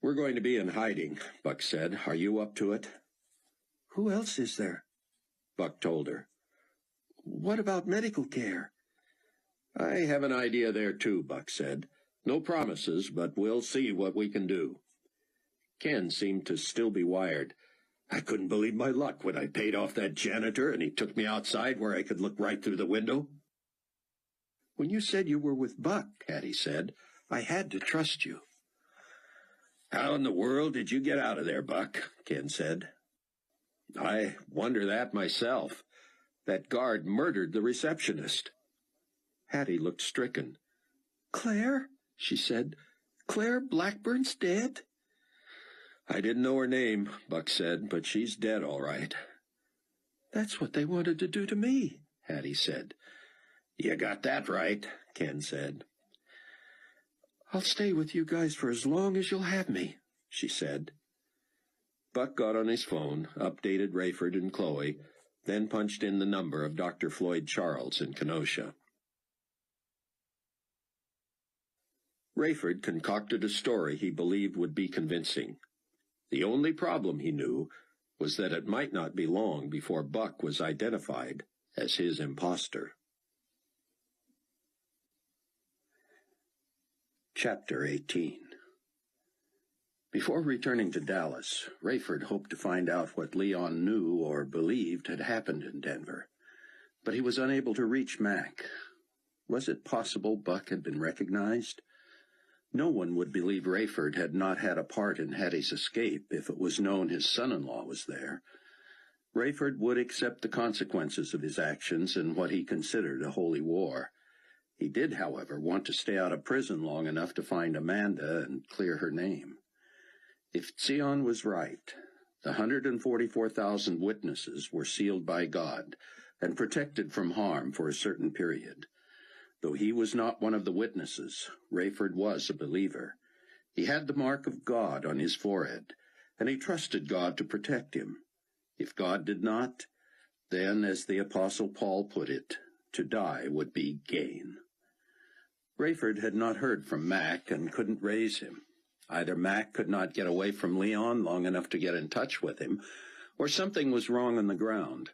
"We're going to be in hiding," Buck said. "Are you up to it?" "Who else is there?" Buck told her. "What about medical care?" "I have an idea there, too," Buck said. "No promises, but we'll see what we can do." Ken seemed to still be wired. "I couldn't believe my luck when I paid off that janitor and he took me outside where I could look right through the window." "When you said you were with Buck," Hattie said, "I had to trust you." "How in the world did you get out of there, Buck?" Ken said. "I wonder that myself. That guard murdered the receptionist." Hattie looked stricken. "Claire?" she said. "Claire Blackburn's dead?" "I didn't know her name," Buck said, "but she's dead all right." "That's what they wanted to do to me," Hattie said. "You got that right," Ken said. "I'll stay with you guys for as long as you'll have me," she said. Buck got on his phone, updated Rayford and Chloe, then punched in the number of Dr. Floyd Charles in Kenosha. Rayford concocted a story he believed would be convincing. The only problem, he knew, was that it might not be long before Buck was identified as his imposter. Chapter 18. Before returning to Dallas, Rayford hoped to find out what Leon knew or believed had happened in Denver. But he was unable to reach Mac. Was it possible Buck had been recognized? No one would believe Rayford had not had a part in Hattie's escape if it was known his son-in-law was there. Rayford would accept the consequences of his actions in what he considered a holy war. He did, however, want to stay out of prison long enough to find Amanda and clear her name. If Zion was right, the 144,000 witnesses were sealed by God and protected from harm for a certain period. Though he was not one of the witnesses, Rayford was a believer. He had the mark of God on his forehead, and he trusted God to protect him. If God did not, then, as the Apostle Paul put it, to die would be gain. Rayford had not heard from Mac and couldn't raise him. Either Mac could not get away from Leon long enough to get in touch with him, or something was wrong on the ground.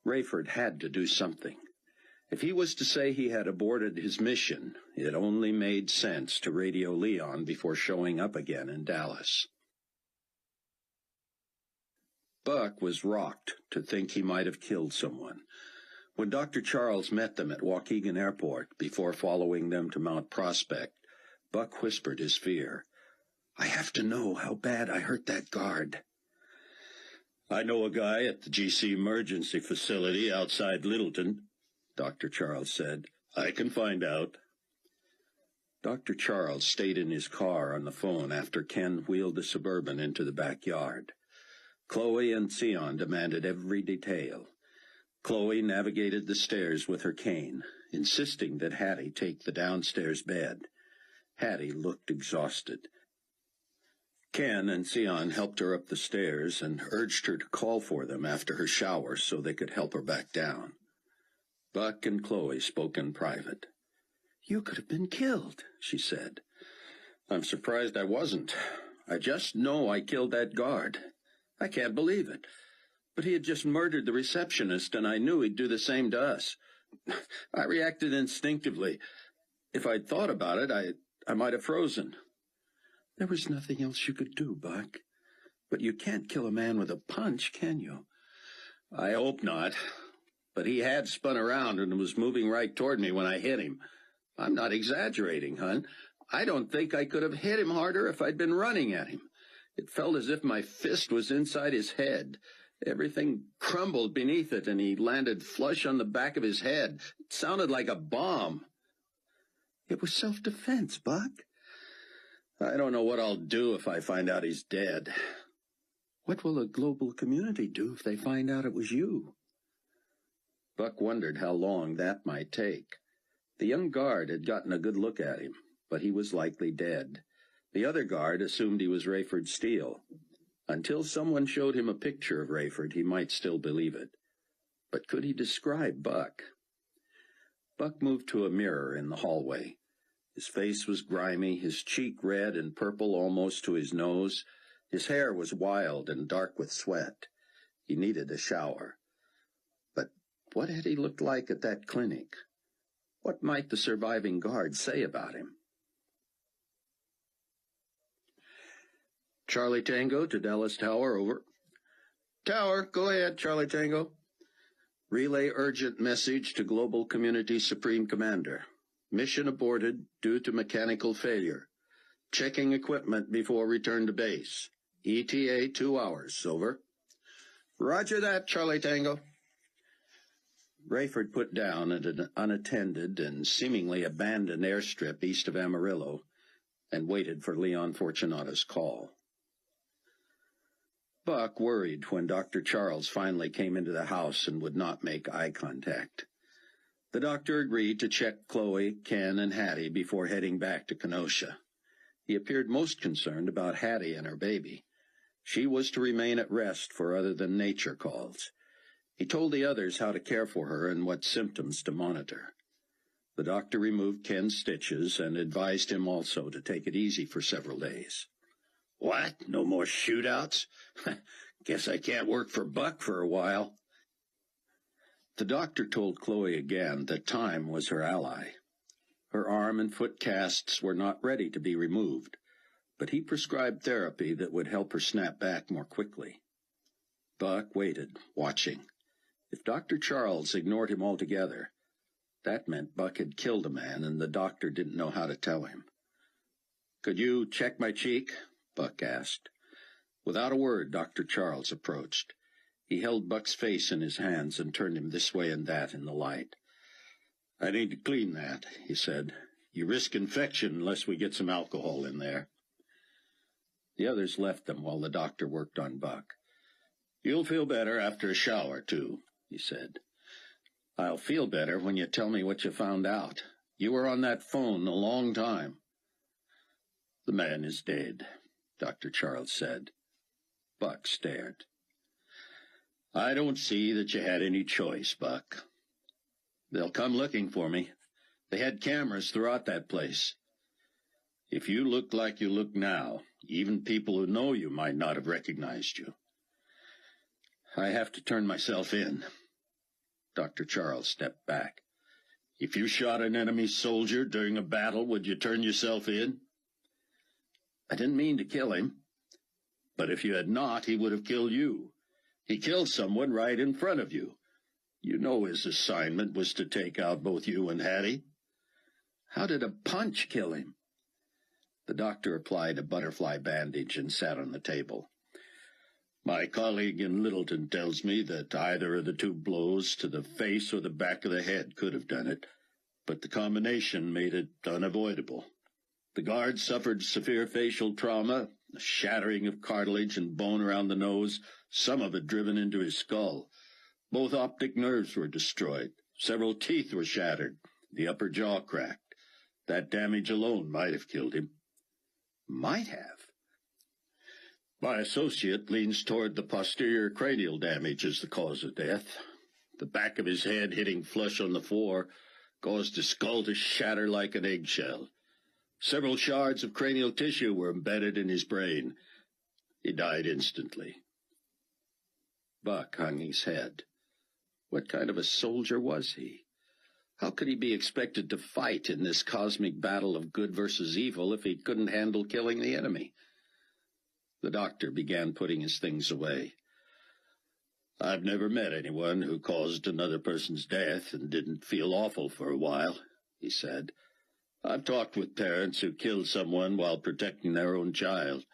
Rayford had to do something. If he was to say he had aborted his mission, it only made sense to radio Leon before showing up again in Dallas. Buck was rocked to think he might have killed someone. When Dr. Charles met them at Waukegan Airport before following them to Mount Prospect, Buck whispered his fear. "I have to know how bad I hurt that guard." "I know a guy at the GC emergency facility outside Littleton," Dr. Charles said. "I can find out." Dr. Charles stayed in his car on the phone after Ken wheeled the Suburban into the backyard. Chloe and Sion demanded every detail. Chloe navigated the stairs with her cane, insisting that Hattie take the downstairs bed. Hattie looked exhausted. Ken and Sion helped her up the stairs and urged her to call for them after her shower so they could help her back down. Buck and Chloe spoke in private. "You could have been killed," she said. "I'm surprised I wasn't. I just know I killed that guard. I can't believe it. But he had just murdered the receptionist, and I knew he'd do the same to us. I reacted instinctively. If I'd thought about it, I might have frozen." "There was nothing else you could do, Buck. But you can't kill a man with a punch, can you?" "I hope not. But he had spun around and was moving right toward me when I hit him. I'm not exaggerating, hon. I don't think I could have hit him harder if I'd been running at him. It felt as if my fist was inside his head. Everything crumbled beneath it, and he landed flush on the back of his head. It sounded like a bomb." "It was self-defense, Buck." "I don't know what I'll do if I find out he's dead." "What will the global community do if they find out it was you?" Buck wondered how long that might take. The young guard had gotten a good look at him, but he was likely dead. The other guard assumed he was Rayford Steele. Until someone showed him a picture of Rayford, he might still believe it. But could he describe Buck? Buck moved to a mirror in the hallway. His face was grimy, his cheek red and purple almost to his nose. His hair was wild and dark with sweat. He needed a shower. But what had he looked like at that clinic? What might the surviving guard say about him? "Charlie Tango to Dallas Tower, over." "Tower, go ahead, Charlie Tango." "Relay urgent message to Global Community Supreme Commander. Mission aborted due to mechanical failure. Checking equipment before return to base. ETA 2 hours, over." "Roger that, Charlie Tango." Rayford put down at an unattended and seemingly abandoned airstrip east of Amarillo and waited for Leon Fortunato's call. Buck worried when Dr. Charles finally came into the house and would not make eye contact. The doctor agreed to check Chloe, Ken, and Hattie before heading back to Kenosha. He appeared most concerned about Hattie and her baby. She was to remain at rest for other than nature calls. He told the others how to care for her and what symptoms to monitor. The doctor removed Ken's stitches and advised him also to take it easy for several days. "What? No more shootouts? Guess I can't work for Buck for a while." The doctor told Chloe again that time was her ally. Her arm and foot casts were not ready to be removed, but he prescribed therapy that would help her snap back more quickly. Buck waited, watching. If Dr. Charles ignored him altogether, that meant Buck had killed a man, and the doctor didn't know how to tell him. "Could you check my cheek?" Buck asked. Without a word, Dr. Charles approached. He held Buck's face in his hands and turned him this way and that in the light. "I need to clean that," he said. "You risk infection unless we get some alcohol in there." The others left them while the doctor worked on Buck. "You'll feel better after a shower, too," he said. "I'll feel better when you tell me what you found out. You were on that phone a long time." "The man is dead," Dr. Charles said. Buck stared. "I don't see that you had any choice, Buck. They'll come looking for me. They had cameras throughout that place. If you looked like you look now, even people who know you might not have recognized you. I have to turn myself in." Dr. Charles stepped back. If you shot an enemy soldier during a battle, would you turn yourself in? I didn't mean to kill him. But if you had not, he would have killed you. He killed someone right in front of you. You know his assignment was to take out both you and Hattie. How did a punch kill him? The doctor applied a butterfly bandage and sat on the table. My colleague in Littleton tells me that either of the two blows to the face or the back of the head could have done it, but the combination made it unavoidable. The guard suffered severe facial trauma, a shattering of cartilage and bone around the nose, some of it driven into his skull. Both optic nerves were destroyed. Several teeth were shattered. The upper jaw cracked. That damage alone might have killed him. Might have? My associate leans toward the posterior cranial damage as the cause of death. The back of his head hitting flush on the floor caused his skull to shatter like an eggshell. Several shards of cranial tissue were embedded in his brain. He died instantly. Buck hung his head. What kind of a soldier was he? How could he be expected to fight in this cosmic battle of good versus evil if he couldn't handle killing the enemy? The doctor began putting his things away. I've never met anyone who caused another person's death and didn't feel awful for a while, he said. I've talked with parents who killed someone while protecting their own child,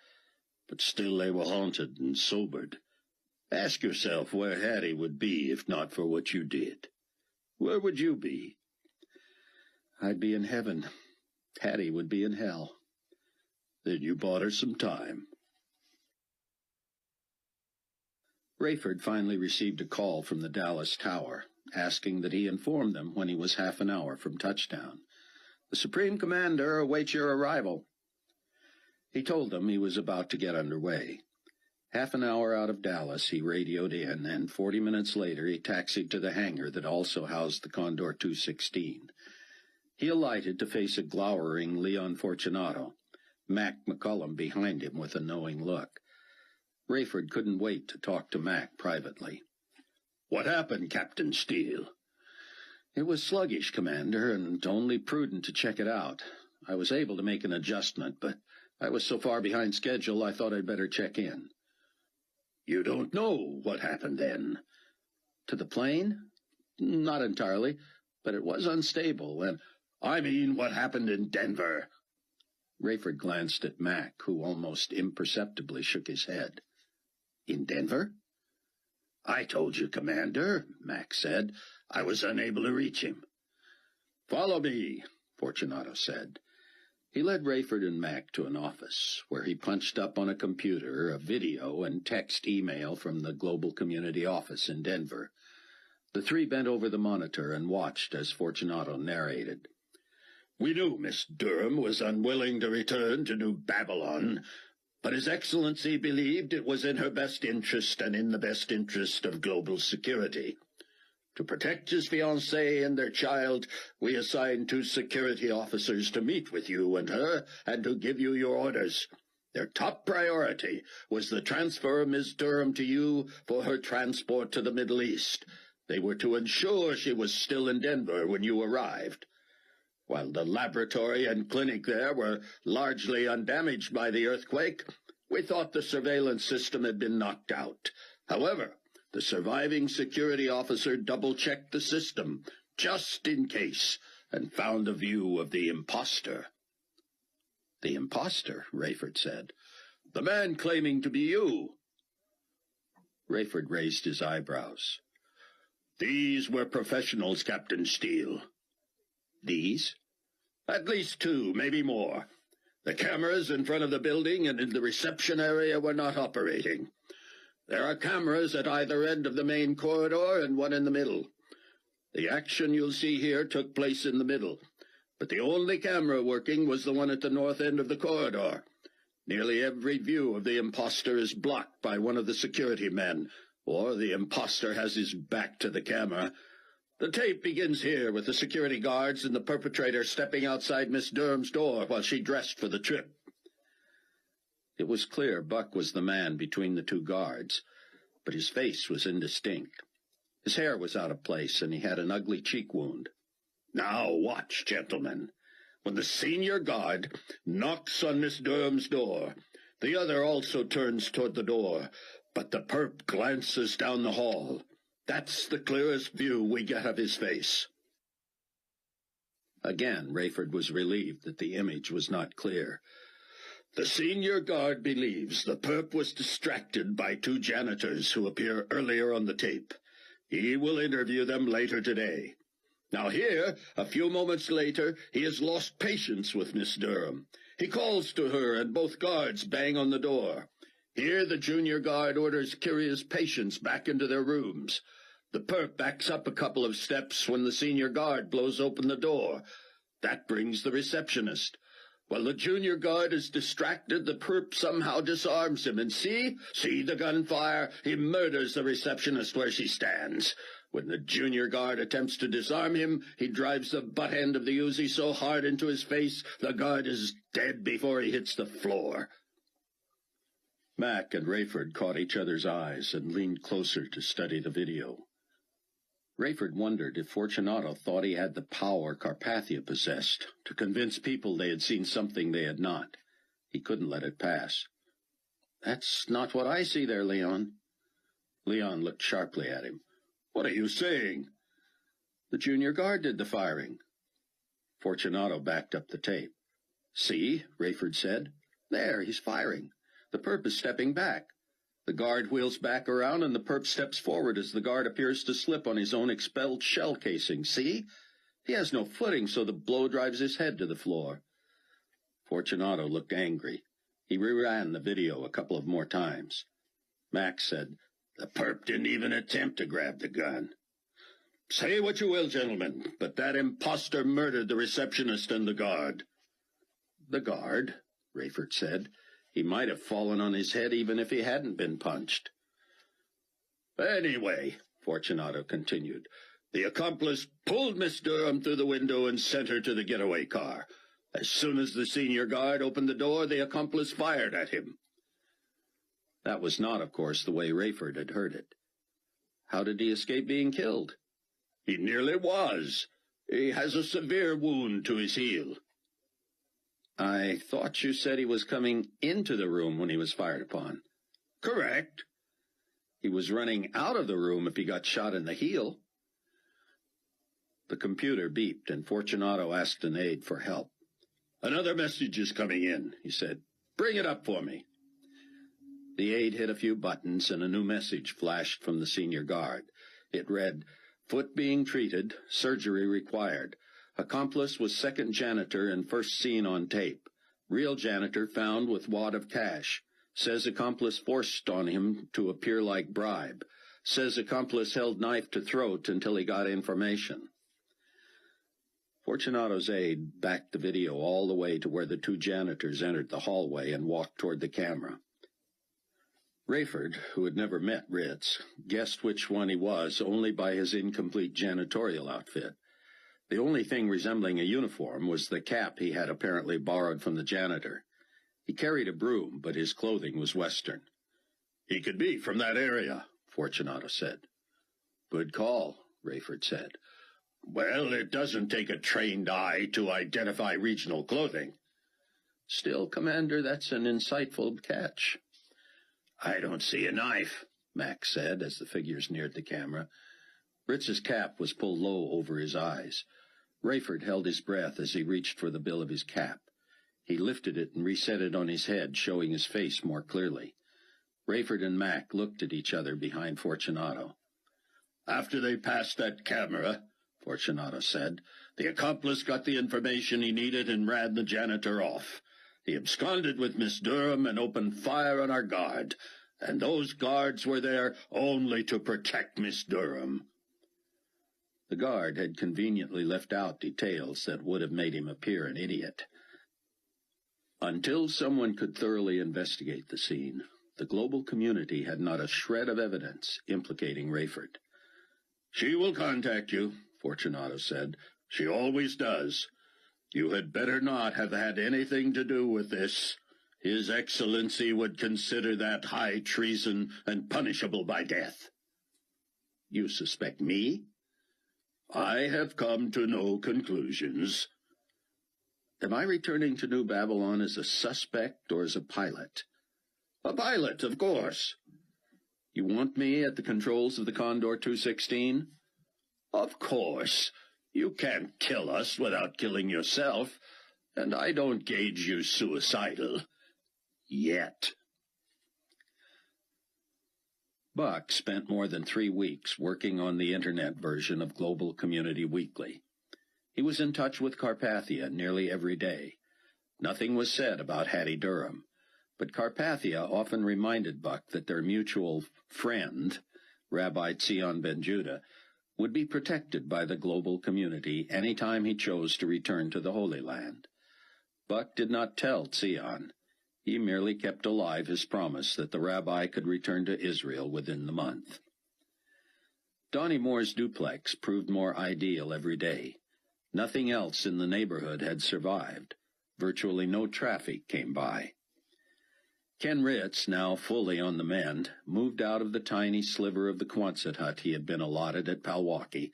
but still they were haunted and sobered. Ask yourself where Hattie would be if not for what you did. Where would you be? I'd be in heaven. Hattie would be in hell. Then you bought her some time. Rayford finally received a call from the Dallas Tower, asking that he inform them when he was half an hour from touchdown. The Supreme Commander awaits your arrival. He told them he was about to get underway. Half an hour out of Dallas, he radioed in, and 40 minutes later he taxied to the hangar that also housed the Condor 216. He alighted to face a glowering Leon Fortunato, Mac McCullum behind him with a knowing look. Rayford couldn't wait to talk to Mac privately. What happened, Captain Steele? It was sluggish, Commander, and only prudent to check it out. I was able to make an adjustment, but I was so far behind schedule I thought I'd better check in. You don't know what happened then? To the plane? Not entirely, but it was unstable, and I mean what happened in Denver. Rayford glanced at Mac, who almost imperceptibly shook his head. In Denver? I told you, Commander, Mac said. I was unable to reach him. Follow me, Fortunato said. He led Rayford and Mac to an office, where he punched up on a computer a video and text email from the Global Community Office in Denver. The three bent over the monitor and watched as Fortunato narrated. We knew Miss Durham was unwilling to return to New Babylon, but His Excellency believed it was in her best interest and in the best interest of global security. To protect his fiancée and their child, we assigned 2 security officers to meet with you and her and to give you your orders. Their top priority was the transfer of Miss Durham to you for her transport to the Middle East. They were to ensure she was still in Denver when you arrived. While the laboratory and clinic there were largely undamaged by the earthquake, we thought the surveillance system had been knocked out. However, the surviving security officer double-checked the system, just in case, and found a view of the imposter. The imposter, Rayford said. The man claiming to be you. Rayford raised his eyebrows. These were professionals, Captain Steele. These? At least 2, maybe more. The cameras in front of the building and in the reception area were not operating. There are cameras at either end of the main corridor and one in the middle. The action you'll see here took place in the middle, but the only camera working was the one at the north end of the corridor. Nearly every view of the imposter is blocked by one of the security men, or the imposter has his back to the camera. The tape begins here with the security guards and the perpetrator stepping outside Miss Durham's door while she dressed for the trip. It was clear Buck was the man between the 2 guards, but his face was indistinct. His hair was out of place, and he had an ugly cheek wound. Now watch, gentlemen. When the senior guard knocks on Miss Durham's door, the other also turns toward the door, but the perp glances down the hall. That's the clearest view we get of his face." Again, Rayford was relieved that the image was not clear. "The senior guard believes the perp was distracted by two janitors who appear earlier on the tape. He will interview them later today. Now here, a few moments later, he has lost patience with Miss Durham. He calls to her, and both guards bang on the door. Here the junior guard orders curious patients back into their rooms. The perp backs up a couple of steps when the senior guard blows open the door. That brings the receptionist. While the junior guard is distracted, the perp somehow disarms him, and see the gunfire? He murders the receptionist where she stands. When the junior guard attempts to disarm him, he drives the butt end of the Uzi so hard into his face, the guard is dead before he hits the floor." Mac and Rayford caught each other's eyes and leaned closer to study the video. Rayford wondered if Fortunato thought he had the power Carpathia possessed to convince people they had seen something they had not. He couldn't let it pass. "That's not what I see there, Leon." Leon looked sharply at him. "What are you saying?" "The junior guard did the firing." Fortunato backed up the tape. "See," Rayford said. "There, he's firing. The perp is stepping back. The guard wheels back around, and the perp steps forward as the guard appears to slip on his own expelled shell casing. See? He has no footing, so the blow drives his head to the floor." Fortunato looked angry. He reran the video a couple of more times. Max said, "The perp didn't even attempt to grab the gun. Say what you will, gentlemen, but that imposter murdered the receptionist and the guard." "The guard," Rayford said. "He might have fallen on his head even if he hadn't been punched." "Anyway," Fortunato continued, "the accomplice pulled Miss Durham through the window and sent her to the getaway car. As soon as the senior guard opened the door, the accomplice fired at him." That was not, of course, the way Rayford had heard it. "How did he escape being killed?" "He nearly was. He has a severe wound to his heel." "I thought you said he was coming into the room when he was fired upon." "Correct." "He was running out of the room if he got shot in the heel." The computer beeped, and Fortunato asked an aide for help. "Another message is coming in," he said. "Bring it up for me." The aide hit a few buttons, and a new message flashed from the senior guard. It read, "Foot being treated, surgery required. Accomplice was second janitor and first seen on tape. Real janitor found with wad of cash. Says accomplice forced on him to appear like bribe. Says accomplice held knife to throat until he got information." Fortunato's aide backed the video all the way to where the two janitors entered the hallway and walked toward the camera. Rayford, who had never met Ritz, guessed which one he was only by his incomplete janitorial outfit. The only thing resembling a uniform was the cap he had apparently borrowed from the janitor. He carried a broom, but his clothing was Western. "He could be from that area," Fortunato said. "Good call," Rayford said. "Well, it doesn't take a trained eye to identify regional clothing." "Still, Commander, that's an insightful catch." "I don't see a knife," Max said as the figures neared the camera. Ritz's cap was pulled low over his eyes. Rayford held his breath as he reached for the bill of his cap. He lifted it and reset it on his head, showing his face more clearly. Rayford and Mac looked at each other behind Fortunato. "After they passed that camera," Fortunato said, "the accomplice got the information he needed and ran the janitor off. He absconded with Miss Durham and opened fire on our guard, and those guards were there only to protect Miss Durham." The guard had conveniently left out details that would have made him appear an idiot. Until someone could thoroughly investigate the scene, the global community had not a shred of evidence implicating Rayford. "She will contact you," Fortunato said. "She always does. You had better not have had anything to do with this. His Excellency would consider that high treason and punishable by death." "You suspect me?" I have come to no conclusions. Am I returning to New Babylon as a suspect or as a pilot? A pilot, of course. You want me at the controls of the Condor 216? Of course. You can't kill us without killing yourself, and I don't gauge you suicidal. Yet. Buck spent more than 3 weeks working on the Internet version of Global Community Weekly. He was in touch with Carpathia nearly every day. Nothing was said about Hattie Durham, but Carpathia often reminded Buck that their mutual friend, Rabbi Tzion ben Judah, would be protected by the global community any time he chose to return to the Holy Land. Buck did not tell Tzion. He merely kept alive his promise that the rabbi could return to Israel within the month. Donnie Moore's duplex proved more ideal every day. Nothing else in the neighborhood had survived. Virtually no traffic came by. Ken Ritz, now fully on the mend, moved out of the tiny sliver of the Quonset hut he had been allotted at Palwaukee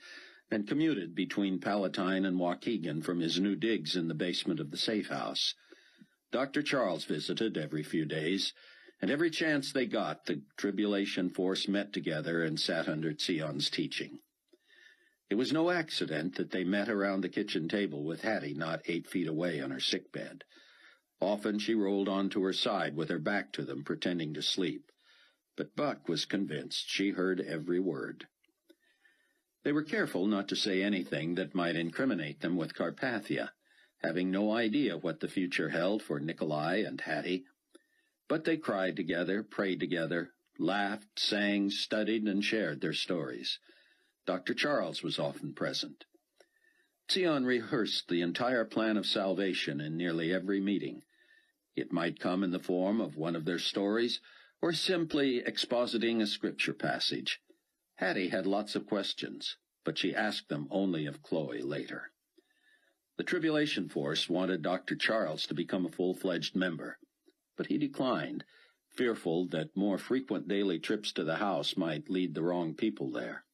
and commuted between Palatine and Waukegan from his new digs in the basement of the safe house. Dr. Charles visited every few days, and every chance they got, the tribulation force met together and sat under Tzion's teaching. It was no accident that they met around the kitchen table with Hattie not 8 feet away on her sickbed. Often she rolled onto her side with her back to them, pretending to sleep. But Buck was convinced she heard every word. They were careful not to say anything that might incriminate them with Carpathia, having no idea what the future held for Nikolai and Hattie. But they cried together, prayed together, laughed, sang, studied, and shared their stories. Dr. Charles was often present. Tzion rehearsed the entire plan of salvation in nearly every meeting. It might come in the form of one of their stories, or simply expositing a scripture passage. Hattie had lots of questions, but she asked them only of Chloe later. The Tribulation Force wanted Dr. Charles to become a full-fledged member, but he declined, fearful that more frequent daily trips to the house might lead the wrong people there.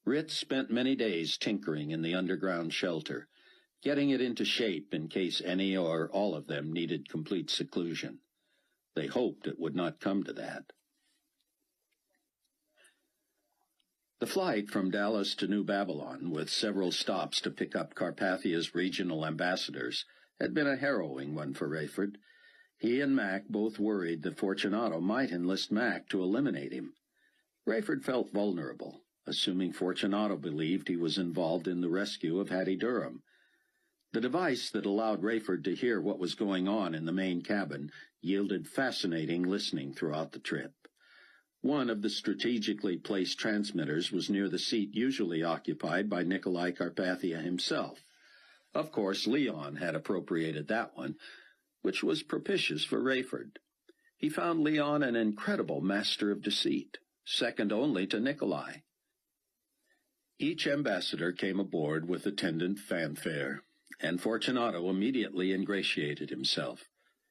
Ritz spent many days tinkering in the underground shelter, getting it into shape in case any or all of them needed complete seclusion. They hoped it would not come to that. The flight from Dallas to New Babylon, with several stops to pick up Carpathia's regional ambassadors, had been a harrowing one for Rayford. He and Mac both worried that Fortunato might enlist Mac to eliminate him. Rayford felt vulnerable, assuming Fortunato believed he was involved in the rescue of Hattie Durham. The device that allowed Rayford to hear what was going on in the main cabin yielded fascinating listening throughout the trip. One of the strategically placed transmitters was near the seat usually occupied by Nikolai Carpathia himself. Of course, Leon had appropriated that one, which was propitious for Rayford. He found Leon an incredible master of deceit, second only to Nikolai. Each ambassador came aboard with attendant fanfare, and Fortunato immediately ingratiated himself.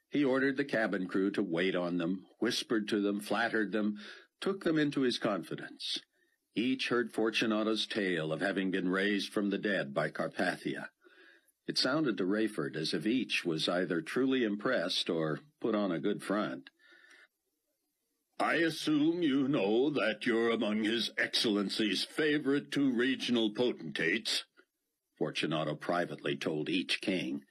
He ordered the cabin crew to wait on them, whispered to them, flattered them, took them into his confidence. Each heard Fortunato's tale of having been raised from the dead by Carpathia. It sounded to Rayford as if each was either truly impressed or put on a good front. I assume you know that you're among His Excellency's favorite 2 regional potentates, Fortunato privately told each king.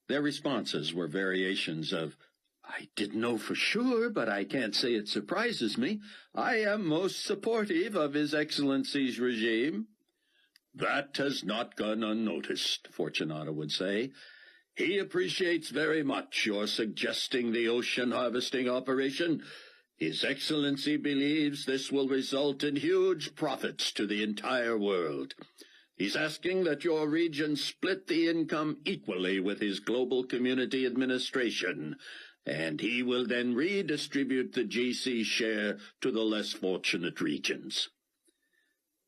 Their responses were variations of, "I didn't know for sure, but I can't say it surprises me. I am most supportive of His Excellency's regime." "That has not gone unnoticed," Fortunato would say. "He appreciates very much your suggesting the ocean harvesting operation. His Excellency believes this will result in huge profits to the entire world. He's asking that your region split the income equally with his global community administration, and he will then redistribute the GC share to the less fortunate regions."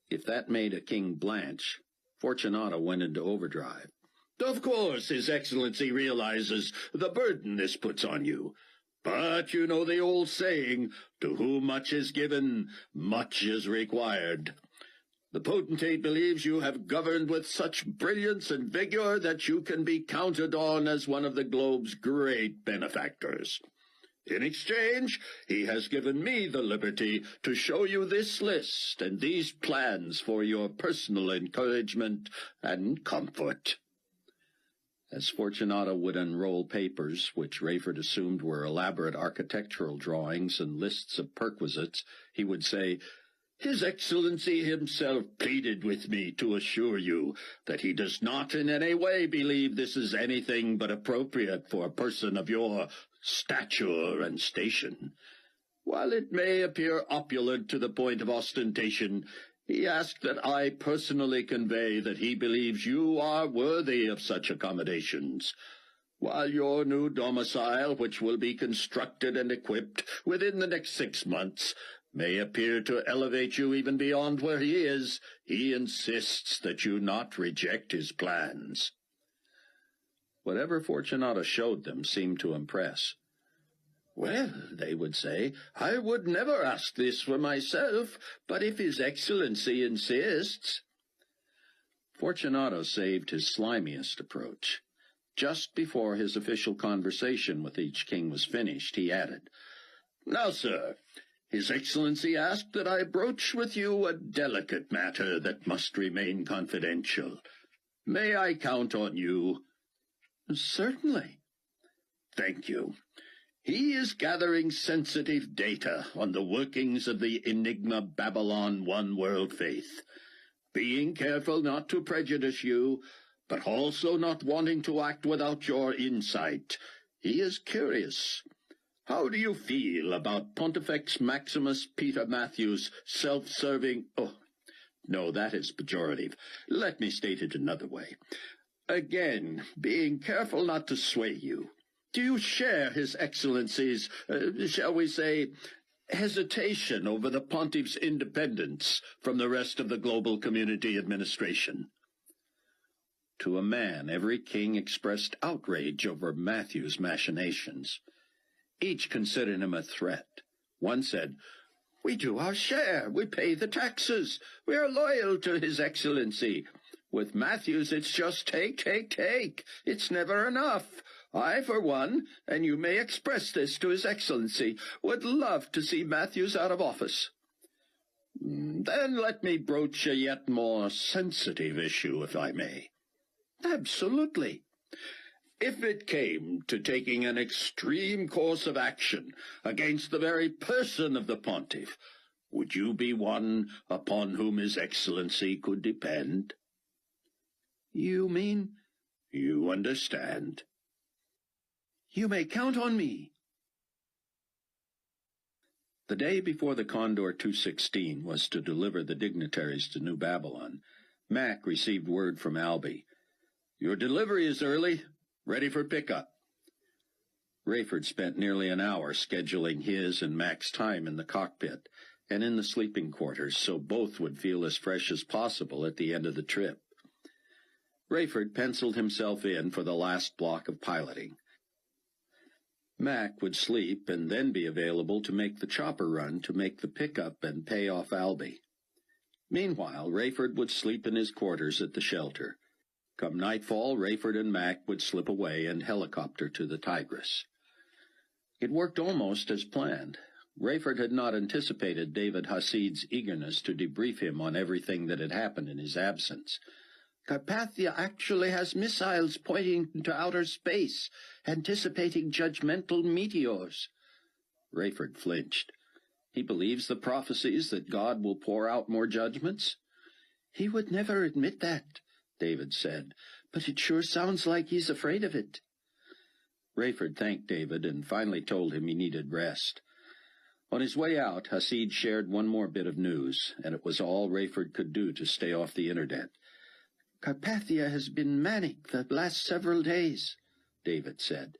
If that made a king blanch, Fortunato went into overdrive. "Of course, His Excellency realizes the burden this puts on you. But you know the old saying, to whom much is given, much is required. The potentate believes you have governed with such brilliance and vigor that you can be counted on as one of the globe's great benefactors. In exchange, he has given me the liberty to show you this list and these plans for your personal encouragement and comfort." As Fortunato would unroll papers, which Rayford assumed were elaborate architectural drawings and lists of perquisites, he would say, "His Excellency himself pleaded with me to assure you that he does not in any way believe this is anything but appropriate for a person of your stature and station. While it may appear opulent to the point of ostentation, he asked that I personally convey that he believes you are worthy of such accommodations. While your new domicile, which will be constructed and equipped within the next 6 months, may appear to elevate you even beyond where he is, he insists that you not reject his plans." Whatever Fortunato showed them seemed to impress. "Well," they would say, "I would never ask this for myself, but if His Excellency insists—" Fortunato saved his slimiest approach. Just before his official conversation with each king was finished, he added, "Now, sir, His Excellency asked that I broach with you a delicate matter that must remain confidential. May I count on you?" "Certainly." "Thank you. He is gathering sensitive data on the workings of the Enigma Babylon One World faith. Being careful not to prejudice you, but also not wanting to act without your insight, he is curious. How do you feel about Pontifex Maximus Peter Matthew's self-serving— Oh, no, that is pejorative. Let me state it another way. Again, being careful not to sway you, do you share His Excellency's, shall we say, hesitation over the Pontiff's independence from the rest of the global community administration?" To a man, every king expressed outrage over Matthew's machinations. Each considered him a threat. One said, "We do our share. We pay the taxes. We are loyal to His Excellency. With Matthews, it's just take, take, take. It's never enough. I, for one, and you may express this to His Excellency, would love to see Matthews out of office." "Then let me broach a yet more sensitive issue, if I may." "Absolutely." "If it came to taking an extreme course of action against the very person of the Pontiff, would you be one upon whom His Excellency could depend?" "You mean—" "You understand." "You may count on me." The day before the Condor 216 was to deliver the dignitaries to New Babylon, Mac received word from Albie. "Your delivery is early. Ready for pickup." Rayford spent nearly an hour scheduling his and Mac's time in the cockpit and in the sleeping quarters so both would feel as fresh as possible at the end of the trip. Rayford penciled himself in for the last block of piloting. Mac would sleep and then be available to make the chopper run to make the pickup and pay off Albie. Meanwhile, Rayford would sleep in his quarters at the shelter. Come nightfall, Rayford and Mac would slip away and helicopter to the Tigris. It worked almost as planned. Rayford had not anticipated David Hasid's eagerness to debrief him on everything that had happened in his absence. "Carpathia actually has missiles pointing into outer space, anticipating judgmental meteors." Rayford flinched. "He believes the prophecies that God will pour out more judgments?" "He would never admit that," David said, "but it sure sounds like he's afraid of it." Rayford thanked David and finally told him he needed rest. On his way out, Hasid shared one more bit of news, and it was all Rayford could do to stay off the internet. "Carpathia has been manic the last several days," David said.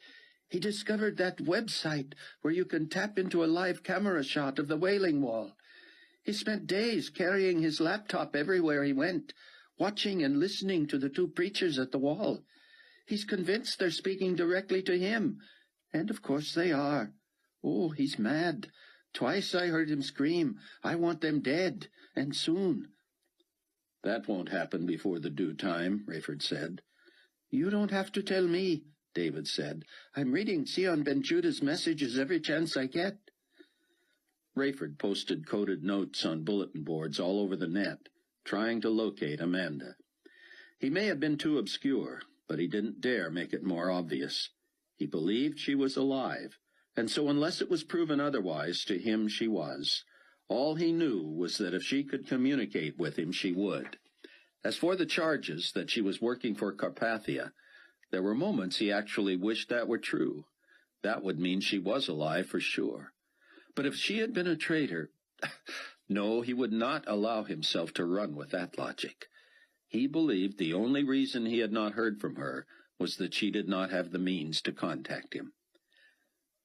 "He discovered that website where you can tap into a live camera shot of the Wailing Wall. He spent days carrying his laptop everywhere he went, watching and listening to the two preachers at the wall. He's convinced they're speaking directly to him, and of course they are. Oh, he's mad. Twice I heard him scream, 'I want them dead, and soon.' "That won't happen before the due time," Rayford said. "You don't have to tell me," David said. "I'm reading Sion Ben Judah's messages every chance I get." Rayford posted coded notes on bulletin boards all over the net, trying to locate Amanda. He may have been too obscure, but he didn't dare make it more obvious. He believed she was alive, and so unless it was proven otherwise, to him she was. All he knew was that if she could communicate with him, she would. As for the charges that she was working for Carpathia, there were moments he actually wished that were true. That would mean she was alive for sure. But if she had been a traitor, no, he would not allow himself to run with that logic. He believed the only reason he had not heard from her was that she did not have the means to contact him.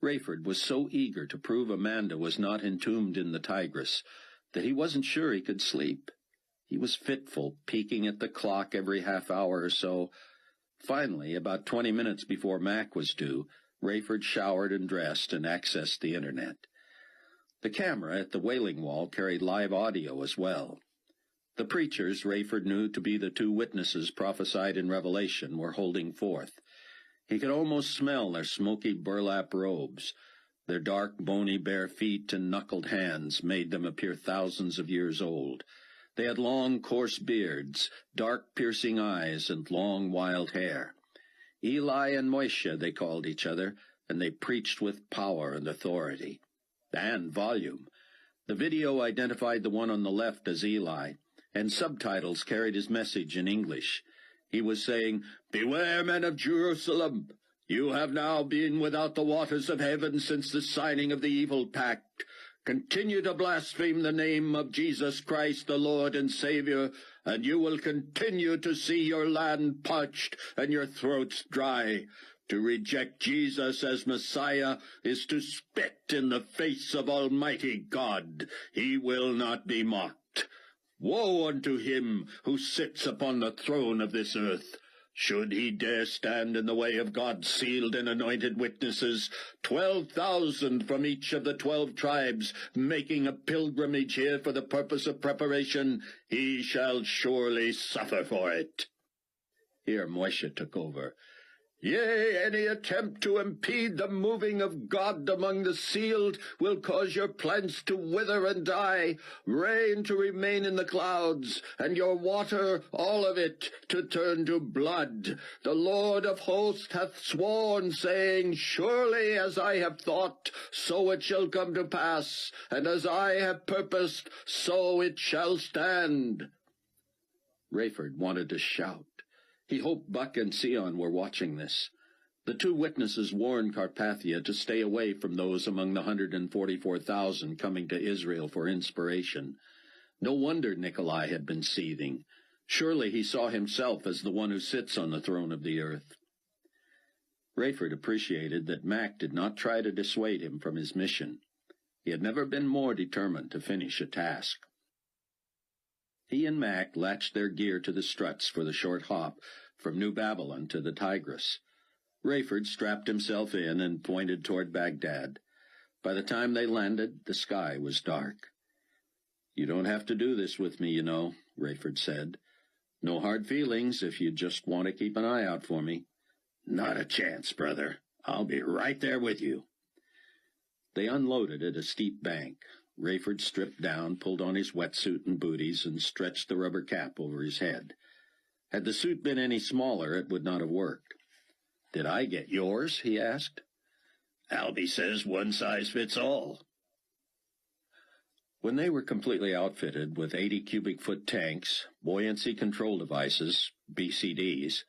Rayford was so eager to prove Amanda was not entombed in the Tigris that he wasn't sure he could sleep. He was fitful, peeking at the clock every half hour or so. Finally, about 20 minutes before Mac was due, Rayford showered and dressed and accessed the Internet. The camera at the Wailing Wall carried live audio as well. The preachers Rayford knew to be the two witnesses prophesied in Revelation were holding forth. He could almost smell their smoky burlap robes. Their dark, bony, bare feet and knuckled hands made them appear thousands of years old. They had long, coarse beards, dark, piercing eyes, and long, wild hair. Eli and Moishe, they called each other, and they preached with power and authority. And volume. The video identified the one on the left as Eli, and subtitles carried his message in English. He was saying, "Beware, men of Jerusalem! You have now been without the waters of heaven since the signing of the evil pact. Continue to blaspheme the name of Jesus Christ, the Lord and Savior, and you will continue to see your land parched and your throats dry. To reject Jesus as Messiah is to spit in the face of Almighty God. He will not be mocked. Woe unto him who sits upon the throne of this earth. Should he dare stand in the way of God's sealed and anointed witnesses, 12,000 from each of the 12 tribes, making a pilgrimage here for the purpose of preparation, he shall surely suffer for it." Here Moishe took over. "Yea, any attempt to impede the moving of God among the sealed will cause your plants to wither and die, rain to remain in the clouds, and your water, all of it, to turn to blood. The Lord of hosts hath sworn, saying, Surely as I have thought, so it shall come to pass, and as I have purposed, so it shall stand." Rayford wanted to shout. He hoped Buck and Sion were watching this. The two witnesses warned Carpathia to stay away from those among the 144,000 coming to Israel for inspiration. No wonder Nikolai had been seething. Surely he saw himself as the one who sits on the throne of the earth. Rayford appreciated that Mac did not try to dissuade him from his mission. He had never been more determined to finish a task. He and Mac latched their gear to the struts for the short hop from New Babylon to the Tigris. Rayford strapped himself in and pointed toward Baghdad. By the time they landed, the sky was dark. "You don't have to do this with me, you know," Rayford said. "No hard feelings if you just want to keep an eye out for me." "Not a chance, brother. I'll be right there with you." They unloaded at a steep bank. Rayford stripped down, pulled on his wetsuit and booties, and stretched the rubber cap over his head. Had the suit been any smaller, it would not have worked. "Did I get yours?" he asked. "Albie says one size fits all." When they were completely outfitted with 80 cubic foot tanks, buoyancy control devices, BCDs,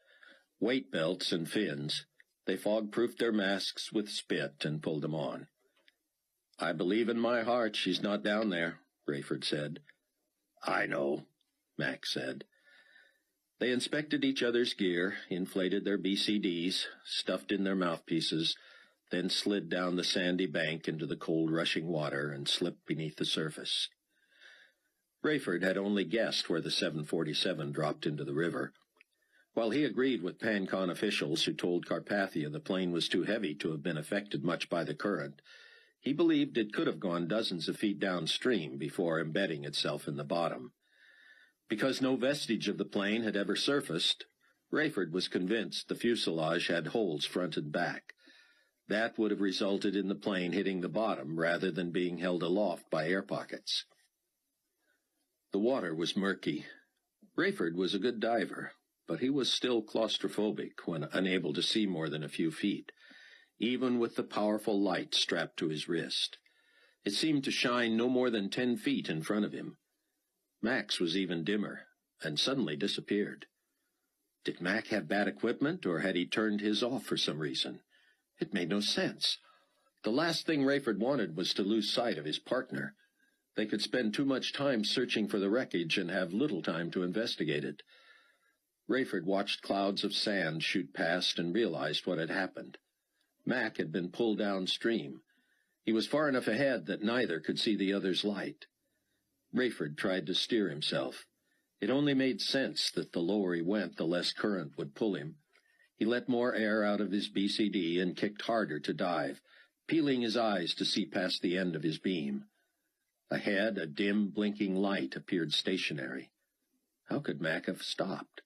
weight belts and fins, they fog-proofed their masks with spit and pulled them on. "I believe in my heart she's not down there," Rayford said. "I know," Mac said. They inspected each other's gear, inflated their BCDs, stuffed in their mouthpieces, then slid down the sandy bank into the cold rushing water and slipped beneath the surface. Rayford had only guessed where the 747 dropped into the river. While he agreed with PanCon officials who told Carpathia the plane was too heavy to have been affected much by the current, he believed it could have gone dozens of feet downstream before embedding itself in the bottom. Because no vestige of the plane had ever surfaced, Rayford was convinced the fuselage had holes front and back. That would have resulted in the plane hitting the bottom rather than being held aloft by air pockets. The water was murky. Rayford was a good diver, but he was still claustrophobic when unable to see more than a few feet, even with the powerful light strapped to his wrist. It seemed to shine no more than 10 feet in front of him. Max was even dimmer, and suddenly disappeared. Did Mac have bad equipment, or had he turned his off for some reason? It made no sense. The last thing Rayford wanted was to lose sight of his partner. They could spend too much time searching for the wreckage and have little time to investigate it. Rayford watched clouds of sand shoot past and realized what had happened. Mac had been pulled downstream. He was far enough ahead that neither could see the other's light. Rayford tried to steer himself. It only made sense that the lower he went, the less current would pull him. He let more air out of his BCD and kicked harder to dive, peeling his eyes to see past the end of his beam. Ahead, a dim, blinking light appeared stationary. How could Mac have stopped?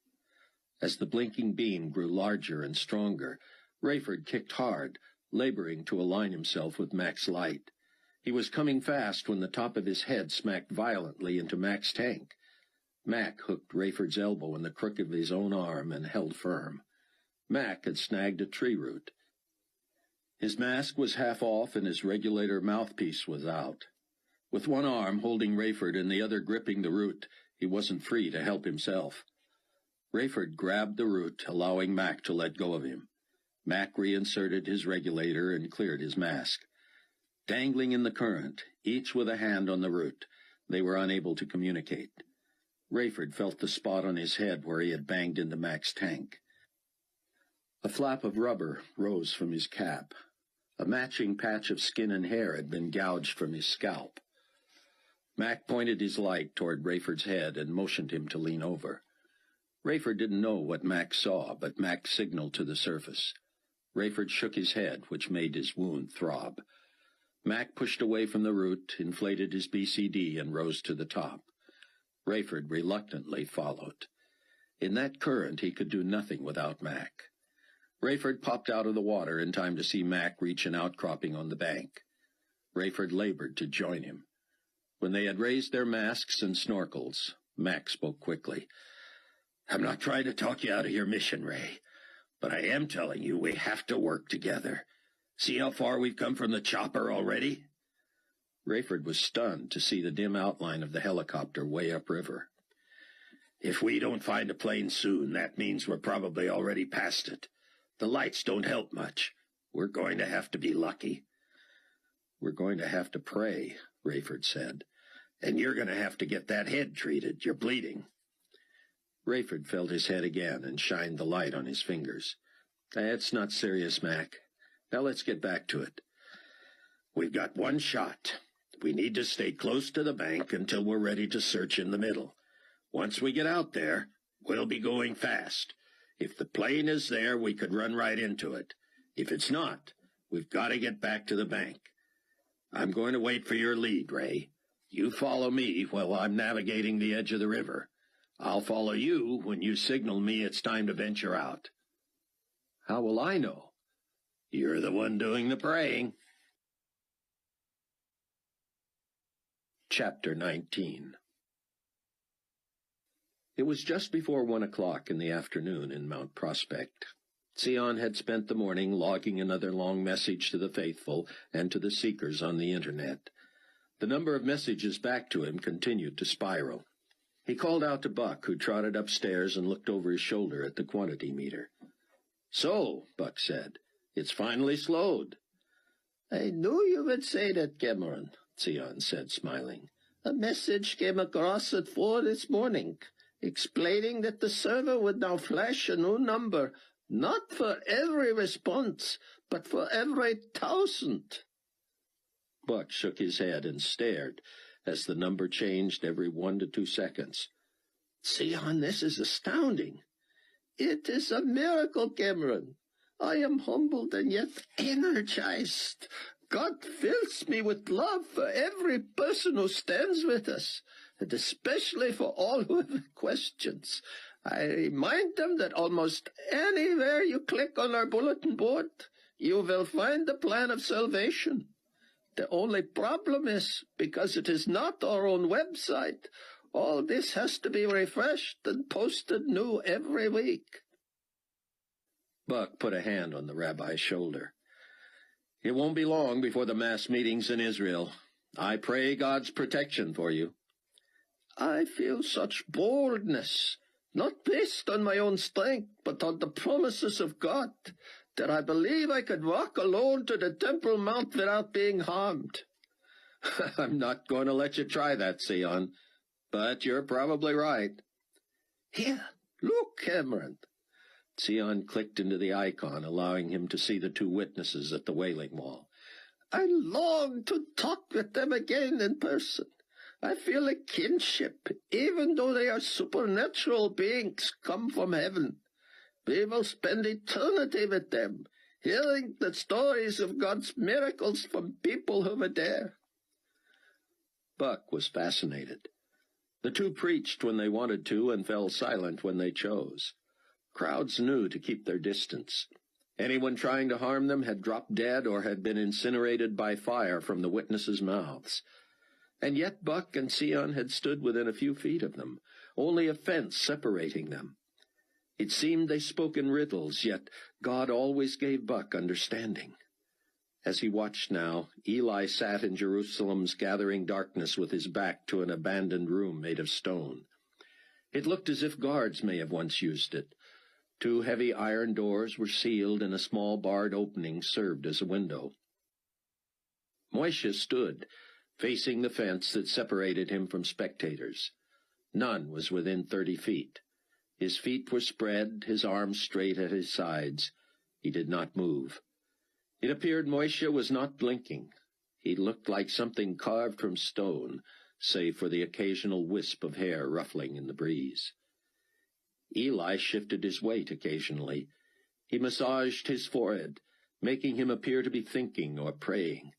As the blinking beam grew larger and stronger, Rayford kicked hard, laboring to align himself with Mac's light. He was coming fast when the top of his head smacked violently into Mac's tank. Mac hooked Rayford's elbow in the crook of his own arm and held firm. Mac had snagged a tree root. His mask was half off and his regulator mouthpiece was out. With one arm holding Rayford and the other gripping the root, he wasn't free to help himself. Rayford grabbed the root, allowing Mac to let go of him. Mac reinserted his regulator and cleared his mask. Dangling in the current, each with a hand on the root, they were unable to communicate. Rayford felt the spot on his head where he had banged into Mac's tank. A flap of rubber rose from his cap. A matching patch of skin and hair had been gouged from his scalp. Mac pointed his light toward Rayford's head and motioned him to lean over. Rayford didn't know what Mac saw, but Mac signaled to the surface. Rayford shook his head, which made his wound throb. Mac pushed away from the root, inflated his BCD, and rose to the top. Rayford reluctantly followed. In that current, he could do nothing without Mac. Rayford popped out of the water in time to see Mac reach an outcropping on the bank. Rayford labored to join him. When they had raised their masks and snorkels, Mac spoke quickly. "I'm not trying to talk you out of your mission, Ray, but I am telling you we have to work together. See how far we've come from the chopper already?" Rayford was stunned to see the dim outline of the helicopter way upriver. "If we don't find a plane soon, that means we're probably already past it. The lights don't help much. We're going to have to be lucky." "We're going to have to pray," Rayford said. "And you're going to have to get that head treated. You're bleeding." Rayford felt his head again and shined the light on his fingers. "It's not serious, Mac. Now let's get back to it." "We've got one shot. We need to stay close to the bank until we're ready to search in the middle. Once we get out there, we'll be going fast. If the plane is there, we could run right into it. If it's not, we've got to get back to the bank. I'm going to wait for your lead, Ray. You follow me while I'm navigating the edge of the river. I'll follow you when you signal me it's time to venture out." "How will I know?" "You're the one doing the praying." Chapter 19. It was just before 1 o'clock in the afternoon in Mount Prospect. Sion had spent the morning logging another long message to the faithful and to the seekers on the Internet. The number of messages back to him continued to spiral. He called out to Buck, who trotted upstairs and looked over his shoulder at the quantity meter. "So," Buck said, "it's finally slowed." "I knew you would say that, Cameron," Sion said, smiling. "A message came across at 4 this morning, explaining that the server would now flash a new number, not for every response, but for every 1,000. Buck shook his head and stared as the number changed every 1 to 2 seconds. "Sion, this is astounding." "It is a miracle, Cameron. I am humbled and yet energized. God fills me with love for every person who stands with us. and especially for all who have questions. I remind them that almost anywhere you click on our bulletin board, you will find the plan of salvation. The only problem is, because it is not our own website, all this has to be refreshed and posted new every week. Buck put a hand on the rabbi's shoulder. It won't be long before the mass meetings in Israel. I pray God's protection for you. I feel such boldness, not based on my own strength, but on the promises of God, that I believe I could walk alone to the Temple Mount without being harmed. I'm not going to let you try that, Sion, but you're probably right. Here, look, Cameron. Sion clicked into the icon, allowing him to see the two witnesses at the Wailing Wall. I long to talk with them again in person. I feel a kinship, even though they are supernatural beings come from heaven. We will spend eternity with them, hearing the stories of God's miracles from people who were there. Buck was fascinated. The two preached when they wanted to and fell silent when they chose. Crowds knew to keep their distance. Anyone trying to harm them had dropped dead or had been incinerated by fire from the witnesses' mouths. And yet Buck and Sion had stood within a few feet of them, only a fence separating them. It seemed they spoke in riddles, yet God always gave Buck understanding. As he watched now, Eli sat in Jerusalem's gathering darkness with his back to an abandoned room made of stone. It looked as if guards may have once used it. Two heavy iron doors were sealed, and a small barred opening served as a window. Moishe stood, facing the fence that separated him from spectators. None was within 30 feet. His feet were spread, his arms straight at his sides. He did not move. It appeared Moishe was not blinking. He looked like something carved from stone, save for the occasional wisp of hair ruffling in the breeze. Eli shifted his weight occasionally. He massaged his forehead, making him appear to be thinking or praying.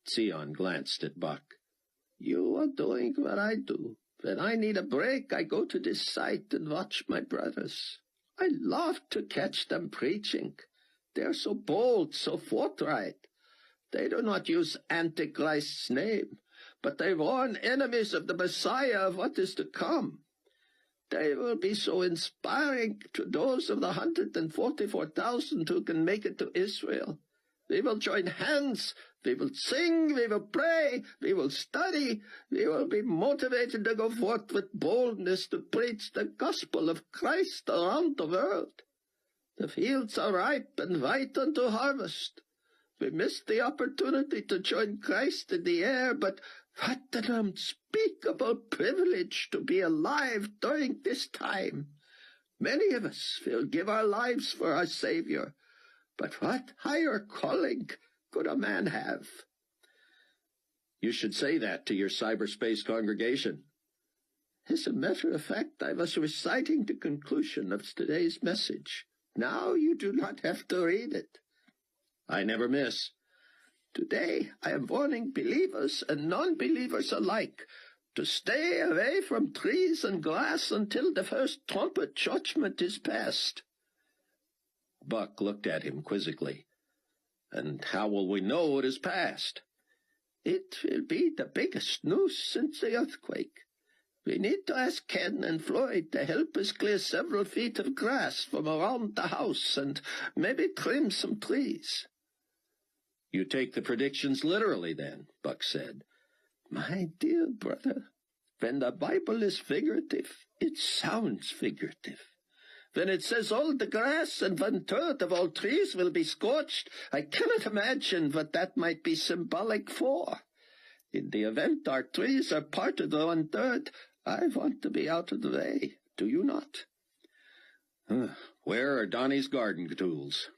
Sion glanced at Buck. You are doing what I do. When I need a break, I go to this site and watch my brothers. I love to catch them preaching. They are so bold, so forthright. They do not use Antichrist's name, but they warn enemies of the Messiah of what is to come. They will be so inspiring to those of the 144,000 who can make it to Israel. We will join hands, we will sing, we will pray, we will study, we will be motivated to go forth with boldness to preach the gospel of Christ around the world. The fields are ripe and white unto harvest. We missed the opportunity to join Christ in the air, but what an unspeakable privilege to be alive during this time. Many of us will give our lives for our Savior. But what higher calling could a man have? You should say that to your cyberspace congregation. As a matter of fact, I was reciting the conclusion of today's message. Now you do not have to read it. I never miss. Today I am warning believers and non-believers alike to stay away from trees and grass until the first trumpet judgment is passed. Buck looked at him quizzically. And how will we know it is passed? It will be the biggest news since the earthquake. We need to ask Ken and Floyd to help us clear several feet of grass from around the house and maybe trim some trees. You take the predictions literally, then, Buck said. My dear brother, when the Bible is figurative, it sounds figurative. When it says all the grass and 1/3 of all trees will be scorched, I cannot imagine what that might be symbolic for. In the event our trees are part of the 1/3, I want to be out of the way. Do you not? Where are Donnie's garden tools?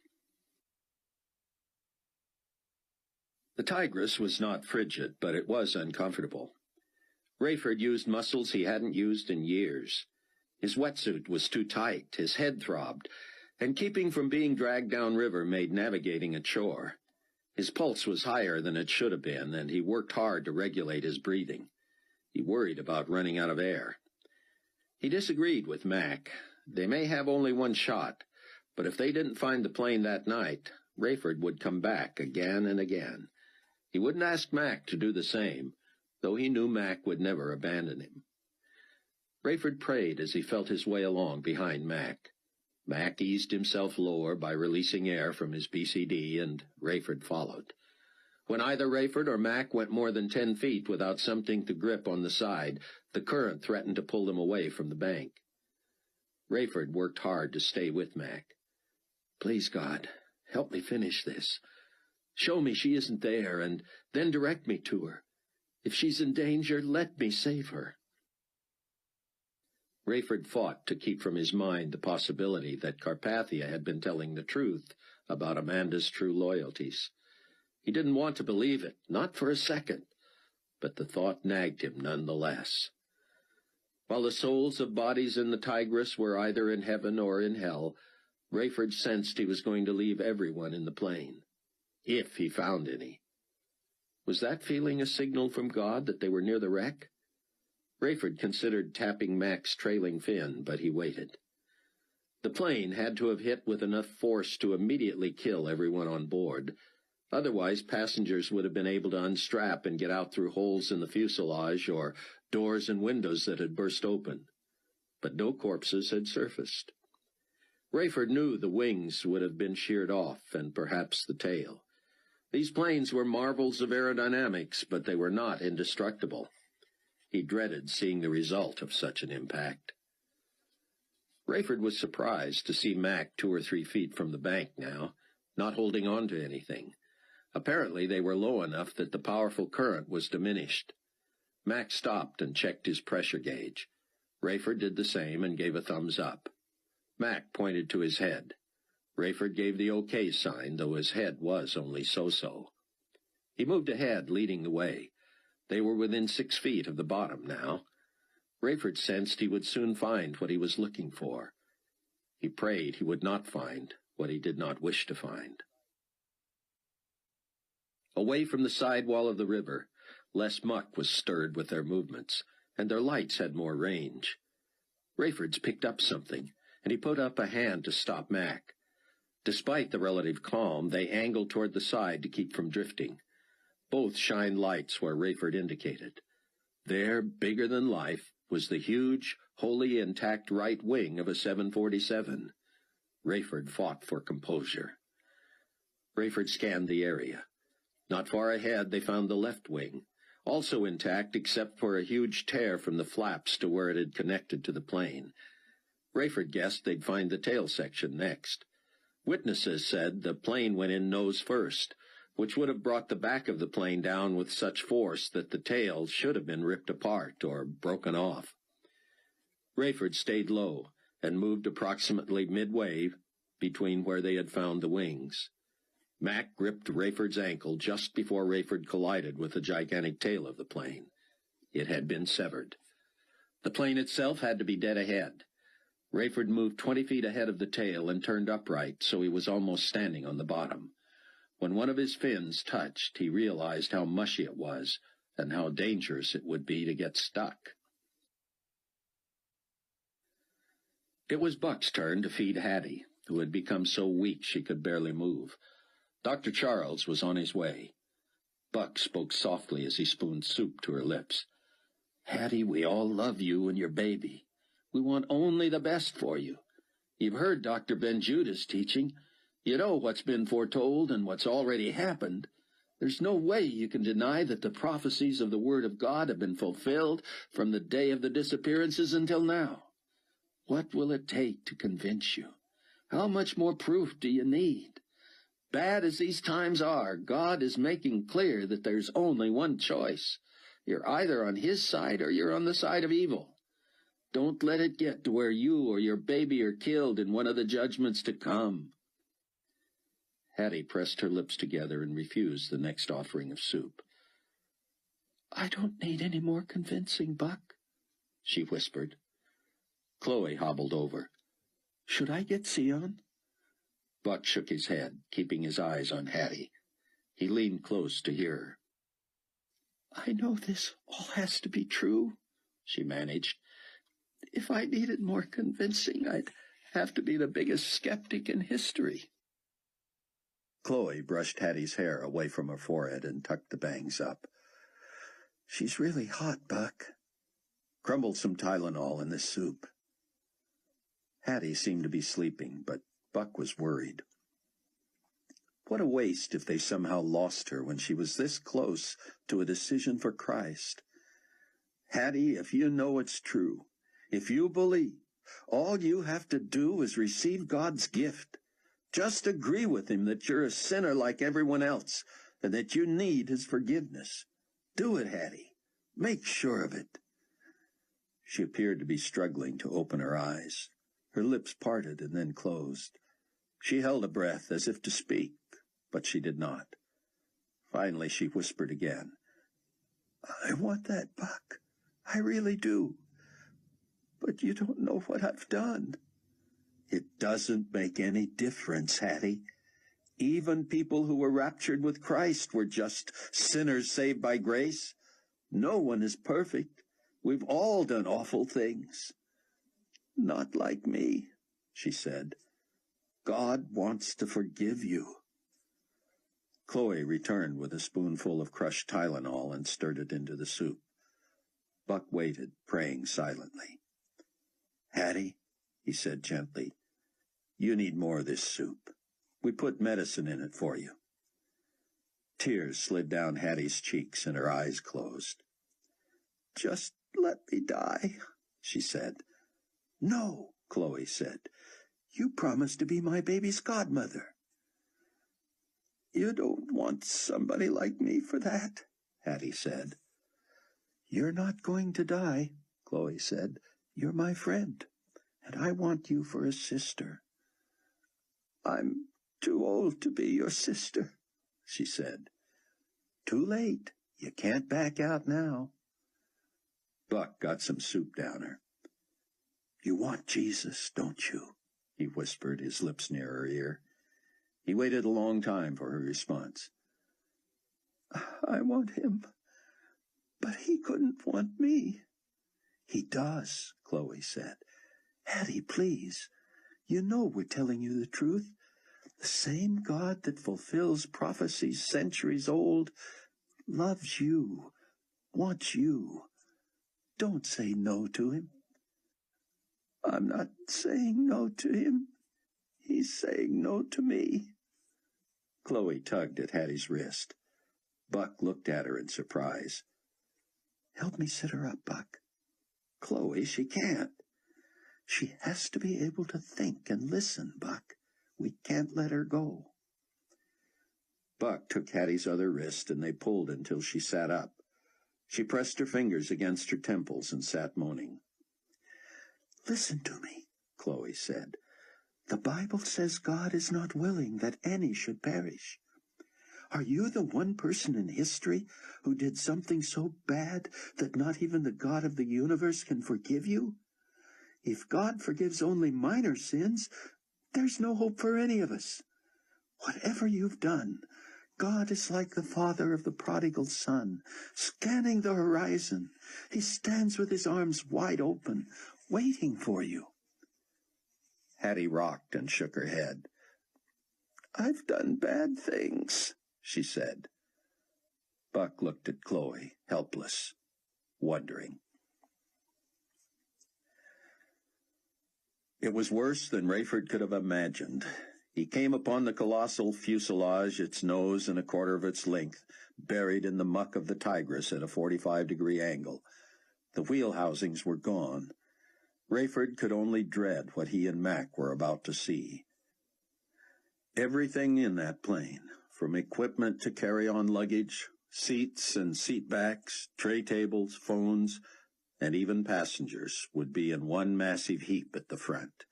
The Tigris was not frigid, but it was uncomfortable. Rayford used muscles he hadn't used in years. His wetsuit was too tight, his head throbbed, and keeping from being dragged downriver made navigating a chore. His pulse was higher than it should have been, and he worked hard to regulate his breathing. He worried about running out of air. He disagreed with Mac. They may have only one shot, but if they didn't find the plane that night, Rayford would come back again and again. He wouldn't ask Mac to do the same, though he knew Mac would never abandon him. Rayford prayed as he felt his way along behind Mac. Mac eased himself lower by releasing air from his BCD, and Rayford followed. When either Rayford or Mac went more than 10 feet without something to grip on the side, the current threatened to pull them away from the bank. Rayford worked hard to stay with Mac. "Please, God, help me finish this. Show me she isn't there, and then direct me to her. If she's in danger, let me save her." Rayford fought to keep from his mind the possibility that Carpathia had been telling the truth about Amanda's true loyalties. He didn't want to believe it, not for a second, but the thought nagged him nonetheless. While the souls of bodies in the Tigris were either in heaven or in hell, Rayford sensed he was going to leave everyone in the plane, if he found any. Was that feeling a signal from God that they were near the wreck? Rayford considered tapping Mac's trailing fin, but he waited. The plane had to have hit with enough force to immediately kill everyone on board. Otherwise, passengers would have been able to unstrap and get out through holes in the fuselage or doors and windows that had burst open. But no corpses had surfaced. Rayford knew the wings would have been sheared off, and perhaps the tail. These planes were marvels of aerodynamics, but they were not indestructible. He dreaded seeing the result of such an impact. Rayford was surprised to see Mac 2 or 3 feet from the bank now, not holding on to anything. Apparently they were low enough that the powerful current was diminished. Mac stopped and checked his pressure gauge. Rayford did the same and gave a thumbs up. Mac pointed to his head. Rayford gave the OK sign, though his head was only so-so. He moved ahead, leading the way. They were within 6 feet of the bottom now. Rayford sensed he would soon find what he was looking for. He prayed he would not find what he did not wish to find. Away from the side wall of the river, less muck was stirred with their movements, and their lights had more range. Rayford's picked up something, and he put up a hand to stop Mac. Despite the relative calm, they angled toward the side to keep from drifting. Both shined lights where Rayford indicated. There, bigger than life, was the huge, wholly intact right wing of a 747. Rayford fought for composure. Rayford scanned the area. Not far ahead, they found the left wing, also intact except for a huge tear from the flaps to where it had connected to the plane. Rayford guessed they'd find the tail section next. Witnesses said the plane went in nose first, which would have brought the back of the plane down with such force that the tail should have been ripped apart or broken off. Rayford stayed low and moved approximately midway between where they had found the wings. Mac gripped Rayford's ankle just before Rayford collided with the gigantic tail of the plane. It had been severed. The plane itself had to be dead ahead. Rayford moved 20 feet ahead of the tail and turned upright so he was almost standing on the bottom. When one of his fins touched, he realized how mushy it was and how dangerous it would be to get stuck. It was Buck's turn to feed Hattie, who had become so weak she could barely move. Dr. Charles was on his way. Buck spoke softly as he spooned soup to her lips. "Hattie, we all love you and your baby. We want only the best for you. You've heard Dr. Ben Judah's teaching. You know what's been foretold and what's already happened. There's no way you can deny that the prophecies of the Word of God have been fulfilled from the day of the disappearances until now. What will it take to convince you? How much more proof do you need? Bad as these times are, God is making clear that there's only one choice. You're either on His side or you're on the side of evil. Don't let it get to where you or your baby are killed in one of the judgments to come." Hattie pressed her lips together and refused the next offering of soup. "I don't need any more convincing, Buck," she whispered. Chloe hobbled over. "Should I get Sion?" Buck shook his head, keeping his eyes on Hattie. He leaned close to hear her. I know this all has to be true, she managed. If I needed more convincing, I'd have to be the biggest skeptic in history. Chloe brushed Hattie's hair away from her forehead and tucked the bangs up. She's really hot, Buck. Crumble some Tylenol in this soup. Hattie seemed to be sleeping, but Buck was worried. What a waste if they somehow lost her when she was this close to a decision for Christ. Hattie, if you know it's true, if you believe, all you have to do is receive God's gift. Just agree with him that you're a sinner like everyone else and that you need his forgiveness. Do it, Hattie. Make sure of it. She appeared to be struggling to open her eyes. Her lips parted and then closed. She held a breath as if to speak, but she did not. Finally, she whispered again. I want that, Buck. I really do. But you don't know what I've done. It doesn't make any difference, Hattie. Even people who were raptured with Christ were just sinners saved by grace. No one is perfect. We've all done awful things. Not like me, she said. God wants to forgive you. Chloe returned with a spoonful of crushed Tylenol and stirred it into the soup. Buck waited, praying silently. Hattie, he said gently, you need more of this soup. We put medicine in it for you. Tears slid down Hattie's cheeks and her eyes closed. Just let me die, she said. No, Chloe said. You promised to be my baby's godmother. You don't want somebody like me for that, Hattie said. You're not going to die, Chloe said. You're my friend, and I want you for a sister. I'm too old to be your sister, she said. Too late. You can't back out now. Buck got some soup down her. You want Jesus, don't you? He whispered, his lips near her ear. He waited a long time for her response. I want him, but he couldn't want me. He does, Chloe said. Hattie, please. You know we're telling you the truth. The same God that fulfills prophecies centuries old loves you, wants you. Don't say no to him. I'm not saying no to him. He's saying no to me. Chloe tugged at Hattie's wrist. Buck looked at her in surprise. Help me sit her up, Buck. Chloe, she can't. She has to be able to think and listen, Buck. We can't let her go. Buck took Hattie's other wrist, and they pulled until she sat up. She pressed her fingers against her temples and sat moaning. Listen to me, Chloe said. The Bible says God is not willing that any should perish. Are you the one person in history who did something so bad that not even the God of the universe can forgive you? If God forgives only minor sins, there's no hope for any of us. Whatever you've done, God is like the father of the prodigal son, scanning the horizon. He stands with his arms wide open, waiting for you. Hattie rocked and shook her head. I've done bad things, she said. Buck looked at Chloe, helpless, wondering. It was worse than Rayford could have imagined. He came upon the colossal fuselage, its nose and a quarter of its length, buried in the muck of the Tigris at a 45-degree angle. The wheel housings were gone. Rayford could only dread what he and Mac were about to see. Everything in that plane, from equipment to carry-on luggage, seats and seat backs, tray tables, phones, and even passengers, would be in one massive heap at the front.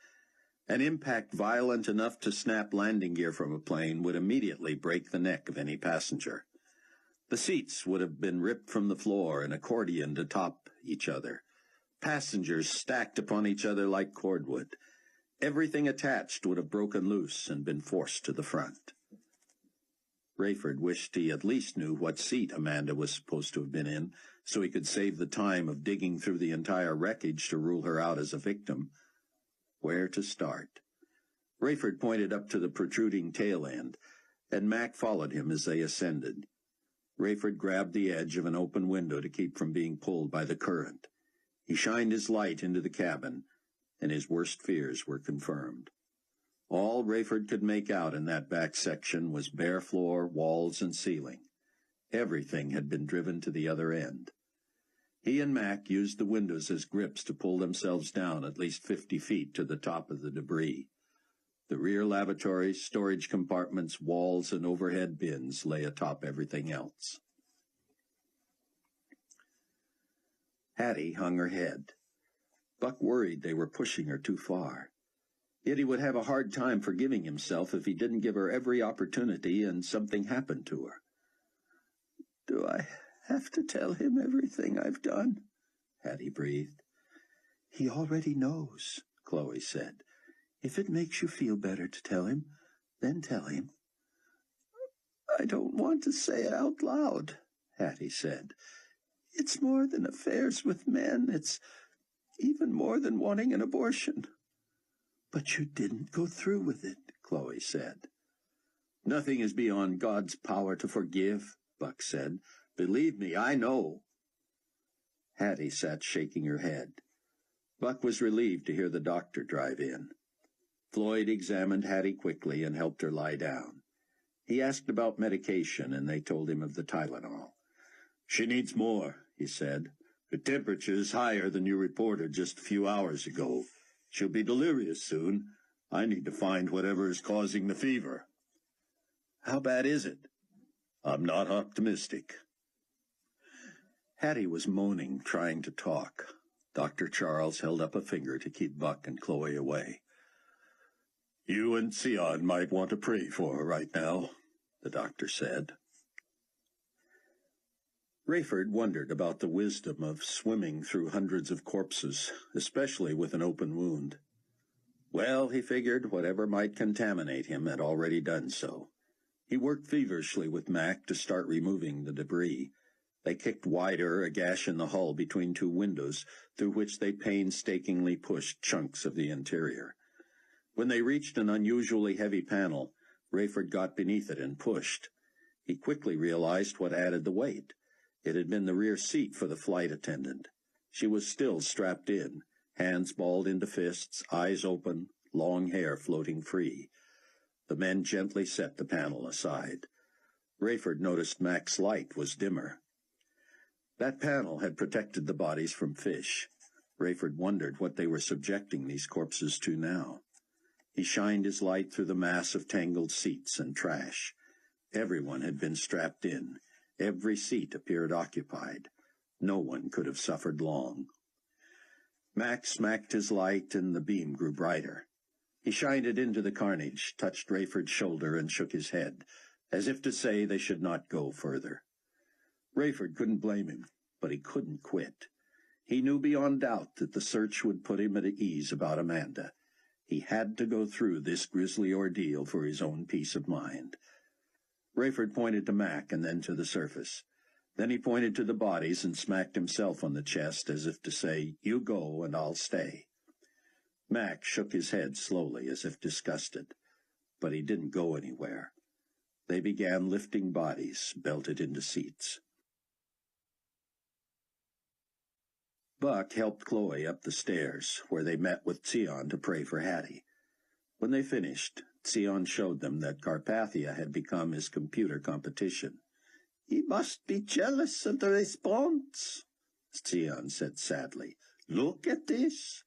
An impact violent enough to snap landing gear from a plane would immediately break the neck of any passenger. The seats would have been ripped from the floor and accordioned atop each other. Passengers stacked upon each other like cordwood. Everything attached would have broken loose and been forced to the front. Rayford wished he at least knew what seat Amanda was supposed to have been in, so he could save the time of digging through the entire wreckage to rule her out as a victim. Where to start? Rayford pointed up to the protruding tail end, and Mac followed him as they ascended. Rayford grabbed the edge of an open window to keep from being pulled by the current. He shined his light into the cabin, and his worst fears were confirmed. All Rayford could make out in that back section was bare floor, walls, and ceiling. Everything had been driven to the other end. He and Mac used the windows as grips to pull themselves down at least 50 feet to the top of the debris. The rear lavatories, storage compartments, walls, and overhead bins lay atop everything else. Hattie hung her head. Buck worried they were pushing her too far. Yet he would have a hard time forgiving himself if he didn't give her every opportunity and something happened to her. "Do I have to tell him everything I've done?" Hattie breathed. "He already knows," Chloe said. "If it makes you feel better to tell him, then tell him." "I don't want to say it out loud," Hattie said. "It's more than affairs with men. It's even more than wanting an abortion." "But you didn't go through with it," Chloe said. "Nothing is beyond God's power to forgive," Buck said. "Believe me, I know." Hattie sat shaking her head. Buck was relieved to hear the doctor drive in. Floyd examined Hattie quickly and helped her lie down. He asked about medication, and they told him of the Tylenol. "She needs more," he said. "Her temperature is higher than you reported just a few hours ago. She'll be delirious soon. I need to find whatever is causing the fever." "How bad is it?" "I'm not optimistic." Hattie was moaning, trying to talk. Dr. Charles held up a finger to keep Buck and Chloe away. "You and Sion might want to pray for her right now," the doctor said. Rayford wondered about the wisdom of swimming through hundreds of corpses, especially with an open wound. Well, he figured whatever might contaminate him had already done so. He worked feverishly with Mac to start removing the debris. They kicked wider a gash in the hull between two windows, through which they painstakingly pushed chunks of the interior. When they reached an unusually heavy panel, Rayford got beneath it and pushed. He quickly realized what added the weight. It had been the rear seat for the flight attendant. She was still strapped in, hands balled into fists, eyes open, long hair floating free. The men gently set the panel aside. Rayford noticed Mac's light was dimmer. That panel had protected the bodies from fish. Rayford wondered what they were subjecting these corpses to now. He shined his light through the mass of tangled seats and trash. Everyone had been strapped in. Every seat appeared occupied. No one could have suffered long. Mac smacked his light, and the beam grew brighter. He shined it into the carnage, touched Rayford's shoulder, and shook his head, as if to say they should not go further. Rayford couldn't blame him, but he couldn't quit. He knew beyond doubt that the search would put him at ease about Amanda. He had to go through this grisly ordeal for his own peace of mind. Rayford pointed to Mac and then to the surface. Then he pointed to the bodies and smacked himself on the chest as if to say, "You go and I'll stay." Mac shook his head slowly as if disgusted, but he didn't go anywhere. They began lifting bodies, belted into seats. Buck helped Chloe up the stairs, where they met with Sion to pray for Hattie. When they finished, Sion showed them that Carpathia had become his computer competition. "He must be jealous of the response," Sion said sadly. "Look at this."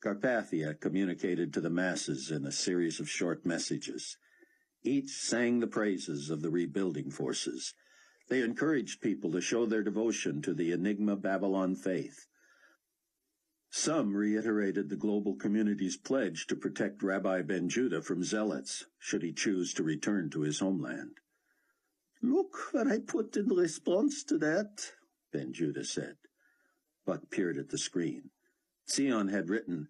Carpathia communicated to the masses in a series of short messages. Each sang the praises of the rebuilding forces. They encouraged people to show their devotion to the Enigma Babylon faith. Some reiterated the global community's pledge to protect Rabbi Ben Judah from zealots, should he choose to return to his homeland. "Look what I put in response to that," Ben Judah said. Buck peered at the screen. Sion had written,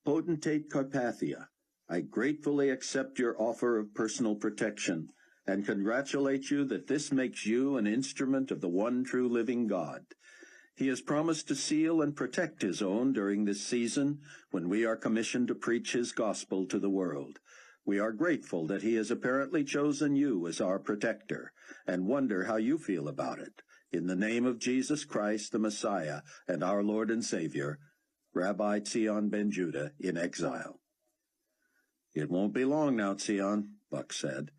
"Potentate Carpathia, I gratefully accept your offer of personal protection and congratulate you that this makes you an instrument of the one true living God. He has promised to seal and protect his own during this season when we are commissioned to preach his gospel to the world. We are grateful that he has apparently chosen you as our protector, and wonder how you feel about it. In the name of Jesus Christ, the Messiah, and our Lord and Savior, Rabbi Tzion ben Judah in exile. It won't be long now, Tzion, Buck said.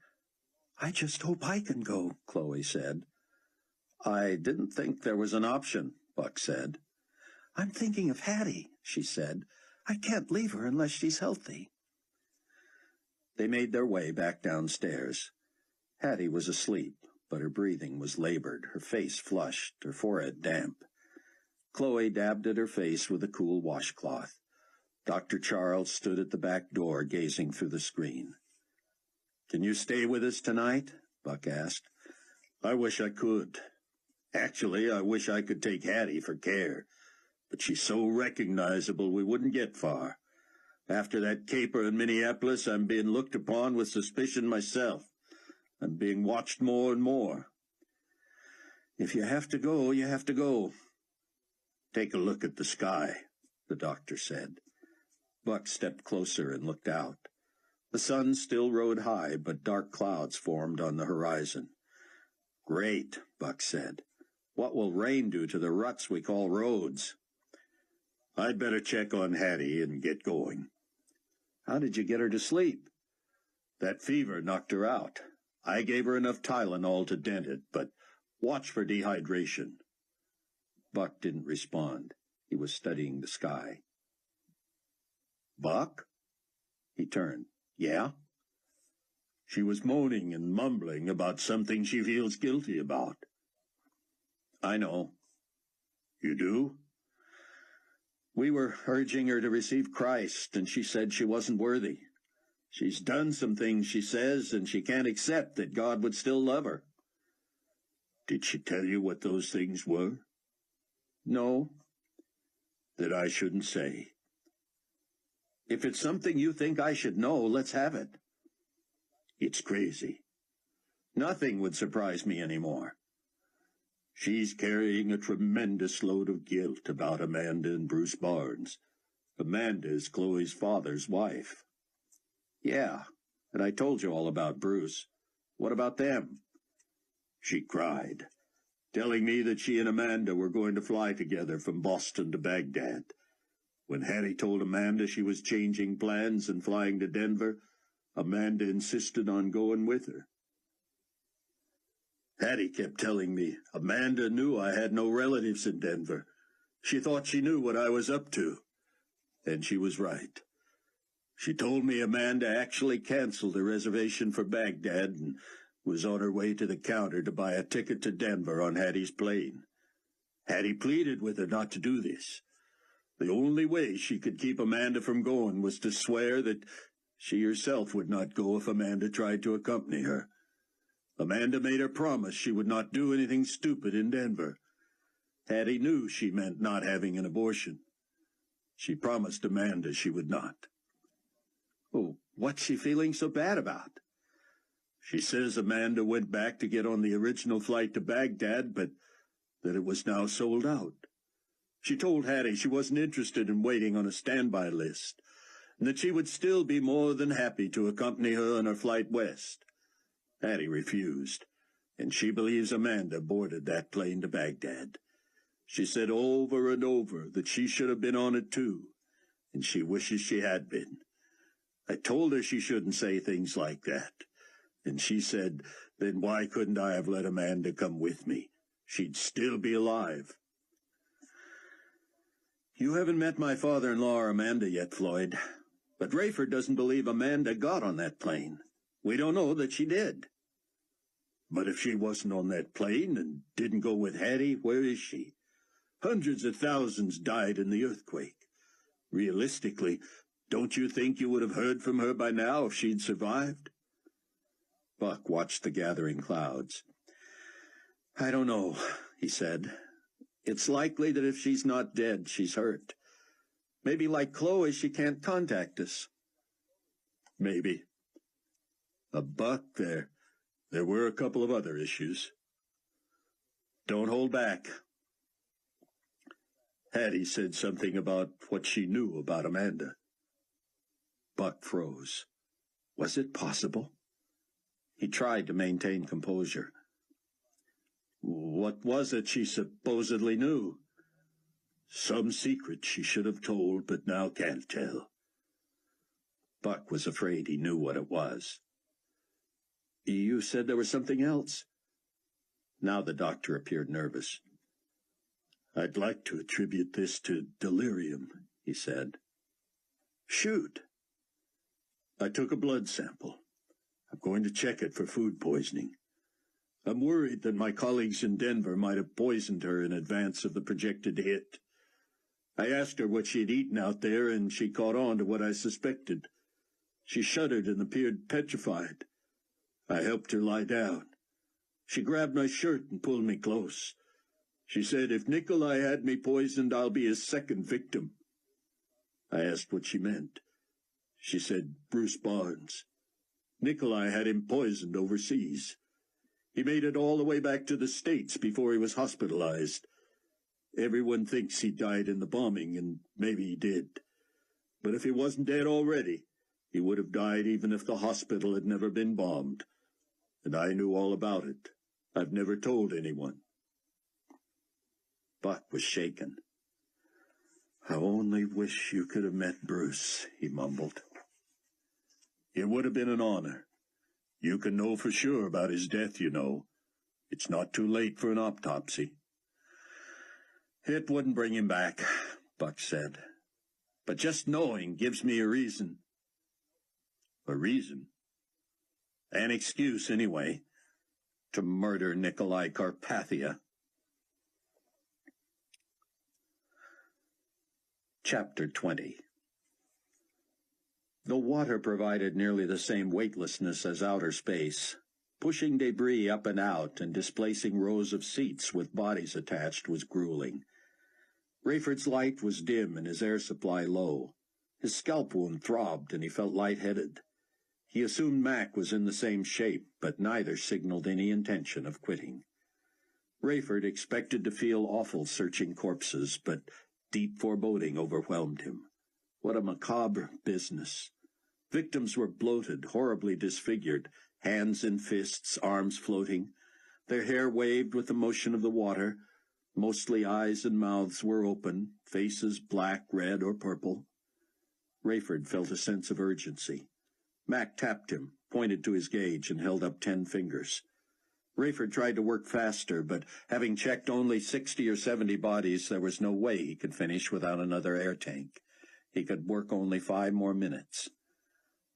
I just hope I can go, Chloe said. I didn't think there was an option, Buck said. I'm thinking of Hattie, she said. I can't leave her unless she's healthy. They made their way back downstairs. Hattie was asleep, but her breathing was labored, her face flushed, her forehead damp. Chloe dabbed at her face with a cool washcloth. Dr. Charles stood at the back door, gazing through the screen. Can you stay with us tonight? Buck asked. I wish I could. Actually, I wish I could take Hattie for care, but she's so recognizable we wouldn't get far. After that caper in Minneapolis, I'm being looked upon with suspicion myself. I'm being watched more and more. If you have to go, you have to go. Take a look at the sky, the doctor said. Buck stepped closer and looked out. The sun still rode high, but dark clouds formed on the horizon. Great, Buck said. What will rain do to the ruts we call roads? I'd better check on Hattie and get going. How did you get her to sleep? That fever knocked her out. I gave her enough Tylenol to dent it, but watch for dehydration. Buck didn't respond. He was studying the sky. Buck? He turned. Yeah? She was moaning and mumbling about something she feels guilty about. I know. You do? We were urging her to receive Christ, and she said she wasn't worthy. She's done some things, she says, and she can't accept that God would still love her. Did she tell you what those things were? No. That I shouldn't say. If it's something you think I should know, let's have it. It's crazy. Nothing would surprise me anymore. She's carrying a tremendous load of guilt about Amanda and Bruce Barnes. Amanda is Chloe's father's wife. Yeah, and I told you all about Bruce. What about them? She cried, telling me that she and Amanda were going to fly together from Boston to Baghdad. When Hattie told Amanda she was changing plans and flying to Denver, Amanda insisted on going with her. Hattie kept telling me Amanda knew I had no relatives in Denver. She thought she knew what I was up to. And she was right. She told me Amanda actually canceled her reservation for Baghdad and was on her way to the counter to buy a ticket to Denver on Hattie's plane. Hattie pleaded with her not to do this. The only way she could keep Amanda from going was to swear that she herself would not go if Amanda tried to accompany her. Amanda made her promise she would not do anything stupid in Denver. Hattie knew she meant not having an abortion. She promised Amanda she would not. Oh, what's she feeling so bad about? She says Amanda went back to get on the original flight to Baghdad, but that it was now sold out. She told Hattie she wasn't interested in waiting on a standby list, and that she would still be more than happy to accompany her on her flight west. Hattie refused, and she believes Amanda boarded that plane to Baghdad. She said over and over that she should have been on it too, and she wishes she had been. I told her she shouldn't say things like that, and she said, then why couldn't I have let Amanda come with me? She'd still be alive. You haven't met my father-in-law or Amanda yet, Floyd, but Rayford doesn't believe Amanda got on that plane. We don't know that she did. But if she wasn't on that plane and didn't go with Hattie, where is she? Hundreds of thousands died in the earthquake. Realistically, don't you think you would have heard from her by now if she'd survived? Buck watched the gathering clouds. I don't know, he said. It's likely that if she's not dead, she's hurt. Maybe like Chloe, she can't contact us. Maybe. Buck, There were a couple of other issues. Don't hold back. Hattie said something about what she knew about Amanda. Buck froze. Was it possible? He tried to maintain composure. What was it she supposedly knew? Some secret she should have told, but now can't tell. Buck was afraid he knew what it was. You said there was something else? Now the doctor appeared nervous. I'd like to attribute this to delirium, he said. Shoot. I took a blood sample. I'm going to check it for food poisoning. I'm worried that my colleagues in Denver might have poisoned her in advance of the projected hit. I asked her what she had eaten out there, and she caught on to what I suspected. She shuddered and appeared petrified. I helped her lie down. She grabbed my shirt and pulled me close. She said, if Nikolai had me poisoned, I'll be his second victim. I asked what she meant. She said, Bruce Barnes. Nikolai had him poisoned overseas. He made it all the way back to the States before he was hospitalized. Everyone thinks he died in the bombing, and maybe he did. But if he wasn't dead already, he would have died even if the hospital had never been bombed. And I knew all about it. I've never told anyone. Buck was shaken. I only wish you could have met Bruce, he mumbled. It would have been an honor. You can know for sure about his death, you know. It's not too late for an autopsy. It wouldn't bring him back, Buck said. But just knowing gives me a reason. A reason? An excuse, anyway, to murder Nikolai Carpathia. Chapter 20. The water provided nearly the same weightlessness as outer space. Pushing debris up and out and displacing rows of seats with bodies attached was grueling. Rayford's light was dim and his air supply low. His scalp wound throbbed and he felt lightheaded. He assumed Mac was in the same shape, but neither signaled any intention of quitting. Rayford expected to feel awful searching corpses, but deep foreboding overwhelmed him. What a macabre business. Victims were bloated, horribly disfigured, hands in fists, arms floating. Their hair waved with the motion of the water. Mostly eyes and mouths were open, faces black, red, or purple. Rayford felt a sense of urgency. Mac tapped him, pointed to his gauge, and held up 10 fingers. Rayford tried to work faster, but having checked only 60 or 70 bodies, there was no way he could finish without another air tank. He could work only 5 more minutes.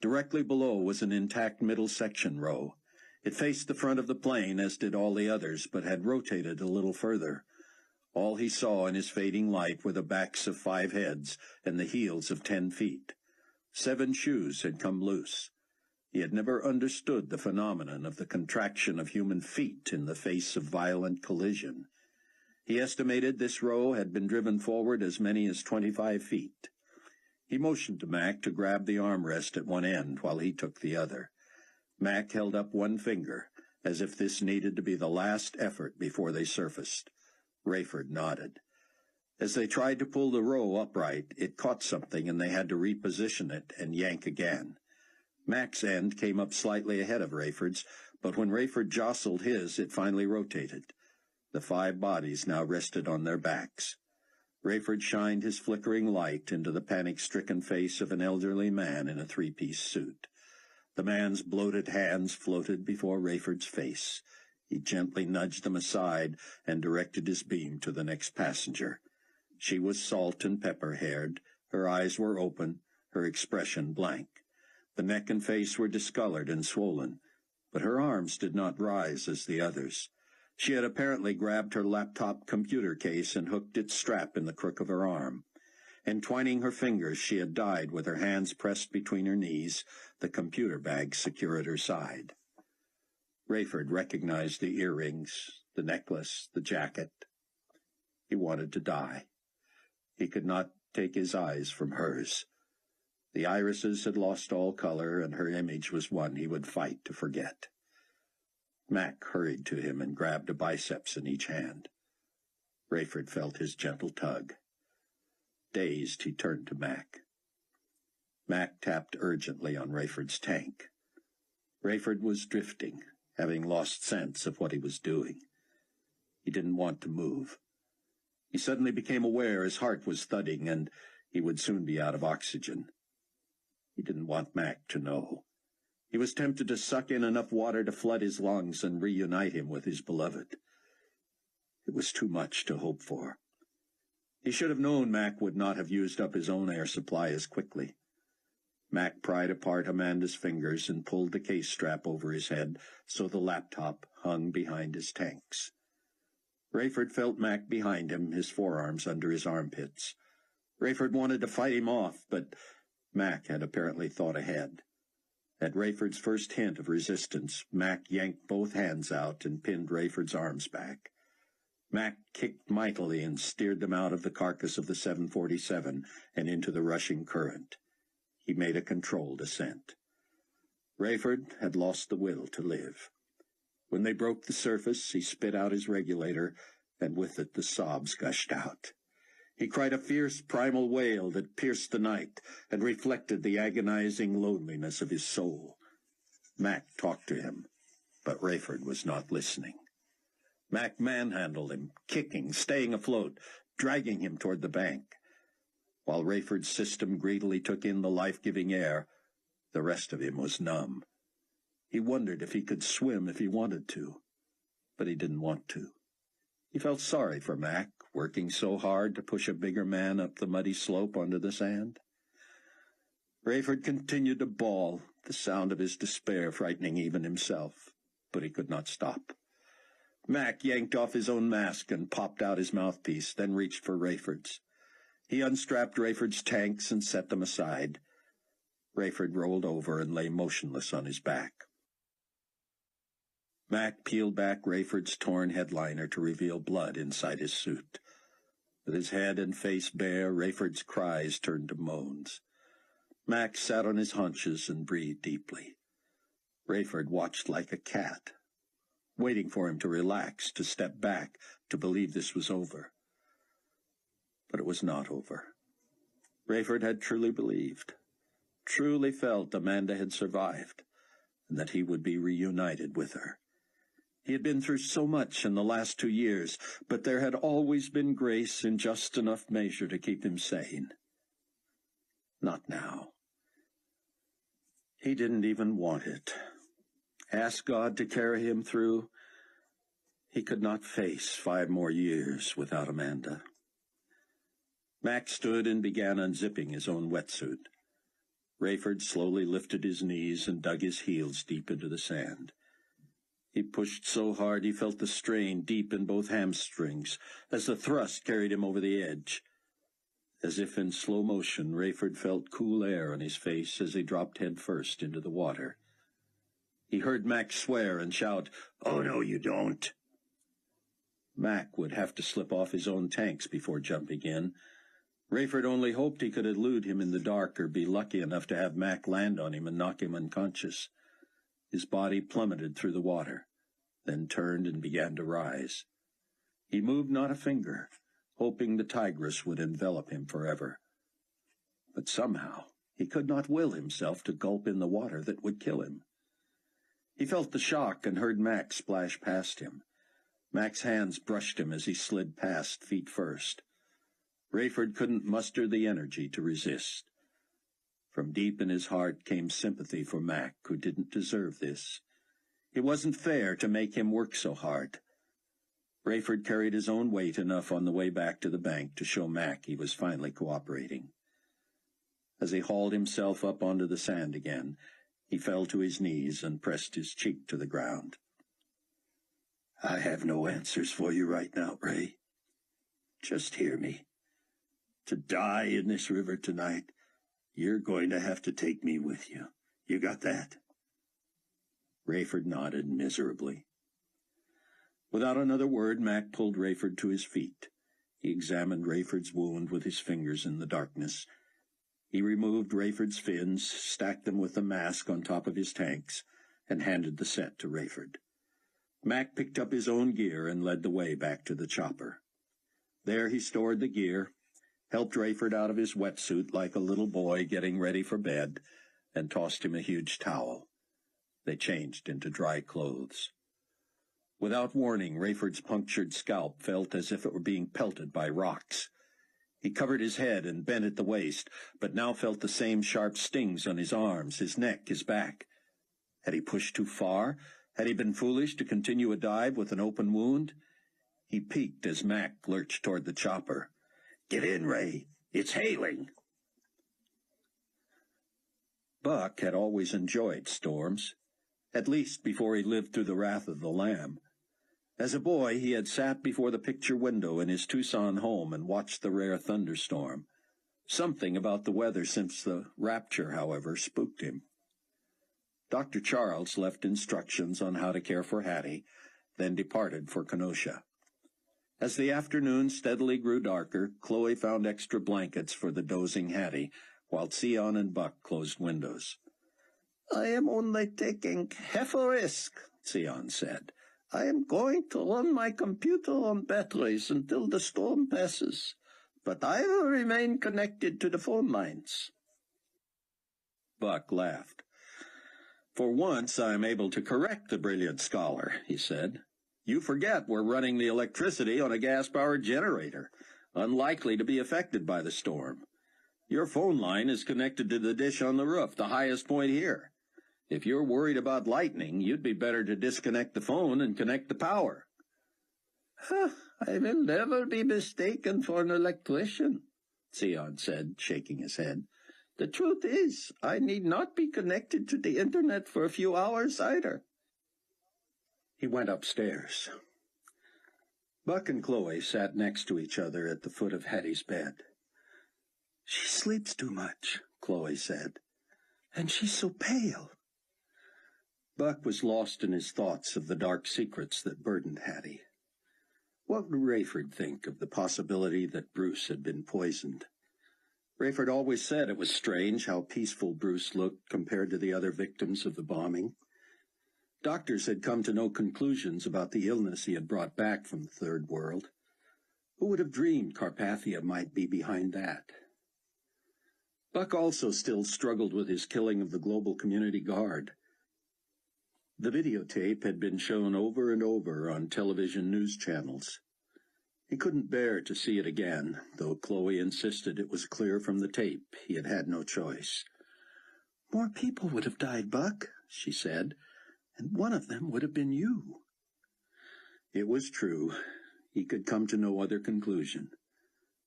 Directly below was an intact middle section row. It faced the front of the plane, as did all the others, but had rotated a little further. All he saw in his fading light were the backs of 5 heads and the heels of 10 feet. 7 shoes had come loose. He had never understood the phenomenon of the contraction of human feet in the face of violent collision. He estimated this row had been driven forward as many as 25 feet. He motioned to Mac to grab the armrest at one end while he took the other. Mac held up one finger, as if this needed to be the last effort before they surfaced. Rayford nodded. As they tried to pull the row upright, it caught something and they had to reposition it and yank again. Mac's end came up slightly ahead of Rayford's, but when Rayford jostled his, it finally rotated. The 5 bodies now rested on their backs. Rayford shined his flickering light into the panic-stricken face of an elderly man in a 3-piece suit. The man's bloated hands floated before Rayford's face. He gently nudged them aside and directed his beam to the next passenger. She was salt and pepper-haired. Her eyes were open, her expression blank. The neck and face were discolored and swollen, but her arms did not rise as the others. She had apparently grabbed her laptop computer case and hooked its strap in the crook of her arm. Entwining her fingers, she had died with her hands pressed between her knees, the computer bag secure at her side. Rayford recognized the earrings, the necklace, the jacket. He wanted to die. He could not take his eyes from hers. The irises had lost all color, and her image was one he would fight to forget. Mac hurried to him and grabbed a biceps in each hand. Rayford felt his gentle tug. Dazed, he turned to Mac. Mac tapped urgently on Rayford's tank. Rayford was drifting, having lost sense of what he was doing. He didn't want to move. He suddenly became aware his heart was thudding, and he would soon be out of oxygen. He didn't want Mac to know. He was tempted to suck in enough water to flood his lungs and reunite him with his beloved. It was too much to hope for. He should have known Mac would not have used up his own air supply as quickly. Mac pried apart Amanda's fingers and pulled the case strap over his head so the laptop hung behind his tanks. Rayford felt Mac behind him, his forearms under his armpits. Rayford wanted to fight him off, but Mac had apparently thought ahead. At Rayford's first hint of resistance, Mac yanked both hands out and pinned Rayford's arms back. Mac kicked mightily and steered them out of the carcass of the 747 and into the rushing current. He made a controlled ascent. Rayford had lost the will to live. When they broke the surface, he spit out his regulator, and with it the sobs gushed out. He cried a fierce primal wail that pierced the night and reflected the agonizing loneliness of his soul. Mac talked to him, but Rayford was not listening. Mac manhandled him, kicking, staying afloat, dragging him toward the bank. While Rayford's system greedily took in the life-giving air, the rest of him was numb. He wondered if he could swim if he wanted to, but he didn't want to. He felt sorry for Mac, working so hard to push a bigger man up the muddy slope onto the sand. Rayford continued to bawl, the sound of his despair frightening even himself, but he could not stop. Mac yanked off his own mask and popped out his mouthpiece, then reached for Rayford's. He unstrapped Rayford's tanks and set them aside. Rayford rolled over and lay motionless on his back. Mac peeled back Rayford's torn headliner to reveal blood inside his suit. With his head and face bare, Rayford's cries turned to moans. Mac sat on his haunches and breathed deeply. Rayford watched like a cat, waiting for him to relax, to step back, to believe this was over. But it was not over. Rayford had truly believed, truly felt Amanda had survived, and that he would be reunited with her. He had been through so much in the last 2 years, but there had always been grace in just enough measure to keep him sane. Not now. He didn't even want it. Ask God to carry him through. He could not face 5 more years without Amanda. Mac stood and began unzipping his own wetsuit. Rayford slowly lifted his knees and dug his heels deep into the sand. He pushed so hard he felt the strain deep in both hamstrings as the thrust carried him over the edge. As if in slow motion, Rayford felt cool air on his face as he dropped head first into the water. He heard Mac swear and shout, "Oh, no, you don't." Mac would have to slip off his own tanks before jumping in. Rayford only hoped he could elude him in the dark or be lucky enough to have Mac land on him and knock him unconscious. His body plummeted through the water, then turned and began to rise. He moved not a finger, hoping the tigress would envelop him forever. But somehow he could not will himself to gulp in the water that would kill him. He felt the shock and heard Mac splash past him. Mac's hands brushed him as he slid past, feet first. Rayford couldn't muster the energy to resist. From deep in his heart came sympathy for Mac, who didn't deserve this. It wasn't fair to make him work so hard. Rayford carried his own weight enough on the way back to the bank to show Mac he was finally cooperating. As he hauled himself up onto the sand again, he fell to his knees and pressed his cheek to the ground. "I have no answers for you right now, Ray. Just hear me. To die in this river tonight, you're going to have to take me with you. You got that?" Rayford nodded miserably. Without another word, Mac pulled Rayford to his feet. He examined Rayford's wound with his fingers in the darkness. He removed Rayford's fins, stacked them with the mask on top of his tanks, and handed the set to Rayford. Mac picked up his own gear and led the way back to the chopper. There he stored the gear, helped Rayford out of his wetsuit like a little boy getting ready for bed, and tossed him a huge towel. They changed into dry clothes. Without warning, Rayford's punctured scalp felt as if it were being pelted by rocks. He covered his head and bent at the waist, but now felt the same sharp stings on his arms, his neck, his back. Had he pushed too far? Had he been foolish to continue a dive with an open wound? He peeked as Mac lurched toward the chopper. "Get in, Ray. It's hailing." Buck had always enjoyed storms, at least before he lived through the wrath of the Lamb. As a boy, he had sat before the picture window in his Tucson home and watched the rare thunderstorm. Something about the weather since the rapture, however, spooked him. Dr. Charles left instructions on how to care for Hattie, then departed for Kenosha. As the afternoon steadily grew darker, Chloe found extra blankets for the dozing Hattie, while Sion and Buck closed windows. "I am only taking half a risk," Sion said. "I am going to run my computer on batteries until the storm passes, but I will remain connected to the phone lines." Buck laughed. "For once I am able to correct the brilliant scholar," he said. "You forget we're running the electricity on a gas-powered generator, unlikely to be affected by the storm. Your phone line is connected to the dish on the roof, the highest point here. If you're worried about lightning, you'd be better to disconnect the phone and connect the power." "I will never be mistaken for an electrician," Sion said, shaking his head. "The truth is, I need not be connected to the internet for a few hours either." He went upstairs. Buck and Chloe sat next to each other at the foot of Hattie's bed. "She sleeps too much," Chloe said, "and she's so pale." Buck was lost in his thoughts of the dark secrets that burdened Hattie. What would Rayford think of the possibility that Bruce had been poisoned? Rayford always said it was strange how peaceful Bruce looked compared to the other victims of the bombing. Doctors had come to no conclusions about the illness he had brought back from the Third World. Who would have dreamed Carpathia might be behind that? Buck also still struggled with his killing of the Global Community Guard. The videotape had been shown over and over on television news channels. He couldn't bear to see it again, though Chloe insisted it was clear from the tape he had had no choice. "More people would have died, Buck," she said, "and one of them would have been you." It was true. He could come to no other conclusion.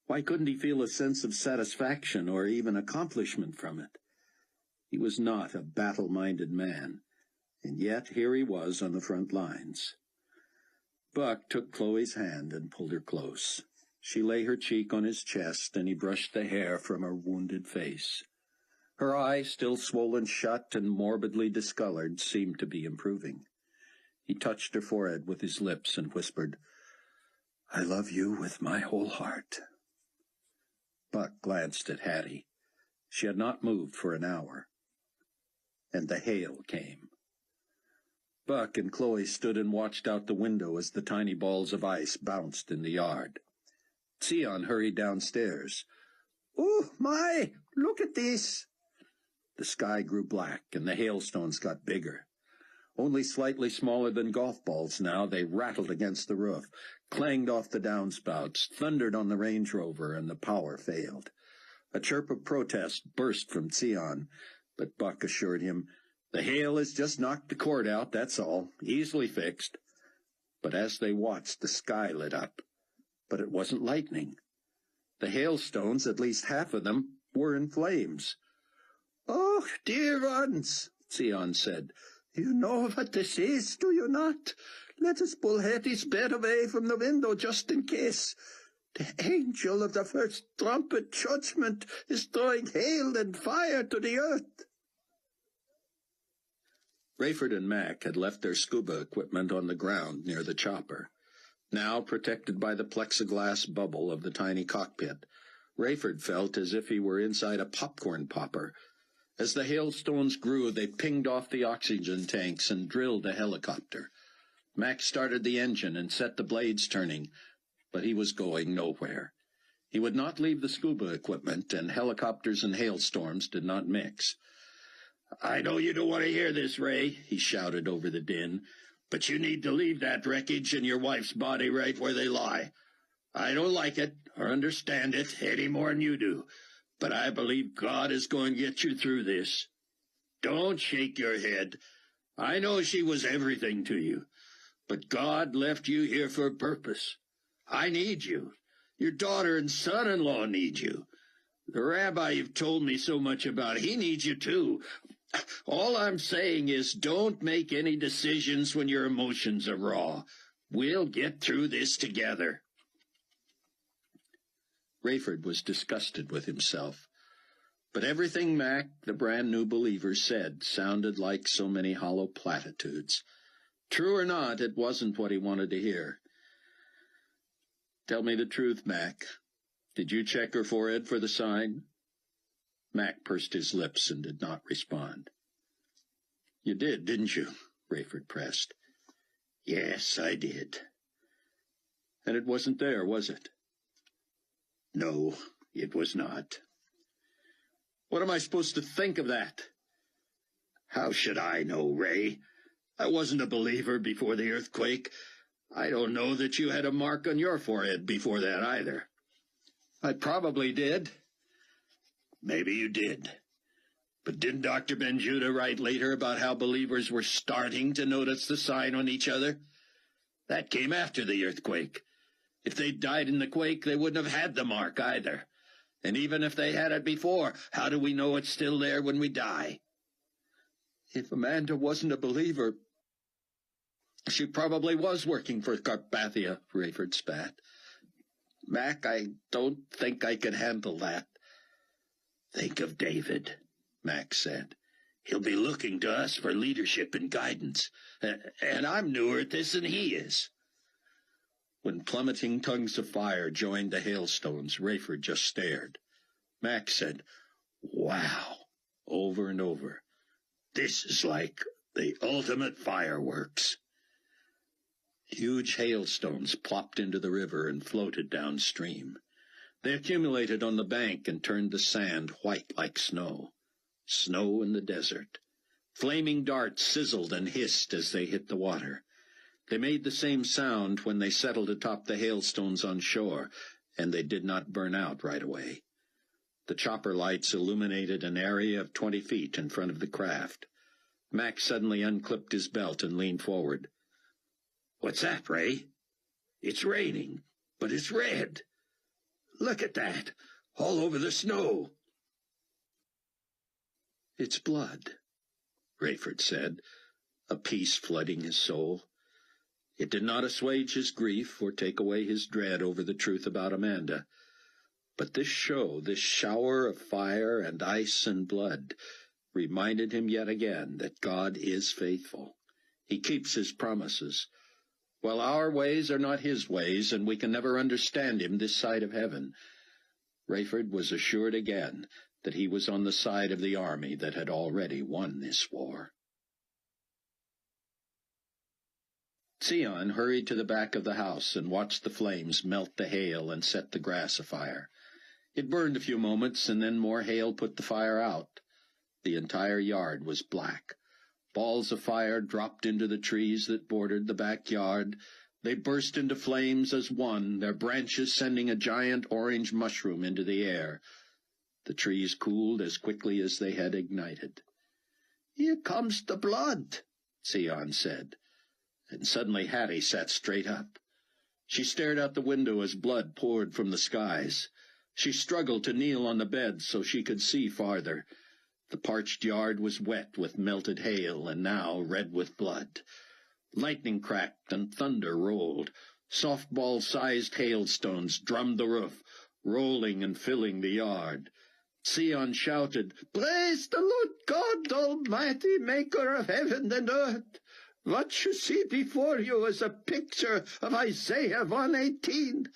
Why couldn't he feel a sense of satisfaction or even accomplishment from it? He was not a battle-minded man, and yet here he was on the front lines. Buck took Chloe's hand and pulled her close. She lay her cheek on his chest, and he brushed the hair from her wounded face. Her eye, still swollen shut and morbidly discolored, seemed to be improving. He touched her forehead with his lips and whispered, "I love you with my whole heart." Buck glanced at Hattie. She had not moved for an hour. And the hail came. Buck and Chloe stood and watched out the window as the tiny balls of ice bounced in the yard. Sion hurried downstairs. "Oh, my! Look at this!" The sky grew black, and the hailstones got bigger. Only slightly smaller than golf balls now, they rattled against the roof, clanged off the downspouts, thundered on the Range Rover, and the power failed. A chirp of protest burst from Sion, but Buck assured him, "The hail has just knocked the cord out, that's all. Easily fixed." But as they watched, the sky lit up. But it wasn't lightning. The hailstones, at least half of them, were in flames. "Oh, dear ones," Sion said. "You know what this is, do you not? Let us pull Hattie's bed away from the window just in case. The angel of the first trumpet judgment is throwing hail and fire to the earth." Rayford and Mac had left their scuba equipment on the ground near the chopper. Now, protected by the plexiglass bubble of the tiny cockpit, Rayford felt as if he were inside a popcorn popper. As the hailstones grew, they pinged off the oxygen tanks and drilled a helicopter. Mac started the engine and set the blades turning, but he was going nowhere. He would not leave the scuba equipment, and helicopters and hailstorms did not mix. "I know you don't want to hear this, Ray," he shouted over the din, "but you need to leave that wreckage and your wife's body right where they lie. I don't like it or understand it any more than you do, but I believe God is going to get you through this. Don't shake your head. I know she was everything to you, but God left you here for a purpose. I need you. Your daughter and son-in-law need you. The rabbi you've told me so much about, he needs you too. All I'm saying is don't make any decisions when your emotions are raw. We'll get through this together." Rayford was disgusted with himself. But everything Mac, the brand-new believer, said sounded like so many hollow platitudes. True or not, it wasn't what he wanted to hear. "Tell me the truth, Mac. Did you check her forehead for the sign?" Mac pursed his lips and did not respond. "You did, didn't you?" Rayford pressed. "Yes, I did." "And it wasn't there, was it?" "No, it was not." "What am I supposed to think of that?" "How should I know, Ray? I wasn't a believer before the earthquake. I don't know that you had a mark on your forehead before that either." "I probably did." "Maybe you did. But didn't Dr. Ben-Judah write later about how believers were starting to notice the sign on each other? That came after the earthquake. If they'd died in the quake, they wouldn't have had the mark either. And even if they had it before, how do we know it's still there when we die?" "If Amanda wasn't a believer, she probably was working for Carpathia," Rayford spat. "Mac, I don't think I can handle that." "Think of David," Mac said. "He'll be looking to us for leadership and guidance. And I'm newer at this than he is." When plummeting tongues of fire joined the hailstones, Rayford just stared. Mac said, "Wow," over and over. "This is like the ultimate fireworks." Huge hailstones plopped into the river and floated downstream. They accumulated on the bank and turned the sand white like snow. Snow in the desert. Flaming darts sizzled and hissed as they hit the water. They made the same sound when they settled atop the hailstones on shore, and they did not burn out right away. The chopper lights illuminated an area of 20 feet in front of the craft. Mac suddenly unclipped his belt and leaned forward. "What's that, Ray?" "It's raining, but it's red. Look at that, all over the snow." "It's blood," Rayford said, a peace flooding his soul. It did not assuage his grief or take away his dread over the truth about Amanda. But this shower of fire and ice and blood, reminded him yet again that God is faithful. He keeps his promises. While our ways are not his ways, and we can never understand him this side of heaven, Rayford was assured again that he was on the side of the army that had already won this war. Sion hurried to the back of the house and watched the flames melt the hail and set the grass afire. It burned a few moments, and then more hail put the fire out. The entire yard was black. Balls of fire dropped into the trees that bordered the backyard. They burst into flames as one, their branches sending a giant orange mushroom into the air. The trees cooled as quickly as they had ignited. "Here comes the blood," Sion said. And suddenly Hattie sat straight up. She stared out the window as blood poured from the skies. She struggled to kneel on the bed so she could see farther. The parched yard was wet with melted hail, and now red with blood. Lightning cracked and thunder rolled. Softball-sized hailstones drummed the roof, rolling and filling the yard. Sion shouted, "Praise the Lord God Almighty, maker of heaven and earth! What you see before you is a picture of Isaiah 1:18.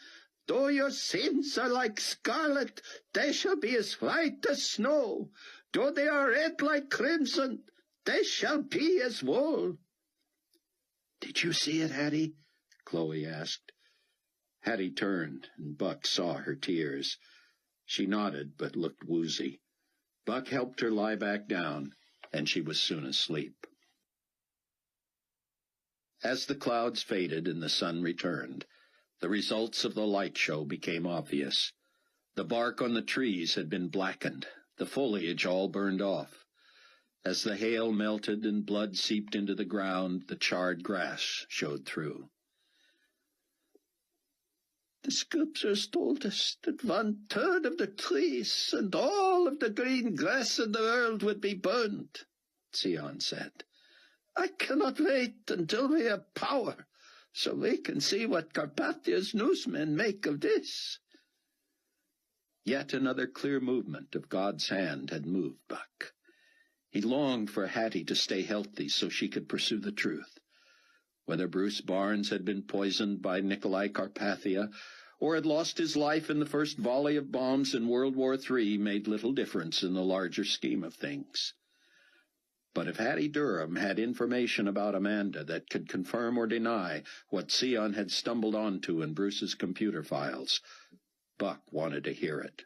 Though your sins are like scarlet, they shall be as white as snow. Though they are red like crimson, they shall be as wool." "Did you see it, Hattie?" Chloe asked. Hattie turned, and Buck saw her tears. She nodded, but looked woozy. Buck helped her lie back down, and she was soon asleep. As the clouds faded and the sun returned, the results of the light show became obvious. The bark on the trees had been blackened, the foliage all burned off. As the hail melted and blood seeped into the ground, the charred grass showed through. "The scriptures told us that 1/3 of the trees and all of the green grass in the world would be burned," Sion said. "I cannot wait until we have power, so we can see what Carpathia's newsmen make of this." Yet another clear movement of God's hand had moved Buck. He longed for Hattie to stay healthy so she could pursue the truth. Whether Bruce Barnes had been poisoned by Nikolai Carpathia or had lost his life in the first volley of bombs in World War III made little difference in the larger scheme of things. But if Hattie Durham had information about Amanda that could confirm or deny what Sion had stumbled onto in Bruce's computer files, Buck wanted to hear it.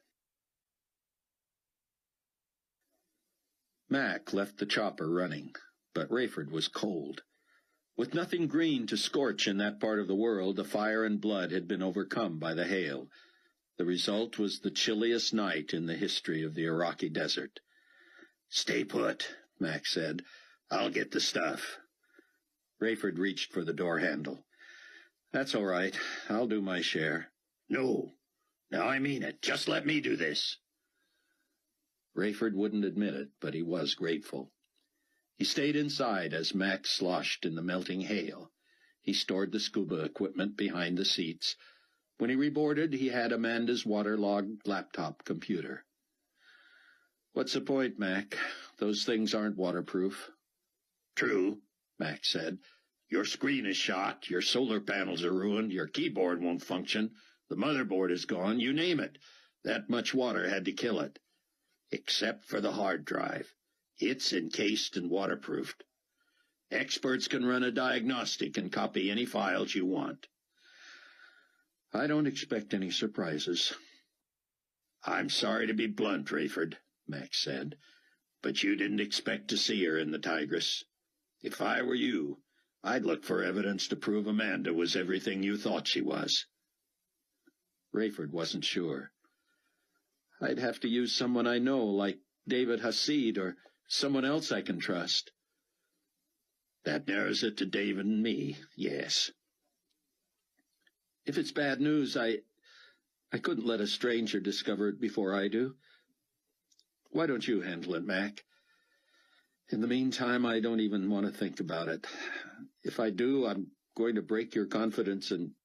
Mac left the chopper running, but Rayford was cold. With nothing green to scorch in that part of the world, the fire and blood had been overcome by the hail. The result was the chilliest night in the history of the Iraqi desert. "Stay put," Mac said. "I'll get the stuff." Rayford reached for the door handle. "That's all right. I'll do my share." "No. Now I mean it. Just let me do this." Rayford wouldn't admit it, but he was grateful. He stayed inside as Mac sloshed in the melting hail. He stored the scuba equipment behind the seats. When he reboarded, he had Amanda's waterlogged laptop computer. "What's the point, Mac? Those things aren't waterproof." "True," Mac said. "Your screen is shot, your solar panels are ruined, your keyboard won't function, the motherboard is gone, you name it. That much water had to kill it. Except for the hard drive. It's encased and waterproofed. Experts can run a diagnostic and copy any files you want." "I don't expect any surprises." "I'm sorry to be blunt, Rayford," Max said, "but you didn't expect to see her in the Tigris. If I were you, I'd look for evidence to prove Amanda was everything you thought she was." Rayford wasn't sure. "I'd have to use someone I know, like David Hasid or someone else I can trust." "That narrows it to David and me, yes." "If it's bad news, I couldn't let a stranger discover it before I do. Why don't you handle it, Mac? In the meantime, I don't even want to think about it. If I do, I'm going to break your confidence and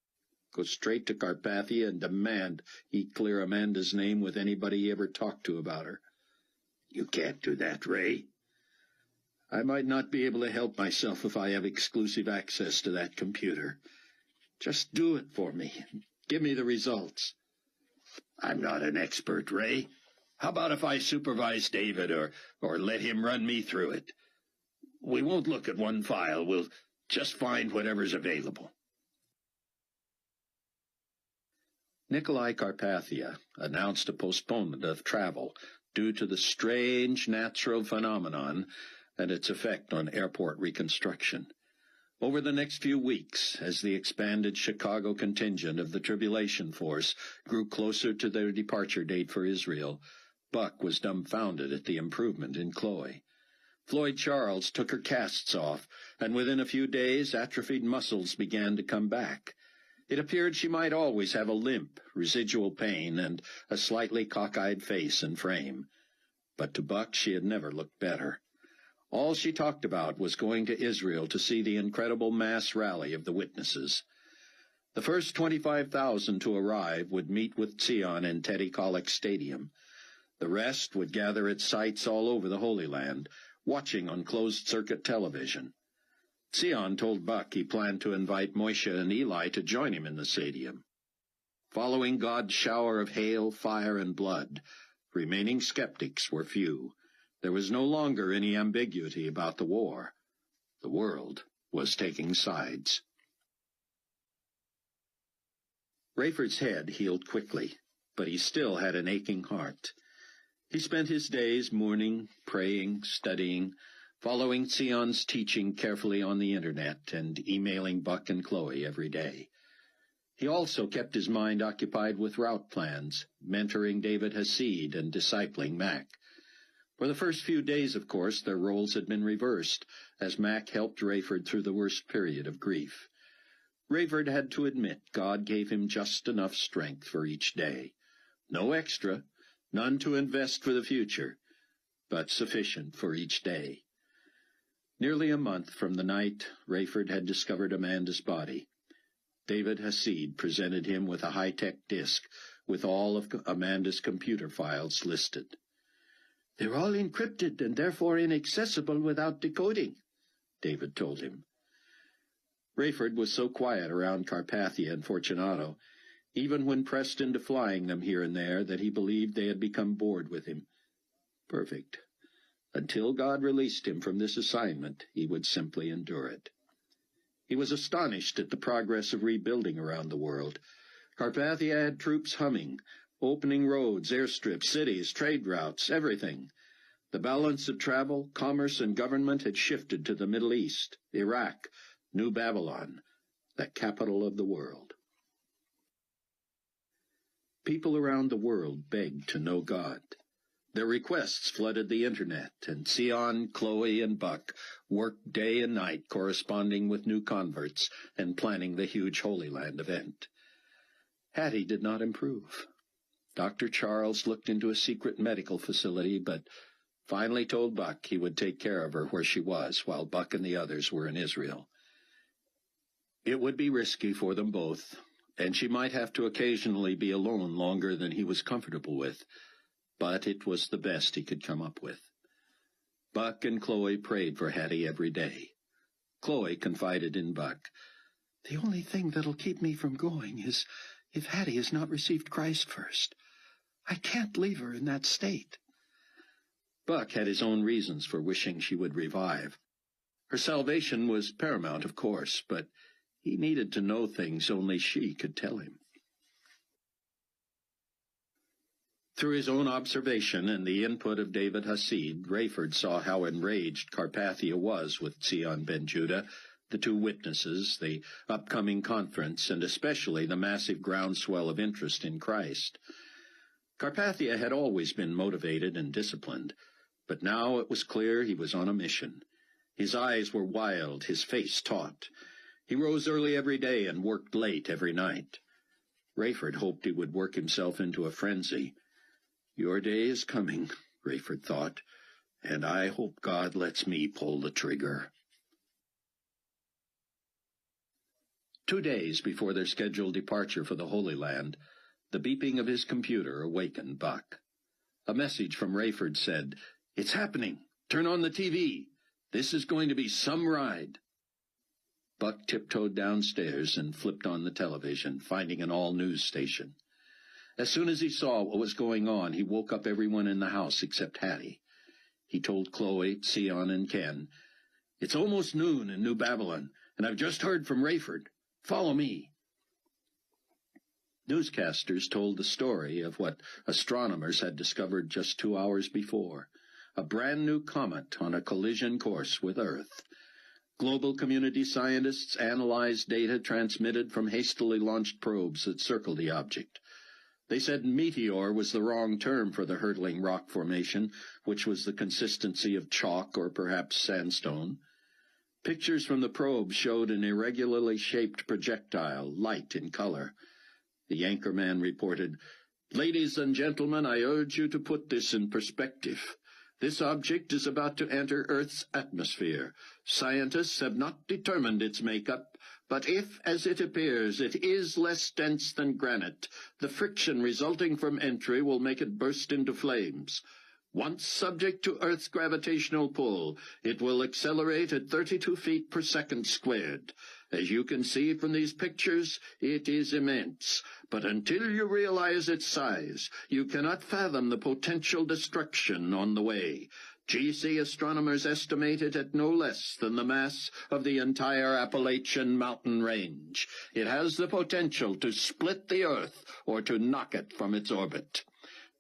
go straight to Carpathia and demand he clear Amanda's name with anybody he ever talked to about her." "You can't do that, Ray." "I might not be able to help myself if I have exclusive access to that computer. Just do it for me. Give me the results." "I'm not an expert, Ray. How about if I supervise David or let him run me through it? We won't look at one file. We'll just find whatever's available." Nikolai Carpathia announced a postponement of travel due to the strange natural phenomenon and its effect on airport reconstruction. Over the next few weeks, as the expanded Chicago contingent of the Tribulation Force grew closer to their departure date for Israel, Buck was dumbfounded at the improvement in Chloe. Floyd Charles took her casts off, and within a few days atrophied muscles began to come back. It appeared she might always have a limp, residual pain, and a slightly cockeyed face and frame. But to Buck she had never looked better. All she talked about was going to Israel to see the incredible mass rally of the witnesses. The first 25,000 to arrive would meet with Sion in Teddy Kollek Stadium. The rest would gather at sites all over the Holy Land, watching on closed-circuit television. Sion told Buck he planned to invite Moshe and Eli to join him in the stadium. Following God's shower of hail, fire, and blood, remaining skeptics were few. There was no longer any ambiguity about the war. The world was taking sides. Rayford's head healed quickly, but he still had an aching heart. He spent his days mourning, praying, studying, following Sion's teaching carefully on the internet, and emailing Buck and Chloe every day. He also kept his mind occupied with route plans, mentoring David Hasid and discipling Mac. For the first few days, of course, their roles had been reversed, as Mac helped Rayford through the worst period of grief. Rayford had to admit God gave him just enough strength for each day. No extra, none to invest for the future, but sufficient for each day. Nearly a month from the night Rayford had discovered Amanda's body, David Hasid presented him with a high-tech disk with all of Amanda's computer files listed. "They're all encrypted and therefore inaccessible without decoding," David told him. Rayford was so quiet around Carpathia and Fortunato, even when pressed into flying them here and there, that he believed they had become bored with him. Perfect. Until God released him from this assignment, he would simply endure it. He was astonished at the progress of rebuilding around the world. Carpathia had troops humming, opening roads, airstrips, cities, trade routes, everything. The balance of travel, commerce, and government had shifted to the Middle East, Iraq, New Babylon, the capital of the world. People around the world begged to know God. Their requests flooded the internet, and Sion, Chloe, and Buck worked day and night corresponding with new converts and planning the huge Holy Land event. Hattie did not improve. Dr. Charles looked into a secret medical facility, but finally told Buck he would take care of her where she was while Buck and the others were in Israel. It would be risky for them both, and she might have to occasionally be alone longer than he was comfortable with, but it was the best he could come up with. Buck and Chloe prayed for Hattie every day. Chloe confided in Buck, "The only thing that'll keep me from going is if Hattie has not received Christ first. I can't leave her in that state." Buck had his own reasons for wishing she would revive. Her salvation was paramount, of course, but he needed to know things only she could tell him. Through his own observation and the input of David Hasid, Rayford saw how enraged Carpathia was with Sion ben Judah, the two witnesses, the upcoming conference, and especially the massive groundswell of interest in Christ. Carpathia had always been motivated and disciplined, but now it was clear he was on a mission. His eyes were wild, his face taut. He rose early every day and worked late every night. Rayford hoped he would work himself into a frenzy. Your day is coming, Rayford thought, and I hope God lets me pull the trigger. 2 days before their scheduled departure for the Holy Land, the beeping of his computer awakened Buck. A message from Rayford said, "It's happening. Turn on the TV. This is going to be some ride." Buck tiptoed downstairs and flipped on the television, finding an all-news station. As soon as he saw what was going on, he woke up everyone in the house except Hattie. He told Chloe, Sion, and Ken, "It's almost noon in New Babylon, and I've just heard from Rayford. Follow me." Newscasters told the story of what astronomers had discovered just 2 hours before, a brand-new comet on a collision course with Earth. Global community scientists analyzed data transmitted from hastily launched probes that circled the object. They said meteor was the wrong term for the hurtling rock formation, which was the consistency of chalk or perhaps sandstone. Pictures from the probe showed an irregularly shaped projectile, light in color. The anchorman reported, "Ladies and gentlemen, I urge you to put this in perspective. This object is about to enter Earth's atmosphere. Scientists have not determined its makeup, but if, as it appears, it is less dense than granite, the friction resulting from entry will make it burst into flames. Once subject to Earth's gravitational pull, it will accelerate at 32 feet per second squared. As you can see from these pictures, it is immense. But until you realize its size, you cannot fathom the potential destruction on the way. GC astronomers estimate it at no less than the mass of the entire Appalachian mountain range. It has the potential to split the Earth or to knock it from its orbit.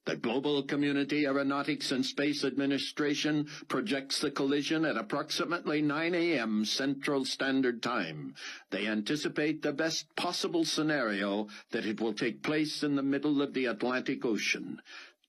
The Global Community Aeronautics and Space Administration projects the collision at approximately 9 a.m. Central Standard Time. They anticipate the best possible scenario that it will take place in the middle of the Atlantic Ocean.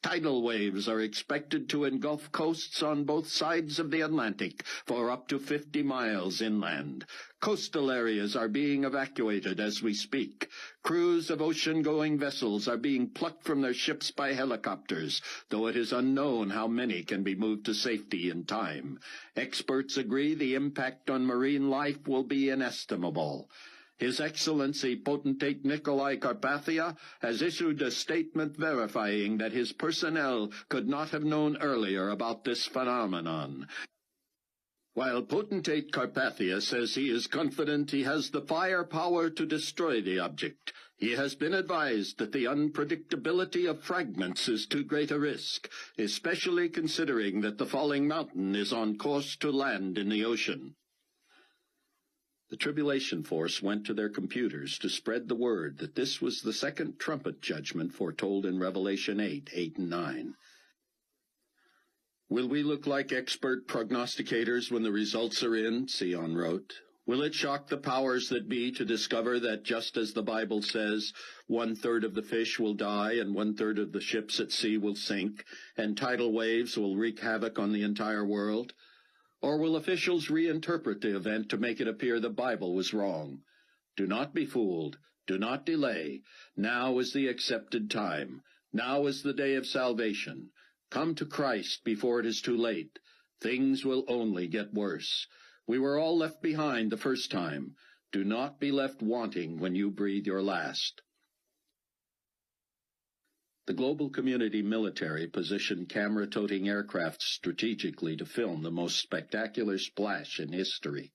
Tidal waves are expected to engulf coasts on both sides of the Atlantic for up to 50 miles inland. Coastal areas are being evacuated as we speak. Crews of ocean-going vessels are being plucked from their ships by helicopters, though it is unknown how many can be moved to safety in time. Experts agree the impact on marine life will be inestimable. His Excellency Potentate Nikolai Carpathia has issued a statement verifying that his personnel could not have known earlier about this phenomenon. While Potentate Carpathia says he is confident he has the firepower to destroy the object, he has been advised that the unpredictability of fragments is too great a risk, especially considering that the falling mountain is on course to land in the ocean. The Tribulation Force went to their computers to spread the word that this was the second trumpet judgment foretold in Revelation 8 and 9. Will we look like expert prognosticators when the results are in? Sion wrote. Will it shock the powers that be to discover that, just as the Bible says, 1/3 of the fish will die and 1/3 of the ships at sea will sink, and tidal waves will wreak havoc on the entire world? Or will officials reinterpret the event to make it appear the Bible was wrong? Do not be fooled. Do not delay. Now is the accepted time. Now is the day of salvation. Come to Christ before it is too late. Things will only get worse. We were all left behind the first time. Do not be left wanting when you breathe your last. The global community military positioned camera-toting aircraft strategically to film the most spectacular splash in history.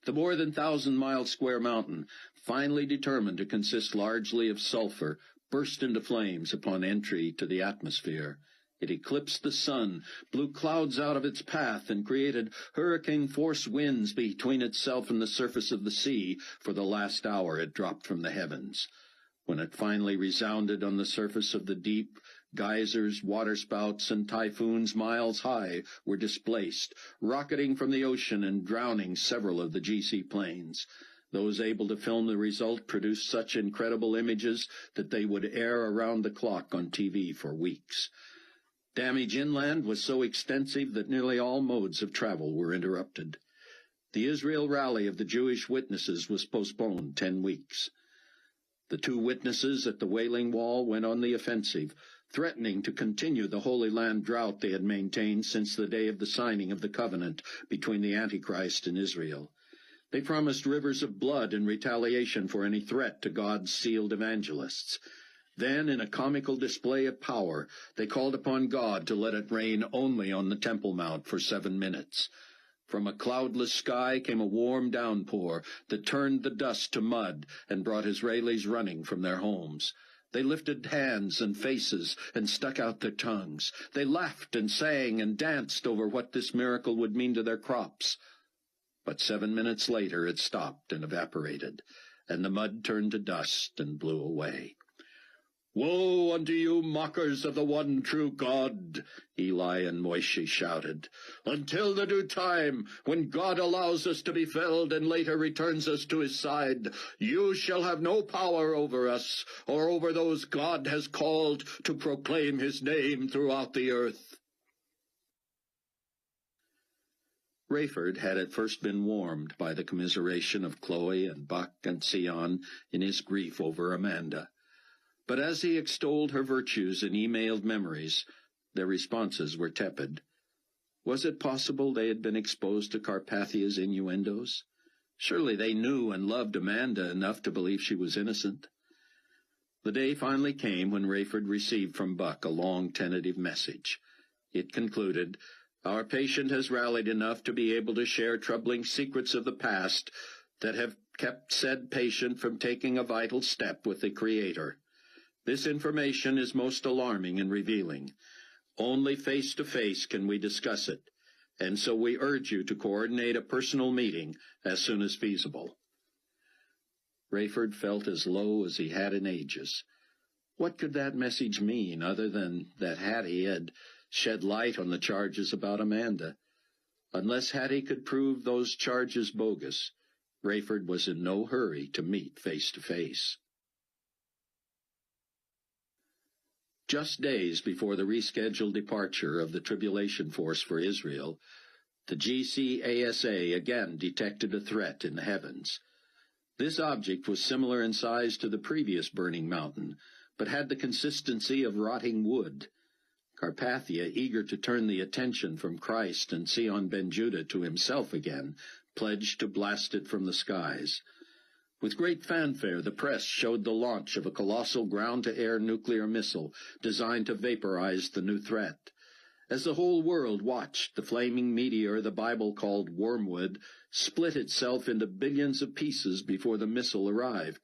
The more than 1,000-mile square mountain, finally determined to consist largely of sulfur, burst into flames upon entry to the atmosphere. It eclipsed the sun, blew clouds out of its path, and created hurricane-force winds between itself and the surface of the sea for the last hour it dropped from the heavens. When it finally resounded on the surface of the deep, geysers, waterspouts, and typhoons miles high were displaced, rocketing from the ocean and drowning several of the GC planes. Those able to film the result produced such incredible images that they would air around the clock on TV for weeks. Damage inland was so extensive that nearly all modes of travel were interrupted. The Israel rally of the Jewish witnesses was postponed 10 weeks. The 2 witnesses at the Wailing Wall went on the offensive, threatening to continue the Holy Land drought they had maintained since the day of the signing of the covenant between the Antichrist and Israel. They promised rivers of blood in retaliation for any threat to God's sealed evangelists. Then, in a comical display of power, they called upon God to let it rain only on the Temple Mount for 7 minutes. From a cloudless sky came a warm downpour that turned the dust to mud and brought Israelis running from their homes. They lifted hands and faces and stuck out their tongues. They laughed and sang and danced over what this miracle would mean to their crops. But 7 minutes later it stopped and evaporated, and the mud turned to dust and blew away. "Woe unto you, mockers of the one true God," Eli and Moshe shouted, "until the due time, when God allows us to be felled and later returns us to his side, you shall have no power over us, or over those God has called to proclaim his name throughout the earth." Rayford had at first been warmed by the commiseration of Chloe and Buck and Sion in his grief over Amanda. But as he extolled her virtues in emailed memories, their responses were tepid. Was it possible they had been exposed to Carpathia's innuendos? Surely they knew and loved Amanda enough to believe she was innocent. The day finally came when Rayford received from Buck a long tentative message. It concluded, "Our patient has rallied enough to be able to share troubling secrets of the past that have kept said patient from taking a vital step with the Creator. This information is most alarming and revealing. Only face to face can we discuss it, and so we urge you to coordinate a personal meeting as soon as feasible. Rayford felt as low as he had in ages. What could that message mean other than that Hattie had shed light on the charges about Amanda? Unless Hattie could prove those charges bogus, Rayford was in no hurry to meet face to face. Just days before the rescheduled departure of the Tribulation Force for Israel, the GCASA again detected a threat in the heavens. This object was similar in size to the previous burning mountain, but had the consistency of rotting wood. Carpathia, eager to turn the attention from Christ and Sion ben Judah to himself again, pledged to blast it from the skies. With great fanfare, the press showed the launch of a colossal ground-to-air nuclear missile designed to vaporize the new threat. As the whole world watched, the flaming meteor the Bible called wormwood split itself into billions of pieces before the missile arrived.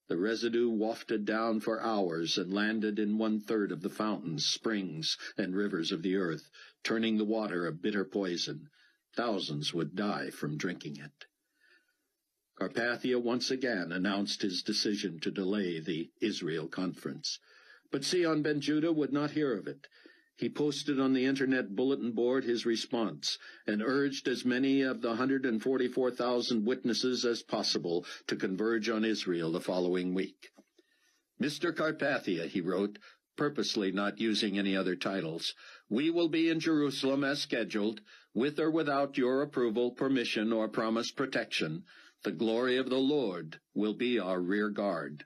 The residue wafted down for hours and landed in 1/3 of the fountains, springs, and rivers of the earth, turning the water a bitter poison. Thousands would die from drinking it. Carpathia once again announced his decision to delay the Israel conference. But Sion ben Judah would not hear of it. He posted on the Internet bulletin board his response and urged as many of the 144,000 witnesses as possible to converge on Israel the following week. Mr. Carpathia, he wrote, purposely not using any other titles, we will be in Jerusalem as scheduled, with or without your approval, permission, or promised protection. The glory of the Lord will be our rear guard.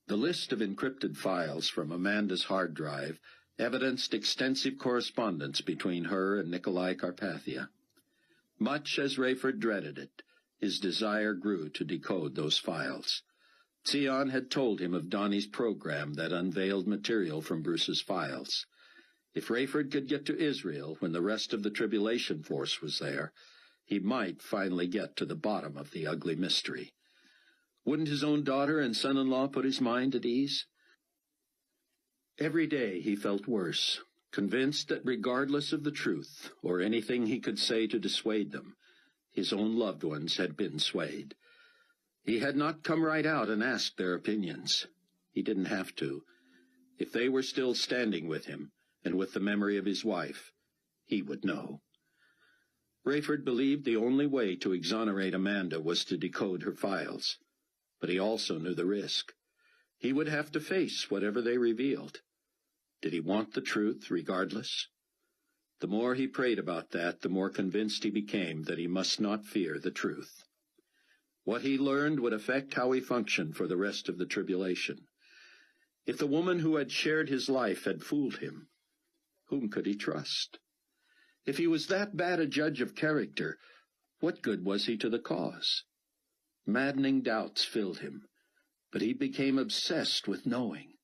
The list of encrypted files from Amanda's hard drive evidenced extensive correspondence between her and Nikolai Carpathia. Much as Rayford dreaded it, his desire grew to decode those files. Sion had told him of Donnie's program that unveiled material from Bruce's files. If Rayford could get to Israel when the rest of the Tribulation Force was there, he might finally get to the bottom of the ugly mystery. Wouldn't his own daughter and son-in-law put his mind at ease? Every day he felt worse, convinced that regardless of the truth or anything he could say to dissuade them, his own loved ones had been swayed. He had not come right out and asked their opinions. He didn't have to. If they were still standing with him, and with the memory of his wife, he would know. Rayford believed the only way to exonerate Amanda was to decode her files, but he also knew the risk. He would have to face whatever they revealed. Did he want the truth regardless? The more he prayed about that, the more convinced he became that he must not fear the truth. What he learned would affect how he functioned for the rest of the tribulation. If the woman who had shared his life had fooled him, whom could he trust? If he was that bad a judge of character, what good was he to the cause? Maddening doubts filled him, but he became obsessed with knowing.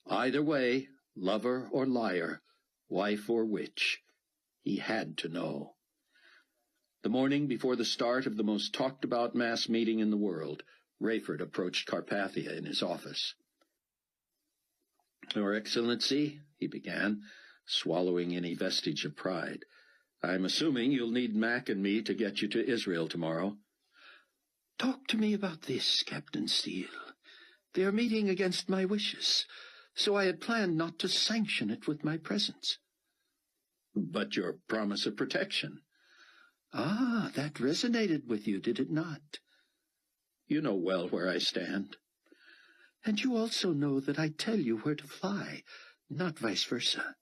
Either way, lover or liar, wife or witch, he had to know. The morning before the start of the most talked-about mass meeting in the world, Rayford approached Carpathia in his office. "Your Excellency," he began, swallowing any vestige of pride, "I'm assuming you'll need Mac and me to get you to Israel tomorrow." "Talk to me about this, Captain Steele. They are meeting against my wishes, so I had planned not to sanction it with my presence." "But your promise of protection." "Ah, that resonated with you, did it not?" "You know well where I stand." "And you also know that I tell you where to fly, not vice versa.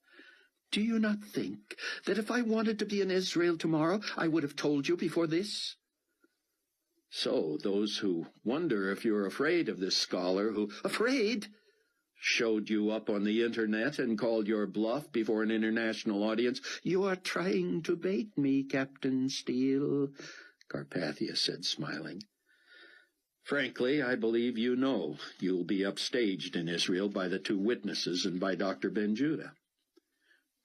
Do you not think that if I wanted to be in Israel tomorrow, I would have told you before this?" "So those who wonder if you're afraid of this scholar who—" "Afraid?" "Showed you up on the Internet and called your bluff before an international audience." "You are trying to bait me, Captain Steele," Carpathia said, smiling. "Frankly, I believe you know you'll be upstaged in Israel by the 2 witnesses and by Dr. Ben Judah."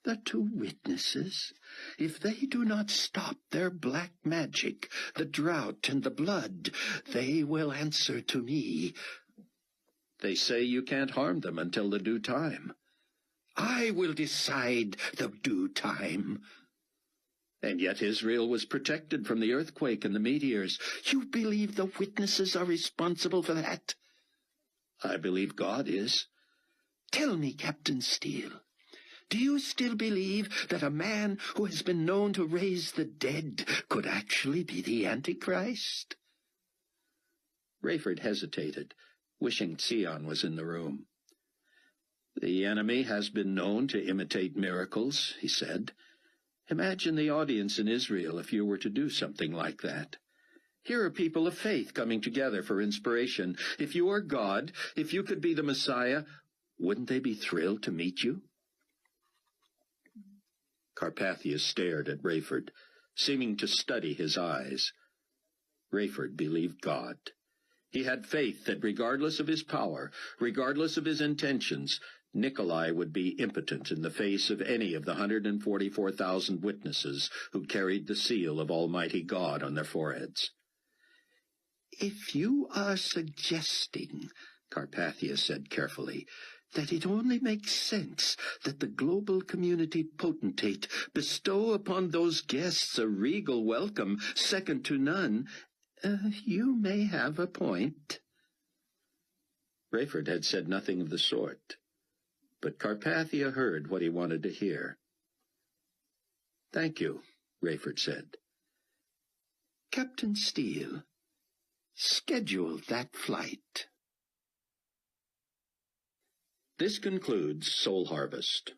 "The 2 witnesses? If they do not stop their black magic, the drought and the blood, they will answer to me." They say you can't harm them until the due time. I will decide the due time. And yet Israel was protected from the earthquake and the meteors. You believe the witnesses are responsible for that? I believe God is. Tell me, Captain Steele, do you still believe that a man who has been known to raise the dead could actually be the Antichrist? Rayford hesitated, wishing Sion was in the room. The enemy has been known to imitate miracles, he said. Imagine the audience in Israel if you were to do something like that. Here are people of faith coming together for inspiration. If you are God, if you could be the Messiah, wouldn't they be thrilled to meet you? Carpathia stared at Rayford, seeming to study his eyes. Rayford believed God. He had faith that regardless of his power, regardless of his intentions, Nikolai would be impotent in the face of any of the 144,000 witnesses who carried the seal of Almighty God on their foreheads. If you are suggesting, Carpathia said carefully, that it only makes sense that the global community potentate bestow upon those guests a regal welcome second to none, you may have a point. Rayford had said nothing of the sort, but Carpathia heard what he wanted to hear. "Thank you," Rayford said. Captain Steele, schedule that flight. This concludes Soul Harvest.